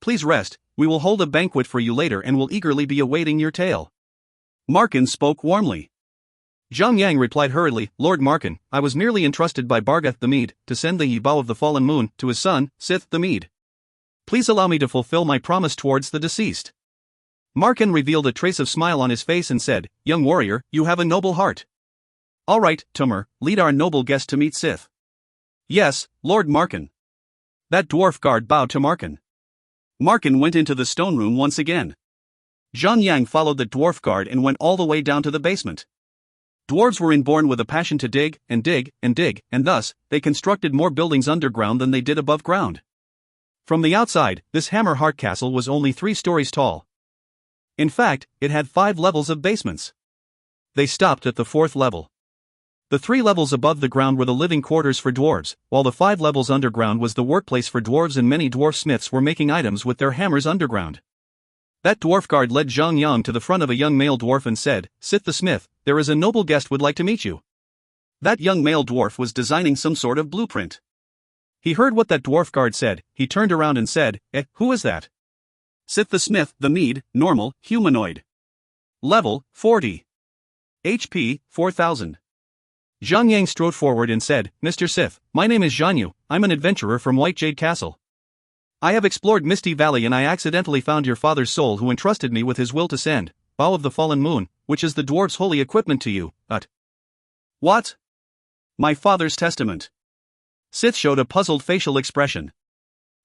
Speaker 1: Please rest, we will hold a banquet for you later and will eagerly be awaiting your tale." Markin spoke warmly. Zhang Yang replied hurriedly, "Lord Markin, I was merely entrusted by Barga the Mead to send the Bow of the Fallen Moon to his son, Sith the Mead. Please allow me to fulfill my promise towards the deceased." Markin revealed a trace of smile on his face and said, "Young warrior, you have a noble heart. All right, Tumor, lead our noble guest to meet Sith." "Yes, Lord Markin." That dwarf guard bowed to Markin. Markin went into the stone room once again. Zhang Yang followed the dwarf guard and went all the way down to the basement. Dwarves were inborn with a passion to dig, and dig, and dig, and thus, they constructed more buildings underground than they did above ground. From the outside, this Hammer Heart Castle was only 3 stories tall. In fact, it had 5 levels of basements. They stopped at the 4th level. The 3 levels above the ground were the living quarters for dwarves, while the 5 levels underground was the workplace for dwarves, and many dwarf smiths were making items with their hammers underground. That dwarf guard led Zhang Yang to the front of a young male dwarf and said, "Sith the Smith, there is a noble guest would like to meet you." That young male dwarf was designing some sort of blueprint. He heard what that dwarf guard said, he turned around and said, Who is that?" "Sith the Smith, the Mead, normal, humanoid. Level, 40. HP, 4000. Zhang Yang strode forward and said, "Mr. Sith, my name is Zhanyu, I'm an adventurer from White Jade Castle. I have explored Misty Valley and I accidentally found your father's soul who entrusted me with his will to send, Bow of the Fallen Moon, which is the dwarf's holy equipment to you, What? My father's testament. Sith showed a puzzled facial expression.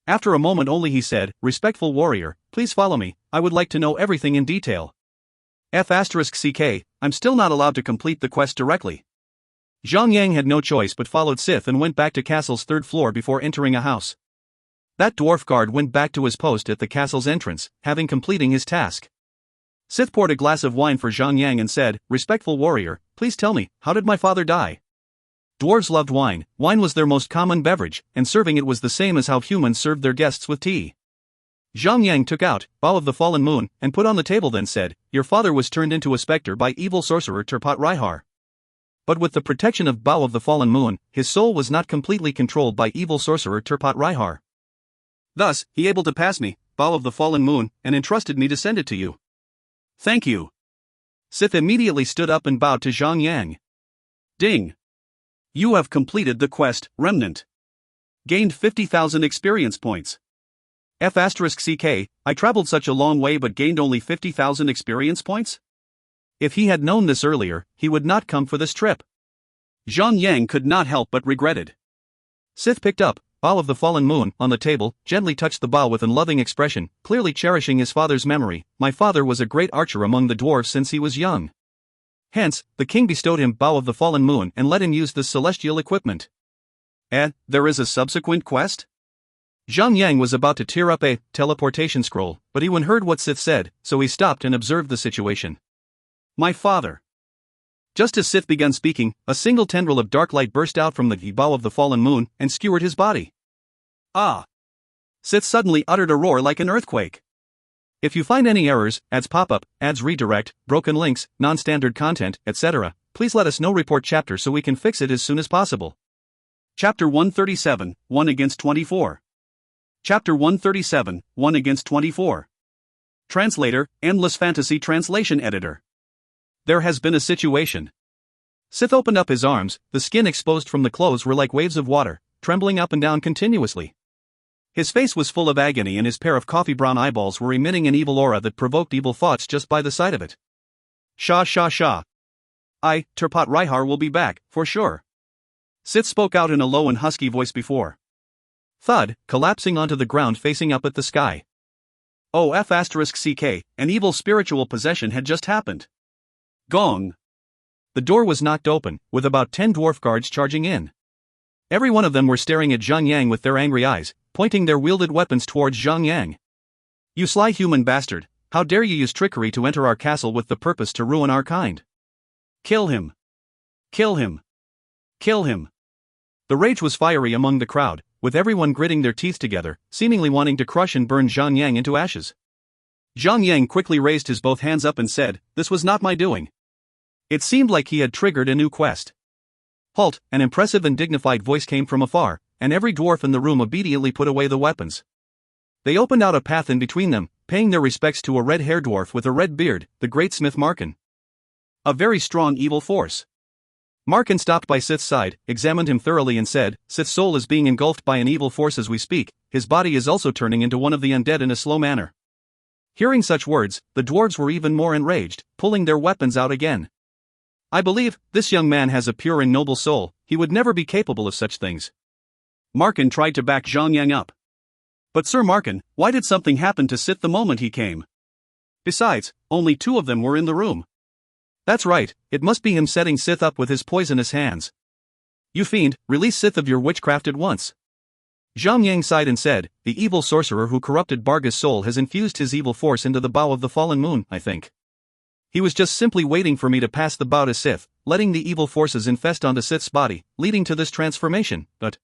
Speaker 1: After a moment only he said, Respectful warrior, please follow me, I would like to know everything in detail. F***CK, I'm still not allowed to complete the quest directly. Zhang Yang had no choice but followed Sith and went back to castle's third floor before entering a house. That dwarf guard went back to his post at the castle's entrance, having completing his task. Sith poured a glass of wine for Zhang Yang and said, Respectful warrior, please tell me, how did my father die? Dwarves loved wine, wine was their most common beverage, and serving it was the same as how humans served their guests with tea. Zhang Yang took out, Bow of the Fallen Moon, and put on the table then said, Your father was turned into a specter by evil sorcerer Turpat Raihar. But with the protection of Bow of the Fallen Moon, his soul was not completely controlled by evil sorcerer Turpat Raihar. Thus, he able to pass me, Bow of the Fallen Moon, and entrusted me to send it to you. Thank you. Sith immediately stood up and bowed to Zhang Yang. Ding. You have completed the quest, Remnant. Gained 50,000 experience points. F***CK, I traveled such a long way but gained only 50,000 experience points? If he had known this earlier, he would not come for this trip. Zhang Yang could not help but regretted. Sith picked up, Bow of the Fallen Moon, on the table, gently touched the bow with a loving expression, clearly cherishing his father's memory. My father was a great archer among the dwarves since he was young. Hence, the king bestowed him Bow of the Fallen Moon and let him use this celestial equipment. There is a subsequent quest? Zhang Yang was about to tear up a teleportation scroll, but he heard what Sith said, so he stopped and observed the situation. My father. Just as Sith began speaking, a single tendril of dark light burst out from the Bow of the Fallen Moon and skewered his body. Ah! Sith suddenly uttered a roar like an earthquake. If you find any errors, ads pop-up, ads redirect, broken links, non-standard content, etc., please let us know. Report chapter so we can fix it as soon as possible. Chapter 137, 1 against 24. Chapter 137, 1 against 24. Translator, Endless Fantasy Translation Editor. There has been a situation. Sith opened up his arms, the skin exposed from the clothes were like waves of water, trembling up and down continuously. His face was full of agony and his pair of coffee-brown eyeballs were emitting an evil aura that provoked evil thoughts just by the sight of it. Sha. Turpat Raihar will be back, for sure. Sith spoke out in a low and husky voice before. Thud, collapsing onto the ground facing up at the sky. Oh F***CK, an evil spiritual possession had just happened. Gong. The door was knocked open, with about 10 dwarf guards charging in. Every one of them were staring at Zhang Yang with their angry eyes, pointing their wielded weapons towards Zhang Yang. You sly human bastard, how dare you use trickery to enter our castle with the purpose to ruin our kind? Kill him. Kill him. Kill him. The rage was fiery among the crowd, with everyone gritting their teeth together, seemingly wanting to crush and burn Zhang Yang into ashes. Zhang Yang quickly raised his both hands up and said, This was not my doing. It seemed like he had triggered a new quest. Halt, an impressive and dignified voice came from afar, and every dwarf in the room obediently put away the weapons. They opened out a path in between them, paying their respects to a red-haired dwarf with a red beard, the great smith Markin. A very strong evil force. Markin stopped by Sith's side, examined him thoroughly and said, Sith's soul is being engulfed by an evil force as we speak, his body is also turning into one of the undead in a slow manner. Hearing such words, the dwarves were even more enraged, pulling their weapons out again. I believe, this young man has a pure and noble soul, he would never be capable of such things. Markin tried to back Zhang Yang up. But Sir Markin, why did something happen to Sith the moment he came? Besides, only 2 of them were in the room. That's right, it must be him setting Sith up with his poisonous hands. You fiend, release Sith of your witchcraft at once. Zhang Yang sighed and said, The evil sorcerer who corrupted Barga's soul has infused his evil force into the Bow of the Fallen Moon, I think. He was just simply waiting for me to pass the bow to Sith, letting the evil forces infest onto Sith's body, leading to this transformation, but...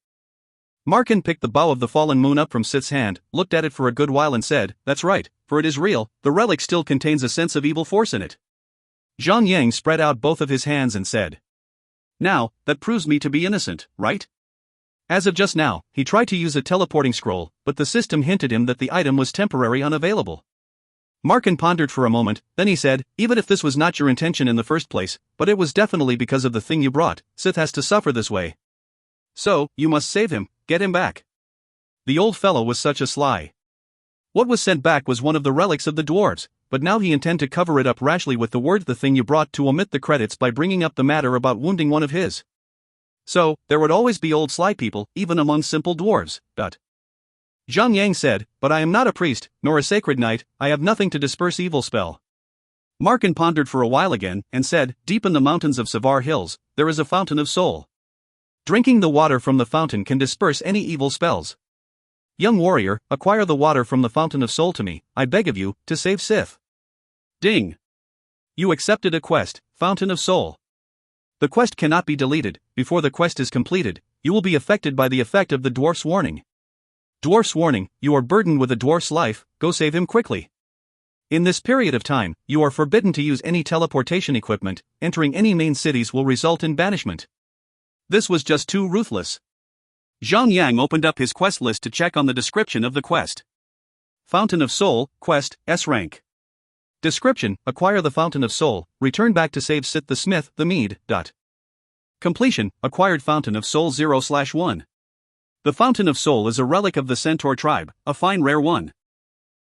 Speaker 1: Markin picked the Bow of the Fallen Moon up from Sith's hand, looked at it for a good while and said, That's right, for it is real, the relic still contains a sense of evil force in it. Zhang Yang spread out both of his hands and said, Now, that proves me to be innocent, right? As of just now, he tried to use a teleporting scroll, but the system hinted him that the item was temporarily unavailable. Markin pondered for a moment, then he said, Even if this was not your intention in the first place, but it was definitely because of the thing you brought, Sith has to suffer this way. So, you must save him, get him back. The old fellow was such a sly. What was sent back was one of the relics of the dwarves, but now he intend to cover it up rashly with the word the thing you brought to omit the credits by bringing up the matter about wounding one of his. So, there would always be old sly people, even among simple dwarves. Zhang Yang said, but I am not a priest, nor a sacred knight, I have nothing to disperse evil spell. Markin pondered for a while again, and said, deep in the mountains of Savar Hills, there is a fountain of soul. Drinking the water from the fountain can disperse any evil spells. Young warrior, acquire the water from the fountain of soul to me, I beg of you, to save Sith. Ding! You accepted a quest, Fountain of Soul. The quest cannot be deleted. Before the quest is completed, you will be affected by the effect of the dwarf's warning. Dwarf's warning, you are burdened with a dwarf's life, go save him quickly. In this period of time, you are forbidden to use any teleportation equipment, entering any main cities will result in banishment. This was just too ruthless. Zhang Yang opened up his quest list to check on the description of the quest. Fountain of Soul, quest, S rank. Description, acquire the Fountain of Soul, return back to save Sith the Smith, the Mead. Completion, acquired Fountain of Soul 0/1. The Fountain of Soul is a relic of the Centaur tribe, a fine rare one.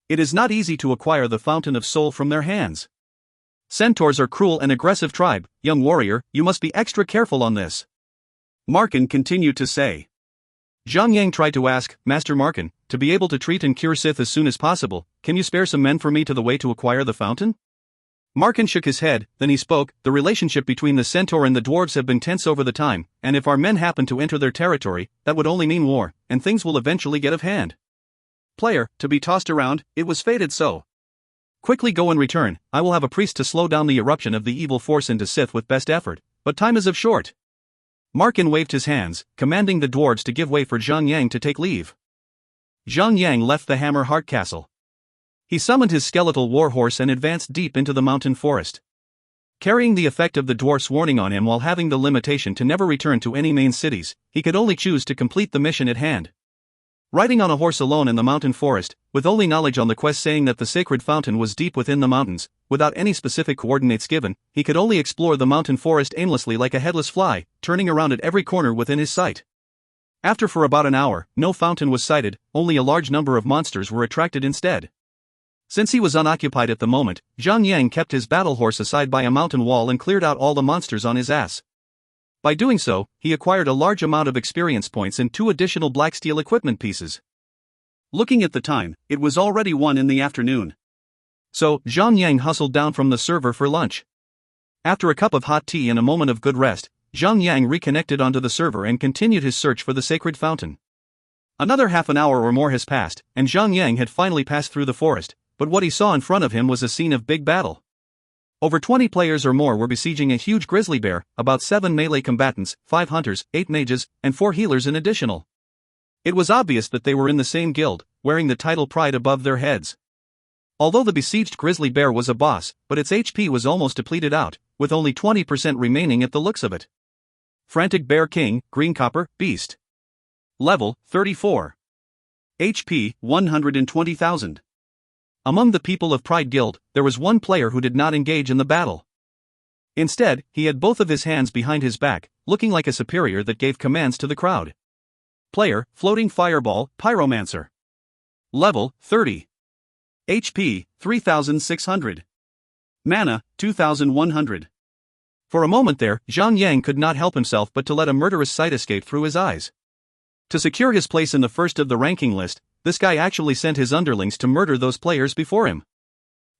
Speaker 1: It is not easy to acquire the Fountain of Soul from their hands. Centaurs are cruel and aggressive tribe, young warrior, you must be extra careful on this. Markin continued to say. Zhang Yang tried to ask, Master Markin, to be able to treat and cure Sith as soon as possible, can you spare some men for me to the way to acquire the fountain? Markin shook his head, then he spoke, the relationship between the Centaur and the dwarves have been tense over the time, and if our men happen to enter their territory, that would only mean war, and things will eventually get of hand. Player, to be tossed around, it was fated so. Quickly go and return, I will have a priest to slow down the eruption of the evil force into Sith with best effort, but time is of short. Markin waved his hands, commanding the dwarves to give way for Zhang Yang to take leave. Zhang Yang left the Hammer Heart Castle. He summoned his skeletal warhorse and advanced deep into the mountain forest. Carrying the effect of the dwarf's warning on him while having the limitation to never return to any main cities, he could only choose to complete the mission at hand. Riding on a horse alone in the mountain forest, with only knowledge on the quest saying that the sacred fountain was deep within the mountains, without any specific coordinates given, he could only explore the mountain forest aimlessly like a headless fly, turning around at every corner within his sight. After for about an hour, no fountain was sighted, only a large number of monsters were attracted instead. Since he was unoccupied at the moment, Zhang Yang kept his battle horse aside by a mountain wall and cleared out all the monsters on his ass. By doing so, he acquired a large amount of experience points and 2 additional black steel equipment pieces. Looking at the time, it was already 1 in the afternoon. So, Zhang Yang hustled down from the server for lunch. After a cup of hot tea and a moment of good rest, Zhang Yang reconnected onto the server and continued his search for the sacred fountain. Another half an hour or more has passed, and Zhang Yang had finally passed through the forest, but what he saw in front of him was a scene of big battle. Over 20 players or more were besieging a huge grizzly bear, about 7 melee combatants, 5 hunters, 8 mages, and 4 healers in additional. It was obvious that they were in the same guild, wearing the title Pride above their heads. Although the besieged grizzly bear was a boss, but its HP was almost depleted out, with only 20% remaining at the looks of it. Frantic Bear King, Green Copper, Beast. Level, 34. HP, 120,000. Among the people of Pride Guild, there was one player who did not engage in the battle. Instead, he had both of his hands behind his back, looking like a superior that gave commands to the crowd. Player, Floating Fireball, Pyromancer. Level, 30. HP, 3,600. Mana, 2,100. For a moment there, Zhang Yang could not help himself but to let a murderous sight escape through his eyes. To secure his place in the first of the ranking list, this guy actually sent his underlings to murder those players before him.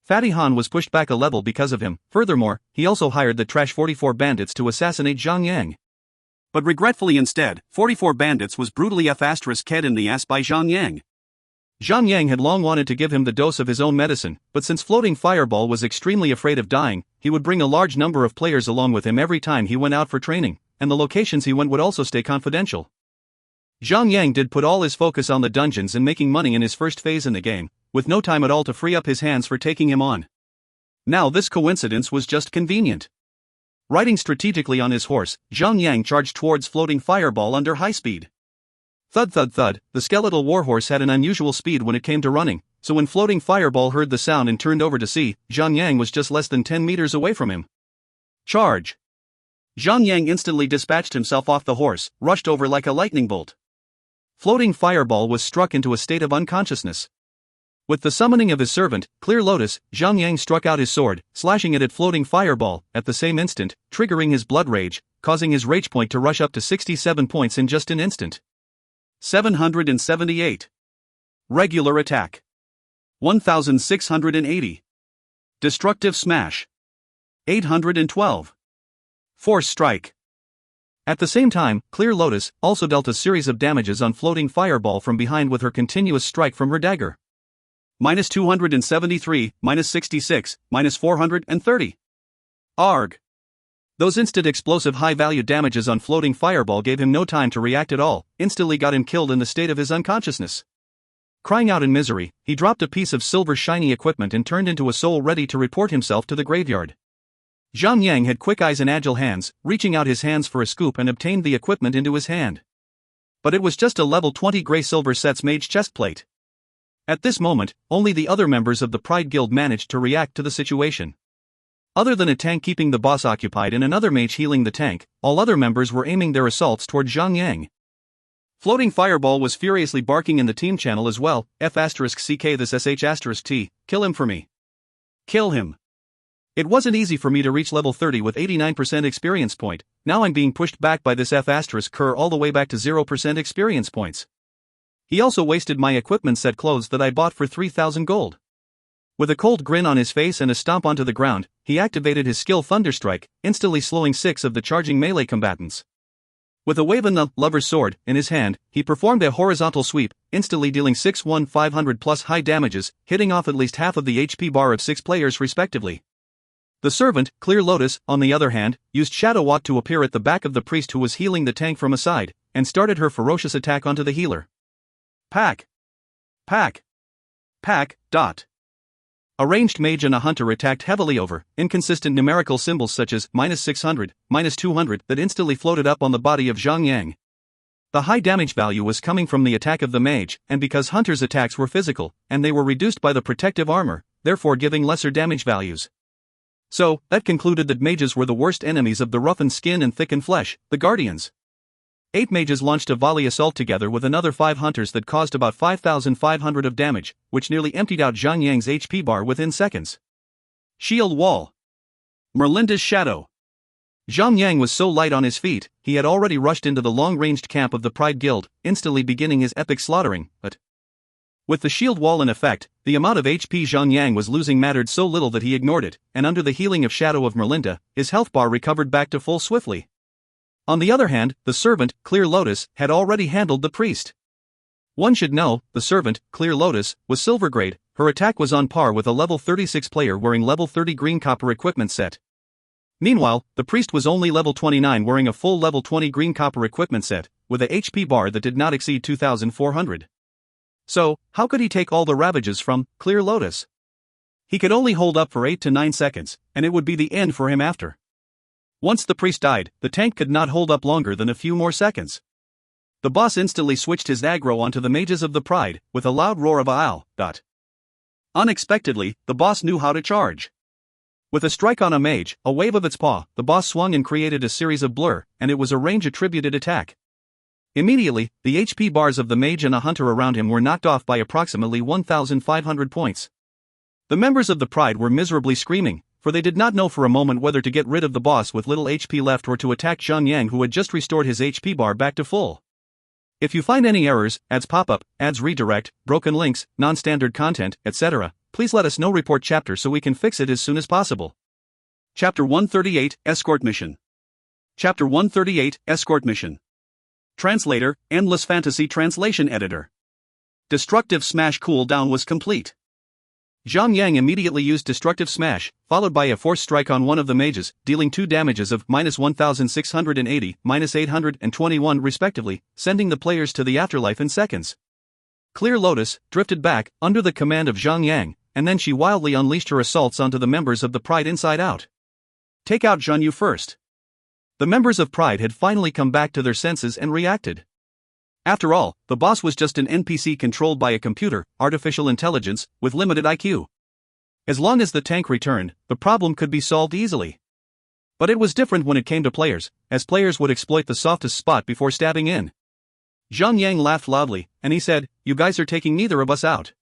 Speaker 1: Fatty Han was pushed back a level because of him. Furthermore, he also hired the Trash 44 bandits to assassinate Zhang Yang. But regretfully instead, 44 bandits was brutally F***ed in the ass by Zhang Yang. Zhang Yang had long wanted to give him the dose of his own medicine, but since Floating Fireball was extremely afraid of dying, he would bring a large number of players along with him every time he went out for training, and the locations he went would also stay confidential. Zhang Yang did put all his focus on the dungeons and making money in his first phase in the game, with no time at all to free up his hands for taking him on. Now this coincidence was just convenient. Riding strategically on his horse, Zhang Yang charged towards Floating Fireball under high speed. Thud thud thud, the skeletal warhorse had an unusual speed when it came to running, so when Floating Fireball heard the sound and turned over to see, Zhang Yang was just less than 10 meters away from him. Charge! Zhang Yang instantly dispatched himself off the horse, rushed over like a lightning bolt. Floating Fireball was struck into a state of unconsciousness. With the summoning of his servant, Clear Lotus, Zhang Yang struck out his sword, slashing it at Floating Fireball, at the same instant, triggering his blood rage, causing his rage point to rush up to 67 points in just an instant. 778. Regular Attack. 1680. Destructive Smash. 812. Force Strike. At the same time, Clear Lotus also dealt a series of damages on Floating Fireball from behind with her continuous strike from her dagger. Minus 273, minus 66, minus 430. Arg. Those instant explosive high-value damages on Floating Fireball gave him no time to react at all, instantly got him killed in the state of his unconsciousness. Crying out in misery, he dropped a piece of silver shiny equipment and turned into a soul ready to report himself to the graveyard. Zhang Yang had quick eyes and agile hands, reaching out his hands for a scoop and obtained the equipment into his hand. But it was just a level 20 Grey Silver Set's mage chestplate. At this moment, only the other members of the Pride Guild managed to react to the situation. Other than a tank keeping the boss occupied and another mage healing the tank, all other members were aiming their assaults toward Zhang Yang. Floating Fireball was furiously barking in the team channel as well, F***ck this sh**t, kill him for me. Kill him. It wasn't easy for me to reach level 30 with 89% experience point, now I'm being pushed back by this F***cur all the way back to 0% experience points. He also wasted my equipment set clothes that I bought for 3,000 gold. With a cold grin on his face and a stomp onto the ground, he activated his skill Thunderstrike, instantly slowing 6 of the charging melee combatants. With a wave and the Lover's Sword in his hand, he performed a horizontal sweep, instantly dealing 6,500 plus high damages, hitting off at least half of the HP bar of 6 players respectively. The servant, Clear Lotus, on the other hand, used Shadow Walk to appear at the back of the priest who was healing the tank from a side, and started her ferocious attack onto the healer. Pack. Pack. Pack. A ranged mage and a hunter attacked heavily over inconsistent numerical symbols such as -600, -200 that instantly floated up on the body of Zhang Yang. The high damage value was coming from the attack of the mage, and because hunter's attacks were physical, and they were reduced by the protective armor, therefore giving lesser damage values. So, that concluded that mages were the worst enemies of the roughened skin and thickened flesh, the Guardians. 8 mages launched a volley assault together with another 5 hunters that caused about 5,500 of damage, which nearly emptied out Zhang Yang's HP bar within seconds. Shield Wall. Merlinda's Shadow. Zhang Yang was so light on his feet, he had already rushed into the long-ranged camp of the Pride Guild, instantly beginning his epic slaughtering, but with the shield wall in effect, the amount of HP Zhang Yang was losing mattered so little that he ignored it, and under the healing of Shadow of Merlinda, his health bar recovered back to full swiftly. On the other hand, the servant, Clear Lotus, had already handled the priest. One should know, the servant, Clear Lotus, was silver grade, her attack was on par with a level 36 player wearing level 30 green copper equipment set. Meanwhile, the priest was only level 29 wearing a full level 20 green copper equipment set, with a HP bar that did not exceed 2,400. So, how could he take all the ravages from Clear Lotus? He could only hold up for 8 to 9 seconds, and it would be the end for him after. Once the priest died, the tank could not hold up longer than a few more seconds. The boss instantly switched his aggro onto the mages of the Pride, with a loud roar of "Ow!" Unexpectedly, the boss knew how to charge. With a strike on a mage, a wave of its paw, the boss swung and created a series of blur, and it was a range-attributed attack. Immediately, the HP bars of the mage and a hunter around him were knocked off by approximately 1,500 points. The members of the Pride were miserably screaming, for they did not know for a moment whether to get rid of the boss with little HP left or to attack Zhang Yang who had just restored his HP bar back to full. If you find any errors, ads pop up, ads redirect, broken links, non-standard content, etc., please let us know. Report chapter so we can fix it as soon as possible. Chapter 138, Escort Mission. Chapter 138, Escort Mission. Translator, Endless Fantasy Translation Editor. Destructive Smash cooldown was complete. Zhang Yang immediately used Destructive Smash, followed by a Force Strike on one of the mages, dealing 2 damages of -1,680, -821 respectively, sending the players to the afterlife in seconds. Clear Lotus drifted back, under the command of Zhang Yang, and then she wildly unleashed her assaults onto the members of the Pride inside out. Take out Zhan Yu first. The members of Pride had finally come back to their senses and reacted. After all, the boss was just an NPC controlled by a computer, artificial intelligence, with limited IQ. As long as the tank returned, the problem could be solved easily. But it was different when it came to players, as players would exploit the softest spot before stabbing in. Zhang Yang laughed loudly, and he said, "You guys are taking neither of us out."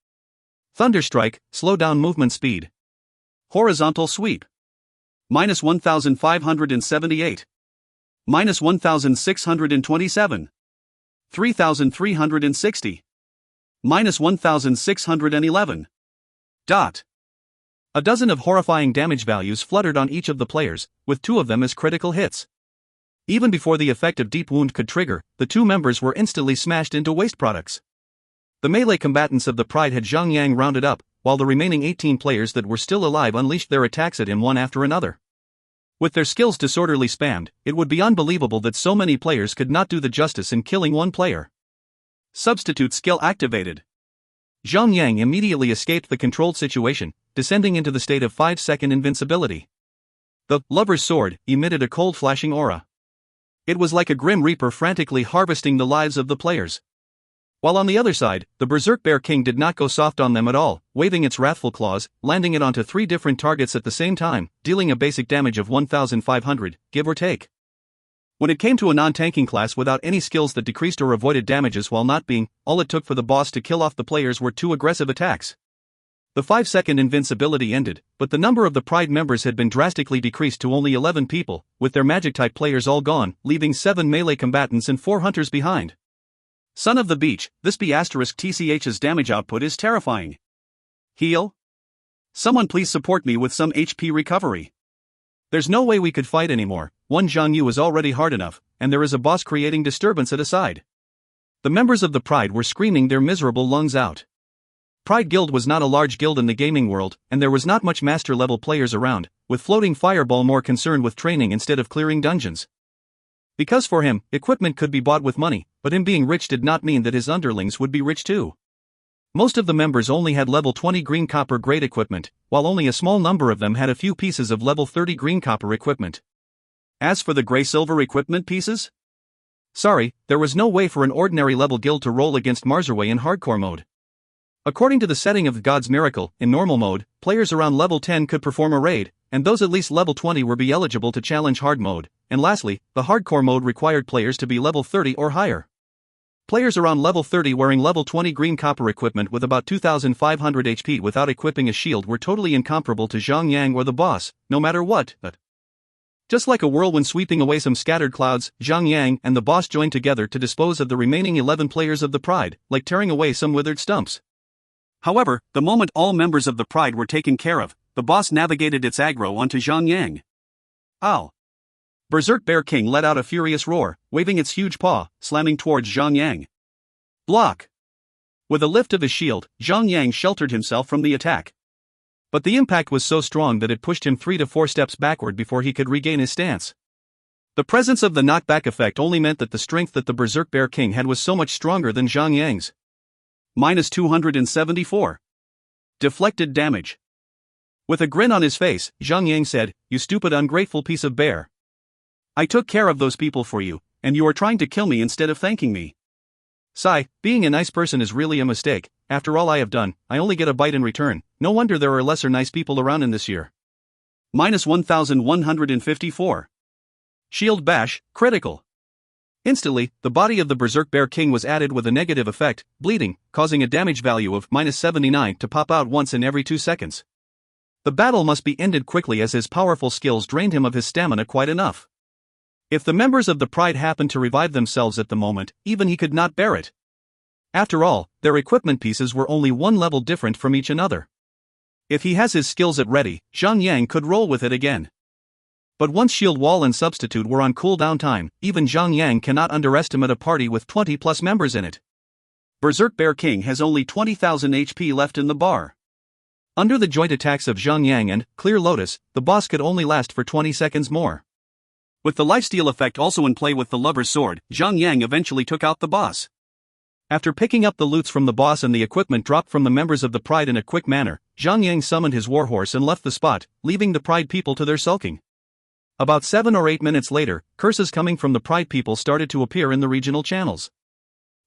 Speaker 1: Thunderstrike, slow down movement speed. Horizontal sweep. Minus 1578. Minus 1627. 3360. Minus 1611. Dot. A dozen of horrifying damage values fluttered on each of the players, with 2 of them as critical hits. Even before the effect of Deep Wound could trigger, the 2 members were instantly smashed into waste products. The melee combatants of the Pride had Zhang Yang rounded up, while the remaining 18 players that were still alive unleashed their attacks at him one after another. With their skills disorderly spammed, it would be unbelievable that so many players could not do the justice in killing one player. Substitute skill activated. Zhang Yang immediately escaped the controlled situation, descending into the state of 5-second invincibility. The Lover's Sword emitted a cold flashing aura. It was like a grim reaper frantically harvesting the lives of the players. While on the other side, the Berserk Bear King did not go soft on them at all, waving its wrathful claws, landing it onto 3 different targets at the same time, dealing a basic damage of 1500, give or take. When it came to a non-tanking class without any skills that decreased or avoided damages while not being, all it took for the boss to kill off the players were 2 aggressive attacks. The 5-second invincibility ended, but the number of the Pride members had been drastically decreased to only 11 people, with their magic-type players all gone, leaving 7 melee combatants and 4 hunters behind. Son of the Beach, this B*TCH's damage output is terrifying. Heal? Someone please support me with some HP recovery. There's no way we could fight anymore, one Zhang Yu is already hard enough, and there is a boss creating disturbance at a side. The members of the Pride were screaming their miserable lungs out. Pride Guild was not a large guild in the gaming world, and there was not much master-level players around, with Floating Fireball more concerned with training instead of clearing dungeons. Because for him, equipment could be bought with money, but him being rich did not mean that his underlings would be rich too. Most of the members only had level 20 green copper grade equipment, while only a small number of them had a few pieces of level 30 green copper equipment. As for the gray-silver equipment pieces? Sorry, there was no way for an ordinary level guild to roll against Marzerway in hardcore mode. According to the setting of the God's Miracle, in normal mode, players around level 10 could perform a raid, and those at least level 20 would be eligible to challenge hard mode, and lastly, the hardcore mode required players to be level 30 or higher. Players around level 30 wearing level 20 green copper equipment with about 2500 HP without equipping a shield were totally incomparable to Zhang Yang or the boss, no matter what. Just like a whirlwind sweeping away some scattered clouds, Zhang Yang and the boss joined together to dispose of the remaining 11 players of the Pride, like tearing away some withered stumps. However, the moment all members of the Pride were taken care of, the boss navigated its aggro onto Zhang Yang. Ow! Berserk Bear King let out a furious roar, waving its huge paw, slamming towards Zhang Yang. Block! With a lift of his shield, Zhang Yang sheltered himself from the attack. But the impact was so strong that it pushed him 3 to 4 steps backward before he could regain his stance. The presence of the knockback effect only meant that the strength that the Berserk Bear King had was so much stronger than Zhang Yang's. Minus 274. Deflected damage. With a grin on his face, Zhang Yang said, "You stupid ungrateful piece of bear. I took care of those people for you, and you are trying to kill me instead of thanking me. Sigh, being a nice person is really a mistake. After all I have done, I only get a bite in return. No wonder there are lesser nice people around in this year." Minus 1154. Shield Bash, critical. Instantly, the body of the Berserk Bear King was added with a negative effect, bleeding, causing a damage value of minus 79 to pop out once in every 2 seconds. The battle must be ended quickly as his powerful skills drained him of his stamina quite enough. If the members of the Pride happened to revive themselves at the moment, even he could not bear it. After all, their equipment pieces were only 1 level different from each another. If he has his skills at ready, Zhang Yang could roll with it again. But once Shield Wall and Substitute were on cooldown time, even Zhang Yang cannot underestimate a party with 20 plus members in it. Berserk Bear King has only 20,000 HP left in the bar. Under the joint attacks of Zhang Yang and Clear Lotus, the boss could only last for 20 seconds more. With the lifesteal effect also in play with the Lover's Sword, Zhang Yang eventually took out the boss. After picking up the loots from the boss and the equipment dropped from the members of the Pride in a quick manner, Zhang Yang summoned his warhorse and left the spot, leaving the Pride people to their sulking. About 7 or 8 minutes later, curses coming from the Pride people started to appear in the regional channels.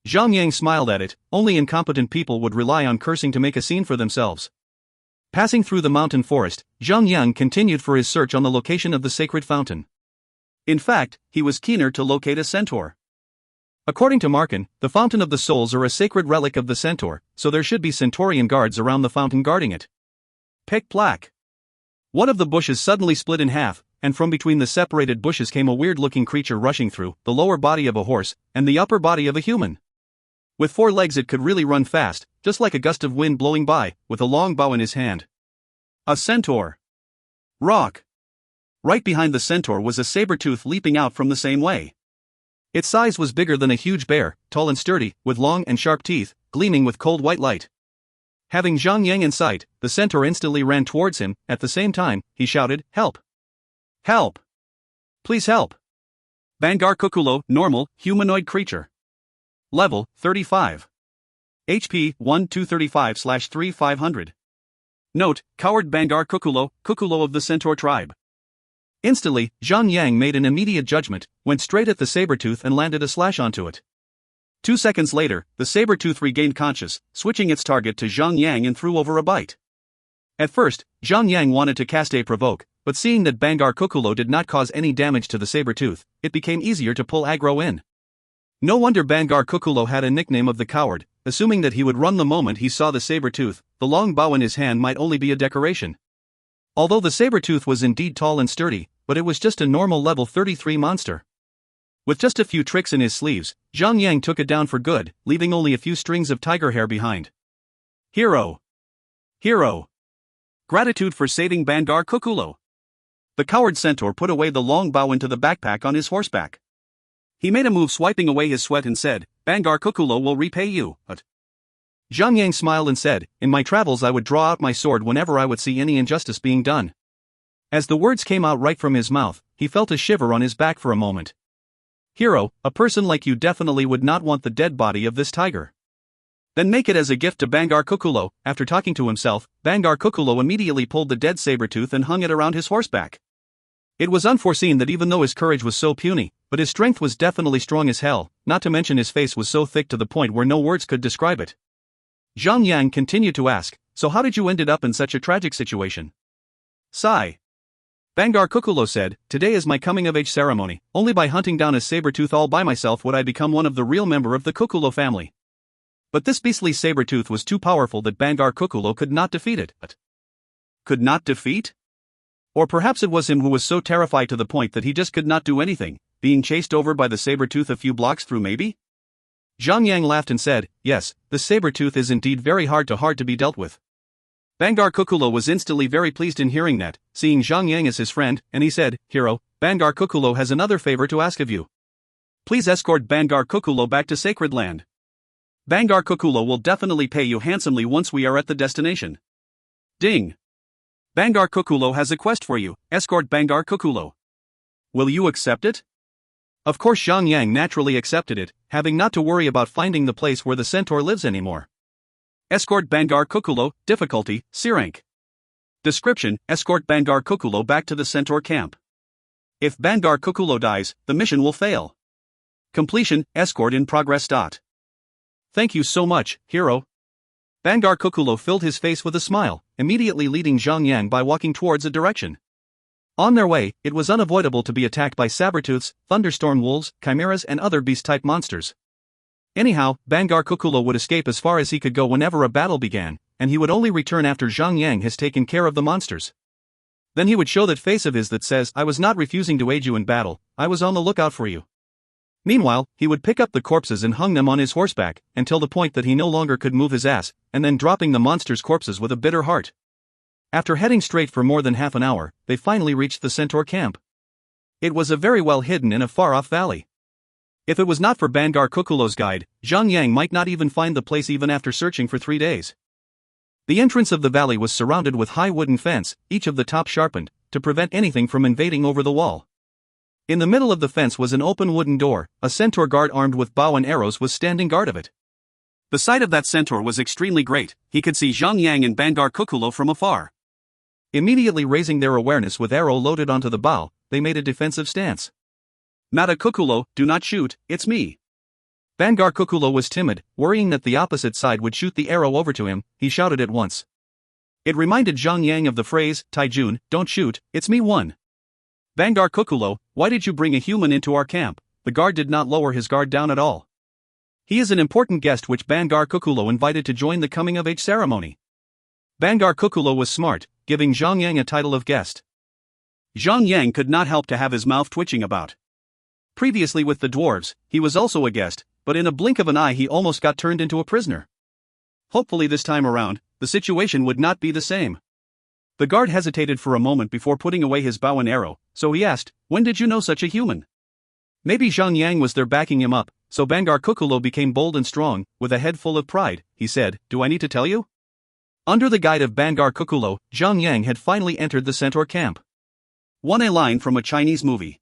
Speaker 1: Zhang Yang smiled at it. Only incompetent people would rely on cursing to make a scene for themselves. Passing through the mountain forest, Zhang Yang continued for his search on the location of the sacred fountain. In fact, he was keener to locate a centaur. According to Markin, the Fountain of the Souls are a sacred relic of the centaur, so there should be centaurian guards around the fountain guarding it. Pick plack. One of the bushes suddenly split in half, and from between the separated bushes came a weird-looking creature rushing through, the lower body of a horse, and the upper body of a human. With 4 legs it could really run fast, just like a gust of wind blowing by, with a long bow in his hand. A centaur. Rock. Right behind the centaur was a saber-tooth leaping out from the same way. Its size was bigger than a huge bear, tall and sturdy, with long and sharp teeth, gleaming with cold white light. Having Zhang Yang in sight, the centaur instantly ran towards him. At the same time, he shouted, "Help! Help! Please help!" Bangar Kukulo, normal, humanoid creature. Level, 35. HP, 1-235/3-500. Note, coward Bangar Kukulo, Kukulo of the centaur tribe. Instantly, Zhang Yang made an immediate judgment, went straight at the saber-tooth and landed a slash onto it. 2 seconds later, the saber-tooth regained conscious, switching its target to Zhang Yang and threw over a bite. At first, Zhang Yang wanted to cast a provoke, but seeing that Bangar Kukulo did not cause any damage to the saber-tooth, it became easier to pull aggro in. No wonder Bangar Kukulo had a nickname of the coward, assuming that he would run the moment he saw the saber-tooth. The long bow in his hand might only be a decoration. Although the saber-tooth was indeed tall and sturdy, but it was just a normal level 33 monster. With just a few tricks in his sleeves, Zhang Yang took it down for good, leaving only a few strings of tiger hair behind. Hero! Hero! Gratitude for saving Bangar Kukulo. The coward centaur put away the long bow into the backpack on his horseback. He made a move swiping away his sweat and said, "Bangar Kukulo will repay you." Zhang Yang smiled and said, "In my travels I would draw out my sword whenever I would see any injustice being done." As the words came out right from his mouth, he felt a shiver on his back for a moment. Hero, a person like you definitely would not want the dead body of this tiger. Then make it as a gift to Bangar Kukulo. After talking to himself, Bangar Kukulo immediately pulled the dead saber-tooth and hung it around his horseback. It was unforeseen that even though his courage was so puny, but his strength was definitely strong as hell, not to mention his face was so thick to the point where no words could describe it. Zhang Yang continued to ask, "So how did you ended up in such a tragic situation?" Sigh. Bangar Kukulo said, "Today is my coming-of-age ceremony. Only by hunting down a saber-tooth all by myself would I become one of the real member of the Kukulo family. But this beastly saber-tooth was too powerful that Bangar Kukulo could not defeat it." Could not defeat? Or perhaps it was him who was so terrified to the point that he just could not do anything, being chased over by the saber-tooth a few blocks through maybe? Zhang Yang laughed and said, "Yes, the saber-tooth is indeed very hard to be dealt with." Bangar Kukulo was instantly very pleased in hearing that, seeing Zhang Yang as his friend, and he said, "Hero, Bangar Kukulo has another favor to ask of you. Please escort Bangar Kukulo back to Sacred Land. Bangar Kukulo will definitely pay you handsomely once we are at the destination." Ding! Bangar Kukulo has a quest for you, escort Bangar Kukulo. Will you accept it? Of course Zhang Yang naturally accepted it, having not to worry about finding the place where the centaur lives anymore. Escort Bangar Kukulo, difficulty, C rank. Description, escort Bangar Kukulo back to the centaur camp. If Bangar Kukulo dies, the mission will fail. Completion, escort in progress. Thank you so much, hero. Bangar Kukulo filled his face with a smile, immediately leading Zhang Yang by walking towards a direction. On their way, it was unavoidable to be attacked by saber-tooths, thunderstorm wolves, chimeras and other beast-type monsters. Anyhow, Bangar Kukulo would escape as far as he could go whenever a battle began, and he would only return after Zhang Yang has taken care of the monsters. Then he would show that face of his that says, "I was not refusing to aid you in battle, I was on the lookout for you." Meanwhile, he would pick up the corpses and hung them on his horseback, until the point that he no longer could move his ass, and then dropping the monsters' corpses with a bitter heart. After heading straight for more than half an hour, they finally reached the centaur camp. It was a very well hidden in a far-off valley. If it was not for Bangar Kukulo's guide, Zhang Yang might not even find the place even after searching for 3 days. The entrance of the valley was surrounded with high wooden fence, each of the top sharpened, to prevent anything from invading over the wall. In the middle of the fence was an open wooden door. A centaur guard armed with bow and arrows was standing guard of it. The sight of that centaur was extremely great. He could see Zhang Yang and Bangar Kukulo from afar. Immediately raising their awareness with arrow loaded onto the bow, they made a defensive stance. "Mata Kukulo, do not shoot, it's me." Bangar Kukulo was timid, worrying that the opposite side would shoot the arrow over to him. He shouted at once. It reminded Zhang Yang of the phrase, "Taijun, don't shoot, it's me one." "Bangar Kukulo, why did you bring a human into our camp?" The guard did not lower his guard down at all. He is an important guest which Bangar Kukulo invited to join the coming-of-age ceremony. Bangar Kukulo was smart, giving Zhang Yang a title of guest. Zhang Yang could not help to have his mouth twitching about. Previously with the dwarves, he was also a guest, but in a blink of an eye he almost got turned into a prisoner. Hopefully this time around, the situation would not be the same. The guard hesitated for a moment before putting away his bow and arrow, so he asked, "When did you know such a human?" Maybe Zhang Yang was there backing him up, so Bangar Kukulo became bold and strong, with a head full of pride. He said, "Do I need to tell you?" Under the guide of Bangar Kukulo, Zhang Yang had finally entered the centaur camp. A line from a Chinese movie.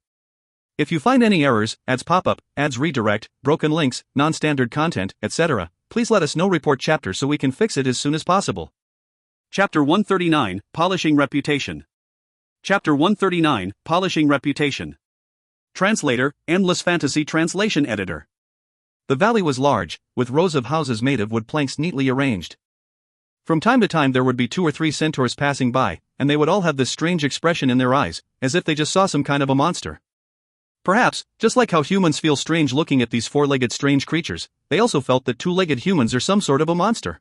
Speaker 1: If you find any errors, ads pop up, ads redirect, broken links, non-standard content, etc., please let us know. Report chapter so we can fix it as soon as possible. Chapter 139, Polishing Reputation. Chapter 139, Polishing Reputation. Translator, Endless Fantasy Translation Editor. The valley was large, with rows of houses made of wood planks neatly arranged. From time to time there would be 2 or 3 centaurs passing by, and they would all have this strange expression in their eyes, as if they just saw some kind of a monster. Perhaps, just like how humans feel strange looking at these 4-legged strange creatures, they also felt that 2-legged humans are some sort of a monster.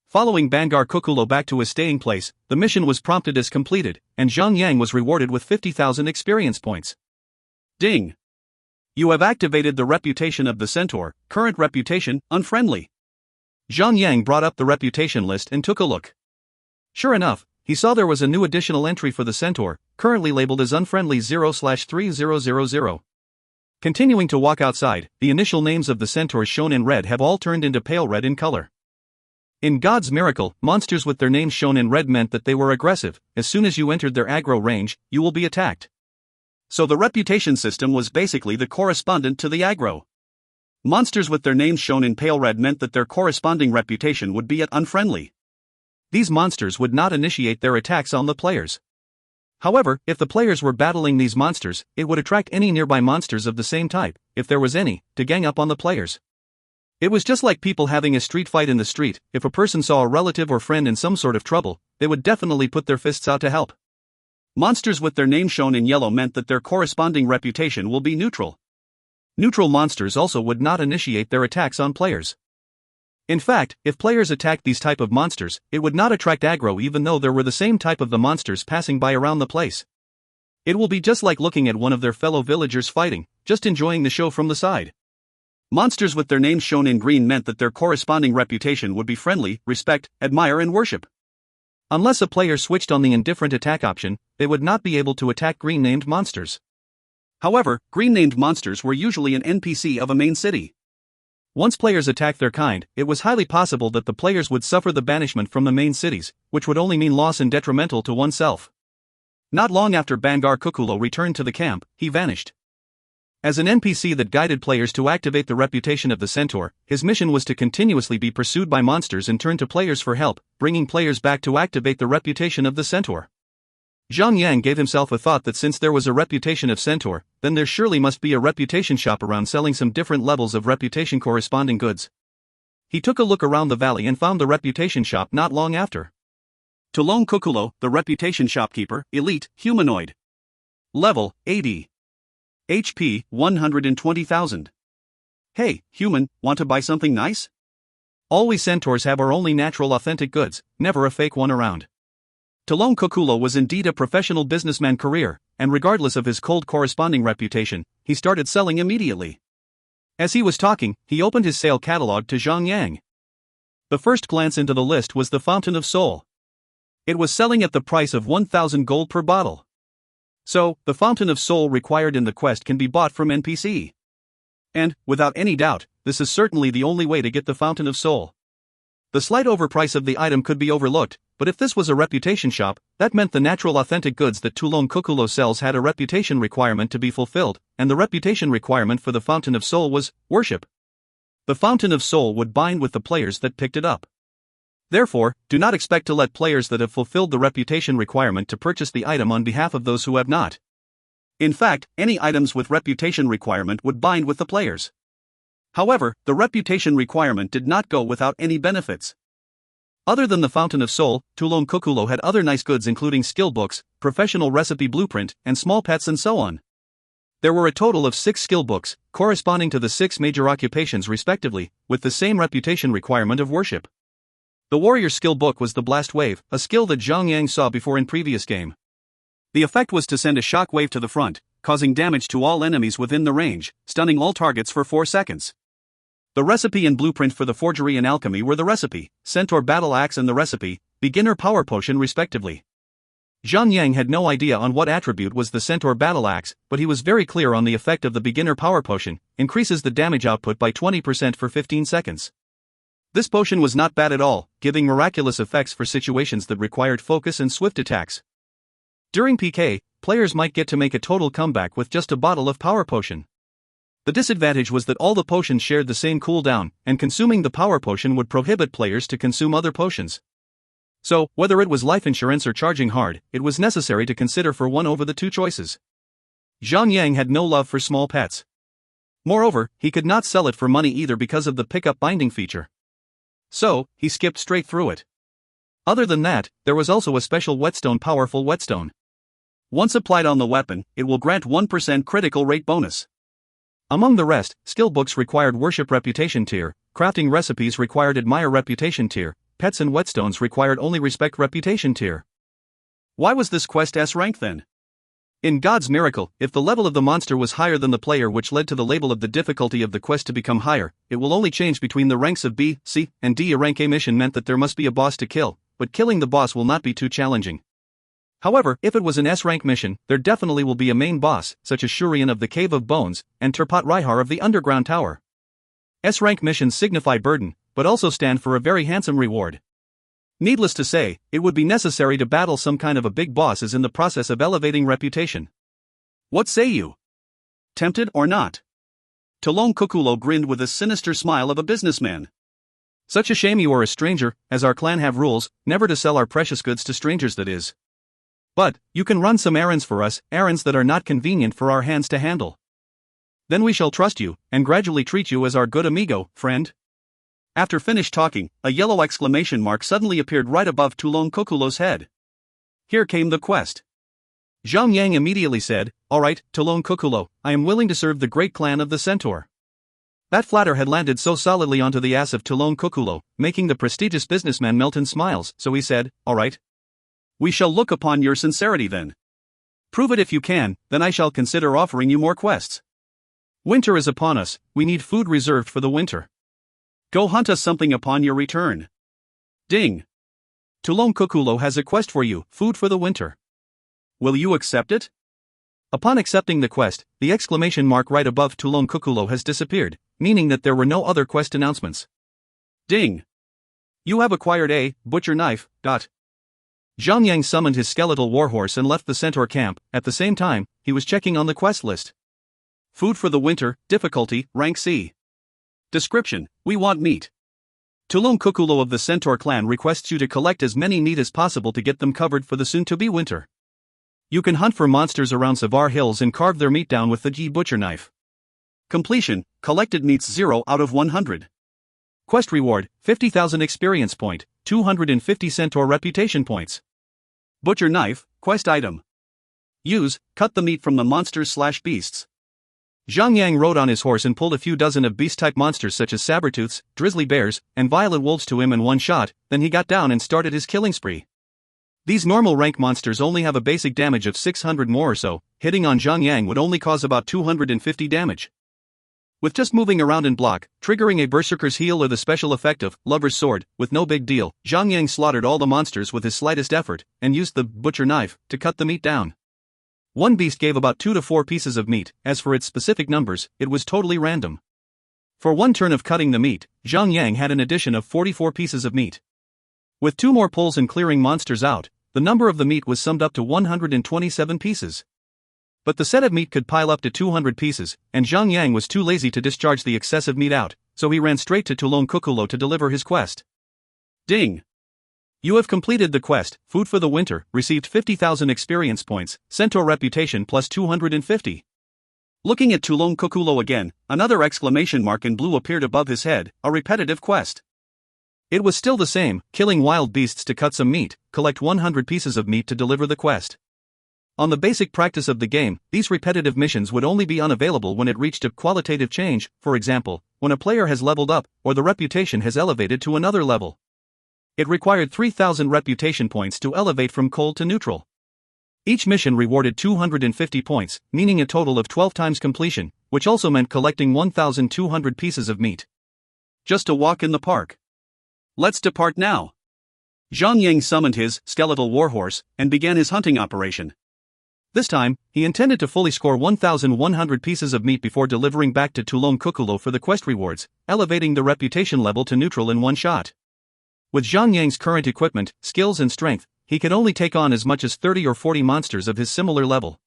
Speaker 1: Following Bangar Kukulo back to his staying place, the mission was prompted as completed, and Zhang Yang was rewarded with 50,000 experience points. Ding! You have activated the reputation of the centaur, current reputation, unfriendly. Zhang Yang brought up the reputation list and took a look. Sure enough, he saw there was a new additional entry for the centaur, currently labeled as unfriendly 0/3000. Continuing to walk outside, the initial names of the centaurs shown in red have all turned into pale red in color. In God's miracle, monsters with their names shown in red meant that they were aggressive. As soon as you entered their aggro range, you will be attacked. So the reputation system was basically the correspondent to the aggro. Monsters with their names shown in pale red meant that their corresponding reputation would be at unfriendly. These monsters would not initiate their attacks on the players. However, if the players were battling these monsters, it would attract any nearby monsters of the same type, if there was any, to gang up on the players. It was just like people having a street fight in the street. If a person saw a relative or friend in some sort of trouble, they would definitely put their fists out to help. Monsters with their name shown in yellow meant that their corresponding reputation will be neutral. Neutral monsters also would not initiate their attacks on players. In fact, if players attacked these type of monsters, it would not attract aggro even though there were the same type of the monsters passing by around the place. It will be just like looking at one of their fellow villagers fighting, just enjoying the show from the side. Monsters with their names shown in green meant that their corresponding reputation would be friendly, respect, admire and worship. Unless a player switched on the indifferent attack option, they would not be able to attack green-named monsters. However, green-named monsters were usually an NPC of a main city. Once players attacked their kind, it was highly possible that the players would suffer the banishment from the main cities, which would only mean loss and detrimental to oneself. Not long after Bangar Kukulo returned to the camp, he vanished. As an NPC that guided players to activate the reputation of the centaur, his mission was to continuously be pursued by monsters and turn to players for help, bringing players back to activate the reputation of the centaur. Zhang Yang gave himself a thought that since there was a reputation of centaur, then there surely must be a reputation shop around selling some different levels of reputation corresponding goods. He took a look around the valley and found the reputation shop not long after. Tulong Kukulo, the reputation shopkeeper, elite, humanoid. Level, 80. HP, 120,000. Hey, human, want to buy something nice? Always centaurs have our only natural authentic goods, never a fake one around. Tulong Kukulo was indeed a professional businessman career, and regardless of his cold corresponding reputation, he started selling immediately. As he was talking, he opened his sale catalog to Zhang Yang. The first glance into the list was the Fountain of Soul. It was selling at the price of 1,000 gold per bottle. So, the Fountain of Soul required in the quest can be bought from NPC. And, without any doubt, this is certainly the only way to get the Fountain of Soul. The slight overprice of the item could be overlooked, but if this was a reputation shop, that meant the natural authentic goods that Tulong Kukulo sells had a reputation requirement to be fulfilled, and the reputation requirement for the Fountain of Soul was worship. The Fountain of Soul would bind with the players that picked it up. Therefore, do not expect to let players that have fulfilled the reputation requirement to purchase the item on behalf of those who have not. In fact, any items with reputation requirement would bind with the players. However, the reputation requirement did not go without any benefits. Other than the Fountain of Soul, Tulong Kukulo had other nice goods including skill books, professional recipe blueprint, and small pets and so on. There were a total of 6 skill books, corresponding to the 6 major occupations respectively, with the same reputation requirement of worship. The warrior skill book was the Blast Wave, a skill that Zhang Yang saw before in previous game. The effect was to send a shock wave to the front, causing damage to all enemies within the range, stunning all targets for 4 seconds. The recipe and blueprint for the forgery and alchemy were the recipe, Centaur Battle Axe, and the recipe, Beginner Power Potion respectively. Zhang Yang had no idea on what attribute was the Centaur Battle Axe, but he was very clear on the effect of the Beginner Power Potion, increases the damage output by 20% for 15 seconds. This potion was not bad at all, giving miraculous effects for situations that required focus and swift attacks. During PK, players might get to make a total comeback with just a bottle of Power Potion. The disadvantage was that all the potions shared the same cooldown, and consuming the Power Potion would prohibit players to consume other potions. So, whether it was life insurance or charging hard, it was necessary to consider for one over the 2 choices. Zhang Yang had no love for small pets. Moreover, he could not sell it for money either because of the pickup binding feature. So, he skipped straight through it. Other than that, there was also a special whetstone, powerful whetstone. Once applied on the weapon, it will grant 1% critical rate bonus. Among the rest, skill books required worship reputation tier, crafting recipes required admire reputation tier, pets and whetstones required only respect reputation tier. Why was this quest S rank then? In God's miracle, if the level of the monster was higher than the player, which led to the label of the difficulty of the quest to become higher, it will only change between the ranks of B, C, and D. A rank A mission meant that there must be a boss to kill, but killing the boss will not be too challenging. However, if it was an S-rank mission, there definitely will be a main boss, such as Shurian of the Cave of Bones, and Turpat Raihar of the Underground Tower. S-rank missions signify burden, but also stand for a very handsome reward. Needless to say, it would be necessary to battle some kind of a big boss as in the process of elevating reputation. What say you? Tempted or not? Tulong Kukulo grinned with a sinister smile of a businessman. Such a shame you are a stranger, as our clan have rules, never to sell our precious goods to strangers, that is. But, you can run some errands for us, errands that are not convenient for our hands to handle. Then we shall trust you, and gradually treat you as our good amigo, friend. After finished talking, a yellow exclamation mark suddenly appeared right above Tulong Kukulo's head. Here came the quest. Zhang Yang immediately said, "Alright, Tulong Kukulo, I am willing to serve the great clan of the Centaur." That flatter had landed so solidly onto the ass of Tulong Kukulo, making the prestigious businessman melt in smiles, so he said, "Alright. We shall look upon your sincerity then. Prove it if you can, then I shall consider offering you more quests. Winter is upon us, we need food reserved for the winter. Go hunt us something upon your return. Ding. Tulong Kukulo has a quest for you, food for the winter. Will you accept it?" Upon accepting the quest, the exclamation mark right above Tulong Kukulo has disappeared, meaning that there were no other quest announcements. Ding. You have acquired a butcher knife. Zhang Yang summoned his skeletal warhorse and left the centaur camp. At the same time, he was checking on the quest list. Food for the winter, difficulty, rank C. Description: we want meat. Tulong Kukulo of the Centaur clan requests you to collect as many meat as possible to get them covered for the soon-to-be winter. You can hunt for monsters around Savar Hills and carve their meat down with the G butcher knife. Completion: collected meats 0 out of 100. Quest reward: 50,000 experience point, 250 Centaur reputation points. Butcher knife, quest item. Use: cut the meat from the monsters/beasts. Zhang Yang rode on his horse and pulled a few dozen of beast-type monsters such as saber-tooths, grizzly bears, and violet wolves to him in one shot, then he got down and started his killing spree. These normal rank monsters only have a basic damage of 600 more or so, hitting on Zhang Yang would only cause about 250 damage. With just moving around in block, triggering a berserker's heel or the special effect of lover's sword, with no big deal, Zhang Yang slaughtered all the monsters with his slightest effort, and used the butcher knife to cut the meat down. One beast gave about 2 to 4 pieces of meat. As for its specific numbers, it was totally random. For one turn of cutting the meat, Zhang Yang had an addition of 44 pieces of meat. With 2 more pulls and clearing monsters out, the number of the meat was summed up to 127 pieces. But the set of meat could pile up to 200 pieces, and Zhang Yang was too lazy to discharge the excessive meat out, so he ran straight to Tulong Kukulo to deliver his quest. Ding! You have completed the quest, food for the winter, received 50,000 experience points, Centaur reputation plus 250. Looking at Tulong Kukulo again, another exclamation mark in blue appeared above his head, a repetitive quest. It was still the same, killing wild beasts to cut some meat, collect 100 pieces of meat to deliver the quest. On the basic practice of the game, these repetitive missions would only be unavailable when it reached a qualitative change, for example, when a player has leveled up, or the reputation has elevated to another level. It required 3,000 reputation points to elevate from cold to neutral. Each mission rewarded 250 points, meaning a total of 12 times completion, which also meant collecting 1,200 pieces of meat. Just a walk in the park. Let's depart now. Zhang Yang summoned his skeletal warhorse and began his hunting operation. This time, he intended to fully score 1,100 pieces of meat before delivering back to Tulongkukulo for the quest rewards, elevating the reputation level to neutral in one shot. With Zhang Yang's current equipment, skills and strength, he could only take on as much as 30 or 40 monsters of his similar level.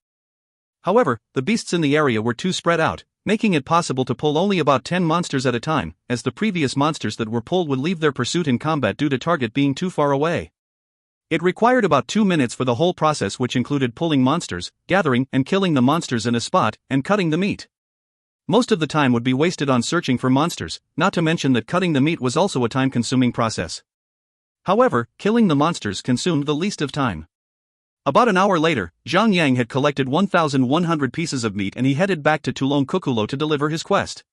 Speaker 1: However, the beasts in the area were too spread out, making it possible to pull only about 10 monsters at a time, as the previous monsters that were pulled would leave their pursuit in combat due to target being too far away. It required about 2 minutes for the whole process, which included pulling monsters, gathering and killing the monsters in a spot, and cutting the meat. Most of the time would be wasted on searching for monsters, not to mention that cutting the meat was also a time-consuming process. However, killing the monsters consumed the least of time. About an hour later, Zhang Yang had collected 1,100 pieces of meat and he headed back to Tulongkukulo to deliver his quest.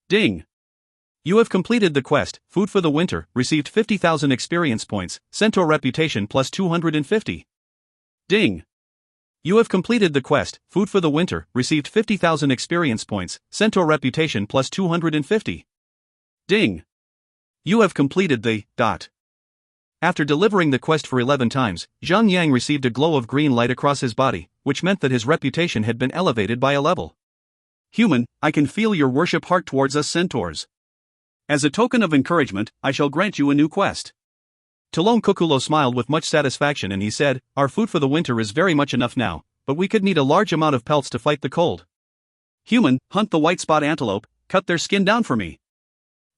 Speaker 1: Ding! You have completed the quest, Food for the Winter, received 50,000 experience points, Centaur Reputation plus 250. Ding! You have completed the quest, Food for the Winter, received 50,000 experience points, Centaur Reputation plus 250. Ding! You have completed the ... After delivering the quest for 11 times, Zhang Yang received a glow of green light across his body, which meant that his reputation had been elevated by a level. Human, I can feel your worship heart towards us centaurs. As a token of encouragement, I shall grant you a new quest. Tulongkukulo smiled with much satisfaction and he said, our food for the winter is very much enough now, but we could need a large amount of pelts to fight the cold. Human, hunt the white spot antelope, cut their skin down for me.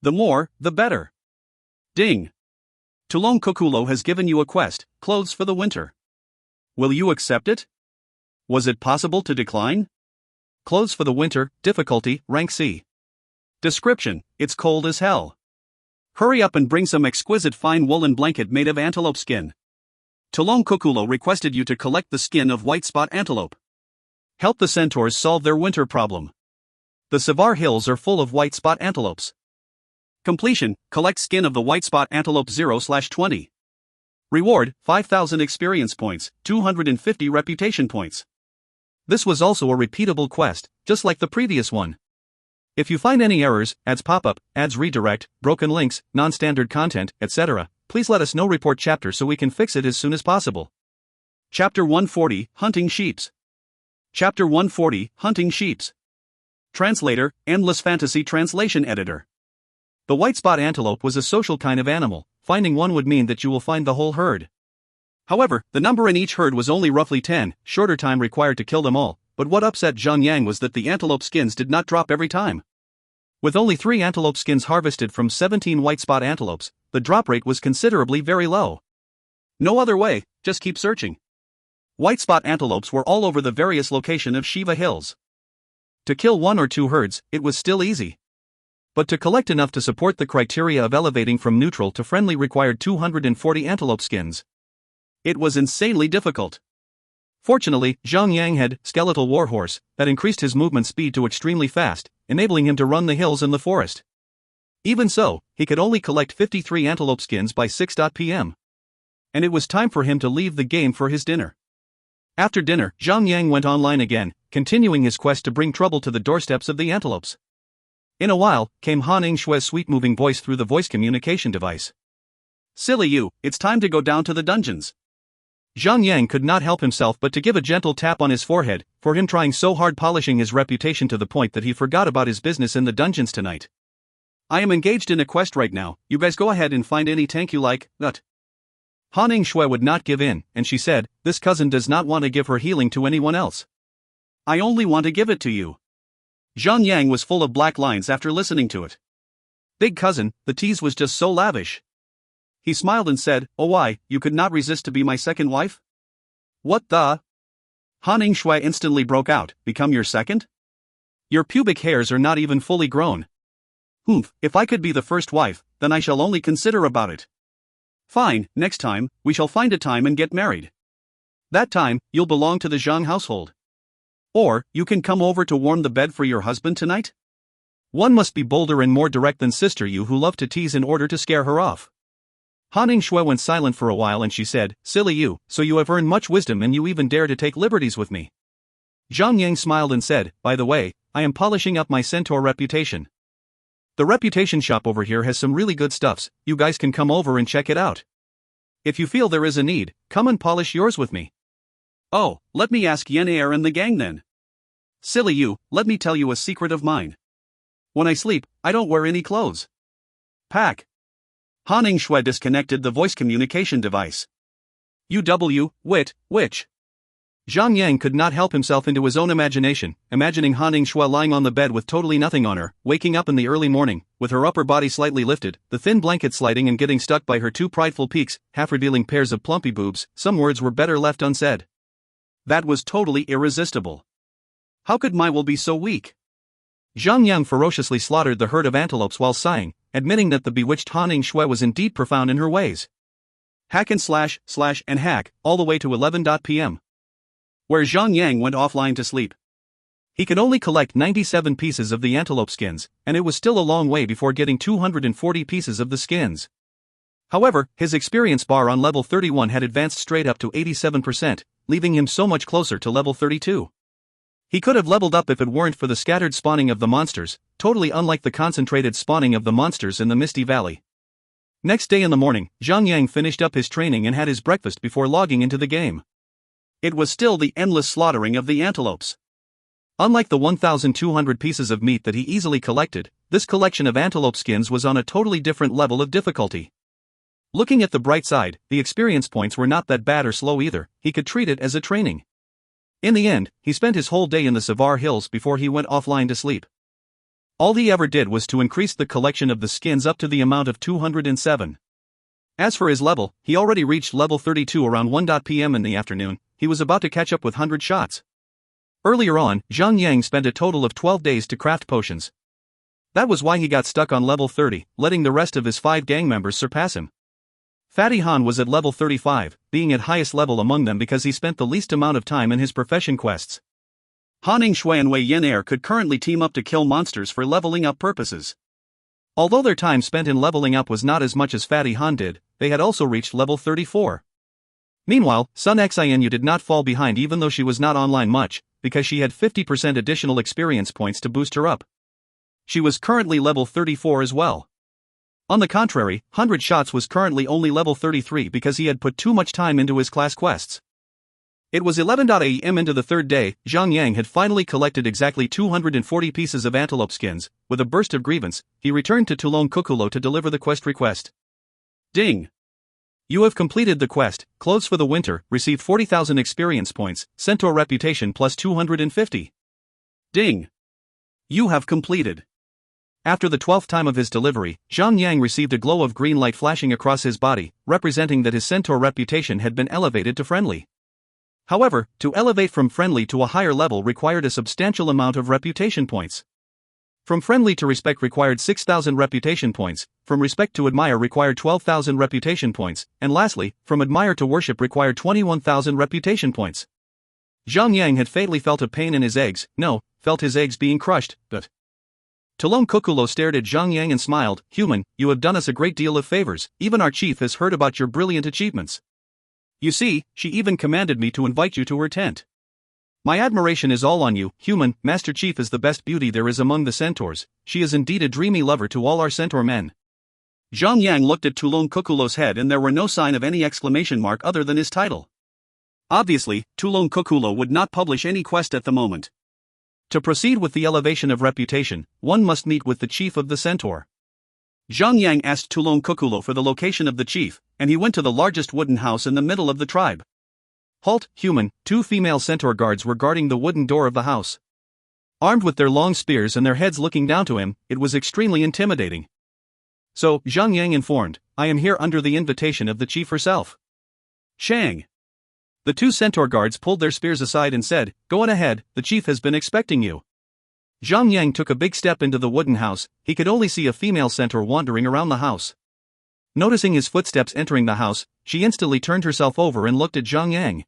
Speaker 1: The more, the better. Ding! Tulongkukulo has given you a quest, clothes for the winter. Will you accept it? Was it possible to decline? Clothes for the winter, difficulty, rank C. Description, it's cold as hell. Hurry up and bring some exquisite fine woolen blanket made of antelope skin. Tulongkukulo requested you to collect the skin of white spot antelope. Help the centaurs solve their winter problem. The Savar Hills are full of white spot antelopes. Completion, collect skin of the white spot antelope 0/20. Reward, 5,000 experience points, 250 reputation points. This was also a repeatable quest, just like the previous one. If you find any errors, ads pop up, ads redirect, broken links, non-standard content, etc., please let us know. Report chapter so we can fix it as soon as possible. Chapter 140, Hunting Sheeps. Chapter 140, Hunting Sheeps. Translator, Endless Fantasy Translation Editor. The white spot antelope was a social kind of animal. Finding one would mean that you will find the whole herd. However, the number in each herd was only roughly 10, shorter time required to kill them all, but what upset Zhang Yang was that the antelope skins did not drop every time. With only 3 antelope skins harvested from 17 white spot antelopes, the drop rate was considerably very low. No other way, just keep searching. White spot antelopes were all over the various locations of Shiva Hills. To kill 1 or 2 herds, it was still easy. But to collect enough to support the criteria of elevating from neutral to friendly required 240 antelope skins. It was insanely difficult. Fortunately, Zhang Yang had skeletal warhorse that increased his movement speed to extremely fast, enabling him to run the hills and the forest. Even so, he could only collect 53 antelope skins by 6 p.m. And it was time for him to leave the game for his dinner. After dinner, Zhang Yang went online again, continuing his quest to bring trouble to the doorsteps of the antelopes. In a while, came Han Ingshue's sweet-moving voice through the voice communication device. Silly you, it's time to go down to the dungeons. Zhang Yang could not help himself but to give a gentle tap on his forehead, for him trying so hard polishing his reputation to the point that he forgot about his business in the dungeons tonight. I am engaged in a quest right now, you guys go ahead and find any tank you like, nut. Han Ingshue would not give in, and she said, this cousin does not want to give her healing to anyone else. I only want to give it to you. Zhang Yang was full of black lines after listening to it. Big cousin, the tease was just so lavish. He smiled and said, oh why, you could not resist to be my second wife? What the? Han Ingshue instantly broke out, become your second? Your pubic hairs are not even fully grown. If I could be the first wife, then I shall only consider about it. Fine, next time, we shall find a time and get married. That time, you'll belong to the Zhang household. Or, you can come over to warm the bed for your husband tonight? One must be bolder and more direct than Sister Yu, who loved to tease in order to scare her off. Han Shui went silent for a while and she said, "Silly you, so you have earned much wisdom and you even dare to take liberties with me." Zhang Yang smiled and said, "By the way, I am polishing up my centaur reputation. The reputation shop over here has some really good stuffs, you guys can come over and check it out. If you feel there is a need, come and polish yours with me." "Oh, let me ask Yen Air and the gang then." "Silly you, let me tell you a secret of mine. When I sleep, I don't wear any clothes." Pack. Han Shui disconnected the voice communication device. Wit, which? Zhang Yang could not help himself into his own imagination, imagining Han Shui lying on the bed with totally nothing on her, waking up in the early morning, with her upper body slightly lifted, the thin blanket sliding and getting stuck by her two prideful peaks, half revealing pairs of plumpy boobs. Some words were better left unsaid. That was totally irresistible. How could my will be so weak? Zhang Yang ferociously slaughtered the herd of antelopes while sighing, admitting that the bewitched Han Shui was indeed profound in her ways. Hack and slash, and hack, all the way to 11 p.m. where Zhang Yang went offline to sleep. He could only collect 97 pieces of the antelope skins, and it was still a long way before getting 240 pieces of the skins. However, his experience bar on level 31 had advanced straight up to 87%, leaving him so much closer to level 32. He could have leveled up if it weren't for the scattered spawning of the monsters, totally unlike the concentrated spawning of the monsters in the Misty Valley. Next day in the morning, Zhang Yang finished up his training and had his breakfast before logging into the game. It was still the endless slaughtering of the antelopes. Unlike the 1,200 pieces of meat that he easily collected, this collection of antelope skins was on a totally different level of difficulty. Looking at the bright side, the experience points were not that bad or slow either, he could treat it as a training. In the end, he spent his whole day in the Savar Hills before he went offline to sleep. All he ever did was to increase the collection of the skins up to the amount of 207. As for his level, he already reached level 32 around 1 p.m. in the afternoon. He was about to catch up with 100 shots. Earlier on, Zhang Yang spent a total of 12 days to craft potions. That was why he got stuck on level 30, letting the rest of his 5 gang members surpass him. Fatty Han was at level 35, being at highest level among them because he spent the least amount of time in his profession quests. Han Shui and Wei Yen Air could currently team up to kill monsters for leveling up purposes. Although their time spent in leveling up was not as much as Fatty Han did, they had also reached level 34. Meanwhile, Sun Xianyu did not fall behind even though she was not online much, because she had 50% additional experience points to boost her up. She was currently level 34 as well. On the contrary, 100 Shots was currently only level 33 because he had put too much time into his class quests. It was 11 a.m. into the third day. Zhang Yang had finally collected exactly 240 pieces of antelope skins. With a burst of grievance, he returned to Tulong Kukulo to deliver the quest request. Ding! You have completed the quest, Clothes for the Winter, received 40,000 experience points, Centaur Reputation plus 250. Ding! You have completed. After the 12th time of his delivery, Zhang Yang received a glow of green light flashing across his body, representing that his Centaur reputation had been elevated to friendly. However, to elevate from friendly to a higher level required a substantial amount of reputation points. From friendly to respect required 6,000 reputation points, from respect to admire required 12,000 reputation points, and lastly, from admire to worship required 21,000 reputation points. Zhang Yang had fatally felt a pain in his eggs, felt his eggs being crushed, but... Tulong Kukulo stared at Zhang Yang and smiled, "Human, you have done us a great deal of favors, even our chief has heard about your brilliant achievements. You see, she even commanded me to invite you to her tent. My admiration is all on you, human. Master Chief is the best beauty there is among the centaurs, she is indeed a dreamy lover to all our centaur men." Zhang Yang looked at Tulong Kukulo's head and there were no sign of any exclamation mark other than his title. Obviously, Tulong Kukulo would not publish any quest at the moment. To proceed with the elevation of reputation, one must meet with the chief of the centaur. Zhang Yang asked Tulong Kukulo for the location of the chief, and he went to the largest wooden house in the middle of the tribe. Halt, human. 2 female centaur guards were guarding the wooden door of the house. Armed with their long spears and their heads looking down to him, it was extremely intimidating. So, Zhang Yang informed, "I am here under the invitation of the chief herself." Shang. The 2 centaur guards pulled their spears aside and said, "Go on ahead, the chief has been expecting you." Zhang Yang took a big step into the wooden house. He could only see a female centaur wandering around the house. Noticing his footsteps entering the house, she instantly turned herself over and looked at Zhang Yang.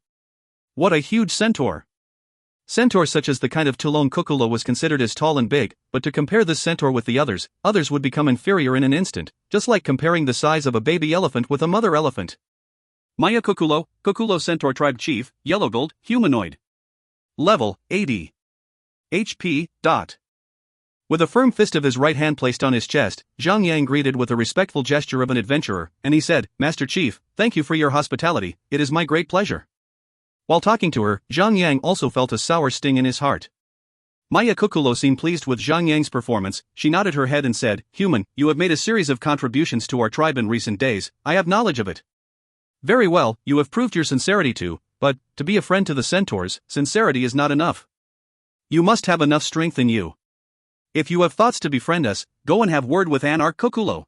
Speaker 1: What a huge centaur! Centaur such as the kind of Tulong Kukulo was considered as tall and big, but to compare this centaur with the others would become inferior in an instant, just like comparing the size of a baby elephant with a mother elephant. Maya Kukulo, Kukulo Centaur Tribe Chief, Yellow Gold, Humanoid. Level, 80. HP, dot. With a firm fist of his right hand placed on his chest, Zhang Yang greeted with a respectful gesture of an adventurer, and he said, Master Chief, thank you for your hospitality, it is my great pleasure. While talking to her, Zhang Yang also felt a sour sting in his heart. Maya Kukulo seemed pleased with Zhang Yang's performance. She nodded her head and said, Human, you have made a series of contributions to our tribe in recent days, I have knowledge of it. Very well, you have proved your sincerity too, but, to be a friend to the centaurs, sincerity is not enough. You must have enough strength in you. If you have thoughts to befriend us, go and have word with Anarch Kukulo.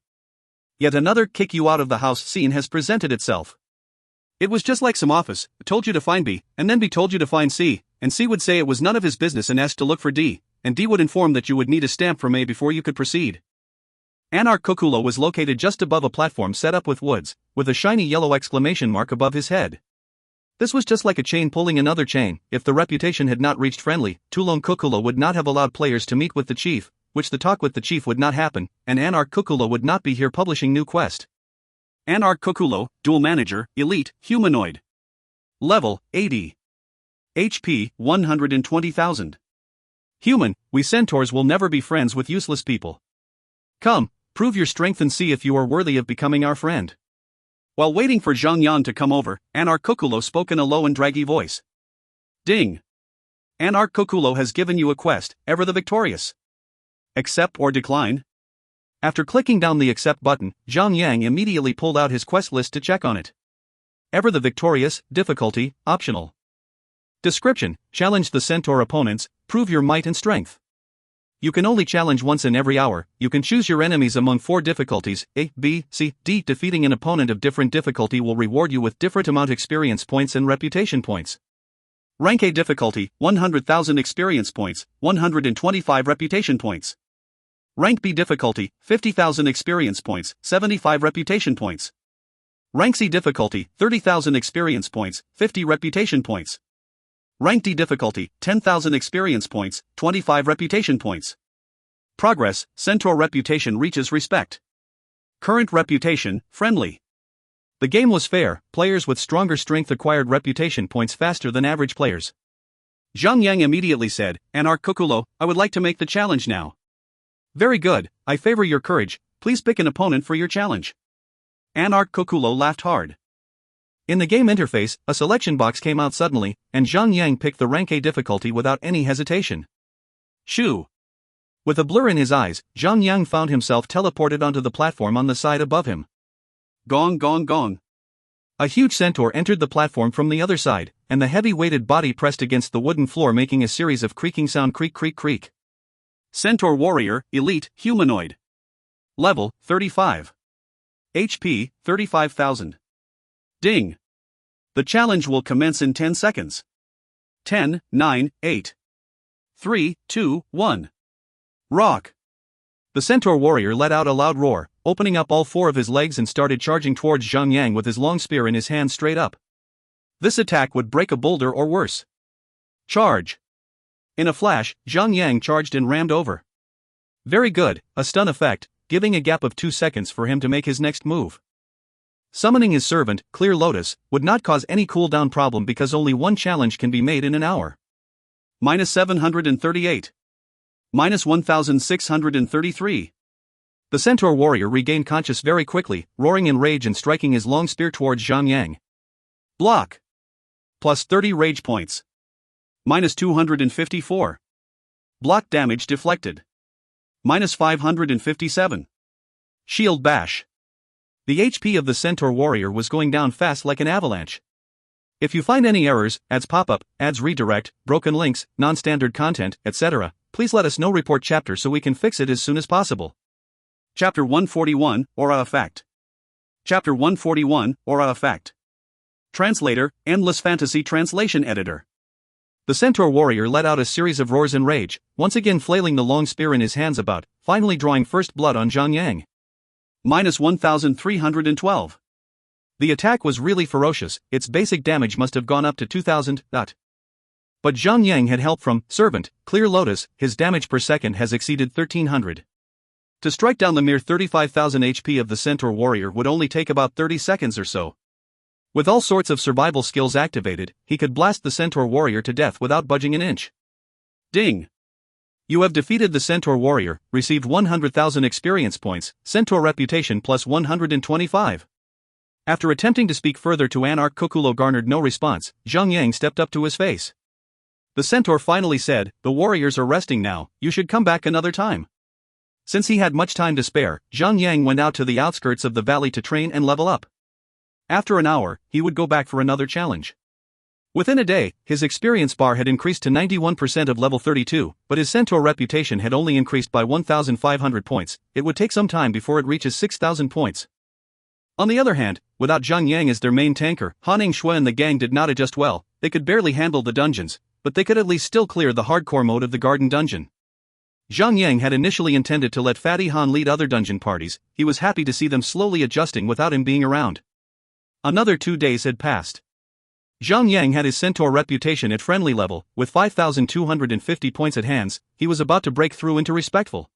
Speaker 1: Yet another kick you out of the house scene has presented itself. It was just like some office, told you to find B, and then B told you to find C, and C would say it was none of his business and asked to look for D, and D would inform that you would need a stamp from A before you could proceed. Anarch Kukulo was located just above a platform set up with woods, with a shiny yellow exclamation mark above his head. This was just like a chain pulling another chain. If the reputation had not reached friendly, Tulong Kukulo would not have allowed players to meet with the chief, which the talk with the chief would not happen, and Anarch Kukulo would not be here publishing new quest. Anarch Kukulo, Dual Manager, Elite, Humanoid. Level, 80. HP, 120,000. Human, we centaurs will never be friends with useless people. Come, prove your strength and see if you are worthy of becoming our friend. While waiting for Zhang Yan to come over, Anarch Kukulo spoke in a low and draggy voice. Ding! Anarch Kukulo has given you a quest, Ever the Victorious. Accept or decline? After clicking down the accept button, Zhang Yang immediately pulled out his quest list to check on it. Ever the Victorious, difficulty, optional. Description, challenge the centaur opponents, prove your might and strength. You can only challenge once in every hour. You can choose your enemies among 4 difficulties, A, B, C, D. Defeating an opponent of different difficulty will reward you with different amount experience points and reputation points. Rank A difficulty, 100,000 experience points, 125 reputation points. Rank B difficulty, 50,000 experience points, 75 reputation points. Rank C difficulty, 30,000 experience points, 50 reputation points. Rank D difficulty, 10,000 experience points, 25 reputation points. Progress, Centaur reputation reaches respect. Current reputation, friendly. The game was fair, players with stronger strength acquired reputation points faster than average players. Zhang Yang immediately said, Anarch Kukulo, I would like to make the challenge now. Very good, I favor your courage, please pick an opponent for your challenge. Anarch Kukulo laughed hard. In the game interface, a selection box came out suddenly, and Zhang Yang picked the rank A difficulty without any hesitation. Shoo! With a blur in his eyes, Zhang Yang found himself teleported onto the platform on the side above him. Gong gong gong. A huge centaur entered the platform from the other side, and the heavy-weighted body pressed against the wooden floor making a series of creaking sound creak creak creak. Centaur Warrior, Elite, Humanoid. Level, 35. HP, 35,000. Ding! The challenge will commence in 10 seconds. 10, 9, 8. 3, 2, 1. Rock! The Centaur Warrior let out a loud roar, opening up all 4 of his legs and started charging towards Zhang Yang with his long spear in his hand straight up. This attack would break a boulder or worse. Charge! In a flash, Zhang Yang charged and rammed over. Very good, a stun effect, giving a gap of 2 seconds for him to make his next move. Summoning his servant, Clear Lotus, would not cause any cooldown problem because only one challenge can be made in an hour. Minus 738. Minus 1633. The Centaur Warrior regained conscious very quickly, roaring in rage and striking his long spear towards Zhang Yang. Block. Plus 30 rage points. Minus 254. Block damage deflected. Minus 557. Shield bash. The HP of the Centaur Warrior was going down fast like an avalanche. If you find any errors, ads pop-up, ads redirect, broken links, non-standard content, etc., please let us know. Report chapter so we can fix it as soon as possible. Chapter 141, Aura Effect. Chapter 141, Aura Effect. Translator, Endless Fantasy Translation Editor. The Centaur Warrior let out a series of roars in rage, once again flailing the long spear in his hands about, finally drawing first blood on Zhang Yang. Minus 1312. The attack was really ferocious, its basic damage must have gone up to 2000. But Zhang Yang had help from Servant, Clear Lotus, his damage per second has exceeded 1300. To strike down the mere 35,000 HP of the Centaur warrior would only take about 30 seconds or so. With all sorts of survival skills activated, he could blast the Centaur warrior to death without budging an inch. Ding! You have defeated the Centaur warrior, received 100,000 experience points, Centaur reputation plus 125. After attempting to speak further to Anarch Kokulo garnered no response, Zhang Yang stepped up to his face. The Centaur finally said, "The warriors are resting now, you should come back another time." Since he had much time to spare, Zhang Yang went out to the outskirts of the valley to train and level up. After an hour, he would go back for another challenge. Within a day, his experience bar had increased to 91% of level 32, but his Centaur reputation had only increased by 1,500 points. It would take some time before it reaches 6,000 points. On the other hand, without Zhang Yang as their main tanker, Han Shui and the gang did not adjust well. They could barely handle the dungeons, but they could at least still clear the hardcore mode of the garden dungeon. Zhang Yang had initially intended to let Fatty Han lead other dungeon parties. He was happy to see them slowly adjusting without him being around. Another 2 days had passed. Zhang Yang had his Centaur reputation at friendly level, with 5,250 points at hands. He was about to break through into respectful.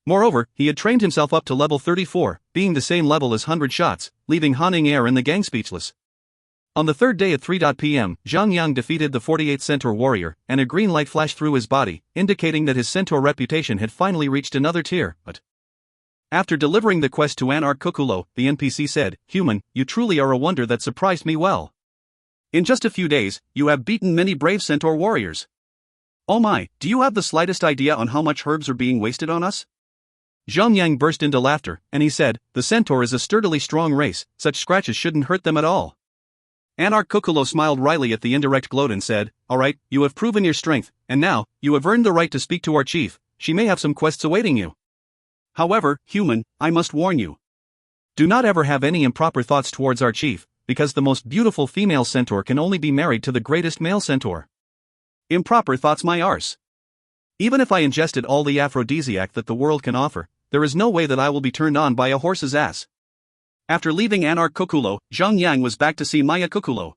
Speaker 1: Moreover, he had trained himself up to level 34, being the same level as 100 shots, leaving Han Air and the gang speechless. On the third day at 3 p.m., Zhang Yang defeated the 48th Centaur warrior, and a green light flashed through his body, indicating that his Centaur reputation had finally reached another tier. But after delivering the quest to Anarch Kokulo, the NPC said, "Human, you truly are a wonder that surprised me well. In just a few days, you have beaten many brave Centaur warriors. Oh my, do you have the slightest idea on how much herbs are being wasted on us?" Zhang Yang burst into laughter, and he said, "The Centaur is a sturdily strong race, such scratches shouldn't hurt them at all." Anarch Kokulo smiled wryly at the indirect gloat and said, "Alright, you have proven your strength, and now, you have earned the right to speak to our chief. She may have some quests awaiting you. However, human, I must warn you. Do not ever have any improper thoughts towards our chief, because the most beautiful female centaur can only be married to the greatest male centaur. Improper thoughts my arse. Even if I ingested all the aphrodisiac that the world can offer, there is no way that I will be turned on by a horse's ass." After leaving Anarch Kokulo, Zhang Yang was back to see Maya Kokulo.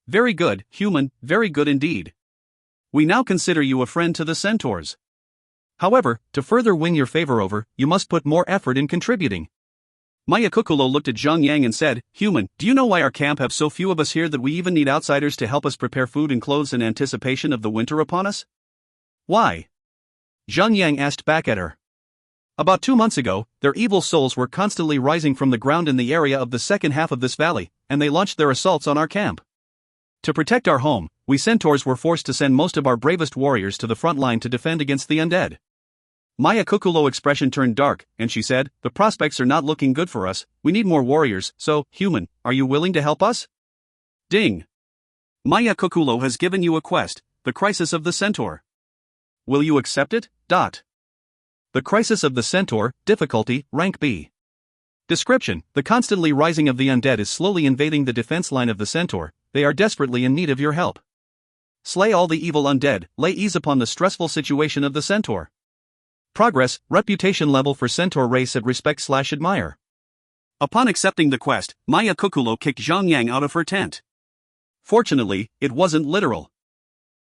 Speaker 1: "Very good, human, very good indeed. We now consider you a friend to the centaurs. However, to further win your favor over, you must put more effort in contributing." Maya Kokulo looked at Zhang Yang and said, "Human, do you know why our camp have so few of us here that we even need outsiders to help us prepare food and clothes in anticipation of the winter upon us?" "Why?" Zhang Yang asked back at her. "About 2 months ago, their evil souls were constantly rising from the ground in the area of the second half of this valley, and they launched their assaults on our camp. To protect our home, we centaurs were forced to send most of our bravest warriors to the front line to defend against the undead." Maya Kokulo's expression turned dark, and she said, "The prospects are not looking good for us. We need more warriors, so, human, are you willing to help us?" Ding! Maya Kokulo has given you a quest, the Crisis of the Centaur. Will you accept it? The Crisis of the Centaur, difficulty, rank B. Description: the constantly rising of the undead is slowly invading the defense line of the centaur. They are desperately in need of your help. Slay all the evil undead, lay ease upon the stressful situation of the centaur. Progress, reputation level for centaur race at respect/admire. Upon accepting the quest, Maya Kokulo kicked Zhang Yang out of her tent. Fortunately, it wasn't literal.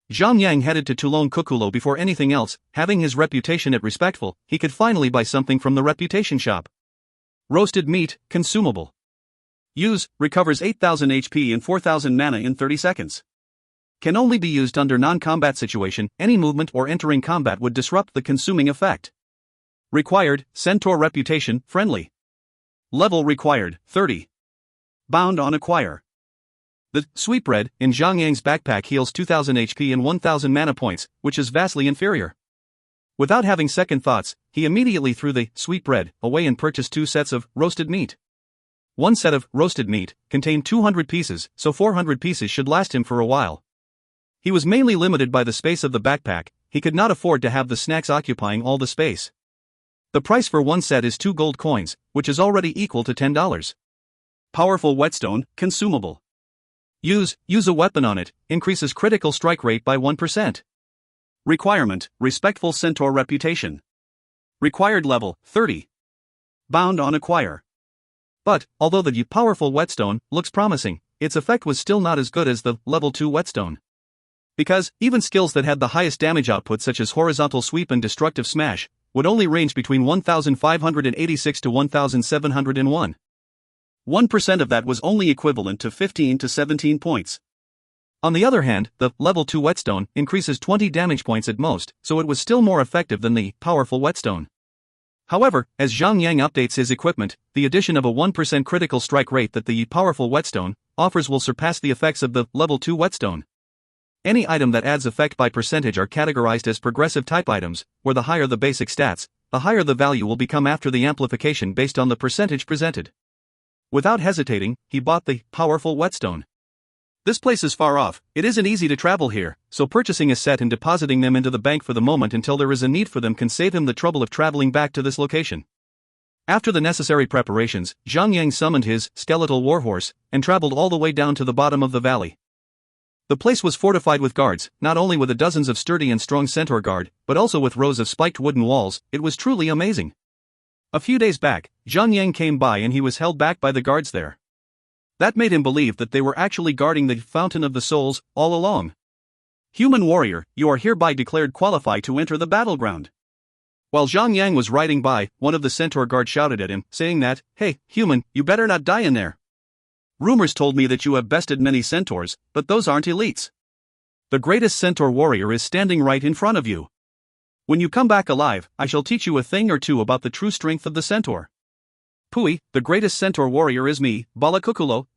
Speaker 1: Zhang Yang headed to Toulon Kokulo before anything else. Having his reputation at respectful, he could finally buy something from the reputation shop. Roasted meat, consumable. Use, recovers 8,000 HP and 4,000 mana in 30 seconds. Can only be used under non-combat situation. Any movement or entering combat would disrupt the consuming effect. Required, Centaur reputation, friendly. Level required, 30. Bound on acquire. The sweetbread in Zhang Yang's backpack heals 2,000 HP and 1,000 mana points, which is vastly inferior. Without having second thoughts, he immediately threw the sweetbread away and purchased 2 sets of roasted meat. One set of roasted meat contained 200 pieces, so 400 pieces should last him for a while. He was mainly limited by the space of the backpack. He could not afford to have the snacks occupying all the space. The price for one set is 2 gold coins, which is already equal to $10. Powerful whetstone, consumable. Use a weapon on it, increases critical strike rate by 1%. Requirement, respectful centaur reputation. Required level, 30. Bound on acquire. But, although the powerful whetstone looks promising, its effect was still not as good as the level 2 whetstone. Because, even skills that had the highest damage output such as horizontal sweep and destructive smash, would only range between 1586 to 1701. 1% of that was only equivalent to 15 to 17 points. On the other hand, the level 2 whetstone increases 20 damage points at most, so it was still more effective than the powerful whetstone. However, as Zhang Yang updates his equipment, the addition of a 1% critical strike rate that the powerful whetstone offers will surpass the effects of the level 2 whetstone. Any item that adds effect by percentage are categorized as progressive type items, where the higher the basic stats, the higher the value will become after the amplification based on the percentage presented. Without hesitating, he bought the powerful whetstone. This place is far off, it isn't easy to travel here, so purchasing a set and depositing them into the bank for the moment until there is a need for them can save him the trouble of traveling back to this location. After the necessary preparations, Zhang Yang summoned his skeletal warhorse and traveled all the way down to the bottom of the valley. The place was fortified with guards, not only with dozens of sturdy and strong centaur guard, but also with rows of spiked wooden walls. It was truly amazing. A few days back, Zhang Yang came by and he was held back by the guards there. That made him believe that they were actually guarding the Fountain of the Souls all along. Human warrior, you are hereby declared qualified to enter the battleground. While Zhang Yang was riding by, one of the centaur guards shouted at him, saying that, "Hey, human, you better not die in there. Rumors told me that you have bested many centaurs, but those aren't elites. The greatest centaur warrior is standing right in front of you. When you come back alive, I shall teach you a thing or two about the true strength of the centaur. Pui, the greatest centaur warrior is me, Bala Kukulo,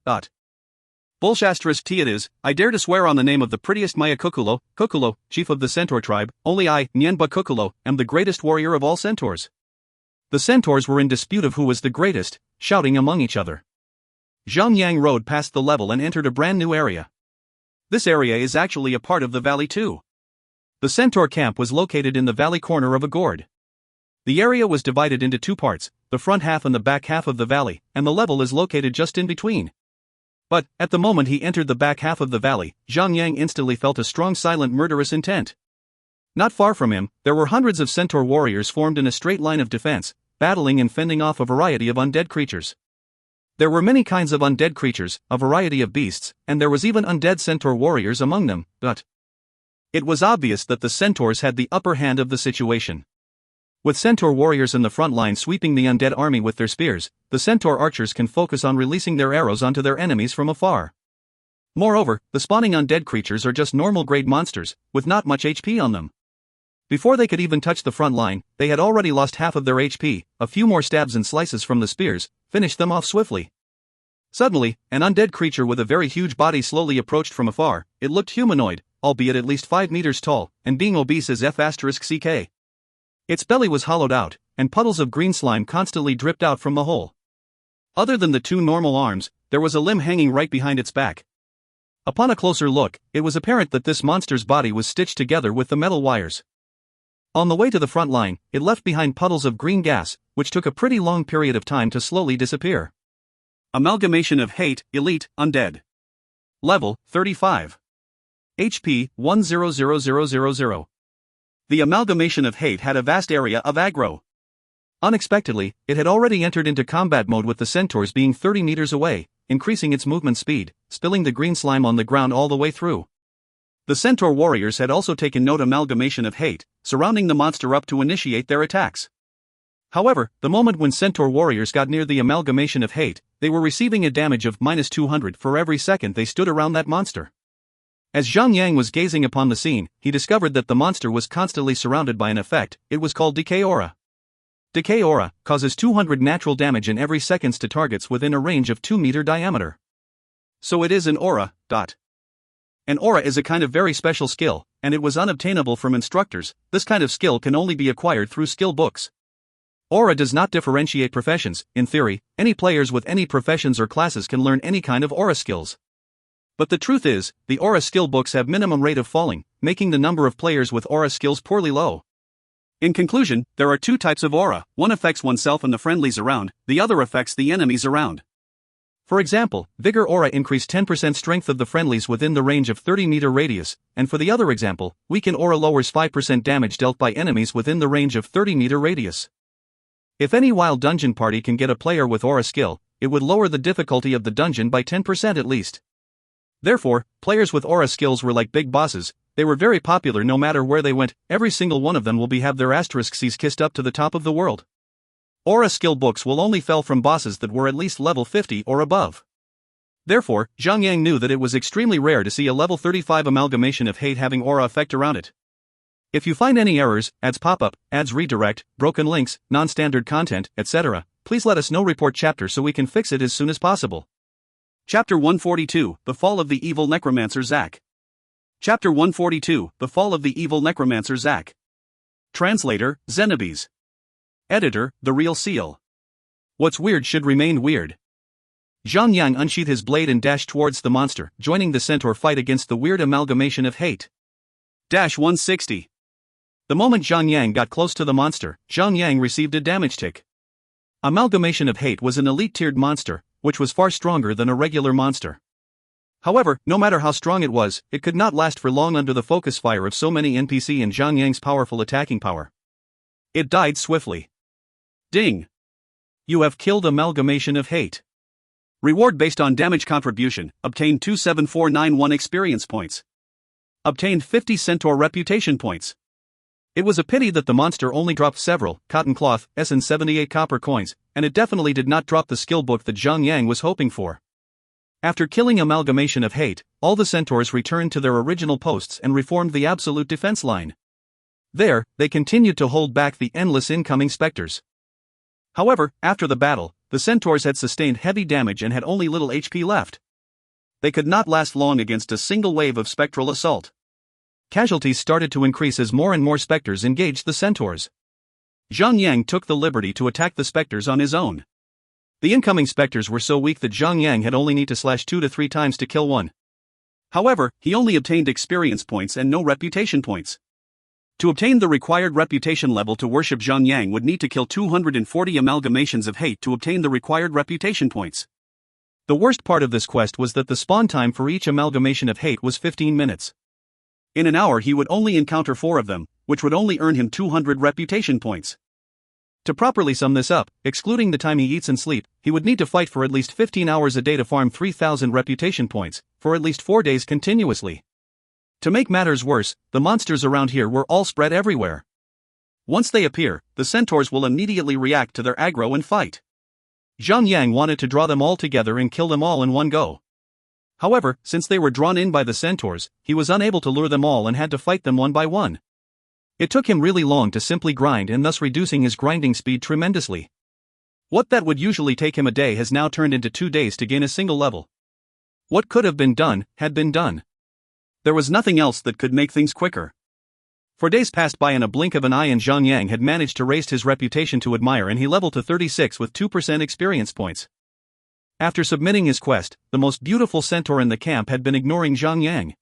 Speaker 1: Bullshasterisk T it is, I dare to swear on the name of the prettiest Maya Kukulo, chief of the centaur tribe, only I, Nyenba Kukulo, am the greatest warrior of all centaurs." The centaurs were in dispute of who was the greatest, shouting among each other. Zhang Yang rode past the level and entered a brand new area. This area is actually a part of the valley too. The centaur camp was located in the valley corner of a gourd. The area was divided into two parts, the front half and the back half of the valley, and the level is located just in between. But, at the moment he entered the back half of the valley, Zhang Yang instantly felt a strong silent murderous intent. Not far from him, there were hundreds of centaur warriors formed in a straight line of defense, battling and fending off a variety of undead creatures. There were many kinds of undead creatures, a variety of beasts, and there was even undead centaur warriors among them, but it was obvious that the centaurs had the upper hand of the situation. With centaur warriors in the front line sweeping the undead army with their spears, the centaur archers can focus on releasing their arrows onto their enemies from afar. Moreover, the spawning undead creatures are just normal grade monsters, with not much HP on them. Before they could even touch the front line, they had already lost half of their HP, a few more stabs and slices from the spears finished them off swiftly. Suddenly, an undead creature with a very huge body slowly approached from afar. It looked humanoid, albeit at least 5 meters tall, and being obese as F***ck. Its belly was hollowed out, and puddles of green slime constantly dripped out from the hole. Other than the 2 normal arms, there was a limb hanging right behind its back. Upon a closer look, it was apparent that this monster's body was stitched together with the metal wires. On the way to the front line, it left behind puddles of green gas, which took a pretty long period of time to slowly disappear. Amalgamation of Hate, Elite, Undead. Level, 35. HP, 100000. The Amalgamation of Hate had a vast area of aggro. Unexpectedly, it had already entered into combat mode with the centaurs being 30 meters away, increasing its movement speed, spilling the green slime on the ground all the way through. The centaur warriors had also taken note Amalgamation of Hate, surrounding the monster up to initiate their attacks. However, the moment when centaur warriors got near the Amalgamation of Hate, they were receiving a damage of -200 for every second they stood around that monster. As Zhang Yang was gazing upon the scene, he discovered that the monster was constantly surrounded by an effect. It was called Decay Aura. Decay Aura causes 200 natural damage in every seconds to targets within a range of 2-meter diameter. So it is an aura. An aura is a kind of very special skill, and it was unobtainable from instructors. This kind of skill can only be acquired through skill books. Aura does not differentiate professions. In theory, any players with any professions or classes can learn any kind of aura skills. But the truth is, the aura skill books have minimum rate of falling, making the number of players with aura skills poorly low. In conclusion, there are 2 types of aura. One affects oneself and the friendlies around, the other affects the enemies around. For example, Vigor Aura increased 10% strength of the friendlies within the range of 30-meter radius, and for the other example, Weaken Aura lowers 5% damage dealt by enemies within the range of 30-meter radius. If any wild dungeon party can get a player with aura skill, it would lower the difficulty of the dungeon by 10% at least. Therefore, players with aura skills were like big bosses. They were very popular no matter where they went. Every single one of them will have their asterisks kissed up to the top of the world. Aura skill books will only fell from bosses that were at least level 50 or above. Therefore, Zhang knew that it was extremely rare to see a level 35 amalgamation of hate having aura effect around it. If you find any errors, ads pop up, ads redirect, broken links, non-standard content, etc., please let us know. Report chapter so we can fix it as soon as possible. Chapter 142, The Fall of the Evil Necromancer Zhang. Chapter 142, The Fall of the Evil Necromancer Zhang. Translator, Zenobes. Editor, The Real Seal. What's weird should remain weird. Zhang unsheathed his blade and dashed towards the monster, joining the centaur fight against the weird amalgamation of hate. 160. The moment Zhang got close to the monster, Zhang received a damage tick. Amalgamation of hate was an elite-tiered monster, which was far stronger than a regular monster. However, no matter how strong it was, it could not last for long under the focus fire of so many NPC and Zhang powerful attacking power. It died swiftly. Ding! You have killed amalgamation of hate. Reward based on damage contribution, obtained 27491 experience points. Obtained 50 centaur reputation points. It was a pity that the monster only dropped several cotton cloth, and 78 copper coins, and it definitely did not drop the skill book that Zhang was hoping for. After killing amalgamation of hate, all the centaurs returned to their original posts and reformed the absolute defense line. There, they continued to hold back the endless incoming specters. However, after the battle, the centaurs had sustained heavy damage and had only little HP left. They could not last long against a single wave of spectral assault. Casualties started to increase as more and more specters engaged the centaurs. Zhang took the liberty to attack the specters on his own. The incoming specters were so weak that Zhang had only need to slash 2 to 3 times to kill one. However, he only obtained experience points and no reputation points. To obtain the required reputation level to worship Zhang would need to kill 240 amalgamations of hate to obtain the required reputation points. The worst part of this quest was that the spawn time for each amalgamation of hate was 15 minutes. In an hour he would only encounter 4 of them, which would only earn him 200 reputation points. To properly sum this up, excluding the time he eats and sleep, he would need to fight for at least 15 hours a day to farm 3,000 reputation points, for at least 4 days continuously. To make matters worse, the monsters around here were all spread everywhere. Once they appear, the centaurs will immediately react to their aggro and fight. Zhang wanted to draw them all together and kill them all in one go. However, since they were drawn in by the centaurs, he was unable to lure them all and had to fight them one by one. It took him really long to simply grind and thus reducing his grinding speed tremendously. What that would usually take him a day has now turned into 2 days to gain a single level. What could have been done, had been done. There was nothing else that could make things quicker. For days passed by in a blink of an eye and Zhang had managed to raise his reputation to admire and he leveled to 36 with 2% experience points. After submitting his quest, the most beautiful centaur in the camp had been ignoring Zhang.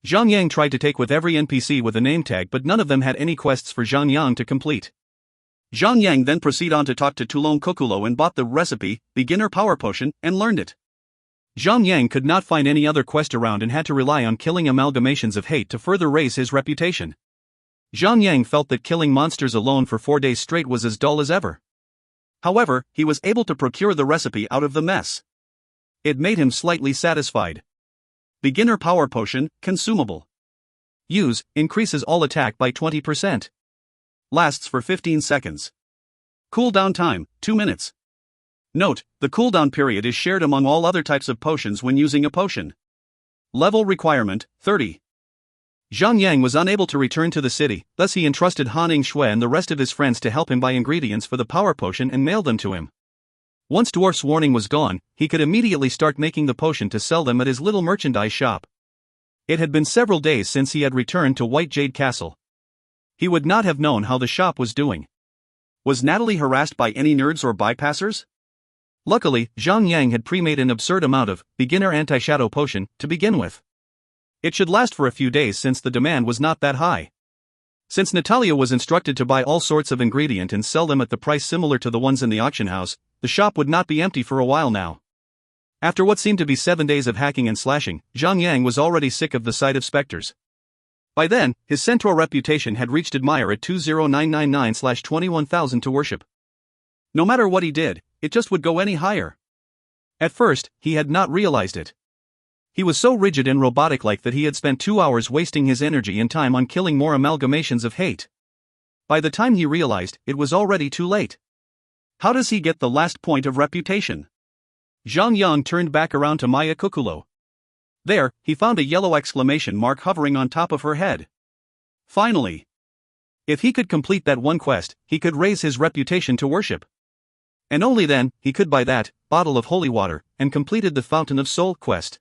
Speaker 1: Zhang tried to take with every NPC with a name tag but none of them had any quests for Zhang to complete. Zhang then proceeded on to talk to Tulong Kokulo and bought the recipe, beginner power potion, and learned it. Zhang could not find any other quest around and had to rely on killing amalgamations of hate to further raise his reputation. Zhang felt that killing monsters alone for 4 days straight was as dull as ever. However, he was able to procure the recipe out of the mess. It made him slightly satisfied. Beginner power potion, consumable. Use, increases all attack by 20%. Lasts for 15 seconds. Cooldown time, 2 minutes. Note, the cooldown period is shared among all other types of potions when using a potion. Level requirement, 30. Zhang was unable to return to the city, thus he entrusted Han Shui and the rest of his friends to help him buy ingredients for the power potion and mailed them to him. Once Dwarf's warning was gone, he could immediately start making the potion to sell them at his little merchandise shop. It had been several days since he had returned to White Jade Castle. He would not have known how the shop was doing. Was Natalie harassed by any nerds or bypassers? Luckily, Zhang had pre-made an absurd amount of beginner anti-shadow potion to begin with. It should last for a few days since the demand was not that high. Since Natalia was instructed to buy all sorts of ingredient and sell them at the price similar to the ones in the auction house, the shop would not be empty for a while now. After what seemed to be 7 days of hacking and slashing, Zhang was already sick of the sight of specters. By then, his centaur reputation had reached admire at 20999/21,000 to worship. No matter what he did, it just would go any higher. At first, he had not realized it. He was so rigid and robotic-like that he had spent 2 hours wasting his energy and time on killing more amalgamations of hate. By the time he realized, it was already too late. How does he get the last point of reputation? Zhang Yang turned back around to Maya Kukulo. There, he found a yellow exclamation mark hovering on top of her head. Finally! If he could complete that one quest, he could raise his reputation to worship. And only then, he could buy that bottle of holy water, and completed the Fountain of Soul quest.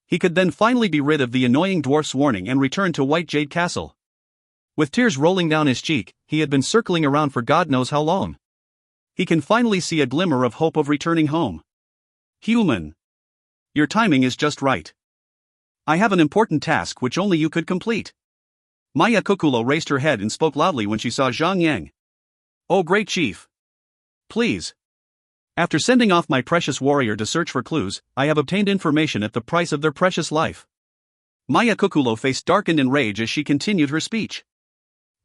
Speaker 1: He could then finally be rid of the annoying dwarf's warning and return to White Jade Castle. With tears rolling down his cheek, he had been circling around for God knows how long. He can finally see a glimmer of hope of returning home. Human. Your timing is just right. I have an important task which only you could complete. Maya Kukulo raised her head and spoke loudly when she saw Zhang Yang. Oh great chief. Please. After sending off my precious warrior to search for clues, I have obtained information at the price of their precious life. Maya Kukulo face darkened in rage as she continued her speech.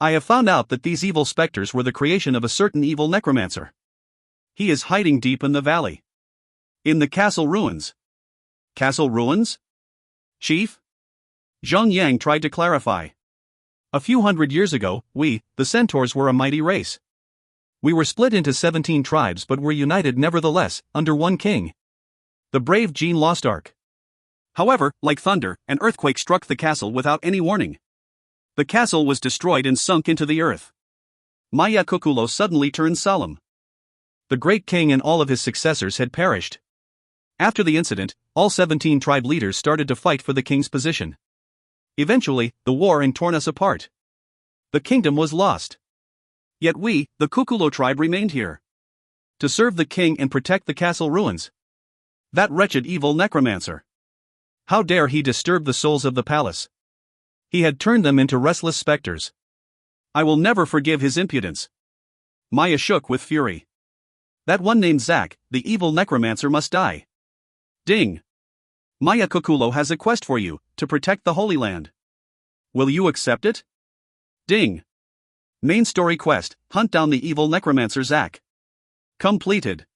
Speaker 1: I have found out that these evil specters were the creation of a certain evil necromancer. He is hiding deep in the valley. In the castle ruins. Castle ruins? Chief? Zhang Yang tried to clarify. A few hundred years ago, we, the centaurs, were a mighty race. We were split into 17 tribes but were united nevertheless, under one king. The brave Jean Lost Ark. However, like thunder, an earthquake struck the castle without any warning. The castle was destroyed and sunk into the earth. Maya Kukulo suddenly turned solemn. The great king and all of his successors had perished. After the incident, all 17 tribe leaders started to fight for the king's position. Eventually, the war torn us apart. The kingdom was lost. Yet we, the Kukulo tribe, remained here. To serve the king and protect the castle ruins. That wretched evil necromancer. How dare he disturb the souls of the palace? He had turned them into restless specters. I will never forgive his impudence. Maya shook with fury. That one named Zach, the evil necromancer, must die. Ding! Maya Kukulo has a quest for you, to protect the Holy Land. Will you accept it? Ding! Main story quest, hunt down the evil necromancer Zach. Completed.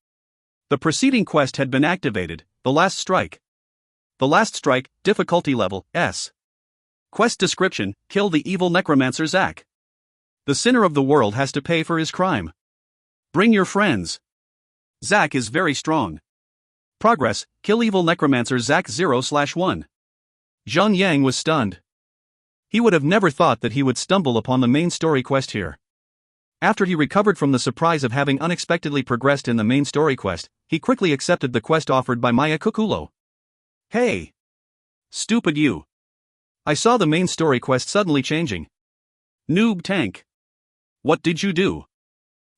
Speaker 1: The preceding quest had been activated, the last strike. The last strike, difficulty level, S. Quest description, kill the evil necromancer Zach. The sinner of the world has to pay for his crime. Bring your friends. Zach is very strong. Progress, kill evil necromancer Zach 0/1. Zhang Yang was stunned. He would have never thought that he would stumble upon the main story quest here. After he recovered from the surprise of having unexpectedly progressed in the main story quest, he quickly accepted the quest offered by Maya Kukulo. Hey! Stupid you! I saw the main story quest suddenly changing. Noob tank! What did you do?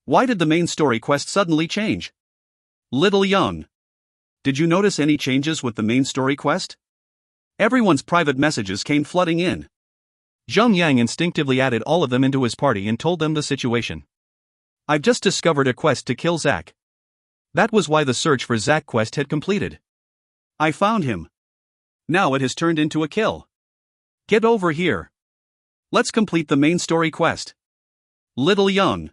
Speaker 1: Why did the main story quest suddenly change? Little young! Did you notice any changes with the main story quest? Everyone's private messages came flooding in. Zhang Yang instinctively added all of them into his party and told them the situation. I've just discovered a quest to kill Zach. That was why the search for Zach quest had completed. I found him. Now it has turned into a kill. Get over here. Let's complete the main story quest. Little young.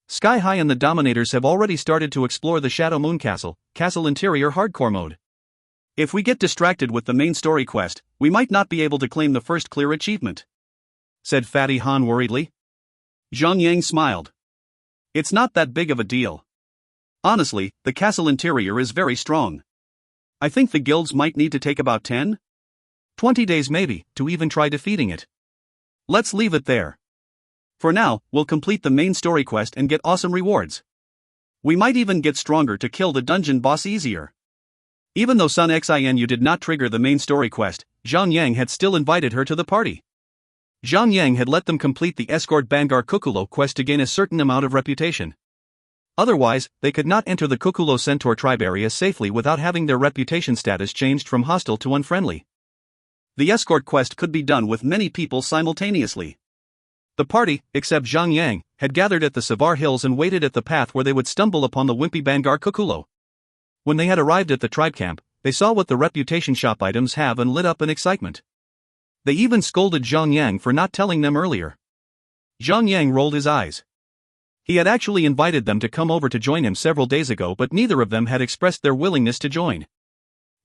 Speaker 1: Sky High and the Dominators have already started to explore the Shadow Moon Castle, Castle Interior Hardcore mode. If we get distracted with the main story quest, we might not be able to claim the first clear achievement, said Fatty Han worriedly. Zhang Yang smiled. It's not that big of a deal. Honestly, the castle interior is very strong. I think the guilds might need to take about 10-20 days maybe, to even try defeating it. Let's leave it there. For now, we'll complete the main story quest and get awesome rewards. We might even get stronger to kill the dungeon boss easier. Even though Sun Xinu did not trigger the main story quest, Zhang Yang had still invited her to the party. Zhang Yang had let them complete the Escort Bangar Kukulo quest to gain a certain amount of reputation. Otherwise, they could not enter the Kukulo Centaur tribe area safely without having their reputation status changed from hostile to unfriendly. The escort quest could be done with many people simultaneously. The party, except Zhang Yang, had gathered at the Savar Hills and waited at the path where they would stumble upon the wimpy Bangar Kukulo. When they had arrived at the tribe camp, they saw what the reputation shop items have and lit up in excitement. They even scolded Zhang Yang for not telling them earlier. Zhang Yang rolled his eyes. He had actually invited them to come over to join him several days ago, but neither of them had expressed their willingness to join.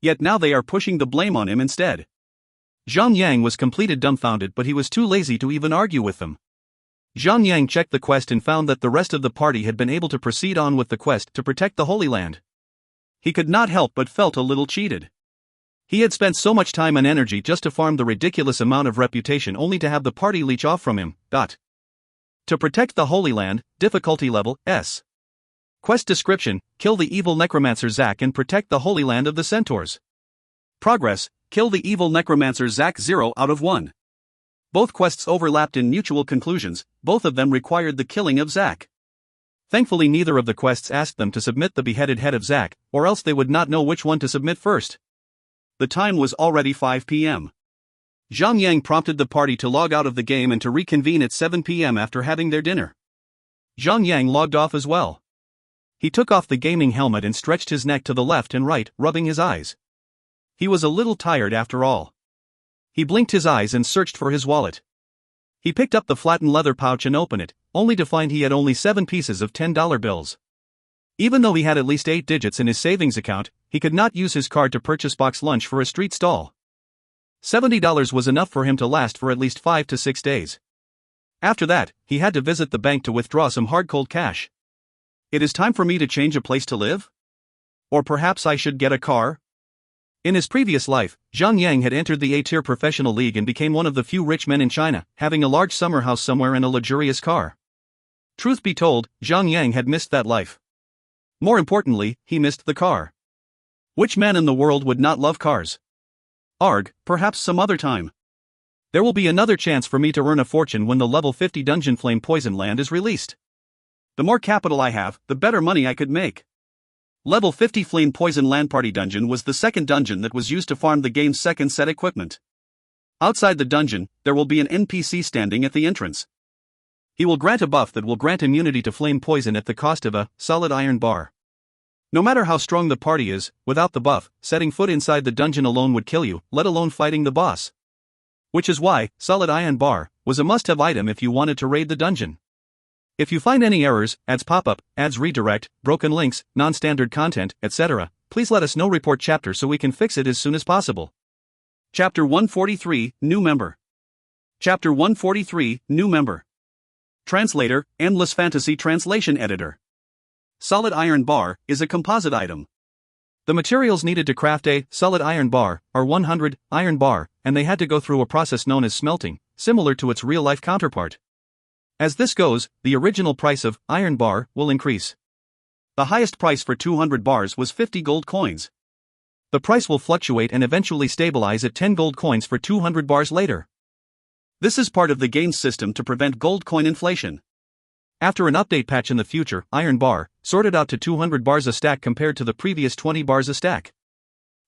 Speaker 1: Yet now they are pushing the blame on him instead. Zhang Yang was completely dumbfounded, but he was too lazy to even argue with them. Zhang Yang checked the quest and found that the rest of the party had been able to proceed on with the quest to protect the Holy Land. He could not help but felt a little cheated. He had spent so much time and energy just to farm the ridiculous amount of reputation only to have the party leech off from him. To protect the Holy Land, difficulty level S. Quest description: kill the evil necromancer Zhang and protect the Holy Land of the Centaurs. Progress: kill the evil necromancer Zhang 0 out of 1. Both quests overlapped in mutual conclusions, both of them required the killing of Zhang. Thankfully neither of the quests asked them to submit the beheaded head of Zhang, or else they would not know which one to submit first. The time was already 5 p.m. Zhang Yang prompted the party to log out of the game and to reconvene at 7 p.m. after having their dinner. Zhang Yang logged off as well. He took off the gaming helmet and stretched his neck to the left and right, rubbing his eyes. He was a little tired after all. He blinked his eyes and searched for his wallet. He picked up the flattened leather pouch and opened it, only to find he had only 7 pieces of $10 bills. Even though he had at least 8 digits in his savings account, he could not use his card to purchase box lunch for a street stall. $70 was enough for him to last for at least 5 to 6 days. After that, he had to visit the bank to withdraw some hard cold cash. It is time for me to change a place to live? Or perhaps I should get a car? In his previous life, Zhang Yang had entered the A-tier professional league and became one of the few rich men in China, having a large summer house somewhere and a luxurious car. Truth be told, Zhang Yang had missed that life. More importantly, he missed the car. Which man in the world would not love cars? Arg, perhaps some other time. There will be another chance for me to earn a fortune when the level 50 dungeon Flame Poison Land is released. The more capital I have, the better money I could make. Level 50 Flame Poison Land Party Dungeon was the second dungeon that was used to farm the game's second set equipment. Outside the dungeon, there will be an NPC standing at the entrance. He will grant a buff that will grant immunity to flame poison at the cost of a solid iron bar. No matter how strong the party is, without the buff, setting foot inside the dungeon alone would kill you, let alone fighting the boss. Which is why, solid iron bar was a must-have item if you wanted to raid the dungeon. If you find any errors, ads pop up, ads redirect, broken links, non-standard content, etc., please let us know. Report chapter so we can fix it as soon as possible. Chapter 143, New Member. Chapter 143, New Member. Translator, Endless Fantasy Translation Editor. Solid iron bar is a composite item. The materials needed to craft a solid iron bar are 100 iron bar, and they had to go through a process known as smelting, similar to its real-life counterpart. As this goes, the original price of iron bar will increase. The highest price for 200 bars was 50 gold coins. The price will fluctuate and eventually stabilize at 10 gold coins for 200 bars later. This is part of the game's system to prevent gold coin inflation. After an update patch in the future, iron bar sorted out to 200 bars a stack compared to the previous 20 bars a stack.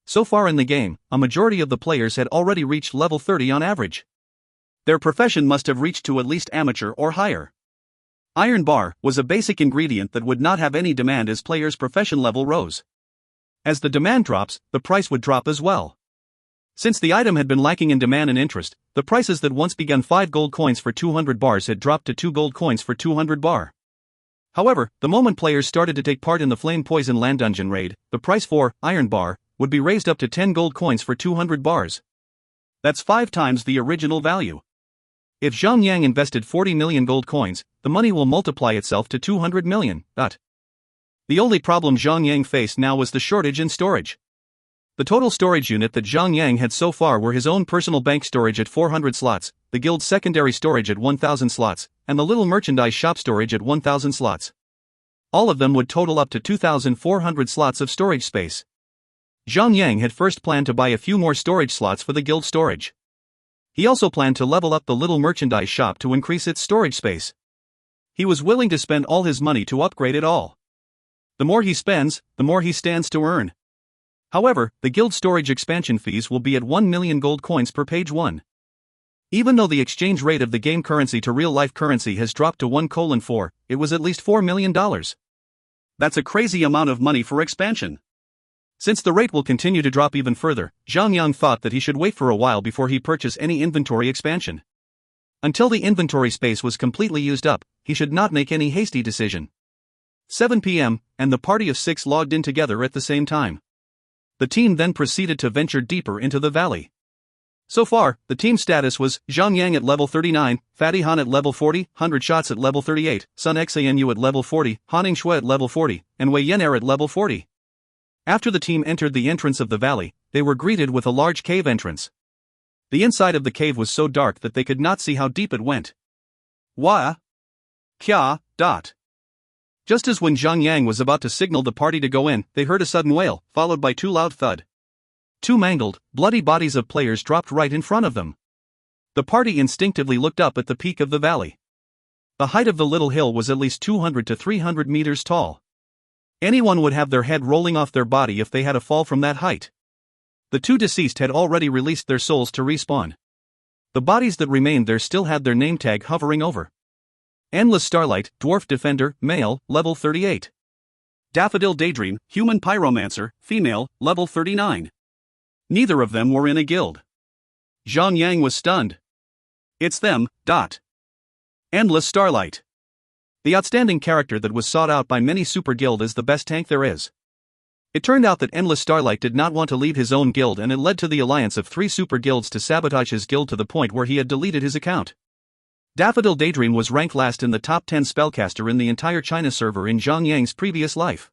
Speaker 1: So far in the game, a majority of the players had already reached level 30 on average. Their profession must have reached to at least amateur or higher. Iron bar was a basic ingredient that would not have any demand as players' profession level rose. As the demand drops, the price would drop as well. Since the item had been lacking in demand and interest, the prices that once began 5 gold coins for 200 bars had dropped to 2 gold coins for 200 bar. However, the moment players started to take part in the Flame Poison Land Dungeon raid, the price for iron bar would be raised up to 10 gold coins for 200 bars. That's 5 times the original value. If Zhang Yang invested 40 million gold coins, the money will multiply itself to 200 million. The only problem Zhang Yang faced now was the shortage in storage. The total storage unit that Zhang Yang had so far were his own personal bank storage at 400 slots, the guild's secondary storage at 1000 slots, and the little merchandise shop storage at 1000 slots. All of them would total up to 2400 slots of storage space. Zhang Yang had first planned to buy a few more storage slots for the guild storage. He also planned to level up the little merchandise shop to increase its storage space. He was willing to spend all his money to upgrade it all. The more he spends, the more he stands to earn. However, the guild storage expansion fees will be at 1 million gold coins per page 1. Even though the exchange rate of the game currency to real-life currency has dropped to 1:4, it was at least $4 million. That's a crazy amount of money for expansion. Since the rate will continue to drop even further, Zhang Yang thought that he should wait for a while before he purchased any inventory expansion. Until the inventory space was completely used up, he should not make any hasty decision. 7 p.m., and the party of 6 logged in together at the same time. The team then proceeded to venture deeper into the valley. So far, the team status was Zhang Yang at level 39, Fatty Han at level 40, 100 shots at level 38, Sun Xanu at level 40, Haning Shui at level 40, and Wei Yenair at level 40. After the team entered the entrance of the valley, they were greeted with a large cave entrance. The inside of the cave was so dark that they could not see how deep it went. Wah! Kya! Dot. Just as when Zhang Yang was about to signal the party to go in, they heard a sudden wail, followed by 2 loud thud. 2 mangled, bloody bodies of players dropped right in front of them. The party instinctively looked up at the peak of the valley. The height of the little hill was at least 200 to 300 meters tall. Anyone would have their head rolling off their body if they had a fall from that height. The 2 deceased had already released their souls to respawn. The bodies that remained there still had their name tag hovering over. Endless Starlight, Dwarf Defender, male, level 38. Daffodil Daydream, Human Pyromancer, female, level 39. Neither of them were in a guild. Zhang Yang was stunned. It's them, dot. Endless Starlight. The outstanding character that was sought out by many super guild as the best tank there is. It turned out that Endless Starlight did not want to leave his own guild, and it led to the alliance of 3 super guilds to sabotage his guild to the point where he had deleted his account. Daffodil Daydream was ranked last in the top 10 spellcaster in the entire China server in Zhang Yang's previous life.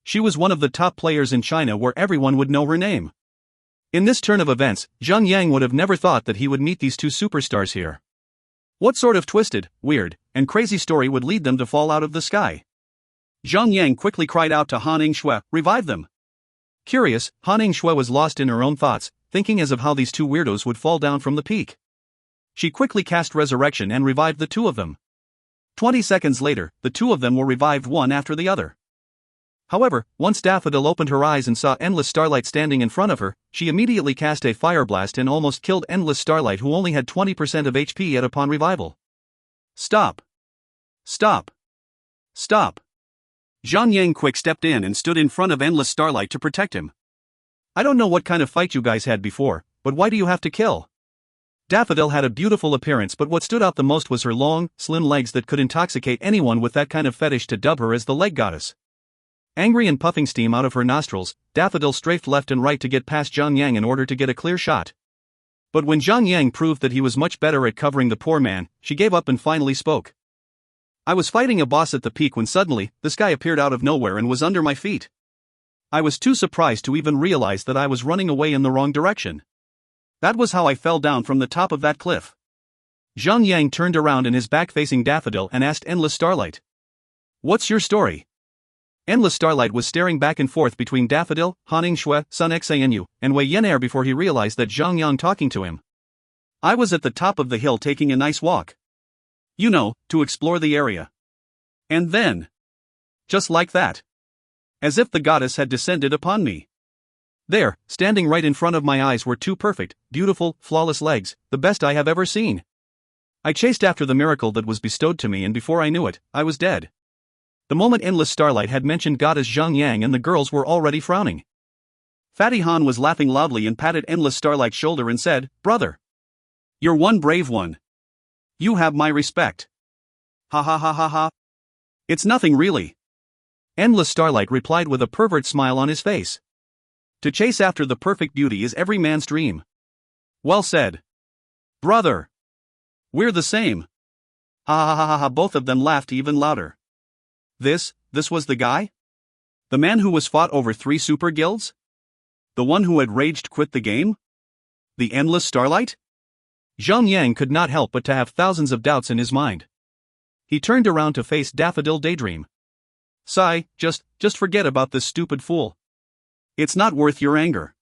Speaker 1: She was one of the top players in China where everyone would know her name. In this turn of events, Zhang Yang would have never thought that he would meet these 2 superstars here. What sort of twisted, weird, and crazy story would lead them to fall out of the sky? Zhang Yang quickly cried out to Han Shui, revive them. Curious, Han Shui was lost in her own thoughts, thinking as of how these 2 weirdos would fall down from the peak. She quickly cast resurrection and revived the 2 of them. 20 seconds later, the 2 of them were revived one after the other. However, once Daffodil opened her eyes and saw Endless Starlight standing in front of her, she immediately cast a fire blast and almost killed Endless Starlight, who only had 20% of HP yet upon revival. Stop! Stop! Stop! Zhang Yang quick stepped in and stood in front of Endless Starlight to protect him. I don't know what kind of fight you guys had before, but why do you have to kill? Daffodil had a beautiful appearance, but what stood out the most was her long, slim legs that could intoxicate anyone with that kind of fetish to dub her as the leg goddess. Angry and puffing steam out of her nostrils, Daffodil strafed left and right to get past Zhang Yang in order to get a clear shot. But when Zhang Yang proved that he was much better at covering the poor man, she gave up and finally spoke. I was fighting a boss at the peak when suddenly, this guy appeared out of nowhere and was under my feet. I was too surprised to even realize that I was running away in the wrong direction. That was how I fell down from the top of that cliff. Zhang Yang turned around in his back facing Daffodil and asked Endless Starlight. What's your story? Endless Starlight was staring back and forth between Daffodil, Haning Shui, Sun Xanu, and Wei Yenair before he realized that Zhang Yang talking to him. I was at the top of the hill taking a nice walk. You know, to explore the area. And then, just like that, as if the goddess had descended upon me. There, standing right in front of my eyes were 2 perfect, beautiful, flawless legs, the best I have ever seen. I chased after the miracle that was bestowed to me, and before I knew it, I was dead. The moment Endless Starlight had mentioned goddess Zhang Yang, and the girls were already frowning. Fatty Han was laughing loudly and patted Endless Starlight's shoulder and said, Brother, you're one brave one. You have my respect. Ha ha ha ha ha. It's nothing really. Endless Starlight replied with a pervert smile on his face. To chase after the perfect beauty is every man's dream. Well said. Brother. We're the same. Ha ha ha ha ha. Both of them laughed even louder. This was the guy? The man who was fought over 3 super guilds? The one who had raged quit the game? The Endless Starlight? Zhang Yang could not help but to have thousands of doubts in his mind. He turned around to face Daffodil Daydream. Sigh, just forget about this stupid fool. It's not worth your anger.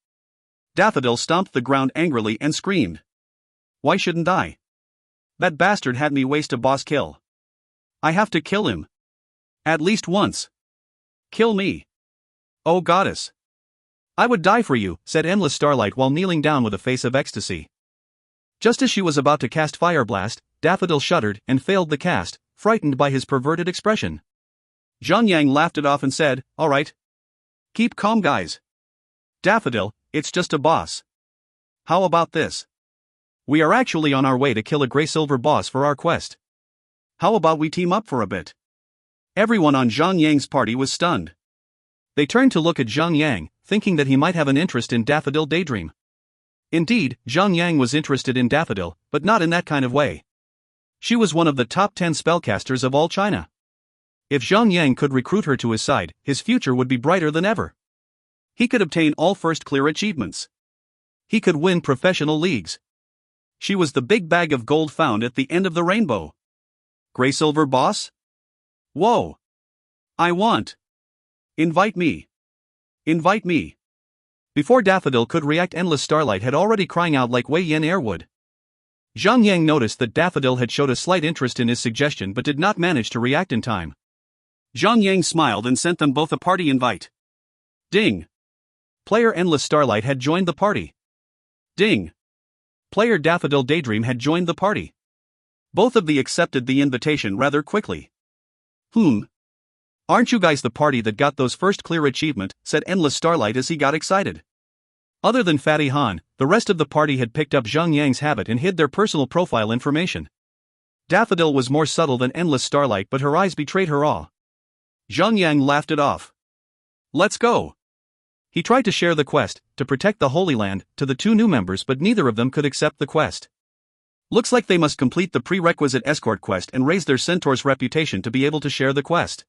Speaker 1: Daffodil stomped the ground angrily and screamed. Why shouldn't I? That bastard had me waste a boss kill. I have to kill him. At least once. Kill me. Oh goddess. I would die for you, said Endless Starlight while kneeling down with a face of ecstasy. Just as she was about to cast Fire Blast, Daffodil shuddered and failed the cast, frightened by his perverted expression. Zhang Yang laughed it off and said, All right. Keep calm, guys. Daffodil, it's just a boss. How about this? We are actually on our way to kill a Grey Silver boss for our quest. How about we team up for a bit? Everyone on Zhang Yang's party was stunned. They turned to look at Zhang Yang, thinking that he might have an interest in Daffodil Daydream. Indeed, Zhang Yang was interested in Daffodil, but not in that kind of way. She was one of the top 10 spellcasters of all China. If Zhang Yang could recruit her to his side, his future would be brighter than ever. He could obtain all first clear achievements. He could win professional leagues. She was the big bag of gold found at the end of the rainbow. Gray Silver Boss? Whoa! I want. Invite me. Invite me. Before Daffodil could react, Endless Starlight had already crying out like Wei Yin Airwood. Zhang Yang noticed that Daffodil had showed a slight interest in his suggestion but did not manage to react in time. Zhang Yang smiled and sent them both a party invite. Ding! Player Endless Starlight had joined the party. Ding! Player Daffodil Daydream had joined the party. Both of them accepted the invitation rather quickly. Aren't you guys the party that got those first clear achievement, said Endless Starlight as he got excited. Other than Fatty Han, the rest of the party had picked up Zhang Yang's habit and hid their personal profile information. Daffodil was more subtle than Endless Starlight, but her eyes betrayed her awe. Zhang Yang laughed it off. Let's go. He tried to share the quest, to protect the Holy Land, to the two new members, but neither of them could accept the quest. Looks like they must complete the prerequisite escort quest and raise their centaur's reputation to be able to share the quest.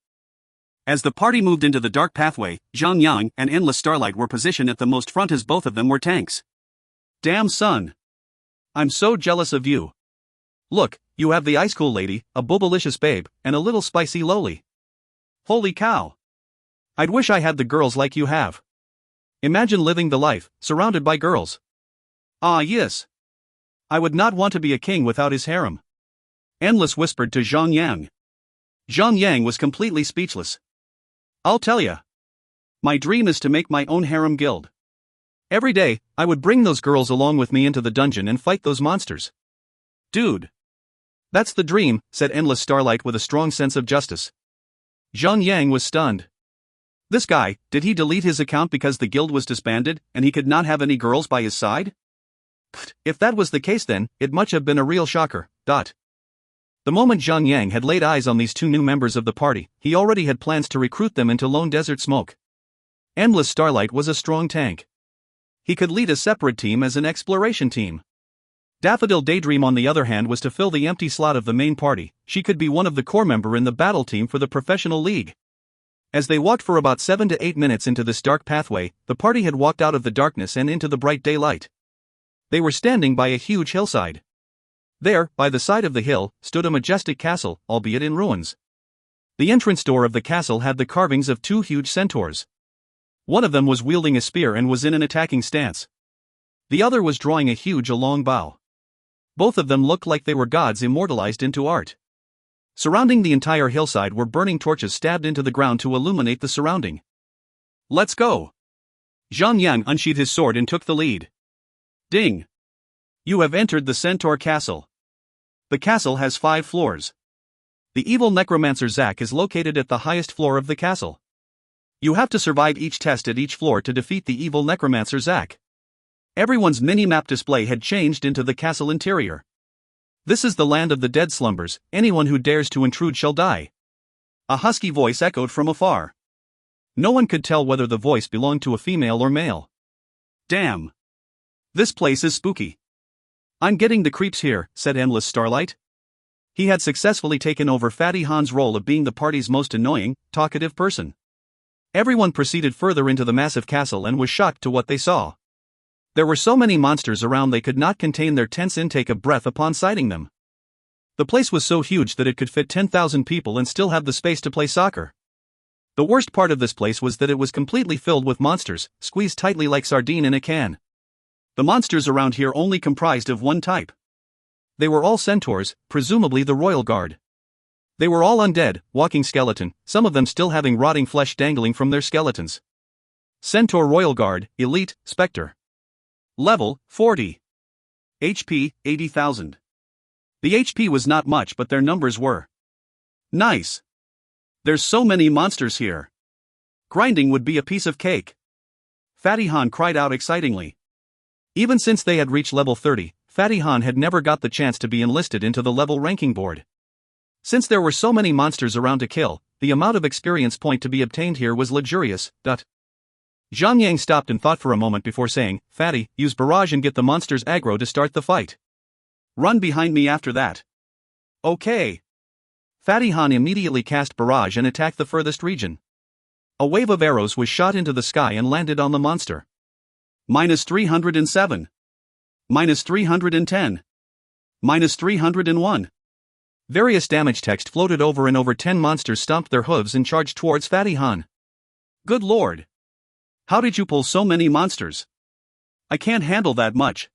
Speaker 1: As the party moved into the dark pathway, Zhang Yang and Endless Starlight were positioned at the most front as both of them were tanks. Damn son! I'm so jealous of you. Look, you have the ice cool lady, a boobalicious babe, and a little spicy loli. Holy cow! I'd wish I had the girls like you have. Imagine living the life, surrounded by girls. Ah yes. I would not want to be a king without his harem. Endless whispered to Zhang Yang. Zhang Yang was completely speechless. I'll tell ya. My dream is to make my own harem guild. Every day, I would bring those girls along with me into the dungeon and fight those monsters. Dude. That's the dream, said Endless Starlight with a strong sense of justice. Zhang Yang was stunned. This guy, did he delete his account because the guild was disbanded, and he could not have any girls by his side? If that was the case, then it must have been a real shocker. The moment Zhang Yang had laid eyes on these two new members of the party, he already had plans to recruit them into Lone Desert Smoke. Endless Starlight was a strong tank. He could lead a separate team as an exploration team. Daffodil Daydream, on the other hand, was to fill the empty slot of the main party. She could be one of the core member in the battle team for the professional league. As they walked for about 7 to 8 minutes into this dark pathway, the party had walked out of the darkness and into the bright daylight. They were standing by a huge hillside. There, by the side of the hill, stood a majestic castle, albeit in ruins. The entrance door of the castle had the carvings of two huge centaurs. One of them was wielding a spear and was in an attacking stance. The other was drawing a huge long bow. Both of them looked like they were gods immortalized into art. Surrounding the entire hillside were burning torches stabbed into the ground to illuminate the surrounding. Let's go! Zhang Yang unsheathed his sword and took the lead. Ding! You have entered the Centaur Castle. The castle has 5 floors. The evil necromancer Zach is located at the highest floor of the castle. You have to survive each test at each floor to defeat the evil necromancer Zach. Everyone's mini-map display had changed into the castle interior. This is the land of the dead slumbers. Anyone who dares to intrude shall die. A husky voice echoed from afar. No one could tell whether the voice belonged to a female or male. Damn! This place is spooky. I'm getting the creeps here, said Endless Starlight. He had successfully taken over Fatty Han's role of being the party's most annoying, talkative person. Everyone proceeded further into the massive castle and was shocked to what they saw. There were so many monsters around they could not contain their tense intake of breath upon sighting them. The place was so huge that it could fit 10,000 people and still have the space to play soccer. The worst part of this place was that it was completely filled with monsters, squeezed tightly like sardine in a can. The monsters around here only comprised of one type. They were all centaurs, presumably the royal guard. They were all undead, walking skeleton, some of them still having rotting flesh dangling from their skeletons. Centaur Royal Guard, Elite, Spectre. Level, 40. HP, 80,000. The HP was not much, but their numbers were. Nice. There's so many monsters here. Grinding would be a piece of cake. Fatty Han cried out excitingly. Even since they had reached level 30, Fatty Han had never got the chance to be enlisted into the level ranking board. Since there were so many monsters around to kill, the amount of experience point to be obtained here was luxurious. Zhang Yang stopped and thought for a moment before saying, "Fatty, use barrage and get the monsters aggro to start the fight. Run behind me after that." "Okay." Fatty Han immediately cast barrage and attacked the furthest region. A wave of arrows was shot into the sky and landed on the monster. -307. -310. -301. Various damage text floated over and over 10 monsters stomped their hooves and charged towards Fatty Han. "Good lord! How did you pull so many monsters? I can't handle that much."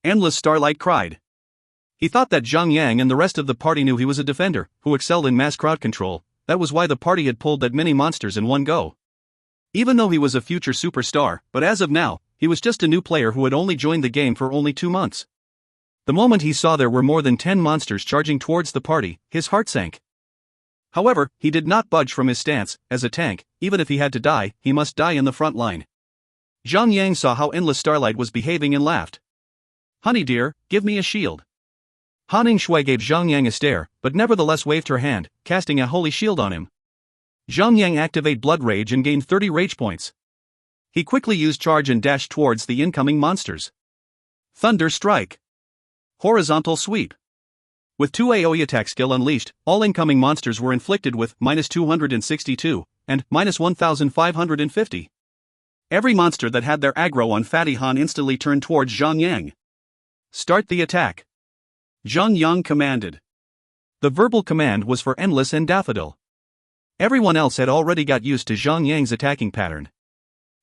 Speaker 1: Endless Starlight cried. He thought that Zhang Yang and the rest of the party knew he was a defender, who excelled in mass crowd control. That was why the party had pulled that many monsters in one go. Even though he was a future superstar, but as of now, he was just a new player who had only joined the game for only 2 months. The moment he saw there were more than 10 monsters charging towards the party, his heart sank. However, he did not budge from his stance. As a tank, even if he had to die, he must die in the front line. Zhang Yang saw how Endless Starlight was behaving and laughed. "Honey dear, give me a shield." Han Shui gave Zhang Yang a stare, but nevertheless waved her hand, casting a holy shield on him. Zhang Yang activated Blood Rage and gained 30 rage points. He quickly used charge and dashed towards the incoming monsters. Thunder Strike. Horizontal Sweep. With 2 AoE attack skill unleashed, all incoming monsters were inflicted with -262 and -1550. Every monster that had their aggro on Fatty Han instantly turned towards Zhang Yang. "Start the attack," Zhang Yang commanded. The verbal command was for Endless and Daffodil. Everyone else had already got used to Zhang Yang's attacking pattern.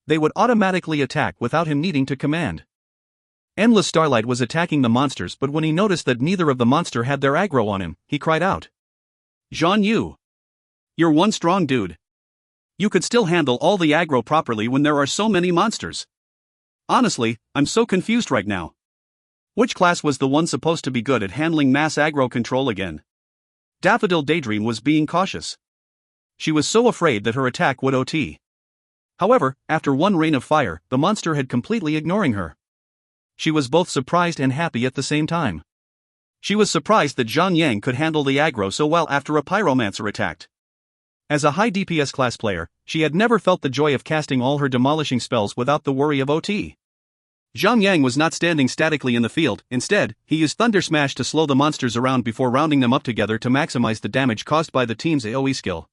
Speaker 1: They would automatically attack without him needing to command. Endless Starlight was attacking the monsters, but when he noticed that neither of the monster had their aggro on him, he cried out. "Zhan Yu! You're one strong dude. You could still handle all the aggro properly when there are so many monsters. Honestly, I'm so confused right now. Which class was the one supposed to be good at handling mass aggro control again?" Daffodil Daydream was being cautious. She was so afraid that her attack would OT. However, after one rain of fire, the monster had completely ignoring her. She was both surprised and happy at the same time. She was surprised that Zhang Yang could handle the aggro so well after a pyromancer attacked. As a high DPS class player, she had never felt the joy of casting all her demolishing spells without the worry of OT. Zhang Yang was not standing statically in the field. Instead, he used Thunder Smash to slow the monsters around before rounding them up together to maximize the damage caused by the team's AoE skill.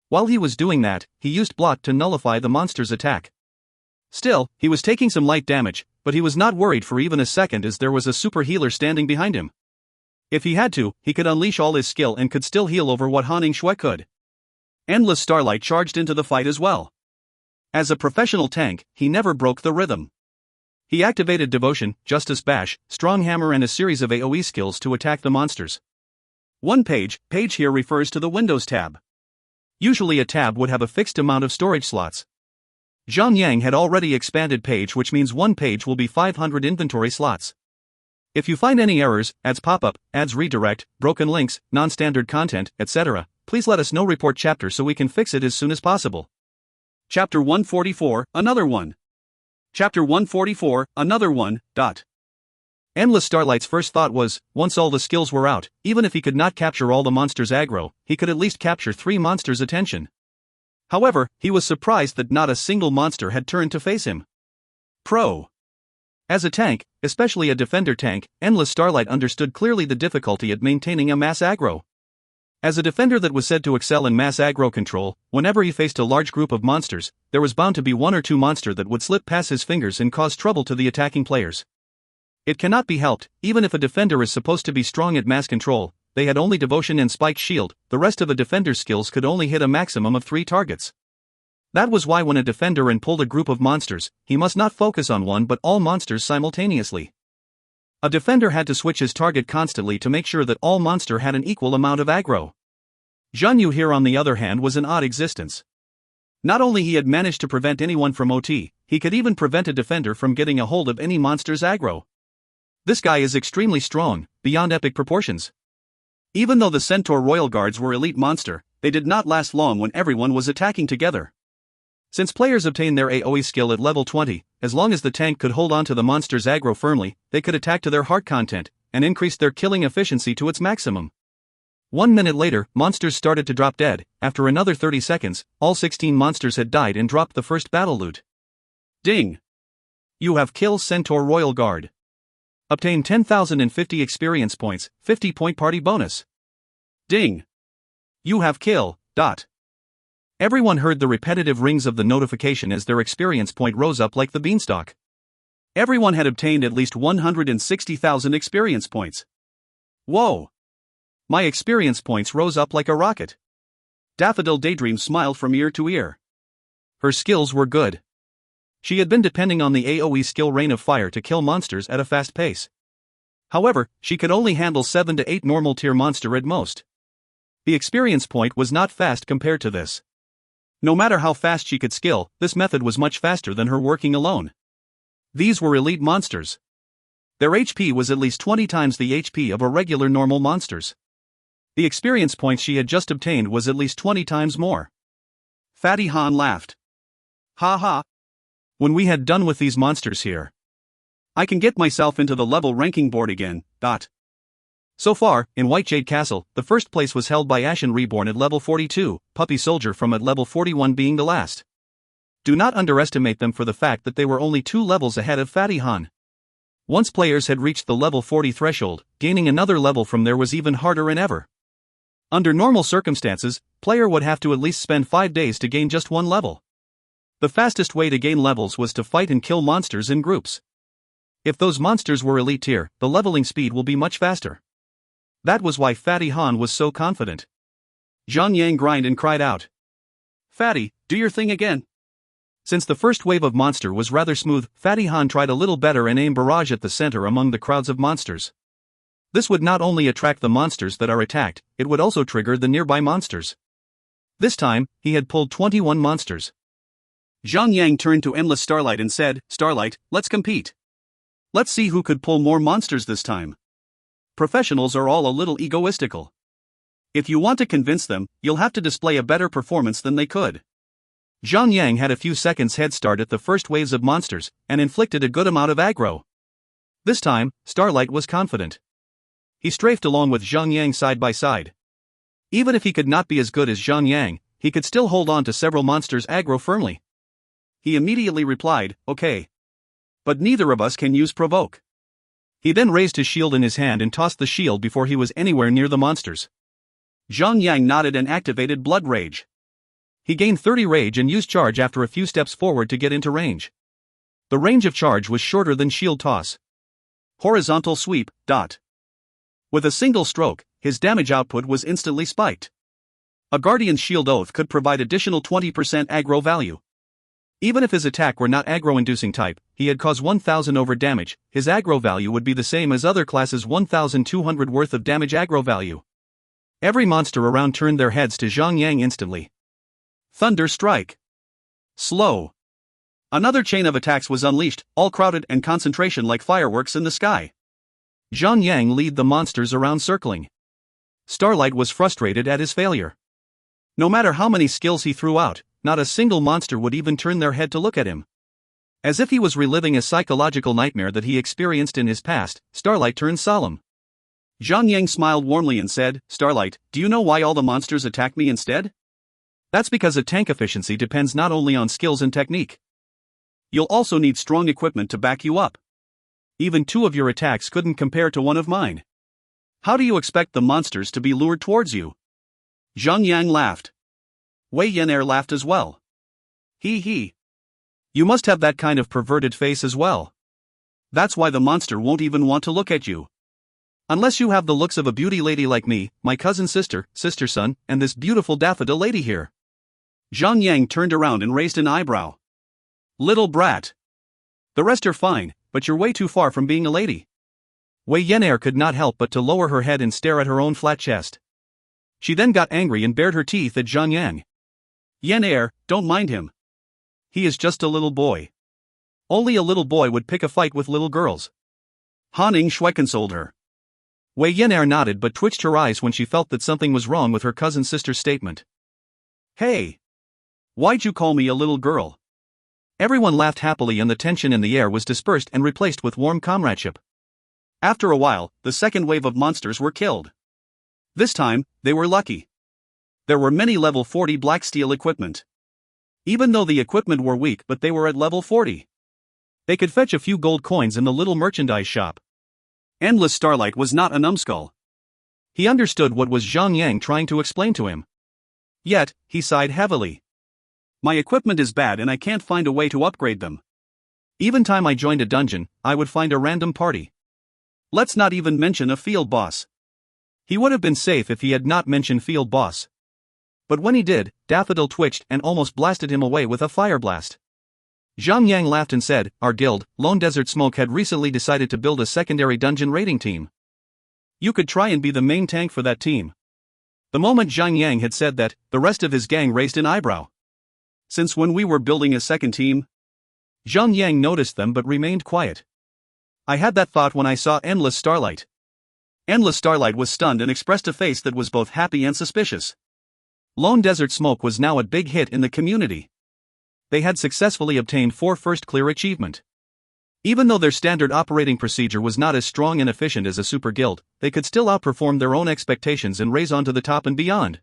Speaker 1: While he was doing that, he used Blot to nullify the monster's attack. Still, he was taking some light damage, but he was not worried for even a second as there was a super healer standing behind him. If he had to, he could unleash all his skill and could still heal over what Han Shui could. Endless Starlight charged into the fight as well. As a professional tank, he never broke the rhythm. He activated Devotion, Justice Bash, Strong Hammer and a series of AoE skills to attack the monsters. One page here refers to the Windows tab. Usually a tab would have a fixed amount of storage slots. Zhang Yang had already expanded page, which means one page will be 500 inventory slots. If you find any errors, ads pop-up, ads redirect, broken links, non-standard content, etc., please let us know. Report chapter so we can fix it as soon as possible. Chapter 144, another one. Chapter 144, another one. Endless Starlight's first thought was, once all the skills were out, even if he could not capture all the monsters' aggro, he could at least capture 3 monsters' attention. However, he was surprised that not a single monster had turned to face him. Pro. As a tank, especially a defender tank, Endless Starlight understood clearly the difficulty at maintaining a mass aggro. As a defender that was said to excel in mass aggro control, whenever he faced a large group of monsters, there was bound to be 1 or 2 monster that would slip past his fingers and cause trouble to the attacking players. It cannot be helped, even if a defender is supposed to be strong at mass control, they had only Devotion and Spike Shield, the rest of a defender's skills could only hit a maximum of 3 targets. That was why when a defender pulled a group of monsters, he must not focus on one but all monsters simultaneously. A defender had to switch his target constantly to make sure that all monster had an equal amount of aggro. Zhan Yu here on the other hand was an odd existence. Not only he had managed to prevent anyone from OT, he could even prevent a defender from getting a hold of any monster's aggro. This guy is extremely strong, beyond epic proportions. Even though the Centaur Royal Guards were elite monster, they did not last long when everyone was attacking together. Since players obtained their AoE skill at level 20, as long as the tank could hold on to the monster's aggro firmly, they could attack to their heart content, and increase their killing efficiency to its maximum. 1 minute later, monsters started to drop dead. After another 30 seconds, all 16 monsters had died and dropped the first battle loot. Ding! You have kill Centaur Royal Guard. Obtain 10,050 experience points, 50-point party bonus. Ding! You have kill. Everyone heard the repetitive rings of the notification as their experience point rose up like the beanstalk. Everyone had obtained at least 160,000 experience points. Whoa! My experience points rose up like a rocket. Daffodil Daydream smiled from ear to ear. Her skills were good. She had been depending on the AoE skill Rain of Fire to kill monsters at a fast pace. However, she could only handle 7 to 8 normal tier monster at most. The experience point was not fast compared to this. No matter how fast she could skill, this method was much faster than her working alone. These were elite monsters. Their HP was at least 20 times the HP of a regular normal monsters. The experience points she had just obtained was at least 20 times more. Fatty Han laughed. Ha ha. When we had done with these monsters here, I can get myself into the level ranking board again. So far, in White Jade Castle, the first place was held by Ashen Reborn at level 42, Puppy Soldier from at level 41 being the last. Do not underestimate them for the fact that they were only 2 levels ahead of Fatty Han. Once players had reached the level 40 threshold, gaining another level from there was even harder than ever. Under normal circumstances, player would have to at least spend 5 days to gain just 1 level. The fastest way to gain levels was to fight and kill monsters in groups. If those monsters were elite tier, the leveling speed will be much faster. That was why Fatty Han was so confident. Zhang Yang grinned and cried out. Fatty, do your thing again. Since the first wave of monster was rather smooth, Fatty Han tried a little better and aimed barrage at the center among the crowds of monsters. This would not only attract the monsters that are attacked, it would also trigger the nearby monsters. This time, he had pulled 21 monsters. Zhang Yang turned to Endless Starlight and said, Starlight, let's compete. Let's see who could pull more monsters this time. Professionals are all a little egoistical. If you want to convince them, you'll have to display a better performance than they could. Zhang Yang had a few seconds head start at the first waves of monsters, and inflicted a good amount of aggro. This time, Starlight was confident. He strafed along with Zhang Yang side by side. Even if he could not be as good as Zhang Yang, he could still hold on to several monsters' aggro firmly. He immediately replied, okay. But neither of us can use provoke. He then raised his shield in his hand and tossed the shield before he was anywhere near the monsters. Zhang Yang nodded and activated Blood Rage. He gained 30 rage and used charge after a few steps forward to get into range. The range of charge was shorter than shield toss. Horizontal sweep. With a single stroke, his damage output was instantly spiked. A Guardian's Shield Oath could provide additional 20% aggro value. Even if his attack were not aggro-inducing type, he had caused 1000 over damage, his aggro value would be the same as other classes' 1200 worth of damage aggro value. Every monster around turned their heads to Zhang Yang instantly. Thunder Strike. Slow. Another chain of attacks was unleashed, all crowded and concentration like fireworks in the sky. Zhang Yang led the monsters around circling. Starlight was frustrated at his failure. No matter how many skills he threw out, not a single monster would even turn their head to look at him. As if he was reliving a psychological nightmare that he experienced in his past, Starlight turned solemn. Zhang Yang smiled warmly and said, Starlight, do you know why all the monsters attack me instead? That's because a tank efficiency depends not only on skills and technique. You'll also need strong equipment to back you up. Even 2 of your attacks couldn't compare to 1 of mine. How do you expect the monsters to be lured towards you? Zhang Yang laughed. Wei Yan'er laughed as well. He. You must have that kind of perverted face as well. That's why the monster won't even want to look at you. Unless you have the looks of a beauty lady like me, my cousin sister, son, and this beautiful daffodil lady here. Zhang Yang turned around and raised an eyebrow. Little brat. The rest are fine, but you're way too far from being a lady. Wei Yan'er could not help but to lower her head and stare at her own flat chest. She then got angry and bared her teeth at Zhang Yang. Yan'er, don't mind him. He is just a little boy. Only a little boy would pick a fight with little girls. Han Shui consoled her. Wei Yan'er nodded but twitched her eyes when she felt that something was wrong with her cousin sister's statement. Hey! Why'd you call me a little girl? Everyone laughed happily and the tension in the air was dispersed and replaced with warm comradeship. After a while, the second wave of monsters were killed. This time, they were lucky. There were many level 40 black steel equipment. Even though the equipment were weak, but they were at level 40. They could fetch a few gold coins in the little merchandise shop. Endless Starlight was not a numbskull. He understood what was Zhang Yang trying to explain to him. Yet, he sighed heavily. My equipment is bad and I can't find a way to upgrade them. Even time I joined a dungeon, I would find a random party. Let's not even mention a field boss. He would have been safe if he had not mentioned field boss. But when he did, Daffodil twitched and almost blasted him away with a fire blast. Zhang Yang laughed and said, our guild, Lone Desert Smoke, had recently decided to build a secondary dungeon raiding team. You could try and be the main tank for that team. The moment Zhang Yang had said that, the rest of his gang raised an eyebrow. Since when we were building a second team? Zhang Yang noticed them but remained quiet. I had that thought when I saw Endless Starlight. Endless Starlight was stunned and expressed a face that was both happy and suspicious. Lone Desert Smoke was now a big hit in the community. They had successfully obtained 4 first clear achievement. Even though their standard operating procedure was not as strong and efficient as a super guild, they could still outperform their own expectations and raise on to the top and beyond.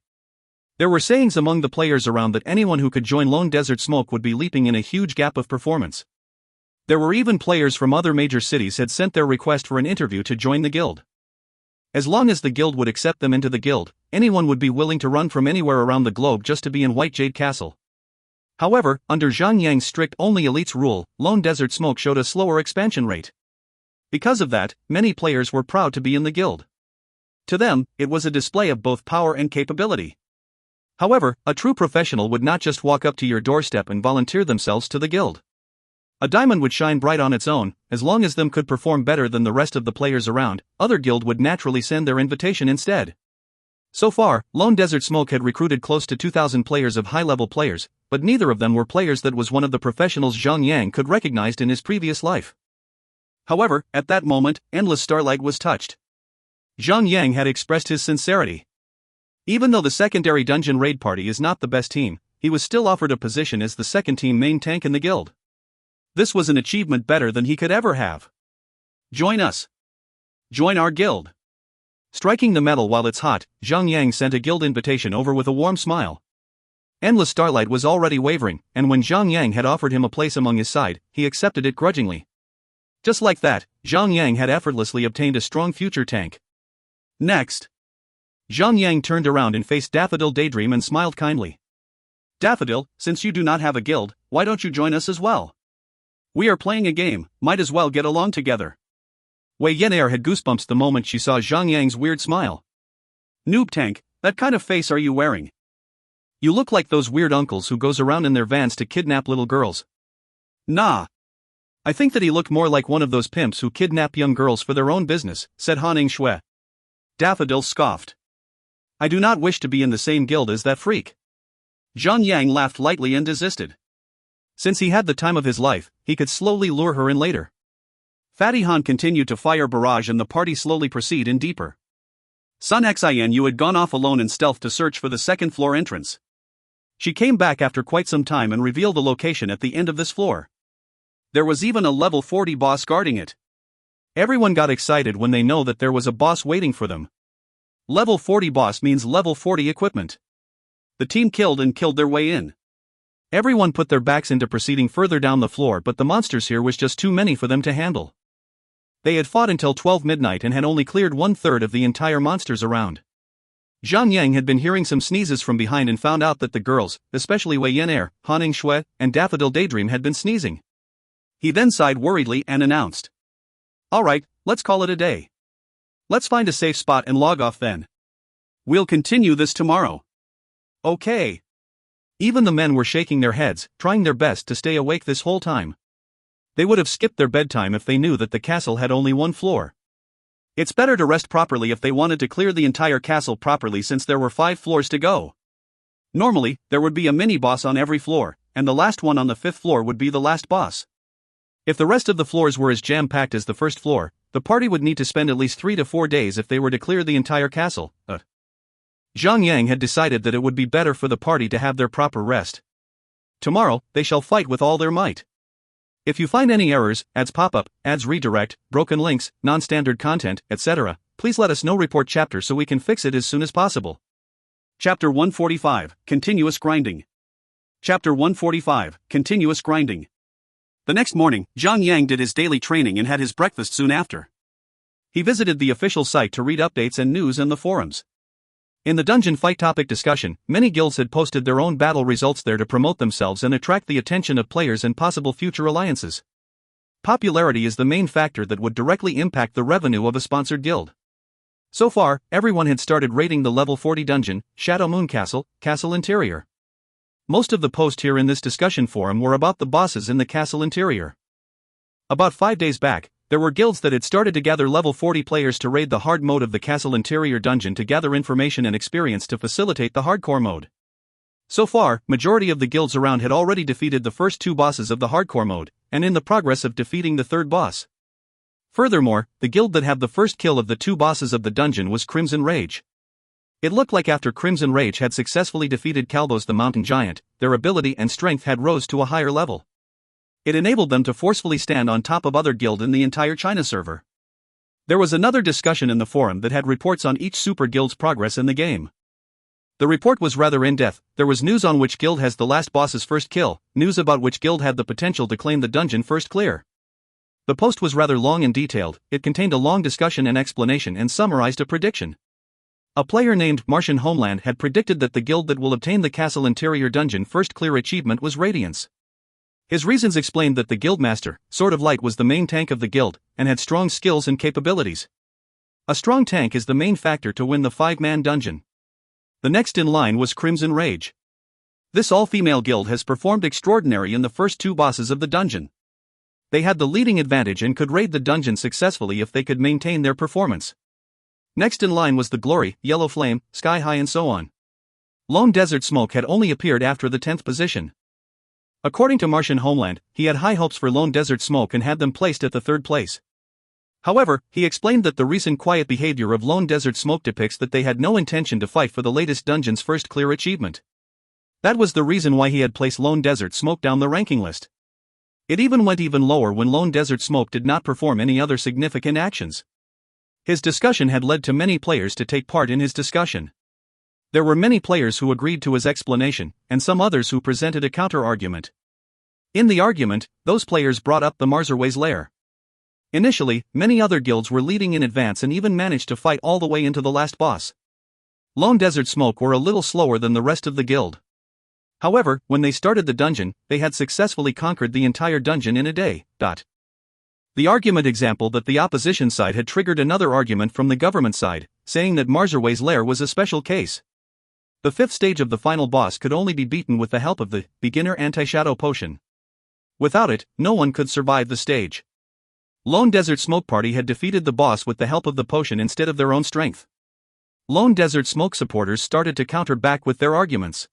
Speaker 1: There were sayings among the players around that anyone who could join Lone Desert Smoke would be leaping in a huge gap of performance. There were even players from other major cities had sent their request for an interview to join the guild. As long as the guild would accept them into the guild, anyone would be willing to run from anywhere around the globe just to be in White Jade Castle. However, under Zhang Yang's strict only elites rule, Lone Desert Smoke showed a slower expansion rate. Because of that, many players were proud to be in the guild. To them, it was a display of both power and capability. However, a true professional would not just walk up to your doorstep and volunteer themselves to the guild. A diamond would shine bright on its own. As long as them could perform better than the rest of the players around, other guild would naturally send their invitation instead. So far, Lone Desert Smoke had recruited close to 2,000 players of high-level players, but neither of them were players that was one of the professionals Zhang Yang could recognized in his previous life. However, at that moment, Endless Starlight was touched. Zhang Yang had expressed his sincerity. Even though the secondary dungeon raid party is not the best team, he was still offered a position as the second team main tank in the guild. This was an achievement better than he could ever have. Join us. Join our guild. Striking the metal while it's hot, Zhang Yang sent a guild invitation over with a warm smile. Endless Starlight was already wavering, and when Zhang Yang had offered him a place among his side, he accepted it grudgingly. Just like that, Zhang Yang had effortlessly obtained a strong future tank. Next. Zhang Yang turned around and faced Daffodil Daydream and smiled kindly. Daffodil, since you do not have a guild, why don't you join us as well? We are playing a game, might as well get along together. Wei Yenair had goosebumps the moment she saw Zhang Yang's weird smile. Noob tank, that kind of face are you wearing? You look like those weird uncles who goes around in their vans to kidnap little girls. Nah. I think that he looked more like one of those pimps who kidnap young girls for their own business, said Han Shui. Daffodil scoffed. I do not wish to be in the same guild as that freak. Zhang Yang laughed lightly and desisted. Since he had the time of his life, he could slowly lure her in later. Fatty Han continued to fire barrage and the party slowly proceed in deeper. Sun Xin, you had gone off alone in stealth to search for the second floor entrance. She came back after quite some time and revealed the location at the end of this floor. There was even a level 40 boss guarding it. Everyone got excited when they know that there was a boss waiting for them. Level 40 boss means level 40 equipment. The team killed their way in. Everyone put their backs into proceeding further down the floor, but the monsters here was just too many for them to handle. They had fought until 12 midnight and had only cleared 1/3 of the entire monsters around. Zhang Yang had been hearing some sneezes from behind and found out that the girls, especially Wei Yenair, Han Shui, and Daffodil Daydream had been sneezing. He then sighed worriedly and announced. Alright, let's call it a day. Let's find a safe spot and log off then. We'll continue this tomorrow. Okay. Even the men were shaking their heads, trying their best to stay awake this whole time. They would have skipped their bedtime if they knew that the castle had only one floor. It's better to rest properly if they wanted to clear the entire castle properly, since there were 5 floors to go. Normally, there would be a mini-boss on every floor, and the last one on the 5th floor would be the last boss. If the rest of the floors were as jam-packed as the first floor, the party would need to spend at least 3 to 4 days if they were to clear the entire castle. Zhang Yang had decided that it would be better for the party to have their proper rest. Tomorrow, they shall fight with all their might. If you find any errors, ads pop up, ads redirect, broken links, non-standard content, etc., Please let us know report chapter so we can fix it as soon as possible. Chapter 145, Continuous Grinding. Chapter 145, Continuous Grinding. The next morning, Zhang Yang did his daily training and had his breakfast soon after. He visited the official site to read updates and news and the forums. In the dungeon fight topic discussion, many guilds had posted their own battle results there to promote themselves and attract the attention of players and possible future alliances. Popularity is the main factor that would directly impact the revenue of a sponsored guild. So far, everyone had started raiding the level 40 dungeon, Shadow Moon Castle, Castle Interior. Most of the posts here in this discussion forum were about the bosses in the castle interior. About 5 days back, there were guilds that had started to gather level 40 players to raid the hard mode of the castle interior dungeon to gather information and experience to facilitate the hardcore mode. So far, majority of the guilds around had already defeated the first 2 bosses of the hardcore mode, and in the progress of defeating the 3rd boss. Furthermore, the guild that had the first kill of the 2 bosses of the dungeon was Crimson Rage. It looked like after Crimson Rage had successfully defeated Kalbos the mountain giant, their ability and strength had rose to a higher level. It enabled them to forcefully stand on top of other guild in the entire China server. There was another discussion in the forum that had reports on each super guild's progress in the game. The report was rather in-depth. There was news on which guild has the last boss's first kill, news about which guild had the potential to claim the dungeon first clear. The post was rather long and detailed. It contained a long discussion and explanation and summarized a prediction. A player named Martian Homeland had predicted that the guild that will obtain the castle interior dungeon first clear achievement was Radiance. His reasons explained that the guildmaster, Sword of Light, was the main tank of the guild, and had strong skills and capabilities. A strong tank is the main factor to win the 5-man dungeon. The next in line was Crimson Rage. This all-female guild has performed extraordinary in the first 2 bosses of the dungeon. They had the leading advantage and could raid the dungeon successfully if they could maintain their performance. Next in line was the Glory, Yellow Flame, Sky High and so on. Lone Desert Smoke had only appeared after the 10th position. According to Martian Homeland, he had high hopes for Lone Desert Smoke and had them placed at the 3rd place. However, he explained that the recent quiet behavior of Lone Desert Smoke depicts that they had no intention to fight for the latest dungeon's first clear achievement. That was the reason why he had placed Lone Desert Smoke down the ranking list. It even went even lower when Lone Desert Smoke did not perform any other significant actions. His discussion had led to many players to take part in his discussion. There were many players who agreed to his explanation, and some others who presented a counter-argument. In the argument, those players brought up the Marzerway's lair. Initially, many other guilds were leading in advance and even managed to fight all the way into the last boss. Lone Desert Smoke were a little slower than the rest of the guild. However, when they started the dungeon, they had successfully conquered the entire dungeon in a day. The argument example that the opposition side had triggered another argument from the government side, saying that Marzerway's lair was a special case. The 5th stage of the final boss could only be beaten with the help of the beginner anti-shadow potion. Without it, no one could survive the stage. Lone Desert Smoke Party had defeated the boss with the help of the potion instead of their own strength. Lone Desert Smoke supporters started to counter back with their arguments.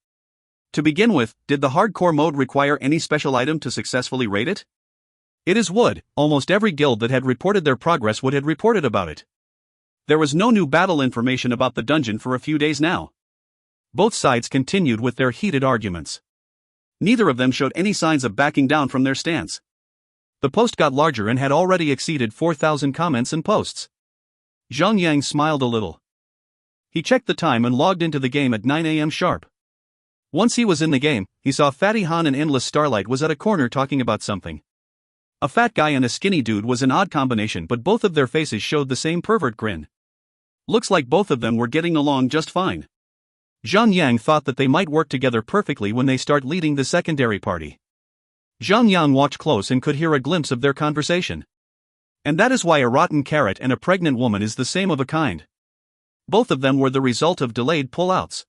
Speaker 1: To begin with, did the hardcore mode require any special item to successfully raid it? It is would. Almost every guild that had reported their progress would had reported about it. There was no new battle information about the dungeon for a few days now. Both sides continued with their heated arguments. Neither of them showed any signs of backing down from their stance. The post got larger and had already exceeded 4,000 comments and posts. Zhang Yang smiled a little. He checked the time and logged into the game at 9 a.m. sharp. Once he was in the game, he saw Fatty Han and Endless Starlight was at a corner talking about something. A fat guy and a skinny dude was an odd combination, but both of their faces showed the same pervert grin. Looks like both of them were getting along just fine. Zhang Yang thought that they might work together perfectly when they start leading the secondary party. Zhang Yang watched close and could hear a glimpse of their conversation. And that is why a rotten carrot and a pregnant woman is the same of a kind. Both of them were the result of delayed pullouts.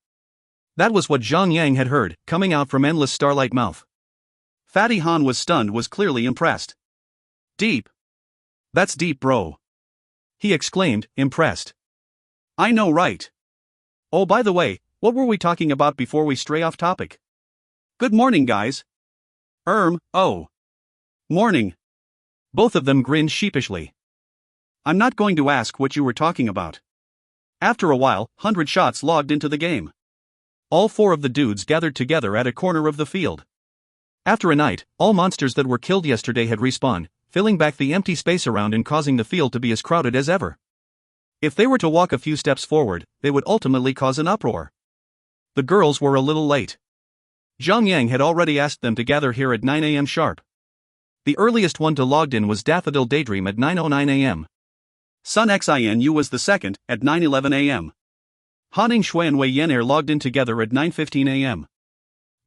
Speaker 1: That was what Zhang Yang had heard, coming out from Endless Starlight mouth. Fatty Han was stunned, was clearly impressed. Deep. That's deep, bro. He exclaimed, impressed. I know, right? Oh, by the way, what were we talking about before we stray off topic? Good morning, guys. Oh. Morning. Both of them grinned sheepishly. I'm not going to ask what you were talking about. After a while, 100 shots logged into the game. All 4 of the dudes gathered together at a corner of the field. After a night, all monsters that were killed yesterday had respawned, filling back the empty space around and causing the field to be as crowded as ever. If they were to walk a few steps forward, they would ultimately cause an uproar. The girls were a little late. Zhang Yang had already asked them to gather here at 9 a.m. sharp. The earliest one to logged in was Daffodil Daydream at 9:09 a.m. Sun Xinu was the second, at 9:11 a.m. Haning Shui and Wei Yenair logged in together at 9:15 a.m.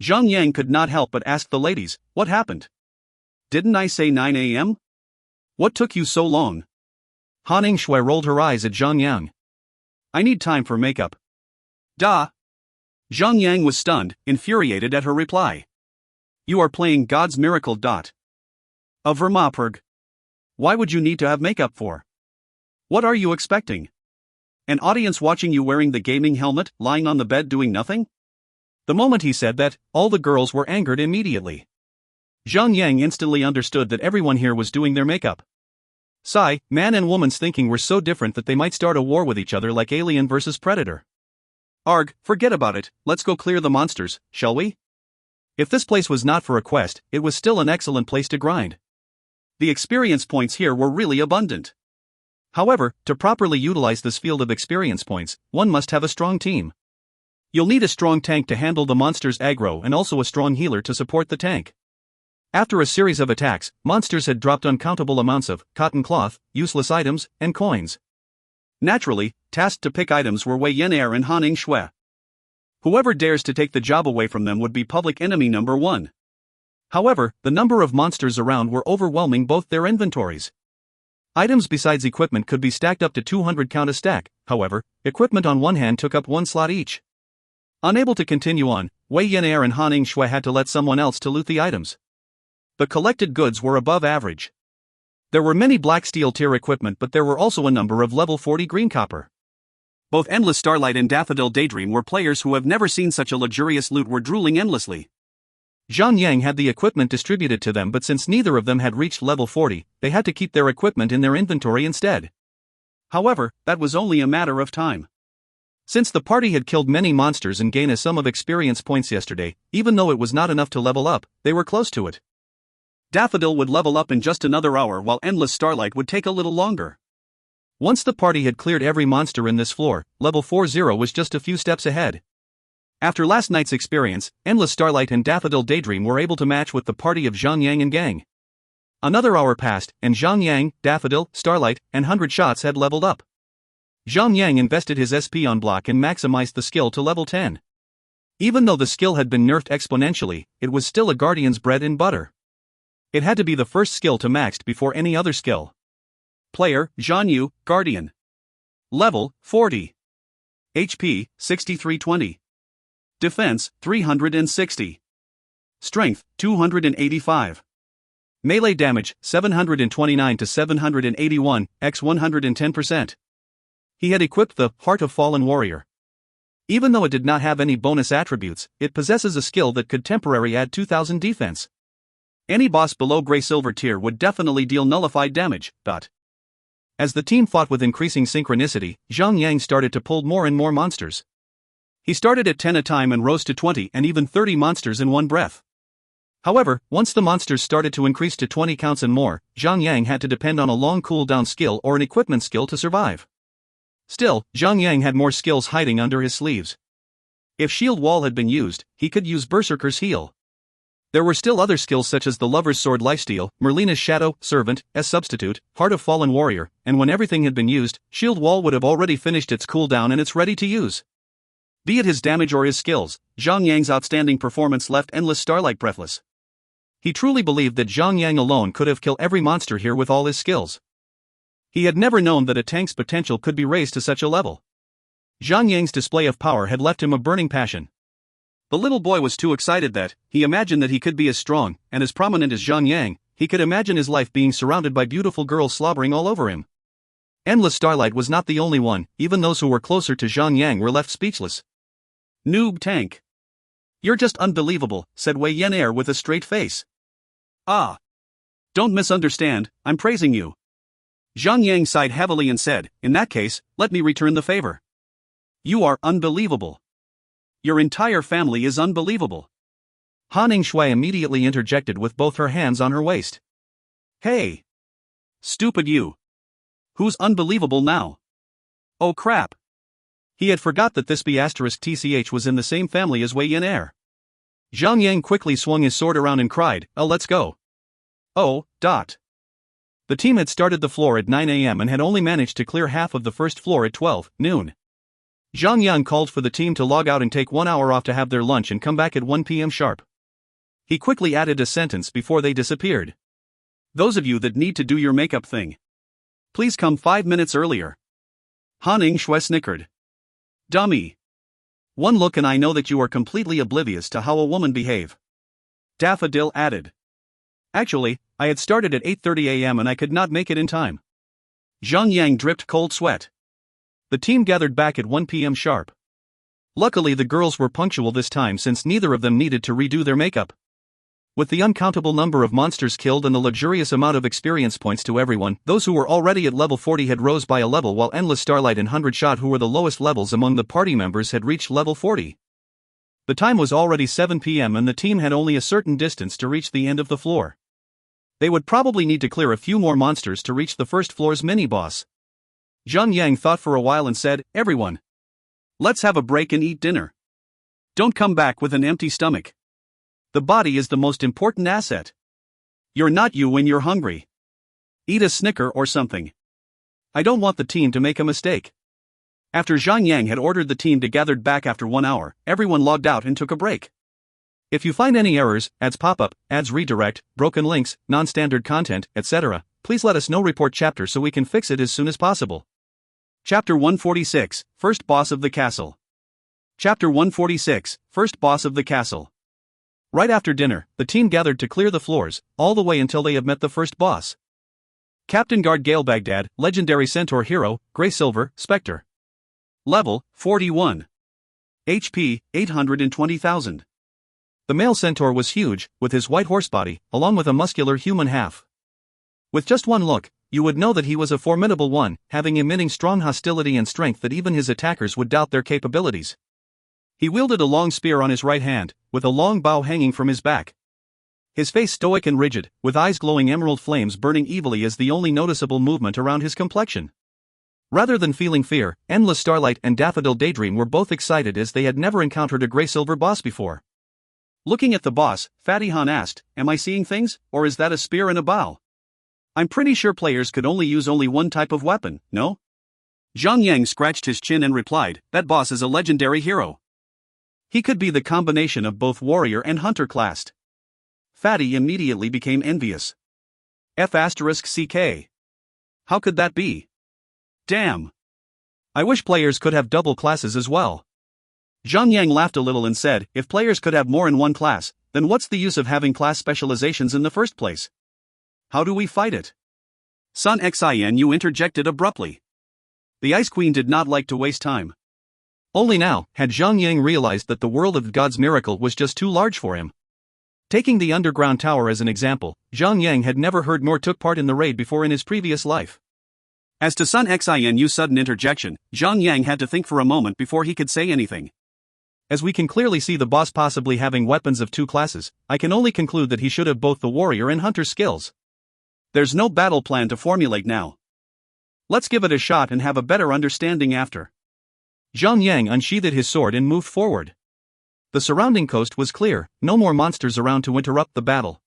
Speaker 1: Zhang Yang could not help but ask the ladies, what happened? Didn't I say 9 a.m.? What took you so long? Haning Shui rolled her eyes at Zhang Yang. I need time for makeup. Duh. Zhang Yang was stunned, infuriated at her reply. You are playing God's miracle. A Vermapurg. Why would you need to have makeup for? What are you expecting? An audience watching you wearing the gaming helmet, lying on the bed doing nothing? The moment he said that, all the girls were angered immediately. Zhang Yang instantly understood that everyone here was doing their makeup. Sigh, man and woman's thinking were so different that they might start a war with each other like Alien versus Predator. Arg, forget about it, let's go clear the monsters, shall we? If this place was not for a quest, it was still an excellent place to grind. The experience points here were really abundant. However, to properly utilize this field of experience points, one must have a strong team. You'll need a strong tank to handle the monster's aggro and also a strong healer to support the tank. After a series of attacks, monsters had dropped uncountable amounts of cotton cloth, useless items, and coins. Naturally, tasked to pick items were Wei Yenair and Haning Shui. Whoever dares to take the job away from them would be public enemy number 1. However, the number of monsters around were overwhelming both their inventories. Items besides equipment could be stacked up to 200 count a stack, however, equipment on one hand took up 1 slot each. Unable to continue on, Wei Yenair and Haning Shui had to let someone else to loot the items. The collected goods were above average. There were many black steel tier equipment, but there were also a number of level 40 green copper. Both Endless Starlight and Daffodil Daydream were players who have never seen such a luxurious loot were drooling endlessly. Zhang Yang had the equipment distributed to them, but since neither of them had reached level 40, they had to keep their equipment in their inventory instead. However, that was only a matter of time. Since the party had killed many monsters and gained a sum of experience points yesterday, even though it was not enough to level up, they were close to it. Daffodil would level up in just another hour while Endless Starlight would take a little longer. Once the party had cleared every monster in this floor, level 40 was just a few steps ahead. After last night's experience, Endless Starlight and Daffodil Daydream were able to match with the party of Zhang Yang and gang. Another hour passed, and Zhang Yang, Daffodil, Starlight, and 100 Shots had leveled up. Zhang Yang invested his SP on block and maximized the skill to level 10. Even though the skill had been nerfed exponentially, it was still a Guardian's bread and butter. It had to be the first skill to maxed before any other skill. Player, Zhan Yu, Guardian. Level, 40. HP, 6320. Defense, 360. Strength, 285. Melee damage, 729 to 781, x 110%. He had equipped the Heart of Fallen Warrior. Even though it did not have any bonus attributes, it possesses a skill that could temporarily add 2000 defense. Any boss below Gray-Silver tier would definitely deal nullified damage. As the team fought with increasing synchronicity, Zhang Yang started to pull more and more monsters. He started at 10 a time and rose to 20 and even 30 monsters in one breath. However, once the monsters started to increase to 20 counts and more, Zhang Yang had to depend on a long cooldown skill or an equipment skill to survive. Still, Zhang Yang had more skills hiding under his sleeves. If Shield Wall had been used, he could use Berserker's Heal. There were still other skills such as the Lover's Sword Lifesteal, Merlina's Shadow, Servant, S Substitute, Heart of Fallen Warrior, and when everything had been used, Shield Wall would have already finished its cooldown and it's ready to use. Be it his damage or his skills, Zhang Yang's outstanding performance left Endless Starlight breathless. He truly believed that Zhang Yang alone could have killed every monster here with all his skills. He had never known that a tank's potential could be raised to such a level. Zhang Yang's display of power had left him a burning passion. The little boy was too excited that he imagined that he could be as strong and as prominent as Zhang Yang. He could imagine his life being surrounded by beautiful girls slobbering all over him. Endless Starlight was not the only one, even those who were closer to Zhang Yang were left speechless. Noob tank. You're just unbelievable, said Wei Yenair with a straight face. Ah. Don't misunderstand, I'm praising you. Zhang Yang sighed heavily and said, in that case, let me return the favor. You are unbelievable. Your entire family is unbelievable. Haning Shui immediately interjected with both her hands on her waist. Hey! Stupid you. Who's unbelievable now? Oh crap. He had forgot that this B*TCH was in the same family as Wei Yin Air. Zhang Yang quickly swung his sword around and cried, "Oh, let's go." Oh. The team had started the floor at 9 a.m. and had only managed to clear half of the first floor at 12 noon. Zhang Yang called for the team to log out and take 1 hour off to have their lunch and come back at 1 p.m. sharp. He quickly added a sentence before they disappeared. "Those of you that need to do your makeup thing, please come 5 minutes earlier." Han Ying-shui snickered. "Dummy. One look and I know that you are completely oblivious to how a woman behave." Daffodil added. "Actually, I had started at 8:30 a.m. and I could not make it in time." Zhang Yang dripped cold sweat. The team gathered back at 1 p.m. sharp. Luckily the girls were punctual this time since neither of them needed to redo their makeup. With the uncountable number of monsters killed and the luxurious amount of experience points to everyone, those who were already at level 40 had rose by a level while Endless Starlight and 100 Shot, who were the lowest levels among the party members, had reached level 40. The time was already 7 p.m. and the team had only a certain distance to reach the end of the floor. They would probably need to clear a few more monsters to reach the first floor's mini-boss. Zhang Yang thought for a while and said, "Everyone, let's have a break and eat dinner. Don't come back with an empty stomach. The body is the most important asset. You're not you when you're hungry. Eat a Snicker or something. I don't want the team to make a mistake." After Zhang Yang had ordered the team to gather back after 1 hour, everyone logged out and took a break. If you find any errors, ads pop up, ads redirect, broken links, non-standard content, etc., please let us know. Report chapter so we can fix it as soon as possible. Chapter 146, First Boss of the Castle. Chapter 146, First Boss of the Castle. Right after dinner, the team gathered to clear the floors, all the way until they have met the first boss. Captain Guard Gale Baghdad, Legendary Centaur Hero, Grey Silver, Spectre. Level, 41. HP, 820,000. The male centaur was huge, with his white horse body, along with a muscular human half. With just one look, you would know that he was a formidable one, having emitting strong hostility and strength that even his attackers would doubt their capabilities. He wielded a long spear on his right hand, with a long bow hanging from his back. His face stoic and rigid, with eyes glowing emerald flames burning evilly as the only noticeable movement around his complexion. Rather than feeling fear, Endless Starlight and Daffodil Daydream were both excited as they had never encountered a Grey Silver boss before. Looking at the boss, Fatty Han asked, "Am I seeing things, or is that a spear and a bow? I'm pretty sure players could use only one type of weapon, no?" Zhang Yang scratched his chin and replied, "That boss is a legendary hero. He could be the combination of both warrior and hunter classed." Fatty immediately became envious. F***CK. How could that be? Damn. I wish players could have double classes as well. Zhang Yang laughed a little and said, "If players could have more in one class, then what's the use of having class specializations in the first place? How do we fight it?" Sun Xin interjected abruptly. The Ice Queen did not like to waste time. Only now had Zhang Yang realized that the world of God's miracle was just too large for him. Taking the underground tower as an example, Zhang Yang had never heard nor took part in the raid before in his previous life. As to Sun Xinu's sudden interjection, Zhang Yang had to think for a moment before he could say anything. As we can clearly see the boss possibly having weapons of two classes, I can only conclude that he should have both the warrior and hunter skills. There's no battle plan to formulate now. Let's give it a shot and have a better understanding after. Zhang Yang unsheathed his sword and moved forward. The surrounding coast was clear, no more monsters around to interrupt the battle.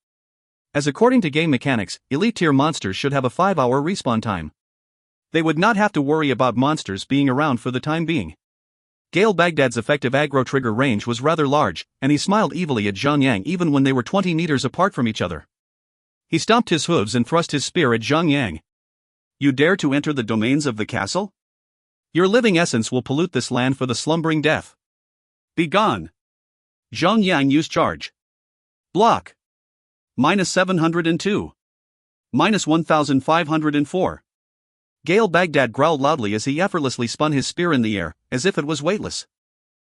Speaker 1: As according to game mechanics, elite tier monsters should have a 5-hour respawn time. They would not have to worry about monsters being around for the time being. Gale Baghdad's effective aggro trigger range was rather large, and he smiled evilly at Zhang Yang even when they were 20 meters apart from each other. He stomped his hooves and thrust his spear at Zhang Yang. "You dare to enter the domains of the castle? Your living essence will pollute this land for the slumbering death. Be gone." Zhang Yang used charge. Block. -702. -1504. Gale Baghdad growled loudly as he effortlessly spun his spear in the air, as if it was weightless.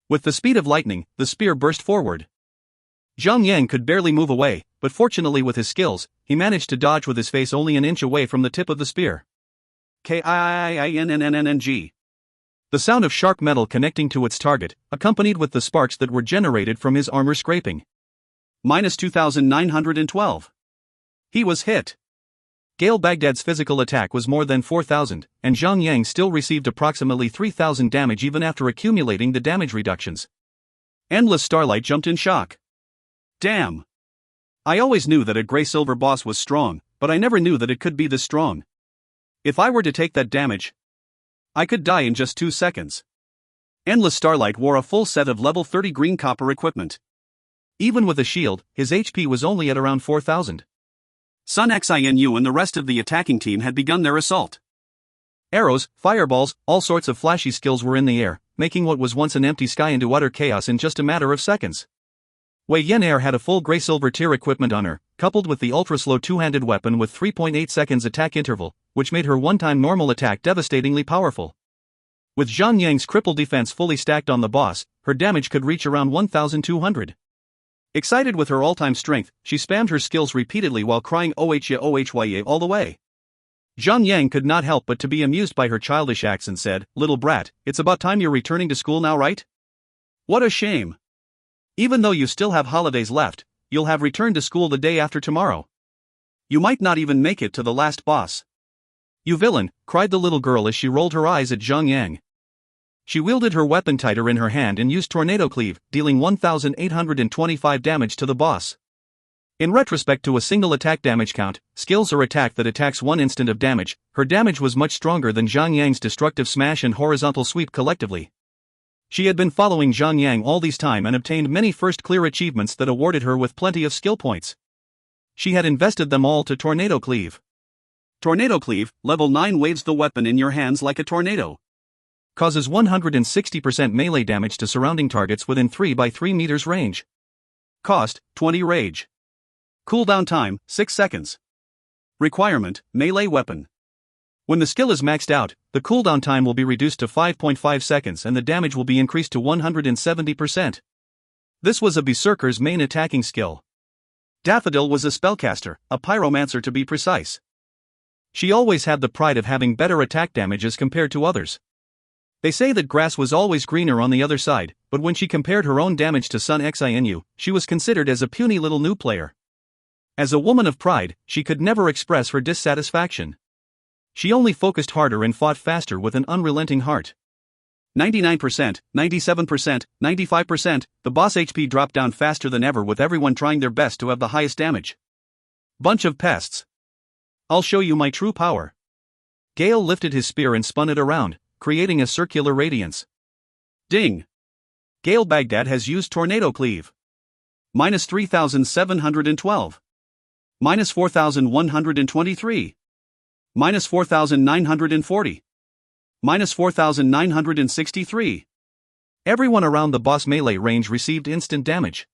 Speaker 1: With the speed of lightning, the spear burst forward. Zhang Yang could barely move away, but fortunately with his skills, he managed to dodge with his face only an inch away from the tip of the spear. Kinnnnng. The sound of sharp metal connecting to its target, accompanied with the sparks that were generated from his armor scraping. -2912. He was hit. Gale Baghdad's physical attack was more than 4,000, and Zhang Yang still received approximately 3,000 damage even after accumulating the damage reductions. Endless Starlight jumped in shock. Damn! I always knew that a gray-silver boss was strong, but I never knew that it could be this strong. If I were to take that damage, I could die in just 2 seconds. Endless Starlight wore a full set of level 30 green copper equipment. Even with a shield, his HP was only at around 4,000. Sun Xinu and the rest of the attacking team had begun their assault. Arrows, fireballs, all sorts of flashy skills were in the air, making what was once an empty sky into utter chaos in just a matter of seconds. Wei Yan had a full gray-silver tier equipment on her, coupled with the ultra-slow two-handed weapon with 3.8 seconds attack interval, which made her one-time normal attack devastatingly powerful. With Zhang Yang's cripple defense fully stacked on the boss, her damage could reach around 1,200. Excited with her all-time strength, she spammed her skills repeatedly while crying OHYA all the way. Zhang Yang could not help but to be amused by her childish acts and said, "Little brat, it's about time you're returning to school now, right? What a shame. Even though you still have holidays left, you'll have returned to school the day after tomorrow. You might not even make it to the last boss." "You villain," cried the little girl as she rolled her eyes at Zhang Yang. She wielded her weapon tighter in her hand and used Tornado Cleave, dealing 1,825 damage to the boss. In retrospect to a single attack damage count, skills or attack that attacks one instant of damage, her damage was much stronger than Zhang Yang's destructive smash and horizontal sweep collectively. She had been following Zhang Yang all this time and obtained many first clear achievements that awarded her with plenty of skill points. She had invested them all to Tornado Cleave. Tornado Cleave, level 9, waves the weapon in your hands like a tornado. Causes 160% melee damage to surrounding targets within 3 by 3 meters range. Cost, 20 rage. Cooldown time, 6 seconds. Requirement, melee weapon. When the skill is maxed out, the cooldown time will be reduced to 5.5 seconds and the damage will be increased to 170%. This was a berserker's main attacking skill. Daffodil was a spellcaster, a pyromancer to be precise. She always had the pride of having better attack damage as compared to others. They say that grass was always greener on the other side, but when she compared her own damage to Sun Xinu, she was considered as a puny little new player. As a woman of pride, she could never express her dissatisfaction. She only focused harder and fought faster with an unrelenting heart. 99%, 97%, 95%, the boss HP dropped down faster than ever with everyone trying their best to have the highest damage. Bunch of pests. I'll show you my true power. Gale lifted his spear and spun it around, creating a circular radiance. Ding! Gale Baghdad has used Tornado Cleave. Minus 3,712. Minus 4,123. Minus 4,940. Minus 4,963. Everyone around the boss melee range received instant damage.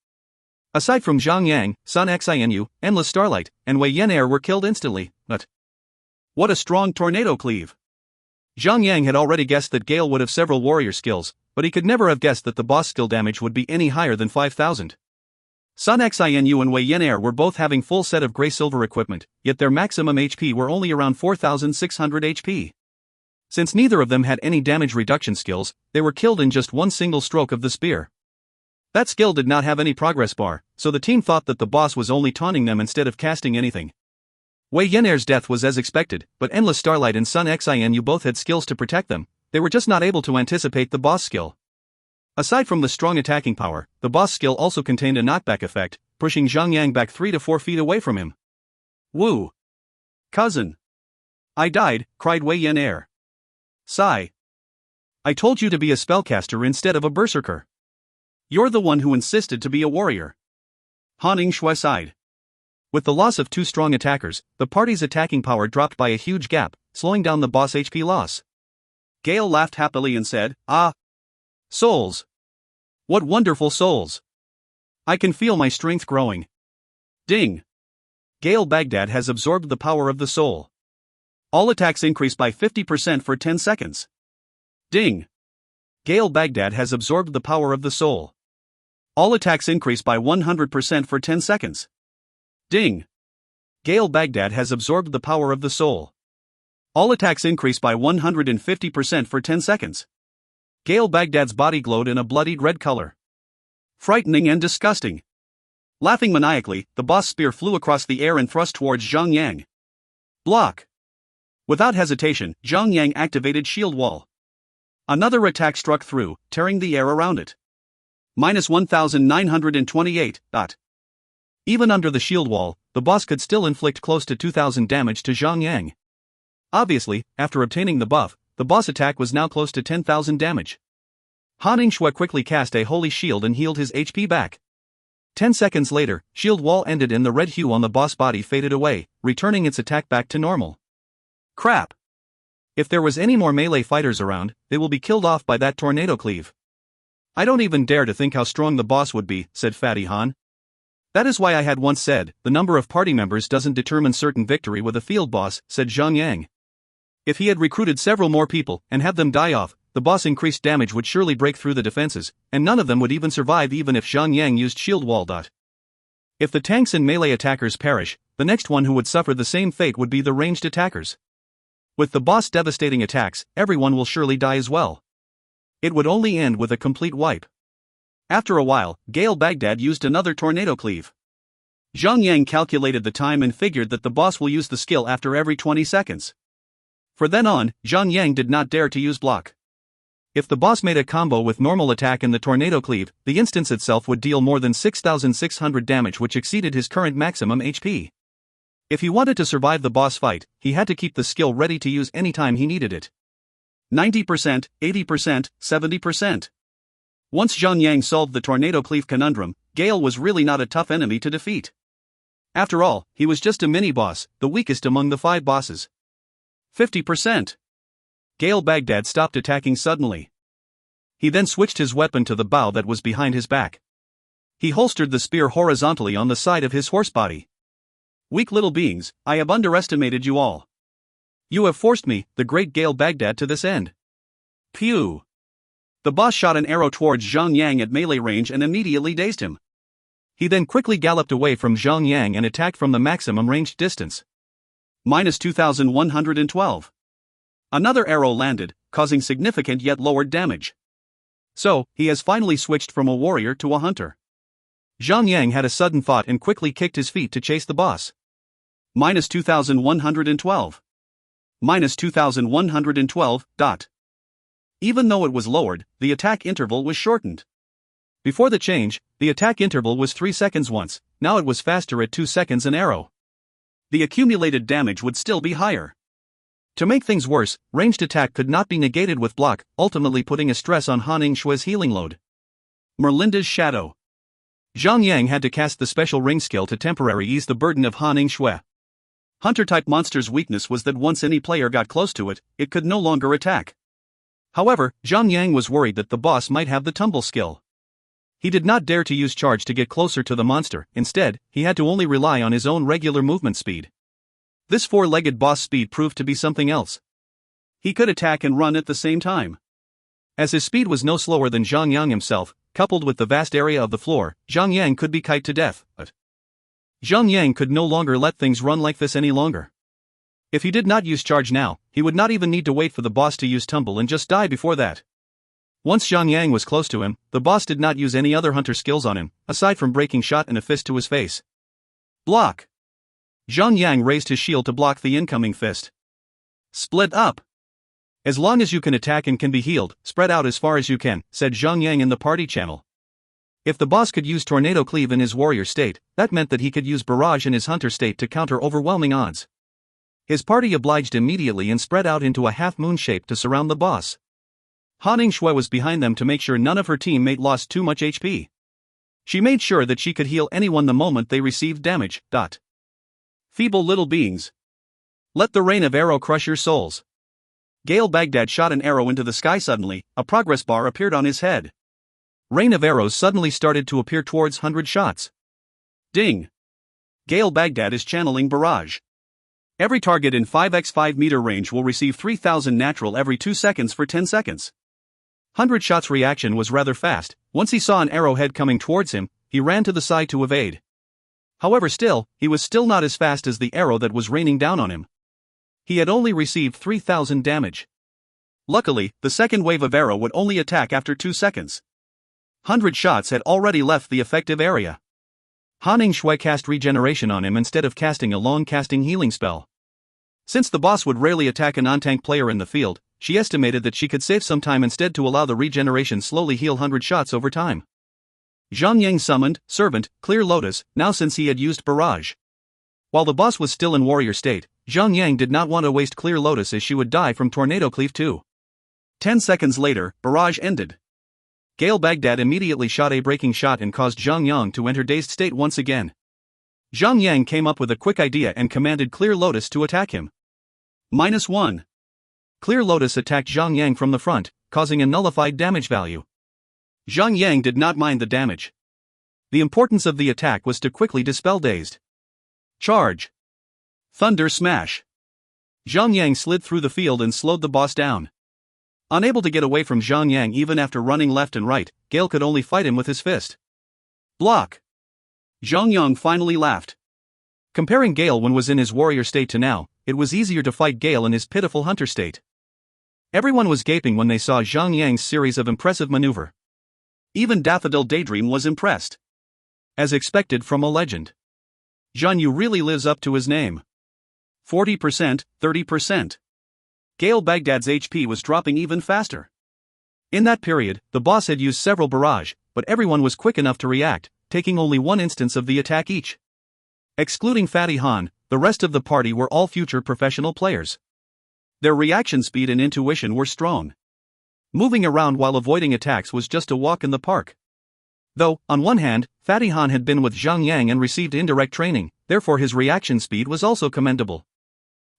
Speaker 1: Aside from Zhang Yang, Sun Xinu, Endless Starlight, and Wei Yan were killed instantly, but what a strong Tornado Cleave! Zhang Yang had already guessed that Gale would have several warrior skills, but he could never have guessed that the boss skill damage would be any higher than 5,000. Sun Xinu and Wei Yan were both having full set of gray-silver equipment, yet their maximum HP were only around 4,600 HP. Since neither of them had any damage reduction skills, they were killed in just one single stroke of the spear. That skill did not have any progress bar, so the team thought that the boss was only taunting them instead of casting anything. Wei Yan's death was as expected, but Endless Starlight and Sun Xinu both had skills to protect them, they were just not able to anticipate the boss skill. Aside from the strong attacking power, the boss skill also contained a knockback effect, pushing Zhang Yang back 3 to 4 feet away from him. Woo! Cousin! I died, cried Wei Yan. Sigh. I told you to be a spellcaster instead of a berserker. You're the one who insisted to be a warrior. Han Yingshui sighed. With the loss of 2 strong attackers, the party's attacking power dropped by a huge gap, slowing down the boss HP loss. Gale laughed happily and said, "Ah! Souls! What wonderful souls! I can feel my strength growing. Ding! Gale Baghdad has absorbed the power of the soul. All attacks increase by 50% for 10 seconds. Ding! Gale Baghdad has absorbed the power of the soul. All attacks increase by 100% for 10 seconds. Ding! Gale Baghdad has absorbed the power of the soul. All attacks increase by 150% for 10 seconds. Gale Baghdad's body glowed in a bloodied red color. Frightening and disgusting. Laughing maniacally, the boss spear flew across the air and thrust towards Zhang Yang. Block. Without hesitation, Zhang Yang activated Shield Wall. Another attack struck through, tearing the air around it. -1928. Even under the shield wall, the boss could still inflict close to 2000 damage to Zhang Yang. Obviously, after obtaining the buff, the boss attack was now close to 10,000 damage. Han Ningxue quickly cast a holy shield and healed his HP back. 10 seconds later, shield wall ended and the red hue on the boss body faded away, returning its attack back to normal. Crap! If there was any more melee fighters around, they will be killed off by that tornado cleave. I don't even dare to think how strong the boss would be, said Fatty Han. That is why I had once said, the number of party members doesn't determine certain victory with a field boss, said Zhang Yang. If he had recruited several more people and had them die off, the boss' increased damage would surely break through the defenses, and none of them would even survive even if Zhang Yang used shield wall. If the tanks and melee attackers perish, the next one who would suffer the same fate would be the ranged attackers. With the boss' devastating attacks, everyone will surely die as well. It would only end with a complete wipe. After a while, Gale Baghdad used another tornado cleave. Zhang Yang calculated the time and figured that the boss will use the skill after every 20 seconds. For then on, Zhang Yang did not dare to use block. If the boss made a combo with normal attack and the tornado cleave, the instance itself would deal more than 6,600 damage, which exceeded his current maximum HP. If he wanted to survive the boss fight, he had to keep the skill ready to use anytime he needed it. 90%, 80%, 70%. Once Zhang Yang solved the tornado cleave conundrum, Gale was really not a tough enemy to defeat. After all, he was just a mini-boss, the weakest among the 5 bosses. 50%. Gale Baghdad stopped attacking suddenly. He then switched his weapon to the bow that was behind his back. He holstered the spear horizontally on the side of his horse body. Weak little beings, I have underestimated you all. You have forced me, the great Gale Baghdad, to this end. Pew! The boss shot an arrow towards Zhang Yang at melee range and immediately dazed him. He then quickly galloped away from Zhang Yang and attacked from the maximum ranged distance. -2112. Another arrow landed, causing significant yet lowered damage. So, he has finally switched from a warrior to a hunter. Zhang Yang had a sudden thought and quickly kicked his feet to chase the boss. -2112. -2112. Even though it was lowered, the attack interval was shortened. Before the change, the attack interval was 3 seconds once, now it was faster at 2 seconds an arrow. The accumulated damage would still be higher. To make things worse, ranged attack could not be negated with block, ultimately putting a stress on Han Ningxue's healing load. Merlinda's Shadow. Zhang Yang had to cast the special ring skill to temporarily ease the burden of Han Ningxue. Hunter-type monster's weakness was that once any player got close to it, it could no longer attack. However, Zhang Yang was worried that the boss might have the tumble skill. He did not dare to use charge to get closer to the monster, instead, he had to only rely on his own regular movement speed. This 4-legged boss speed proved to be something else. He could attack and run at the same time. As his speed was no slower than Zhang Yang himself, coupled with the vast area of the floor, Zhang Yang could be kite to death, but Zhang Yang could no longer let things run like this any longer. If he did not use charge now, he would not even need to wait for the boss to use tumble and just die before that. Once Zhang Yang was close to him, the boss did not use any other hunter skills on him, aside from breaking shot and a fist to his face. Block! Zhang Yang raised his shield to block the incoming fist. Split up! As long as you can attack and can be healed, spread out as far as you can, said Zhang Yang in the party channel. If the boss could use Tornado Cleave in his warrior state, that meant that he could use Barrage in his hunter state to counter overwhelming odds. His party obliged immediately and spread out into a half-moon shape to surround the boss. Han Ningxue was behind them to make sure none of her teammate lost too much HP. She made sure that she could heal anyone the moment they received damage. Feeble little beings. Let the rain of arrow crush your souls. Gale Baghdad shot an arrow into the sky suddenly, a progress bar appeared on his head. Rain of arrows suddenly started to appear towards 100 shots. Ding! Gale Baghdad is channeling Barrage. Every target in 5x5 meter range will receive 3000 natural every 2 seconds for 10 seconds. 100 shots reaction was rather fast. Once he saw an arrowhead coming towards him, he ran to the side to evade. However, he was still not as fast as the arrow that was raining down on him. He had only received 3000 damage. Luckily, the second wave of arrow would only attack after 2 seconds. 100 shots had already left the effective area. Han Ningxue cast regeneration on him instead of casting a long-casting healing spell. Since the boss would rarely attack a non-tank player in the field, she estimated that she could save some time instead to allow the regeneration slowly heal 100 shots over time. Zhang Yang summoned, Servant, Clear Lotus, now since he had used Barrage. While the boss was still in warrior state, Zhang Yang did not want to waste Clear Lotus as she would die from Tornado Cleave too. 10 seconds later, Barrage ended. Gale Baghdad immediately shot a breaking shot and caused Zhang Yang to enter dazed state once again. Zhang Yang came up with a quick idea and commanded Clear Lotus to attack him. -1. Clear Lotus attacked Zhang Yang from the front, causing a nullified damage value. Zhang Yang did not mind the damage. The importance of the attack was to quickly dispel dazed. Charge. Thunder Smash. Zhang Yang slid through the field and slowed the boss down. Unable to get away from Zhang Yang even after running left and right, Gale could only fight him with his fist. Block. Zhang Yang finally laughed. Comparing Gale when was in his warrior state to now, it was easier to fight Gale in his pitiful hunter state. Everyone was gaping when they saw Zhang Yang's series of impressive maneuver. Even Daffodil Daydream was impressed. As expected from a legend. Zhang Yu really lives up to his name. 40%, 30%. Gale Baghdad's HP was dropping even faster. In that period, the boss had used several barrage, but everyone was quick enough to react, taking only one instance of the attack each. Excluding Fatty Han, the rest of the party were all future professional players. Their reaction speed and intuition were strong. Moving around while avoiding attacks was just a walk in the park. Though, on one hand, Fatty Han had been with Zhang Yang and received indirect training, therefore his reaction speed was also commendable.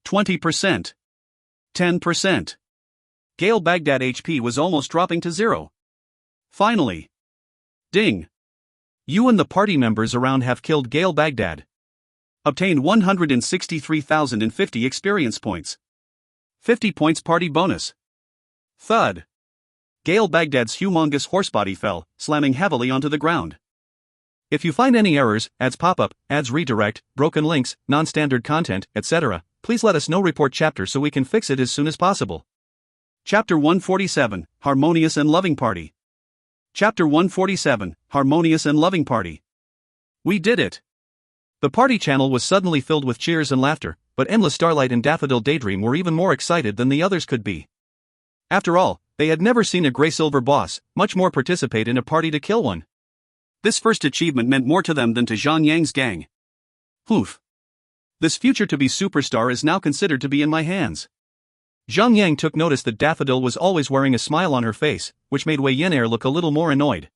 Speaker 1: 20%. 10%. Gale Baghdad HP was almost dropping to 0. Finally. Ding. You and the party members around have killed Gale Baghdad. Obtained 163,050 experience points. 50 points party bonus. Thud. Gale Baghdad's humongous horsebody fell, slamming heavily onto the ground. If you find any errors, ads pop-up, ads redirect, broken links, non-standard content, etc., please let us know. Report chapter so we can fix it as soon as possible. Chapter 147, Harmonious and Loving Party. Chapter 147, Harmonious and Loving Party. We did it! The party channel was suddenly filled with cheers and laughter, but Endless Starlight and Daffodil Daydream were even more excited than the others could be. After all, they had never seen a Grey Silver boss, much more participate in a party to kill one. This first achievement meant more to them than to Zhang Yang's gang. Oof. This future-to-be superstar is now considered to be in my hands. Zhang Yang took notice that Daffodil was always wearing a smile on her face, which made Wei Yenair look a little more annoyed.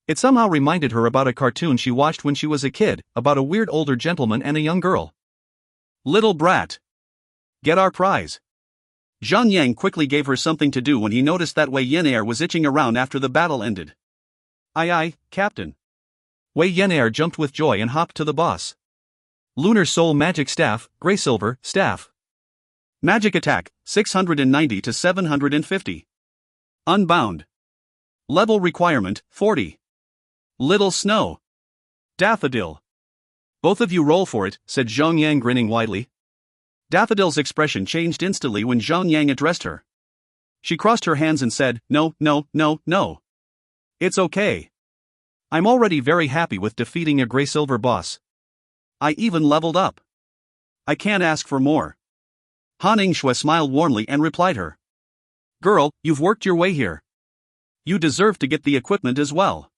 Speaker 1: It somehow reminded her about a cartoon she watched when she was a kid, about a weird older gentleman and a young girl. Little brat. Get our prize. Zhang Yang quickly gave her something to do when he noticed that Wei Yenair was itching around after the battle ended. Aye, Captain. Wei Yenair jumped with joy and hopped to the boss. Lunar Soul Magic Staff, Grey Silver, Staff. Magic Attack, 690 to 750. Unbound. Level Requirement, 40. Little Snow. Daffodil. Both of you roll for it, said Zhang Yang grinning widely. Daffodil's expression changed instantly when Zhang Yang addressed her. She crossed her hands and said, No. It's okay. I'm already very happy with defeating a Grey Silver boss. I even leveled up. I can't ask for more. Han Yingshui smiled warmly and replied her. Girl, you've worked your way here. You deserve to get the equipment as well.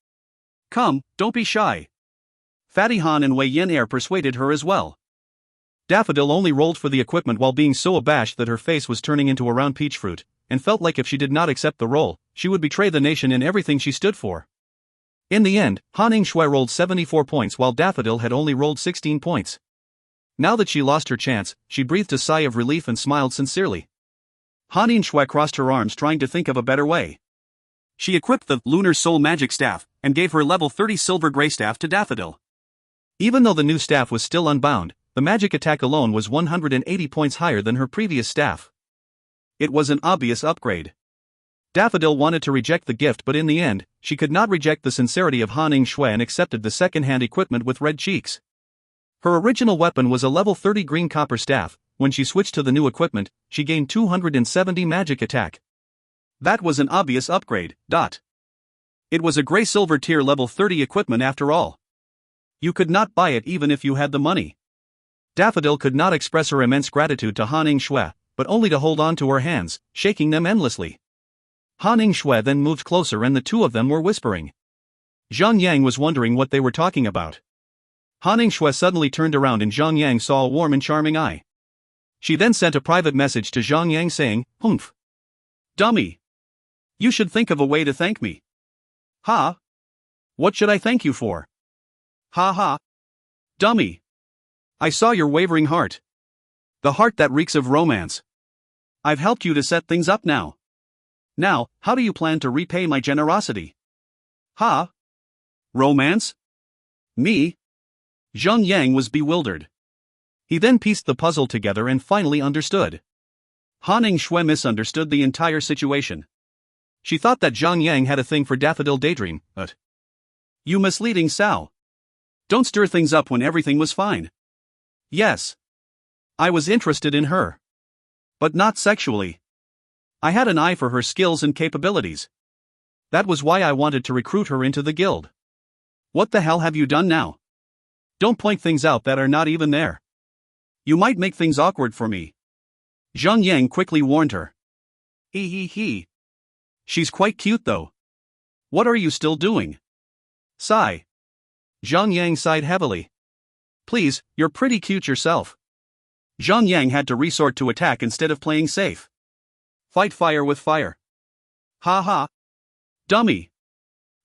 Speaker 1: Come, don't be shy. Fatty Han and Wei Yenair persuaded her as well. Daffodil only rolled for the equipment while being so abashed that her face was turning into a round peach fruit, and felt like if she did not accept the role, she would betray the nation and everything she stood for. In the end, Han Yingshui rolled 74 points while Daffodil had only rolled 16 points. Now that she lost her chance, she breathed a sigh of relief and smiled sincerely. Han Yingshui crossed her arms trying to think of a better way. She equipped the Lunar Soul Magic Staff, and gave her level 30 Silver Grey Staff to Daffodil. Even though the new staff was still unbound, the magic attack alone was 180 points higher than her previous staff. It was an obvious upgrade. Daffodil wanted to reject the gift, but in the end, she could not reject the sincerity of Han Yingshui and accepted the second-hand equipment with red cheeks. Her original weapon was a level 30 green copper staff. When she switched to the new equipment, she gained 270 magic attack. That was an obvious upgrade. It was a Grey Silver tier level 30 equipment after all. You could not buy it even if you had the money. Daffodil could not express her immense gratitude to Han Shui, but only to hold on to her hands, shaking them endlessly. Han Shui then moved closer and the two of them were whispering. Zhang Yang was wondering what they were talking about. Han Shui suddenly turned around and Zhang Yang saw a warm and charming eye. She then sent a private message to Zhang Yang saying, "Humph. Dummy. You should think of a way to thank me." "Ha? What should I thank you for?" "Ha ha. Dummy. I saw your wavering heart. The heart that reeks of romance. I've helped you to set things up now. Now, how do you plan to repay my generosity?" "Ha? Romance? Me?" Zhang Yang was bewildered. He then pieced the puzzle together and finally understood. Han Shui misunderstood the entire situation. She thought that Zhang Yang had a thing for Daffodil Daydream, but... "You misleading sow. Don't stir things up when everything was fine." "Yes. I was interested in her. But not sexually. I had an eye for her skills and capabilities. That was why I wanted to recruit her into the guild." "What the hell have you done now? Don't point things out that are not even there. You might make things awkward for me." Zhang Yang quickly warned her. He. She's quite cute though. What are you still doing?" Sigh. Zhang Yang sighed heavily. "Please, you're pretty cute yourself." Zhang Yang had to resort to attack instead of playing safe. Fight fire with fire. "Ha ha. Dummy.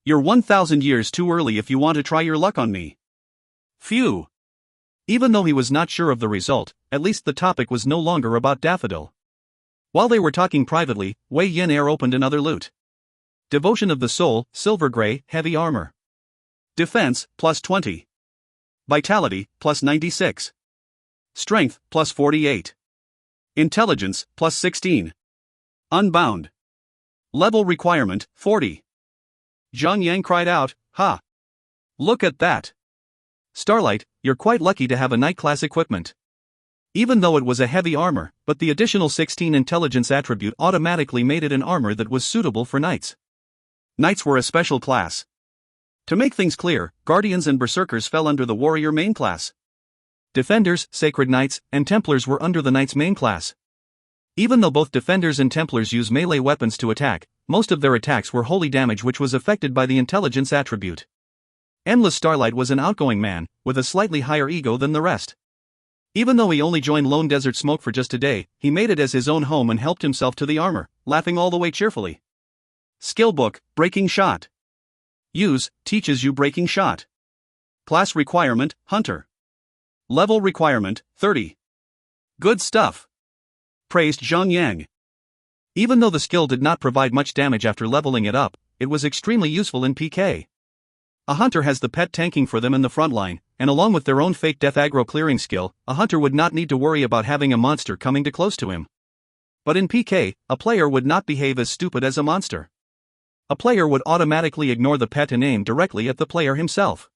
Speaker 1: You're 1,000 years too early if you want to try your luck on me." Phew. Even though he was not sure of the result, at least the topic was no longer about Daffodil. While they were talking privately, Wei Yin Air opened another loot. Devotion of the Soul, Silver Gray, Heavy Armor. Defense, plus 20. Vitality, plus 96. Strength, plus 48. Intelligence, plus 16. Unbound. Level requirement, 40. Zhang Yang cried out, "Ha! Look at that! Starlight, you're quite lucky to have a knight class equipment." Even though it was a heavy armor, but the additional 16 intelligence attribute automatically made it an armor that was suitable for knights. Knights were a special class. To make things clear, Guardians and Berserkers fell under the Warrior main class. Defenders, Sacred Knights, and Templars were under the Knight's main class. Even though both Defenders and Templars use melee weapons to attack, most of their attacks were holy damage which was affected by the intelligence attribute. Endless Starlight was an outgoing man, with a slightly higher ego than the rest. Even though he only joined Lone Desert Smoke for just a day, he made it as his own home and helped himself to the armor, laughing all the way cheerfully. Skill book, Breaking Shot. Use, teaches you Breaking Shot. Class requirement, Hunter. Level requirement, 30. Good stuff. Praised Zhang Yang. Even though the skill did not provide much damage after leveling it up, it was extremely useful in PK. A hunter has the pet tanking for them in the front line, and along with their own fake death aggro clearing skill, a hunter would not need to worry about having a monster coming too close to him. But in PK, a player would not behave as stupid as a monster. A player would automatically ignore the pet and aim directly at the player himself.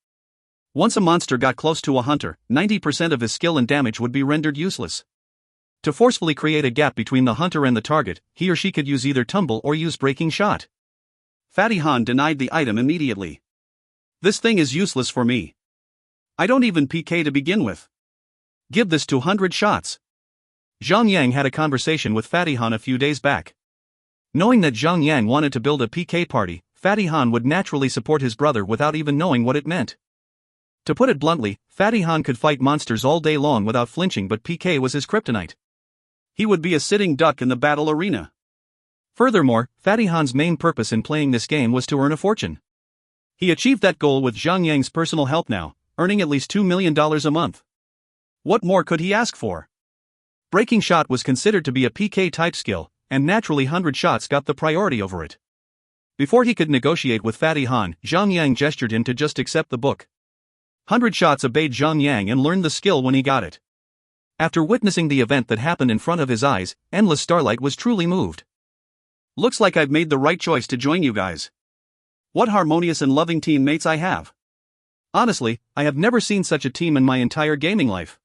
Speaker 1: Once a monster got close to a hunter, 90% of his skill and damage would be rendered useless. To forcefully create a gap between the hunter and the target, he or she could use either tumble or use Breaking Shot. Fatty Han denied the item immediately. "This thing is useless for me. I don't even PK to begin with. Give this to 100 shots." Zhang Yang had a conversation with Fatty Han a few days back. Knowing that Zhang Yang wanted to build a PK party, Fatty Han would naturally support his brother without even knowing what it meant. To put it bluntly, Fatty Han could fight monsters all day long without flinching, but PK was his kryptonite. He would be a sitting duck in the battle arena. Furthermore, Fatty Han's main purpose in playing this game was to earn a fortune. He achieved that goal with Zhang Yang's personal help now, earning at least $2 million a month. What more could he ask for? Breaking Shot was considered to be a PK type skill, and naturally 100 shots got the priority over it. Before he could negotiate with Fatty Han, Zhang Yang gestured him to just accept the book. 100 shots obeyed Zhang Yang and learned the skill when he got it. After witnessing the event that happened in front of his eyes, Endless Starlight was truly moved. "Looks like I've made the right choice to join you guys. What harmonious and loving teammates I have. Honestly, I have never seen such a team in my entire gaming life.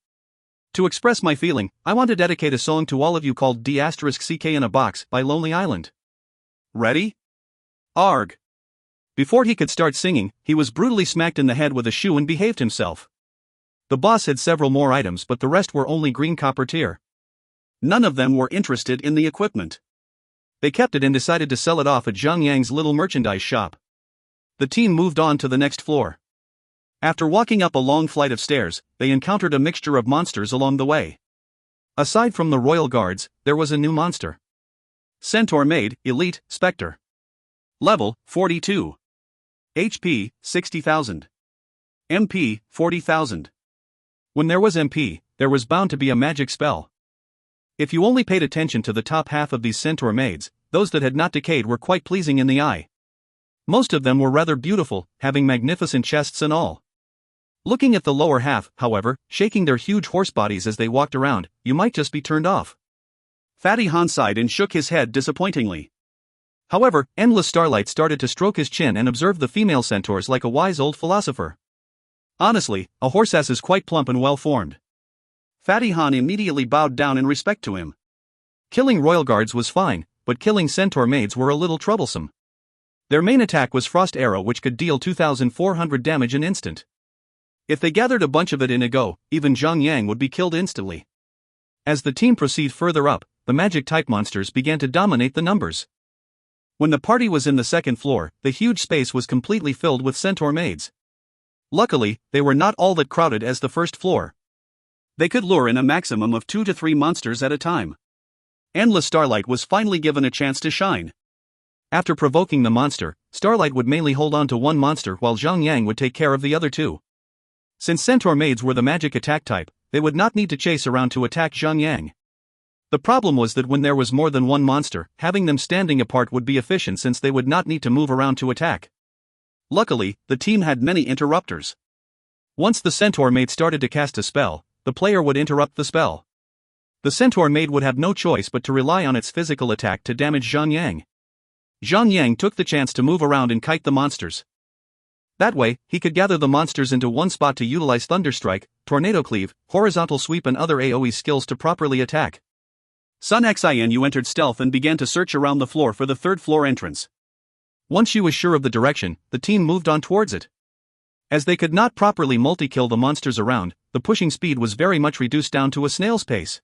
Speaker 1: To express my feeling, I want to dedicate a song to all of you called D*CK in a Box by Lonely Island. Ready? Arg." Before he could start singing, he was brutally smacked in the head with a shoe and behaved himself. The boss had several more items, but the rest were only green copper tier. None of them were interested in the equipment. They kept it and decided to sell it off at Zhang Yang's little merchandise shop. The team moved on to the next floor. After walking up a long flight of stairs, they encountered a mixture of monsters along the way. Aside from the royal guards, there was a new monster. Centaur Maid, Elite, Spectre. Level, 42. HP, 60,000. MP, 40,000. When there was MP, there was bound to be a magic spell. If you only paid attention to the top half of these centaur maids, those that had not decayed were quite pleasing in the eye. Most of them were rather beautiful, having magnificent chests and all. Looking at the lower half, however, shaking their huge horse bodies as they walked around, you might just be turned off. Fatty Han sighed and shook his head disappointingly. However, Endless Starlight started to stroke his chin and observed the female centaurs like a wise old philosopher. Honestly, a horse-ass is quite plump and well-formed. Fatty Han immediately bowed down in respect to him. Killing royal guards was fine, but killing centaur maids were a little troublesome. Their main attack was Frost Arrow, which could deal 2,400 damage an instant. If they gathered a bunch of it in a go, even Zhang Yang would be killed instantly. As the team proceeded further up, the magic-type monsters began to dominate the numbers. When the party was in the second floor, the huge space was completely filled with centaur maids. Luckily, they were not all that crowded as the first floor. They could lure in a maximum of 2 to 3 monsters at a time. Endless Starlight was finally given a chance to shine. After provoking the monster, Starlight would mainly hold on to one monster while Zhang Yang would take care of the other two. Since centaur maids were the magic attack type, they would not need to chase around to attack Zhang Yang. The problem was that when there was more than one monster, having them standing apart would be efficient since they would not need to move around to attack. Luckily, the team had many interrupters. Once the centaur maid started to cast a spell, the player would interrupt the spell. The centaur maid would have no choice but to rely on its physical attack to damage Zhang Yang. Zhang Yang took the chance to move around and kite the monsters. That way, he could gather the monsters into one spot to utilize Thunderstrike, Tornado Cleave, Horizontal Sweep and other AoE skills to properly attack. Sun Xianu entered stealth and began to search around the floor for the third floor entrance. Once she was sure of the direction, the team moved on towards it. As they could not properly multi-kill the monsters around, the pushing speed was very much reduced down to a snail's pace.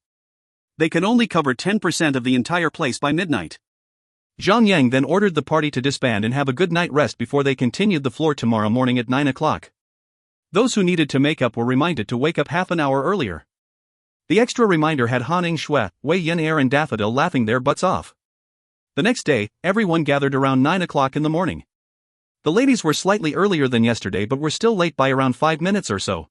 Speaker 1: They could only cover 10% of the entire place by midnight. Zhang Yang then ordered the party to disband and have a good night rest before they continued the floor tomorrow morning at 9 o'clock. Those who needed to make up were reminded to wake up half an hour earlier. The extra reminder had Han Shui, Wei Yin Er and Daffodil laughing their butts off. The next day, everyone gathered around 9 o'clock in the morning. The ladies were slightly earlier than yesterday but were still late by around 5 minutes or so.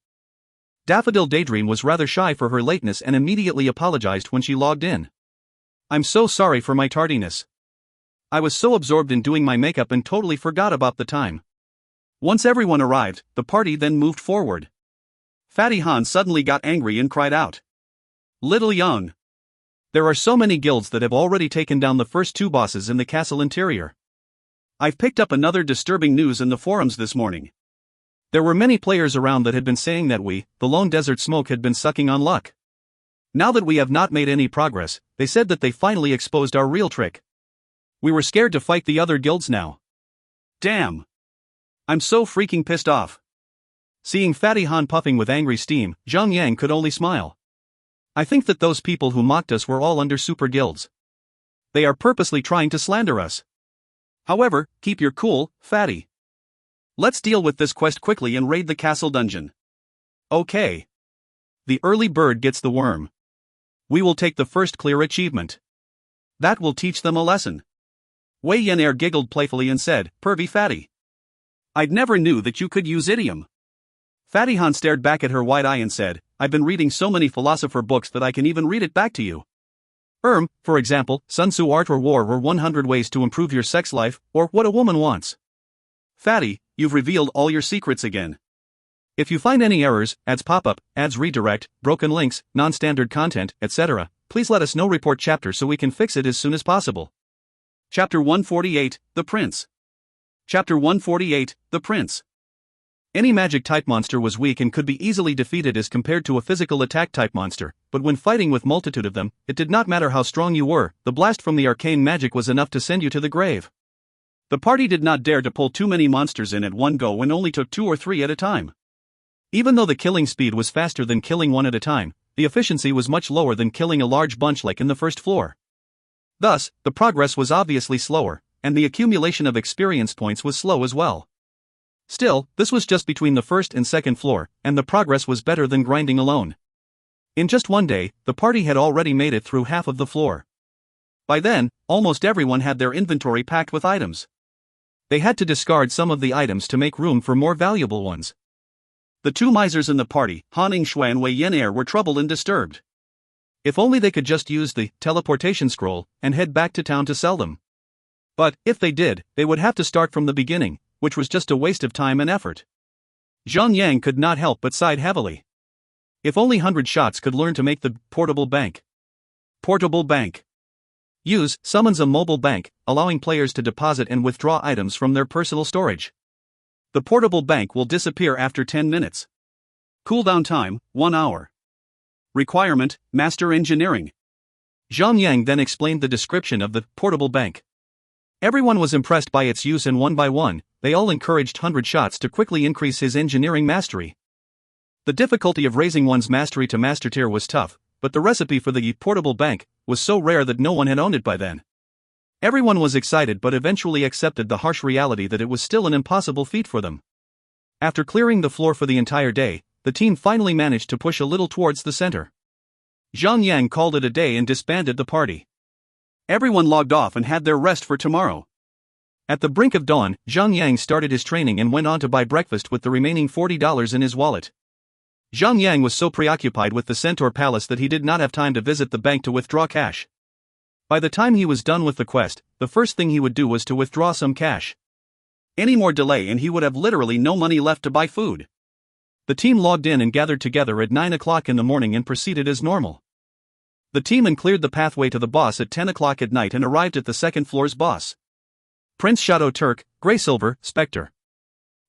Speaker 1: Daffodil Daydream was rather shy for her lateness and immediately apologized when she logged in. "I'm so sorry for my tardiness. I was so absorbed in doing my makeup and totally forgot about the time." Once everyone arrived, the party then moved forward. Fatty Han suddenly got angry and cried out, "Little Young! There are so many guilds that have already taken down the first 2 bosses in the castle interior. I've picked up another disturbing news in the forums this morning. There were many players around that had been saying that we, the Lone Desert Smoke, had been sucking on luck. Now that we have not made any progress, they said that they finally exposed our real trick. We were scared to fight the other guilds now. Damn! I'm so freaking pissed off." Seeing Fatty Han puffing with angry steam, Zhang Yang could only smile. "I think that those people who mocked us were all under super guilds. They are purposely trying to slander us. However, keep your cool, Fatty. Let's deal with this quest quickly and raid the castle dungeon." Okay. The early bird gets the worm. We will take the first clear achievement. That will teach them a lesson. Wei Yin Er giggled playfully and said, "Pervy Fatty. I'd never knew that you could use idiom." Fatty Han stared back at her wide eye and said, "I've been reading so many philosopher books that I can even read it back to you. For example, Sun Tzu Art or War or 100 Ways to Improve Your Sex Life, or What a Woman Wants." Fatty, you've revealed all your secrets again. If you find any errors, ads pop up, ads redirect, broken links, non-standard content, etc., please let us know. Report chapter so we can fix it as soon as possible. Chapter 148, The Prince. Chapter 148, The Prince. Any magic-type monster was weak and could be easily defeated as compared to a physical attack-type monster, but when fighting with multitude of them, it did not matter how strong you were, the blast from the arcane magic was enough to send you to the grave. The party did not dare to pull too many monsters in at one go and only took 2 or 3 at a time. Even though the killing speed was faster than killing one at a time, the efficiency was much lower than killing a large bunch like in the first floor. Thus, the progress was obviously slower, and the accumulation of experience points was slow as well. Still, this was just between the first and second floor, and the progress was better than grinding alone. In just one day, the party had already made it through half of the floor. By then, almost everyone had their inventory packed with items. They had to discard some of the items to make room for more valuable ones. The two misers in the party, Han Yingshui and Wei Yan'er, were troubled and disturbed. If only they could just use the teleportation scroll and head back to town to sell them. But, if they did, they would have to start from the beginning, which was just a waste of time and effort. Zhang Yang could not help but sighed heavily. If only 100 Shots could learn to make the portable bank. Portable bank. Use summons a mobile bank, allowing players to deposit and withdraw items from their personal storage. The portable bank will disappear after 10 minutes. Cooldown time, 1 hour. Requirement, Master Engineering. Zhang Yang then explained the description of the portable bank. Everyone was impressed by its use, and one by one, they all encouraged 100 Shots to quickly increase his engineering mastery. The difficulty of raising one's mastery to master tier was tough, but the recipe for the portable bank was so rare that no one had owned it by then. Everyone was excited but eventually accepted the harsh reality that it was still an impossible feat for them. After clearing the floor for the entire day, the team finally managed to push a little towards the center. Zhang Yang called it a day and disbanded the party. Everyone logged off and had their rest for tomorrow. At the brink of dawn, Zhang Yang started his training and went on to buy breakfast with the remaining $40 in his wallet. Zhang Yang was so preoccupied with the Centaur Palace that he did not have time to visit the bank to withdraw cash. By the time he was done with the quest, the first thing he would do was to withdraw some cash. Any more delay and he would have literally no money left to buy food. The team logged in and gathered together at 9 o'clock in the morning and proceeded as normal. The team cleared the pathway to the boss at 10 o'clock at night and arrived at the second floor's boss. Prince Shadow Turk, Grey Silver, Spectre.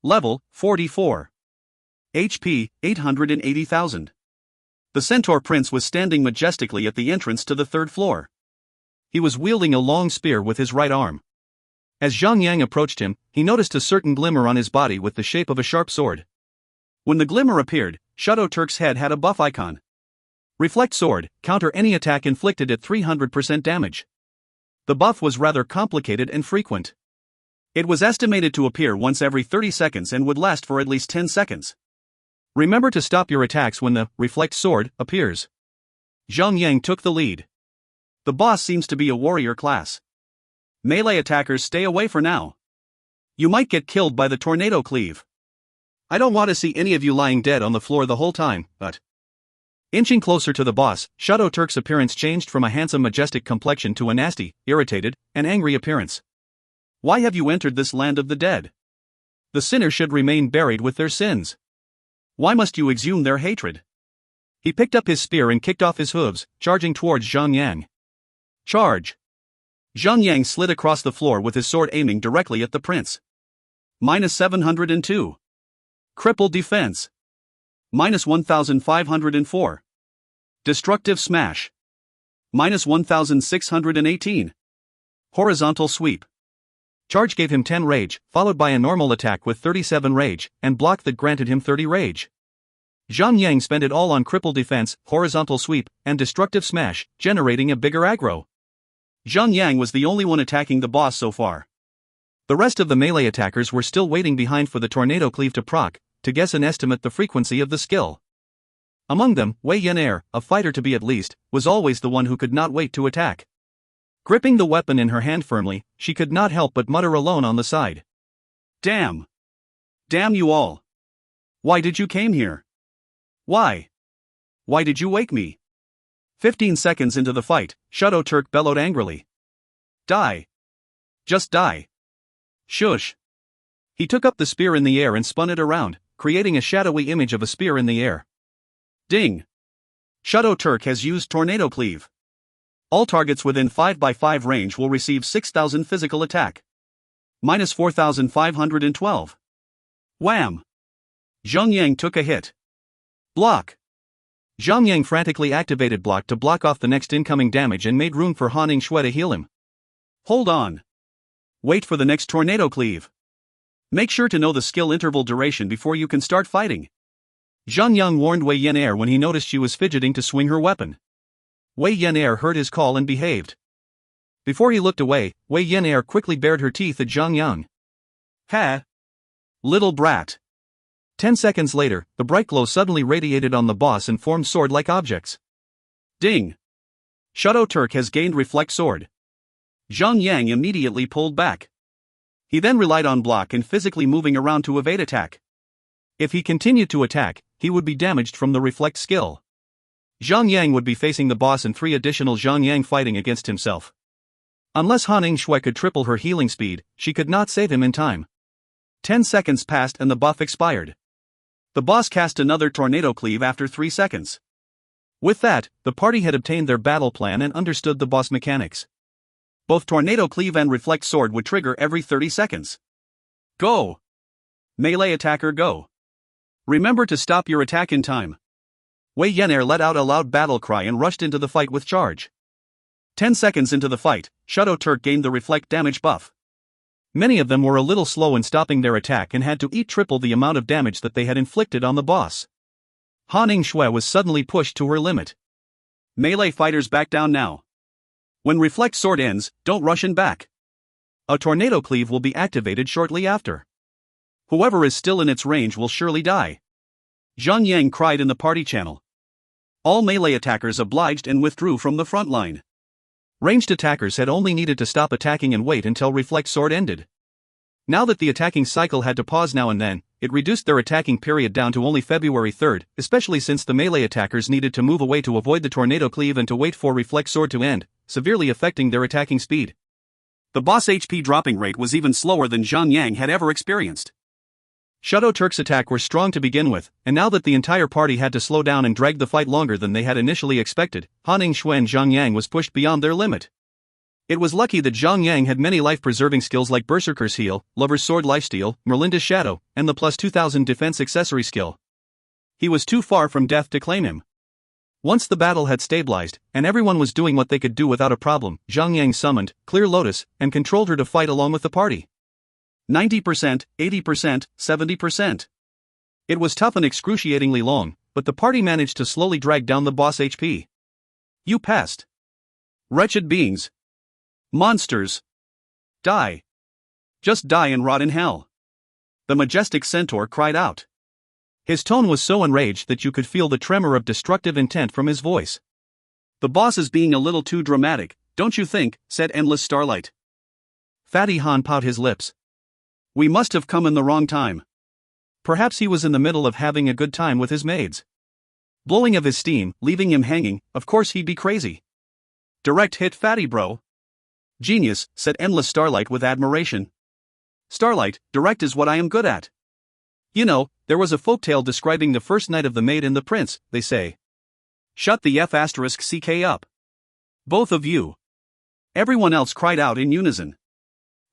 Speaker 1: Level, 44. HP, 880,000. The Centaur Prince was standing majestically at the entrance to the third floor. He was wielding a long spear with his right arm. As Zhang Yang approached him, he noticed a certain glimmer on his body with the shape of a sharp sword. When the glimmer appeared, Shadow Turk's head had a buff icon. Reflect Sword, counter any attack inflicted at 300% damage. The buff was rather complicated and frequent. It was estimated to appear once every 30 seconds and would last for at least 10 seconds. Remember to stop your attacks when the Reflect Sword appears. Zhang Yang took the lead. The boss seems to be a warrior class. Melee attackers, stay away for now. You might get killed by the tornado cleave. I don't want to see any of you lying dead on the floor the whole time, but... Inching closer to the boss, Shadow Turk's appearance changed from a handsome majestic complexion to a nasty, irritated, and angry appearance. Why have you entered this land of the dead? The sinners should remain buried with their sins. Why must you exhume their hatred? He picked up his spear and kicked off his hooves, charging towards Zhang Yang. Charge! Zhang Yang slid across the floor with his sword aiming directly at the prince. -702. Crippled defense. -1504. Destructive smash. -1618. Horizontal sweep. Charge gave him 10 rage, followed by a normal attack with 37 rage, and block that granted him 30 rage. Zhang Yang spent it all on cripple defense, horizontal sweep, and destructive smash, generating a bigger aggro. Zhang Yang was the only one attacking the boss so far. The rest of the melee attackers were still waiting behind for the tornado cleave to proc, to guess and estimate the frequency of the skill. Among them, Wei Yan'er, a fighter to be at least, was always the one who could not wait to attack. Gripping the weapon in her hand firmly, she could not help but mutter alone on the side. Damn! Damn you all! Why did you came here? Why? Why did you wake me? 15 seconds into the fight, Shadow Turk bellowed angrily. Die! Just die! Shush! He took up the spear in the air and spun it around, creating a shadowy image of a spear in the air. Ding! Shadow Turk has used Tornado Cleave. All targets within 5x5 range will receive 6,000 physical attack. -4,512. Wham! Zhang Yang took a hit. Block! Zhang Yang frantically activated block to block off the next incoming damage and made room for Han Yingshui to heal him. Hold on. Wait for the next tornado cleave. Make sure to know the skill interval duration before you can start fighting. Zhang Yang warned Wei Yan'er when he noticed she was fidgeting to swing her weapon. Wei Yan'er heard his call and behaved. Before he looked away, Wei Yan'er quickly bared her teeth at Zhang Yang. Ha! Little brat! 10 seconds later, the bright glow suddenly radiated on the boss and formed sword-like objects. Ding! Shadow Turk has gained Reflect Sword. Zhang Yang immediately pulled back. He then relied on block and physically moving around to evade attack. If he continued to attack, he would be damaged from the Reflect skill. Zhang Yang would be facing the boss and 3 additional Zhang Yang fighting against himself. Unless Han Shui could triple her healing speed, she could not save him in time. 10 seconds passed and the buff expired. The boss cast another Tornado Cleave after 3 seconds. With that, the party had obtained their battle plan and understood the boss mechanics. Both Tornado Cleave and Reflect Sword would trigger every 30 seconds. Go! Melee attacker go! Remember to stop your attack in time. Wei Yan'er let out a loud battle cry and rushed into the fight with charge. 10 seconds into the fight, Shadow Turk gained the Reflect damage buff. Many of them were a little slow in stopping their attack and had to eat triple the amount of damage that they had inflicted on the boss. Han Shui was suddenly pushed to her limit. Melee fighters back down now. When Reflect Sword ends, don't rush in back. A Tornado Cleave will be activated shortly after. Whoever is still in its range will surely die. Zhang Yang cried in the party channel. All melee attackers obliged and withdrew from the front line. Ranged attackers had only needed to stop attacking and wait until Reflect Sword ended. Now that the attacking cycle had to pause now and then, it reduced their attacking period down to only February 3rd, especially since the melee attackers needed to move away to avoid the Tornado Cleave and to wait for Reflect Sword to end, severely affecting their attacking speed. The boss HP dropping rate was even slower than Zhang Yang had ever experienced. Shadow Turk's attack were strong to begin with, and now that the entire party had to slow down and drag the fight longer than they had initially expected, Han Shui and Zhang Yang was pushed beyond their limit. It was lucky that Zhang Yang had many life-preserving skills like Berserker's Heal, Lover's Sword Lifesteal, Merlinda's Shadow, and the plus 2000 defense accessory skill. He was too far from death to claim him. Once the battle had stabilized, and everyone was doing what they could do without a problem, Zhang Yang summoned Clear Lotus and controlled her to fight along with the party. 90%, 80%, 70%. It was tough and excruciatingly long, but the party managed to slowly drag down the boss HP. You passed. Wretched beings. Monsters. Die. Just die and rot in hell. The majestic centaur cried out. His tone was so enraged that you could feel the tremor of destructive intent from his voice. The boss is being a little too dramatic, don't you think, said Endless Starlight. Fatty Han pouted his lips. We must have come in the wrong time. Perhaps he was in the middle of having a good time with his maids. Blowing of his steam, leaving him hanging, of course he'd be crazy. Direct hit Fatty bro. Genius, said Endless Starlight with admiration. Starlight, direct is what I am good at. You know, there was a folktale describing the first night of the maid and the prince, they say. Shut the F***ck up. Both of you. Everyone else cried out in unison.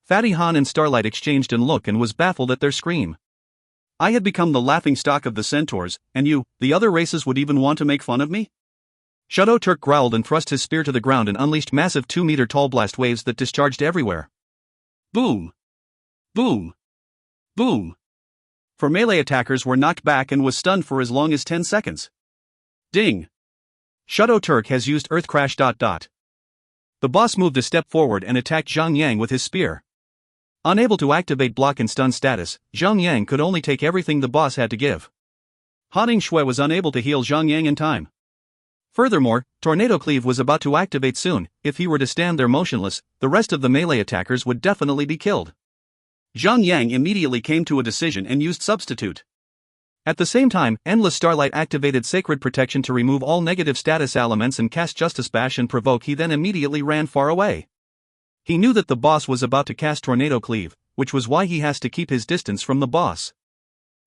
Speaker 1: Fatty Han and Starlight exchanged a look and was baffled at their scream. I had become the laughingstock of the centaurs, and you, the other races would even want to make fun of me? Shadow Turk growled and thrust his spear to the ground and unleashed massive 2-meter-tall blast waves that discharged everywhere. Boom! Boom! Boom! For melee attackers were knocked back and was stunned for as long as 10 seconds. Ding! Shadow Turk has used Earth Crash. The boss moved a step forward and attacked Zhang Yang with his spear. Unable to activate block and stun status, Zhang Yang could only take everything the boss had to give. Han Shui was unable to heal Zhang Yang in time. Furthermore, Tornado Cleave was about to activate soon. If he were to stand there motionless, the rest of the melee attackers would definitely be killed. Zhang Yang immediately came to a decision and used Substitute. At the same time, Endless Starlight activated Sacred Protection to remove all negative status elements and cast Justice Bash and Provoke. He then immediately ran far away. He knew that the boss was about to cast Tornado Cleave, which was why he has to keep his distance from the boss.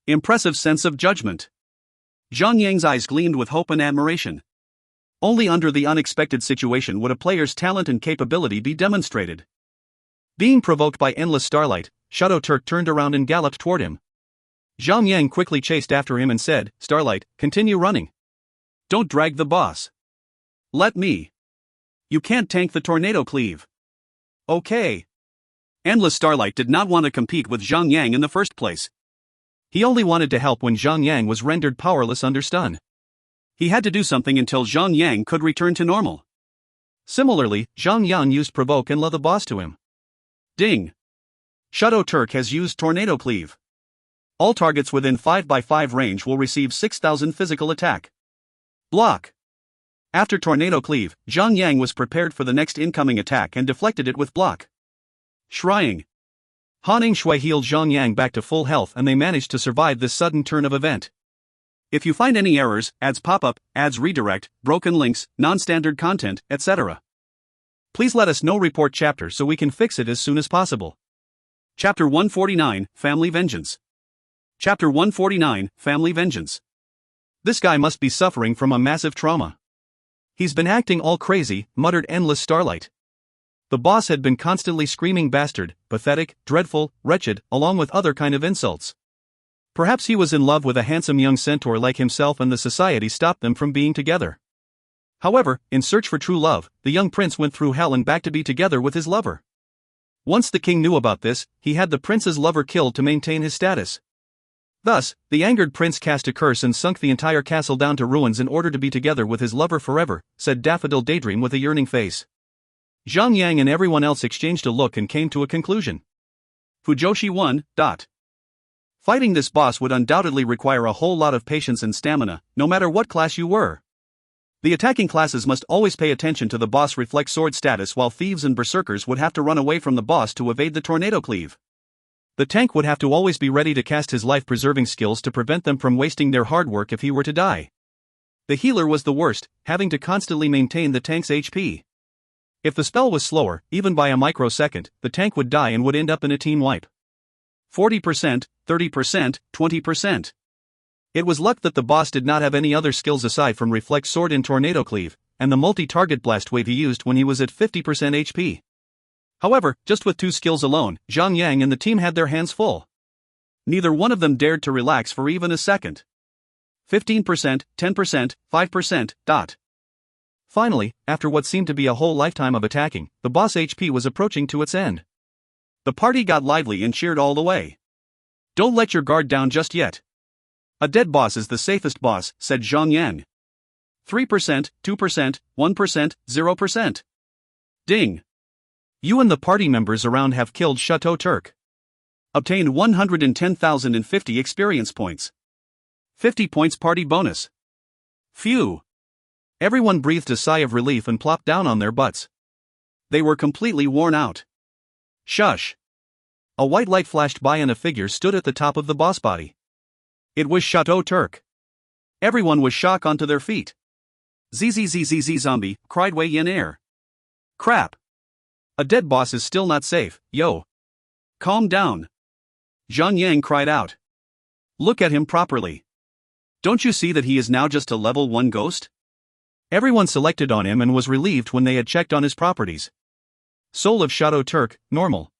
Speaker 1: Impressive sense of judgment. Zhang Yang's eyes gleamed with hope and admiration. Only under the unexpected situation would a player's talent and capability be demonstrated. Being provoked by Endless Starlight, Shadow Turk turned around and galloped toward him. Zhang Yang quickly chased after him and said, Starlight, continue running. Don't drag the boss. Let me. You can't tank the Tornado Cleave. Okay. Endless Starlight did not want to compete with Zhang Yang in the first place. He only wanted to help when Zhang Yang was rendered powerless under stun. He had to do something until Zhang Yang could return to normal. Similarly, Zhang Yang used Provoke and lure the boss to him. Ding! Shadow Turk has used Tornado Cleave. All targets within 5x5 range will receive 6,000 physical attack. Block! After Tornado Cleave, Zhang Yang was prepared for the next incoming attack and deflected it with Block. Shrying. Han Shui healed Zhang Yang back to full health and they managed to survive this sudden turn of event. If you find any errors, ads pop up, ads redirect, broken links, non-standard content, etc., please let us know. Report chapter so we can fix it as soon as possible. Chapter 149, Family Vengeance. Chapter 149, Family Vengeance. This guy must be suffering from a massive trauma. He's been acting all crazy, muttered Endless Starlight. The boss had been constantly screaming bastard, pathetic, dreadful, wretched, along with other kind of insults. Perhaps he was in love with a handsome young centaur like himself and the society stopped them from being together. However, in search for true love, the young prince went through hell and back to be together with his lover. Once the king knew about this, he had the prince's lover killed to maintain his status. Thus, the angered prince cast a curse and sunk the entire castle down to ruins in order to be together with his lover forever, said Daffodil Daydream with a yearning face. Zhang Yang and everyone else exchanged a look and came to a conclusion. Fujoshi won. Fighting this boss would undoubtedly require a whole lot of patience and stamina, no matter what class you were. The attacking classes must always pay attention to the boss reflect sword status, while thieves and berserkers would have to run away from the boss to evade the tornado cleave. The tank would have to always be ready to cast his life-preserving skills to prevent them from wasting their hard work if he were to die. The healer was the worst, having to constantly maintain the tank's HP. If the spell was slower, even by a microsecond, the tank would die and would end up in a team wipe. 40%, 30%, 20%. It was luck that the boss did not have any other skills aside from Reflect Sword and Tornado Cleave, and the multi-target blast wave he used when he was at 50% HP. However, just with 2 skills alone, Zhang Yang and the team had their hands full. Neither one of them dared to relax for even a second. 15%, 10%, 5%. Finally, after what seemed to be a whole lifetime of attacking, the boss HP was approaching to its end. The party got lively and cheered all the way. Don't let your guard down just yet. A dead boss is the safest boss, said Zhang Yang. 3%, 2%, 1%, 0%. Ding. You and the party members around have killed Chateau Turk. Obtained 110,050 experience points. 50 points party bonus. Phew. Everyone breathed a sigh of relief and plopped down on their butts. They were completely worn out. Shush. A white light flashed by and a figure stood at the top of the boss body. It was Chateau Turk. Everyone was shocked onto their feet. ZZZZZ zombie, cried Wei Yin Air. Crap. A dead boss is still not safe, yo. Calm down. Zhang Yang cried out. Look at him properly. Don't you see that he is now just a level 1 ghost? Everyone selected on him and was relieved when they had checked on his properties. Soul of Chateau Turk, normal.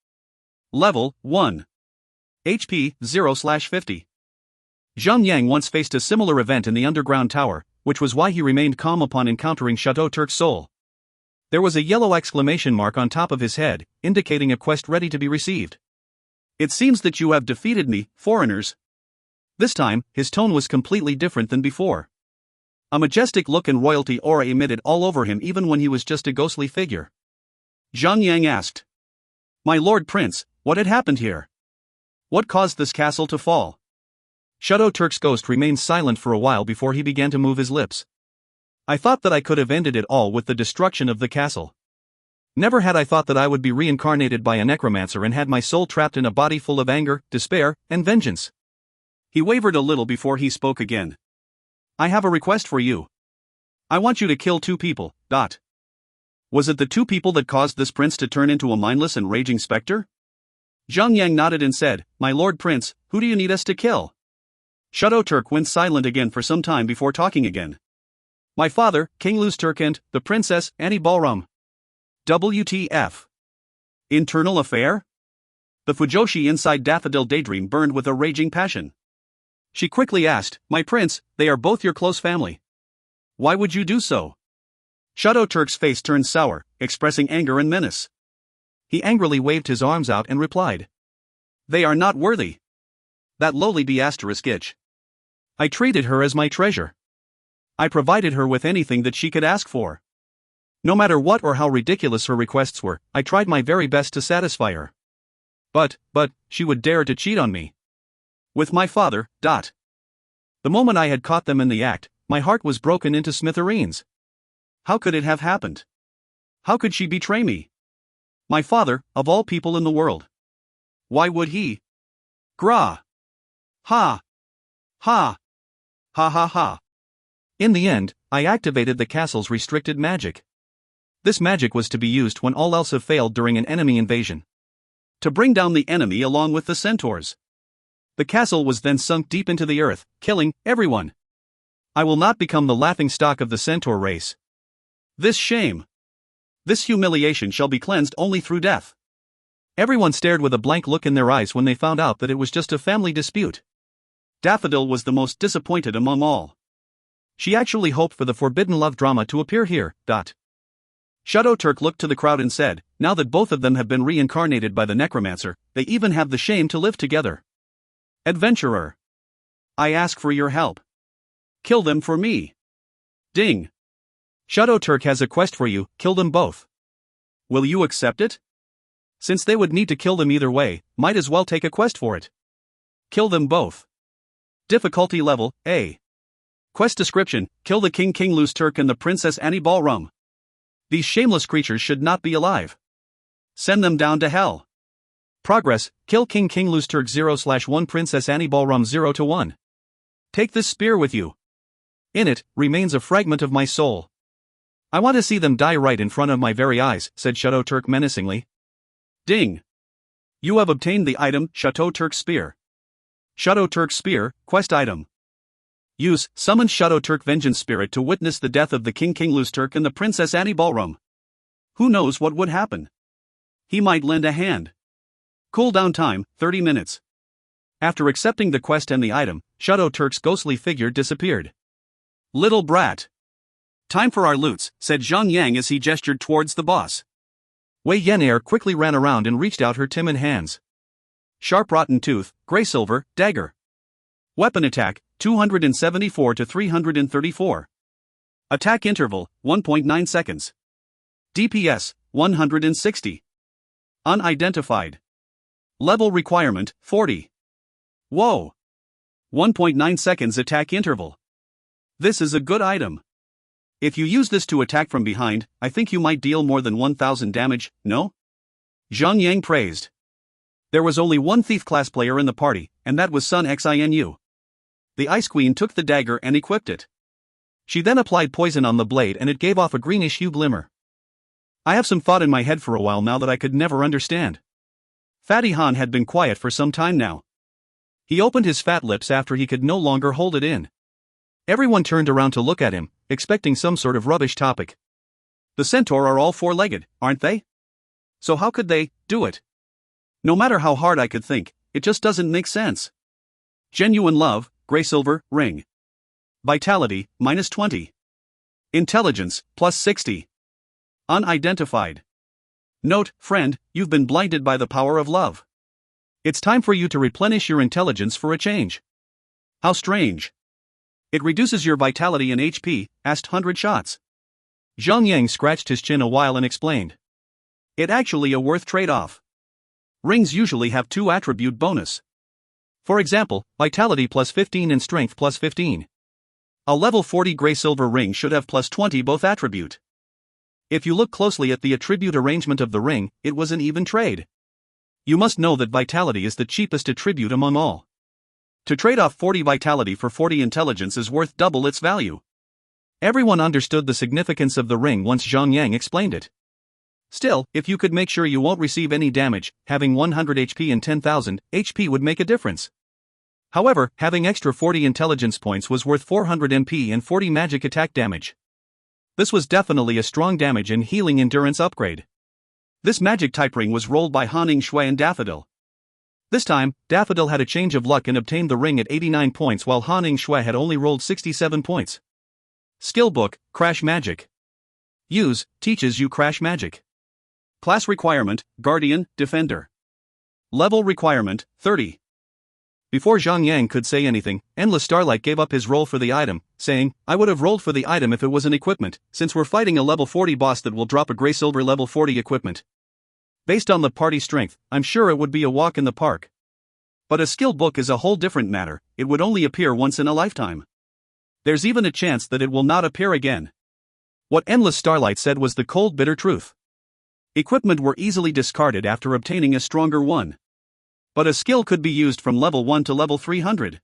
Speaker 1: Level 1. HP 0/50. Zhang Yang once faced a similar event in the underground tower, which was why he remained calm upon encountering Chateau Turk's soul. There was a yellow exclamation mark on top of his head, indicating a quest ready to be received. It seems that you have defeated me, foreigners. This time, his tone was completely different than before. A majestic look and royalty aura emitted all over him even when he was just a ghostly figure. Zhang Yang asked. My Lord Prince, what had happened here? What caused this castle to fall? Chateau Turk's ghost remained silent for a while before he began to move his lips. I thought that I could have ended it all with the destruction of the castle. Never had I thought that I would be reincarnated by a necromancer and had my soul trapped in a body full of anger, despair, and vengeance. He wavered a little before he spoke again. I have a request for you. I want you to kill 2 people. Was it the 2 people that caused this prince to turn into a mindless and raging specter? Zhang Yang nodded and said, My Lord Prince, who do you need us to kill? Chateau Turk went silent again for some time before talking again. My father, King Luz Turk, and the Princess, Annie Ballroom. WTF? Internal affair? The Fujoshi inside Daffodil Daydream burned with a raging passion. She quickly asked, My prince, they are both your close family. Why would you do so? Chateau Turk's face turned sour, expressing anger and menace. He angrily waved his arms out and replied. They are not worthy. that lowly bee asterisk itch. I treated her as my treasure. I provided her with anything that she could ask for. No matter what or how ridiculous her requests were, I tried my very best to satisfy her. But, she would dare to cheat on me. With my father. The moment I had caught them in the act, my heart was broken into smithereens. How could it have happened? How could she betray me? My father, of all people in the world. Why would he? Gra. Ha. Ha. Ha ha ha. In the end, I activated the castle's restricted magic. This magic was to be used when all else have failed during an enemy invasion. To bring down the enemy along with the centaurs. The castle was then sunk deep into the earth, killing everyone. I will not become the laughingstock of the centaur race. This shame. This humiliation shall be cleansed only through death. Everyone stared with a blank look in their eyes when they found out that it was just a family dispute. Daffodil was the most disappointed among all. She actually hoped for the forbidden love drama to appear here. Shadow Turk looked to the crowd and said, now that both of them have been reincarnated by the necromancer, they even have the shame to live together. Adventurer. I ask for your help. Kill them for me. Ding. Shadow Turk has a quest for you, kill them both. Will you accept it? Since they would need to kill them either way, might as well take a quest for it. Kill them both. Difficulty level, A. Quest description, kill the King Loose Turk and the Princess Annie Ballroom. These shameless creatures should not be alive. Send them down to hell. Progress, kill King Loose Turk 0/1 Princess Annie Ballroom 0-1. Take this spear with you. In it, remains a fragment of my soul. I want to see them die right in front of my very eyes, said Shadow Turk menacingly. Ding. You have obtained the item, Shadow Turk Spear. Shadow Turk Spear, quest item. Use, summon Shadow Turk Vengeance Spirit to witness the death of the King Loose Turk and the Princess Annie Ballroom. Who knows what would happen? He might lend a hand. Cooldown time, 30 minutes. After accepting the quest and the item, Shadow Turk's ghostly figure disappeared. Little brat. Time for our loots, said Zhang Yang as he gestured towards the boss. Wei Yenair quickly ran around and reached out her timid hands. Sharp rotten tooth, gray silver, dagger. Weapon attack, 274 to 334. Attack interval, 1.9 seconds. DPS, 160. Unidentified. Level requirement, 40. Whoa. 1.9 seconds attack interval. This is a good item. If you use this to attack from behind, I think you might deal more than 1000 damage, no? Zhang Yang praised. There was only one thief class player in the party, and that was Sun Xinu. The Ice Queen took the dagger and equipped it. She then applied poison on the blade and it gave off a greenish hue glimmer. I have some thought in my head for a while now that I could never understand. Fatty Han had been quiet for some time now. He opened his fat lips after he could no longer hold it in. Everyone turned around to look at him, expecting some sort of rubbish topic. The centaur are all four-legged, aren't they? So how could they do it? No matter how hard I could think, it just doesn't make sense. Genuine love, gray silver, ring. Vitality, -20. Intelligence, +60. Unidentified. Note, friend, you've been blinded by the power of love. It's time for you to replenish your intelligence for a change. How strange. It reduces your vitality and HP, asked 100 shots. Zhang Yang scratched his chin a while and explained. It actually a worth trade-off. Rings usually have 2 attribute bonus. For example, vitality +15 and strength +15. A level 40 gray silver ring should have +20 both attribute. If you look closely at the attribute arrangement of the ring, it was an even trade. You must know that vitality is the cheapest attribute among all. To trade off 40 vitality for 40 intelligence is worth double its value. Everyone understood the significance of the ring once Zhang Yang explained it. Still, if you could make sure you won't receive any damage, having 100 HP and 10,000 HP would make a difference. However, having extra 40 intelligence points was worth 400 MP and 40 magic attack damage. This was definitely a strong damage and healing endurance upgrade. This magic type ring was rolled by Han Shui and Daffodil. This time, Daffodil had a change of luck and obtained the ring at 89 points while Han Shui had only rolled 67 points. Skill book, Crash Magic. Use, teaches you Crash Magic. Class requirement, Guardian, Defender. Level requirement, 30. Before Zhang Yang could say anything, Endless Starlight gave up his roll for the item, saying, I would have rolled for the item if it was an equipment, since we're fighting a level 40 boss that will drop a gray-silver level 40 equipment. Based on the party strength, I'm sure it would be a walk in the park. But a skill book is a whole different matter, it would only appear once in a lifetime. There's even a chance that it will not appear again. What Endless Starlight said was the cold bitter truth. Equipment were easily discarded after obtaining a stronger one. But a skill could be used from level 1 to level 300.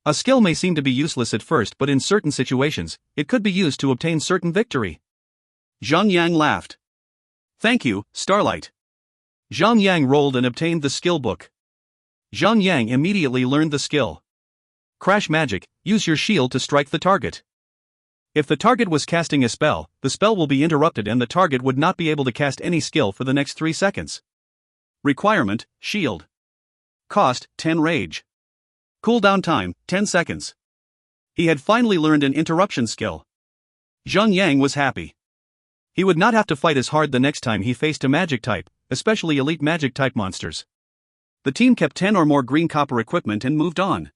Speaker 1: A skill may seem to be useless at first, but in certain situations, it could be used to obtain certain victory. Zhang Yang laughed. Thank you, Starlight. Zhang Yang rolled and obtained the skill book. Zhang Yang immediately learned the skill. Crash Magic, use your shield to strike the target. If the target was casting a spell, the spell will be interrupted and the target would not be able to cast any skill for the next 3 seconds. Requirement, shield. Cost, 10 rage. Cooldown time, 10 seconds. He had finally learned an interruption skill. Zhang Yang was happy. He would not have to fight as hard the next time he faced a magic type, especially elite magic type monsters. The team kept 10 or more green copper equipment and moved on.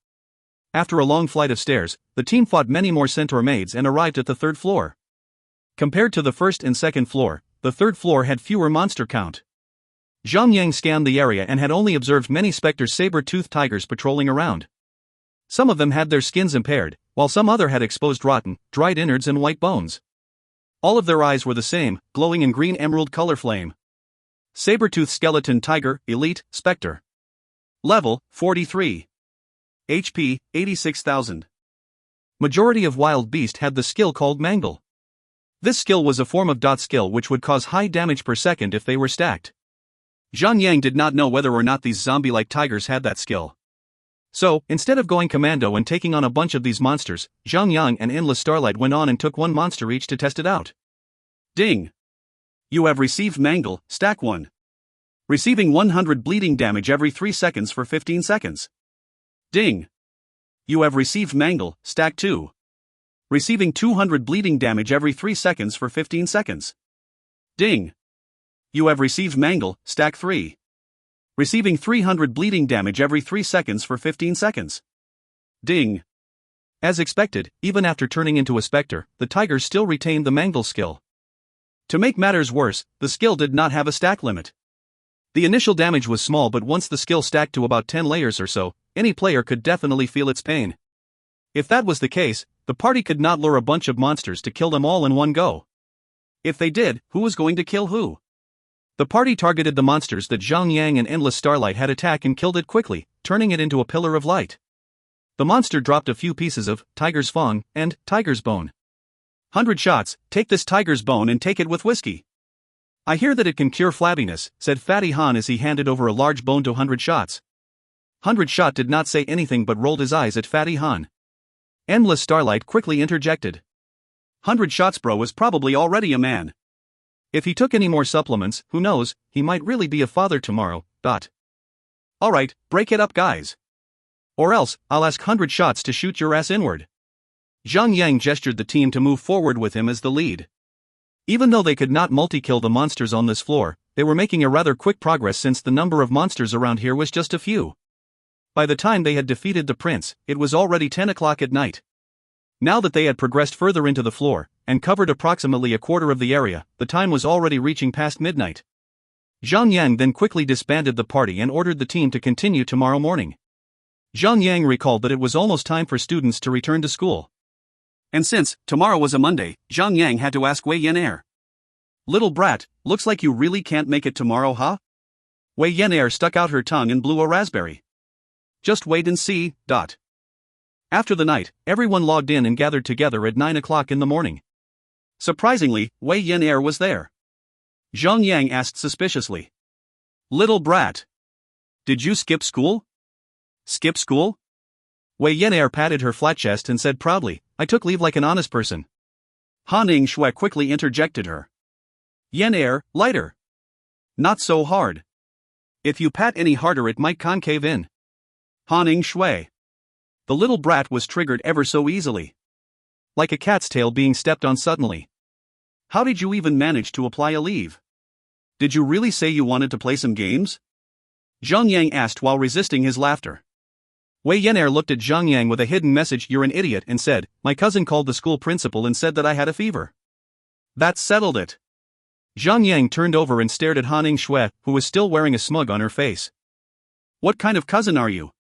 Speaker 1: After a long flight of stairs, the team fought many more centaur maids and arrived at the 3rd floor. Compared to the 1st and 2nd floor, the 3rd floor had fewer monster count. Zhang Yang scanned the area and had only observed many specter saber-toothed tigers patrolling around. Some of them had their skins impaired, while some other had exposed rotten, dried innards and white bones. All of their eyes were the same, glowing in green emerald color flame. Saber-toothed skeleton tiger, elite, specter. Level, 43. HP, 86,000. Majority of wild beast had the skill called Mangle. This skill was a form of dot skill which would cause high damage per second if they were stacked. Zhang Yang did not know whether or not these zombie-like tigers had that skill. So, instead of going commando and taking on a bunch of these monsters, Zhang Yang and Endless Starlight went on and took one monster each to test it out. Ding! You have received Mangle, stack 1. Receiving 100 bleeding damage every 3 seconds for 15 seconds. Ding! You have received Mangle, stack 2. Receiving 200 bleeding damage every 3 seconds for 15 seconds. Ding! You have received Mangle, stack 3. Receiving 300 bleeding damage every 3 seconds for 15 seconds. Ding! As expected, even after turning into a specter, the tiger still retained the Mangle skill. To make matters worse, the skill did not have a stack limit. The initial damage was small, but once the skill stacked to about 10 layers or so, any player could definitely feel its pain. If that was the case, the party could not lure a bunch of monsters to kill them all in one go. If they did, who was going to kill who? The party targeted the monsters that Zhang Yang and Endless Starlight had attacked and killed it quickly, turning it into a pillar of light. The monster dropped a few pieces of tiger's fang and tiger's bone. 100 shots, take this tiger's bone and take it with whiskey. I hear that it can cure flabbiness, said Fatty Han as he handed over a large bone to 100 shots. 100 Shot did not say anything but rolled his eyes at Fatty Han. Endless Starlight quickly interjected. 100 Shots bro was probably already a man. If he took any more supplements, who knows, he might really be a father tomorrow. Alright, break it up guys. Or else, I'll ask 100 Shots to shoot your ass inward. Zhang Yang gestured the team to move forward with him as the lead. Even though they could not multi-kill the monsters on this floor, they were making a rather quick progress since the number of monsters around here was just a few. By the time they had defeated the prince, it was already 10 o'clock at night. Now that they had progressed further into the floor, and covered approximately a quarter of the area, the time was already reaching past midnight. Zhang Yang then quickly disbanded the party and ordered the team to continue tomorrow morning. Zhang Yang recalled that it was almost time for students to return to school. And since tomorrow was a Monday, Zhang Yang had to ask Wei Yan. Little brat, looks like you really can't make it tomorrow, huh? Wei Yan stuck out her tongue and blew a raspberry. Just wait and see. After the night, everyone logged in and gathered together at 9 o'clock in the morning. Surprisingly, Wei Yan was there. Zhang Yang asked suspiciously. Little brat. Did you skip school? Skip school? Wei Yan patted her flat chest and said proudly, I took leave like an honest person. Han Shui quickly interjected her. Yan lighter. Not so hard. If you pat any harder it might concave in. Han Shui. The little brat was triggered ever so easily. Like a cat's tail being stepped on suddenly. How did you even manage to apply a leave? Did you really say you wanted to play some games? Zhang Yang asked while resisting his laughter. Wei Yan'er looked at Zhang Yang with a hidden message, "You're an idiot," and said, "My cousin called the school principal and said that I had a fever." That settled it. Zhang Yang turned over and stared at Han Shui, who was still wearing a smug on her face. "What kind of cousin are you?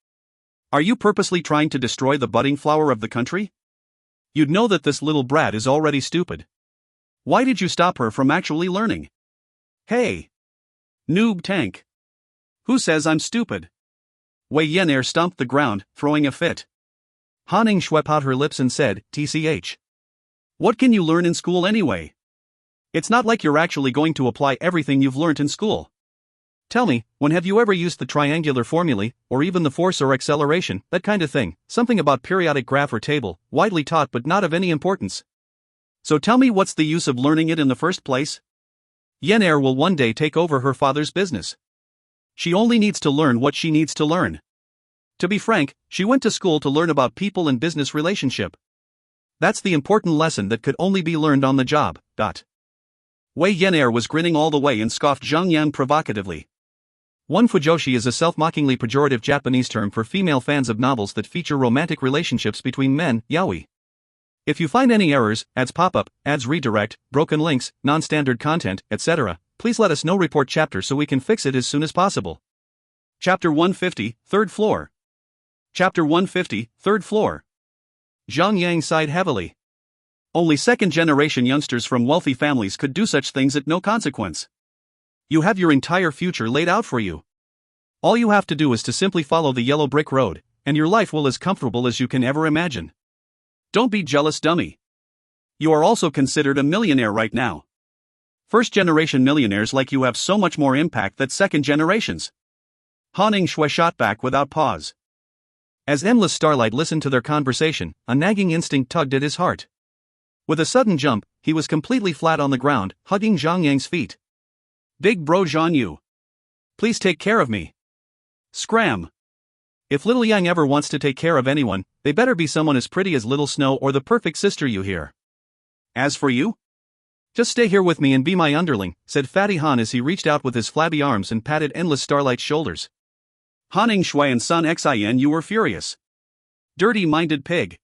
Speaker 1: Are you purposely trying to destroy the budding flower of the country? You'd know that this little brat is already stupid. Why did you stop her from actually learning?" "Hey! Noob tank! Who says I'm stupid?" Wei Yan'er stomped the ground, throwing a fit. Han Shui out her lips and said, "TCH. What can you learn in school anyway? It's not like you're actually going to apply everything you've learnt in school. Tell me, when have you ever used the triangular formulae, or even the force or acceleration, that kind of thing, something about periodic graph or table, widely taught but not of any importance? So tell me, what's the use of learning it in the first place? Yan'er will one day take over her father's business. She only needs to learn what she needs to learn. To be frank, she went to school to learn about people and business relationship. That's the important lesson that could only be learned on the job. Wei Yan'er was grinning all the way and scoffed Zhang Yang provocatively. One fujoshi is a self-mockingly pejorative Japanese term for female fans of novels that feature romantic relationships between men, yaoi. If you find any errors, ads pop up, ads redirect, broken links, non-standard content, etc., please let us know. Report chapter so we can fix it as soon as possible. Chapter 150, Third Floor. Chapter 150, Third Floor. Zhang Yang sighed heavily. Only second-generation youngsters from wealthy families could do such things at no consequence. You have your entire future laid out for you. All you have to do is to simply follow the yellow brick road, and your life will be as comfortable as you can ever imagine. Don't be jealous, dummy. You are also considered a millionaire right now. First-generation millionaires like you have so much more impact than second generations. Han Shui shot back without pause. As Endless Starlight listened to their conversation, a nagging instinct tugged at his heart. With a sudden jump, he was completely flat on the ground, hugging Zhang Yang's feet. "Big bro Zhan Yu. Please take care of me. Scram. If little Yang ever wants to take care of anyone, they better be someone as pretty as Little Snow or the perfect sister you hear. As for you? Just stay here with me and be my underling," said Fatty Han as he reached out with his flabby arms and patted Endless Starlight's shoulders. Han Shui and Sun Xin, you were furious. Dirty-minded pig.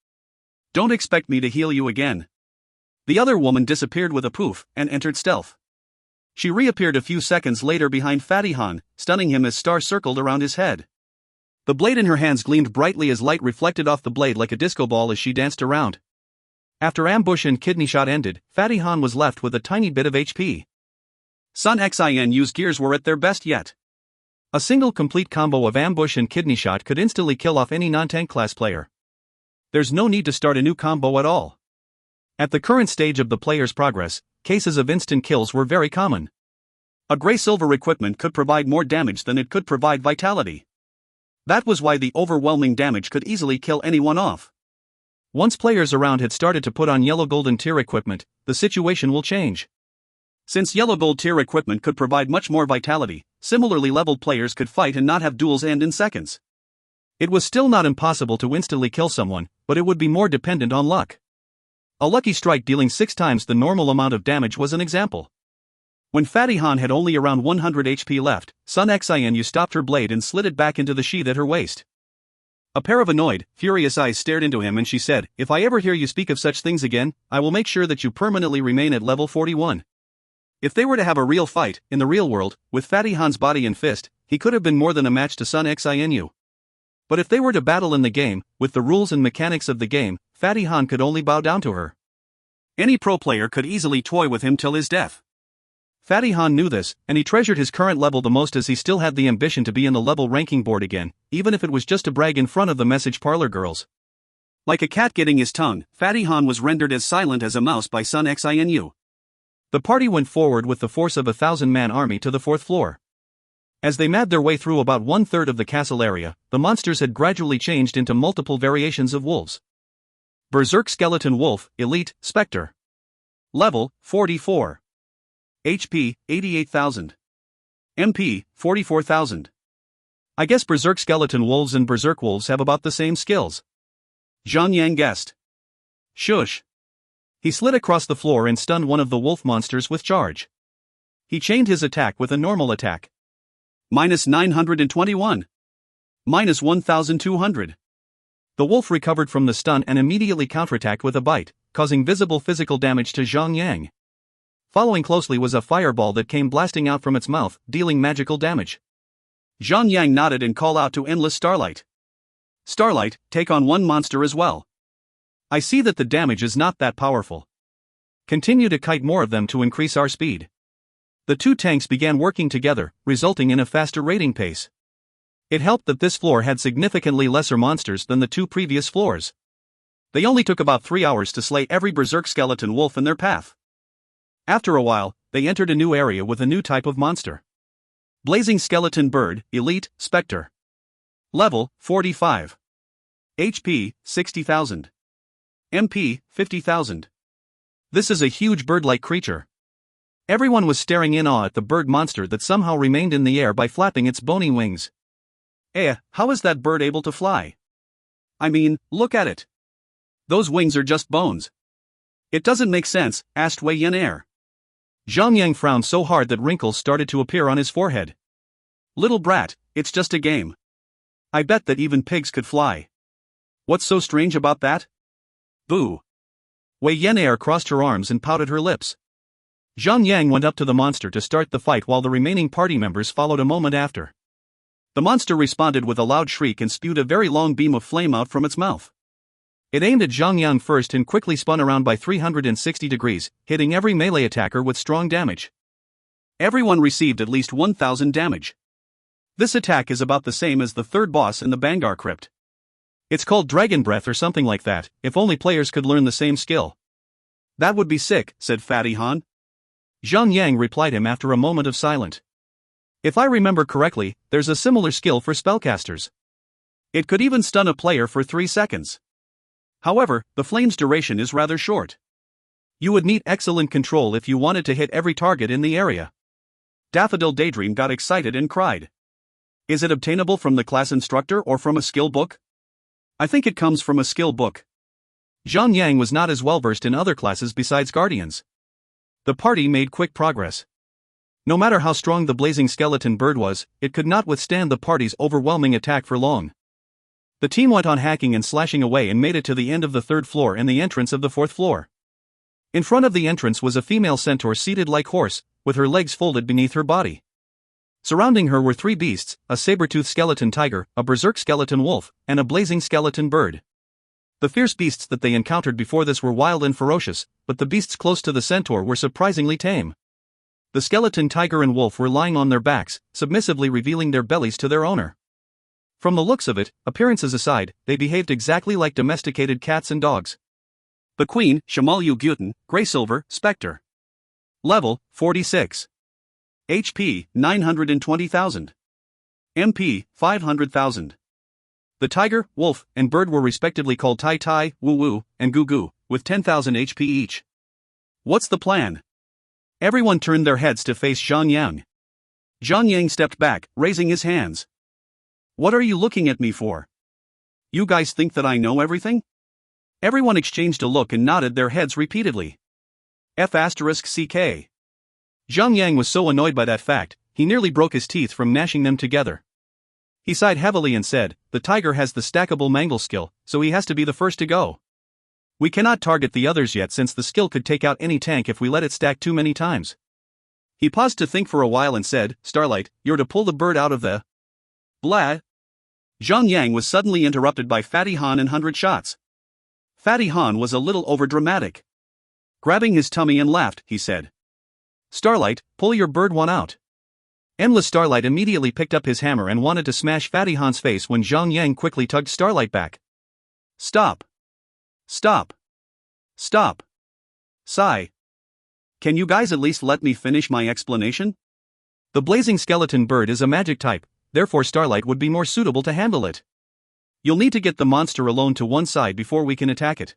Speaker 1: Don't expect me to heal you again. The other woman disappeared with a poof and entered stealth. She reappeared a few seconds later behind Fatty Han, stunning him as stars circled around his head. The blade in her hands gleamed brightly as light reflected off the blade like a disco ball as she danced around. After ambush and kidney shot ended, Fatty Han was left with a tiny bit of HP. Sun Xin's gears were at their best yet. A single complete combo of ambush and kidney shot could instantly kill off any non-tank class player. There's no need to start a new combo at all. At the current stage of the player's progress, cases of instant kills were very common. A gray-silver equipment could provide more damage than it could provide vitality. That was why the overwhelming damage could easily kill anyone off. Once players around had started to put on yellow-golden tier equipment, the situation will change. Since yellow-gold tier equipment could provide much more vitality, similarly leveled players could fight and not have duels end in seconds. It was still not impossible to instantly kill someone, but it would be more dependent on luck. A lucky strike dealing 6 times the normal amount of damage was an example. When Fatty Han had only around 100 HP left, Sun Xin stopped her blade and slid it back into the sheath at her waist. A pair of annoyed, furious eyes stared into him and she said, "If I ever hear you speak of such things again, I will make sure that you permanently remain at level 41. If they were to have a real fight, in the real world, with Fatty Han's body and fist, he could have been more than a match to Sun Xinu. But if they were to battle in the game, with the rules and mechanics of the game, Fatty Han could only bow down to her. Any pro player could easily toy with him till his death. Fatty Han knew this, and he treasured his current level the most as he still had the ambition to be in the level ranking board again, even if it was just to brag in front of the message parlor girls. Like a cat getting his tongue, Fatty Han was rendered as silent as a mouse by Sun Xinu. The party went forward with the force of a 1,000-man army to the 4th floor. As they mad their way through about 1/3 of the castle area, the monsters had gradually changed into multiple variations of wolves. Berserk Skeleton Wolf, Elite, Spectre. Level, 44. HP, 88,000. MP, 44,000. I guess Berserk Skeleton Wolves and Berserk Wolves have about the same skills. Zhang Yang guessed. Shush. He slid across the floor and stunned one of the wolf monsters with charge. He chained his attack with a normal attack. -921. -1,200. The wolf recovered from the stun and immediately counterattacked with a bite, causing visible physical damage to Zhang Yang. Following closely was a fireball that came blasting out from its mouth, dealing magical damage. Zhang Yang nodded and called out to Endless Starlight. Starlight, take on one monster as well. I see that the damage is not that powerful. Continue to kite more of them to increase our speed. The two tanks began working together, resulting in a faster raiding pace. It helped that this floor had significantly lesser monsters than the two previous floors. They only took about 3 hours to slay every berserk skeleton wolf in their path. After a while, they entered a new area with a new type of monster. Blazing Skeleton Bird, Elite, Spectre. Level, 45. HP, 60,000. MP, 50,000. This is a huge bird-like creature. Everyone was staring in awe at the bird monster that somehow remained in the air by flapping its bony wings. How is that bird able to fly? I mean, look at it. Those wings are just bones. It doesn't make sense, asked Wei Yan. Zhang Yang frowned so hard that wrinkles started to appear on his forehead. Little brat, it's just a game. I bet that even pigs could fly. What's so strange about that? Boo. Wei Yan crossed her arms and pouted her lips. Zhang Yang went up to the monster to start the fight while the remaining party members followed a moment after. The monster responded with a loud shriek and spewed a very long beam of flame out from its mouth. It aimed at Zhang Yang first and quickly spun around by 360 degrees, hitting every melee attacker with strong damage. Everyone received at least 1,000 damage. This attack is about the same as the third boss in the Bangar Crypt. It's called Dragon Breath or something like that, if only players could learn the same skill. That would be sick, said Fatty Han. Zhang Yang replied him after a moment of silence. If I remember correctly, there's a similar skill for spellcasters. It could even stun a player for 3 seconds. However, the flame's duration is rather short. You would need excellent control if you wanted to hit every target in the area. Daffodil Daydream got excited and cried. Is it obtainable from the class instructor or from a skill book? I think it comes from a skill book. Zhang Yang was not as well versed in other classes besides Guardians. The party made quick progress. No matter how strong the blazing skeleton bird was, it could not withstand the party's overwhelming attack for long. The team went on hacking and slashing away and made it to the end of the 3rd floor and the entrance of the 4th floor. In front of the entrance was a female centaur seated like horse, with her legs folded beneath her body. Surrounding her were 3 beasts, a saber-toothed skeleton tiger, a berserk skeleton wolf, and a blazing skeleton bird. The fierce beasts that they encountered before this were wild and ferocious, but the beasts close to the centaur were surprisingly tame. The skeleton tiger and wolf were lying on their backs, submissively revealing their bellies to their owner. From the looks of it, appearances aside, they behaved exactly like domesticated cats and dogs. The Queen, Shamalyu Gyutin, Grey Silver, Spectre. Level, 46. HP, 920,000. MP, 500,000. The tiger, wolf, and bird were respectively called Tai Tai, Wu Wu, and Gu Gu, with 10,000 HP each. What's the plan? Everyone turned their heads to face Zhang Yang. Zhang Yang stepped back, raising his hands. What are you looking at me for? You guys think that I know everything? Everyone exchanged a look and nodded their heads repeatedly. F***CK. Zhang Yang was so annoyed by that fact, he nearly broke his teeth from gnashing them together. He sighed heavily and said, the tiger has the stackable mangle skill, so he has to be the first to go. We cannot target the others yet since the skill could take out any tank if we let it stack too many times. He paused to think for a while and said, Starlight, you're to pull the bird out of the... Blah. Zhang Yang was suddenly interrupted by Fatty Han and 100 shots. Fatty Han was a little overdramatic. Grabbing his tummy and laughed, he said. Starlight, pull your bird one out. Endless Starlight immediately picked up his hammer and wanted to smash Fatty Han's face when Zhang Yang quickly tugged Starlight back. Stop. Stop. Stop. Sigh. Can you guys at least let me finish my explanation? The blazing skeleton bird is a magic type, therefore Starlight would be more suitable to handle it. You'll need to get the monster alone to one side before we can attack it.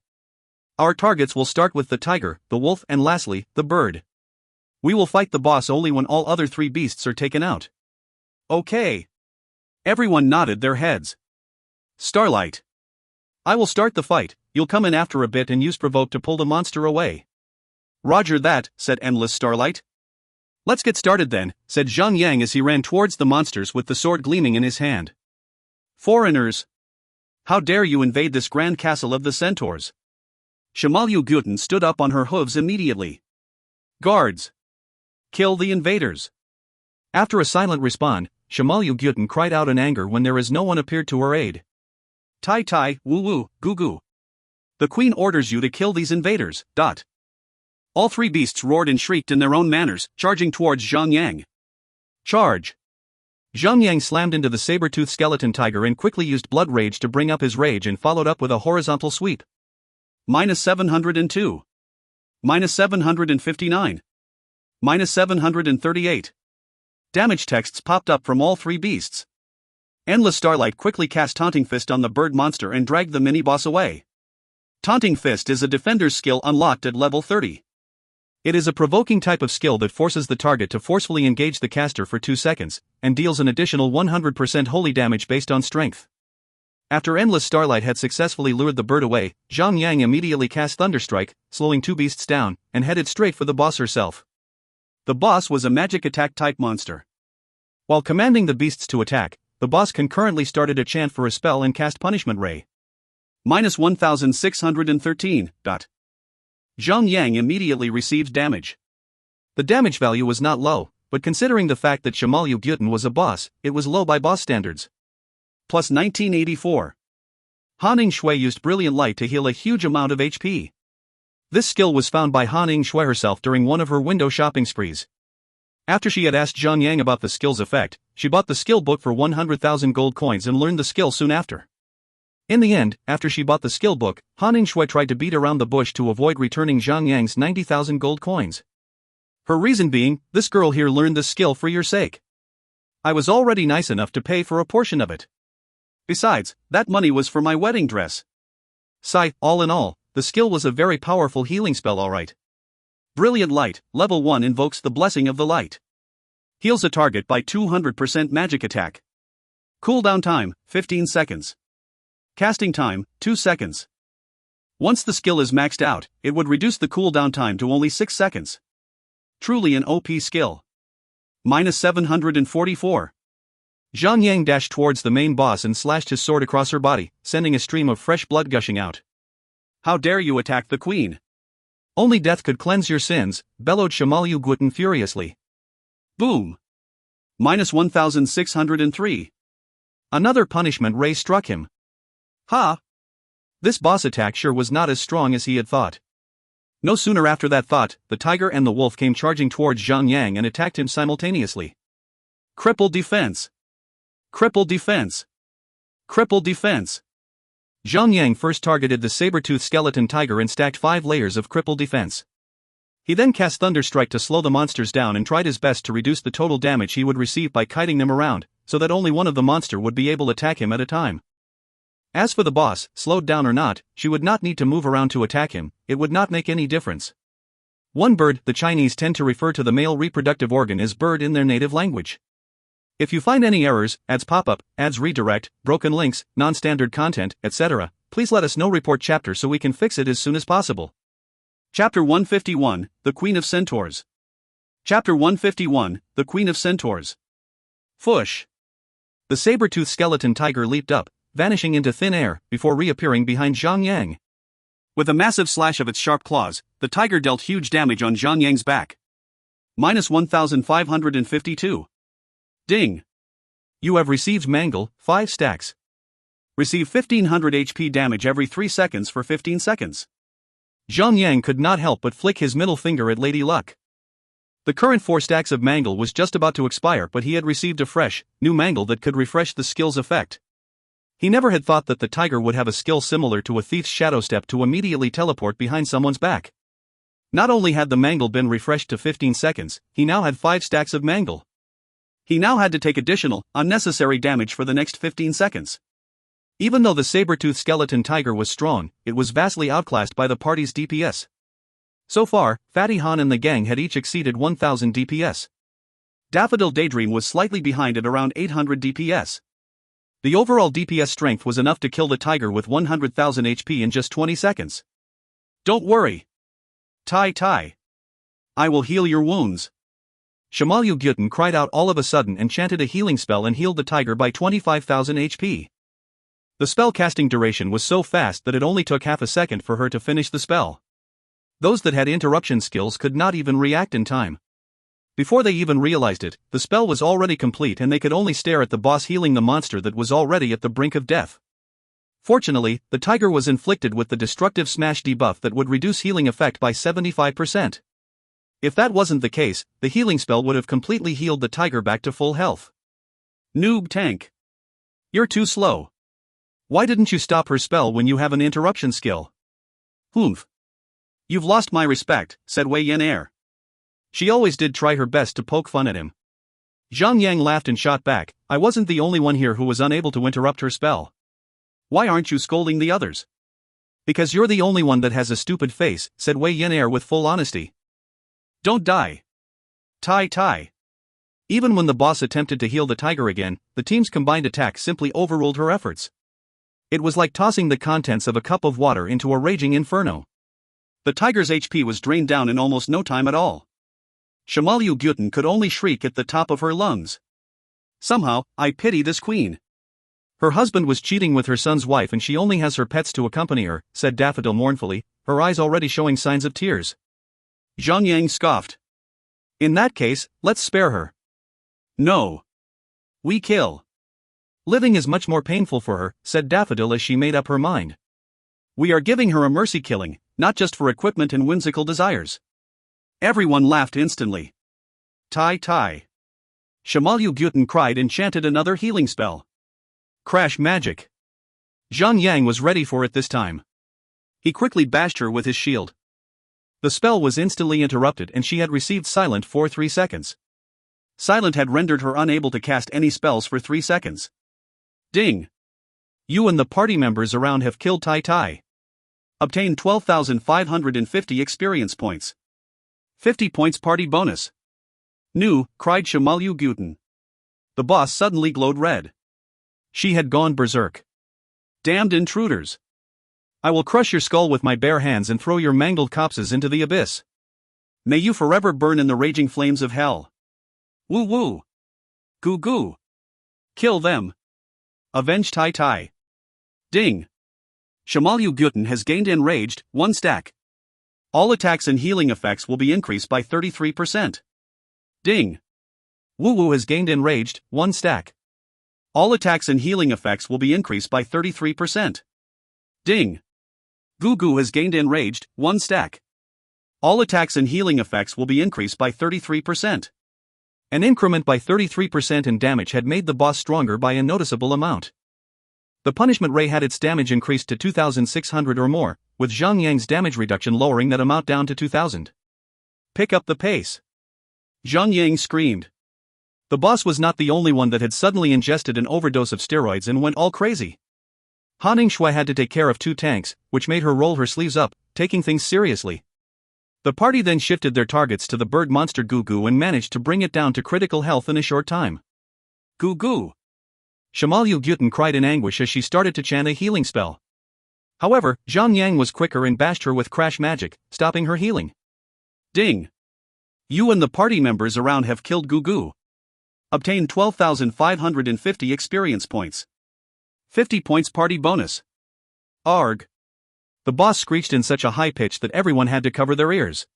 Speaker 1: Our targets will start with the tiger, the wolf, and lastly, the bird. We will fight the boss only when all other 3 beasts are taken out. Okay. Everyone nodded their heads. Starlight. I will start the fight, you'll come in after a bit and use provoke to pull the monster away. Roger that, said Endless Starlight. Let's get started then, said Zhang Yang as he ran towards the monsters with the sword gleaming in his hand. Foreigners. How dare you invade this grand castle of the centaurs? Shimalyu Guten stood up on her hooves immediately. Guards! Kill the invaders! After a silent response, Shimalyu Guten cried out in anger when there is no one appeared to her aid. Tai tai, woo woo, goo goo. The queen orders you to kill these invaders. All three beasts roared and shrieked in their own manners, charging towards Zhang Yang. Charge! Zhang Yang slammed into the saber-toothed skeleton tiger and quickly used blood rage to bring up his rage and followed up with a horizontal sweep. -702. -759. -738. Damage texts popped up from all three beasts. Endless Starlight quickly cast Taunting Fist on the bird monster and dragged the mini-boss away. Taunting Fist is a defender's skill unlocked at level 30. It is a provoking type of skill that forces the target to forcefully engage the caster for 2 seconds, and deals an additional 100% holy damage based on strength. After Endless Starlight had successfully lured the bird away, Zhang Yang immediately cast Thunderstrike, slowing two beasts down, and headed straight for the boss herself. The boss was a magic attack type monster. While commanding the beasts to attack, the boss concurrently started a chant for a spell and cast Punishment Ray. -1613. Zhang Yang immediately received damage. The damage value was not low, but considering the fact that Shimalyu Guten was a boss, it was low by boss standards. Plus 1984. Han Shui used Brilliant Light to heal a huge amount of HP. This skill was found by Han Shui herself during one of her window shopping sprees. After she had asked Zhang Yang about the skill's effect, she bought the skill book for 100,000 gold coins and learned the skill soon after. In the end, after she bought the skill book, Han Shui tried to beat around the bush to avoid returning Zhang Yang's 90,000 gold coins. Her reason being, this girl here learned this skill for your sake. I was already nice enough to pay for a portion of it. Besides, that money was for my wedding dress. Sigh, all in all, the skill was a very powerful healing spell alright. Brilliant Light, level 1 invokes the Blessing of the Light. Heals a target by 200% magic attack. Cooldown time, 15 seconds. Casting time, 2 seconds. Once the skill is maxed out, it would reduce the cooldown time to only 6 seconds. Truly an OP skill. -744. Zhang Yang dashed towards the main boss and slashed his sword across her body, sending a stream of fresh blood gushing out. How dare you attack the queen? Only death could cleanse your sins, bellowed Shimalyu Guten furiously. Boom! -1603. Another punishment ray struck him. Ha! This boss attack sure was not as strong as he had thought. No sooner after that thought, the tiger and the wolf came charging towards Zhang Yang and attacked him simultaneously. Crippled defense! Crippled defense! Crippled defense! Zhang Yang first targeted the saber-toothed skeleton tiger and stacked 5 layers of crippled defense. He then cast Thunderstrike to slow the monsters down and tried his best to reduce the total damage he would receive by kiting them around, so that only one of the monster would be able to attack him at a time. As for the boss, slowed down or not, she would not need to move around to attack him, it would not make any difference. One bird, the Chinese tend to refer to the male reproductive organ as bird in their native language. If you find any errors, ads pop up, ads redirect, broken links, non-standard content, etc., please let us know. Report chapter so we can fix it as soon as possible. Chapter 151, The Queen of Centaurs. Chapter 151, The Queen of Centaurs. Fush! The saber-toothed skeleton tiger leaped up, vanishing into thin air, before reappearing behind Zhang Yang. With a massive slash of its sharp claws, the tiger dealt huge damage on Zhang Yang's back. -1552. Ding! You have received Mangle, 5 stacks. Receive 1500 HP damage every 3 seconds for 15 seconds. Zhang Yang could not help but flick his middle finger at Lady Luck. The current 4 stacks of Mangle was just about to expire, but he had received a fresh, new Mangle that could refresh the skill's effect. He never had thought that the tiger would have a skill similar to a thief's shadow step to immediately teleport behind someone's back. Not only had the Mangle been refreshed to 15 seconds, he now had 5 stacks of Mangle. He now had to take additional, unnecessary damage for the next 15 seconds. Even though the saber-toothed skeleton tiger was strong, it was vastly outclassed by the party's DPS. So far, Fatty Han and the gang had each exceeded 1000 DPS. Daffodil Daydream was slightly behind at around 800 DPS. The overall DPS strength was enough to kill the tiger with 100,000 HP in just 20 seconds. Don't worry. Tai Tai. I will heal your wounds. Shimalyu Guten cried out all of a sudden and chanted a healing spell and healed the tiger by 25,000 HP. The spell casting duration was so fast that it only took half a second for her to finish the spell. Those that had interruption skills could not even react in time. Before they even realized it, the spell was already complete and they could only stare at the boss healing the monster that was already at the brink of death. Fortunately, the tiger was inflicted with the destructive smash debuff that would reduce healing effect by 75%. If that wasn't the case, the healing spell would have completely healed the tiger back to full health. Noob tank. You're too slow. Why didn't you stop her spell when you have an interruption skill? Humph. You've lost my respect, said Wei Yin Air. She always did try her best to poke fun at him. Zhang Yang laughed and shot back, I wasn't the only one here who was unable to interrupt her spell. Why aren't you scolding the others? Because you're the only one that has a stupid face, said Wei Yin Air with full honesty. Don't die. Tai. Even when the boss attempted to heal the tiger again, the team's combined attack simply overruled her efforts. It was like tossing the contents of a cup of water into a raging inferno. The tiger's HP was drained down in almost no time at all. Shimalyu Gyutin could only shriek at the top of her lungs. Somehow, I pity this queen. Her husband was cheating with her son's wife and she only has her pets to accompany her, said Daffodil mournfully, her eyes already showing signs of tears. Zhang Yang scoffed. In that case, let's spare her. No. We kill. Living is much more painful for her, said Daffodil as she made up her mind. We are giving her a mercy killing, not just for equipment and whimsical desires. Everyone laughed instantly. Tai. Shimalyu Gyutin cried and chanted another healing spell. Crash magic. Zhang Yang was ready for it this time. He quickly bashed her with his shield. The spell was instantly interrupted and she had received silent for 3 seconds. Silent had rendered her unable to cast any spells for 3 seconds. Ding. You and the party members around have killed Tai. Obtain 12,550 experience points. 50 points party bonus. No, cried Shimalyu Gyutin. The boss suddenly glowed red. She had gone berserk. Damned intruders. I will crush your skull with my bare hands and throw your mangled corpses into the abyss. May you forever burn in the raging flames of hell. Woo woo. Goo goo. Kill them. Avenge Tai. Ding. Shimalyu Gyutin has gained enraged, 1 stack. All attacks and healing effects will be increased by 33%. Ding. Woo woo has gained enraged, 1 stack. All attacks and healing effects will be increased by 33%. Ding. Goo goo has gained enraged, 1 stack. All attacks and healing effects will be increased by 33%. An increment by 33% in damage had made the boss stronger by a noticeable amount. The punishment ray had its damage increased to 2,600 or more, with Zhang Yang's damage reduction lowering that amount down to 2,000. Pick up the pace. Zhang Yang screamed. The boss was not the only one that had suddenly ingested an overdose of steroids and went all crazy. Han Shui had to take care of 2 tanks, which made her roll her sleeves up, taking things seriously. The party then shifted their targets to the bird monster Goo Goo and managed to bring it down to critical health in a short time. Goo Goo. Shimalyu Gyutin cried in anguish as she started to chant a healing spell. However, Zhang Yang was quicker and bashed her with crash magic, stopping her healing. Ding. You and the party members around have killed Goo Goo. Obtain 12,550 experience points. 50 points party bonus. Arg. The boss screeched in such a high pitch that everyone had to cover their ears.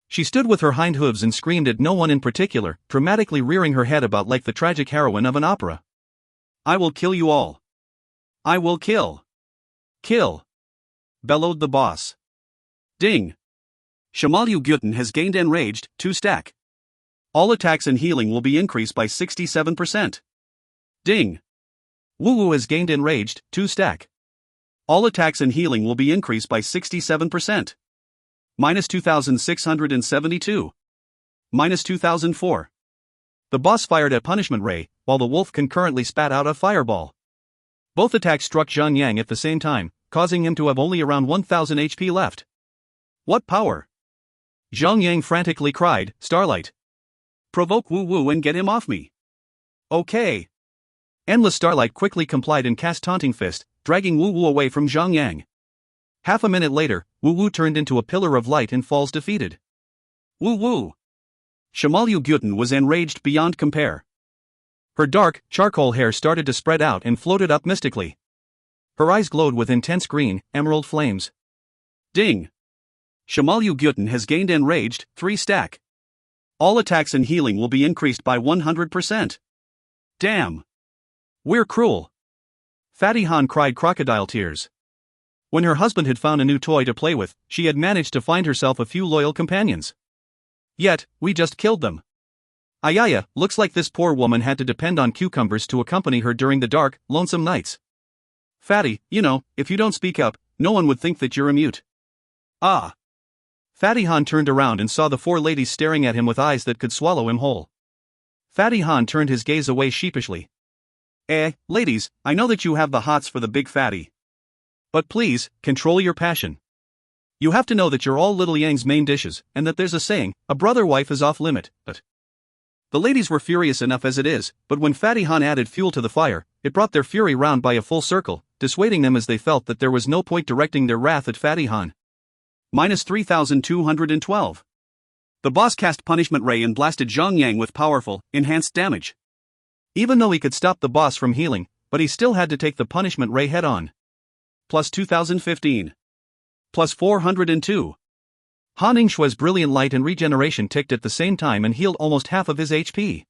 Speaker 1: She stood with her hind hooves and screamed at no one in particular, dramatically rearing her head about like the tragic heroine of an opera. I will kill you all. I will kill. Kill. Bellowed the boss. Ding. Shimalyu Gyutin has gained enraged, 2 stack. All attacks and healing will be increased by 67%. Ding. Woo woo has gained enraged, 2 stack. All attacks and healing will be increased by 67%. Minus 2,672. Minus 2,004. The boss fired a punishment ray, while the wolf concurrently spat out a fireball. Both attacks struck Zhang Yang at the same time, causing him to have only around 1,000 HP left. What power! Zhang Yang frantically cried, Starlight. Provoke Woo Woo and get him off me. Okay. Endless Starlight quickly complied and cast Taunting Fist, dragging Woo Woo away from Zhang Yang. Half a minute later, Woo Woo turned into a pillar of light and falls defeated. Woo Woo. Shimalyu Gyutin was enraged beyond compare. Her dark, charcoal hair started to spread out and floated up mystically. Her eyes glowed with intense green, emerald flames. Ding! Shimalyu Gyutin has gained enraged, 3 stack. All attacks and healing will be increased by 100%. Damn! We're cruel. Fatty Han cried crocodile tears. When her husband had found a new toy to play with, she had managed to find herself a few loyal companions. Yet, we just killed them. Ayaya, looks like this poor woman had to depend on cucumbers to accompany her during the dark, lonesome nights. Fatty, if you don't speak up, no one would think that you're a mute. Ah. Fatty Han turned around and saw the 4 ladies staring at him with eyes that could swallow him whole. Fatty Han turned his gaze away sheepishly. Ladies, I know that you have the hots for the big fatty. But please, control your passion. You have to know that you're all Little Yang's main dishes, and that there's a saying, a brother-wife is off limit, but... The ladies were furious enough as it is, but when Fatty Han added fuel to the fire, it brought their fury round by a full circle, dissuading them as they felt that there was no point directing their wrath at Fatty Han. Minus 3,212. The boss cast Punishment Ray and blasted Zhang Yang with powerful, enhanced damage. Even though he could stop the boss from healing, but he still had to take the Punishment Ray head-on. Plus 2015. Plus 402. Han Yingshue's brilliant light and regeneration ticked at the same time and healed almost half of his HP.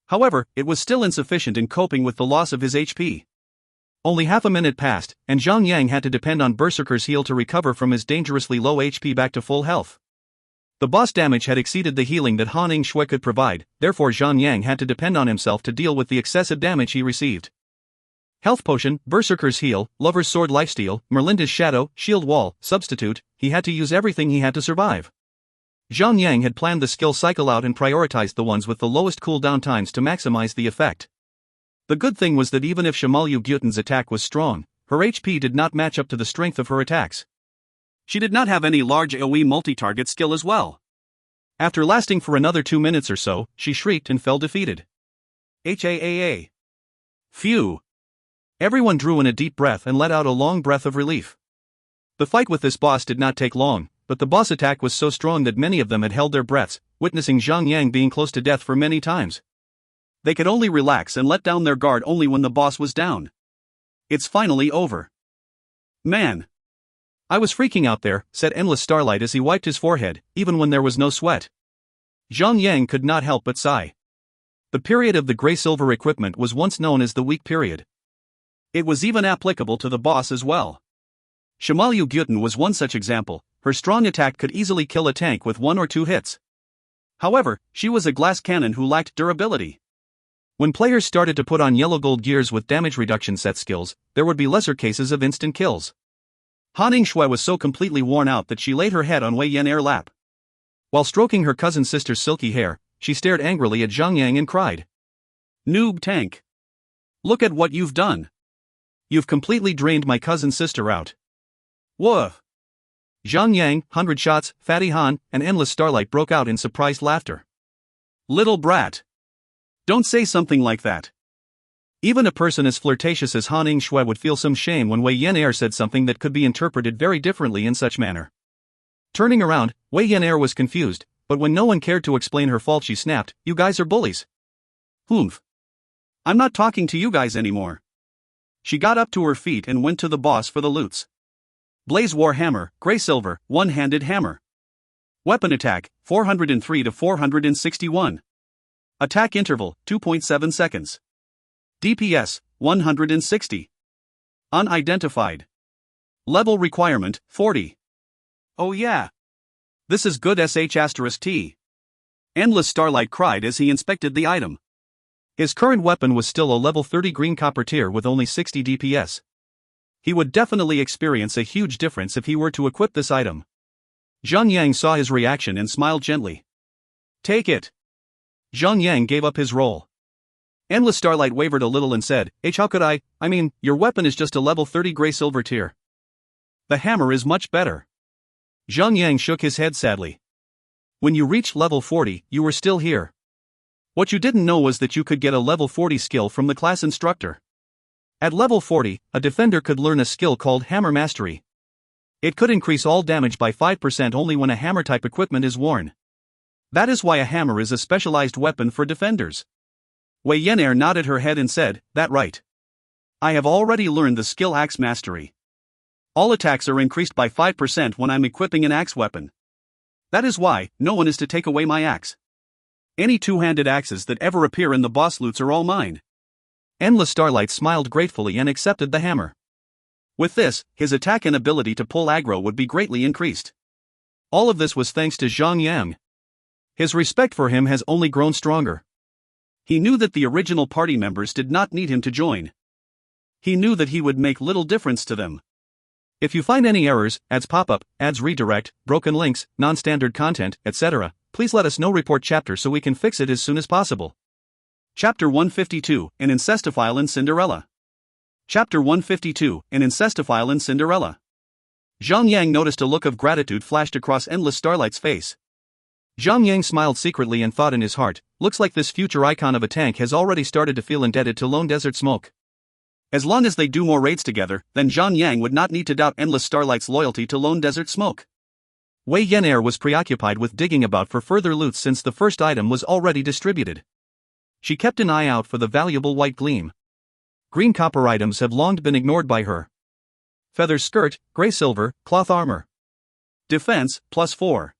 Speaker 1: However, it was still insufficient in coping with the loss of his HP. Only half a minute passed, and Zhang Yang had to depend on Berserker's heal to recover from his dangerously low HP back to full health. The boss damage had exceeded the healing that Han Yingshue could provide, therefore Zhang Yang had to depend on himself to deal with the excessive damage he received. Health Potion, Berserker's Heal, Lover's Sword Lifesteal, Merlinda's Shadow, Shield Wall, Substitute, he had to use everything he had to survive. Zhang Yang had planned the skill cycle out and prioritized the ones with the lowest cooldown times to maximize the effect. The good thing was that even if Shimalyu Gyutin's attack was strong, her HP did not match up to the strength of her attacks. She did not have any large AoE multi-target skill as well. After lasting for another 2 minutes or so, she shrieked and fell defeated. HAAA. Phew. Everyone drew in a deep breath and let out a long breath of relief. The fight with this boss did not take long, but the boss attack was so strong that many of them had held their breaths, witnessing Zhang Yang being close to death for many times. They could only relax and let down their guard only when the boss was down. It's finally over. Man. I was freaking out there, said Endless Starlight as he wiped his forehead, even when there was no sweat. Zhang Yang could not help but sigh. The period of the gray-silver equipment was once known as the weak period. It was even applicable to the boss as well. Shimalyu Gyutin was one such example. Her strong attack could easily kill a tank with 1 or 2 hits. However, she was a glass cannon who lacked durability. When players started to put on yellow gold gears with damage reduction set skills, there would be lesser cases of instant kills. Han Yingshue was so completely worn out that she laid her head on Wei Yan'er's lap. While stroking her cousin sister's silky hair, she stared angrily at Zhang Yang and cried. Noob tank. Look at what you've done. You've completely drained my cousin sister out. Woof. Zhang Yang, 100 Shots, Fatty Han, and Endless Starlight broke out in surprised laughter. Little brat. Don't say something like that. Even a person as flirtatious as Han Yingshue would feel some shame when Wei Yan'er said something that could be interpreted very differently in such manner. Turning around, Wei Yan'er was confused, but when no one cared to explain her fault she snapped, "You guys are bullies." Humph. I'm not talking to you guys anymore. She got up to her feet and went to the boss for the loots. Blaze War Hammer, Gray Silver, One-Handed Hammer. Weapon attack, 403 to 461. Attack interval, 2.7 seconds. DPS, 160. Unidentified. Level requirement, 40. Oh yeah. This is good *T. Endless Starlight cried as he inspected the item. His current weapon was still a level 30 green copper tier with only 60 DPS. He would definitely experience a huge difference if he were to equip this item. Zhang Yang saw his reaction and smiled gently. Take it. Zhang Yang gave up his role. Endless Starlight wavered a little and said, how could I mean, your weapon is just a level 30 gray silver tier. The hammer is much better. Zhang Yang shook his head sadly. When you reached level 40, you were still here. What you didn't know was that you could get a level 40 skill from the class instructor. At level 40, a defender could learn a skill called Hammer Mastery. It could increase all damage by 5% only when a hammer-type equipment is worn. That is why a hammer is a specialized weapon for defenders. Wei Yan'er nodded her head and said, that right. I have already learned the skill Axe Mastery. All attacks are increased by 5% when I'm equipping an axe weapon. That is why no one is to take away my axe. Any two-handed axes that ever appear in the boss loots are all mine. Endless Starlight smiled gratefully and accepted the hammer. With this, his attack and ability to pull aggro would be greatly increased. All of this was thanks to Zhang. His respect for him has only grown stronger. He knew that the original party members did not need him to join. He knew that he would make little difference to them. If you find any errors, ads pop up, ads redirect, broken links, non-standard content, etc., please let us know. Report chapter so we can fix it as soon as possible. Chapter 152, An Incestophile and Cinderella. Chapter 152, An Incestophile and Cinderella. Zhang noticed a look of gratitude flashed across Endless Starlight's face. Zhang smiled secretly and thought in his heart, looks like this future icon of a tank has already started to feel indebted to Lone Desert Smoke. As long as they do more raids together, then Zhang would not need to doubt Endless Starlight's loyalty to Lone Desert Smoke. Wei Yan'er was preoccupied with digging about for further loot since the first item was already distributed. She kept an eye out for the valuable white gleam. Green copper items have long been ignored by her. Feather skirt, gray silver, cloth armor. Defense, +4.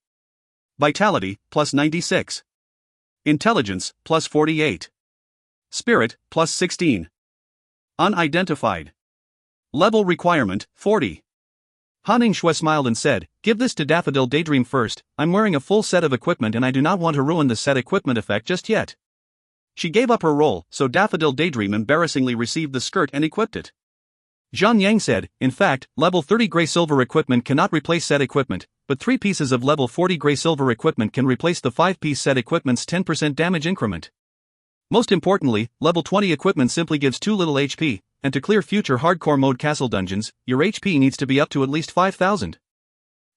Speaker 1: Vitality, +96. Intelligence, +48. Spirit, +16. Unidentified. Level requirement, 40. Han Shui smiled and said, give this to Daffodil Daydream first. I'm wearing a full set of equipment and I do not want to ruin the set equipment effect just yet. She gave up her role, so Daffodil Daydream embarrassingly received the skirt and equipped it. Zhang said, in fact, level 30 gray silver equipment cannot replace set equipment, but 3 pieces of level 40 gray silver equipment can replace the 5-piece set equipment's 10% damage increment. Most importantly, level 20 equipment simply gives too little HP, and to clear future hardcore mode castle dungeons, your HP needs to be up to at least 5,000.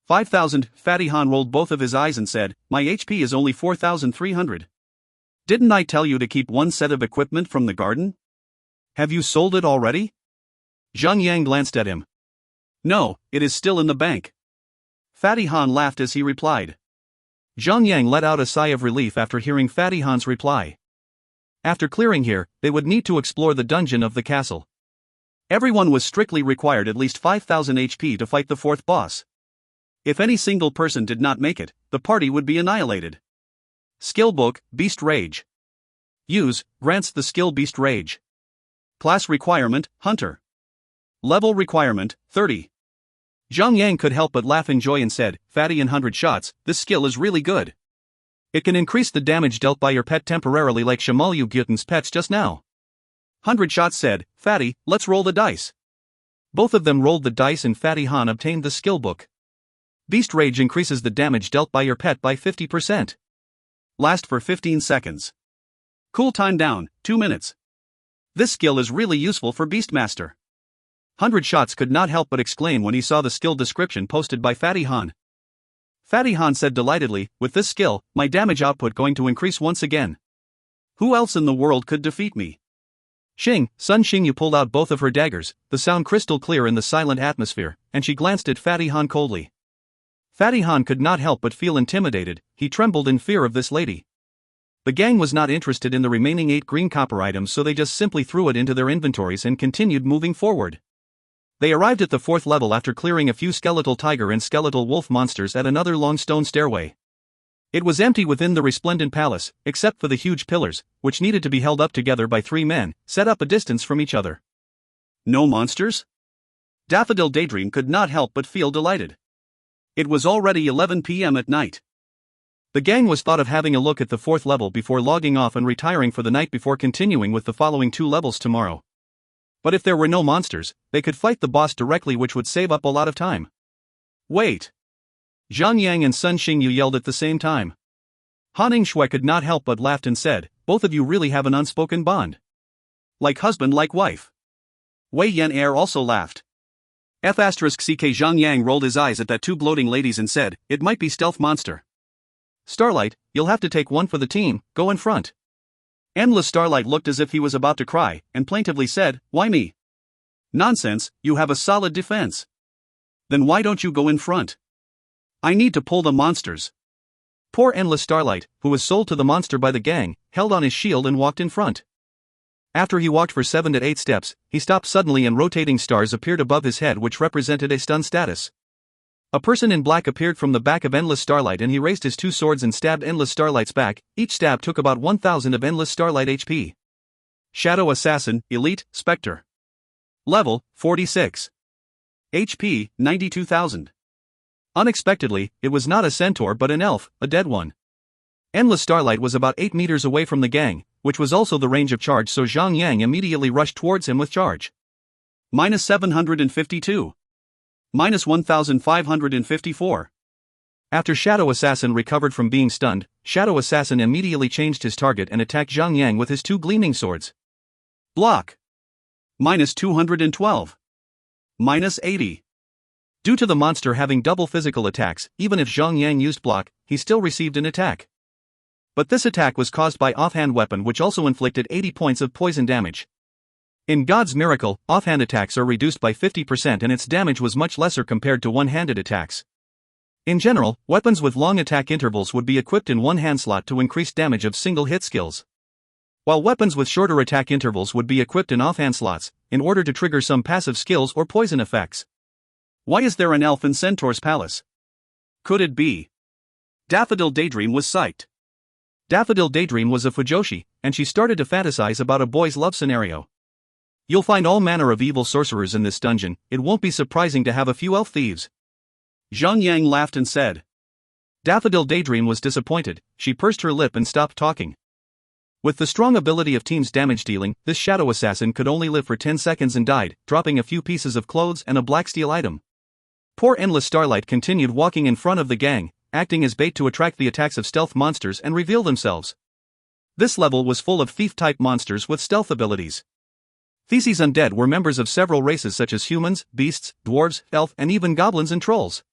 Speaker 1: 5,000, Fatty Han rolled both of his eyes and said, my HP is only 4,300. Didn't I tell you to keep one set of equipment from the garden? Have you sold it already? Zhang glanced at him. No, it is still in the bank. Fatty Han laughed as he replied. Zhang let out a sigh of relief after hearing Fatty Han's reply. After clearing here, they would need to explore the dungeon of the castle. Everyone was strictly required at least 5,000 HP to fight the 4th boss. If any single person did not make it, the party would be annihilated. Skill Book, Beast Rage. Use, grants the skill Beast Rage. Class requirement, Hunter. Level requirement, 30. Zhang could help but laugh in joy and said, Fatty in 100 shots, this skill is really good. It can increase the damage dealt by your pet temporarily like Shimalyu Gyuten's pets just now. 100 shots said, Fatty, let's roll the dice. Both of them rolled the dice and Fatty Han obtained the skill book. Beast Rage increases the damage dealt by your pet by 50%. Last for 15 seconds. Cool time down, 2 minutes. This skill is really useful for Beastmaster. 100 Shots could not help but exclaim when he saw the skill description posted by Fatty Han. Fatty Han said delightedly, with this skill, my damage output going to increase once again. Who else in the world could defeat me? Sun Xingyu pulled out both of her daggers, the sound crystal clear in the silent atmosphere, and she glanced at Fatty Han coldly. Fatty Han could not help but feel intimidated, he trembled in fear of this lady. The gang was not interested in the remaining 8 green copper items, so they just simply threw it into their inventories and continued moving forward. They arrived at the 4th level after clearing a few skeletal tiger and skeletal wolf monsters at another long stone stairway. It was empty within the resplendent palace, except for the huge pillars, which needed to be held up together by 3 men, set up a distance from each other. No monsters? Daffodil Daydream could not help but feel delighted. It was already 11 p.m. at night. The gang was thought of having a look at the 4th level before logging off and retiring for the night before continuing with the following 2 levels tomorrow. But if there were no monsters, they could fight the boss directly, which would save up a lot of time. Wait! Zhang and Sun Xingyu yelled at the same time. Han Shui could not help but laughed and said, both of you really have an unspoken bond. Like husband like wife. Wei Yan'er also laughed. CK Zhang rolled his eyes at that 2 bloating ladies and said, it might be stealth monster. Starlight, you'll have to take one for the team, go in front. Endless Starlight looked as if he was about to cry, and plaintively said, why me? Nonsense, you have a solid defense. Then why don't you go in front? I need to pull the monsters. Poor Endless Starlight, who was sold to the monster by the gang, held on his shield and walked in front. After he walked for 7 to 8 steps, he stopped suddenly and rotating stars appeared above his head which represented a stun status. A person in black appeared from the back of Endless Starlight and he raised his 2 swords and stabbed Endless Starlight's back. Each stab took about 1000 of Endless Starlight HP. Shadow Assassin, Elite, Spectre. Level, 46. HP, 92,000. Unexpectedly, it was not a centaur but an elf, a dead one. Endless Starlight was about 8 meters away from the gang, which was also the range of charge, so Zhang Yang immediately rushed towards him with charge. Minus 752. Minus 1554. After Shadow Assassin recovered from being stunned, Shadow Assassin immediately changed his target and attacked Zhang Yang with his 2 gleaming swords. Block. Minus 212. Minus 80. Due to the monster having double physical attacks, even if Zhang Yang used block, he still received an attack. But this attack was caused by offhand weapon which also inflicted 80 points of poison damage. In God's miracle, offhand attacks are reduced by 50% and its damage was much lesser compared to one-handed attacks. In general, weapons with long attack intervals would be equipped in one hand slot to increase damage of single hit skills, while weapons with shorter attack intervals would be equipped in offhand slots, in order to trigger some passive skills or poison effects. Why is there an elf in Centaur's palace? Could it be? Daffodil Daydream was psyched. Daffodil Daydream was a Fujoshi, and she started to fantasize about a boy's love scenario. You'll find all manner of evil sorcerers in this dungeon, it won't be surprising to have a few elf thieves. Zhang Yang laughed and said. Daffodil Daydream was disappointed, she pursed her lip and stopped talking. With the strong ability of Team's damage dealing, this Shadow Assassin could only live for 10 seconds and died, dropping a few pieces of clothes and a black steel item. Poor Endless Starlight continued walking in front of the gang, acting as bait to attract the attacks of stealth monsters and reveal themselves. This level was full of thief-type monsters with stealth abilities. Theses undead were members of several races such as humans, beasts, dwarves, elf, and even goblins and trolls.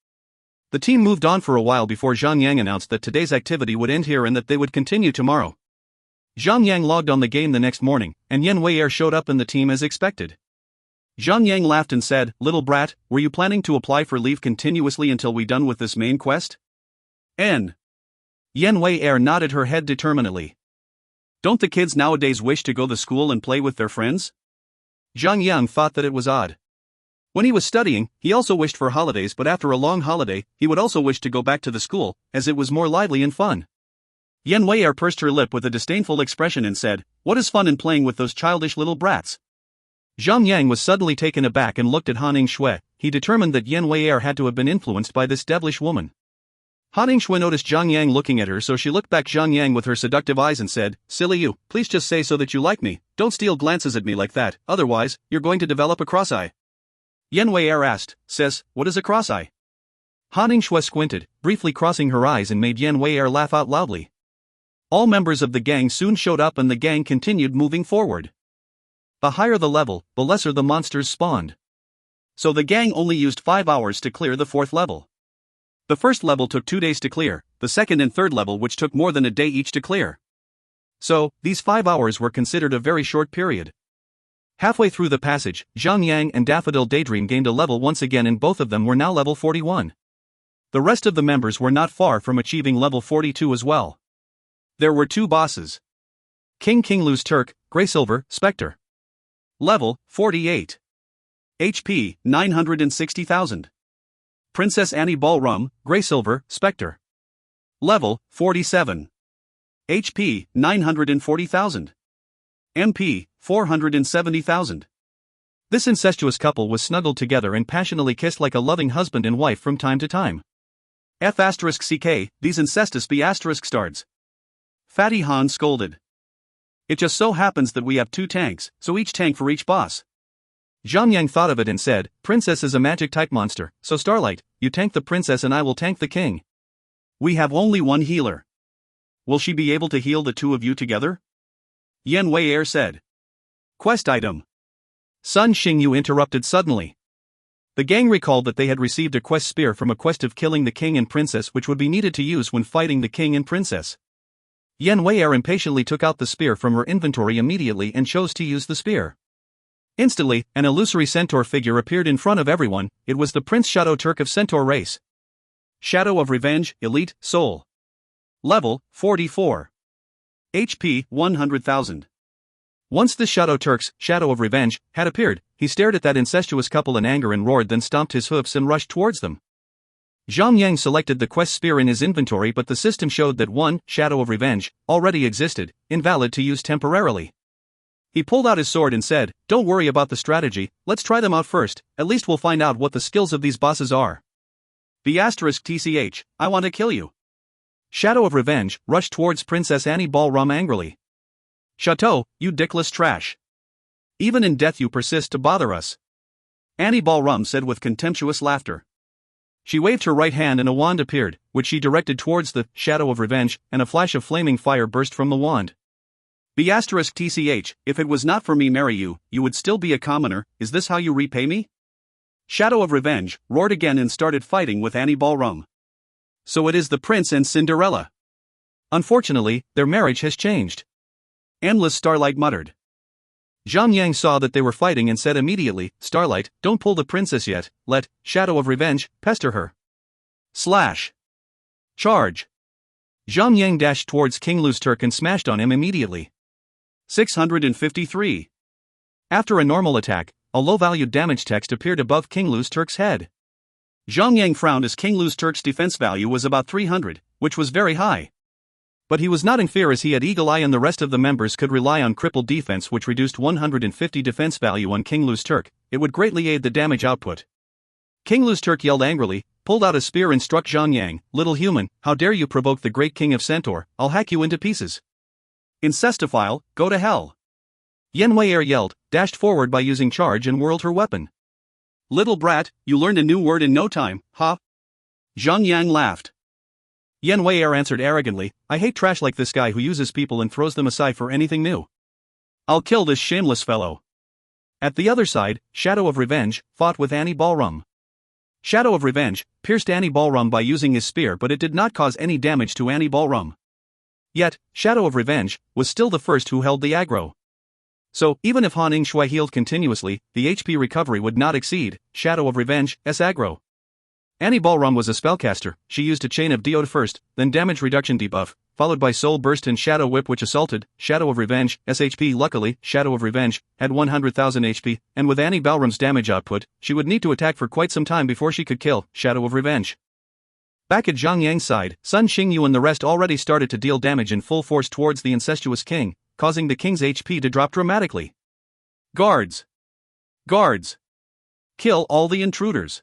Speaker 1: The team moved on for a while before Zhang Yang announced that today's activity would end here and that they would continue tomorrow. Zhang Yang logged on the game the next morning, and Yan Wei'er showed up in the team as expected. Zhang Yang laughed and said, "Little brat, were you planning to apply for leave continuously until we done with this main quest?" Yan Wei'er nodded her head determinedly. Don't the kids nowadays wish to go to school and play with their friends? Zhang Yang thought that it was odd. When he was studying, he also wished for holidays, but after a long holiday, he would also wish to go back to the school, as it was more lively and fun. Yan Wei'er pursed her lip with a disdainful expression and said, "What is fun in playing with those childish little brats?" Zhang Yang was suddenly taken aback and looked at Han Shui. He determined that Yan Wei'er had to have been influenced by this devilish woman. Han Shui noticed Zhang Yang looking at her, so she looked back Zhang Yang with her seductive eyes and said, "Silly you, please just say so that you like me, don't steal glances at me like that, otherwise, you're going to develop a cross-eye." Yan Wei'er asked, "Sis, what is a cross-eye?" Han Shui squinted, briefly crossing her eyes and made Yan Wei'er laugh out loudly. All members of the gang soon showed up and the gang continued moving forward. The higher the level, the lesser the monsters spawned. So the gang only used 5 hours to clear the 4th level. The first level took 2 days to clear, the second and third level which took more than a day each to clear. So, these 5 hours were considered a very short period. Halfway through the passage, Zhang Yang and Daffodil Daydream gained a level once again and both of them were now level 41. The rest of the members were not far from achieving level 42 as well. There were 2 bosses. King Lu's Turk, Grey Silver, Spectre. Level, 48. HP, 960,000. Princess Annie Ballroom, Grey Silver, Spectre. Level, 47. HP, 940,000. MP, 470,000. This incestuous couple was snuggled together and passionately kissed like a loving husband and wife from time to time. F***ck, these incestus be **stards. Fatty Han scolded. It just so happens that we have 2 tanks, so each tank for each boss. Zhang Yang thought of it and said, Princess is a magic-type monster, so Starlight, you tank the princess and I will tank the king. We have only 1 healer. Will she be able to heal the 2 of you together? Yan Wei'er said. Quest item. Sun Xingyu interrupted suddenly. The gang recalled that they had received a quest spear from a quest of killing the king and princess which would be needed to use when fighting the king and princess. Yan Wei'er impatiently took out the spear from her inventory immediately and chose to use the spear. Instantly, an illusory centaur figure appeared in front of everyone. It was the Prince Shadow Turk of Centaur race. Shadow of Revenge, Elite, Soul. Level, 44. HP, 100,000. Once the Shadow Turk's shadow of revenge had appeared, he stared at that incestuous couple in anger and roared, then stomped his hoofs and rushed towards them. Zhang Yang selected the quest spear in his inventory, but the system showed that one shadow of revenge already existed, invalid to use temporarily. He pulled out his sword and said, "Don't worry about the strategy, let's try them out first, at least we'll find out what the skills of these bosses are." *TCH, I want to kill you. Shadow of Revenge rushed towards Princess Annie Ballroom angrily. "Chateau, you dickless trash. Even in death you persist to bother us," Annie Ballroom said with contemptuous laughter. She waved her right hand and a wand appeared, which she directed towards the Shadow of Revenge, and a flash of flaming fire burst from the wand. *TCH, if it was not for me marry you, you would still be a commoner, is this how you repay me? Shadow of Revenge roared again and started fighting with Annie Ballroom. So it is the prince and Cinderella. Unfortunately, their marriage has changed. Endless Starlight muttered. Zhang Yang saw that they were fighting and said immediately, "Starlight, don't pull the princess yet, let Shadow of Revenge pester her." Slash. Charge. Zhang Yang dashed towards King Lu's Turk and smashed on him immediately. 653. After a normal attack, a low-valued damage text appeared above King Lu's Turk's head. Zhang Yang frowned as King Lu's Turk's defense value was about 300, which was very high. But he was not in fear as he had Eagle Eye and the rest of the members could rely on crippled defense, which reduced 150 defense value on King Lu's Turk. It would greatly aid the damage output. King Lu's Turk yelled angrily, pulled out a spear and struck Zhang Yang. "Little human, how dare you provoke the great king of Centaur, I'll hack you into pieces. Incestophile, go to hell." Yan Wei yelled, dashed forward by using charge and whirled her weapon. "Little brat, you learned a new word in no time, huh?" Zhang Yang laughed. Yan Wei answered arrogantly, "I hate trash like this guy who uses people and throws them aside for anything new. I'll kill this shameless fellow." At the other side, Shadow of Revenge fought with Annie Ballroom. Shadow of Revenge pierced Annie Ballroom by using his spear, but it did not cause any damage to Annie Ballroom. Yet, Shadow of Revenge was still the first who held the aggro. So, even if Han Yingshui healed continuously, the HP recovery would not exceed Shadow of Revenge's aggro. Annie Ballroom was a spellcaster. She used a chain of Diode first, then damage reduction debuff, followed by Soul Burst and Shadow Whip, which assaulted Shadow of Revenge's HP. Luckily, Shadow of Revenge had 100,000 HP, and with Annie Ballroom's damage output, she would need to attack for quite some time before she could kill Shadow of Revenge. Back at Zhang Yang's side, Sun Xingyu and the rest already started to deal damage in full force towards the incestuous king, causing the king's HP to drop dramatically. "Guards! Guards! Kill all the intruders!"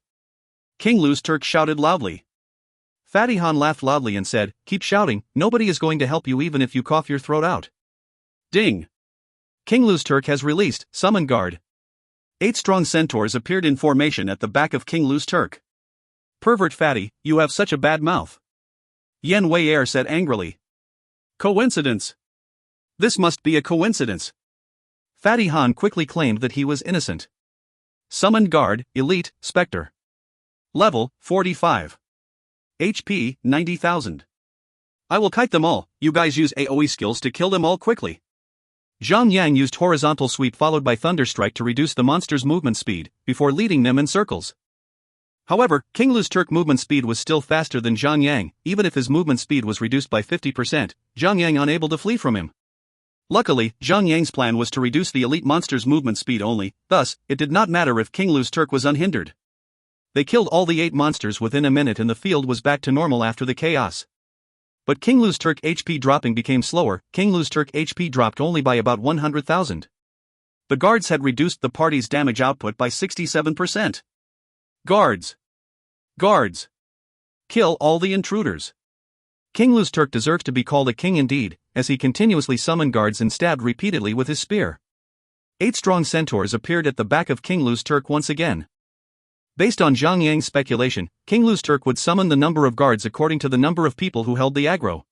Speaker 1: King Lu's Turk shouted loudly. Fatty Han laughed loudly and said, "Keep shouting, nobody is going to help you even if you cough your throat out." Ding! King Lu's Turk has released Summon Guard. 8 strong centaurs appeared in formation at the back of King Lu's Turk. "Pervert Fatty, you have such a bad mouth," Yan Wei said angrily. "Coincidence? This must be a coincidence." Fatty Han quickly claimed that he was innocent. Summoned Guard, Elite, Spectre. Level, 45. HP, 90,000. "I will kite them all, you guys use AoE skills to kill them all quickly." Zhang Yang used Horizontal Sweep followed by Thunder Strike to reduce the monster's movement speed, before leading them in circles. However, King Lu's Turk movement speed was still faster than Zhang Yang, even if his movement speed was reduced by 50%, Zhang Yang unable to flee from him. Luckily, Zhang Yang's plan was to reduce the elite monster's movement speed only, thus, it did not matter if King Lu's Turk was unhindered. They killed all the 8 monsters within a minute and the field was back to normal after the chaos. But King Lu's Turk HP dropping became slower. King Lu's Turk HP dropped only by about 100,000. The guards had reduced the party's damage output by 67%. Guards! Guards! Kill all the intruders! King Lu's Turk deserves to be called a king indeed, as he continuously summoned guards and stabbed repeatedly with his spear. 8 strong centaurs appeared at the back of King Lu's Turk once again. Based on Zhang Yang's speculation, King Lu's Turk would summon the number of guards according to the number of people who held the aggro.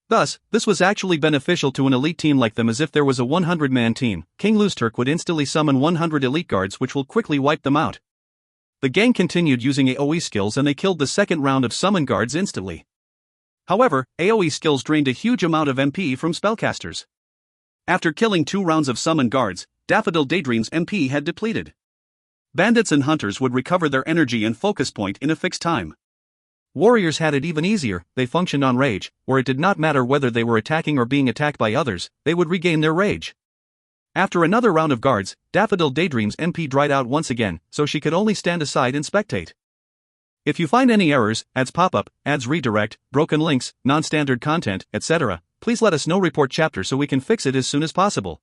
Speaker 1: Thus, this was actually beneficial to an elite team like them, as if there was a 100-man team, King Lu's Turk would instantly summon 100 elite guards which will quickly wipe them out. The gang continued using AoE skills and they killed the second round of summon guards instantly. However, AoE skills drained a huge amount of MP from spellcasters. After killing 2 rounds of summon guards, Daffodil Daydream's MP had depleted. Bandits and hunters would recover their energy and focus point in a fixed time. Warriors had it even easier. They functioned on rage, where it did not matter whether they were attacking or being attacked by others, they would regain their rage. After another round of guards, Daffodil Daydream's MP dried out once again, so she could only stand aside and spectate. If you find any errors, ads pop up, ads redirect, broken links, non-standard content, etc., please let us know. Report chapter so we can fix it as soon as possible.